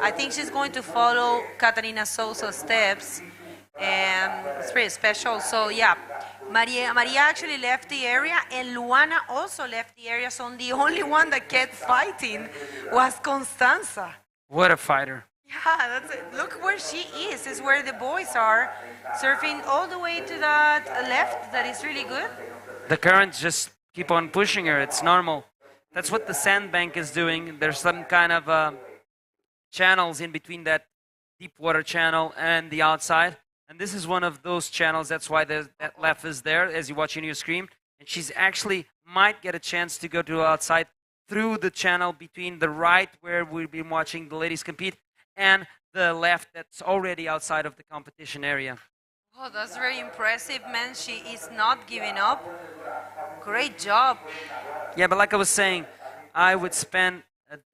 I think she's going to follow Catarina Sousa's steps. And it's pretty special. So, yeah, Maria actually left the area, and Luana also left the area. So the only one that kept fighting was Constanza. What a fighter. Yeah, that's it. Look where she is. Is where the boys are surfing all the way to that left. That is really good. The currents just keep on pushing her. It's normal. That's what the sandbank is doing. There's some kind of channels in between that deep water channel and the outside. And this is one of those channels. That's why that left is there as you watch on your screen. And she's actually might get a chance to go to the outside through the channel between the right, where we've been watching the ladies compete, and the left that's already outside of the competition area. Oh, that's very impressive, man. She is not giving up. Great job. Yeah, but like I was saying, I would spend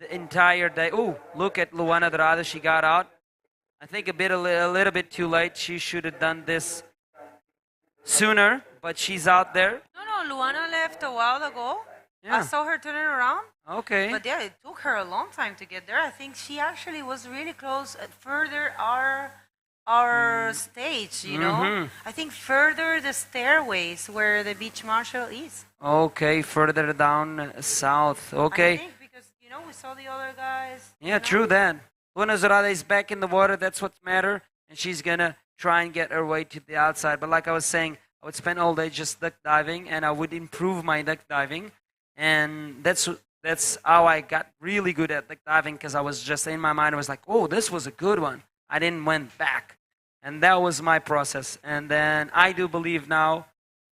the entire day. Oh, look at Luana Dorada. She got out. I think a little bit too late. She should have done this sooner, but she's out there. No, Luana left a while ago. Yeah. I saw her turning around. Okay. But yeah, it took her a long time to get there. I think she actually was really close at further our stage, you know. I think further the stairways where the beach marshal is. Okay, further down south. Okay. I think because, you know, we saw the other guys. Yeah, true that. Luna Zorada is back in the water. That's what matters. And she's going to try and get her way to the outside. But like I was saying, I would spend all day just duck diving, and I would improve my duck diving. And that's how I got really good at duck diving, because I was just in my mind, I was like, oh, this was a good one. I didn't went back. And that was my process. And then I do believe now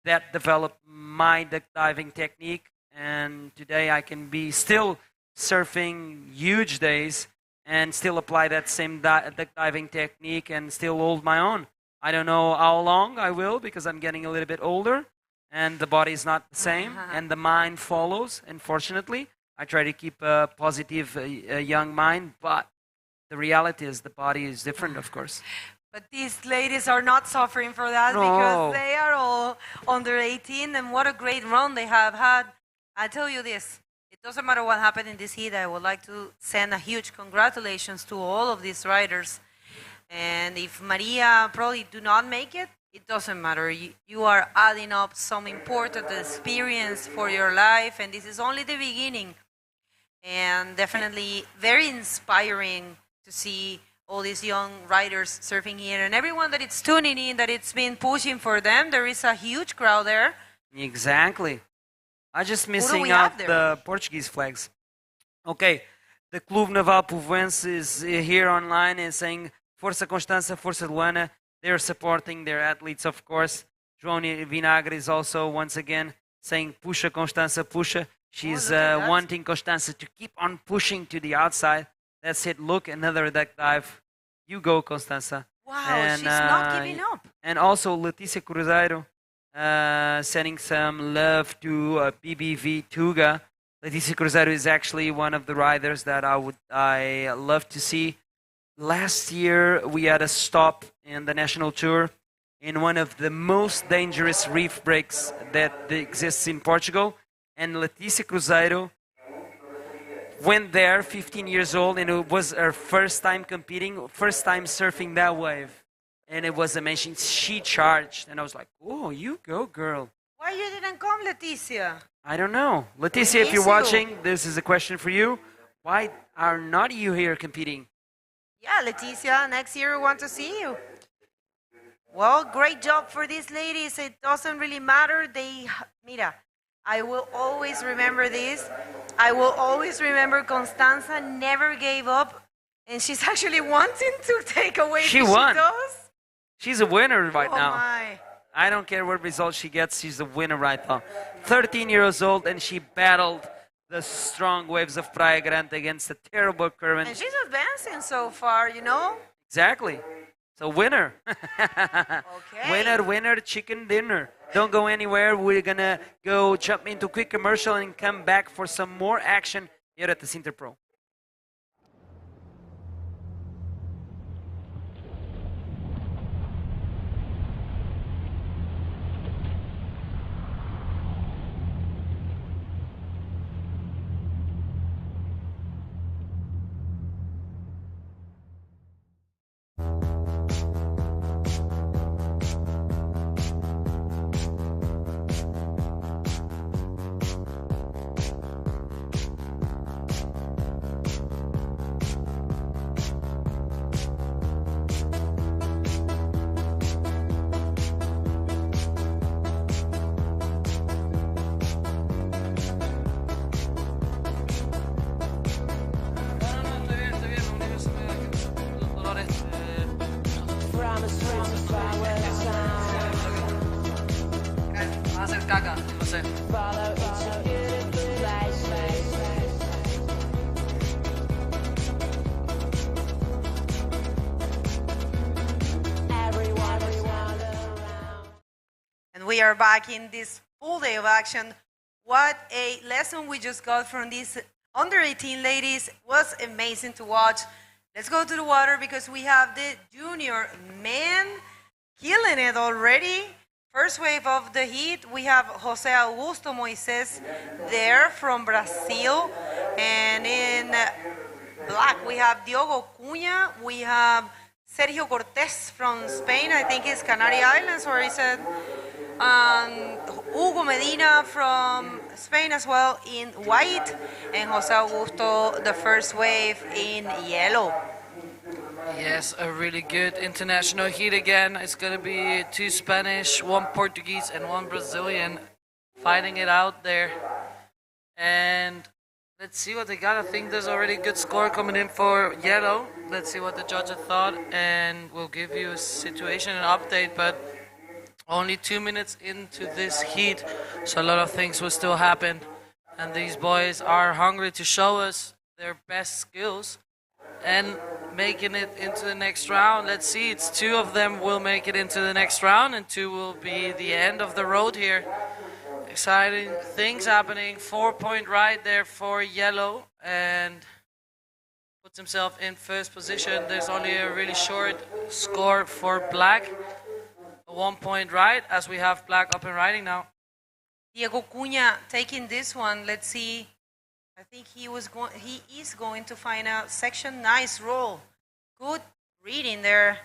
that developed my duck diving technique. And today I can be still surfing huge days and still apply that same duck diving technique and still hold my own. I don't know how long I will, because I'm getting a little bit older and the body is not the same and the mind follows, unfortunately. I try to keep a positive young mind, but the reality is the body is different, of course. But these ladies are not suffering for that No. because they are all under 18, and what a great run they have had. I tell you this, it doesn't matter what happened in this heat. I would like to send a huge congratulations to all of these riders. And if Maria probably do not make it, it doesn't matter. You are adding up some important experience for your life, and this is only the beginning. And definitely very inspiring to see all these young riders surfing here, and everyone that it's tuning in, that it's been pushing for them. There is a huge crowd there. Exactly. I'm just missing we out have there? the Portuguese flags. Okay, the Clube Naval Povoense is here online and saying, Força Constança, Força Luana. They're supporting their athletes, of course. João Vinagre is also, once again, saying, Puxa Constança, puxa. She's wanting Constança to keep on pushing to the outside. That's it. Look, another duck dive. You go, Constança. Wow, And, she's not giving up. And also Letícia Cruzeiro sending some love to BBV Tuga. Letícia Cruzeiro is actually one of the riders that I love to see. Last year we had a stop in the national tour in one of the most dangerous reef breaks that exists in Portugal, and Letícia Cruzeiro went there, 15 years old, and it was her first time competing, first time surfing that wave. And it was amazing. She charged, and I was like, oh, you go, girl. Why you didn't come, Leticia? I don't know. Leticia, if you're watching, this is a question for you. Why are not you here competing? Yeah, Leticia, next year we want to see you. Well, great job for these ladies. It doesn't really matter. Mira, I will always remember this. I will always remember Constanza never gave up, and she's actually wanting to take away She the won. Cheetos. She's a winner right Oh now. my. I don't care what result she gets, she's a winner right now. 13 years old, and she battled the strong waves of Praia Grande against a terrible current. And she's advancing so far, you know? Exactly. So winner. Winner, winner, chicken dinner. Don't go anywhere. We're going to go jump into a quick commercial and come back for some more action here at the Sintra Pro. Caga, você. And we are back in this full day of action. What a lesson we just got from these under 18 ladies. Was amazing to watch. Let's go to the water because we have the junior men killing it already. First wave of the heat, we have Jose Augusto Moises there from Brazil. And in black, we have Diogo Cunha. We have Sergio Cortés from Spain. I think it's Canary Islands, or is it Hugo Medina from Spain as well in white. And Jose Augusto, the first wave in yellow. Yes, a really good international heat again. It's going to be 2 Spanish, 1 Portuguese, and 1 Brazilian fighting it out there. And let's see what they got. I think there's already a good score coming in for yellow. Let's see what the judges thought, and we'll give you a situation and update. But only 2 minutes into this heat, so a lot of things will still happen. And these boys are hungry to show us their best skills and making it into the next round. Let's see, it's 2 of them will make it into the next round, and 2 will be the end of the road here. Exciting things happening. 4-point right there for yellow, and puts himself in first position. There's only a really short score for black. A 1-point right, as we have black up and riding now. Diego Cunha taking this one. Let's see. I think he is going to find a section. Nice roll. Good reading there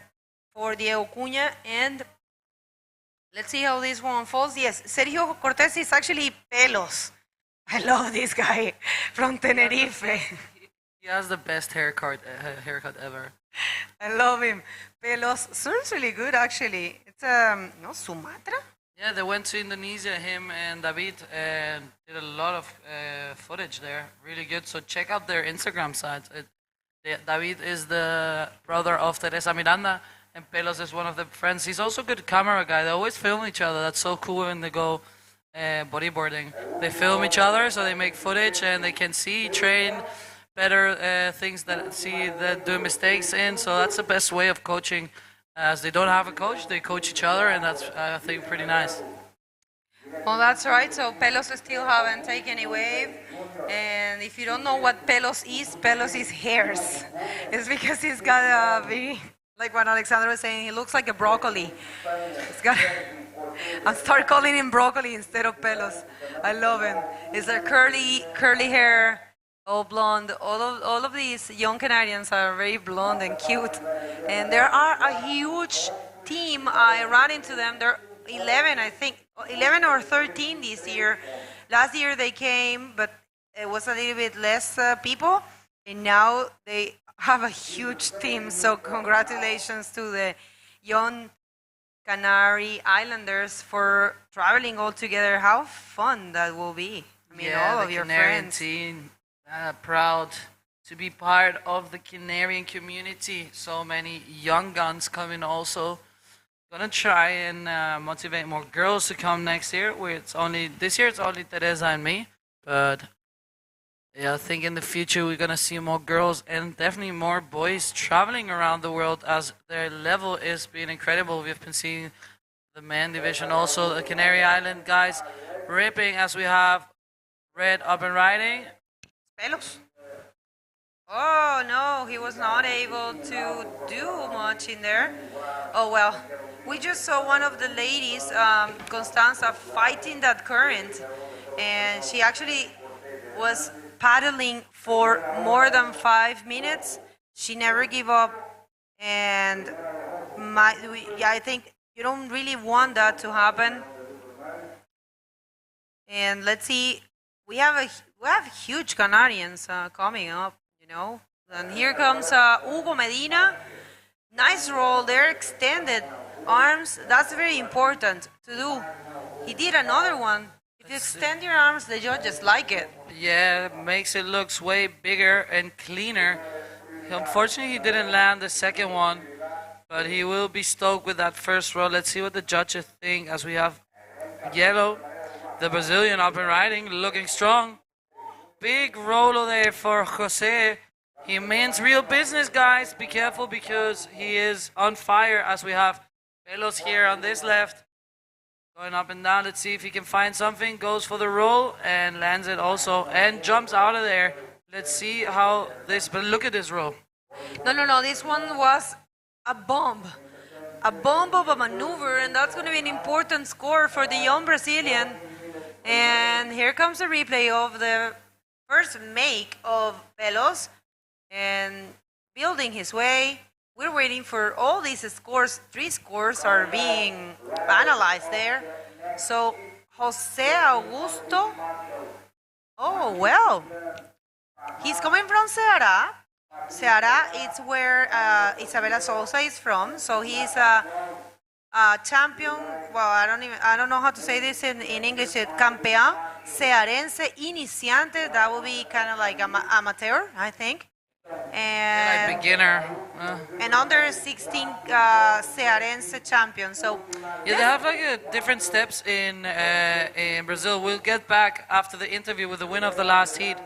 for Diego Cunha. And let's see how this one unfolds. Yes, Sergio Cortés is actually Pelos. I love this guy from Tenerife. He has the best haircut ever. I love him. Pelos serves really good, actually. It's no, Sumatra? Yeah, they went to Indonesia, him and David, and did a lot of footage there. Really good. So check out their Instagram sites. David is the brother of Teresa Miranda, and Pelos is one of the friends. He's also a good camera guy. They always film each other. That's so cool when they go bodyboarding. They film each other, so they make footage, and they can see, train better things that do mistakes in. So that's the best way of coaching. As they don't have a coach, they coach each other, and that's, I think, pretty nice. Well, that's right. So Pelos still haven't taken a wave. And if you don't know what Pelos is hairs. It's because he's got a very, like what Alexandra was saying, he looks like a broccoli. He's got, I'll start calling him broccoli instead of Pelos. I love him. It's a curly hair. All blonde. All of these young Canadians are very blonde and cute. And there are a huge team. I ran into them. They're 11, I think. 11 or 13 this year. Last year they came, but it was a little bit less people. And now they have a huge team. So congratulations to the young Canary Islanders for traveling all together. How fun that will be. I mean, yeah, all of your Canarian friends. Team. Proud to be part of the Canarian community. So many young guns coming also. Gonna try and motivate more girls to come next year. This year it's only Teresa and me, but yeah, I think in the future we're gonna see more girls and definitely more boys traveling around the world, as their level is being incredible. We've been seeing the men division also, the Canary Island guys ripping, as we have Red up and riding. Pelos. Oh no, he was not able to do much in there. Oh well, we just saw one of the ladies, Constanza, fighting that current, and she actually was paddling for more than 5 minutes. She never gave up, and I think you don't really want that to happen. And let's see, we have huge Canadians coming up, you know. And here comes Hugo Medina. Nice roll there, extended arms. That's very important to do. He did another one. If you extend your arms, the judges like it. Yeah, makes it looks way bigger and cleaner. Unfortunately, he didn't land the second one, but he will be stoked with that first roll. Let's see what the judges think, as we have yellow, the Brazilian up and riding, looking strong. Big roll there for Jose. He means real business, guys. Be careful, because he is on fire, as we have Pelos here on this left. Going up and down. Let's see if he can find something. Goes for the roll and lands it also. And jumps out of there. Let's see how this... But look at this roll. No. This one was a bomb. A bomb of a maneuver. And that's going to be an important score for the young Brazilian. And here comes the replay of the first make of Pelos, and building his way. We're waiting for all these scores. 3 scores are being analyzed there. So Jose Augusto, oh well, he's coming from Ceará, Ceará, it's where Isabela Souza is from. So he's a champion. Well, I don't know how to say this in English. Campeón cearense iniciante. That would be kind of like amateur, I think. And Like beginner. and under 16 cearense champion. So Yeah, they have like different steps in Brazil. We'll get back after the interview with the winner of the last heat.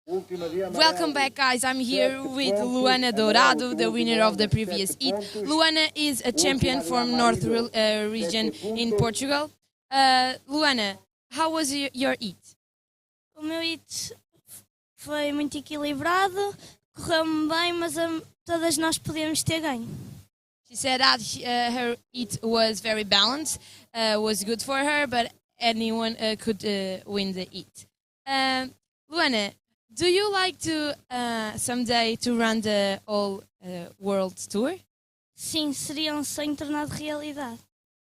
Welcome back, guys. I'm here with Luana Dourado, the winner of the previous heat. Luana is a champion from North region in Portugal. Luana, how was your heat? O meu hit foi muito equilibrado, correu-me bem, mas todas nós podíamos ter ganho. She said that her heat was very balanced, was good for her, but anyone could win the heat. Luana, do you like to someday to run the all world tour? Sim, seria um sonho tornado realidade.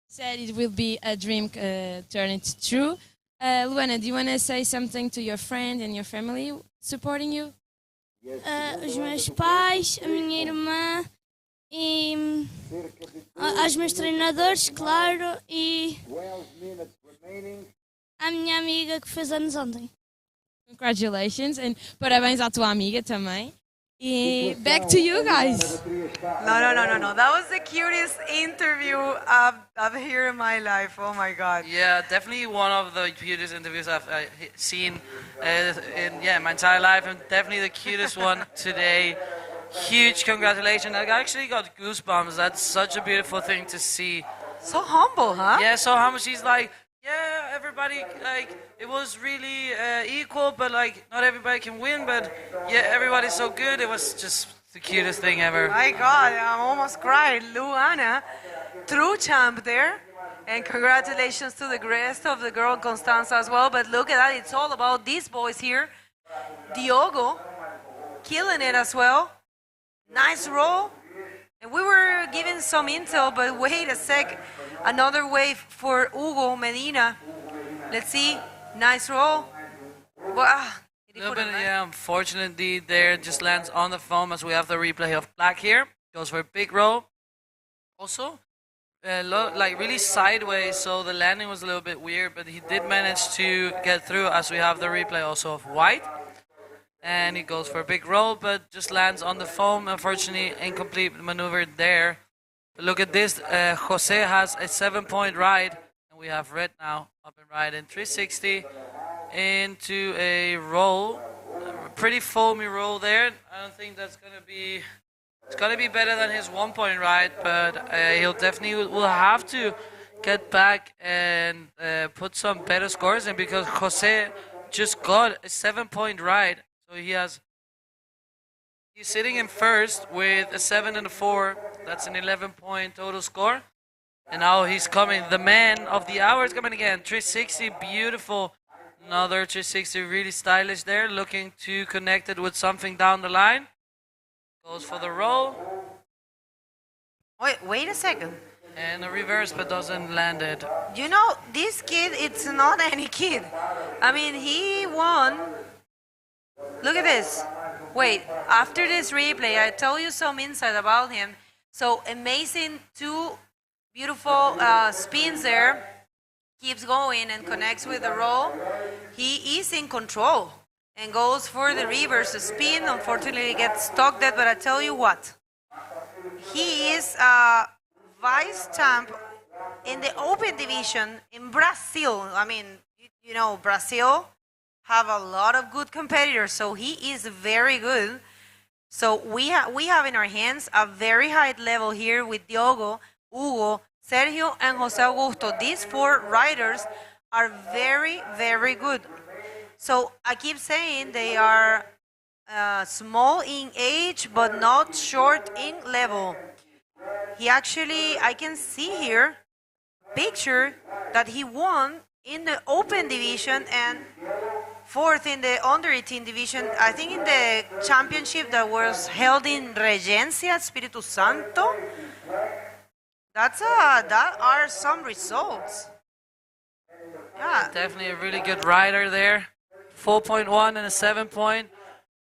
Said it will be a dream turned true. Luana, do you want to say something to your friend and your family supporting you? Os meus pais, a minha irmã e aos meus treinadores, claro, e a minha amiga que fez anos ontem. Congratulations and parabéns à tua amiga também. E back to you guys. No. That was the cutest interview I've heard in my life. Oh my God. Yeah, definitely one of the cutest interviews I've seen in my entire life, and definitely the cutest one today. Huge congratulations. I actually got goosebumps. That's such a beautiful thing to see. So humble, huh? Yeah, so humble. She's like, yeah, everybody, like, it was really equal, but like, not everybody can win, but yeah, everybody's so good. It was just the cutest thing ever. My God, I'm almost cried. Luana, true champ there. And congratulations to the rest of the girl, Constanza, as well. But look at that, it's all about these boys here. Diogo, killing it as well. Nice roll. And we were given some intel, but wait a sec. Another wave for Hugo Medina. Let's see. Nice roll. Wow. Yeah, unfortunately, there just lands on the foam as we have the replay of Black here. Goes for a big roll. Also, like really sideways, so the landing was a little bit weird, but he did manage to get through as we have the replay also of White. And he goes for a big roll, but just lands on the foam. Unfortunately, incomplete maneuver there. But look at this. Jose has a 7-point ride. And we have Red now up and ride in 360 into a roll. A pretty foamy roll there. I don't think that's going to be... It's going to be better than his 1-point ride, but he'll definitely will have to get back and put some better scores in, because Jose just got a 7-point ride. So he's sitting in first with a 7 and a 4. That's an 11-point total score. And now he's coming. The man of the hour is coming again. 360, beautiful. Another 360, really stylish there. Looking to connect it with something down the line. Goes for the roll. Wait a second. And a reverse, but doesn't land it. You know, this kid, it's not any kid. I mean, he won. Look at this. Wait, after this replay, I tell you some insight about him. So amazing, two beautiful spins there. Keeps going and connects with the roll. He is in control and goes for the reverse spin. Unfortunately, he gets stuck there, but I tell you what. He is vice champ in the open division in Brazil. I mean, you know, Brazil have a lot of good competitors, so he is very good. So we have in our hands a very high level here with Diogo, Hugo, Sergio, and Jose Augusto. These 4 riders are very, very good. So I keep saying they are small in age, but not short in level. He actually, I can see here, picture that he won in the open division and 4th in the under 18 division. I think in the championship that was held in Regencia, Espíritu Santo. That are some results. Yeah. Definitely a really good rider there. 4.1 and a 7-point.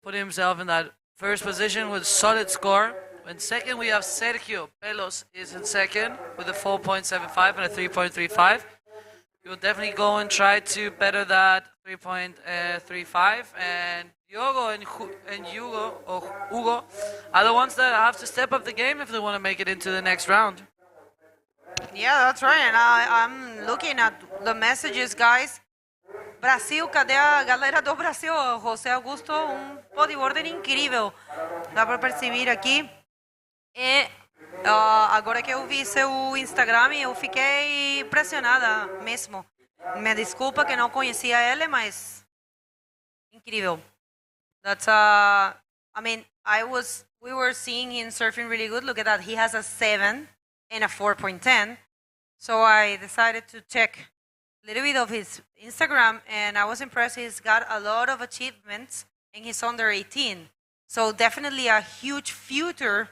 Put himself in that first position with a solid score. In second, we have Sergio Pelos is in second with a 4.75 and a 3.35. You'll definitely go and try to better that 3.35. And Diogo and Hugo are the ones that have to step up the game if they want to make it into the next round. Yeah, that's right. And I'm looking at the messages, guys. Brasil, cadê a galera do Brasil? José Augusto, bodyboarding incrível. Dá para perceber aqui. E agora que eu vi seu Instagram, eu fiquei impressionada mesmo. Me desculpa que não conhecia ele, mas incrível. That's I mean, we were seeing him surfing really good. Look at that. He has a 7 and a 4.10. So I decided to check a little bit of his Instagram, and I was impressed. He's got a lot of achievements, and he's under 18. So definitely a huge future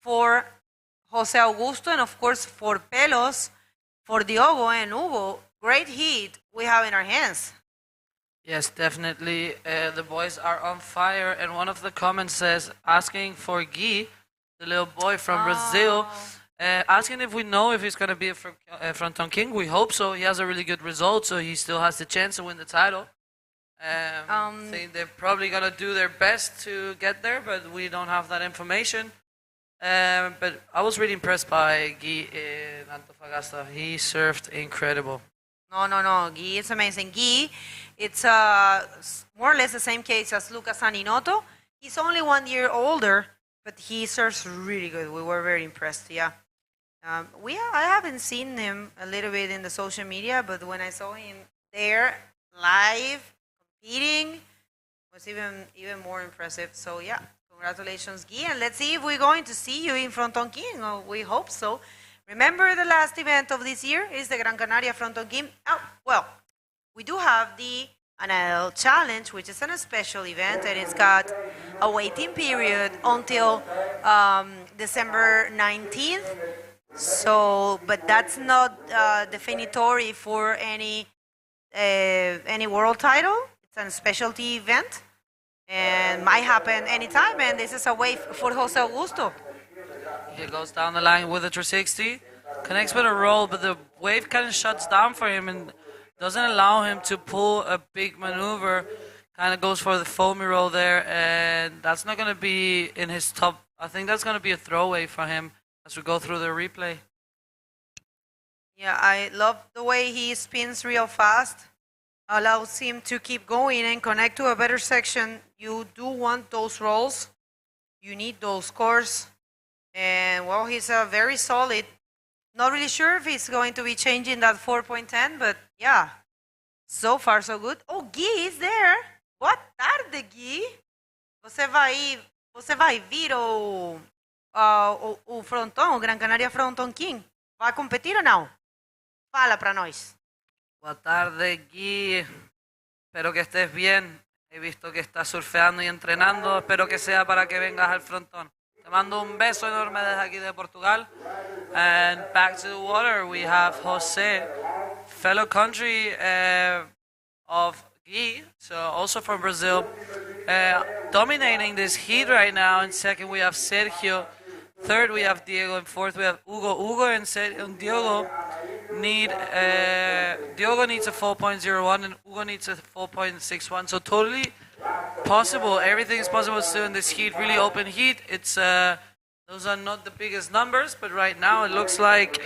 for José Augusto, and of course for Pelos, for Diogo and Hugo. Great heat we have in our hands. Yes, definitely. The boys are on fire. And one of the comments says, asking for Guy, the little boy from Brazil, asking if we know if he's going to be a Fronton King. We hope so. He has a really good result, so he still has the chance to win the title. I think they're probably going to do their best to get there, but we don't have that information. But I was really impressed by Guy in Antofagasta. He surfed incredible. No. Guy is amazing. Guy, it's more or less the same case as Lucas Saninoto. He's only 1 year older, but he surfs really good. We were very impressed, yeah. I haven't seen him a little bit in the social media, but when I saw him there live competing, it was even more impressive. So yeah, congratulations, Guy, and let's see if we're going to see you in Fronton King. Oh, we hope so. Remember, the last event of this year is the Gran Canaria Fronton King. Oh, well, we do have the NL Challenge, which is a special event, and it's got a waiting period until December 19th. So, but that's not definitory for any world title. It's a specialty event, and might happen anytime. And this is a way for José Augusto. He goes down the line with a 360, connects with a roll, but the wave kind of shuts down for him and doesn't allow him to pull a big maneuver. Kind of goes for the foamy roll there, and that's not going to be in his top. I think that's going to be a throwaway for him as we go through the replay. Yeah, I love the way he spins real fast. Allows him to keep going and connect to a better section. You do want those rolls. You need those scores. And, well, he's very solid. Not really sure if he's going to be changing that 4.10, but, yeah, so far so good. Oh, Gui is there. Boa tarde, Gui. Você vai vir o Fronton, o Gran Canaria Fronton King? Vai competir ou não? Fala para nós. Boa tarde, Gui. Espero que estés bien. He visto que estás surfeando y entrenando. Espero que sea para que vengas al frontón. Te mando un beso enorme desde aquí de Portugal. And back to the water, we have Jose, fellow country of Guy, so also from Brazil, dominating this heat right now. In second, we have Sergio. Third, we have Diego. And fourth, we have Hugo. Hugo and Diego needs a 4.01 and Hugo needs a 4.61. So totally possible. Everything is possible still in this heat, really open heat. It's those are not the biggest numbers, but right now it looks like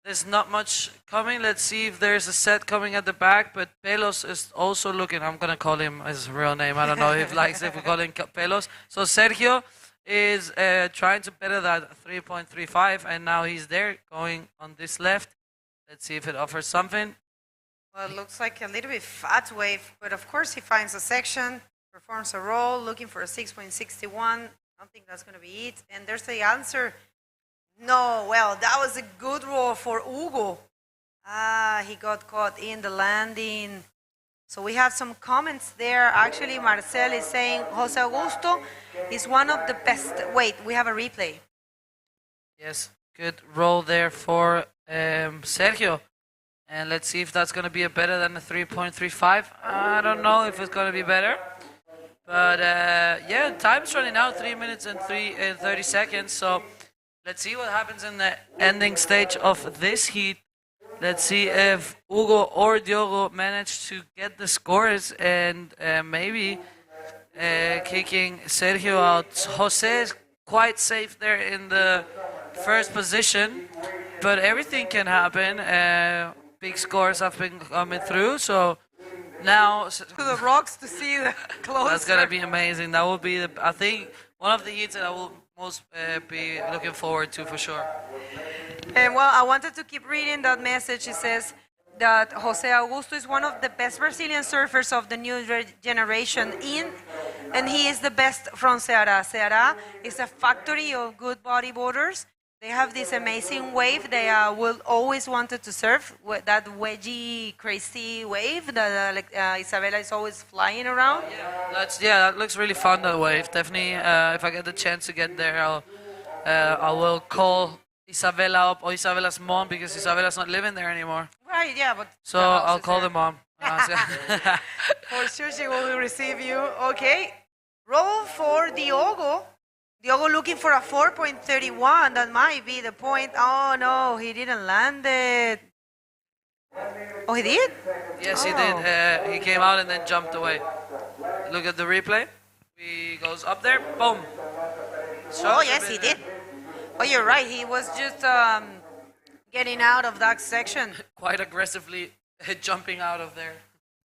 there's not much coming. Let's see if there's a set coming at the back. But Pelos is also looking. I'm gonna call him his real name. I don't know if we call him Pelos. So Sergio is trying to better that 3.35, and now he's there going on this left. Let's see if it offers something. Well, it looks like a little bit fat wave, but of course he finds a section, performs a roll, looking for a 6.61. I don't think that's going to be it. And there's the answer. No, well, that was a good roll for Hugo. He got caught in the landing. So we have some comments there. Actually, Marcel is saying Jose Augusto is one of the best. Wait, we have a replay. Yes, good roll there for Sergio. And let's see if that's going to be better than the 3.35. I don't know if it's going to be better. But yeah, time's running out, 3 minutes and 30 seconds. So let's see what happens in the ending stage of this heat. Let's see if Hugo or Diogo manage to get the scores and maybe kicking Sergio out. Jose is quite safe there in the first position, but everything can happen. Big scores have been coming through, so now To the rocks to see the closer. that's gonna be amazing. That will be, I think, one of the heats that I will most be looking forward to for sure. And well, I wanted to keep reading that message. It says that Jose Augusto is one of the best Brazilian surfers of the new generation and he is the best from Ceará. Ceará is a factory of good bodyboarders. They have this amazing wave. They will always wanted to surf that wedgy, crazy wave that Isabella is always flying around. That looks really fun, that wave. Definitely, if I get the chance to get there, I will call Isabella up, or Isabella's mom, because Isabella's not living there anymore. Right, yeah, but So I'll call the mom. for sure she will receive you. Okay, roll for Diogo. Diogo looking for a 4.31. That might be the point. Oh no, he didn't land it. Oh, he did? Yes, he did. He came out and then jumped away. Look at the replay. He goes up there, boom. Oh yes, he did. Oh, you're right. He was just getting out of that section. Quite aggressively jumping out of there.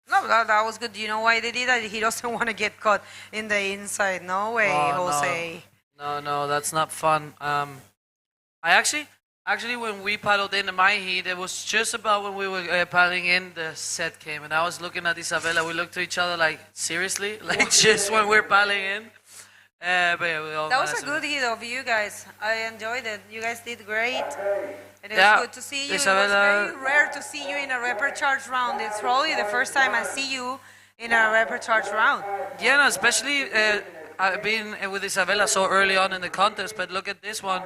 No, that was good. Do you know why they did that? He doesn't want to get caught in the inside. No way, Oh, Jose. No, that's not fun. I actually, when we paddled into my heat, it was just about when we were paddling in, the set came, and I was looking at Isabella. We looked to each other like, seriously, like just when we're paddling in. But yeah, we all That was managed a to- good hit of you guys. I enjoyed it. You guys did great. And it Yeah, was good to see you. Isabella- It was very rare to see you in a recharge round. It's probably the first time I see you in a recharge round. Yeah, no, especially I've been with Isabella so early on in the contest, but look at this one.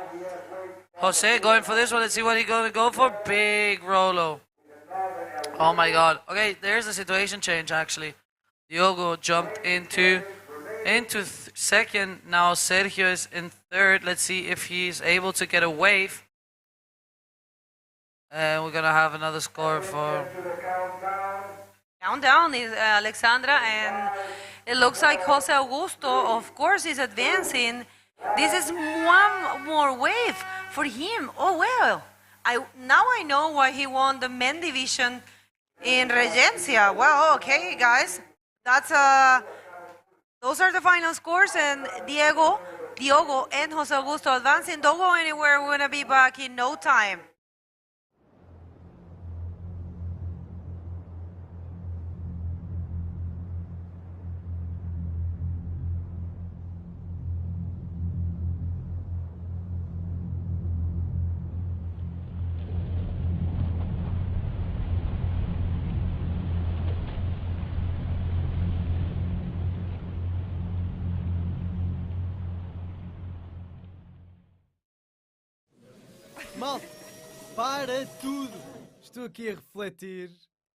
Jose going for this one. Let's see what he's going to go for. Big Rolo. Oh my God. Okay, there's a situation change actually. Diogo jumped into second. Now Sergio is in third. Let's see if he's able to get a wave. And we're going to have another score for... Countdown is Alexandra, and it looks like Jose Augusto, of course, is advancing. This is one more wave for him. Oh, well. Now I know why he won the men division in Regencia. Well, okay, guys. Those are the final scores, and Diogo and Jose Augusto advancing. Don't go anywhere. We're going to be back in no time. Mal, para tudo! Estou aqui a refletir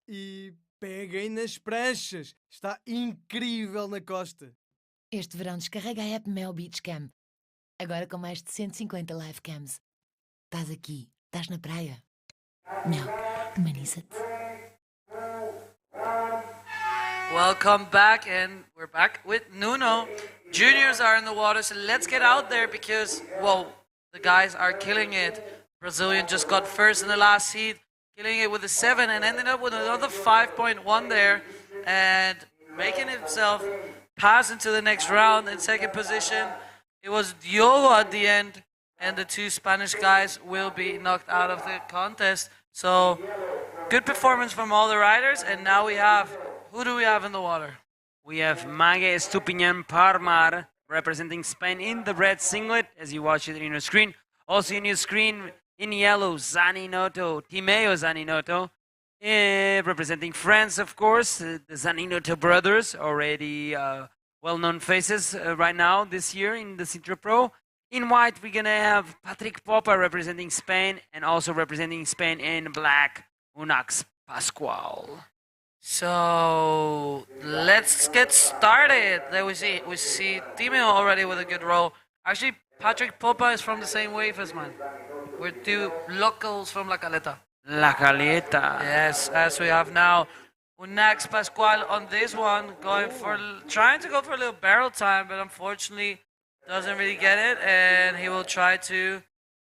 e peguem nas pranchas. Está incrível na costa. Este verão descarrega a app Mel Beach Cam. Agora com mais de 150 live cams. Estás aqui, estás na praia. Mel, humaniza-te. Welcome back, and we're back with Nuno. Juniors are in the water, so let's get out there because, whoa, the guys are killing it. Brazilian just got first in the last heat, killing it with a 7 and ended up with another 5.1 there and making himself pass into the next round in second position. It was Diogo at the end, and the two Spanish guys will be knocked out of the contest. So, good performance from all the riders, and now we have, who do we have in the water? We have Mage Estupiñán Parmar representing Spain in the red singlet, as you watch it in your screen. Also in your screen, in yellow, Zaninoto, Timeo Zaninoto, representing France, of course, the Zaninoto brothers, already well-known faces right now this year in the Sintra Pro. In white, we're going to have Patrick Popa representing Spain, and also representing Spain in black, Unax Pascual. So let's get started. There we see Timeo already with a good roll. Actually, Patrick Popa is from the same wave as mine. We're two locals from La Caleta. La Caleta. Yes, as we have now Unax Pascual on this one, trying to go for a little barrel time, but unfortunately doesn't really get it, and he will try to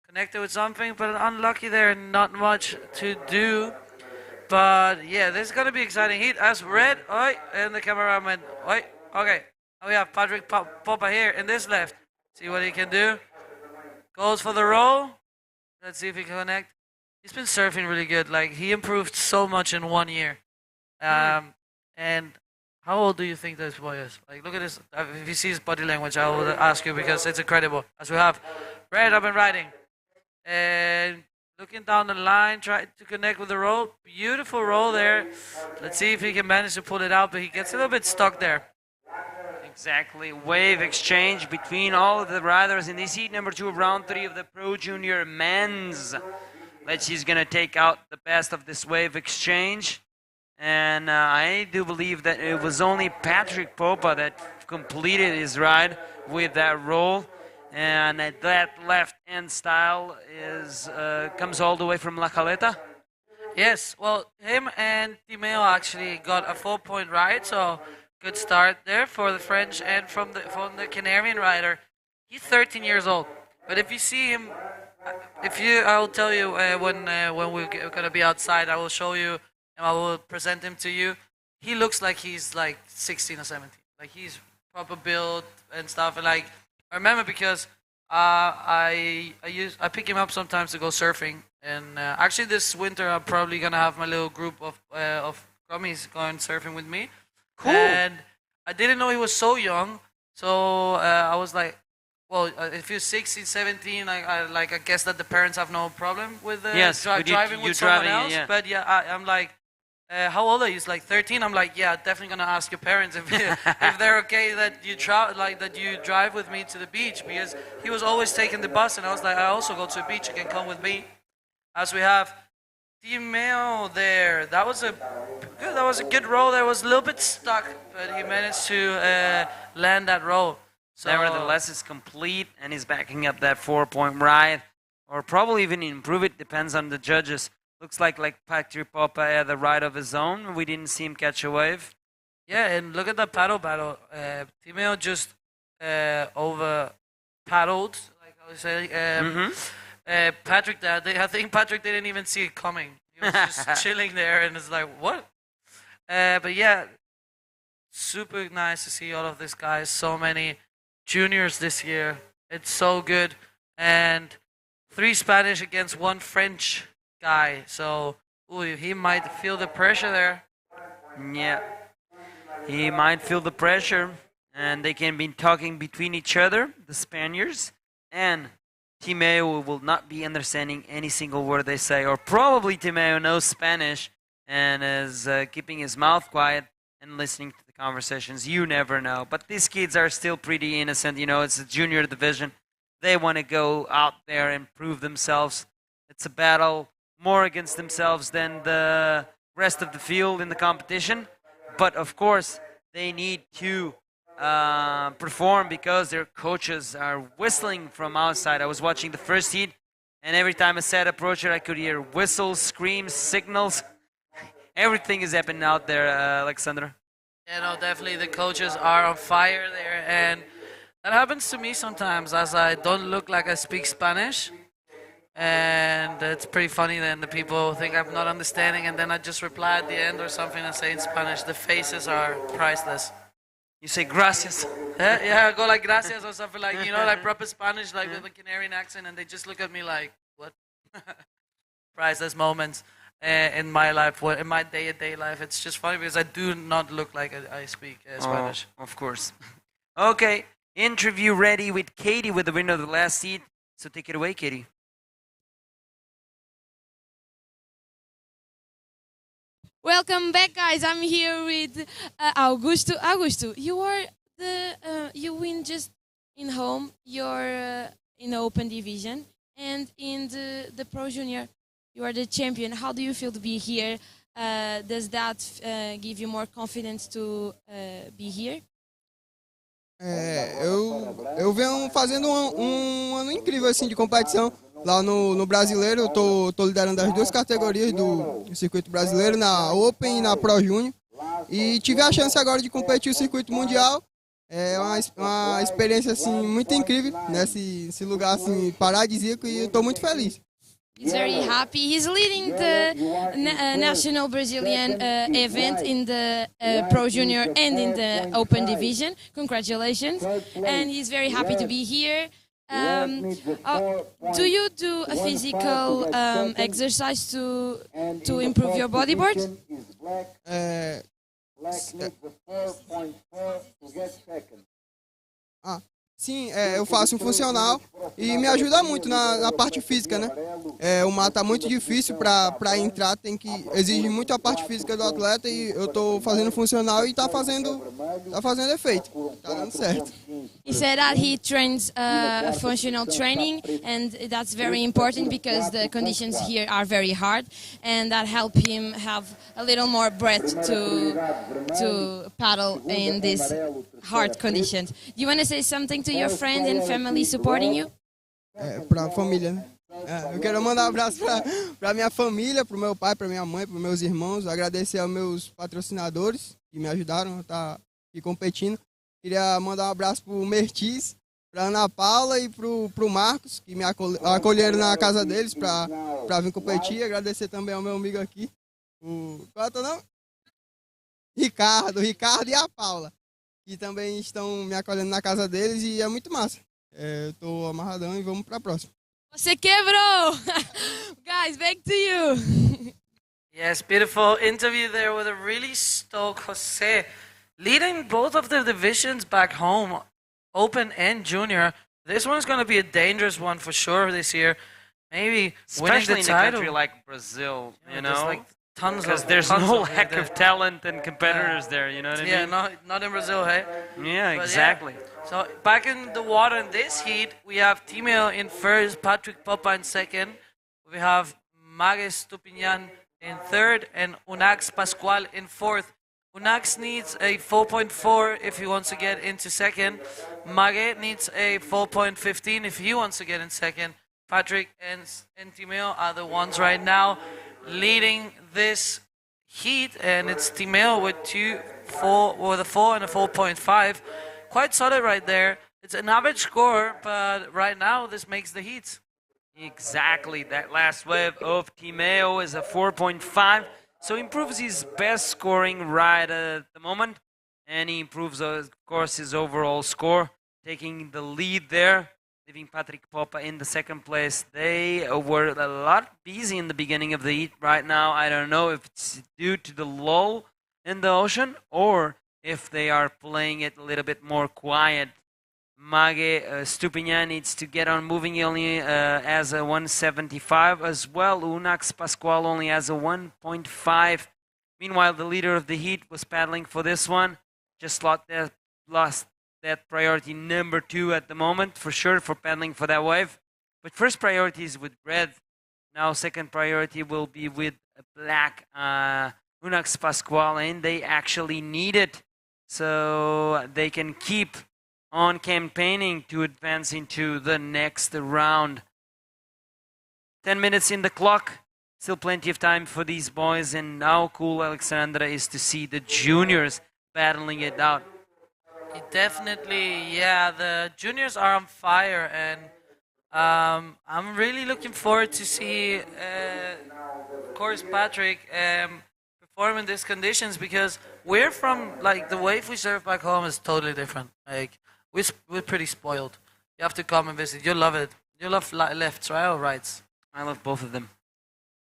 connect it with something, but unlucky there, not much to do. But yeah, this is gonna be exciting heat. As red, and the cameraman, okay. Now we have Patrick Popa here in this left. See what he can do. Goes for the roll. Let's see if he can connect. He's been surfing really good. Like, he improved so much in 1 year. And how old do you think this boy is? Like, look at this. If you see his body language, I will ask you because it's incredible. As we have red up and riding. And looking down the line, trying to connect with the roll. Beautiful roll there. Let's see if he can manage to pull it out, but he gets a little bit stuck there. Exactly. Wave exchange between all of the riders in this heat number 2 of round 3 of the Pro Junior Men's. Let's see who's going to take out the best of this wave exchange. And I do believe that it was only Patrick Popa that completed his ride with that roll. And that left-hand style comes all the way from La Caleta. Yes, well, him and Timeo actually got a 4-point ride, so good start there for the French and from the Canarian rider. He's 13 years old, but if you see him, I will tell you when we're gonna be outside, I will show you and I will present him to you. He looks like he's like 16 or 17, like he's proper build and stuff. And like I remember because I pick him up sometimes to go surfing, and actually this winter I'm probably gonna have my little group of gummies going surfing with me. Cool. And I didn't know he was so young, so I was like, well, if you're 16, 17, I guess that the parents have no problem with driving with someone else. Yeah. But yeah, I'm like, how old are you? He's like 13. I'm like, yeah, definitely gonna ask your parents if they're okay that you drive with me to the beach, because he was always taking the bus, and I was like, I also go to the beach. You can come with me. As we have Timeo there, that was a good roll. There was a little bit stuck, but he managed to land that roll. So nevertheless, it's complete, and he's backing up that 4-point ride, or probably even improve it. Depends on the judges. Looks like Patrick Popa had the ride of his own. We didn't see him catch a wave. Yeah, and look at the paddle battle. Timeo just over paddled, like I was saying. Patrick, I think Patrick didn't even see it coming. He was just chilling there, and it's like, what? But yeah, super nice to see all of these guys. So many juniors this year. It's so good. And 3 Spanish against 1 French guy. So, he might feel the pressure there. Yeah, he might feel the pressure, and they can be talking between each other, the Spaniards, and Timeo will not be understanding any single word they say, or probably Timeo knows Spanish and is keeping his mouth quiet and listening to the conversations. You never know. But these kids are still pretty innocent. You know, it's a junior division. They want to go out there and prove themselves. It's a battle more against themselves than the rest of the field in the competition. But of course, they need to perform because their coaches are whistling from outside. I was watching the first heat, and every time a set approached, I could hear whistles, screams, signals. Everything is happening out there, Alexandra. Yeah, no, definitely the coaches are on fire there, and that happens to me sometimes as I don't look like I speak Spanish. And it's pretty funny then the people think I'm not understanding, and then I just reply at the end or something and say in Spanish. The faces are priceless. You say gracias. Yeah, I go like gracias or something like, you know, like proper Spanish, like with a Canarian accent, and they just look at me like, what? Priceless moments in my life, in my day-to-day life. It's just funny because I do not look like I speak Spanish. Oh, of course. Okay, interview ready with Katie with the winner of the last seat. So take it away, Katie. Welcome back, guys. I'm here with Augusto. Augusto, you are you win just in home. You're in the open division and in the Pro Junior. You are the champion. How do you feel to be here? Does that give you more confidence to be here? Eu venho fazendo um ano incrível assim de competição. Lá no brasileiro, eu tô liderando as duas categorias do circuito brasileiro, na Open e na Pro Júnior. E tive a chance agora de competir o circuito mundial. É uma experiência assim muito incrível nesse lugar assim paradisíaco e eu tô muito feliz. He's very happy. He's leading the national Brazilian event in the Pro Junior and in the Open division. Congratulations. And he's very happy to be here. Do you do a physical exercise to improve your bodyboard? Sim, eu faço um funcional e me ajuda muito na parte física, né? O mar tá muito difícil para entrar, exige muito a parte física do atleta e eu tô fazendo funcional e tá fazendo efeito, tá dando certo. He said that he trains functional training, and that's very important because the conditions here are very hard, and that help him have a little more breath to paddle in these hard conditions. Do you want to say something to your friends and family supporting you? Para a família, né? Eu quero mandar um abraço para minha família, para o meu pai, para minha mãe, para meus irmãos, agradecer aos meus patrocinadores que me ajudaram a estar aqui competindo. Queria mandar um abraço para o Mertis, para Ana Paula e para o Marcos, que me acolheram na casa deles para vir competir. Agradecer também ao meu amigo aqui, qual é o teu nome? Ricardo e a Paula, que também estão me acolhendo na casa deles e é muito massa. Eu tô amarradão e vamos para a próxima. Você quebrou! Guys, back to you. Yes, beautiful interview there with a really stoked Jose. Leading both of the divisions back home, Open and Junior. This one's going to be a dangerous one for sure this year. Maybe especially winning the in a title. country like Brazil, you know, there's like tons because of there's tons no of lack there. of talent and competitors there. You know what I mean? Yeah, not in Brazil, hey? Yeah, But exactly. So back in the water in this heat, we have Timeo in first, Patrick Popa in second. We have Mages Stupinyan in third, and Unax Pascual in fourth. Unax needs a 4.4 if he wants to get into second. Mage needs a 4.15 if he wants to get in second. Patrick and Timeo are the ones right now leading this heat, and it's Timeo with a 4 and a 4.5. Quite solid right there. It's an average score, but right now this makes the heats. Exactly. That last wave of Timeo is a 4.5. So improves his best scoring right at the moment. And he improves, of course, his overall score, taking the lead there, leaving Patrick Popa in the second place. They were a lot busy in the beginning of the heat. Right now, I don't know if it's due to the lull in the ocean or if they are playing it a little bit more quiet. Mage Stupinyan needs to get on moving. He only has a 175 as well. Unax Pascual only has a 1.5. Meanwhile, the leader of the heat was paddling for this one. Just lost that priority number 2 at the moment, for sure, for paddling for that wave. But first priority is with red. Now second priority will be with black. Unax Pascual, and they actually need it so they can keep on campaigning to advance into the next round. 10 minutes in the clock. Still plenty of time for these boys. And how cool, Alexandra, is to see the juniors battling it out. Definitely, yeah. The juniors are on fire, and I'm really looking forward to see, of course, Patrick perform in these conditions, because we're from, like, the wave we surf back home is totally different. Like, we're pretty spoiled. You have to come and visit. You'll love it. You love lefts, right, or rights? I love both of them.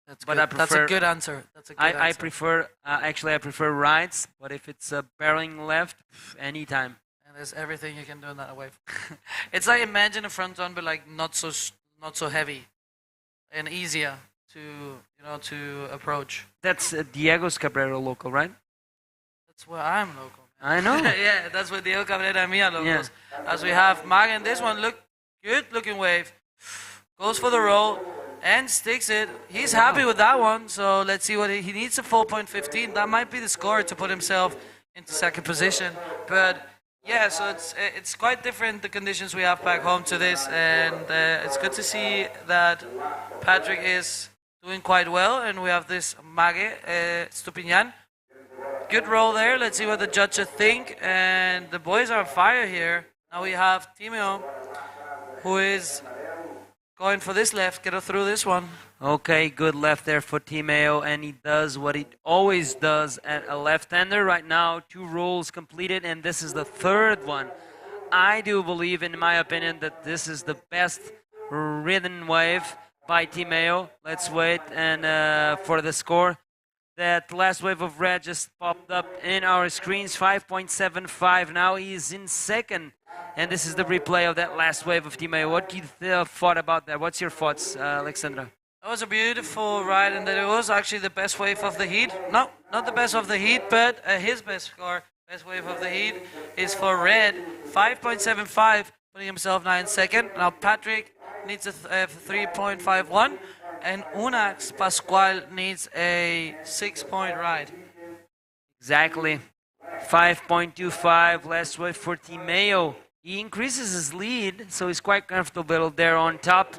That's good. That's a good answer. That's a good answer. I prefer, actually, I prefer rights, but if it's a barreling left, anytime. And there's everything you can do in that wave. It's like, imagine a front on, but like not so heavy and easier to approach. That's Diego's Cabrera local, right? That's where I'm local. I know. Yeah, that's where Diego Cabrera and me are locals. Yeah. As we have Mag and this one, look good looking wave. Goes for the roll. and sticks it. He's happy with that one, so let's see what he needs. A 4.15. That might be the score to put himself into second position. But yeah, so it's quite different, the conditions we have back home to this, and it's good to see that Patrick is doing quite well, and we have this Mage Stupinian. Good roll there. Let's see what the judges think, and the boys are on fire here. Now we have Timeo, who is going for this left, get her through this one. Okay, good left there for Timeo, and he does what he always does at a left-hander. Right now, 2 rolls completed, and this is the 3rd one. I do believe, in my opinion, that this is the best ridden wave by Timeo. Let's wait and for the score. That last wave of red just popped up in our screens, 5.75. Now he's in second. And this is the replay of that last wave of Timeo. What do you thought about that? What's your thoughts, Alexandra? That was a beautiful ride, and that it was actually the best wave of the heat. No, not the best of the heat, but his best score, best wave of the heat, is for red, 5.75, putting himself now in second. Now Patrick needs a 3.51, and Unax Pascual needs a 6-point ride. Exactly. 5.25, last wave for Timeo. He increases his lead, so he's quite comfortable there on top.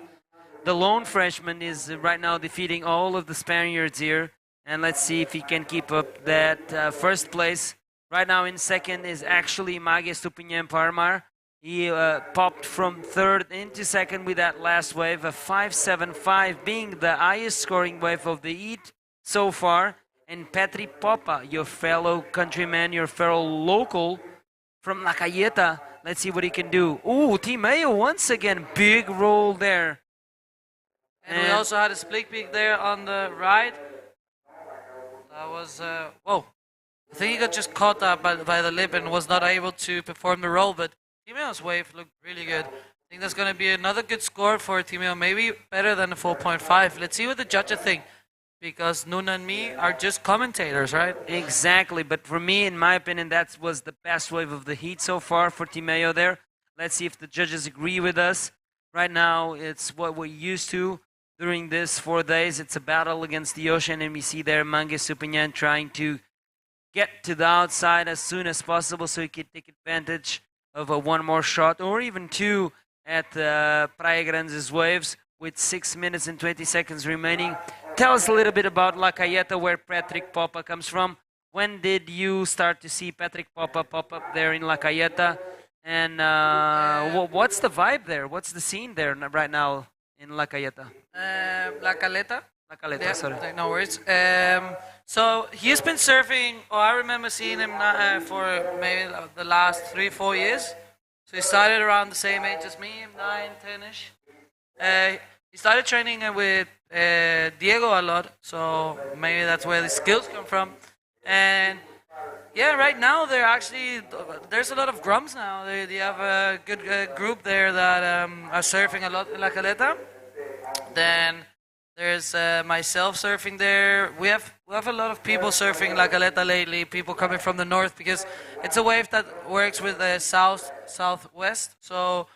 The lone freshman is right now defeating all of the Spaniards here. And let's see if he can keep up that first place. Right now in second is actually Mage Stupinian Parmar. He popped from 3rd into second with that last wave, a 5.75 being the highest scoring wave of the heat so far. And Patrick Popa, your fellow countryman, your fellow local from La Cayeta. Let's see what he can do. Ooh, Timeo once again, big roll there. And we also had a split peak there on the right. That was, whoa. I think he got just caught by the lip and was not able to perform the roll, but Timeo's wave looked really good. I think that's going to be another good score for Timeo, maybe better than a 4.5. Let's see what the judges think, because Nuna and me are just commentators, right? Exactly, but for me, in my opinion, that was the best wave of the heat so far for Timeo there. Let's see if the judges agree with us. Right now, it's what we're used to during this 4 days. It's a battle against the ocean, and we see there Mage Stupinian trying to get to the outside as soon as possible so he can take advantage of a 1 more shot, or even 2 at Praia Grande's waves with 6 minutes and 20 seconds remaining. Tell us a little bit about La Cayeta, where Patrick Popa comes from. When did you start to see Patrick Popa pop up there in La Cayeta? And what's the vibe there? What's the scene there right now in La Cayeta? La Caleta? La Caleta, yeah, sorry. No worries. So he's been surfing, I remember seeing him for maybe the last 3-4 years. So he started around the same age as me, 9, 10-ish. He started training with Diego a lot, so maybe that's where the skills come from. And yeah, right now there's a lot of grums now. They have a good group there that are surfing a lot in La Caleta. Then there's myself surfing there. We have a lot of people surfing La Caleta lately, people coming from the north, because it's a wave that works with the southwest. So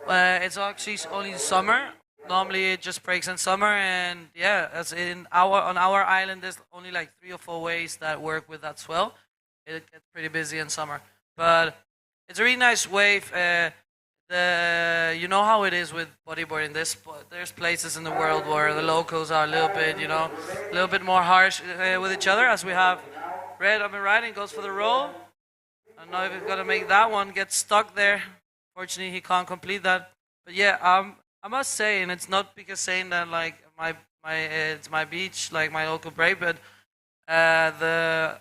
it's actually only summer. Normally it just breaks in summer, and yeah, on our island there's only like 3 or 4 waves that work with that swell. It gets pretty busy in summer, but it's a really nice wave. You know how it is with bodyboarding. There's places in the world where the locals are a little bit more harsh with each other. As we have Red on the right and goes for the roll. I don't know if he's gonna make that one, get stuck there. Fortunately, he can't complete that. But yeah, I must say, and it's not because saying that like it's my beach, like my local break, but how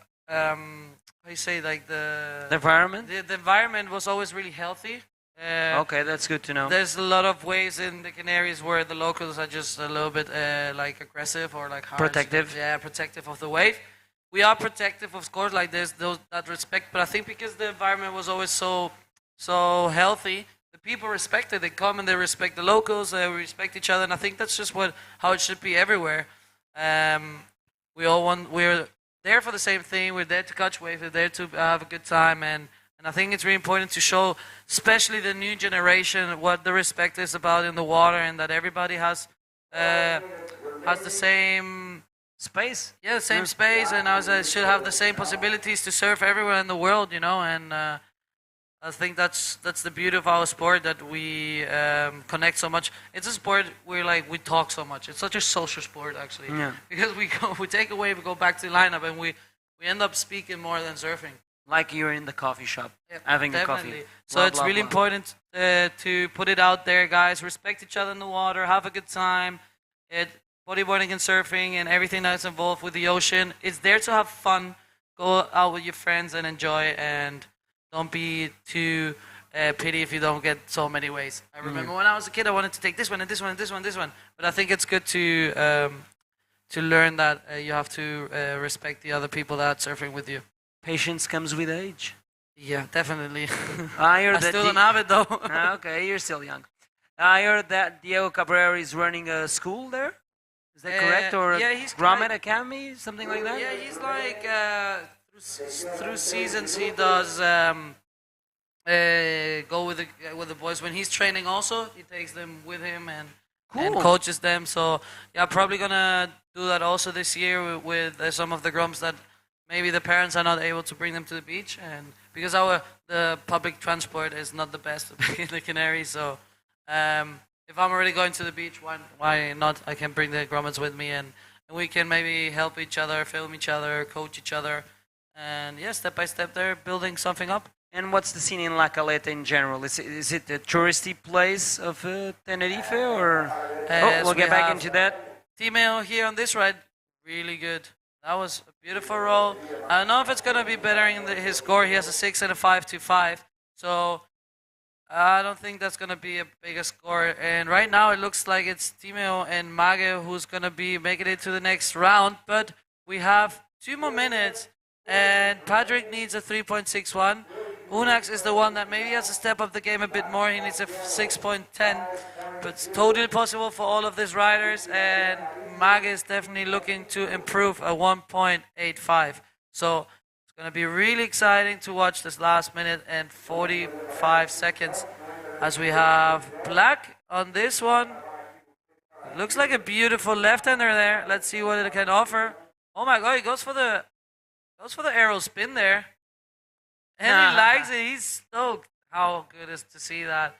you say, like the environment. The environment was always really healthy. Okay, that's good to know. There's a lot of ways in the Canaries where the locals are just a little bit like aggressive or like harsh. Protective. Yeah, protective of the wave. We are protective, of course, like there's that respect, but I think because the environment was always so healthy, the people respect it. They come and they respect the locals. They respect each other, and I think that's just how it should be everywhere. We're there for the same thing. We're there to catch waves. We're there to have a good time, and I think it's really important to show, especially the new generation, what the respect is about in the water, and that everybody has has the same space. Yeah, the same space, and should have the same possibilities to surf everywhere in the world, and I think that's the beauty of our sport, that we connect so much. It's a sport where we talk so much. It's such a social sport, actually, because we take away, we go back to the lineup, and we end up speaking more than surfing. Like you're in the coffee shop, having Definitely. a coffee. So Blah, it's blah, really blah. important to put it out there, guys. Respect each other in the water. Have a good time. Bodyboarding and surfing and everything that's involved with the ocean. It's there to have fun. Go out with your friends and enjoy, and don't be too pity if you don't get so many ways. I remember when I was a kid, I wanted to take this one and this one and this one and this one. But I think it's good to learn that you have to respect the other people that are surfing with you. Patience comes with age. Yeah, definitely. I still don't have it, though. Okay, you're still young. I heard that Diego Cabrera is running a school there. Is that correct? Or yeah, he's Grommet Academy, something like that? Yeah, he's like through seasons he does go with the boys. When he's training also, he takes them with him and coaches them. So yeah, probably gonna do that also this year with some of the grumps that maybe the parents are not able to bring them to the beach, and because the public transport is not the best in the Canaries. So if I'm already going to the beach, why not? I can bring the grommets with me, and we can maybe help each other, film each other, coach each other, and yeah, step by step they're building something up. And what's the scene in La Caleta in general? Is it a touristy place of Tenerife, or we'll get back into that? Timeo here on this ride, really good. That was a beautiful roll. I don't know if it's gonna be better in his score. He has a 6 and a 5.25, so I don't think that's gonna be a bigger score. And right now it looks like it's Timeo and Mage who's gonna be making it to the next round. But we have 2 more minutes, and Patrick needs a 3.61. Unax is the one that maybe has to step up the game a bit more. He needs a 6.10, but it's totally possible for all of these riders. And Mage is definitely looking to improve a 1.85. So it's going to be really exciting to watch this last minute and 45 seconds as we have Black on this one. It looks like a beautiful left-hander there. Let's see what it can offer. Oh my God, he goes for the arrow spin there. And he likes it. He's stoked. How good is to see that.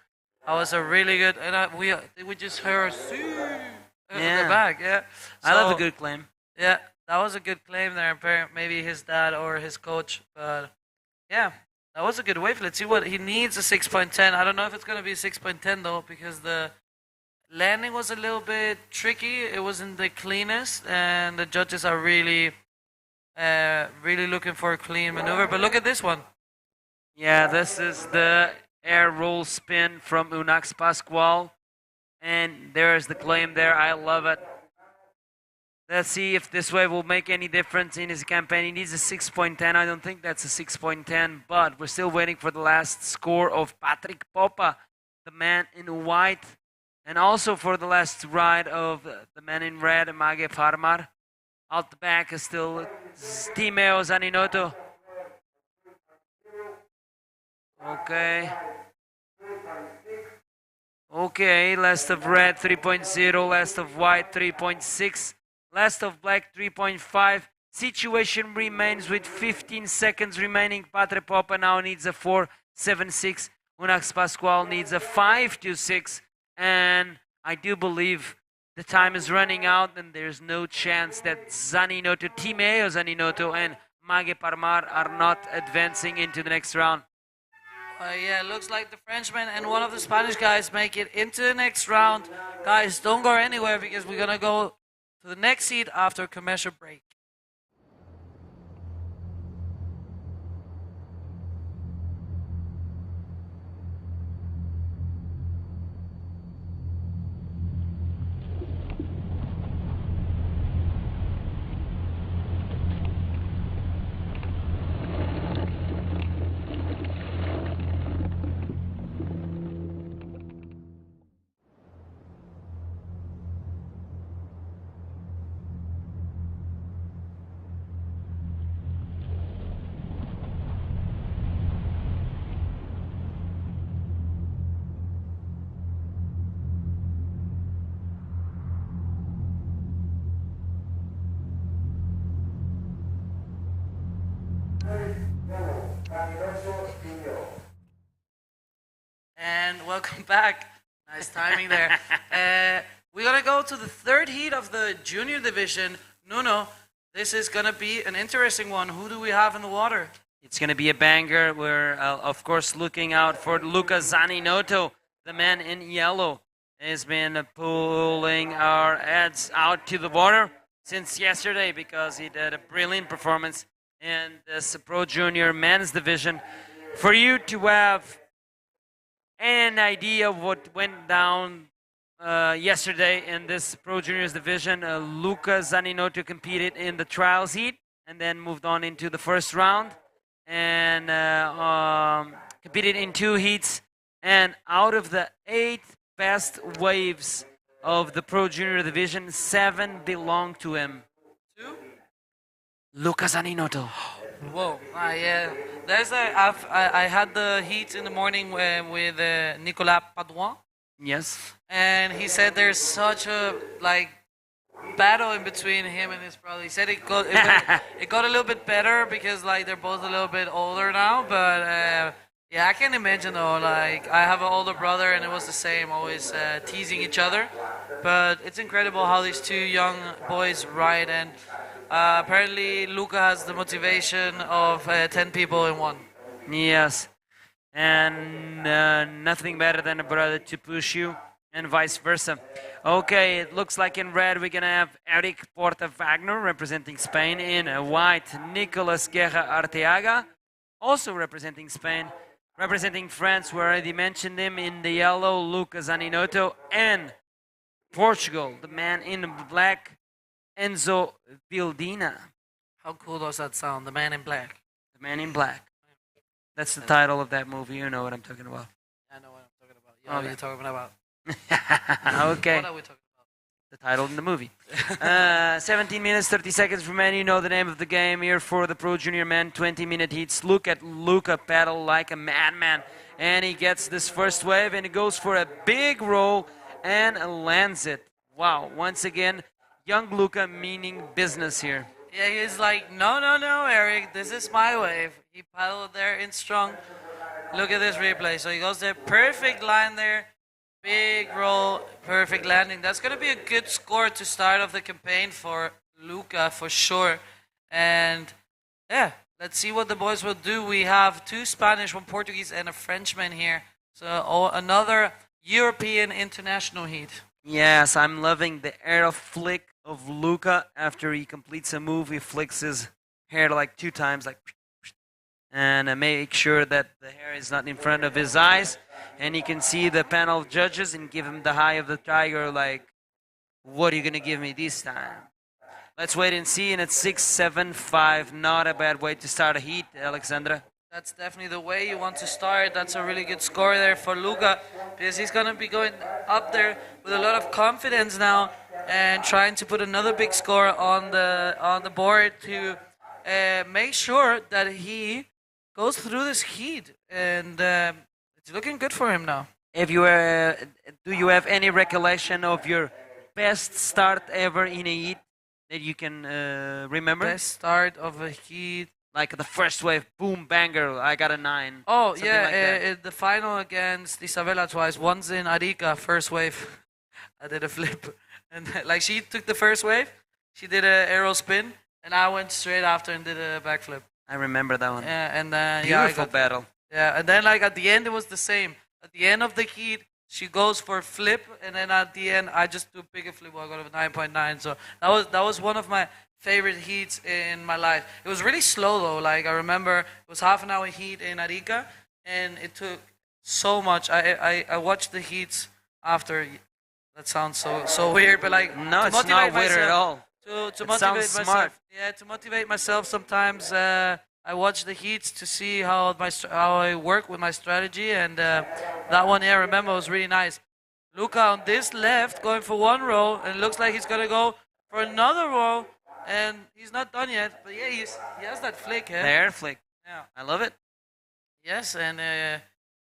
That was a really good. And we just heard in the back. Yeah, I love a good claim. Yeah, that was a good claim there. Maybe his dad or his coach. But yeah, that was a good wave. Let's see what he needs. A 6.10. I don't know if it's gonna be a 6.10 though, because the landing was a little bit tricky. It wasn't the cleanest, and the judges are really looking for a clean maneuver. But look at this one. Yeah, this is the air roll spin from Unax Pascual. And there's the claim there. I love it. Let's see if this wave will make any difference in his campaign. He needs a 6.10. I don't think that's a 6.10, but we're still waiting for the last score of Patrick Popa, the man in white, and also for the last ride of the man in red, Mage Farmar. Out the back is still Timeo Zaninoto. Okay, last of red 3.0, last of white 3.6, last of black 3.5. Situation remains with 15 seconds remaining. Patre Popa now needs a 4.76. Unax Pascual needs a 5.26. And I do believe the time is running out, and there's no chance that Zaninoto, Timeo Zaninoto, and Mage Parmar are not advancing into the next round. Yeah, it looks like the Frenchman and one of the Spanish guys make it into the next round. Guys, don't go anywhere because we're going to go to the next seat after a commercial break. And welcome back. Nice timing there. We're going to go to the third heat of the junior division. Nuno, this is going to be an interesting one. Who do we have in the water? It's going to be a banger. We're, of course, looking out for Luca Zaninoto, the man in yellow. Has been pulling our ads out to the water since yesterday because he did a brilliant performance in this Pro Junior men's division. For you to have an idea of what went down yesterday in this Pro Juniors division, Luca Zaninoto competed in the trials heat and then moved on into the first round and competed in 2 heats. And out of the 8 best waves of the Pro Junior division, 7 belong to him. 2? Luca Zaninoto. Whoa! Yeah, I had the heat in the morning with Nicolas Padouin. Yes. And he said there's such a battle in between him and his brother. He said it got a little bit better because they're both a little bit older now. But yeah, I can imagine though. I have an older brother and it was the same, always teasing each other. But it's incredible how these 2 young boys ride, and apparently Luca has the motivation of 10 people in one. Yes. And nothing better than a brother to push you, and vice versa. Okay, it looks like in red we're going to have Eric Porta Wagner representing Spain. In white, Nicolas Guerra Arteaga, also representing Spain. Representing France, we already mentioned him. In the yellow, Luca Zaninoto. And Portugal, the man in black, Enzo Vildina. How cool does that sound? The Man in Black. The Man in Black. That's the title of that movie. You know what I'm talking about. I know what I'm talking about. You know what you're talking about. Okay. What are we talking about? The title in the movie. 17 minutes, 30 seconds remaining. You know the name of the game here for the Pro Junior men. 20-minute heats. Look at Luca pedal like a madman. And he gets this first wave and he goes for a big roll and lands it. Wow. Once again, young Luca meaning business here. Yeah, he's like, no, Eric, this is my wave. He paddled there in strong. Look at this replay. So he goes there, perfect line there, big roll, perfect landing. That's going to be a good score to start off the campaign for Luca for sure. And yeah, let's see what the boys will do. We have 2 Spanish, 1 Portuguese, and a Frenchman here. So another European international heat. Yes, I'm loving the air flick of Luca. After he completes a move, he flicks his hair 2 times, and make sure that the hair is not in front of his eyes, and he can see the panel of judges and give him the eye of the tiger, what are you going to give me this time? Let's wait and see, and it's 6-7-5. Not a bad way to start a heat, Alexandra. That's definitely the way you want to start. That's a really good score there for Luca, because he's going to be going up there with a lot of confidence now and trying to put another big score on the board to make sure that he goes through this heat. And it's looking good for him now. Do you have any recollection of your best start ever in a heat that you can remember? Best start of a heat. Like the first wave, boom, banger, I got a 9. Oh, yeah, the final against Isabella twice. Once in Arica, first wave, I did a flip. And she took the first wave, she did an arrow spin, and I went straight after and did a backflip. I remember that one. Yeah, and Beautiful battle. Yeah, and then at the end it was the same. At the end of the heat, she goes for a flip, and then at the end I just do a bigger flip. I got a 9.9. So that was one of my favorite heats in my life. It was really slow though. I remember it was half an hour heat in Arica, and it took so much. I watched the heats after. That sounds so weird, but no, it's not weird at all. To motivate myself. Smart. Yeah, to motivate myself. Sometimes I watch the heats to see how I work with my strategy, and that one I remember was really nice. Luca on this left going for 1 roll, and it looks like he's gonna go for another roll, and he's not done yet. But yeah, he has that flick. The air flick. Yeah, I love it. Yes, and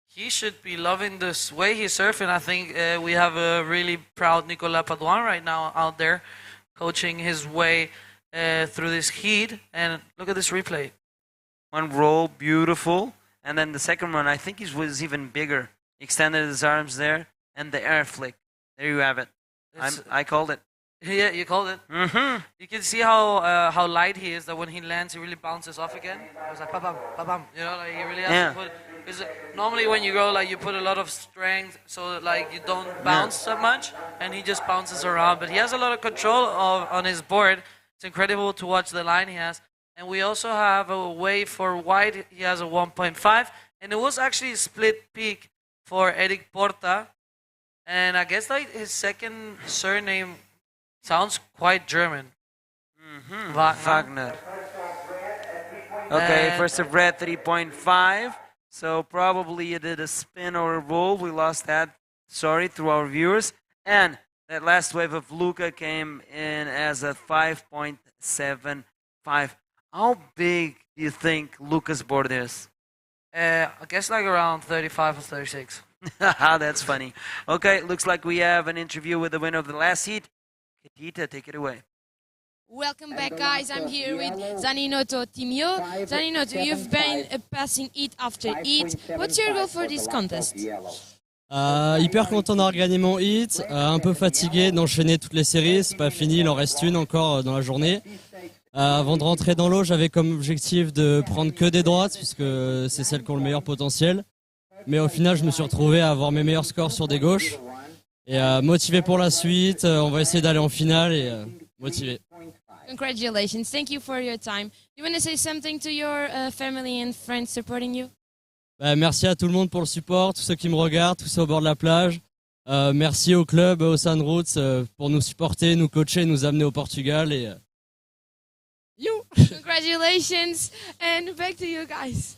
he should be loving this way he's surfing. I think we have a really proud Nicolas Padouin right now out there, coaching his way through this heat. And look at this replay. One roll, beautiful. And then the second one, I think he was even bigger. Extended his arms there, and the air flick. There you have it. I called it. Yeah, you called it. Mm-hmm. You can see how light he is. That when he lands, he really bounces off again. It was like pa-bam, pa-bam. You know, like he really has to put. Because normally when you go, like you put a lot of strength, so that, like you don't bounce so much, and he just bounces around. But he has a lot of control on his board. It's incredible to watch the line he has. And we also have a wave for white. He has a 1.5, and it was actually a split peak for Eric Porta. And I guess like his second surname sounds quite German. Mm-hmm. Wagner. Okay, first of red 3.5. So probably you did a spin or a roll. We lost that. Sorry to our viewers. And that last wave of Luca came in as a 5.75. How big do you think Luca's board is? I guess like around 35 or 36. That's funny. Okay, looks like we have an interview with the winner of the last heat. Kadita, take it away. Welcome back, guys. I'm here with Zaninoto Timio. Zaninoto, you've been passing heat after heat. What's your goal for this contest? Hyper content d'avoir gagné mon hit, un peu fatigué d'enchaîner toutes les séries, c'est pas fini, il en reste une encore dans la journée. Avant de rentrer dans l'eau, j'avais comme objectif de prendre que des droites, puisque c'est celles qui ont le meilleur potentiel. Mais au final, je me suis retrouvé à avoir mes meilleurs scores sur des gauches. Et motivé pour la suite, on va essayer d'aller en finale et motivé. Congratulations. Thank you for your time. You want to say something to your family and friends supporting you? Merci à tout le monde pour le support, tous ceux qui me regardent, tous ceux au bord de la plage. Merci au club, au Sandroots, pour nous supporter, nous coacher, nous amener au Portugal. Et, Congratulations, and back to you guys.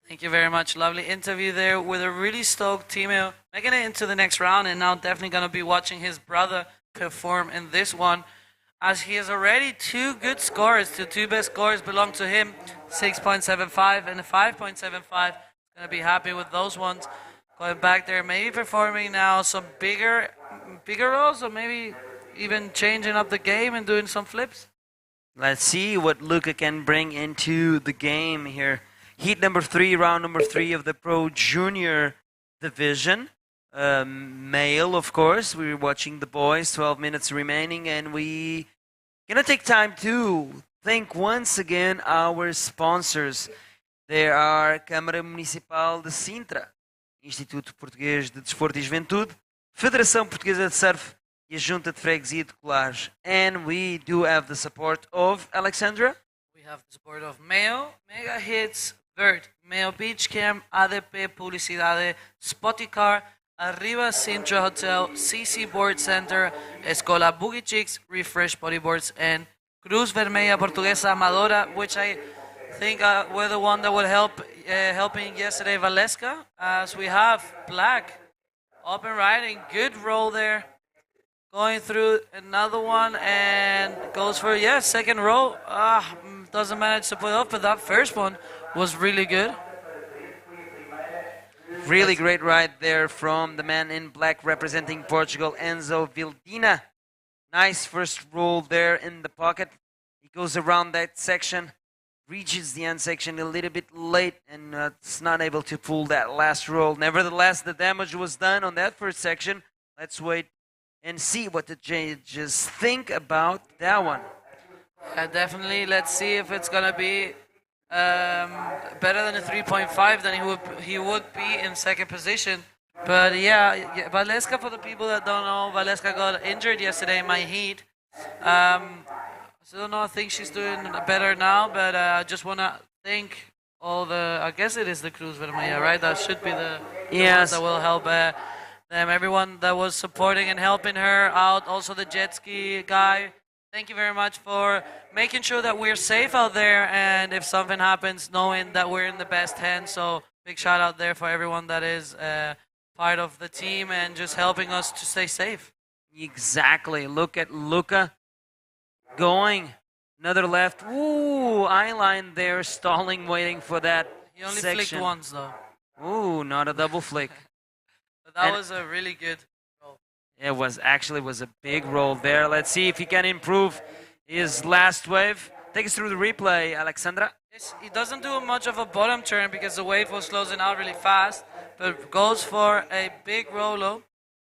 Thank you very much. Lovely interview there with a really stoked Timo making it into the next round, and now definitely going to be watching his brother perform in this one, as he has already two good scores. The two best scores belong to him, 6.75 and a 5.75. Going to be happy with those ones. Going back there, maybe performing now some bigger rolls, or maybe even changing up the game and doing some flips. Let's see what Luca can bring into the game here. Heat number 3, round number 3 of the Pro Junior Division. Male, of course. We're watching the boys, 12 minutes remaining, and we gonna take time to thank once again our sponsors. There are Câmara Municipal de Sintra, Instituto Português de Desporto e Juventude, Federação Portuguesa de Surf e a Junta de Freguesia de Colares. And we do have the support of Alexandra. We have the support of Mayo, Mega Hits, Vert, Mayo Beach Camp, ADP Publicidade, Spoticar, Arriba Sintra Hotel, CC Board Center, Escola Boogie Chicks, Refresh Bodyboards, and Cruz Vermelha Portuguesa Amadora, which I think were the one that would helping yesterday Valesca, as we have Black up and riding, good roll there, going through another one and goes for second roll. Doesn't manage to put off, but that first one was really good. Really great ride there from the man in black representing Portugal, Enzo Vildina. Nice first roll there in the pocket. He goes around that section, reaches the end section a little bit late, and it's not able to pull that last roll. Nevertheless, the damage was done on that first section. Let's wait and see what the judges think about that one. Definitely, let's see if it's going to be better than a 3.5, then he would be in second position. But Valesca, for the people that don't know, Valesca got injured yesterday in my heat. So I think she's doing better now, but I just want to thank all the, I guess it is the Cruz Vermelha, right? That should be the ones that will help them, everyone that was supporting and helping her out, also the jet ski guy. Thank you very much for making sure that we're safe out there, and if something happens, knowing that we're in the best hands. So big shout out there for everyone that is part of the team and just helping us to stay safe. Exactly. Look at Luca going. Another left. Ooh, eye-line there, stalling, waiting for that He only section. flicked once, though. Ooh, not a double flick. But that was a really good roll. It was a big roll there. Let's see if he can improve his last wave. Take us through the replay, Alexandra. Yes, he doesn't do much of a bottom turn because the wave was closing out really fast, but goes for a big rolo.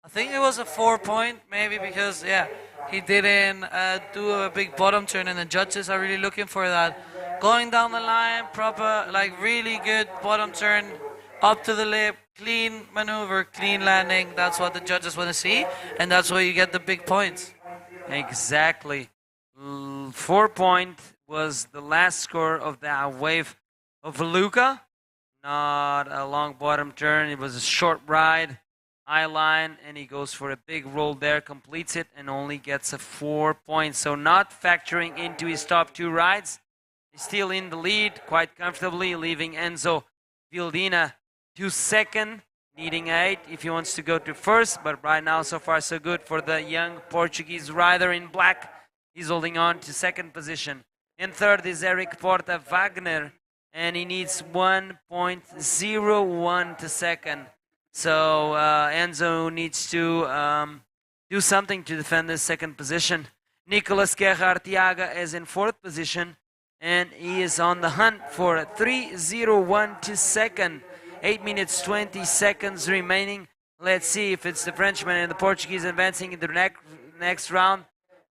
I think it was a 4-point, maybe because, yeah, he didn't do a big bottom turn, and the judges are really looking for that. Going down the line, proper, like really good bottom turn, up to the lip, clean maneuver, clean landing. That's what the judges want to see, and that's where you get the big points. Exactly. 4-point was the last score of that wave of Luca. Not a long bottom turn. It was a short ride, high line, and he goes for a big roll there, completes it, and only gets a 4 points. So not factoring into his top 2 rides. He's still in the lead quite comfortably, leaving Enzo Vildina to second, needing 8 if he wants to go to first. But right now, so far, so good for the young Portuguese rider in black. He's holding on to second position. In third is Eric Porta Wagner, and he needs 1.01 to second. So Enzo needs to do something to defend this second position. Nicolas Guerra Arteaga is in fourth position, and he is on the hunt for a 3.01 to second. 8 minutes 20 seconds remaining. Let's see if it's the Frenchman and the Portuguese advancing into the next round,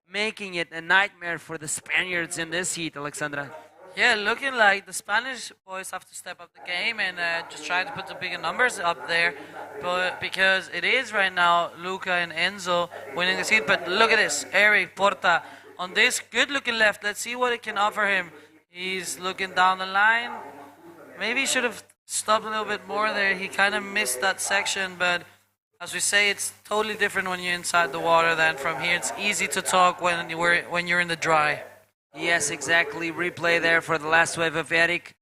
making it a nightmare for the Spaniards in this heat, Alexandra. Yeah, looking like the Spanish boys have to step up the game and just try to put the bigger numbers up there, but because it is right now Luca and Enzo winning the heat. But look at this, Eric Porta on this good-looking left. Let's see what it can offer him. He's looking down the line. Maybe he should have stopped a little bit more there. He kind of missed that section, but as we say, it's totally different when you're inside the water than from here. It's easy to talk when you're in the dry. Yes, exactly. Replay there for the last wave of Eric.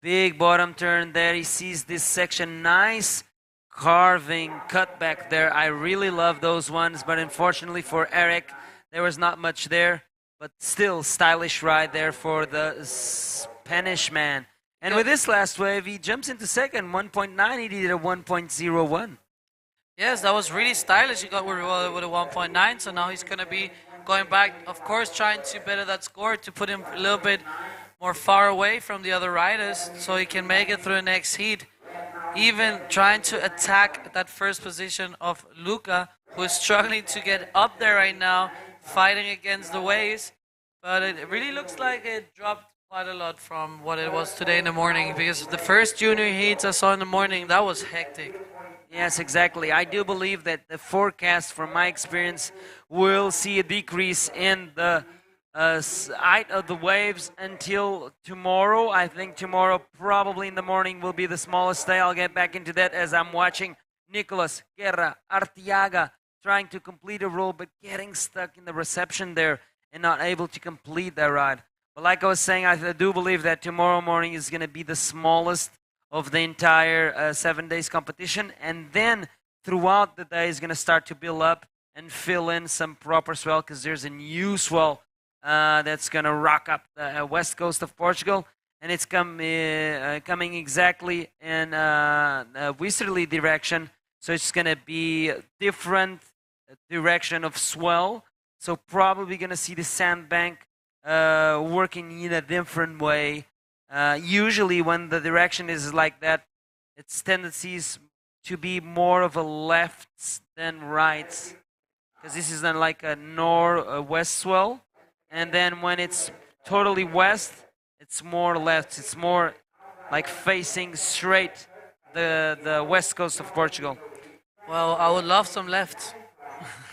Big bottom turn there. He sees this section. Nice carving cutback there. I really love those ones, but unfortunately for Eric, there was not much there. But still, stylish ride there for the Spanish man. And with this last wave, he jumps into second. 1.9, he did a 1.01. Yes, that was really stylish. He got with a 1.9, so now he's going to be going back, of course, trying to better that score to put him a little bit more far away from the other riders so he can make it through the next heat. Even trying to attack that first position of Luca, who is struggling to get up there right now, fighting against the waves. But it really looks like it dropped quite a lot from what it was today in the morning, because the first junior heats I saw in the morning, that was hectic. Yes, exactly. I do believe that the forecast, from my experience, will see a decrease in the height of the waves until tomorrow. I think tomorrow, probably in the morning, will be the smallest day. I'll get back into that as I'm watching Nicolas Guerra Arteaga trying to complete a roll, but getting stuck in the reception there and not able to complete that ride. But like I was saying, I do believe that tomorrow morning is going to be the smallest of the entire 7 days competition, and then throughout the day is going to start to build up and fill in some proper swell, because there's a new swell that's going to rock up the west coast of Portugal, and it's coming exactly in a westerly direction, so it's going to be a different direction of swell, so probably going to see the sandbank working in a different way. Usually when the direction is like that, its tendencies to be more of a lefts than rights, because this is then like a west swell, and then when it's totally west, it's more left. It's more like facing straight the west coast of Portugal. Well, I would love some left.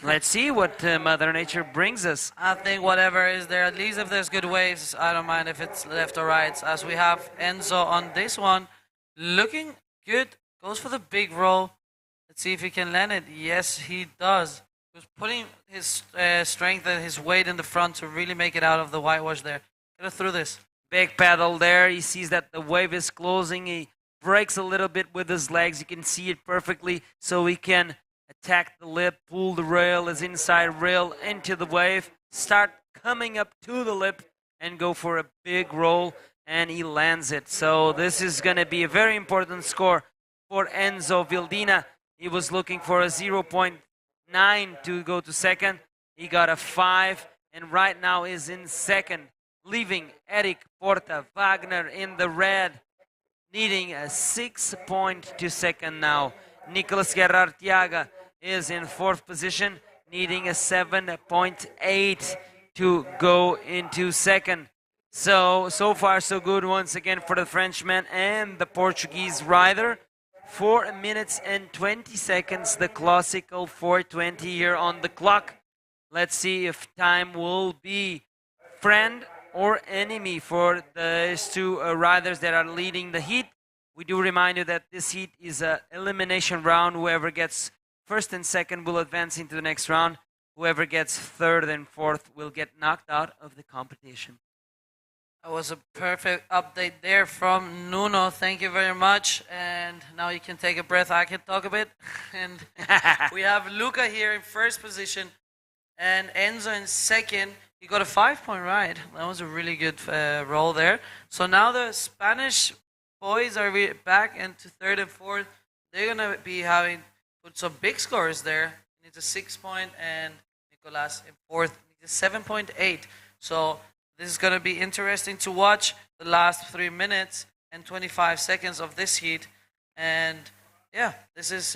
Let's see what Mother Nature brings us. I think whatever is there, at least if there's good waves, I don't mind if it's left or right. As we have Enzo on this one, looking good, goes for the big roll. Let's see if he can land it. Yes, he does. He's putting his strength and his weight in the front to really make it out of the whitewash there. Get it through this. Big paddle there. He sees that the wave is closing. He breaks a little bit with his legs. You can see it perfectly, so he can attack the lip, pull the rail, his inside rail into the wave, start coming up to the lip, and go for a big roll, and he lands it. So this is going to be a very important score for Enzo Vildina. He was looking for a 0.9 to go to second. He got a 5, and right now is in second. leaving Eric Porta Wagner in the red, needing a 6.2 second now. Nicolas Guerra Arteaga is in 4th position, needing a 7.8 to go into 2nd. So far so good once again for the Frenchman and the Portuguese rider. 4 minutes and 20 seconds, the classical 4:20 here on the clock. Let's see if time will be friend or enemy for these two riders that are leading the heat. We do remind you that this heat is an elimination round. Whoever gets 1st and 2nd will advance into the next round. Whoever gets 3rd and 4th will get knocked out of the competition. That was a perfect update there from Nuno. Thank you very much. And now you can take a breath. I can talk a bit. And we have Luca here in 1st position and Enzo in 2nd. He got a 5-point ride. That was a really good roll there. So now the Spanish boys are back into 3rd and 4th. They're going to be having put some big scores there. It's a 6-point and Nicolas in 4th. It's a 7.8. So this is going to be interesting to watch the last 3 minutes and 25 seconds of this heat. And yeah, this is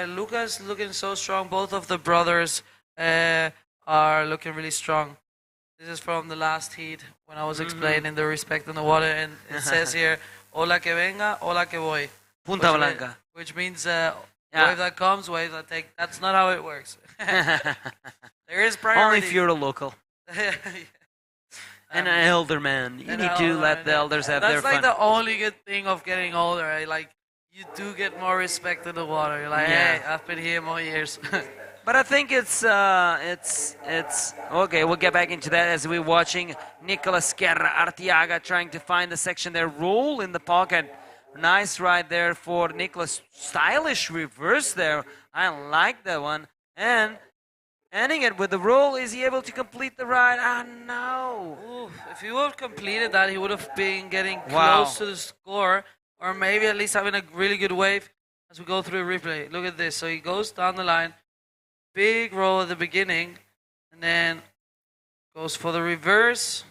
Lucas looking so strong. Both of the brothers are looking really strong. This is from the last heat when I was explaining the respect in the water. And it says here, hola que venga, hola que voy. Punta Blanca. Which means wave that comes, wave that takes. That's not how it works. There is priority. Only if you're a local. And an elder man. You need to let the elders have their fun. That's like the only good thing of getting older, right? Like, you do get more respect in the water. You're like, hey, I've been here more years. But I think it's okay. We'll get back into that as we're watching Nicolas Guerra Arteaga trying to find the section there. Roll in the pocket. Nice ride there for Nicolas. Stylish reverse there. I like that one. And ending it with the roll. Is he able to complete the ride? Ah, no. Ooh, if he would have completed that, he would have been getting close to the score, or maybe at least having a really good wave as we go through the replay. Look at this. So he goes down the line, big roll at the beginning, and then goes for the reverse.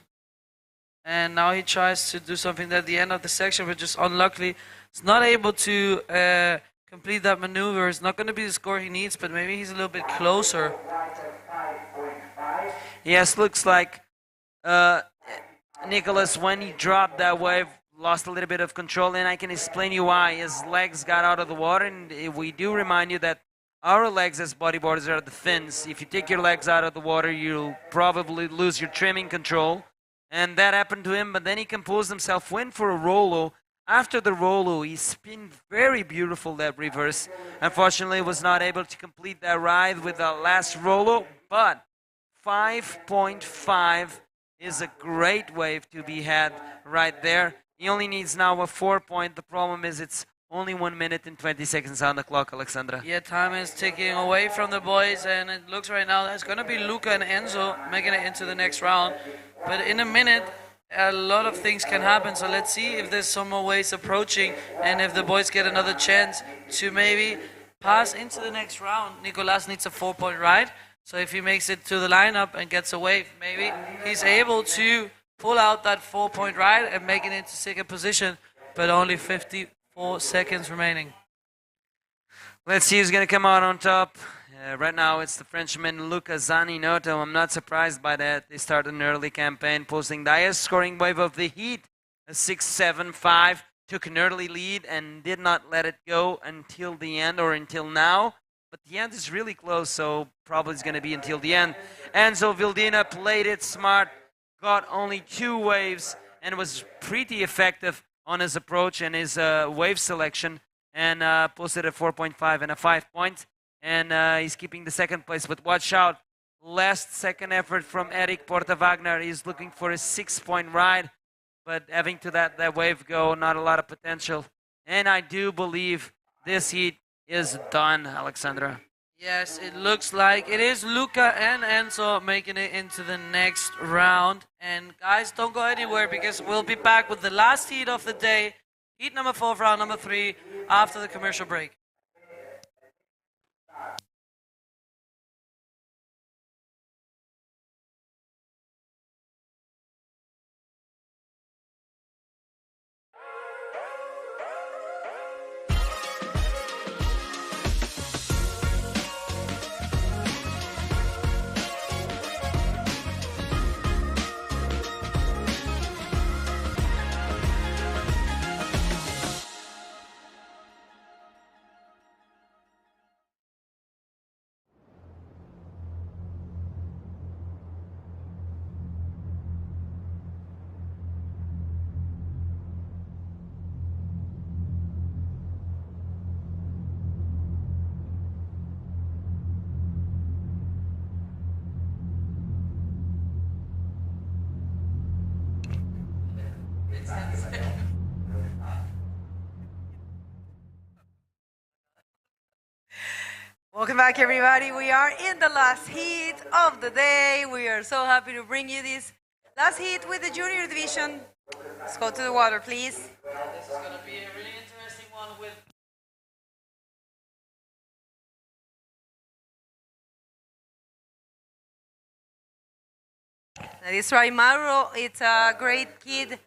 And now he tries to do something at the end of the section, but just unluckily, he's not able to complete that maneuver. It's not going to be the score he needs, but maybe he's a little bit closer. Yes, looks like Nicolas, when he dropped that wave, lost a little bit of control, and I can explain you why. His legs got out of the water, and we do remind you that our legs as bodyboarders are the fins. If you take your legs out of the water, you'll probably lose your trimming control, and that happened to him, but then he composed himself, went for a rollo. After the rollo, he spun very beautiful, that reverse. Unfortunately, was not able to complete that ride with the last rollo, but 5.5 is a great wave to be had right there. He only needs now a 4-point. The problem is it's only 1 minute and 20 seconds on the clock, Alexandra. Yeah, time is ticking away from the boys, and it looks right now that it's going to be Luca and Enzo making it into the next round. But in a minute, a lot of things can happen, so let's see if there's some more waves approaching, and if the boys get another chance to maybe pass into the next round. Nicolas needs a 4-point ride, so if he makes it to the lineup and gets a wave, maybe he's able to pull out that 4-point ride and make it into 2nd position, but only 54 seconds remaining. Let's see who's going to come out on top. Right now it's the Frenchman Luca Zaninotto. I'm not surprised by that. They started an early campaign, posting the highest scoring wave of the heat, a 6.75. Took an early lead and did not let it go until the end, or until now. But the end is really close, so probably it's going to be until the end. Enzo Vildina played it smart, got only 2 waves, and was pretty effective on his approach and his wave selection, and posted a 4.5 and a 5-point. And he's keeping the 2nd place. But watch out, last second effort from Eric Porta Wagner. He's looking for a 6-point ride, but having to that wave go, not a lot of potential. And I do believe this heat is done, Alexandra. Yes, it looks like it is Luca and Enzo making it into the next round. And guys, don't go anywhere, because we'll be back with the last heat of the day, heat number 4, round number 3, after the commercial break. Welcome back, everybody. We are in the last heat of the day. We are so happy to bring you this last heat with the junior division. Let's go to the water, please. This is going to be a really interesting one with That is right, Mauro. It's a great kid.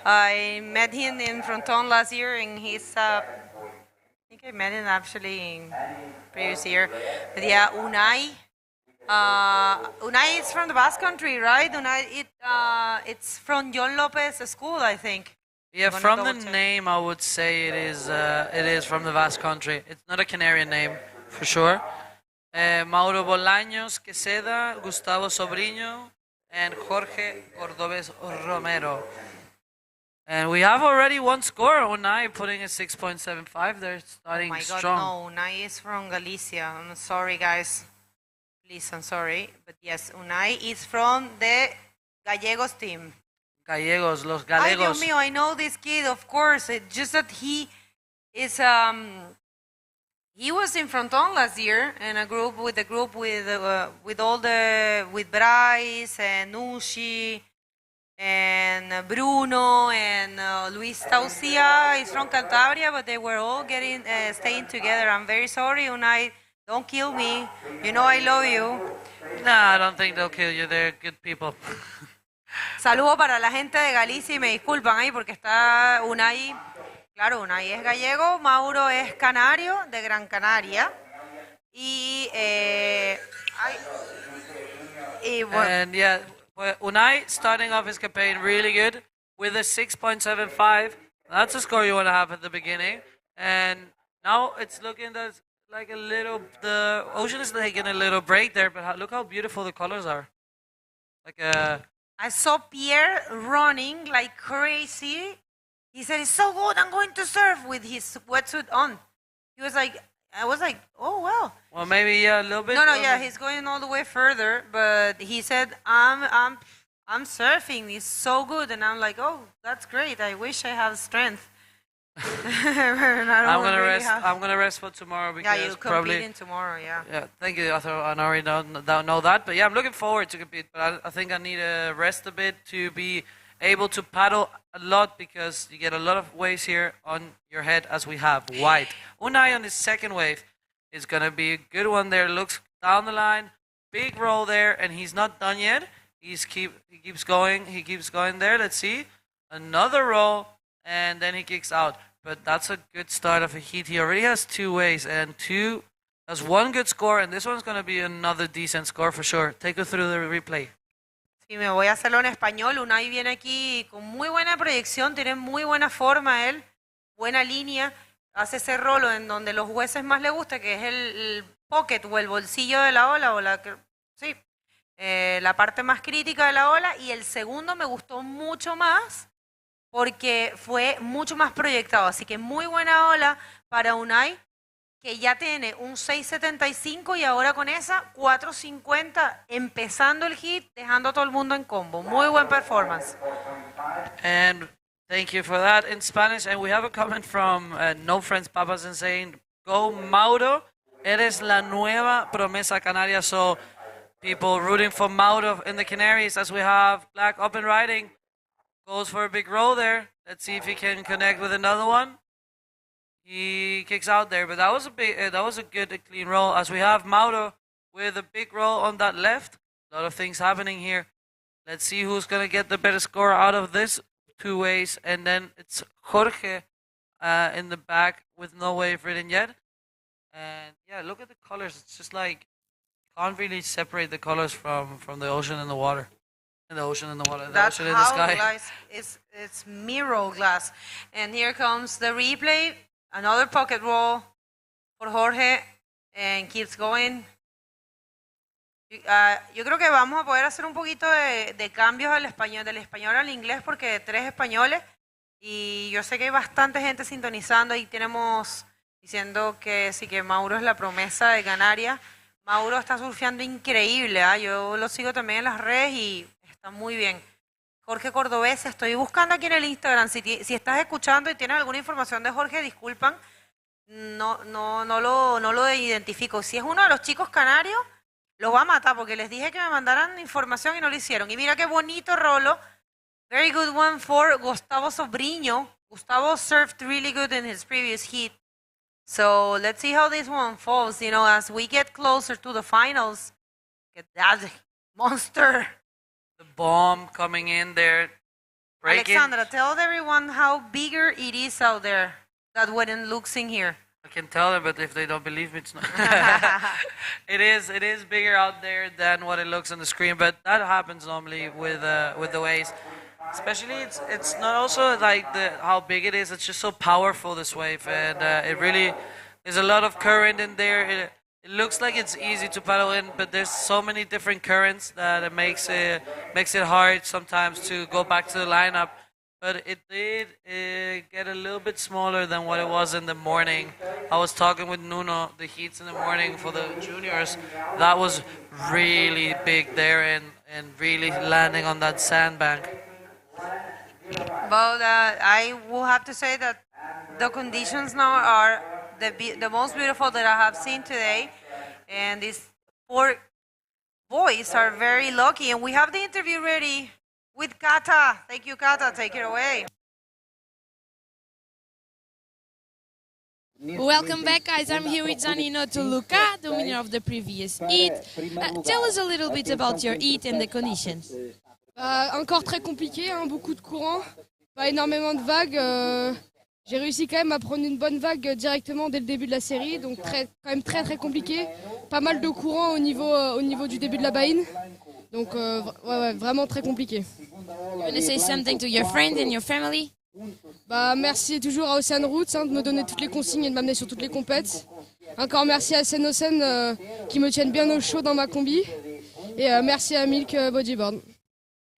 I met him in Fronton last year, and he's I think I met him actually in previous year. But yeah, Unai. Unai is from the Basque Country, right? Unai, it's from John Lopez School, I think. Yeah, from the name, I would say it is from the Basque Country. It's not a Canarian name, for sure. Mauro Bolaños Queseda, Gustavo Sobrino, and Jorge Cordobes Romero. And we have already one score. Unai putting a 6.75. They're starting oh my God, strong. no, Unai is from Galicia. I'm sorry, guys. Please, I'm sorry. But yes, Unai is from the Gallegos team. Gallegos, los Ay, Galegos. Dios mío, I know this kid, of course. It's just that he is he was in Fronton last year in a group with Bryce and Nushi and Bruno and Luis Taucia is from Cantabria, but they were all staying together. I'm very sorry, Unai. Don't kill me. You know I love you. Nah, I don't think they'll kill you. They're good people. Saludo para la gente de Galicia y me disculpan ahí porque está Unai. Claro, Unai es gallego, Mauro es canario, de Gran Canaria. Y bueno. And yeah, Unai starting off his campaign really good with a 6.75. That's a score you want to have at the beginning. And now it's looking like a little, the ocean is taking a little break there, but look how beautiful the colors are. Like I saw Pierre running like crazy. He said, it's so good, I'm going to surf with his wetsuit on. He was like, I was like, oh, wow. Well, maybe, yeah, a little bit. No, yeah, he's going all the way further, but he said, I'm surfing, it's so good. And I'm like, oh, that's great. I wish I had strength. I'm gonna rest for tomorrow because yeah, you'll probably compete in tomorrow. Yeah. Thank you. I already don't know that, but yeah, I'm looking forward to compete. But I think I need to rest a bit to be able to paddle a lot because you get a lot of waves here on your head as we have white. Unai on his second wave is gonna be a good one there. Looks down the line, big roll there, and he's not done yet. He keeps going. He keeps going there. Let's see, another roll. And then he kicks out. But that's a good start of a heat. He already has 2 waves and has 1 good score, and this one's going to be another decent score for sure. Take us through the replay. Sí, me voy a hacerlo en español. Unai viene aquí con muy buena proyección, tiene muy buena forma él, buena línea. Hace ese rolo en donde los jueces más le gusta, que es el pocket o el bolsillo de la ola, la parte más crítica de la ola. Y el segundo me gustó mucho más, porque fue mucho más proyectado. Así que muy buena ola para Unai, que ya tiene un 6.75 y ahora con esa 4.50, empezando el hit, dejando a todo el mundo en combo. Muy buen performance. And thank you for that in Spanish. And we have a comment from No Friends Papas and saying, go Mauro, eres la nueva promesa canaria. So people rooting for Mauro in the Canaries as we have Black up and riding. Goes for a big roll there. Let's see if he can connect with another one. He kicks out there, but that was a good clean roll. As we have Mauro with a big roll on that left. A lot of things happening here. Let's see who's gonna get the better score out of this 2 ways. And then it's Jorge in the back with no wave written yet. And yeah, look at the colors. It's just like can't really separate the colors from the ocean and the water. In the ocean and the water, the ocean and the sky. Glass it's mirror glass. And here comes the replay. Another pocket roll for Jorge. And keeps going. Yo creo que vamos a poder hacer un poquito de cambios del español al inglés, porque 3 españoles. Y yo sé que hay bastante gente sintonizando. Y tenemos diciendo que sí, que Mauro es la promesa de Canarias. Mauro está surfeando increíble. Yo lo sigo también en las redes y está muy bien. Jorge Cordobés, estoy buscando aquí en el Instagram. Si estás escuchando y tienes alguna información de Jorge, disculpan, no lo identifico. Si es uno de los chicos canarios, lo va a matar porque les dije que me mandaran información y no lo hicieron. Y mira qué bonito rolo. Very good one for Gustavo Sobriño. Gustavo surfed really good in his previous heat. So let's see how this one falls. You know, as we get closer to the finals, get that monster. The bomb coming in there, breaking. Alexandra, tell everyone how bigger it is out there than what it looks in here. I can tell them, but if they don't believe me, it's not. It is bigger out there than what it looks on the screen, but that happens normally with the waves. Especially, it's not also like how big it is. It's just so powerful, this wave, and it really there's a lot of current in there. It looks like it's easy to paddle in, but there's so many different currents that it makes it hard sometimes to go back to the lineup. But it did get a little bit smaller than what it was in the morning. I was talking with Nuno, the heats in the morning for the juniors. That was really big there and really landing on that sandbank. But I will have to say that the conditions now are the most beautiful that I have seen today. And these 4 boys are very lucky. And we have the interview ready with Kata. Thank you, Kata. Take it away. Welcome back, guys. I'm here with Zaninoto Luca, the winner of the previous heat. Tell us a little bit about your heat and the conditions. Encore très compliqué, hein, beaucoup de courant, pas énormément de vagues. J'ai réussi quand même à prendre une bonne vague directement dès le début de la série, donc quand même très compliqué. Pas mal de courant au niveau du début de la baïne, donc ouais, vraiment très compliqué. You want to say something to your friends and your family? Bah, merci toujours à Ocean Roots de me donner toutes les consignes et de m'amener sur toutes les compètes. Encore merci à Sen qui me tiennent bien au chaud dans ma combi. Et merci à Milk Bodyboard.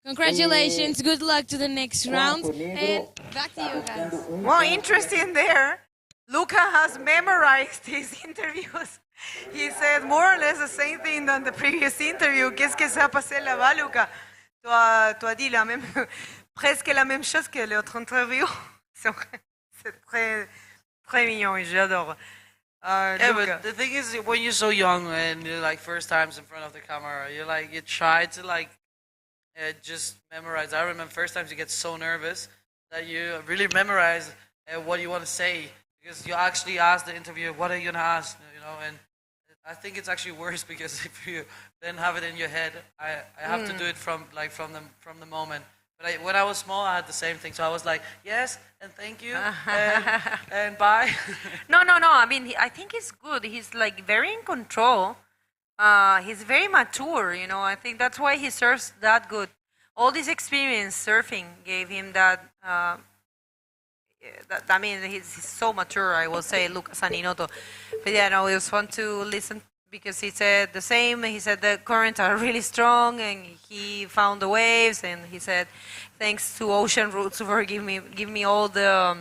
Congratulations, good luck to the next round, and back to you guys. Well, interesting there. Luca has memorized his interviews. He said more or less the same thing than the previous interview. Qu'est-ce que ça passé là-bas, Luca? Tu as dit presque la même chose que l'autre interview. C'est très mignon, j'adore. Yeah, but the thing is, when you're so young and you're like first times in front of the camera, you try to just memorize. I remember first times you get so nervous that you really memorize what you want to say, because you actually ask the interviewer, what are you gonna ask, and I think it's actually worse, because if you then have it in your head, I have to do it from the moment. But when I was small, I had the same thing, so I was like, yes, and thank you, and bye. No. I mean, I think he's good. He's very in control. He's very mature, I think that's why he surfs that good. All this experience surfing gave him that, I mean, he's so mature, I will say, Lucas Zaninoto. But yeah, no, it was fun to listen, because he said the same. He said the currents are really strong, and he found the waves, and he said, thanks to Ocean Roots for give me all the,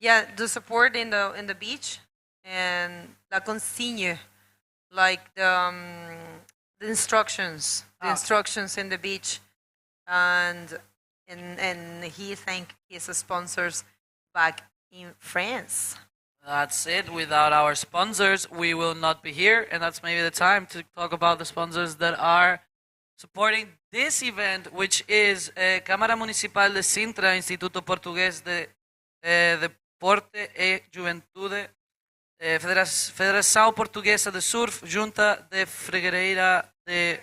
the support in the beach, and la consigne. Like the instructions, in the beach, and he thanked his sponsors back in France. That's it. Without our sponsors, we will not be here, and that's maybe the time to talk about the sponsors that are supporting this event, which is Câmara Municipal de Sintra, Instituto Português de Deporte e Juventude, Federação Portuguesa de Surf, Junta de Freguesia de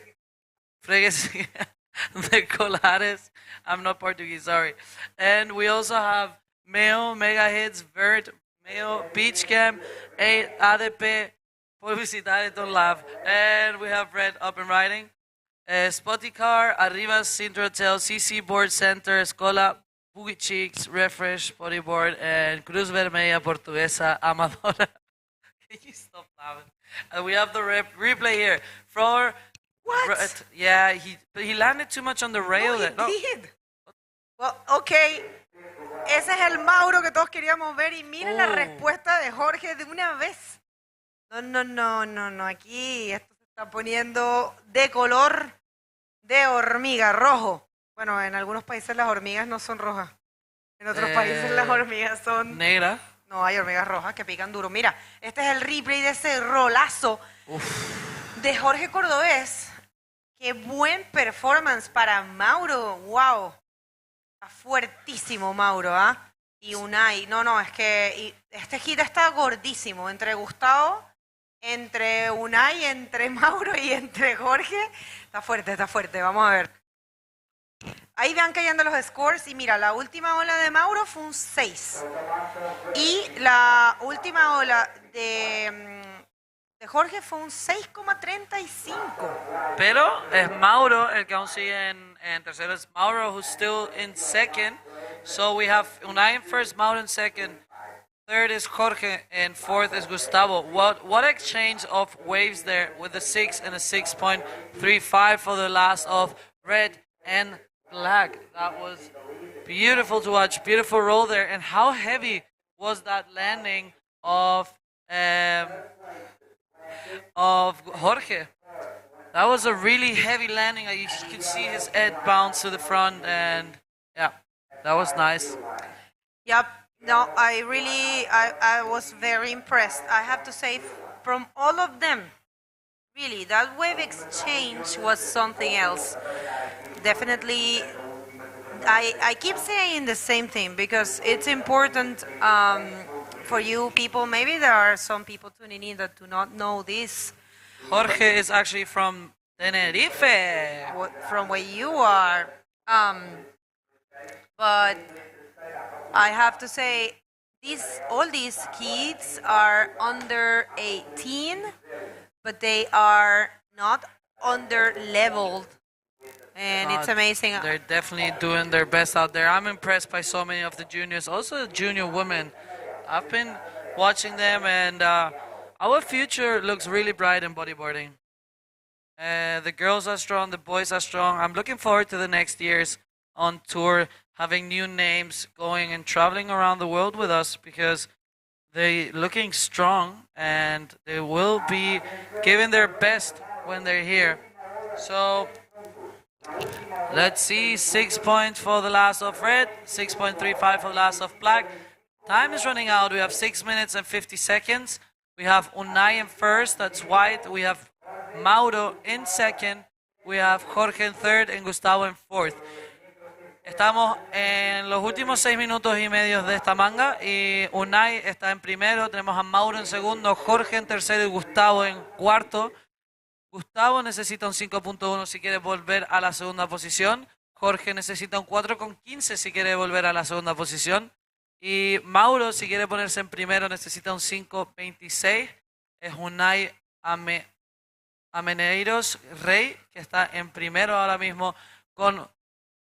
Colares. I'm not Portuguese, sorry. And we also have Meo, Mega Hits, Vert, Meo, Beach Camp, ADP, Publicidade Don't Laugh. And we have Red Up and Riding, Spoticar, Arribas, Sintra Hotel, CC Board Center, Escola, Boogie Cheeks, Refresh, Bodyboard, and Cruz Vermelha Portuguesa Amadora. Can you stop laughing? And we have the replay here. What? Yeah, he landed too much on the rail. No, he did. Well, okay. Ese es el Mauro que todos queríamos ver. Y miren la respuesta de Jorge de una vez. No. Aquí esto se está poniendo de color de hormiga, rojo. Bueno, en algunos países las hormigas no son rojas. En otros países las hormigas son... Negra. No, hay hormigas rojas que pican duro. Mira, este es el replay de ese rolazo de Jorge Cordobés. Qué buen performance para Mauro. Wow. Está fuertísimo Mauro, ¿ah? Y Unai. No, es que este hit está gordísimo. Entre Gustavo, entre Unai, entre Mauro y entre Jorge. Está fuerte. Vamos a ver. Ahí van cayendo los scores y mira, la última ola de Mauro fue un 6. Y la última ola de Jorge fue un 6,35. Pero es Mauro el que aún sigue en tercero. Es Mauro who's still in second. So we have Unai in first, Mauro in second. Third is Jorge and fourth is Gustavo. What exchange of waves there with the 6 and a 6.35 for the last of red and black. That was beautiful to watch. Beautiful roll there. And how heavy was that landing of Jorge? That was a really heavy landing. You could see his head bounce to the front, and yeah, that was nice. Yep. No, I was very impressed. I have to say, from all of them, really, that wave exchange was something else. Definitely, I keep saying the same thing because it's important for you people. Maybe there are some people tuning in that do not know this. Jorge is actually from Tenerife. From where you are. But I have to say, all these kids are under 18, but they are not under leveled. And it's amazing. They're definitely doing their best out there. I'm impressed by so many of the juniors, also the junior women. I've been watching them, and our future looks really bright in bodyboarding. The girls are strong, the boys are strong. I'm looking forward to the next years on tour, having new names, going and traveling around the world with us, because they're looking strong and they will be giving their best when they're here. So let's see, 6 points for the last of red, 6.35 for the last of black. Time is running out. We have 6 minutes and 50 seconds. We have Unai in first, that's white. We have Mauro in second. We have Jorge in third and Gustavo in fourth. Estamos en los últimos 6 minutos y medio de esta manga y Unai está en primero, tenemos a Mauro en segundo, Jorge en tercero y Gustavo en cuarto. Gustavo necesita un 5.1 si quiere volver a la segunda posición. Jorge necesita un 4.15 si quiere volver a la segunda posición. Y Mauro, si quiere ponerse en primero, necesita un 5.26. Es Unai Ameneiros Rey, que está en primero ahora mismo con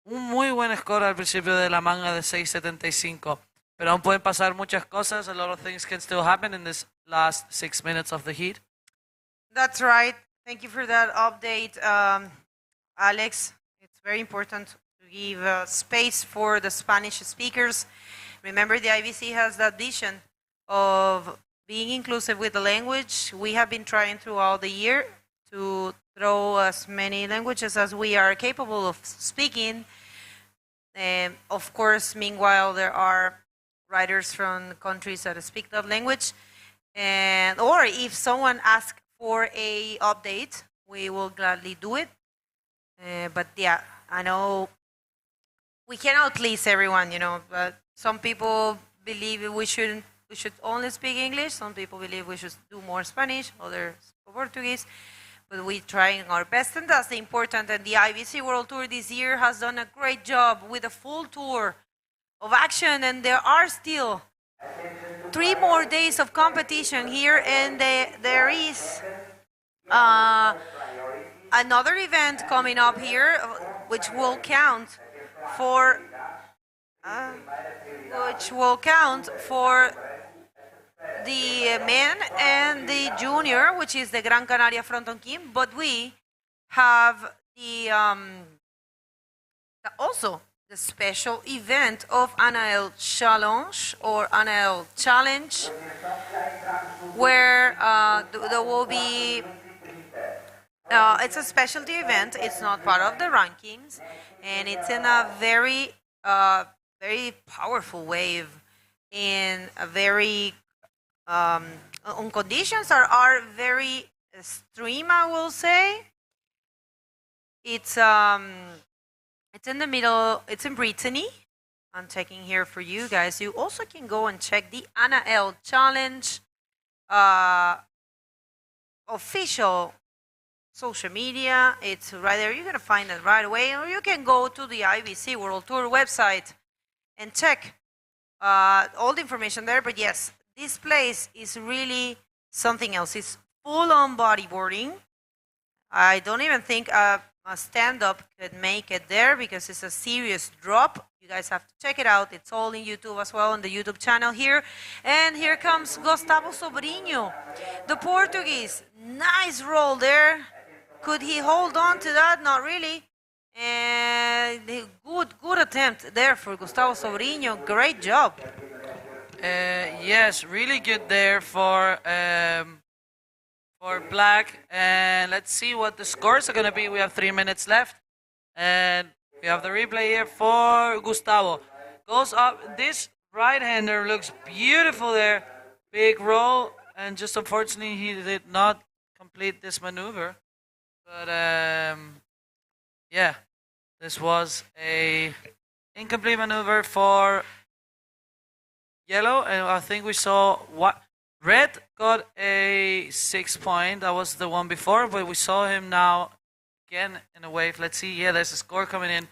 un muy buen score al principio de la manga de 6.75. Pero aún pueden pasar muchas cosas. A lot of things can still happen in this last 6 minutes of the heat. That's right. Thank you for that update, Alex. It's very important to give space for the Spanish speakers. Remember, the IBC has that vision of being inclusive with the language. We have been trying throughout the year to throw as many languages as we are capable of speaking. Of course, meanwhile, there are writers from countries that speak that language. Or if someone asks for a update, we will gladly do it. But yeah, I know we cannot please everyone, but some people believe we should only speak English. Some people believe we should do more Spanish, others Portuguese. But we're trying our best, and that's the important. And the IBC World Tour this year has done a great job with a full tour of action, and there are still 3 more days of competition here, and there is another event coming up here, which will count for the men and the junior, which is the Gran Canaria Fronton Kim, but we have the also the special event of Anael Challenge or Anael Challenge, where there will be It's a specialty event. It's not part of the rankings, and it's in a very, very powerful wave, in a very on conditions are very extreme, I will say. It's in the middle. It's in Brittany. I'm checking here for you guys. You also can go and check the Anna L Challenge official social media. It's right there. You're gonna find it right away, or you can go to the IBC World Tour website and check all the information there. But yes, this place is really something else. It's full-on bodyboarding. I don't even think a stand-up could make it there because it's a serious drop. You guys have to check it out. It's all in YouTube as well, on the YouTube channel here. And here comes Gustavo Sobrinho, the Portuguese. Nice roll there. Could he hold on to that? Not really. And good attempt there for Gustavo Sobrinho. Great job. Yes, really good there for Black. And let's see what the scores are going to be. We have 3 minutes left. And we have the replay here for Gustavo. Goes up. This right-hander looks beautiful there. Big roll. And just unfortunately, he did not complete this maneuver. But, yeah. This was a incomplete maneuver for yellow. And I think we saw what red got a 6 point. That was the one before. But we saw him now again in a wave. Let's see. Yeah, there's a score coming in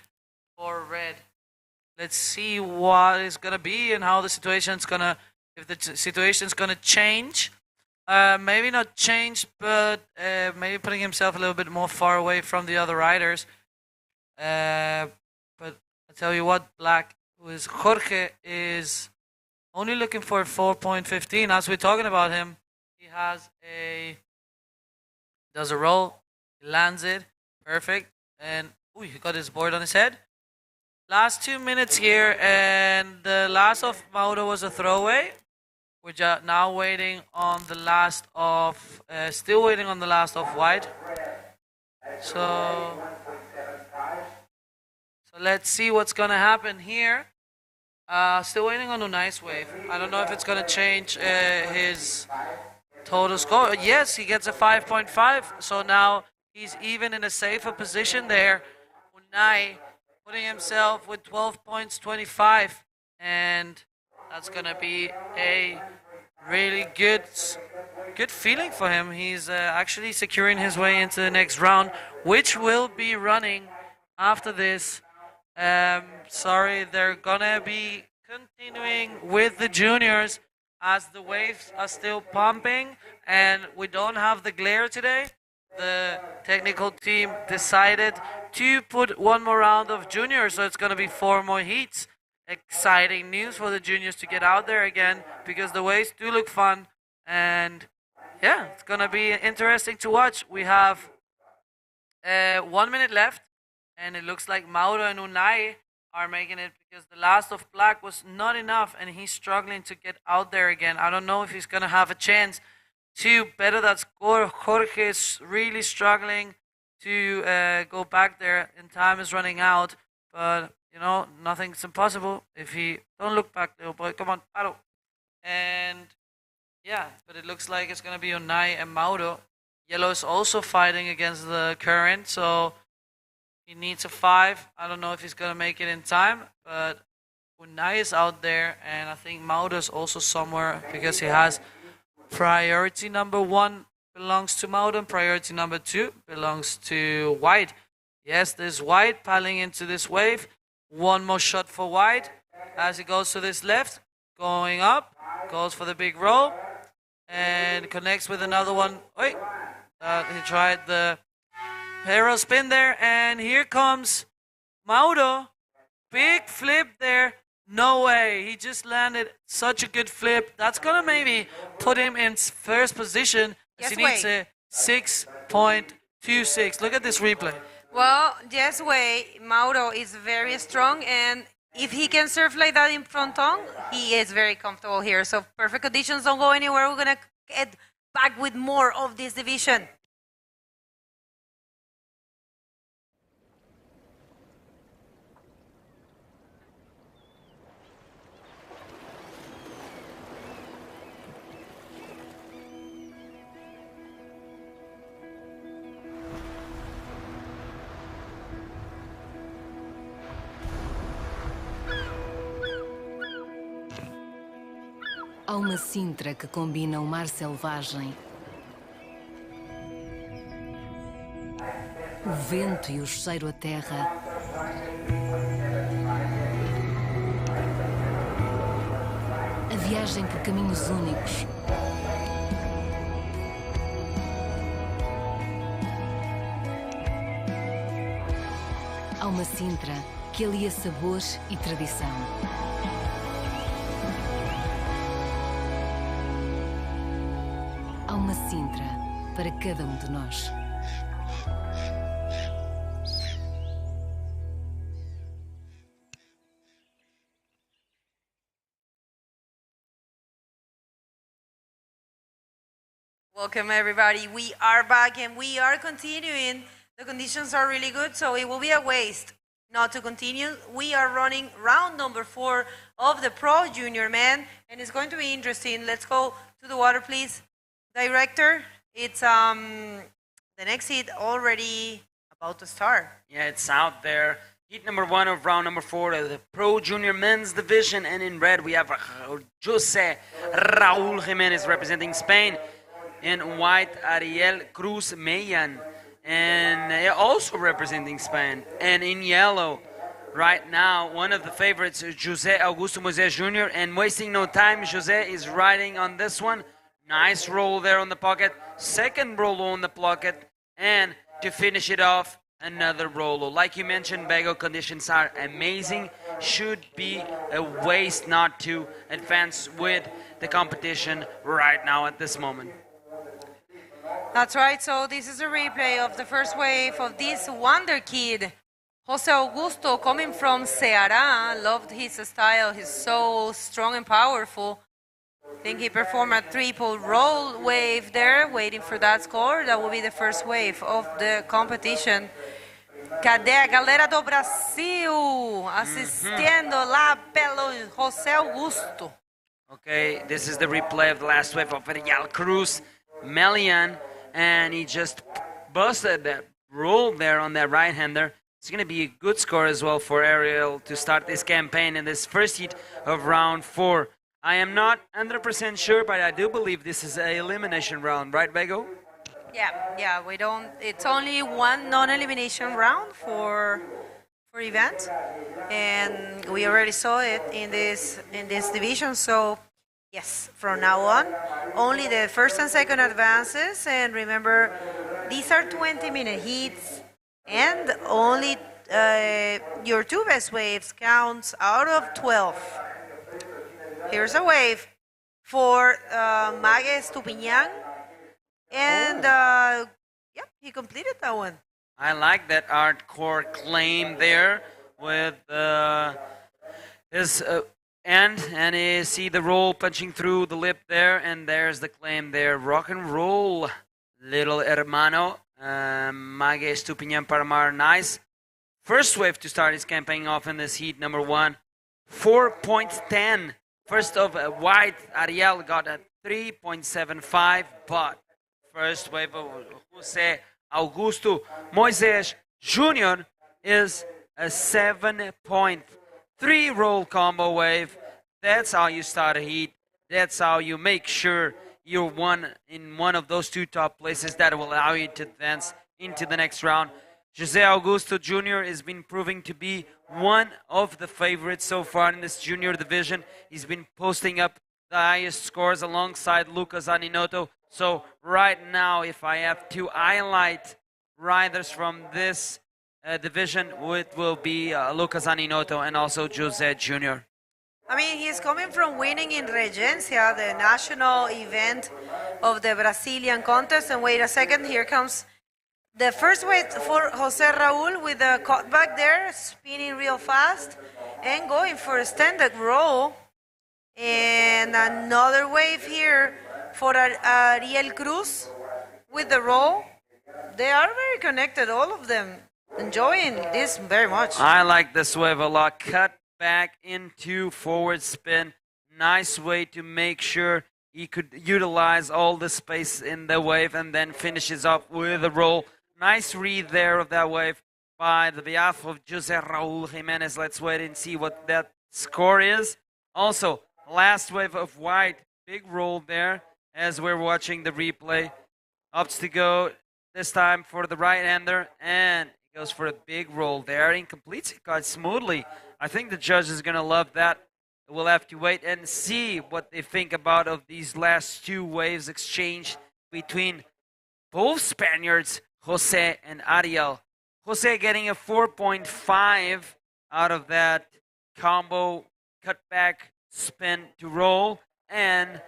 for red. Let's see what it's going to be and how the situation's going to, if the situation's going to change. Maybe not change, but maybe putting himself a little bit more far away from the other riders. But I tell you what, Black, who is Jorge, is only looking for 4.15. As we're talking about him, he has does a roll, he lands it, perfect, and he got his board on his head. Last 2 minutes here, and the last of Mauro was a throwaway. We're just now waiting on the last of, still waiting on the last of white. So let's see what's gonna happen here. Still waiting on a nice wave. I don't know if it's gonna change his total score. Yes, he gets a 5.5. So now he's even in a safer position there. Unai putting himself with 12 points, 25, and that's gonna be a really good feeling for him. He's actually securing his way into the next round, which will be running after this. Sorry, they're gonna be continuing with the juniors as the waves are still pumping, and we don't have the glare today. The technical team decided to put one more round of juniors, so it's gonna be 4 more heats. Exciting news for the juniors to get out there again, because the waves do look fun, and yeah, it's gonna be interesting to watch. We have 1 minute left, and it looks like Mauro and Unai are making it because the last of Black was not enough, and he's struggling to get out there again. I don't know if he's gonna have a chance to better that score. Jorge is really struggling to go back there, and time is running out, but you know, nothing's impossible if he... Don't look back, little boy. Come on, paddle. And yeah, but it looks like it's going to be Unai and Mauro. Yellow is also fighting against the current, so he needs a 5. I don't know if he's going to make it in time, but Unai is out there, and I think Mauro is also somewhere because he has priority number 1 belongs to Mauro, and priority number 2 belongs to White. Yes, there's White piling into this wave. One more shot for White as he goes to this left, going up, goes for the big roll, and connects with another one. Wait, he tried the hero spin there, and here comes Mauro. Big flip there. No way. He just landed such a good flip. That's going to maybe put him in first position. Yes, he needs a 6.26. Look at this replay. Well, yes, Mauro is very strong, and if he can surf like that in fronton, he is very comfortable here. So perfect conditions, don't go anywhere. We're going to get back with more of this division. Há uma Sintra que combina o mar selvagem, o vento e o cheiro a terra, a viagem por caminhos únicos. Há uma Sintra que alia sabores e tradição. Há uma Sintra para cada um de nós. Welcome everybody. We are back and we are continuing. The conditions are really good, so it will be a waste not to continue. We are running round number 4 of the Pro Junior Men, and it's going to be interesting. Let's go to the water, please. Director, it's the next heat already about to start. Yeah, it's out there. Heat number 1 of round number 4 of the Pro Junior Men's Division, and in red we have Jose Raúl Jiménez representing Spain. In white, Ariel Cruz Meyan, and also representing Spain. And in yellow, right now, one of the favorites, Jose Augusto Moisés Jr., and wasting no time, Jose is riding on this one. Nice roll there on the pocket, second roll on the pocket, and to finish it off, another roll. Like you mentioned, Bego, conditions are amazing. Should be a waste not to advance with the competition right now at this moment. That's right, so this is a replay of the first wave of this wonder kid, Jose Augusto, coming from Ceará. Loved his style, he's so strong and powerful. I think he performed a triple roll wave there, waiting for that score. That will be the first wave of the competition. Cadê a galera do Brasil assistindo lá pelo José Augusto? Okay, this is the replay of the last wave of Ariel Cruz Melian, and he just busted that roll there on that right-hander. It's going to be a good score as well for Ariel to start this campaign in this first heat of round 4. I am not 100% sure, but I do believe this is an elimination round, right, Bego? Yeah, we don't. It's only one non-elimination round for event, and we already saw it in this division. So yes, from now on, only the first and second advances. And remember, these are 20-minute heats, and only your 2 best waves counts out of 12. Here's a wave for Mague Estupiñán, and he completed that one. I like that hardcore claim there with his end, and you see the roll punching through the lip there, and there's the claim there. Rock and roll, little hermano. Mague Estupiñán Paramar, nice. First wave to start his campaign off in this heat, number 1. 4.10. First of white, Ariel got a 3.75, but first wave of Jose Augusto Moisés Jr. is a 7.3 roll combo wave. That's how you start a heat. That's how you make sure you're in one of those 2 top places that will allow you to advance into the next round. Jose Augusto Jr. has been proving to be one of the favorites so far in this junior division. He's been posting up the highest scores alongside Lucas Aninoto. So right now, if I have to highlight riders from this division, it will be Lucas Aninoto and also Jose Jr. I mean, he's coming from winning in Regencia, the national event of the Brazilian contest. And wait a second, here comes the first wave for Jose Raúl with the cutback there, spinning real fast and going for a standard roll. And another wave here for Ariel Cruz with the roll. They are very connected, all of them. Enjoying this very much. I like this wave a lot. Cut back into forward spin. Nice way to make sure he could utilize all the space in the wave and then finishes up with a roll. Nice read there of that wave by the behalf of Jose Raúl Jiménez. Let's wait and see what that score is. Also, last wave of white, big roll there as we're watching the replay. Opts to go this time for the right-hander, and he goes for a big roll there and completes it quite smoothly. I think the judge is going to love that. We'll have to wait and see what they think about of these last two waves exchanged between both Spaniards, Jose and Ariel. Jose getting a 4.5 out of that combo cutback spin to roll, and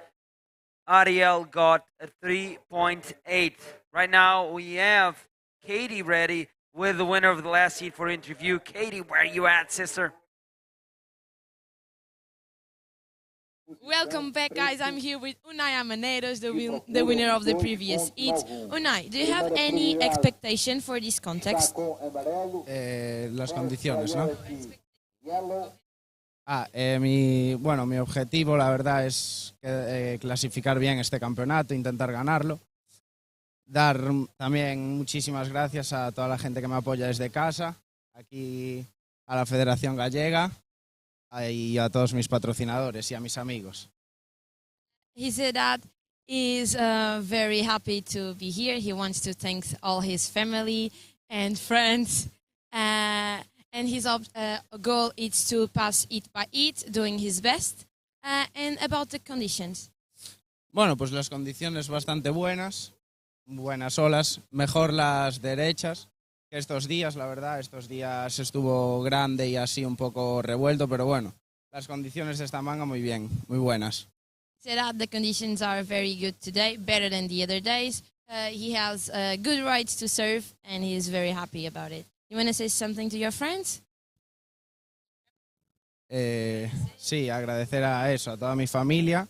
Ariel got a 3.8. Right now we have Katie ready with the winner of the last heat for interview. Katie, where are you at, sister? Welcome back, guys. I'm here with Unai Amaneros, the winner of the previous heat. Unai, do you have any expectation for this context? Las condiciones, ¿no? Mi objetivo, la verdad, es clasificar bien este campeonato, intentar ganarlo. Dar también muchísimas gracias a toda la gente que me apoya desde casa, aquí a la Federación Gallega y a todos mis patrocinadores y a mis amigos. He said that he's very happy to be here. He wants to thank all his family and friends. And his goal is to pass it by it, doing his best. And about the conditions. Bueno, pues las condiciones bastante buenas olas, mejor las derechas que estos días, la verdad. Estos días estuvo grande y así un poco revuelto, pero bueno, las condiciones de esta manga muy bien, muy buenas. Said that the conditions are very good today, better than the other days. He has good rights to serve and he is very happy about it. You want to say something to your friends? Sí, agradecer a eso, a toda mi familia,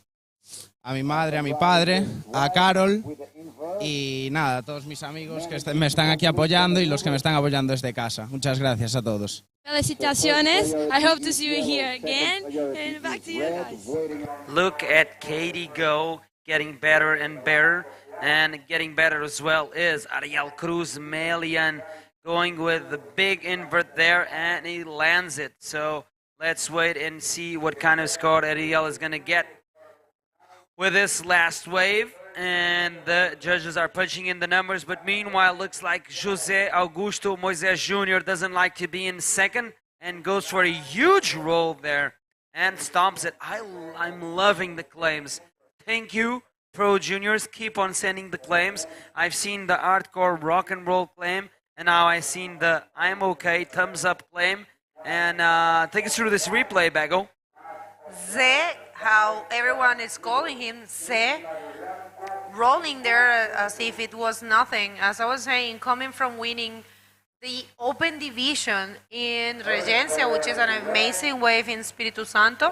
a mi madre, a mi padre, a Carol y nada, a todos mis amigos que me están aquí apoyando y los que me están apoyando desde casa. Muchas gracias a todos. Felicitaciones. I hope to see you here again. And back to you guys. Look at Katie go, getting better and better, and getting better as well is Ariel Cruz Melian, going with the big invert there, and he lands it. So let's wait and see what kind of score Ariel is going to get with this last wave. And the judges are punching in the numbers, but meanwhile looks like Jose Augusto Moises Jr. doesn't like to be in second and goes for a huge roll there and stomps it. I'm loving the claims. Thank you, Pro Juniors. Keep on sending the claims. I've seen the hardcore rock and roll claim, and now I've seen the I'm okay thumbs up claim. And take us through this replay, Bago. Ze, how everyone is calling him, Ze, rolling there as if it was nothing. As I was saying, coming from winning the Open Division in Regencia, which is an amazing wave in Espiritu Santo,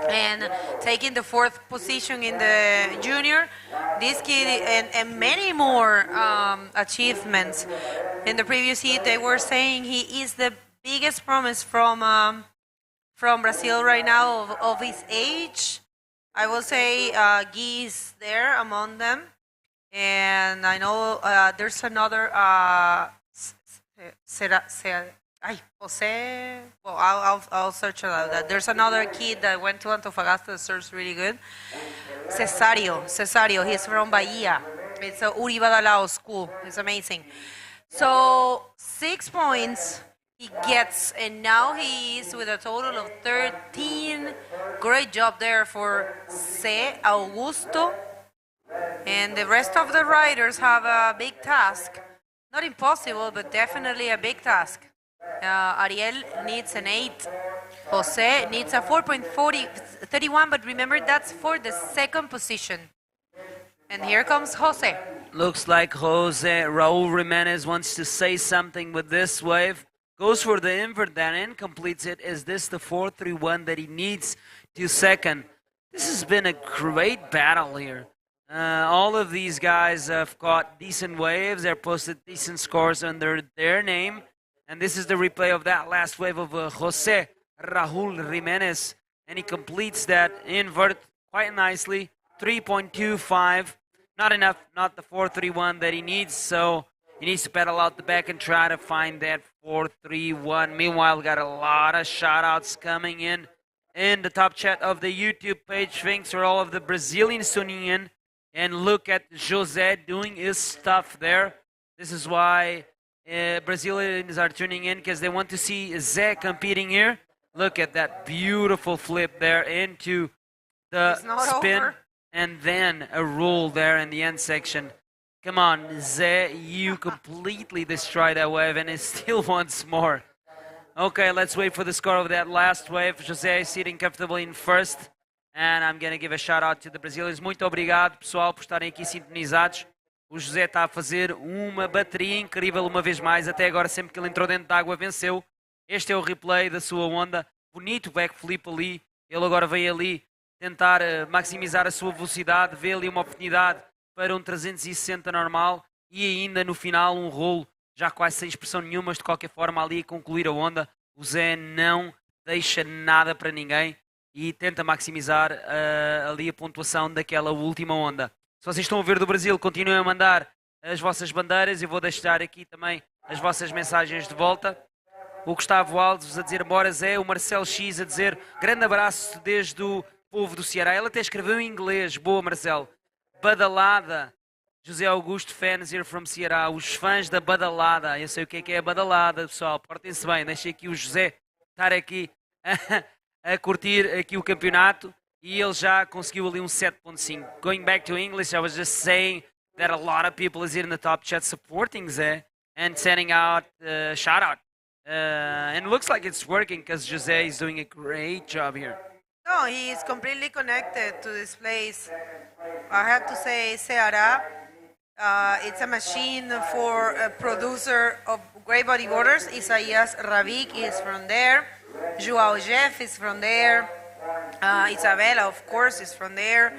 and taking the 4th position in the junior, this kid and many more achievements. In the previous heat, they were saying he is the biggest promise from Brazil right now of his age. I will say Guy is there among them, and I know there's another Jose. Well, I'll search about that. There's another kid that went to Antofagasta that serves really good. Cesario. He's from Bahia. It's a Uribadalao school. It's amazing. So 6 points he gets, and now he is with a total of 13. Great job there for C. Augusto. And the rest of the riders have a big task. Not impossible, but definitely a big task. Ariel needs an 8. Jose needs a 4.31, but remember that's for the 2nd position. And here comes Jose. Looks like Jose Raul Jimenez wants to say something with this wave. Goes for the invert then and completes it. Is this the 4.31 that he needs to 2nd? This has been a great battle here. All of these guys have got decent waves. They're posted decent scores under their name. And this is the replay of that last wave of Jose Raul Jimenez. And he completes that invert quite nicely. 3.25. Not enough, not the 4.31 that he needs. So he needs to pedal out the back and try to find that 4.31. Meanwhile, we got a lot of shout-outs coming in in the top chat of the YouTube page. Thanks for all of the Brazilians tuning in. And look at Jose doing his stuff there. This is why Brazilians are tuning in, because they want to see Zé competing here. Look at that beautiful flip there into the spin. Over. And then a roll there in the end section. Come on, Zé, you completely destroyed that wave, and it still wants more. Okay, let's wait for the score of that last wave. José is sitting comfortably in first. And I'm going to give a shout out to the Brazilians. Muito obrigado, pessoal, por estarem aqui sintonizados. O José está a fazer uma bateria incrível uma vez mais. Até agora, sempre que ele entrou dentro da água, venceu. Este é o replay da sua onda. Bonito backflip ali. Ele agora veio ali tentar maximizar a sua velocidade. Vê ali uma oportunidade para um 360 normal. E ainda no final um rolo, já quase sem expressão nenhuma, mas de qualquer forma ali a concluir a onda. O Zé não deixa nada para ninguém e tenta maximizar ali a pontuação daquela última onda. Se vocês estão a ver do Brasil, continuem a mandar as vossas bandeiras. Eu vou deixar aqui também as vossas mensagens de volta. O Gustavo Alves a dizer bora Zé, o Marcelo X a dizer grande abraço desde o povo do Ceará. Ele até escreveu em inglês. Boa, Marcelo. Badalada. José Augusto, fans here from Ceará. Os fãs da badalada. Eu sei o que é a badalada, pessoal. Portem-se bem. Deixei aqui o José estar aqui a curtir aqui o campeonato. E ele já conseguiu ali um 7.5. Going back to English, I was just saying that a lot of people is here in the top chat supporting Zé and sending out shout out. And it looks like it's working because José is doing a great job here. No, he is completely connected to this place. I have to say, Ceará, it's a machine for a producer of great bodyboarders. Isaías Ravik is from there. Joao Jeff is from there. Isabella, of course, is from there.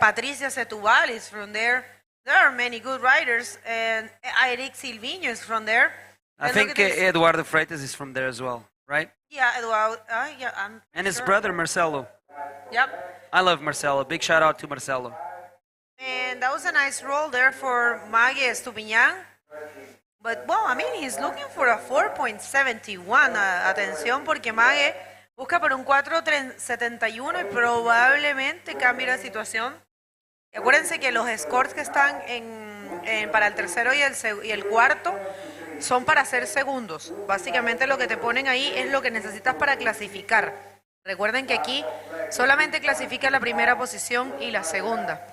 Patricia Setúbal is from there. There are many good riders, and Eric Silvinho is from there. I think Eduardo Freitas is from there as well, right? Yeah, Eduardo. Yeah, and his sure. brother Marcelo. Yep. I love Marcelo. Big shout out to Marcelo. And that was a nice roll there for Mague Estupiñán. But, well, I mean, he's looking for a 4.71. Atención, porque Mague busca por un 4.71 y probablemente cambie la situación. Y acuérdense que los scores que están para el tercero y el cuarto son para ser segundos. Básicamente lo que te ponen ahí es lo que necesitas para clasificar. Recuerden que aquí solamente clasifica la primera posición y la segunda.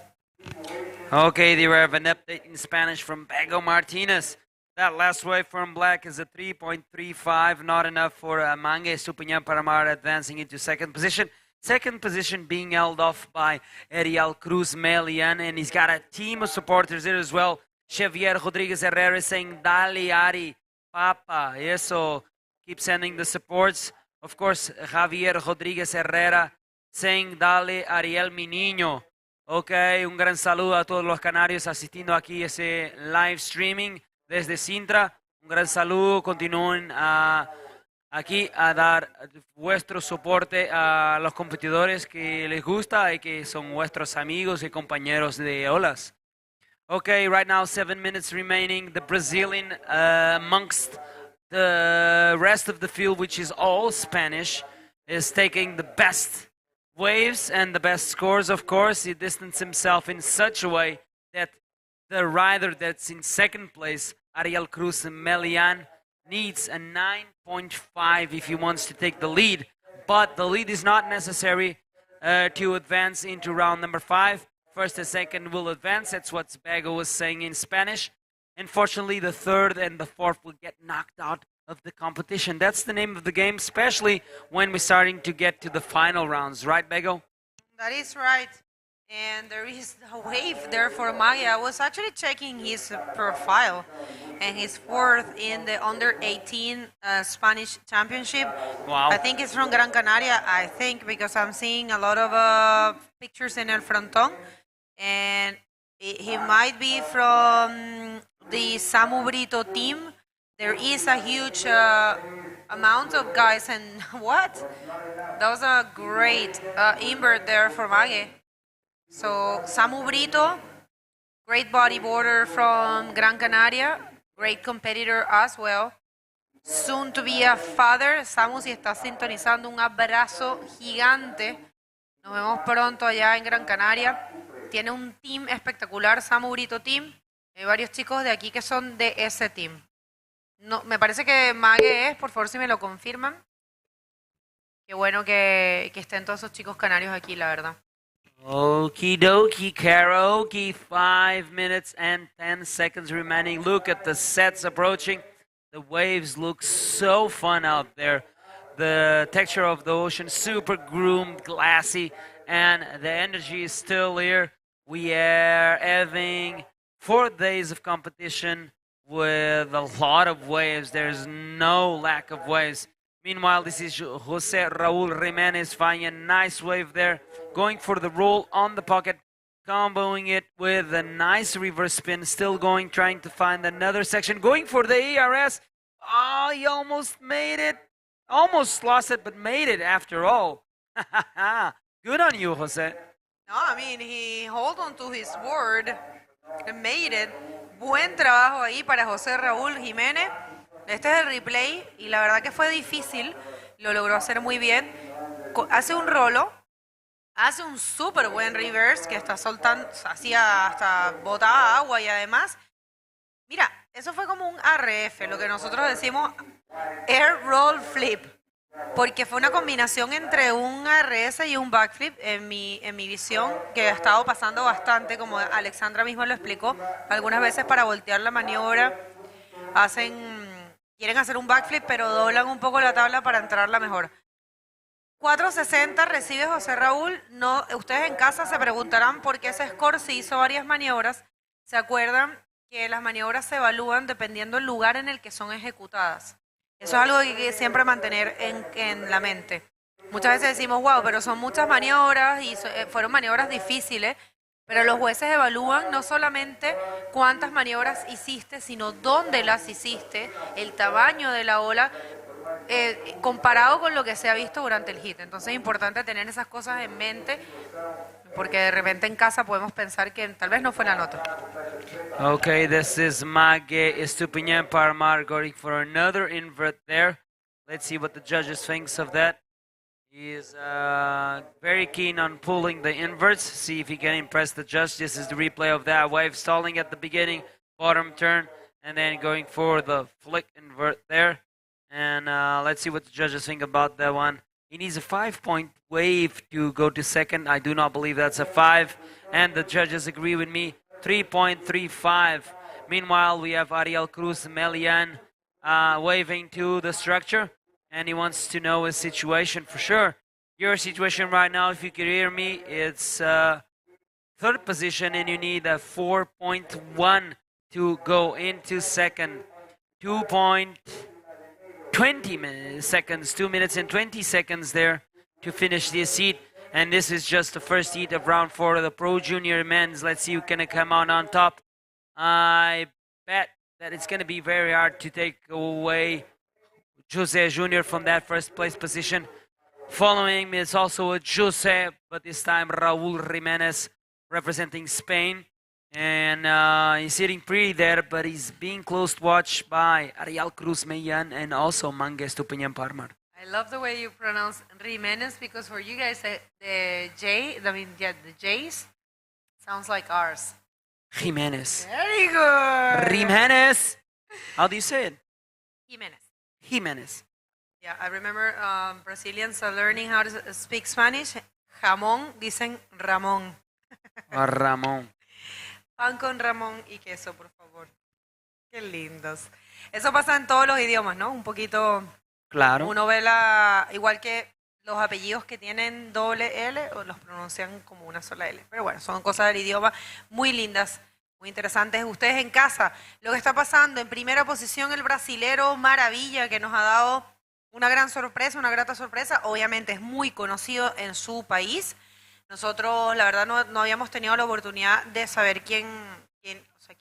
Okay, there we have an update in Spanish from Bego Martinez. That last wave from Black is a 3.35, not enough for Mange Estupiñán Paramar advancing into second position. Second position being held off by Ariel Cruz Melian, and he's got a team of supporters there as well. Xavier Rodriguez Herrera saying, Dale Ari, Papa, eso, keep sending the supports. Of course, Javier Rodriguez Herrera saying, Dale Ariel mi niño. Ok, un gran saludo a todos los canarios asistiendo aquí a ese live streaming desde Sintra. Un gran saludo, continúen aquí a dar vuestro soporte a los competidores que les gusta y que son vuestros amigos y compañeros de olas. Okay, right now 7 minutes remaining. The Brazilian amongst the rest of the field, which is all Spanish, is taking the best waves and the best scores, of course. He distanced himself in such a way that the rider that's in second place, Ariel Cruz Melian, needs a 9.5 if he wants to take the lead. But the lead is not necessary to advance into round number 5. First and second will advance. That's what Bego was saying in Spanish. Unfortunately, the third and the fourth will get knocked out of the competition. That's the name of the game, especially when we're starting to get to the final rounds. Right, Bego? That is right. And there is a wave there for Maya. I was actually checking his profile, and he's fourth in the under-18 Spanish championship. Wow. I think it's from Gran Canaria, I think, because I'm seeing a lot of pictures in El Frontón. And he might be from the Samu Brito team. There is a huge amount of guys, and what? That was a great invert there for Mage. So Samu Brito, great bodyboarder from Gran Canaria, great competitor as well. soon to be a father. Samu, si estás sintonizando, un abrazo gigante. Nos vemos pronto allá en Gran Canaria. Tiene un team espectacular, Samu Brito Team. Hay varios chicos de aquí que son de ese team. No, me parece que Mague es, por favor si me lo confirman. Qué bueno que estén todos esos chicos canarios aquí, la verdad. Okie dokie, karaoke. 5 minutes and 10 seconds remaining. Look at the sets approaching. The waves look so fun out there. The texture of the ocean, super groomed, glassy, and the energy is still here. We are having 4 days of competition with a lot of waves. There's no lack of waves. Meanwhile, this is Jose Raul Jimenez finding a nice wave there, going for the roll on the pocket, comboing it with a nice reverse spin, still going, trying to find another section, going for the ERS. Oh, he almost made it. Almost lost it, but made it after all. Good on you, Jose. No, I mean, he hold on to his word and made it. Buen trabajo ahí para José Raúl Jiménez. Este es el replay y la verdad que fue difícil. Lo logró hacer muy bien. Hace un rolo. Hace un súper buen reverse que está soltando, hacía hasta botaba agua y además, mira, eso fue como un ARF, lo que nosotros decimos Air Roll Flip, porque fue una combinación entre un ARS y un backflip en mi visión, que ha estado pasando bastante, como Alexandra misma lo explicó, algunas veces para voltear la maniobra quieren hacer un backflip, pero doblan un poco la tabla para entrarla mejor. 460 recibe José Raúl. No, ustedes en casa se preguntarán por qué ese score si hizo varias maniobras. ¿Se acuerdan que las maniobras se evalúan dependiendo del lugar en el que son ejecutadas? Eso es algo que hay que siempre mantener en la mente. Muchas veces decimos, wow, pero son muchas maniobras y fueron maniobras difíciles, pero los jueces evalúan no solamente cuántas maniobras hiciste, sino dónde las hiciste, el tamaño de la ola, comparado con lo que se ha visto durante el hit. Entonces es importante tener esas cosas en mente, porque de repente en casa podemos pensar que tal vez no fue la nota. Okay, this is Mage Estupiñán Parmar going for another invert there. Let's see what the judges thinks of that. He is very keen on pulling the inverts, see if he can impress the judge. This is the replay of that wave, stalling at the beginning, bottom turn, and then going for the flick invert there. And let's see what the judges think about that one. He needs a 5-point wave to go to second. I do not believe that's a 5. And the judges agree with me, 3.35. Meanwhile, we have Ariel Cruz Melian waving to the structure. And he wants to know his situation for sure. Your situation right now, if you could hear me, it's third position and you need a 4.1 to go into second. 2.20 seconds, 2 minutes and 20 seconds there to finish this heat. And this is just the first heat of round 4 of the Pro Junior Men's. Let's see who can come out on top. I bet that it's going to be very hard to take away Jose Jr. from that first place position. Following me is also a Jose, but this time Raul Jimenez representing Spain. And he's sitting pretty there, but he's being close watched by Ariel Cruz Meillan and also Mange Estupiñán Parmar. I love the way you pronounce Jimenez, because for you guys, the J's sounds like ours. Jimenez. Very good. Jimenez. How do you say it? Jimenez. Jimenez. Yeah, I remember Brazilians are learning how to speak Spanish. Jamón, dicen Ramón. Ramón. Pan con Ramón y queso, por favor. Qué lindos. Eso pasa en todos los idiomas, ¿no? Un poquito. Claro. Uno ve igual que los apellidos que tienen doble L, o los pronuncian como una sola L. Pero bueno, son cosas del idioma muy lindas, muy interesantes. Ustedes en casa, lo que está pasando en primera posición el brasilero Maravilla, que nos ha dado una gran sorpresa, una grata sorpresa. Obviamente es muy conocido en su país. Nosotros, la verdad, no habíamos tenido la oportunidad de saber quién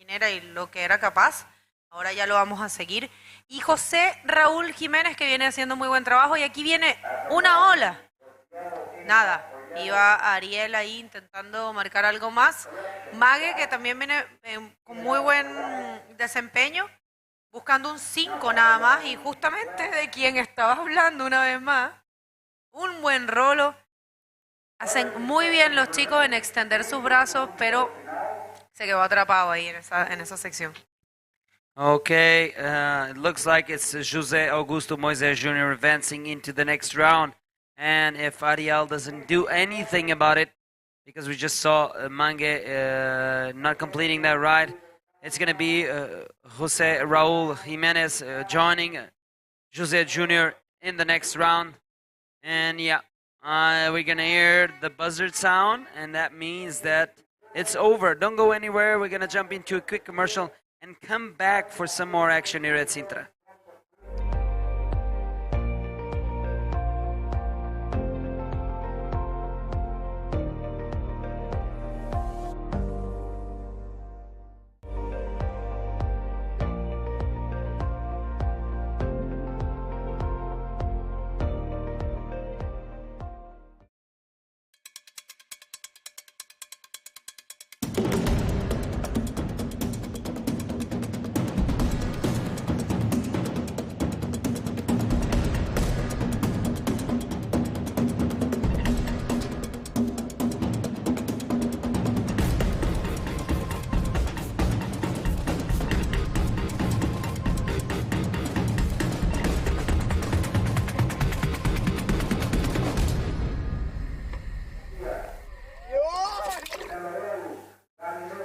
era y lo que era capaz. Ahora ya lo vamos a seguir. Y José Raúl Jiménez, que viene haciendo muy buen trabajo. Y aquí viene una ola. Nada. Iba Ariel ahí intentando marcar algo más. Mague, que también viene con muy buen desempeño. buscando un 5 nada más, y justamente de quien estabas hablando una vez más, un buen rolo. Hacen muy bien los chicos en extender sus brazos, pero se quedó atrapado ahí en esa sección. Okay, it looks like it's José Augusto Moises Jr. advancing into the next round. And if Ariel doesn't do anything about it, because we just saw Mange not completing that ride, it's going to be Jose Raul Jimenez joining Jose Jr. in the next round. And yeah, we're going to hear the buzzard sound, and that means that it's over. Don't go anywhere. We're going to jump into a quick commercial and come back for some more action here at Sintra.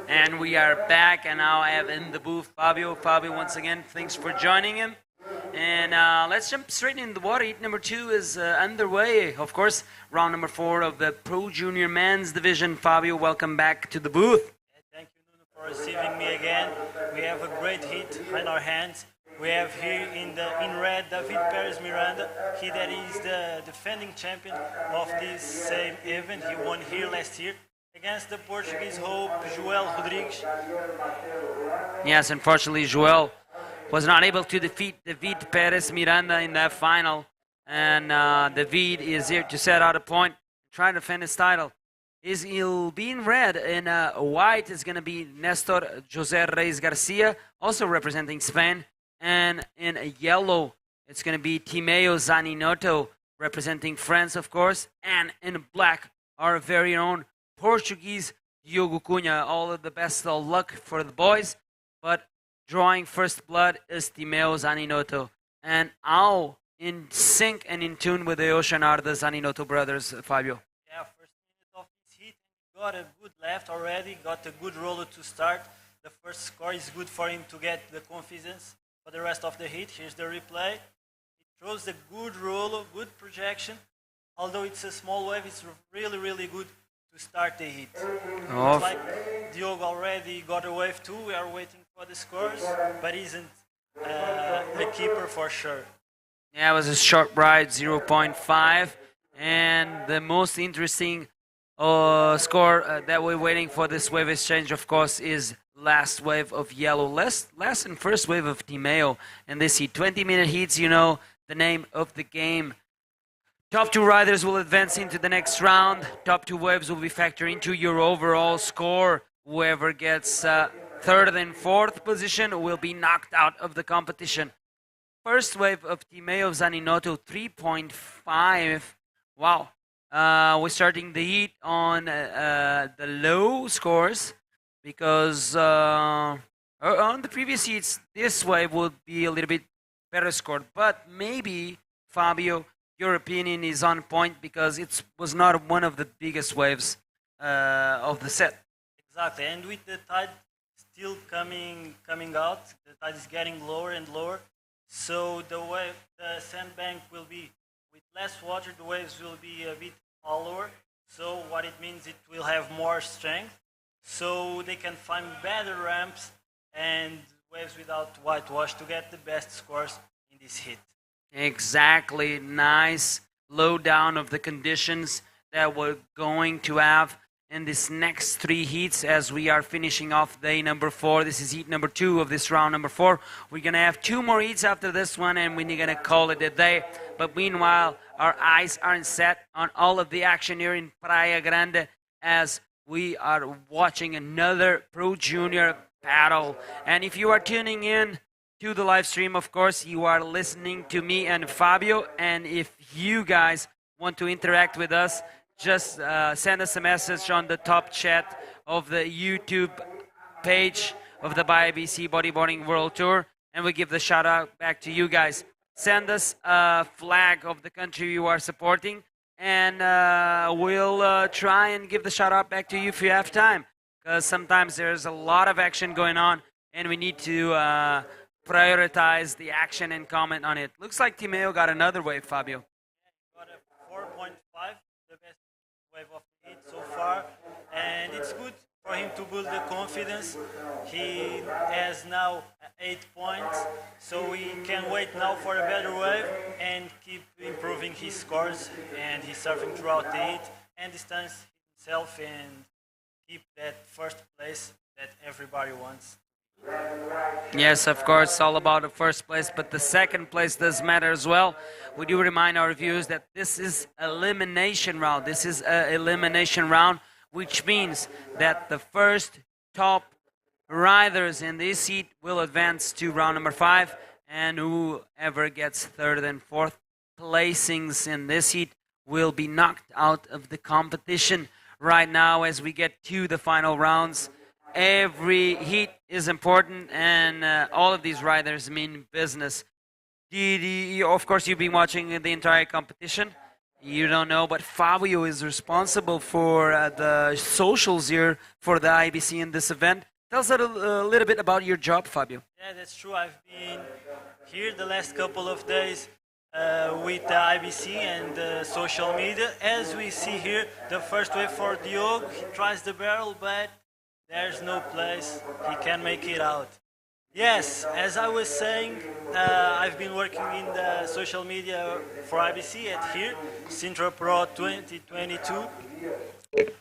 And we are back, and now I have in the booth Fabio. Fabio, once again, thanks for joining him. And let's jump straight into the water. Heat number 2 is underway. Of course, round number 4 of the Pro Junior Men's Division. Fabio, welcome back to the booth. Thank you, Nuno, for receiving me again. We have a great heat in our hands. We have here in red David Perez Miranda. He that is the defending champion of this same event. He won here last year against the Portuguese hope, Joel Rodrigues. Yes, unfortunately, Joel was not able to defeat David Perez Miranda in that final. And David is here to set out a point, try to defend his title. He'll be in red, and white is going to be Nestor Jose Reyes Garcia, also representing Spain. And in yellow, it's going to be Timeo Zaninoto, representing France, of course. And in black, our very own Portuguese Diogo Cunha. All of the best of luck for the boys. But drawing first blood is Timeo Zaninoto. And all in sync and in tune with the Oceanarda Zaninoto brothers, Fabio. Yeah, first minute of this heat, got a good left already, got a good roller to start. The first score is good for him to get the confidence for the rest of the heat. Here's the replay. He throws a good roller, good projection. Although it's a small wave, it's really, really good to start the heat. Oh. Looks like Diogo already got a wave too. We are waiting for the scores, but isn't a keeper for sure. Yeah, it was a short ride, 0.5. And the most interesting score that we're waiting for this wave exchange, of course, is last wave of yellow. Last and first wave of Timeo. And this heat, 20-minute heats, you know, the name of the game. Top 2 riders will advance into the next round. Top 2 waves will be factored into your overall score. Whoever gets third and fourth position will be knocked out of the competition. First wave of Timeo Zaninoto, 3.5. Wow. We're starting the heat on the low scores because on the previous heats, this wave would be a little bit better scored. But maybe, Fabio, your opinion is on point because it was not one of the biggest waves of the set. Exactly, and with the tide still coming out, the tide is getting lower and lower. So the sandbank will be with less water. The waves will be a bit lower. So what it means, it will have more strength. So they can find better ramps and waves without whitewash to get the best scores in this heat. Exactly. Nice lowdown of the conditions that we're going to have in this next 3 heats as we are finishing off day number 4. This is heat number 2 of this round number 4. We're going to have 2 more heats after this one, and we're going to call it a day. But meanwhile, our eyes aren't set on all of the action here in Praia Grande as we are watching another Pro Junior battle. And if you are tuning in to the live stream. Of course, you are listening to me and Fabio, and if you guys want to interact with us, just send us a message on the top chat of the YouTube page of the IBC Bodyboarding World Tour, and we give the shout out back to you guys. Send us a flag of the country you are supporting, and we'll try and give the shout out back to you if you have time, because sometimes there's a lot of action going on and we need to prioritize the action and comment on it. Looks like Timeo got another wave, Fabio. Got a 4.5, the best wave of the heat so far, and it's good for him to build the confidence. He has now 8 points, so we can wait now for a better wave and keep improving his scores and his surfing throughout the heat and distance himself and keep that first place that everybody wants. Yes, of course, all about the first place, but the second place does matter as well. We do remind our viewers that this is elimination round. This is an elimination round, which means that the first top riders in this heat will advance to round number 5, and whoever gets third and fourth placings in this heat will be knocked out of the competition. Right now, as we get to the final rounds, every heat is important, and all of these riders mean business. Of course, you've been watching the entire competition. You don't know, but Fabio is responsible for the socials here for the IBC in this event. Tell us a little bit about your job, Fabio. Yeah, that's true. I've been here the last couple of days with the IBC and the social media. As we see here, the first wave for Diogo, he tries the barrel, but there's no place. He can make it out. Yes, as I was saying, I've been working in the social media for IBC at here, Sintra Pro 2022.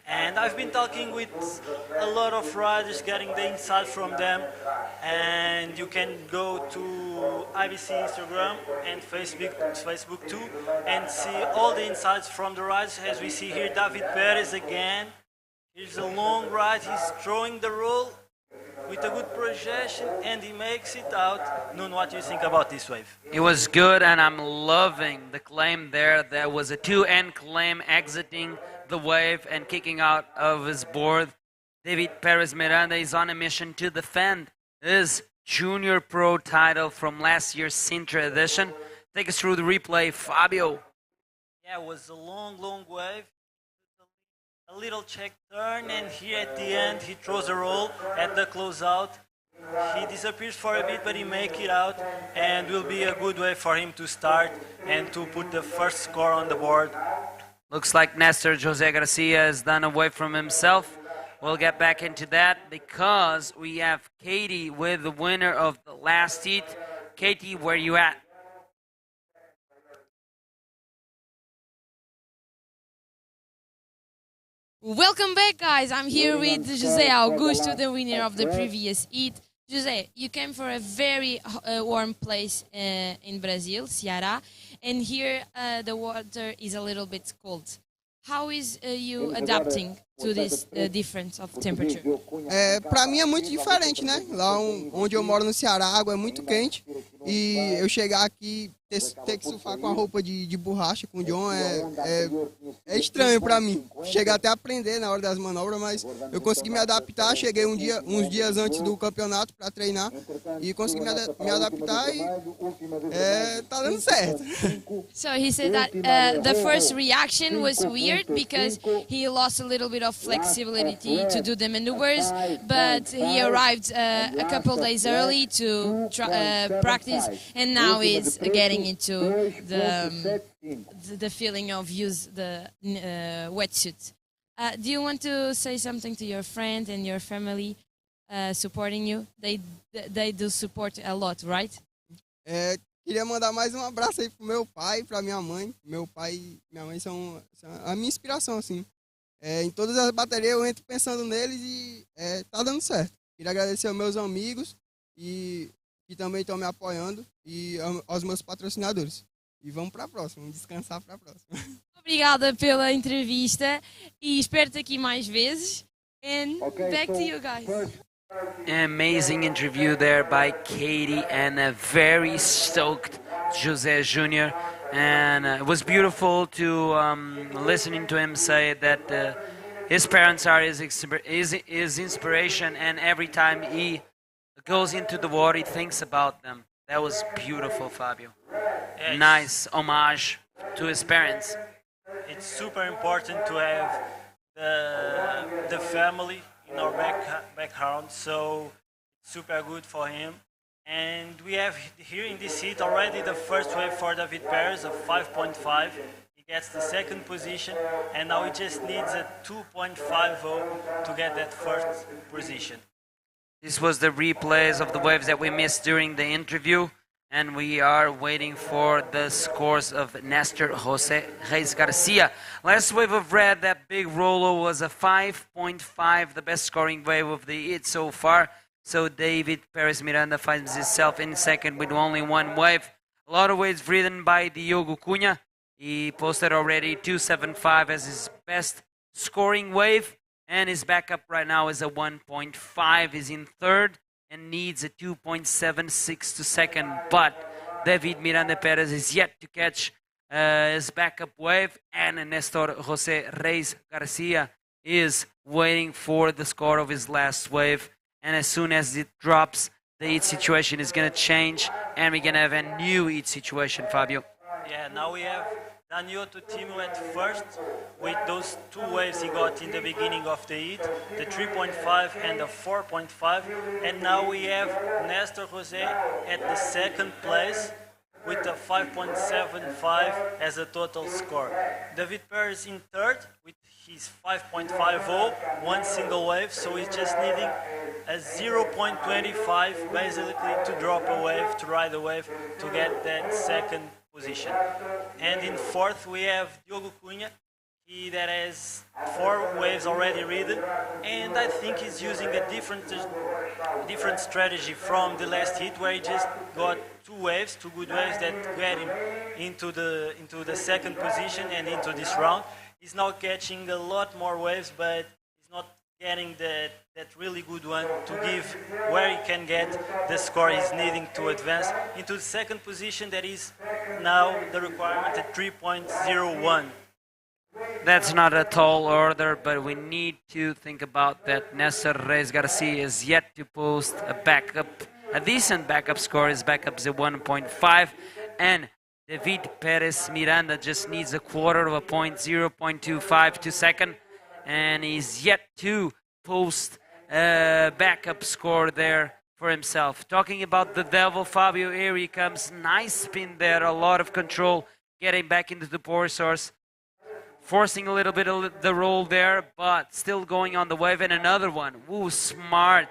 And I've been talking with a lot of riders, getting the insight from them. And you can go to IBC Instagram and Facebook too, and see all the insights from the riders. As we see here, David Perez again. Here's a long ride, he's throwing the roll with a good projection, and he makes it out. Noon, what do you think about this wave? It was good, and I'm loving the claim there. There was a 2N claim exiting the wave and kicking out of his board. David Perez Miranda is on a mission to defend his Junior Pro title from last year's Sintra edition. Take us through the replay, Fabio. Yeah, it was a long wave. A little check turn, and here at the end he throws a roll at the closeout. He disappears for a bit, but he makes it out, and will be a good way for him to start and to put the first score on the board. Looks like Nestor Jose Garcia is done away from himself. We'll get back into that because we have Katie with the winner of the last heat. Katie, where you at? Welcome back, guys. I'm here with José Augusto, the winner of the previous heat. José, you came from a very warm place in Brazil, Ceará, and here the water is a little bit cold. How is you adapting to this difference of temperature? Para mim é muito diferente, né? Lá onde eu moro no Ceará, a água é muito quente e eu chegar aqui ter que surfar com a roupa de borracha com o John é estranho para mim. Chegar até a aprender na hora das manobras, mas eu consegui me adaptar. Cheguei uns dias antes do campeonato para treinar e consegui me adaptar e tá dando certo. So he said that the first reaction was weird because he lost a little bit of flexibility to do the maneuvers, but he arrived a couple days early to practice, and now he's getting into the feeling of use the wetsuit. Do you want to say something to your friend and your family supporting you? They do support a lot, right? Queria mandar mais um abraço aí pro meu pai e pra minha mãe. Meu pai e minha mãe são a minha inspiração, assim. Em todas as baterias eu entro pensando neles e tá dando certo. Queria agradecer aos meus amigos e que também estão me apoiando e aos meus patrocinadores. E vamos para a próxima, vamos descansar para a próxima. Obrigada pela entrevista e espero-te aqui mais vezes. And back to you guys. Amazing interview there by Katie and a very stoked Jose Jr. And it was beautiful to listening to him say that his parents are his inspiration, and every time he goes into the water, he thinks about them. That was beautiful, Fabio. Yes. Nice homage to his parents. It's super important to have the family in our background, so it's super good for him. And we have here in this heat already the first wave for David Perez of 5.5. He gets the second position, and now he just needs a 2.50 to get that first position. This was the replays of the waves that we missed during the interview, and we are waiting for the scores of Nestor Jose Reis Garcia. Last wave of red, that big roller was a 5.5, the best scoring wave of the heat so far. So David Perez Miranda finds himself in second with only one wave. A lot of waves ridden by Diogo Cunha. He posted already 2.75 as his best scoring wave. And his backup right now is a 1.5. He's in third and needs a 2.76 to second. But David Miranda Perez is yet to catch his backup wave. And Nestor Jose Reis Garcia is waiting for the score of his last wave. And as soon as it drops, the heat situation is going to change. And we're going to have a new heat situation, Fabio. Yeah, now we have Danioto Timo at first with those two waves he got in the beginning of the heat, the 3.5 and the 4.5. And now we have Nestor Jose at the second place with a 5.75 as a total score. David Perez in third with his 5.50, one single wave, so he's just needing a 0.25 basically to drop a wave, to ride a wave, to get that second position. And in fourth we have Diogo Cunha, he that has 4 waves already ridden, and I think he's using a different strategy from the last heat where he just got 2 waves, 2 good waves that get him into the second position and into this round. He's now catching a lot more waves, but he's not getting that really good one to give where he can get the score he's needing to advance into the second position. That is now the requirement at 3.01. That's not a tall order, but we need to think about that. Nestor Reis Garcia is yet to post a decent backup score. His backup is a 1.5, and David Perez Miranda just needs a quarter of a point, 0.25 to second, and he's yet to post a backup score there for himself. Talking about the devil, Fabio, here he comes. Nice spin there, a lot of control, getting back into the power source, forcing a little bit of the roll there, but still going on the wave. And another one. Ooh, smart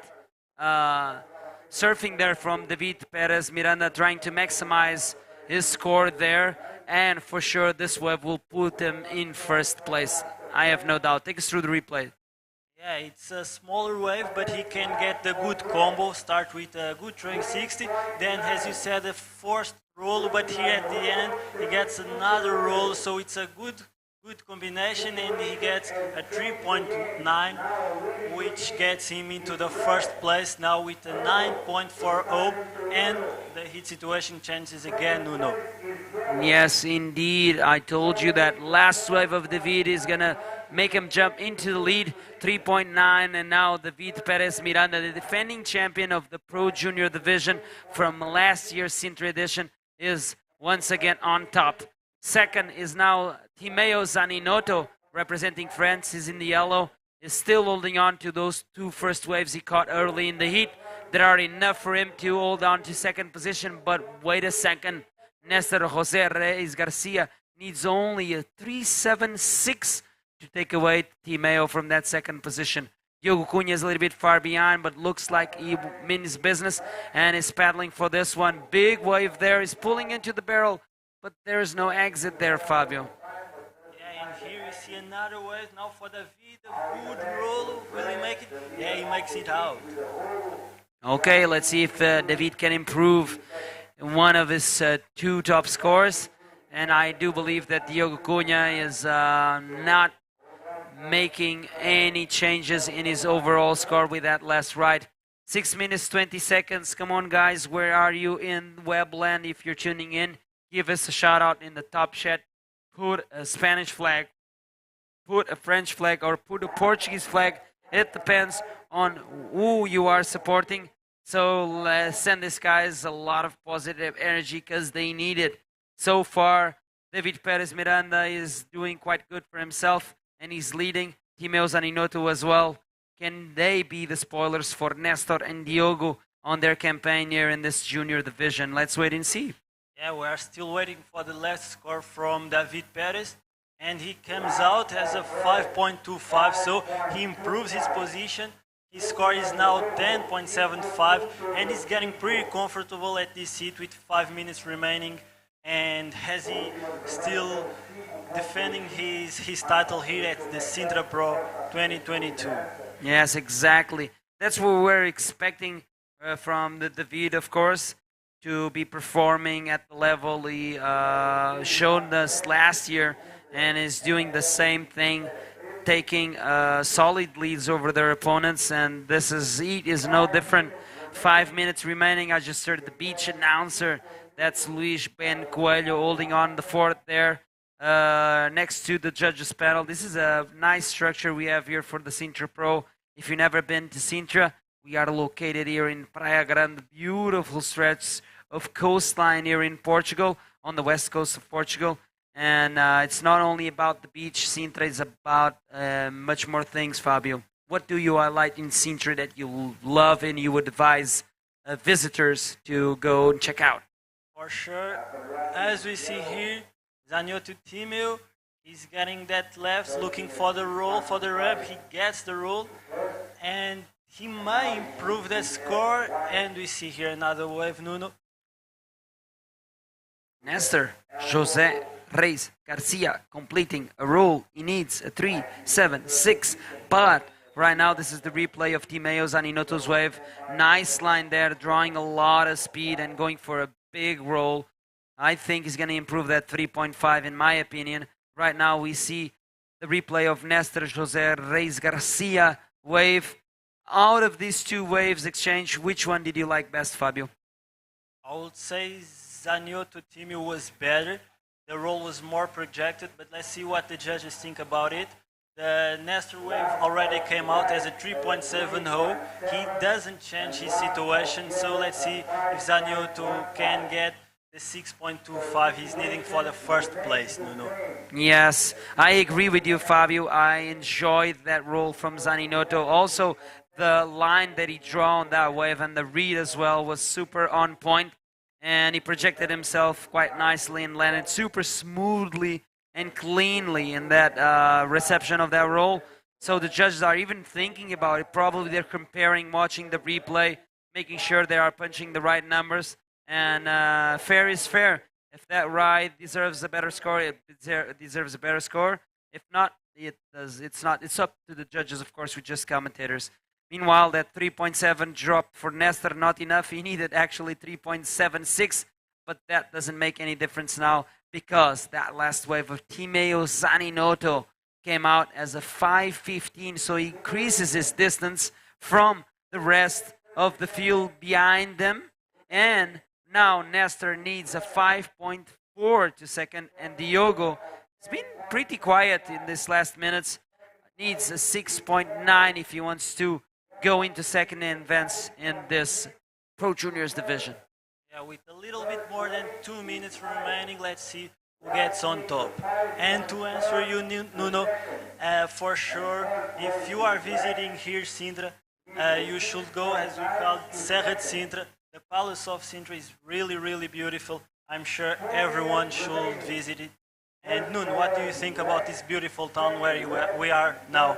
surfing there from David Perez Miranda, trying to maximize his score there. And for sure, this wave will put him in first place. I have no doubt. Take us through the replay. Yeah, it's a smaller wave, but he can get the good combo. Start with a good 360, then, as you said, a forced roll, but here at the end, he gets another roll, so it's a good combination, and he gets a 3.9, which gets him into the first place now with a 9.40, and the heat situation changes again, Nuno. Yes, indeed. I told you that last wave of David is going to make him jump into the lead, 3.9, and now David Perez Miranda, the defending champion of the Pro Junior Division from last year's Sintra edition, is once again on top. Second is now Timeo Zaninotto, representing France, is in the yellow, is still holding on to those 2 first waves he caught early in the heat. That are enough for him to hold on to second position, but wait a second. Nestor Jose Reis Garcia needs only a 3.76 to take away Timeo from that second position. Diogo Cunha is a little bit far behind, but looks like he means business and is paddling for this one. Big wave there, is pulling into the barrel, but there is no exit there, Fabio. Yeah, and here you see another wave now for David. A good roll. Will he make it? Yeah, he makes it out. Okay, let's see if David can improve one of his 2 top scores. And I do believe that Diogo Cunha is not making any changes in his overall score with that last ride. 6 minutes, 20 seconds. Come on, guys. Where are you in Webland? If you're tuning in, give us a shout out in the top chat. Put a Spanish flag, put a French flag, or put a Portuguese flag. It depends on who you are supporting. So let's send these guys a lot of positive energy because they need it. So far, David Perez Miranda is doing quite good for himself, and he's leading. Timeo Zaninoto as well. Can they be the spoilers for Nestor and Diogo on their campaign here in this junior division? Let's wait and see. Yeah, we are still waiting for the last score from David Perez, and he comes out as a 5.25, so he improves his position. His score is now 10.75, and he's getting pretty comfortable at this heat with 5 minutes remaining. And has he still defending his title here at the Sintra Pro 2022? Yes, exactly. That's what we're expecting from the David, of course, to be performing at the level he showed us last year, and is doing the same thing, taking solid leads over their opponents. And this is no different. 5 minutes remaining. I just heard the beach announcer. That's Luis Ben Coelho holding on the fort there next to the judges panel. This is a nice structure we have here for the Sintra Pro. If you've never been to Sintra, we are located here in Praia Grande, beautiful stretch of coastline here in Portugal, on the west coast of Portugal. And it's not only about the beach. Sintra is about much more things, Fabio. What do you highlight in Sintra that you love and you would advise visitors to go and check out? For sure, as we see here, Zanioto Timeo is getting that left, looking for the roll, for the rep. He gets the roll, and he might improve the score. And we see here another wave, Nuno. Nestor José Reis Garcia completing a roll. He needs a 3.76, but right now this is the replay of Timeo Zaninoto's wave. Nice line there, drawing a lot of speed and going for a big roll. I think he's going to improve that 3.5 in my opinion. Right now we see the replay of Nestor José Reis Garcia wave. Out of these two waves exchange, which one did you like best, Fabio? I would say Zanioto Timeo was better. The roll was more projected, but let's see what the judges think about it. The Nestor wave already came out as a 3.70. He doesn't change his situation, so let's see if Zanioto can get the 6.25 he's needing for the first place, Nuno. Yes, I agree with you, Fabio. I enjoyed that roll from Zaninoto. Also, the line that he drew on that wave and the read as well was super on point, and he projected himself quite nicely and landed super smoothly and cleanly in that reception of that roll. So the judges are even thinking about it. Probably they're comparing, watching the replay, making sure they are punching the right numbers. And fair is fair. If that ride deserves a better score, it deserves a better score. If not, it does. It's not. It's up to the judges, of course, we're just commentators. Meanwhile, that 3.7 dropped for Nestor, not enough. He needed actually 3.76, but that doesn't make any difference now, because that last wave of Timeo Zaninoto came out as a 5.15, so he increases his distance from the rest of the field behind them. And now Nestor needs a 5.4 to second, and Diogo has been pretty quiet in this last minutes. Needs a 6.9 if he wants to go into second and advance in this Pro Juniors division. Yeah, with a little bit more than 2 minutes remaining, let's see who gets on top. And to answer you, Nuno, for sure, if you are visiting here Sintra, you should go, as we call it, Serra de Sintra. The Palace of Sintra is really, really beautiful. I'm sure everyone should visit it. And Nuno, what do you think about this beautiful town where we are now?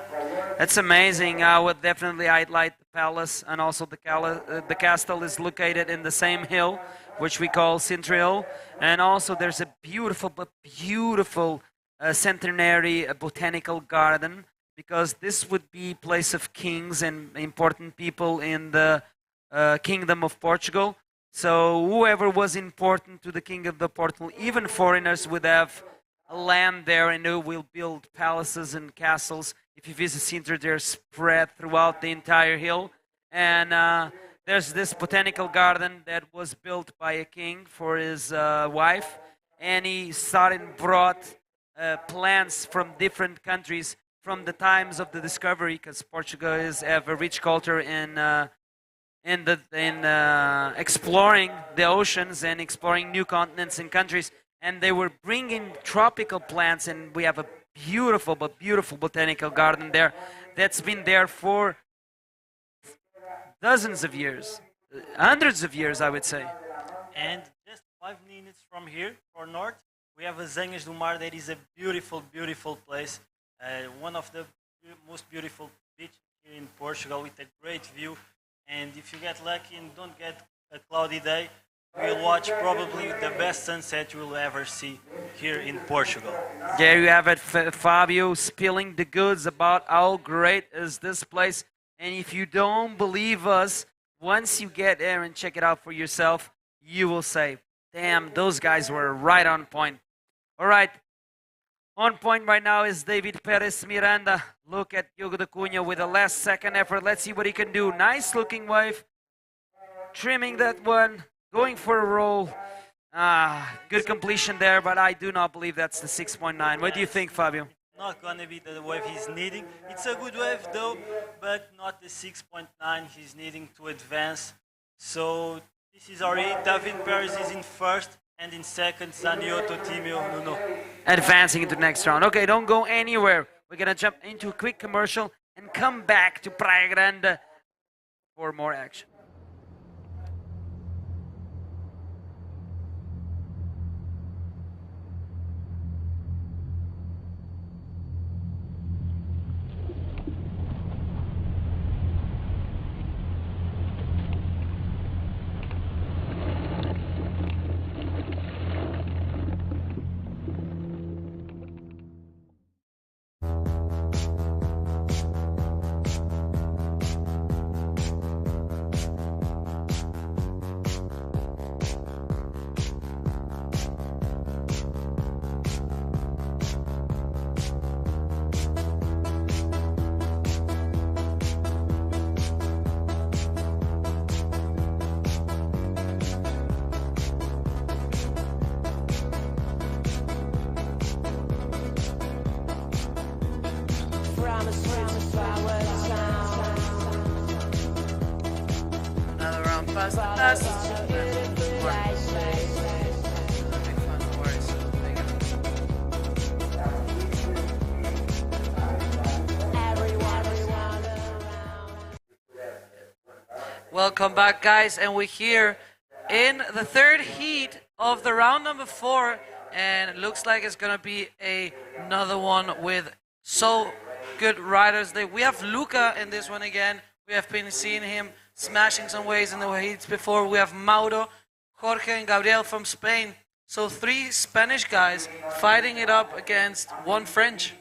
That's amazing. I would definitely highlight the palace, and also the castle is located in the same hill, which we call Sintra Hill. And also there's a beautiful centenary botanical garden, because this would be place of kings and important people in the Kingdom of Portugal. So whoever was important to the King of the Portugal, even foreigners, would have land there, and they will build palaces and castles. If you visit Sintra, they're spread throughout the entire hill. And there's this botanical garden that was built by a king for his wife, and he started and brought plants from different countries from the times of the discovery, because Portugal is have a rich culture in exploring the oceans and exploring new continents and countries, and they were bringing tropical plants, and we have a beautiful botanical garden there that's been there for dozens of years, hundreds of years, I would say. And just 5 minutes from here, for north, we have Azanhas do Mar. That is a beautiful, beautiful place. One of the most beautiful beaches here in Portugal with a great view. And if you get lucky and don't get a cloudy day, you'll watch probably the best sunset you will ever see here in Portugal. There you have it, Fabio spilling the goods about how great is this place. And if you don't believe us, once you get there and check it out for yourself, you will say, damn, those guys were right on point. All right, on point right now is David Perez Miranda. Look at Diogo da Cunha with a last second effort. Let's see what he can do. Nice looking wave. Trimming that one. Going for a roll. Good completion there, but I do not believe that's the 6.9. What do you think, Fabio? Not going to be the wave he's needing. It's a good wave though, but not the 6.9 he's needing to advance. So this is already David Perez is in first, and in second, Zanioto, Timeo, Nuno. Advancing into the next round. Okay, don't go anywhere. We're going to jump into a quick commercial and come back to Praia Grande for more action. Another round past the pass. Welcome back, guys, and we're here in the third heat of the round number 4, and it looks like it's gonna be another one with so good riders. We have Luca in this one again. We have been seeing him smashing some waves in the heats before. We have Mauro, Jorge, and Gabriel from Spain. So 3 Spanish guys fighting it up against 1 French.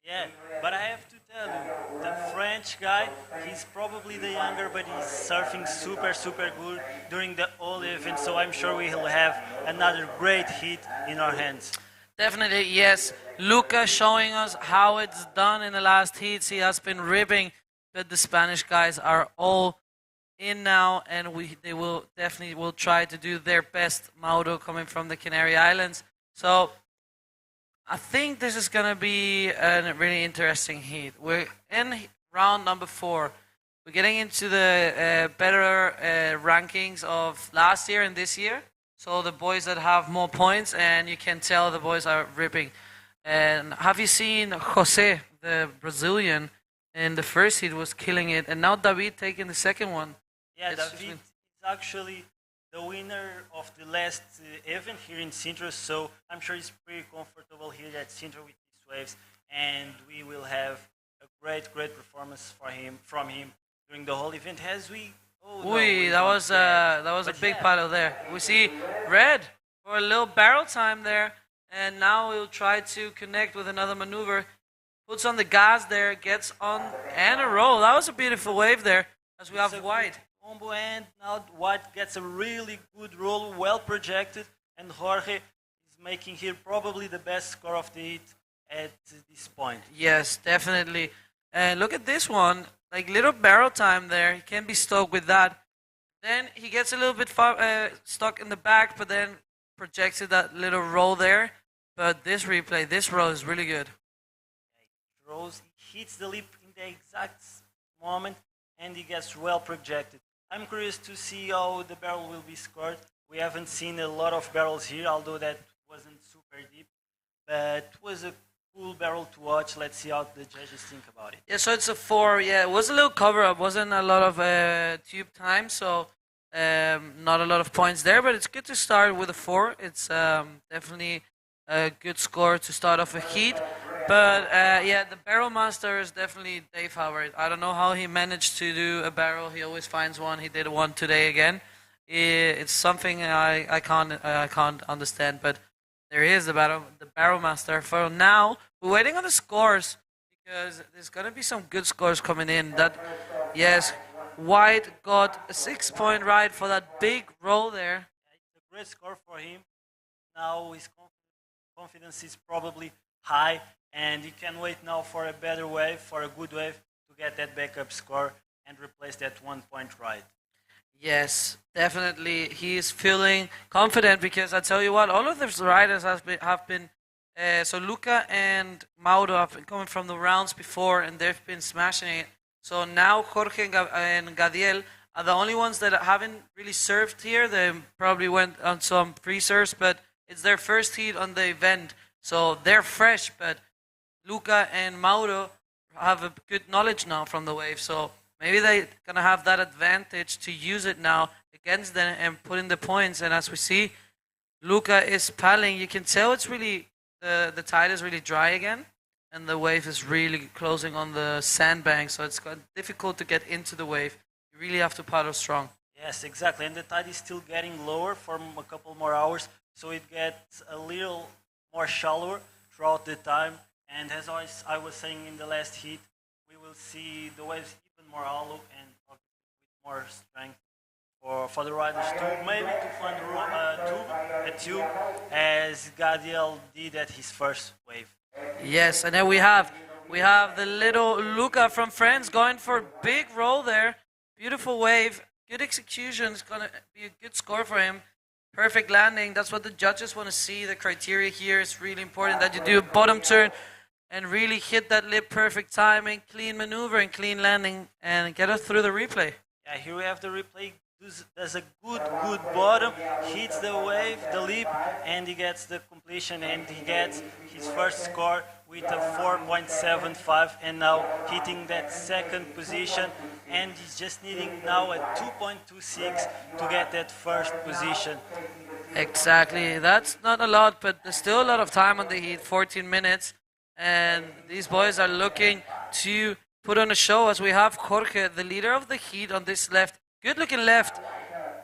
Yeah, but I have to tell you, the French guy, he's probably the younger, but he's surfing super, super good during the whole event. So I'm sure we'll have another great hit in our hands. Definitely, yes. Luca showing us how it's done in the last heats. He has been ripping, but the Spanish guys are all in now, and they will definitely try to do their best. Mauro coming from the Canary Islands. So I think this is going to be a really interesting heat. We're in round number 4. We're getting into the better rankings of last year and this year. So the boys that have more points, and you can tell the boys are ripping. And have you seen Jose, the Brazilian, in the first heat was killing it, and now David taking the second one. Yeah, David is actually the winner of the last event here in Sintra, so I'm sure he's pretty comfortable here at Sintra with these waves, and we will have a great performance from him during the whole event as we. That was a big paddle there. We see Red for a little barrel time there, and now we'll try to connect with another maneuver. Puts on the gas there, gets on and a roll. That was a beautiful wave there, as we have White. Combo, and now White gets a really good roll, well projected, and Jorge is making here probably the best score of the heat at this point. Yes, definitely. And look at this one, like little barrel time there. He can be stoked with that. Then he gets a little bit stuck in the back, but then projected that little roll there. But this replay, this roll is really good. Rolls, he hits the lip in the exact moment, and he gets well projected. I'm curious to see how the barrel will be scored. We haven't seen a lot of barrels here, although that wasn't super deep. But it was a cool barrel to watch. Let's see how the judges think about it. Yeah, so it's a 4. Yeah, it was a little cover-up. Wasn't a lot of tube time, so not a lot of points there. But it's good to start with a 4. It's definitely a good score to start off a heat. But yeah, the barrel master is definitely Dave Howard. I don't know how he managed to do a barrel. He always finds one. He did one today again. It's something I can't understand. But there he is, the barrel master. For now, we're waiting on the scores because there's gonna be some good scores coming in. That yes, White got a 6-point ride for that big roll there. It's a great score for him. Now his confidence is probably high, and he can wait now for a better wave, for a good wave, to get that backup score and replace that 1-point ride. Yes, definitely. He is feeling confident because I tell you what, all of those riders have been so Luca and Mauro have been coming from the rounds before, and they've been smashing it. So now Jorge and Gadiel are the only ones that haven't really served here. They probably went on some pre-serves, but it's their first heat on the event. So they're fresh, but Luca and Mauro have a good knowledge now from the wave. So maybe they're going to have that advantage to use it now against them and put in the points. And as we see, Luca is paddling. You can tell it's really, the tide is really dry again. And the wave is really closing on the sandbank. So it's difficult to get into the wave. You really have to paddle strong. Yes, exactly. And the tide is still getting lower for a couple more hours. So it gets a little more shallower throughout the time. And as I was saying in the last heat, we will see the waves even more hollow and with more strength for the riders to maybe to find a tube as Gadiel did at his first wave. Yes, and then we have the little Luca from France going for a big roll there. Beautiful wave, good execution. It's going to be a good score for him. Perfect landing. That's what the judges want to see. The criteria here is really important that you do a bottom turn and really hit that lip, perfect timing, clean maneuver and clean landing, and get us through the replay. Yeah, here we have the replay. Does a good bottom, hits the wave, the lip, and he gets the completion, and he gets his first score with a 4.75, and now hitting that second position, and he's just needing now a 2.26 to get that first position. Exactly. That's not a lot, but there's still a lot of time on the heat, 14 minutes, and these boys are looking to put on a show as we have Jorge, the leader of the heat, on this left. Good looking left,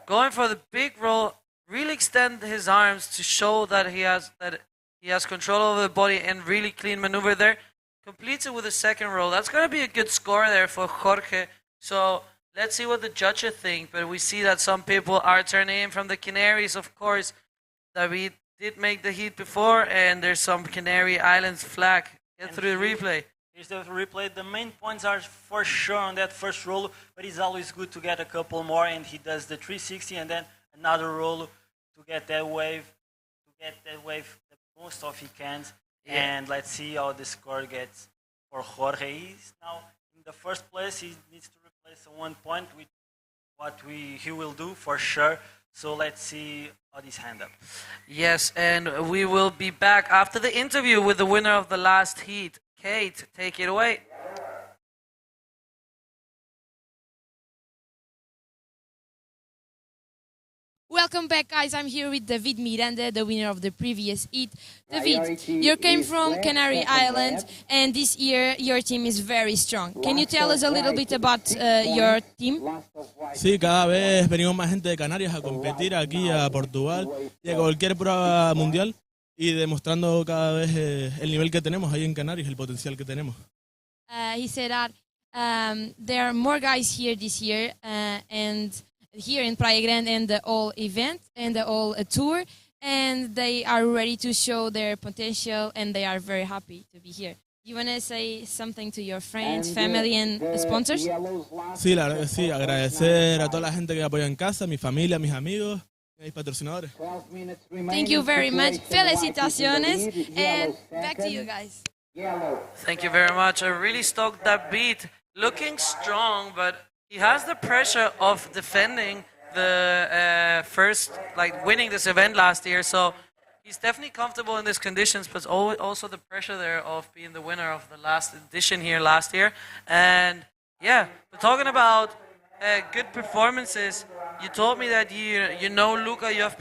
going for the big roll, really extend his arms to show that he has control over the body and really clean maneuver there. Completes it with a second roll. That's going to be a good score there for Jorge. So let's see what the judges think. But we see that some people are turning in from the Canaries, of course. David did make the heat before, and there's some Canary Islands flag. Get through the replay. Here's the replay. The main points are for sure on that first roll, but it's always good to get a couple more, and he does the 360 and then another roll to get that wave, the most of he can. Yeah. And let's see how the score gets for Jorge. He's now in the first place. He needs to replace a 1 point with what he will do for sure. So let's see how this hand up. Yes, and we will be back after the interview with the winner of the last heat. Kate, take it away. Welcome back, guys. I'm here with David Miranda, the winner of the previous heat. David, you came from Canary Islands, and this year your team is very strong. Can you tell us a little bit about your team? Sí, cada vez venimos más gente de Canarias a competir aquí a Portugal y a cualquier prueba mundial y demostrando cada vez el nivel que tenemos ahí en Canarias, el potencial que tenemos. He said that there are more guys here this year and here in Praia Grande and the whole event and the whole tour, and they are ready to show their potential and they are very happy to be here. You want to say something to your friends, family, and sponsors? Sí, la verdad que sí. Agradecer a toda la gente que me apoya en casa, mi familia, mis amigos, mis patrocinadores. Thank you very much. Felicitaciones. And back to you guys. Thank you very much. I really stoked that beat. Looking strong, but he has the pressure of defending the first, like winning this event last year. So he's definitely comfortable in these conditions, but also the pressure there of being the winner of the last edition here last year. And yeah, we're talking about good performances. You told me that you know Luca, you have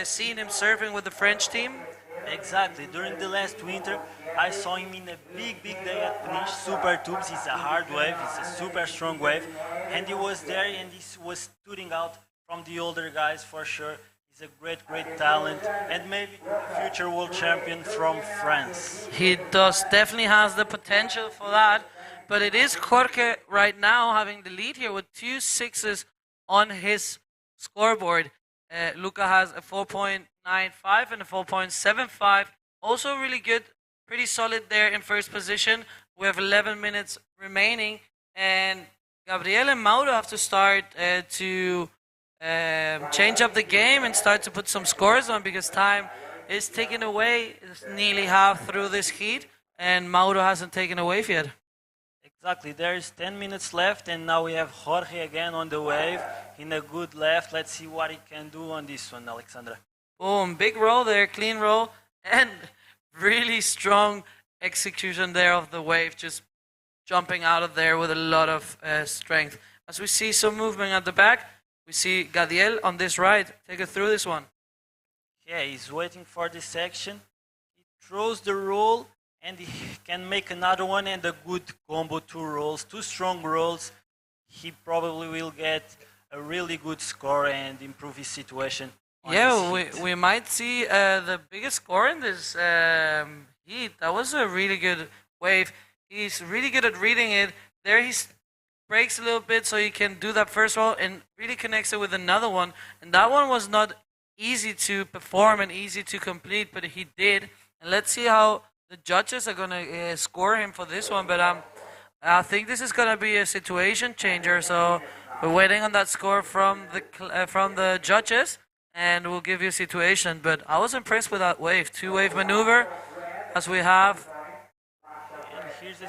seen him surfing with the French team. Exactly. During the last winter, I saw him in a big day at Peniche, Super Tubes. It's a hard wave, it's a super strong wave. And he was there and he was shooting out from the older guys for sure. He's a great talent and maybe a future world champion from France. He definitely has the potential for that. But it is Jorge right now having the lead here with 2 6s on his scoreboard. Luca has a 4.95 and a 4.75. Also really good, pretty solid there in first position. We have 11 minutes remaining, and Gabriel and Mauro have to start to change up the game and start to put some scores on, because time is taken away. It's nearly half through this heat, and Mauro hasn't taken a wave yet. Exactly, there's 10 minutes left, and now we have Jorge again on the wave in a good left. Let's see what he can do on this one, Alexandra. Boom, big roll there, clean roll, and really strong execution there of the wave, just jumping out of there with a lot of strength. As we see some movement at the back, we see Gadiel on this right. Take us through this one. Yeah, he's waiting for this section. He throws the roll, and he can make another one and a good combo, 2 rolls, 2 strong rolls. He probably will get a really good score and improve his situation. Yeah, we might see the biggest score in this heat. That was a really good wave. He's really good at reading it. There he breaks a little bit so he can do that first roll and really connects it with another one. And that one was not easy to perform and easy to complete, but he did. And let's see how the judges are going to score him for this one. But I think this is going to be a situation changer. So we're waiting on that score from the judges, and we'll give you a situation. But I was impressed with that wave. 2-wave maneuver, as we have. And here's a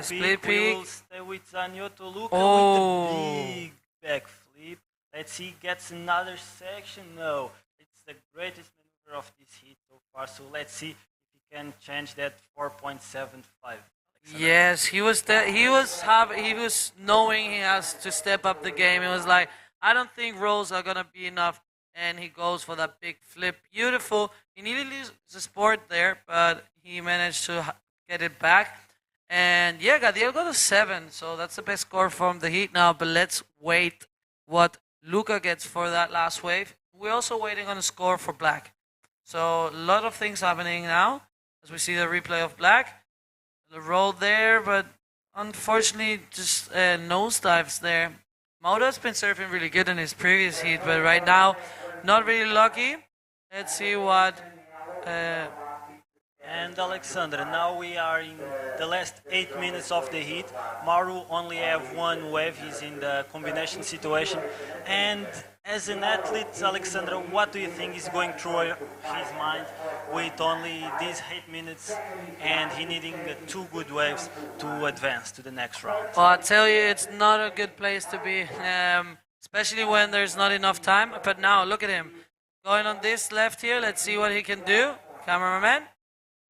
split peak. We will stay with Zanotto Luca with a big backflip. Let's see, he gets another section. No, it's the greatest maneuver of this heat so far. So let's see if he can change that 4.75. Yes, he was knowing he has to step up the game. He was like, I don't think rolls are gonna be enough, and he goes for that big flip. Beautiful. He nearly loses the sport there, but he managed to get it back. And yeah, Gadiel got a 7, so that's the best score from the heat now. But let's wait what Luca gets for that last wave. We're also waiting on a score for Black. So a lot of things happening now as we see the replay of Black. The roll there, but unfortunately just nosedives there. Mauro has been surfing really good in his previous heat, but right now not really lucky. Let's see what... And Alexandra, now we are in the last 8 minutes of the heat. Maru only have 1 wave, he's in the combination situation. And as an athlete, Alexandra, what do you think is going through his mind with only these 8 minutes and he needing 2 good waves to advance to the next round? Well, I tell you, it's not a good place to be, especially when there's not enough time. But now, look at him. Going on this left here, let's see what he can do. Cameraman.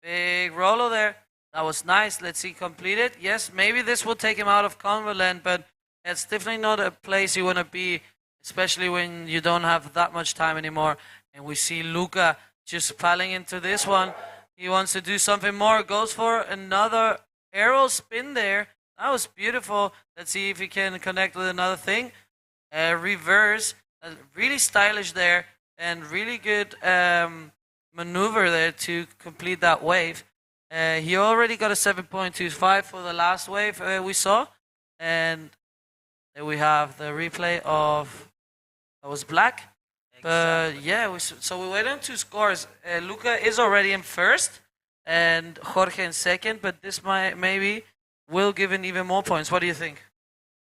Big roller there. That was nice. Let's see, complete it. Yes, maybe this will take him out of Cumberland, but it's definitely not a place you want to be, especially when you don't have that much time anymore. And we see Luca just piling into this one. He wants to do something more. Goes for another arrow spin there. That was beautiful. Let's see if he can connect with another thing. Reverse. Really stylish there. And really good... maneuver there to complete that wave. He already got a 7.25 for the last wave we saw, and there we have the replay of that was Black. Exactly. But yeah, so we wait on 2 scores. Luca is already in first, and Jorge in second, but this might maybe will give him even more points. What do you think?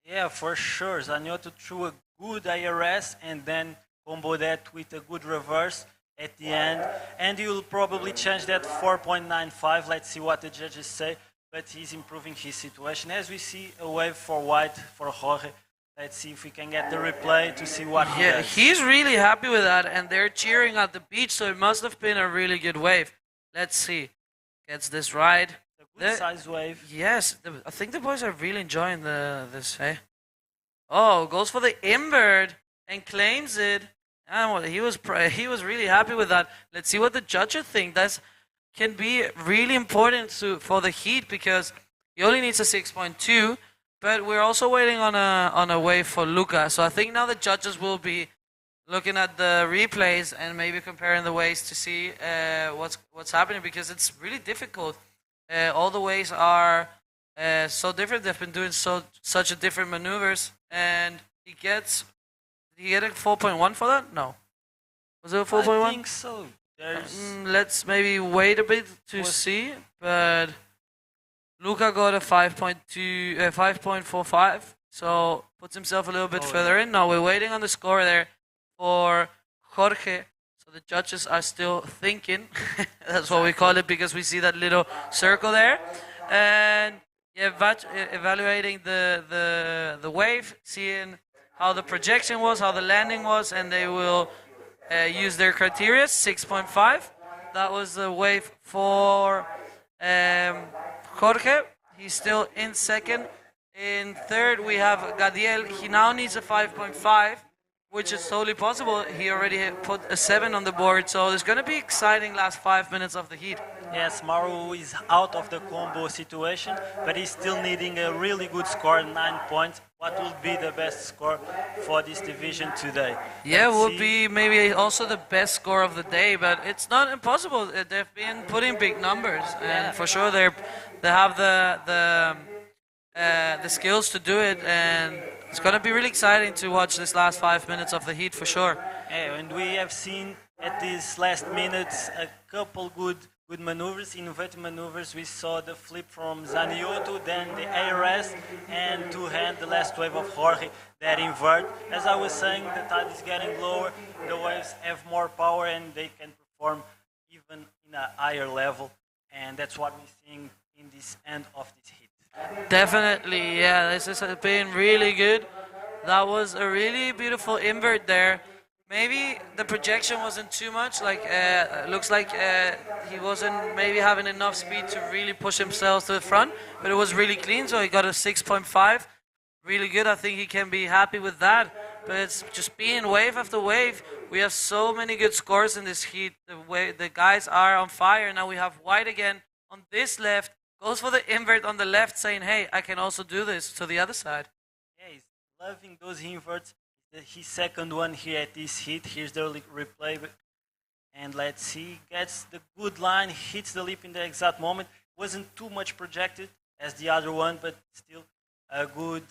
Yeah, for sure. Zanotto threw a good IRS and then combo that with a good reverse at the end. And you'll probably change that 4.95. Let's see what the judges say. But he's improving his situation. As we see a wave for white for Jorge. Let's see if we can get the replay to see what he does. He's really happy with that, and they're cheering at the beach, so it must have been a really good wave. Let's see. Gets this right. Good size wave. Yes, I think the boys are really enjoying this. Hey, oh, goes for the invert and claims it. And he was really happy with that. Let's see what the judges think. That can be really important for the heat because he only needs a 6.2. But we're also waiting on a wave for Luca. So I think now the judges will be looking at the replays and maybe comparing the waves to see what's happening because it's really difficult. All the waves are so different. They've been doing such a different maneuvers, and did he get a 4.1 for that? No. Was it a 4.1? I think so. Let's maybe wait a bit to see, but Luca got a 5.45, so puts himself a little bit further in. Now we're waiting on the score there for Jorge. So the judges are still thinking. That's what we call it because we see that little circle there. And evaluating the wave, seeing how the projection was, how the landing was, and they will use their criteria, 6.5. That was the wave for Jorge. He's still in second. In third, we have Gadiel. He now needs a 5.5, which is totally possible. He already put a 7 on the board, so it's going to be exciting last 5 minutes of the heat. Yes, Maru is out of the combo situation, but he's still needing a really good score, 9 points. What will be the best score for this division today? Yeah, would be maybe also the best score of the day, but it's not impossible. They've been putting big numbers, and for sure they have the skills to do it, and it's going to be really exciting to watch this last 5 minutes of the heat for sure. Yeah, and we have seen at these last minutes a couple good maneuvers, innovative maneuvers. We saw the flip from Zanotto, then the ARS, and two-hand, the last wave of Jorge, that invert. As I was saying, the tide is getting lower, the waves have more power, and they can perform even in a higher level, and that's what we're seeing in this end of this heat. Definitely, yeah, this has been really good. That was a really beautiful invert there. Maybe the projection wasn't too much, looks like he wasn't maybe having enough speed to really push himself to the front, but it was really clean, so he got a 6.5. Really good, I think he can be happy with that, but it's just being wave after wave. We have so many good scores in this heat. The guys are on fire. Now we have White again on this left, goes for the invert on the left, saying, hey, I can also do this to the other side. Yeah, he's loving those inverts. His second one here at this hit. Here's the replay. And let's see. Gets the good line. Hits the lip in the exact moment. Wasn't too much projected as the other one, but still a good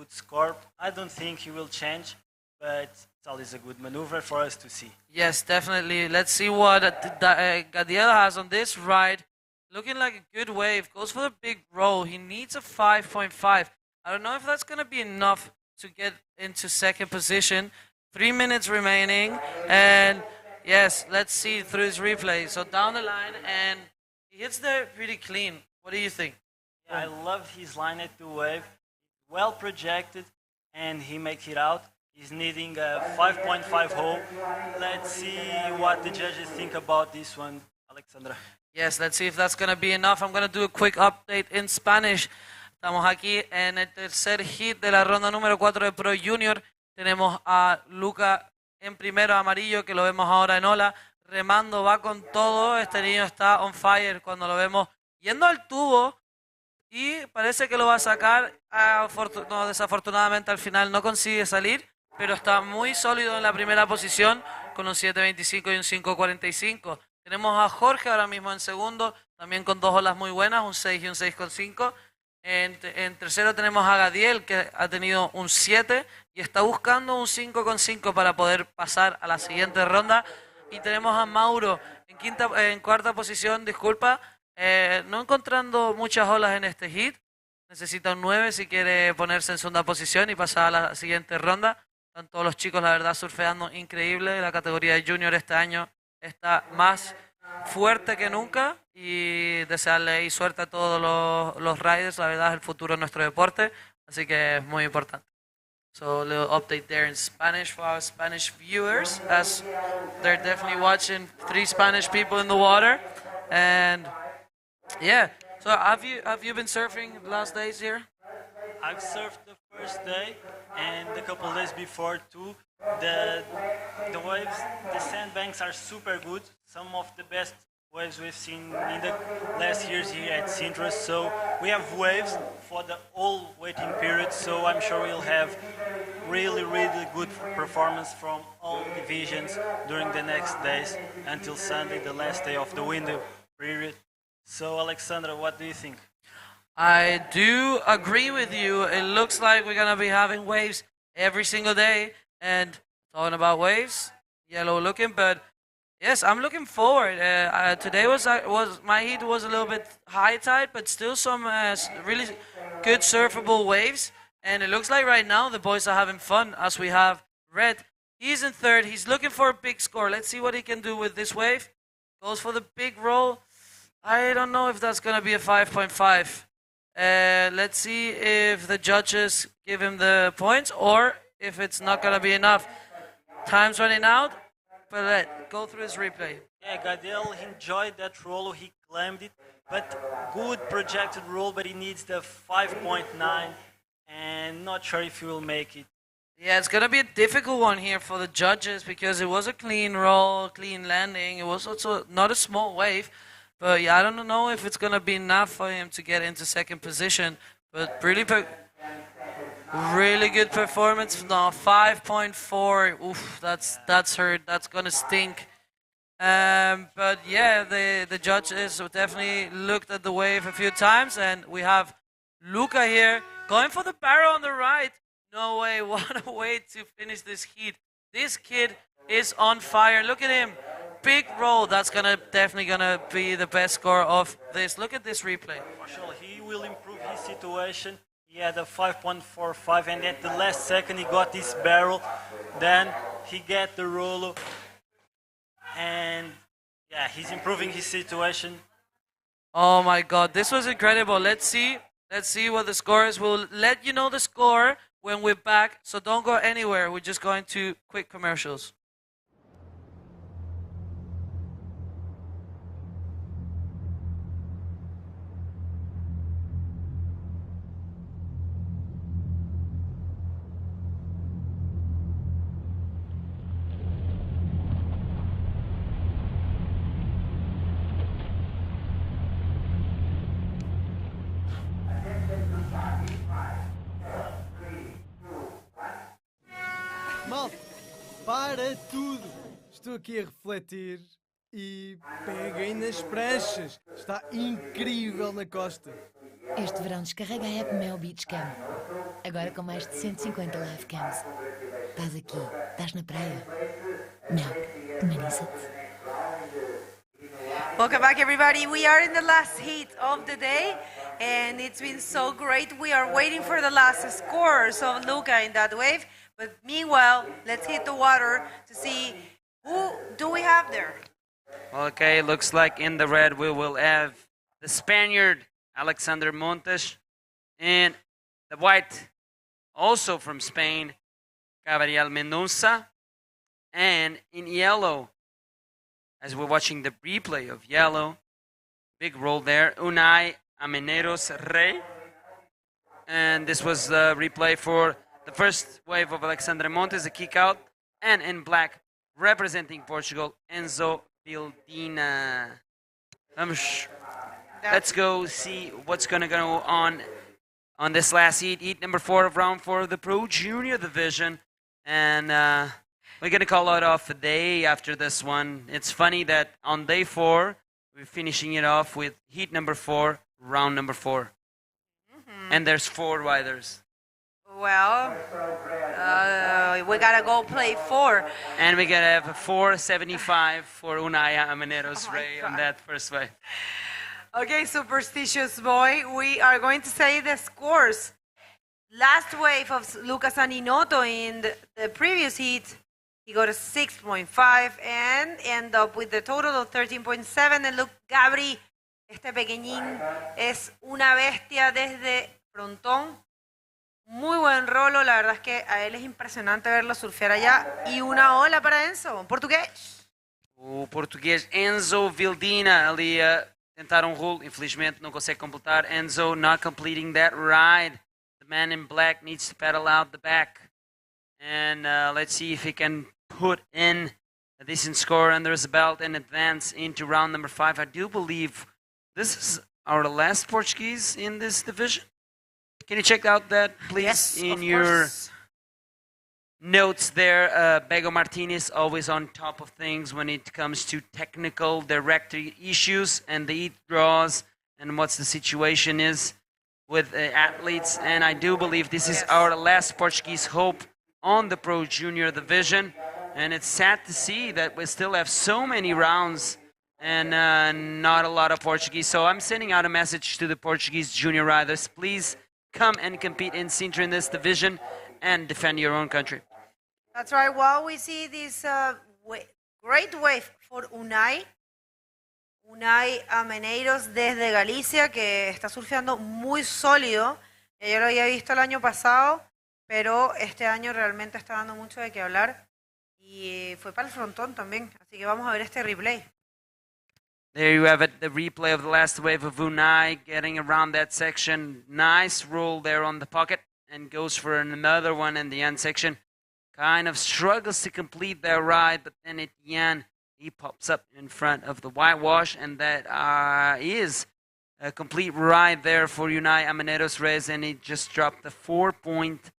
score. I don't think he will change, but it's always a good maneuver for us to see. Yes, definitely. Let's see what Gadiel has on this ride. Looking like a good wave. Goes for the big roll. He needs a 5.5. I don't know if that's going to be enough to get into second position. 3 minutes remaining, and yes, let's see through his replay. So down the line, and he hits there pretty clean. What do you think? Yeah, I love his line at the wave. Well projected, and he makes it out. He's needing a 5.5 hole. Let's see what the judges think about this one, Alexandra. Yes, let's see if that's going to be enough. I'm going to do a quick update in Spanish. Estamos aquí en el tercer hit de la ronda número 4 de Pro Junior. Tenemos a Luca en primero, amarillo, que lo vemos ahora en ola. Remando, va con todo. Este niño está on fire cuando lo vemos yendo al tubo. Y parece que lo va a sacar. No, desafortunadamente al final no consigue salir. Pero está muy sólido en la primera posición con un 7.25 y un 5.45. Tenemos a Jorge ahora mismo en segundo. También con dos olas muy buenas, un 6 y un 6.5. En tercero tenemos a Gadiel, que ha tenido un 7 y está buscando un 5.5 para poder pasar a la siguiente ronda. y tenemos a Mauro en cuarta posición, disculpa. No encontrando muchas olas en este hit. Necesita un 9 si quiere ponerse en segunda posición y pasar a la siguiente ronda. Están todos los chicos, la verdad, surfeando increíble. La categoría de junior este año está más fuerte que nunca y desearle ahí suerte a todos los riders. La verdad es el futuro de nuestro deporte, así que es muy importante. So a little update there in Spanish for our Spanish viewers, as they're definitely watching 3 Spanish people in the water. And yeah, so have you been surfing the last days here? I've surfed the first day and a couple days before too. The waves, the sandbanks are super good. Some of the best waves we've seen in the last years here at Sintra. So we have waves for the whole waiting period. So I'm sure we'll have really good performance from all divisions during the next days until Sunday, the last day of the window period. So Alexandra, what do you think? I do agree with you. It looks like we're going to be having waves every single day. And talking about waves, yellow looking, but yes, I'm looking forward. Today was my heat was a little bit high tide, but still some really good surfable waves. And it looks like right now the boys are having fun as we have Red. He's in third. He's looking for a big score. Let's see what he can do with this wave. Goes for the big roll. I don't know if that's going to be a 5.5. Let's see if the judges give him the points or if it's not going to be enough. Time's running out, but let's go through his replay. Yeah, Gadel enjoyed that roll. He claimed it, but good projected roll, but he needs the 5.9 and not sure if he will make it. Yeah, it's going to be a difficult one here for the judges because it was a clean roll, clean landing. It was also not a small wave. But yeah, I don't know if it's going to be enough for him to get into second position. But really good performance. No, 5.4. Oof, that's hurt. That's going to stink. But yeah, the judges definitely looked at the wave a few times. And we have Luca here going for the barrel on the right. No way. What a way to finish this heat. This kid is on fire. Look at him. Big roll. That's definitely gonna be the best score of this. Look at this replay. For sure, he will improve his situation. He had a 5.45, and at the last second he got this barrel. Then he get the roll, and yeah, he's improving his situation. Oh my God, this was incredible. Let's see what the score is. We'll let you know the score when we're back. So don't go anywhere. We're just going to quick commercials. Malta, para tudo! Estou aqui a refletir e peguem nas pranchas. Está incrível na costa. Este verão descarrega a app Mel Beach Cam. Agora com mais de 150 live cams. Estás aqui, estás na praia. Mel, humaniza-te. Welcome back, everybody. We are in the last heat of the day, and it's been so great. We are waiting for the last scores of Luca in that wave. But meanwhile, let's hit the water to see who do we have there. Okay, looks like in the red we will have the Spaniard Alexander Montes, and the white, also from Spain, Gabriel Mendoza, and in yellow, as we're watching the replay of yellow, big roll there, Unai Ameneros Rey, and this was the replay for the first wave of Alexandre Montes, a kick out, and in black, representing Portugal, Enzo Bildina. Let's go see what's going to go on this last heat number 4 of round 4 of the Pro Junior Division. And we're going to call it off a day after this one. It's funny that on day 4, we're finishing it off with heat number 4, round number 4. And there's 4 riders. Well, we gotta go play 4. And we gotta have a 475 for Unai Amaneros Rey on that first wave. Okay, superstitious boy, we are going to say the scores. Last wave of Lucas Aninoto in the previous heat, he got a 6.5 and end up with the total of 13.7. And look, Gabri, este pequeñín es una bestia desde frontón. Muy buen rolo, la verdad es que a él es impresionante verlo surfear allá. Y una ola para Enzo, português. O português Enzo Vildina ali tentar rolo, infelizmente não consegue completar. Enzo not completing that ride. The man in black needs to pedal out the back. And let's see if he can put in a decent score under his belt and advance into round number 5. I do believe this is our last Portuguese in this division. Can you check out that, please, yes, in your notes there? Bego Martinez always on top of things when it comes to technical directory issues and the heat draws and what's the situation is with athletes. And I do believe this is our last Portuguese hope on the Pro Junior division. And it's sad to see that we still have so many rounds and not a lot of Portuguese. So I'm sending out a message to the Portuguese junior riders. Please come and compete in Sintra in this division and defend your own country. That's right. While we see this great wave for Unai Ameneiros desde Galicia, que está surfeando muy sólido. Yo lo había visto el año pasado, pero este año realmente está dando mucho de qué hablar. Y fue para el frontón también. Así que vamos a ver este replay. There you have it, the replay of the last wave of Unai getting around that section. Nice roll there on the pocket and goes for another one in the end section. Kind of struggles to complete that ride, but then at the end, he pops up in front of the whitewash, and that is a complete ride there for Unai Amaneros Reyes, and he just dropped the 4-point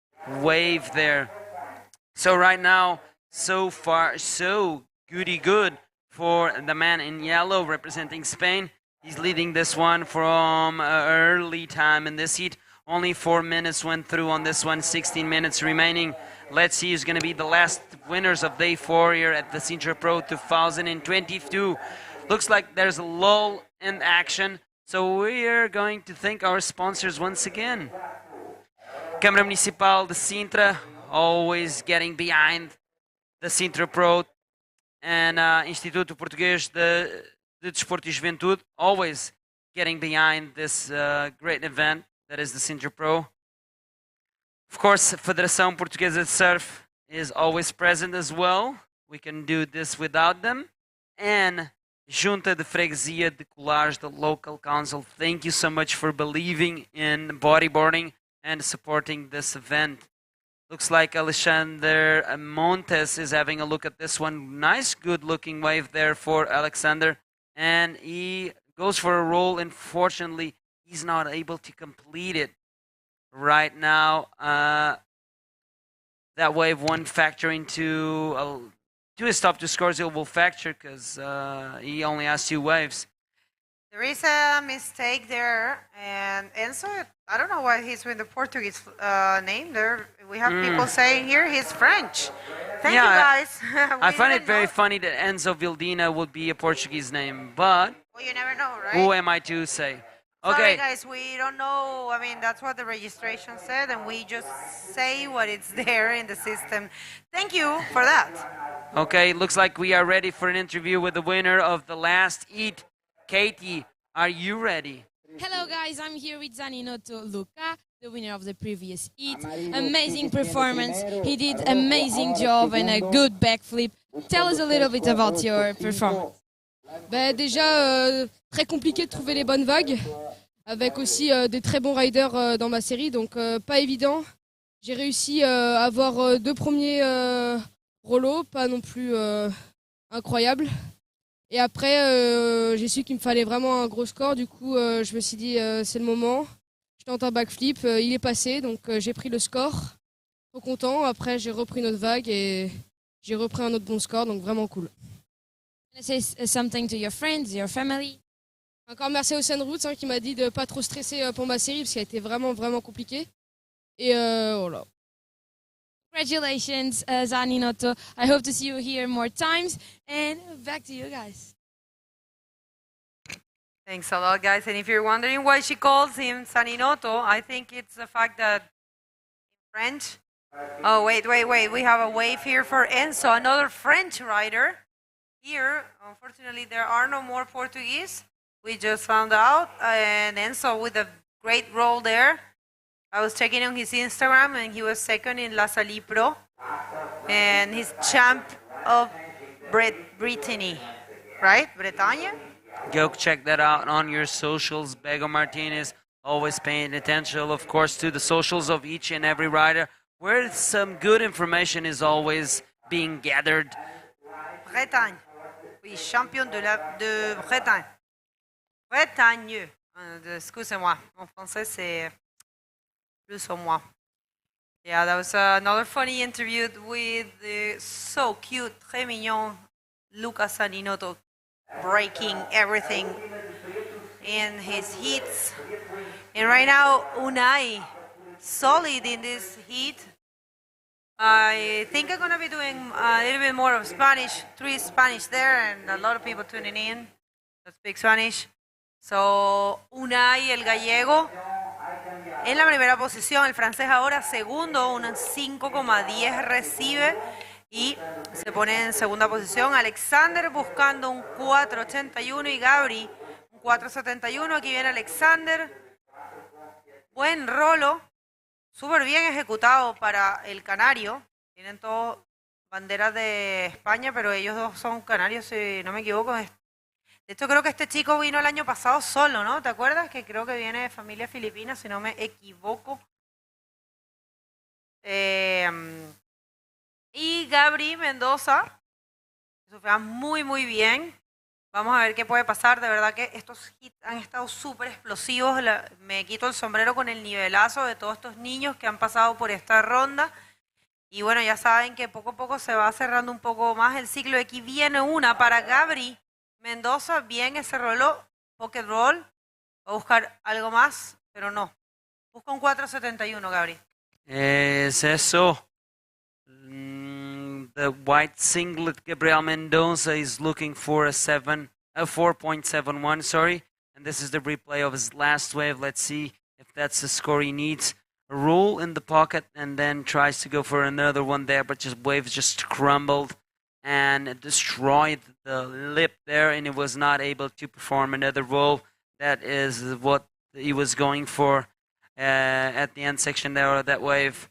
wave there. So right now, so far, so goody good for the man in yellow representing Spain. He's leading this one from early time in this heat. Only 4 minutes went through on this one, 16 minutes remaining. Let's see who's going to be the last winners of day 4 here at the Sintra Pro 2022. Looks like there's a lull in action, so we're going to thank our sponsors once again. Câmara Municipal de Sintra, always getting behind the Sintra Pro, and Instituto Português de Desporto e Juventude, always getting behind this great event that is the Sintra Pro. Of course, Federação Portuguesa de Surf is always present as well. We can do this without them. And Junta de Freguesia de Colares, the local council, thank you so much for believing in bodyboarding and supporting this event. Looks like Alexander Montes is having a look at this one. Nice, good-looking wave there for Alexander. And he goes for a roll. Unfortunately, he's not able to complete it right now. That wave won't factor into his top 2 scores. It will factor because he only has 2 waves. There is a mistake there, and Enzo, I don't know why he's with the Portuguese name there. We have people saying here he's French. Thank you, guys. I find it very funny that Enzo Vildina would be a Portuguese name, but well, you never know, right? Who am I to say? Okay. Sorry, guys, we don't know. I mean, that's what the registration said, and we just say what it's there in the system. Thank you for that. Okay, looks like we are ready for an interview with the winner of the last heat. Katie, are you ready? Hello guys, I'm here with Zaninoto Luca, the winner of the previous heat. Amazing performance. He did amazing job and a good backflip. Tell us a little bit about your performance. Déjà, très compliqué de trouver les bonnes vagues, avec aussi des très bons riders dans ma série, donc pas évident. J'ai réussi à avoir 2 premiers rollos, pas non plus incroyables. Et après, j'ai su qu'il me fallait vraiment un gros score, du coup je me suis dit c'est le moment. Je tente un backflip, il est passé, donc j'ai pris le score. Trop content, après j'ai repris une autre vague et j'ai repris un autre bon score, donc vraiment cool. Say something to your friends, your family. Encore merci au Senroots qui m'a dit de pas trop stresser pour ma série parce qu'elle était vraiment compliquée. Et voilà. Congratulations, Zani Noto. I hope to see you here more times. And back to you guys. Thanks a lot, guys. And if you're wondering why she calls him Saninoto, I think it's the fact that in French. Oh, wait. We have a wave here for Enzo, another French rider. Here, unfortunately, there are no more Portuguese. We just found out. And Enzo with a great roll there. I was checking on his Instagram, and he was second in La Salle Pro. And he's champ of Brittany, right? Bretagne? Go check that out on your socials. Bego Martinez always paying attention, of course, to the socials of each and every rider, where some good information is always being gathered. Bretagne. Oui, champion de Bretagne. Bretagne. Excusez-moi. Mon français, c'est plus ou moins. Yeah, that was another funny interview with the so cute, très mignon Lucas Saninoto, breaking everything in his heats. And right now, Unai, solid in this heat. I think I'm going to be doing a little bit more of Spanish, 3 Spanish there, and a lot of people tuning in that speak Spanish. So, Unai, el gallego, en la primera posición, el francés ahora segundo, un 5,10 recibe y se pone en segunda posición. Alexander buscando un 4,81 y Gabri un 4,71. Aquí viene Alexander. Buen rolo. Súper bien ejecutado para el canario. Tienen todos banderas de España, pero ellos dos son canarios, si no me equivoco. De hecho, creo que este chico vino el año pasado solo, ¿no? ¿Te acuerdas? Que creo que viene de familia filipina, si no me equivoco. Y Gabri Mendoza. Eso fue muy, muy bien. Vamos a ver qué puede pasar. De verdad que estos hits han estado súper explosivos. Me quito el sombrero con el nivelazo de todos estos niños que han pasado por esta ronda. Y bueno, ya saben que poco a poco se va cerrando un poco más el ciclo. Aquí viene una para Gabri Mendoza. Bien ese rollo, pocket roll. Va a buscar algo más, pero no. Busca un 4.71, Gabri. Es eso. The white singlet Gabriel Mendoza is looking for a 4.71, sorry. And this is the replay of his last wave. Let's see if that's the score he needs. A roll in the pocket and then tries to go for another one there, but wave just crumbled and destroyed the lip there, and he was not able to perform another roll. That is what he was going for at the end section there of that wave.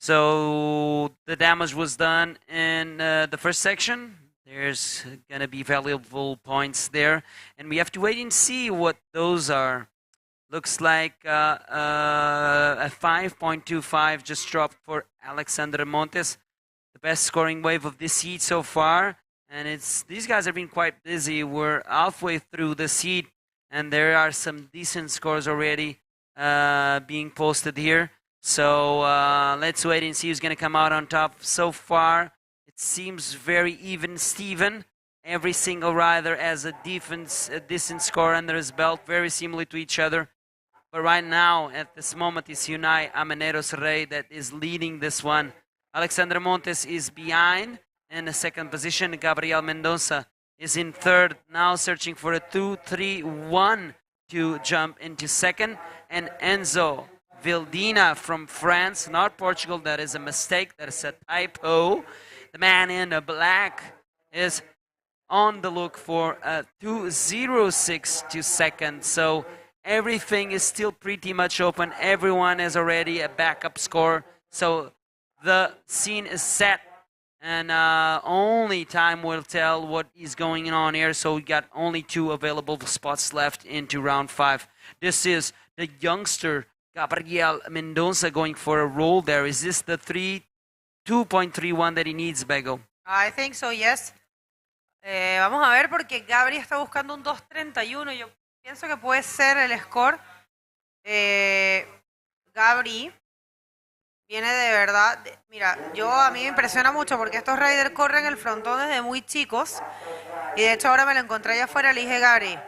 So the damage was done in the first section. There's going to be valuable points there. And we have to wait and see what those are. Looks like a 5.25 just dropped for Alexander Montes. The best scoring wave of this heat so far. And these guys have been quite busy. We're halfway through this heat. And there are some decent scores already being posted here. So let's wait and see who's going to come out on top. So far, it seems very even, Steven. Every single rider has a decent score under his belt, very similar to each other. But right now, at this moment, it's Unai Ameneros Rey that is leading this one. Alexander Montes is behind in the second position. Gabriel Mendoza is in third, now searching for a 2-3-1 to jump into second. And Enzo Vildina from France, not Portugal. That is a mistake. That is a typo. The man in the black is on the look for a 2.06 to second. So everything is still pretty much open. Everyone has already a backup score. So the scene is set. And only time will tell what is going on here. So we got only 2 available spots left into round 5. This is the youngster Gabriel Mendoza going for a roll there. Is this the 2.31 that he needs, Bego? I think so, yes. Vamos a ver porque Gabri está buscando un 2.31. Yo pienso que puede ser el score. Gabri viene de verdad. Mira, a mí me impresiona mucho porque estos riders corren el frontón desde muy chicos. Y de hecho ahora me lo encontré allá afuera. Le dije, Gabri,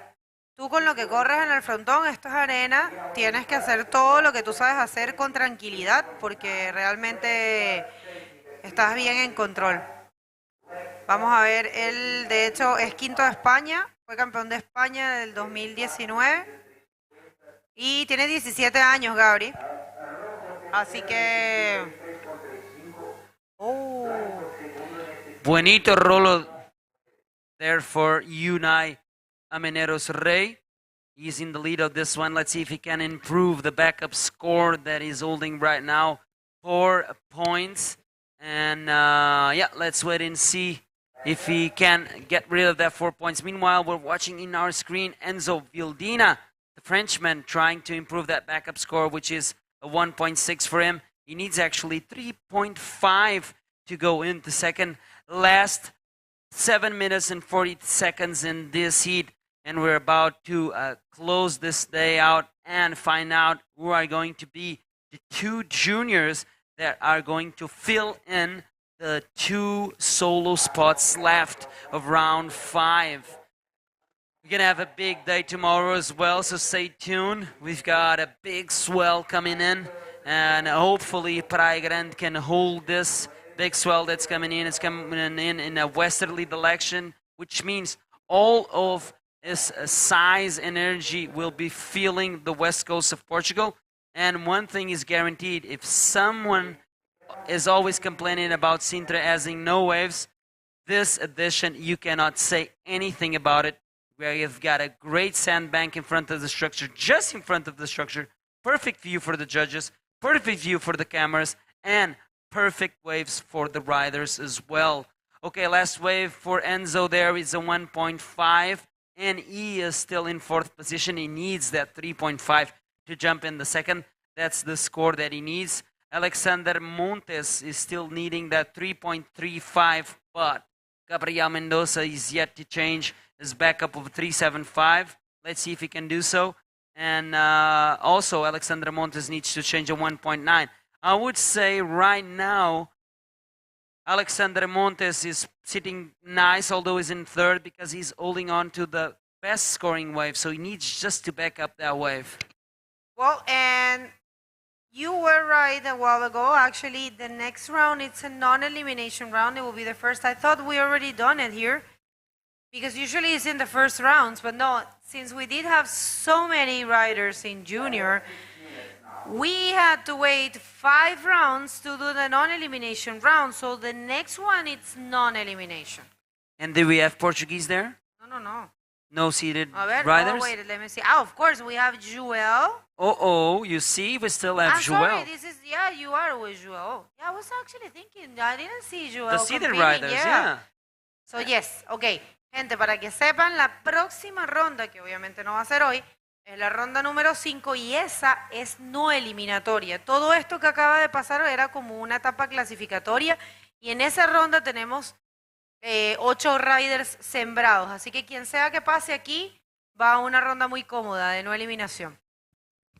tú con lo que corres en el frontón, esto es arena, tienes que hacer todo lo que tú sabes hacer con tranquilidad, porque realmente Estás bien en control. Vamos a ver, él de hecho es quinto de España, fue campeón de España del 2019 y tiene 17 años, Gabri. Así que... Buenito rolo there for Unai Ameneros Rey. He's in the lead of this one. Let's see if he can improve the backup score that he's holding right now. 4 points. And yeah, let's wait and see if he can get rid of that 4 points. Meanwhile, we're watching in our screen Enzo Vildina, the Frenchman, trying to improve that backup score, which is a 1.6 for him. He needs actually 3.5 to go into second. Last 7 minutes and 40 seconds in this heat. And we're about to close this day out and find out who are going to be the 2 juniors that are going to fill in the 2 solo spots left of round 5. We're going to have a big day tomorrow as well, so stay tuned. We've got a big swell coming in, and hopefully Praia Grande can hold this big swell that's coming in. It's coming in a westerly direction, which means all of its size and energy will be feeling the west coast of Portugal. And one thing is guaranteed, if someone is always complaining about Sintra having no waves, this edition you cannot say anything about it. We have got a great sandbank in front of the structure, just in front of the structure, perfect view for the judges, perfect view for the cameras, and perfect waves for the riders as well. Okay, last wave for Enzo there is a 1.5, and he is still in 4th position. He needs that 3.5 to jump in the second. That's the score that he needs. Alexander Montes is still needing that 3.35, but Gabriel Mendoza is yet to change his backup of 3.75. Let's see if he can do so. And also, Alexander Montes needs to change a 1.9. I would say right now, Alexander Montes is sitting nice, although he's in 3rd, because he's holding on to the best scoring wave. So he needs just to back up that wave. Well, and you were right a while ago. Actually, the next round, it's a non-elimination round. It will be the first. I thought we already done it here, because usually it's in the first rounds, but no, since we did have so many riders in junior, we had to wait 5 rounds to do the non-elimination round. So the next one, it's non-elimination. And do we have Portuguese there? No. No seated A ver, riders? oh, wait, let me see. Of course, we have Joel. Oh, you see, we still have Joel. Sorry, this is, yeah, you are with Joel. Yeah, I was actually thinking, I didn't see Joel. The seated competing, riders, yeah. So, yes, okay. Gente, para que sepan, la próxima ronda, que obviamente no va a ser hoy, es la ronda número 5 y esa es no eliminatoria. Todo esto que acaba de pasar era como una etapa clasificatoria y en esa ronda tenemos 8 riders sembrados. Así que quien sea que pase aquí va a una ronda muy cómoda de no eliminación.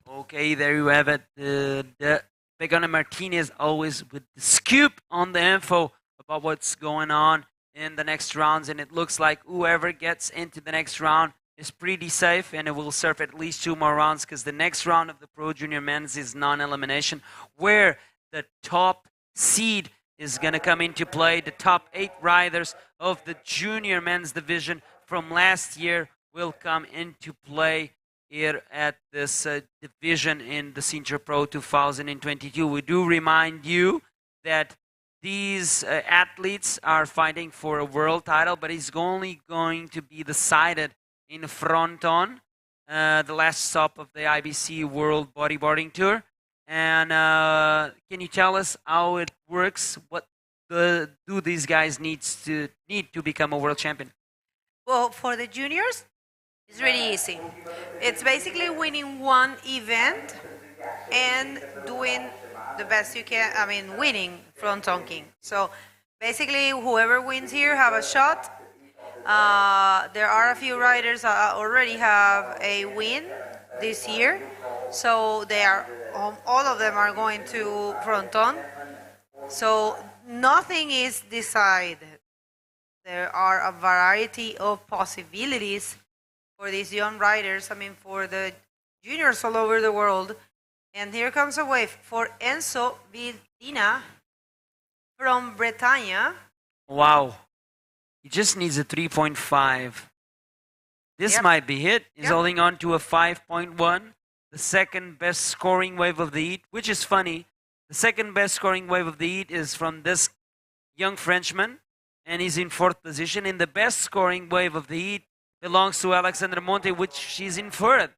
Okay, there you have it. The Begona Martinez always with the scoop on the info about what's going on in the next rounds. And it looks like whoever gets into the next round is pretty safe, and it will serve at least 2 more rounds, because the next round of the Pro Junior Men's is non-elimination, where the top seed is going to come into play. The top 8 riders of the Junior Men's division from last year will come into play here at this division in the Sintra Pro 2022. We do remind you that these athletes are fighting for a world title, but it's only going to be decided in Fronton, the last stop of the IBC World Bodyboarding Tour. And can you tell us how it works? What do these guys need to become a world champion? Well, for the juniors, it's really easy. It's basically winning one event and doing the best you can. I mean, winning Fronton King. So basically, whoever wins here have a shot. There are a few riders that already have a win this year, so they are all of them are going to Fronton. So nothing is decided. There are a variety of possibilities for these young riders. I mean, for the juniors all over the world. And here comes a wave for Enzo Vildina. from Bretagne. Wow. He just needs a 3.5. This Yep. might be it. He's Yep. holding on to a 5.1. The second best scoring wave of the heat, which is funny. The second best scoring wave of the heat is from this young Frenchman, and he's in 4th position. And the best scoring wave of the heat belongs to Alexander Monte, which she's in 3rd.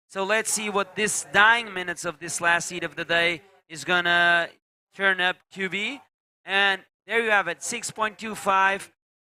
So let's see what this dying minutes of this last heat of the day is gonna turn up to be. And there you have it, 6.25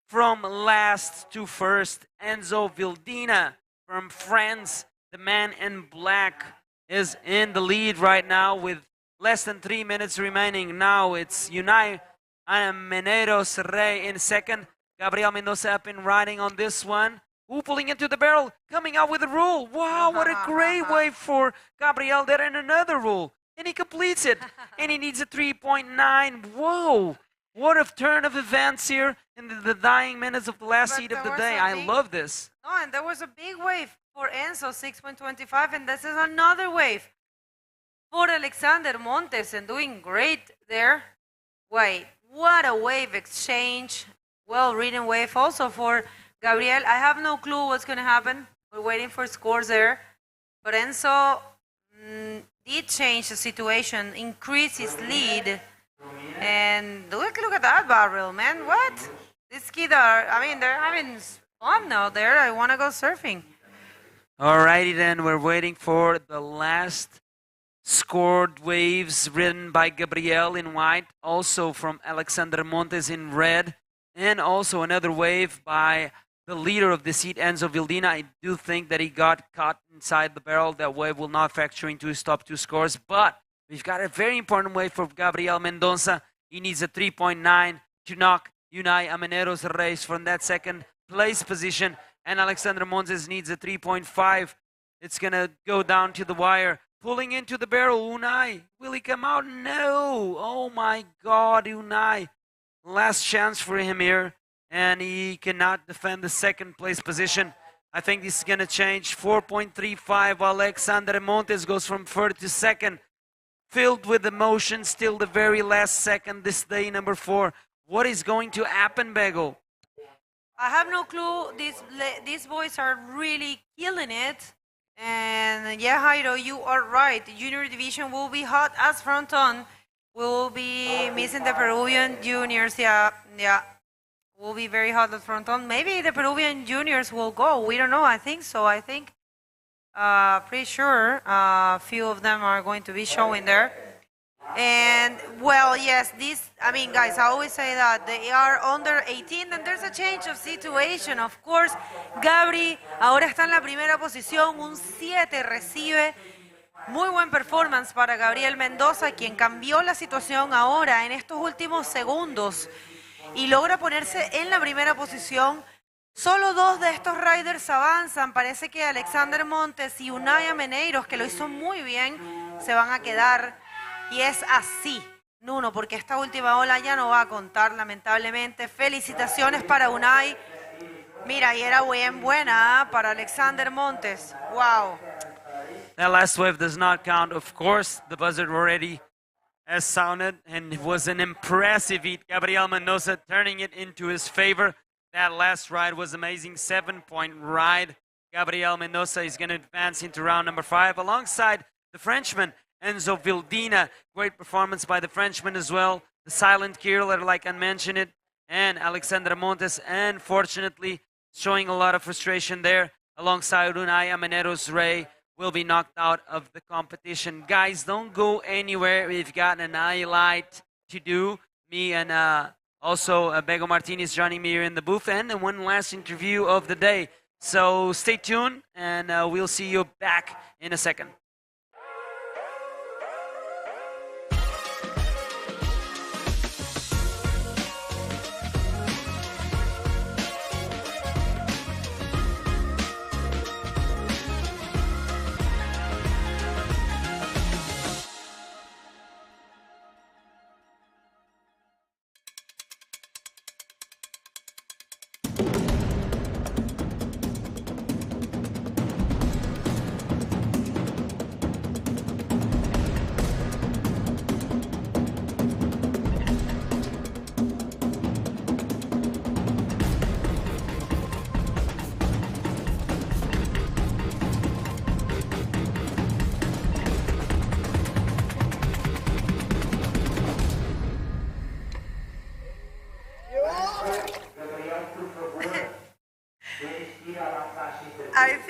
from last to first. Enzo Vildina from France, the man in black, is in the lead right now with less than 3 minutes remaining. Now it's Unai Meneros Rey in second. Gabriel Mendoza up and riding on this one. Ooh, pulling into the barrel, coming out with a roll. Wow, what a great wave for Gabriel there, and another roll. And he completes it. And he needs a 3.9. Whoa, what a turn of events here in the dying minutes of the last heat of the day. I love this. No, and there was a big wave for Enzo, 6.25, and this is another wave for Alexander Montes, and doing great there. Wait, what a wave exchange. Well-ridden wave also for Gabriel. I have no clue what's going to happen. We're waiting for scores there. But Enzo did change the situation, increase his lead. And look at that barrel, man. What? These kids they're having fun out there. I want to go surfing. Alrighty then, we're waiting for the last scored waves ridden by Gabriel in white, also from Alexander Montes in red, and also another wave by the leader of this heat, Enzo Vildina. I do think that he got caught inside the barrel. That wave will not factor into his top 2 scores, but we've got a very important wave for Gabriel Mendoza. He needs a 3.9 to knock Unai Ameneros Reyes from that second place position, and Alexander Montes needs a 3.5. It's going to go down to the wire. Pulling into the barrel, Unai. Will he come out? No. Oh my God, Unai. Last chance for him here, and he cannot defend the second place position. I think this is going to change. 4.35. Alexander Montes goes from 3rd to 2nd. Filled with emotion, still the very last second this day, number 4. What is going to happen, Bego? I have no clue. These boys are really killing it. And yeah, Jairo, you are right. The junior division will be hot as fronton. We will be missing the Peruvian juniors. Yeah. Will be very hot at fronton. Maybe the Peruvian juniors will go. We don't know. I think so. I think, pretty sure a few of them are going to be showing there. And, well, yes, guys, I always say that they are under 18 and there's a change of situation. Of course, Gabri ahora está en la primera posición, un 7 recibe. Muy buen performance para Gabriel Mendoza, quien cambió la situación ahora en estos últimos segundos y logra ponerse en la primera posición. Solo 2 de estos riders avanzan. Parece que Alexander Montes y Unai Ameneiros, que lo hizo muy bien, se van a quedar. Y es así, Nuno, porque esta última ola ya no va a contar, lamentablemente. Felicitaciones para Unai. Mira, y era bien buena para Alexander Montes. Wow. That last wave does not count. Of course, the buzzer already has sounded, and it was an impressive heat. Gabriel Mendoza turning it into his favor. That last ride was amazing. 7-point ride. Gabriel Mendoza is going to advance into round number 5 alongside the Frenchman, Enzo Vildina. Great performance by the Frenchman as well. The silent killer, like I mentioned it. And Alexander Montes, unfortunately, showing a lot of frustration there. Alongside Unai Ameneros Rey, will be knocked out of the competition. Guys, don't go anywhere. We've got an highlight to do. Me and also Bego Martinez joining me here in the booth. And one last interview of the day. So stay tuned, and we'll see you back in a second.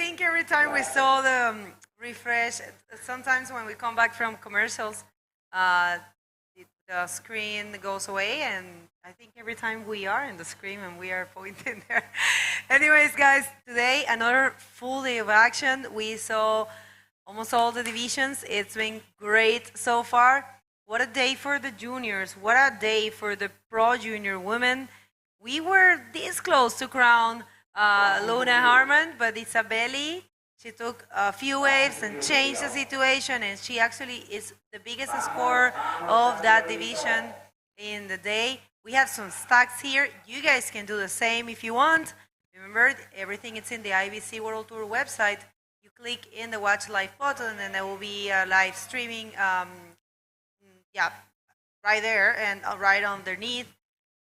think every time we saw the refresh, sometimes when we come back from commercials, the screen goes away, and I think every time we are in the screen and we are pointing there. Anyways, guys, today another full day of action. We saw almost all the divisions. It's been great so far. What a day for the juniors. What a day for the pro junior women. We were this close to crown Luna Harmon, but Isabeli, she took a few waves and changed the situation, and she actually is the biggest scorer of that division in the day. We have some stacks here. You guys can do the same if you want. Remember, everything is in the IBC World Tour website. You click in the Watch Live button, and there will be live streaming. Right there, and right underneath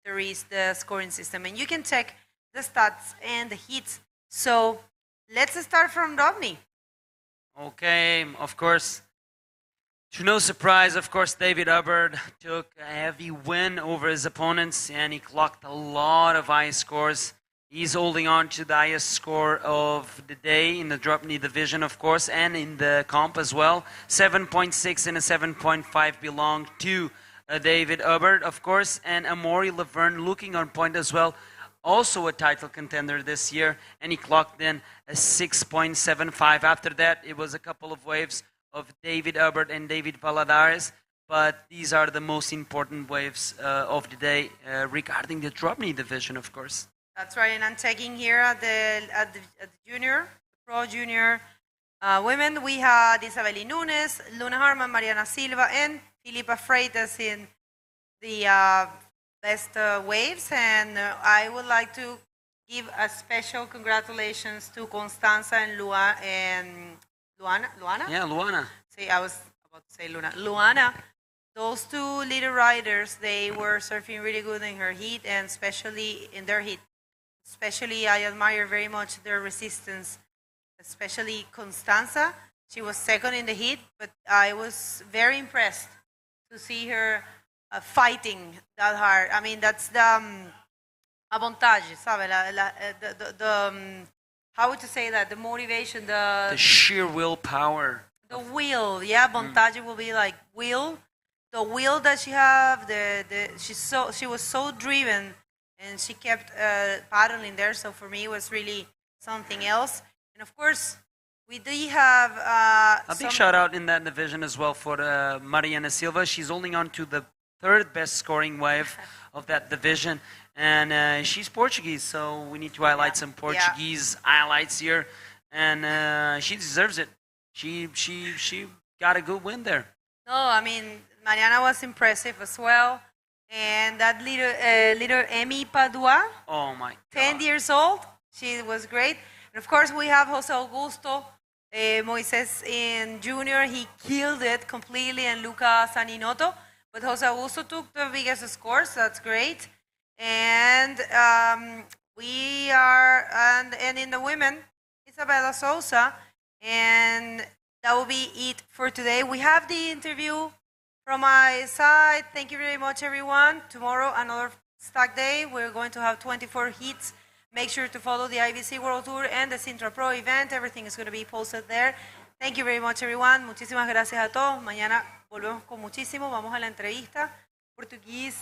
there is the scoring system, and you can check the stats and the hits. So let's start from Dropknee. Okay, of course. To no surprise, of course, David Hubbard took a heavy win over his opponents, and he clocked a lot of high scores. He's holding on to the highest score of the day in the Dropknee division, of course, and in the comp as well. 7.6 and a 7.5 belong to David Hubbard, of course, and Amaury Laverne looking on point as well. Also a title contender this year, and he clocked in a 6.75. After that, it was a couple of waves of David Hubbard and David Paladares, but these are the most important waves of the day regarding the Dropknee division, of course. That's right, and I'm checking here at the junior, pro junior women. We had Isabeli Nunes, Luna Harman, Mariana Silva, and Filipa Freitas in the best waves. And I would like to give a special congratulations to Constanza and Luana. Yeah, Luana. See, I was about to say Luna. Luana. Those two little riders, they were surfing really good in her heat, and especially in their heat. Especially, I admire very much their resistance, especially Constanza. She was second in the heat, but I was very impressed to see her fighting that hard. I mean, that's the avantage, ¿sabe? How would you say that? The motivation, the sheer willpower. The will, yeah. Avantage will be like will. The will that she have. She was so driven. And she kept paddling there, so for me it was really something else. And of course, we do have a big shout out in that division as well for Mariana Silva. She's holding on to the third best scoring wave of that division, and she's Portuguese, so we need to highlight some Portuguese highlights here, and she deserves it. She got a good win there. No, I mean, Mariana was impressive as well. And that little Emi Padua, oh my God. 10 years old, she was great. And of course, we have Jose Augusto Moises in junior. He killed it completely, and Luca Saninoto. But Jose Augusto took the biggest scores. That's great. And we are, and in the women, Isabella Sousa. And that will be it for today. We have the interview from my side. Thank you very much, everyone. Tomorrow, another stack day. We're going to have 24 hits. Make sure to follow the IBC World Tour and the Sintra Pro event. Everything is going to be posted there. Thank you very much, everyone. Muchísimas gracias a todos. Mañana volvemos con muchísimo. Vamos a la entrevista. Português.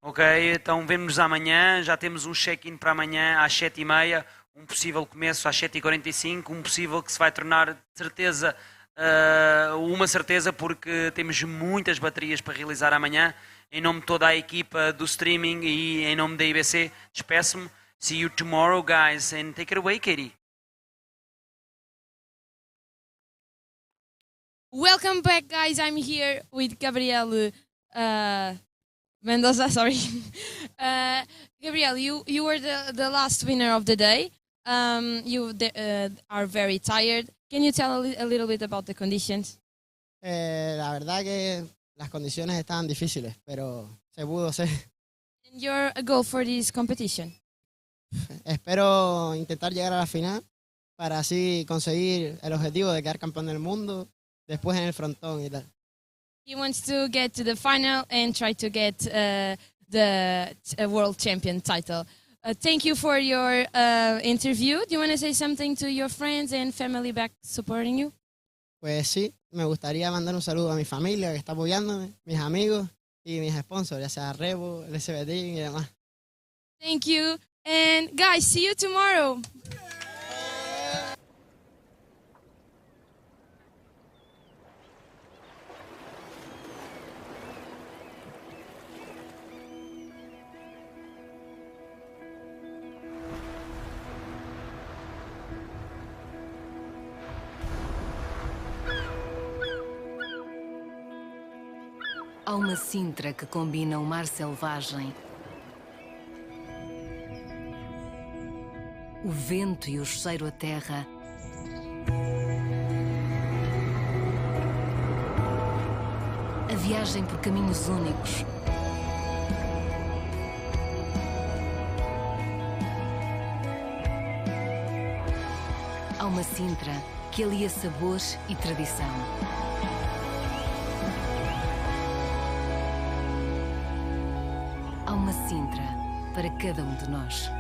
Ok, então vemos amanhã. Já temos um check-in para amanhã às 7h30. Um possível começo às 7h45. Um possível que se vai tornar de certeza uma certeza, porque temos muitas baterias para realizar amanhã. Em nome de toda a equipa do streaming e em nome da IBC, despeço-me. See you tomorrow, guys, and take it away, Katie. Welcome back, guys. I'm here with Gabriel Mendoza. Sorry, Gabriel. You were the last winner of the day. You are very tired. Can you tell a little bit about the conditions? La verdad que las condiciones estaban difíciles, pero se pudo hacer. And your goal for this competition? Espero intentar llegar a la final para así conseguir el objetivo de quedar campeón del mundo después en el frontón y tal. He wants to get to the final and try to get the world champion title. thank you for your interview. Do you want to say something to your friends and family back supporting you? Pues sí, me gustaría mandar un saludo a mi familia que está apoyándome, mis amigos y mis sponsors, ya sea Revo, el SBT y demás. Thank you. And guys, see you tomorrow. Há uma Sintra que combina o mar selvagem, o vento e o cheiro a terra, a viagem por caminhos únicos, há uma Sintra que alia sabores e tradição. Há uma Sintra para cada um de nós.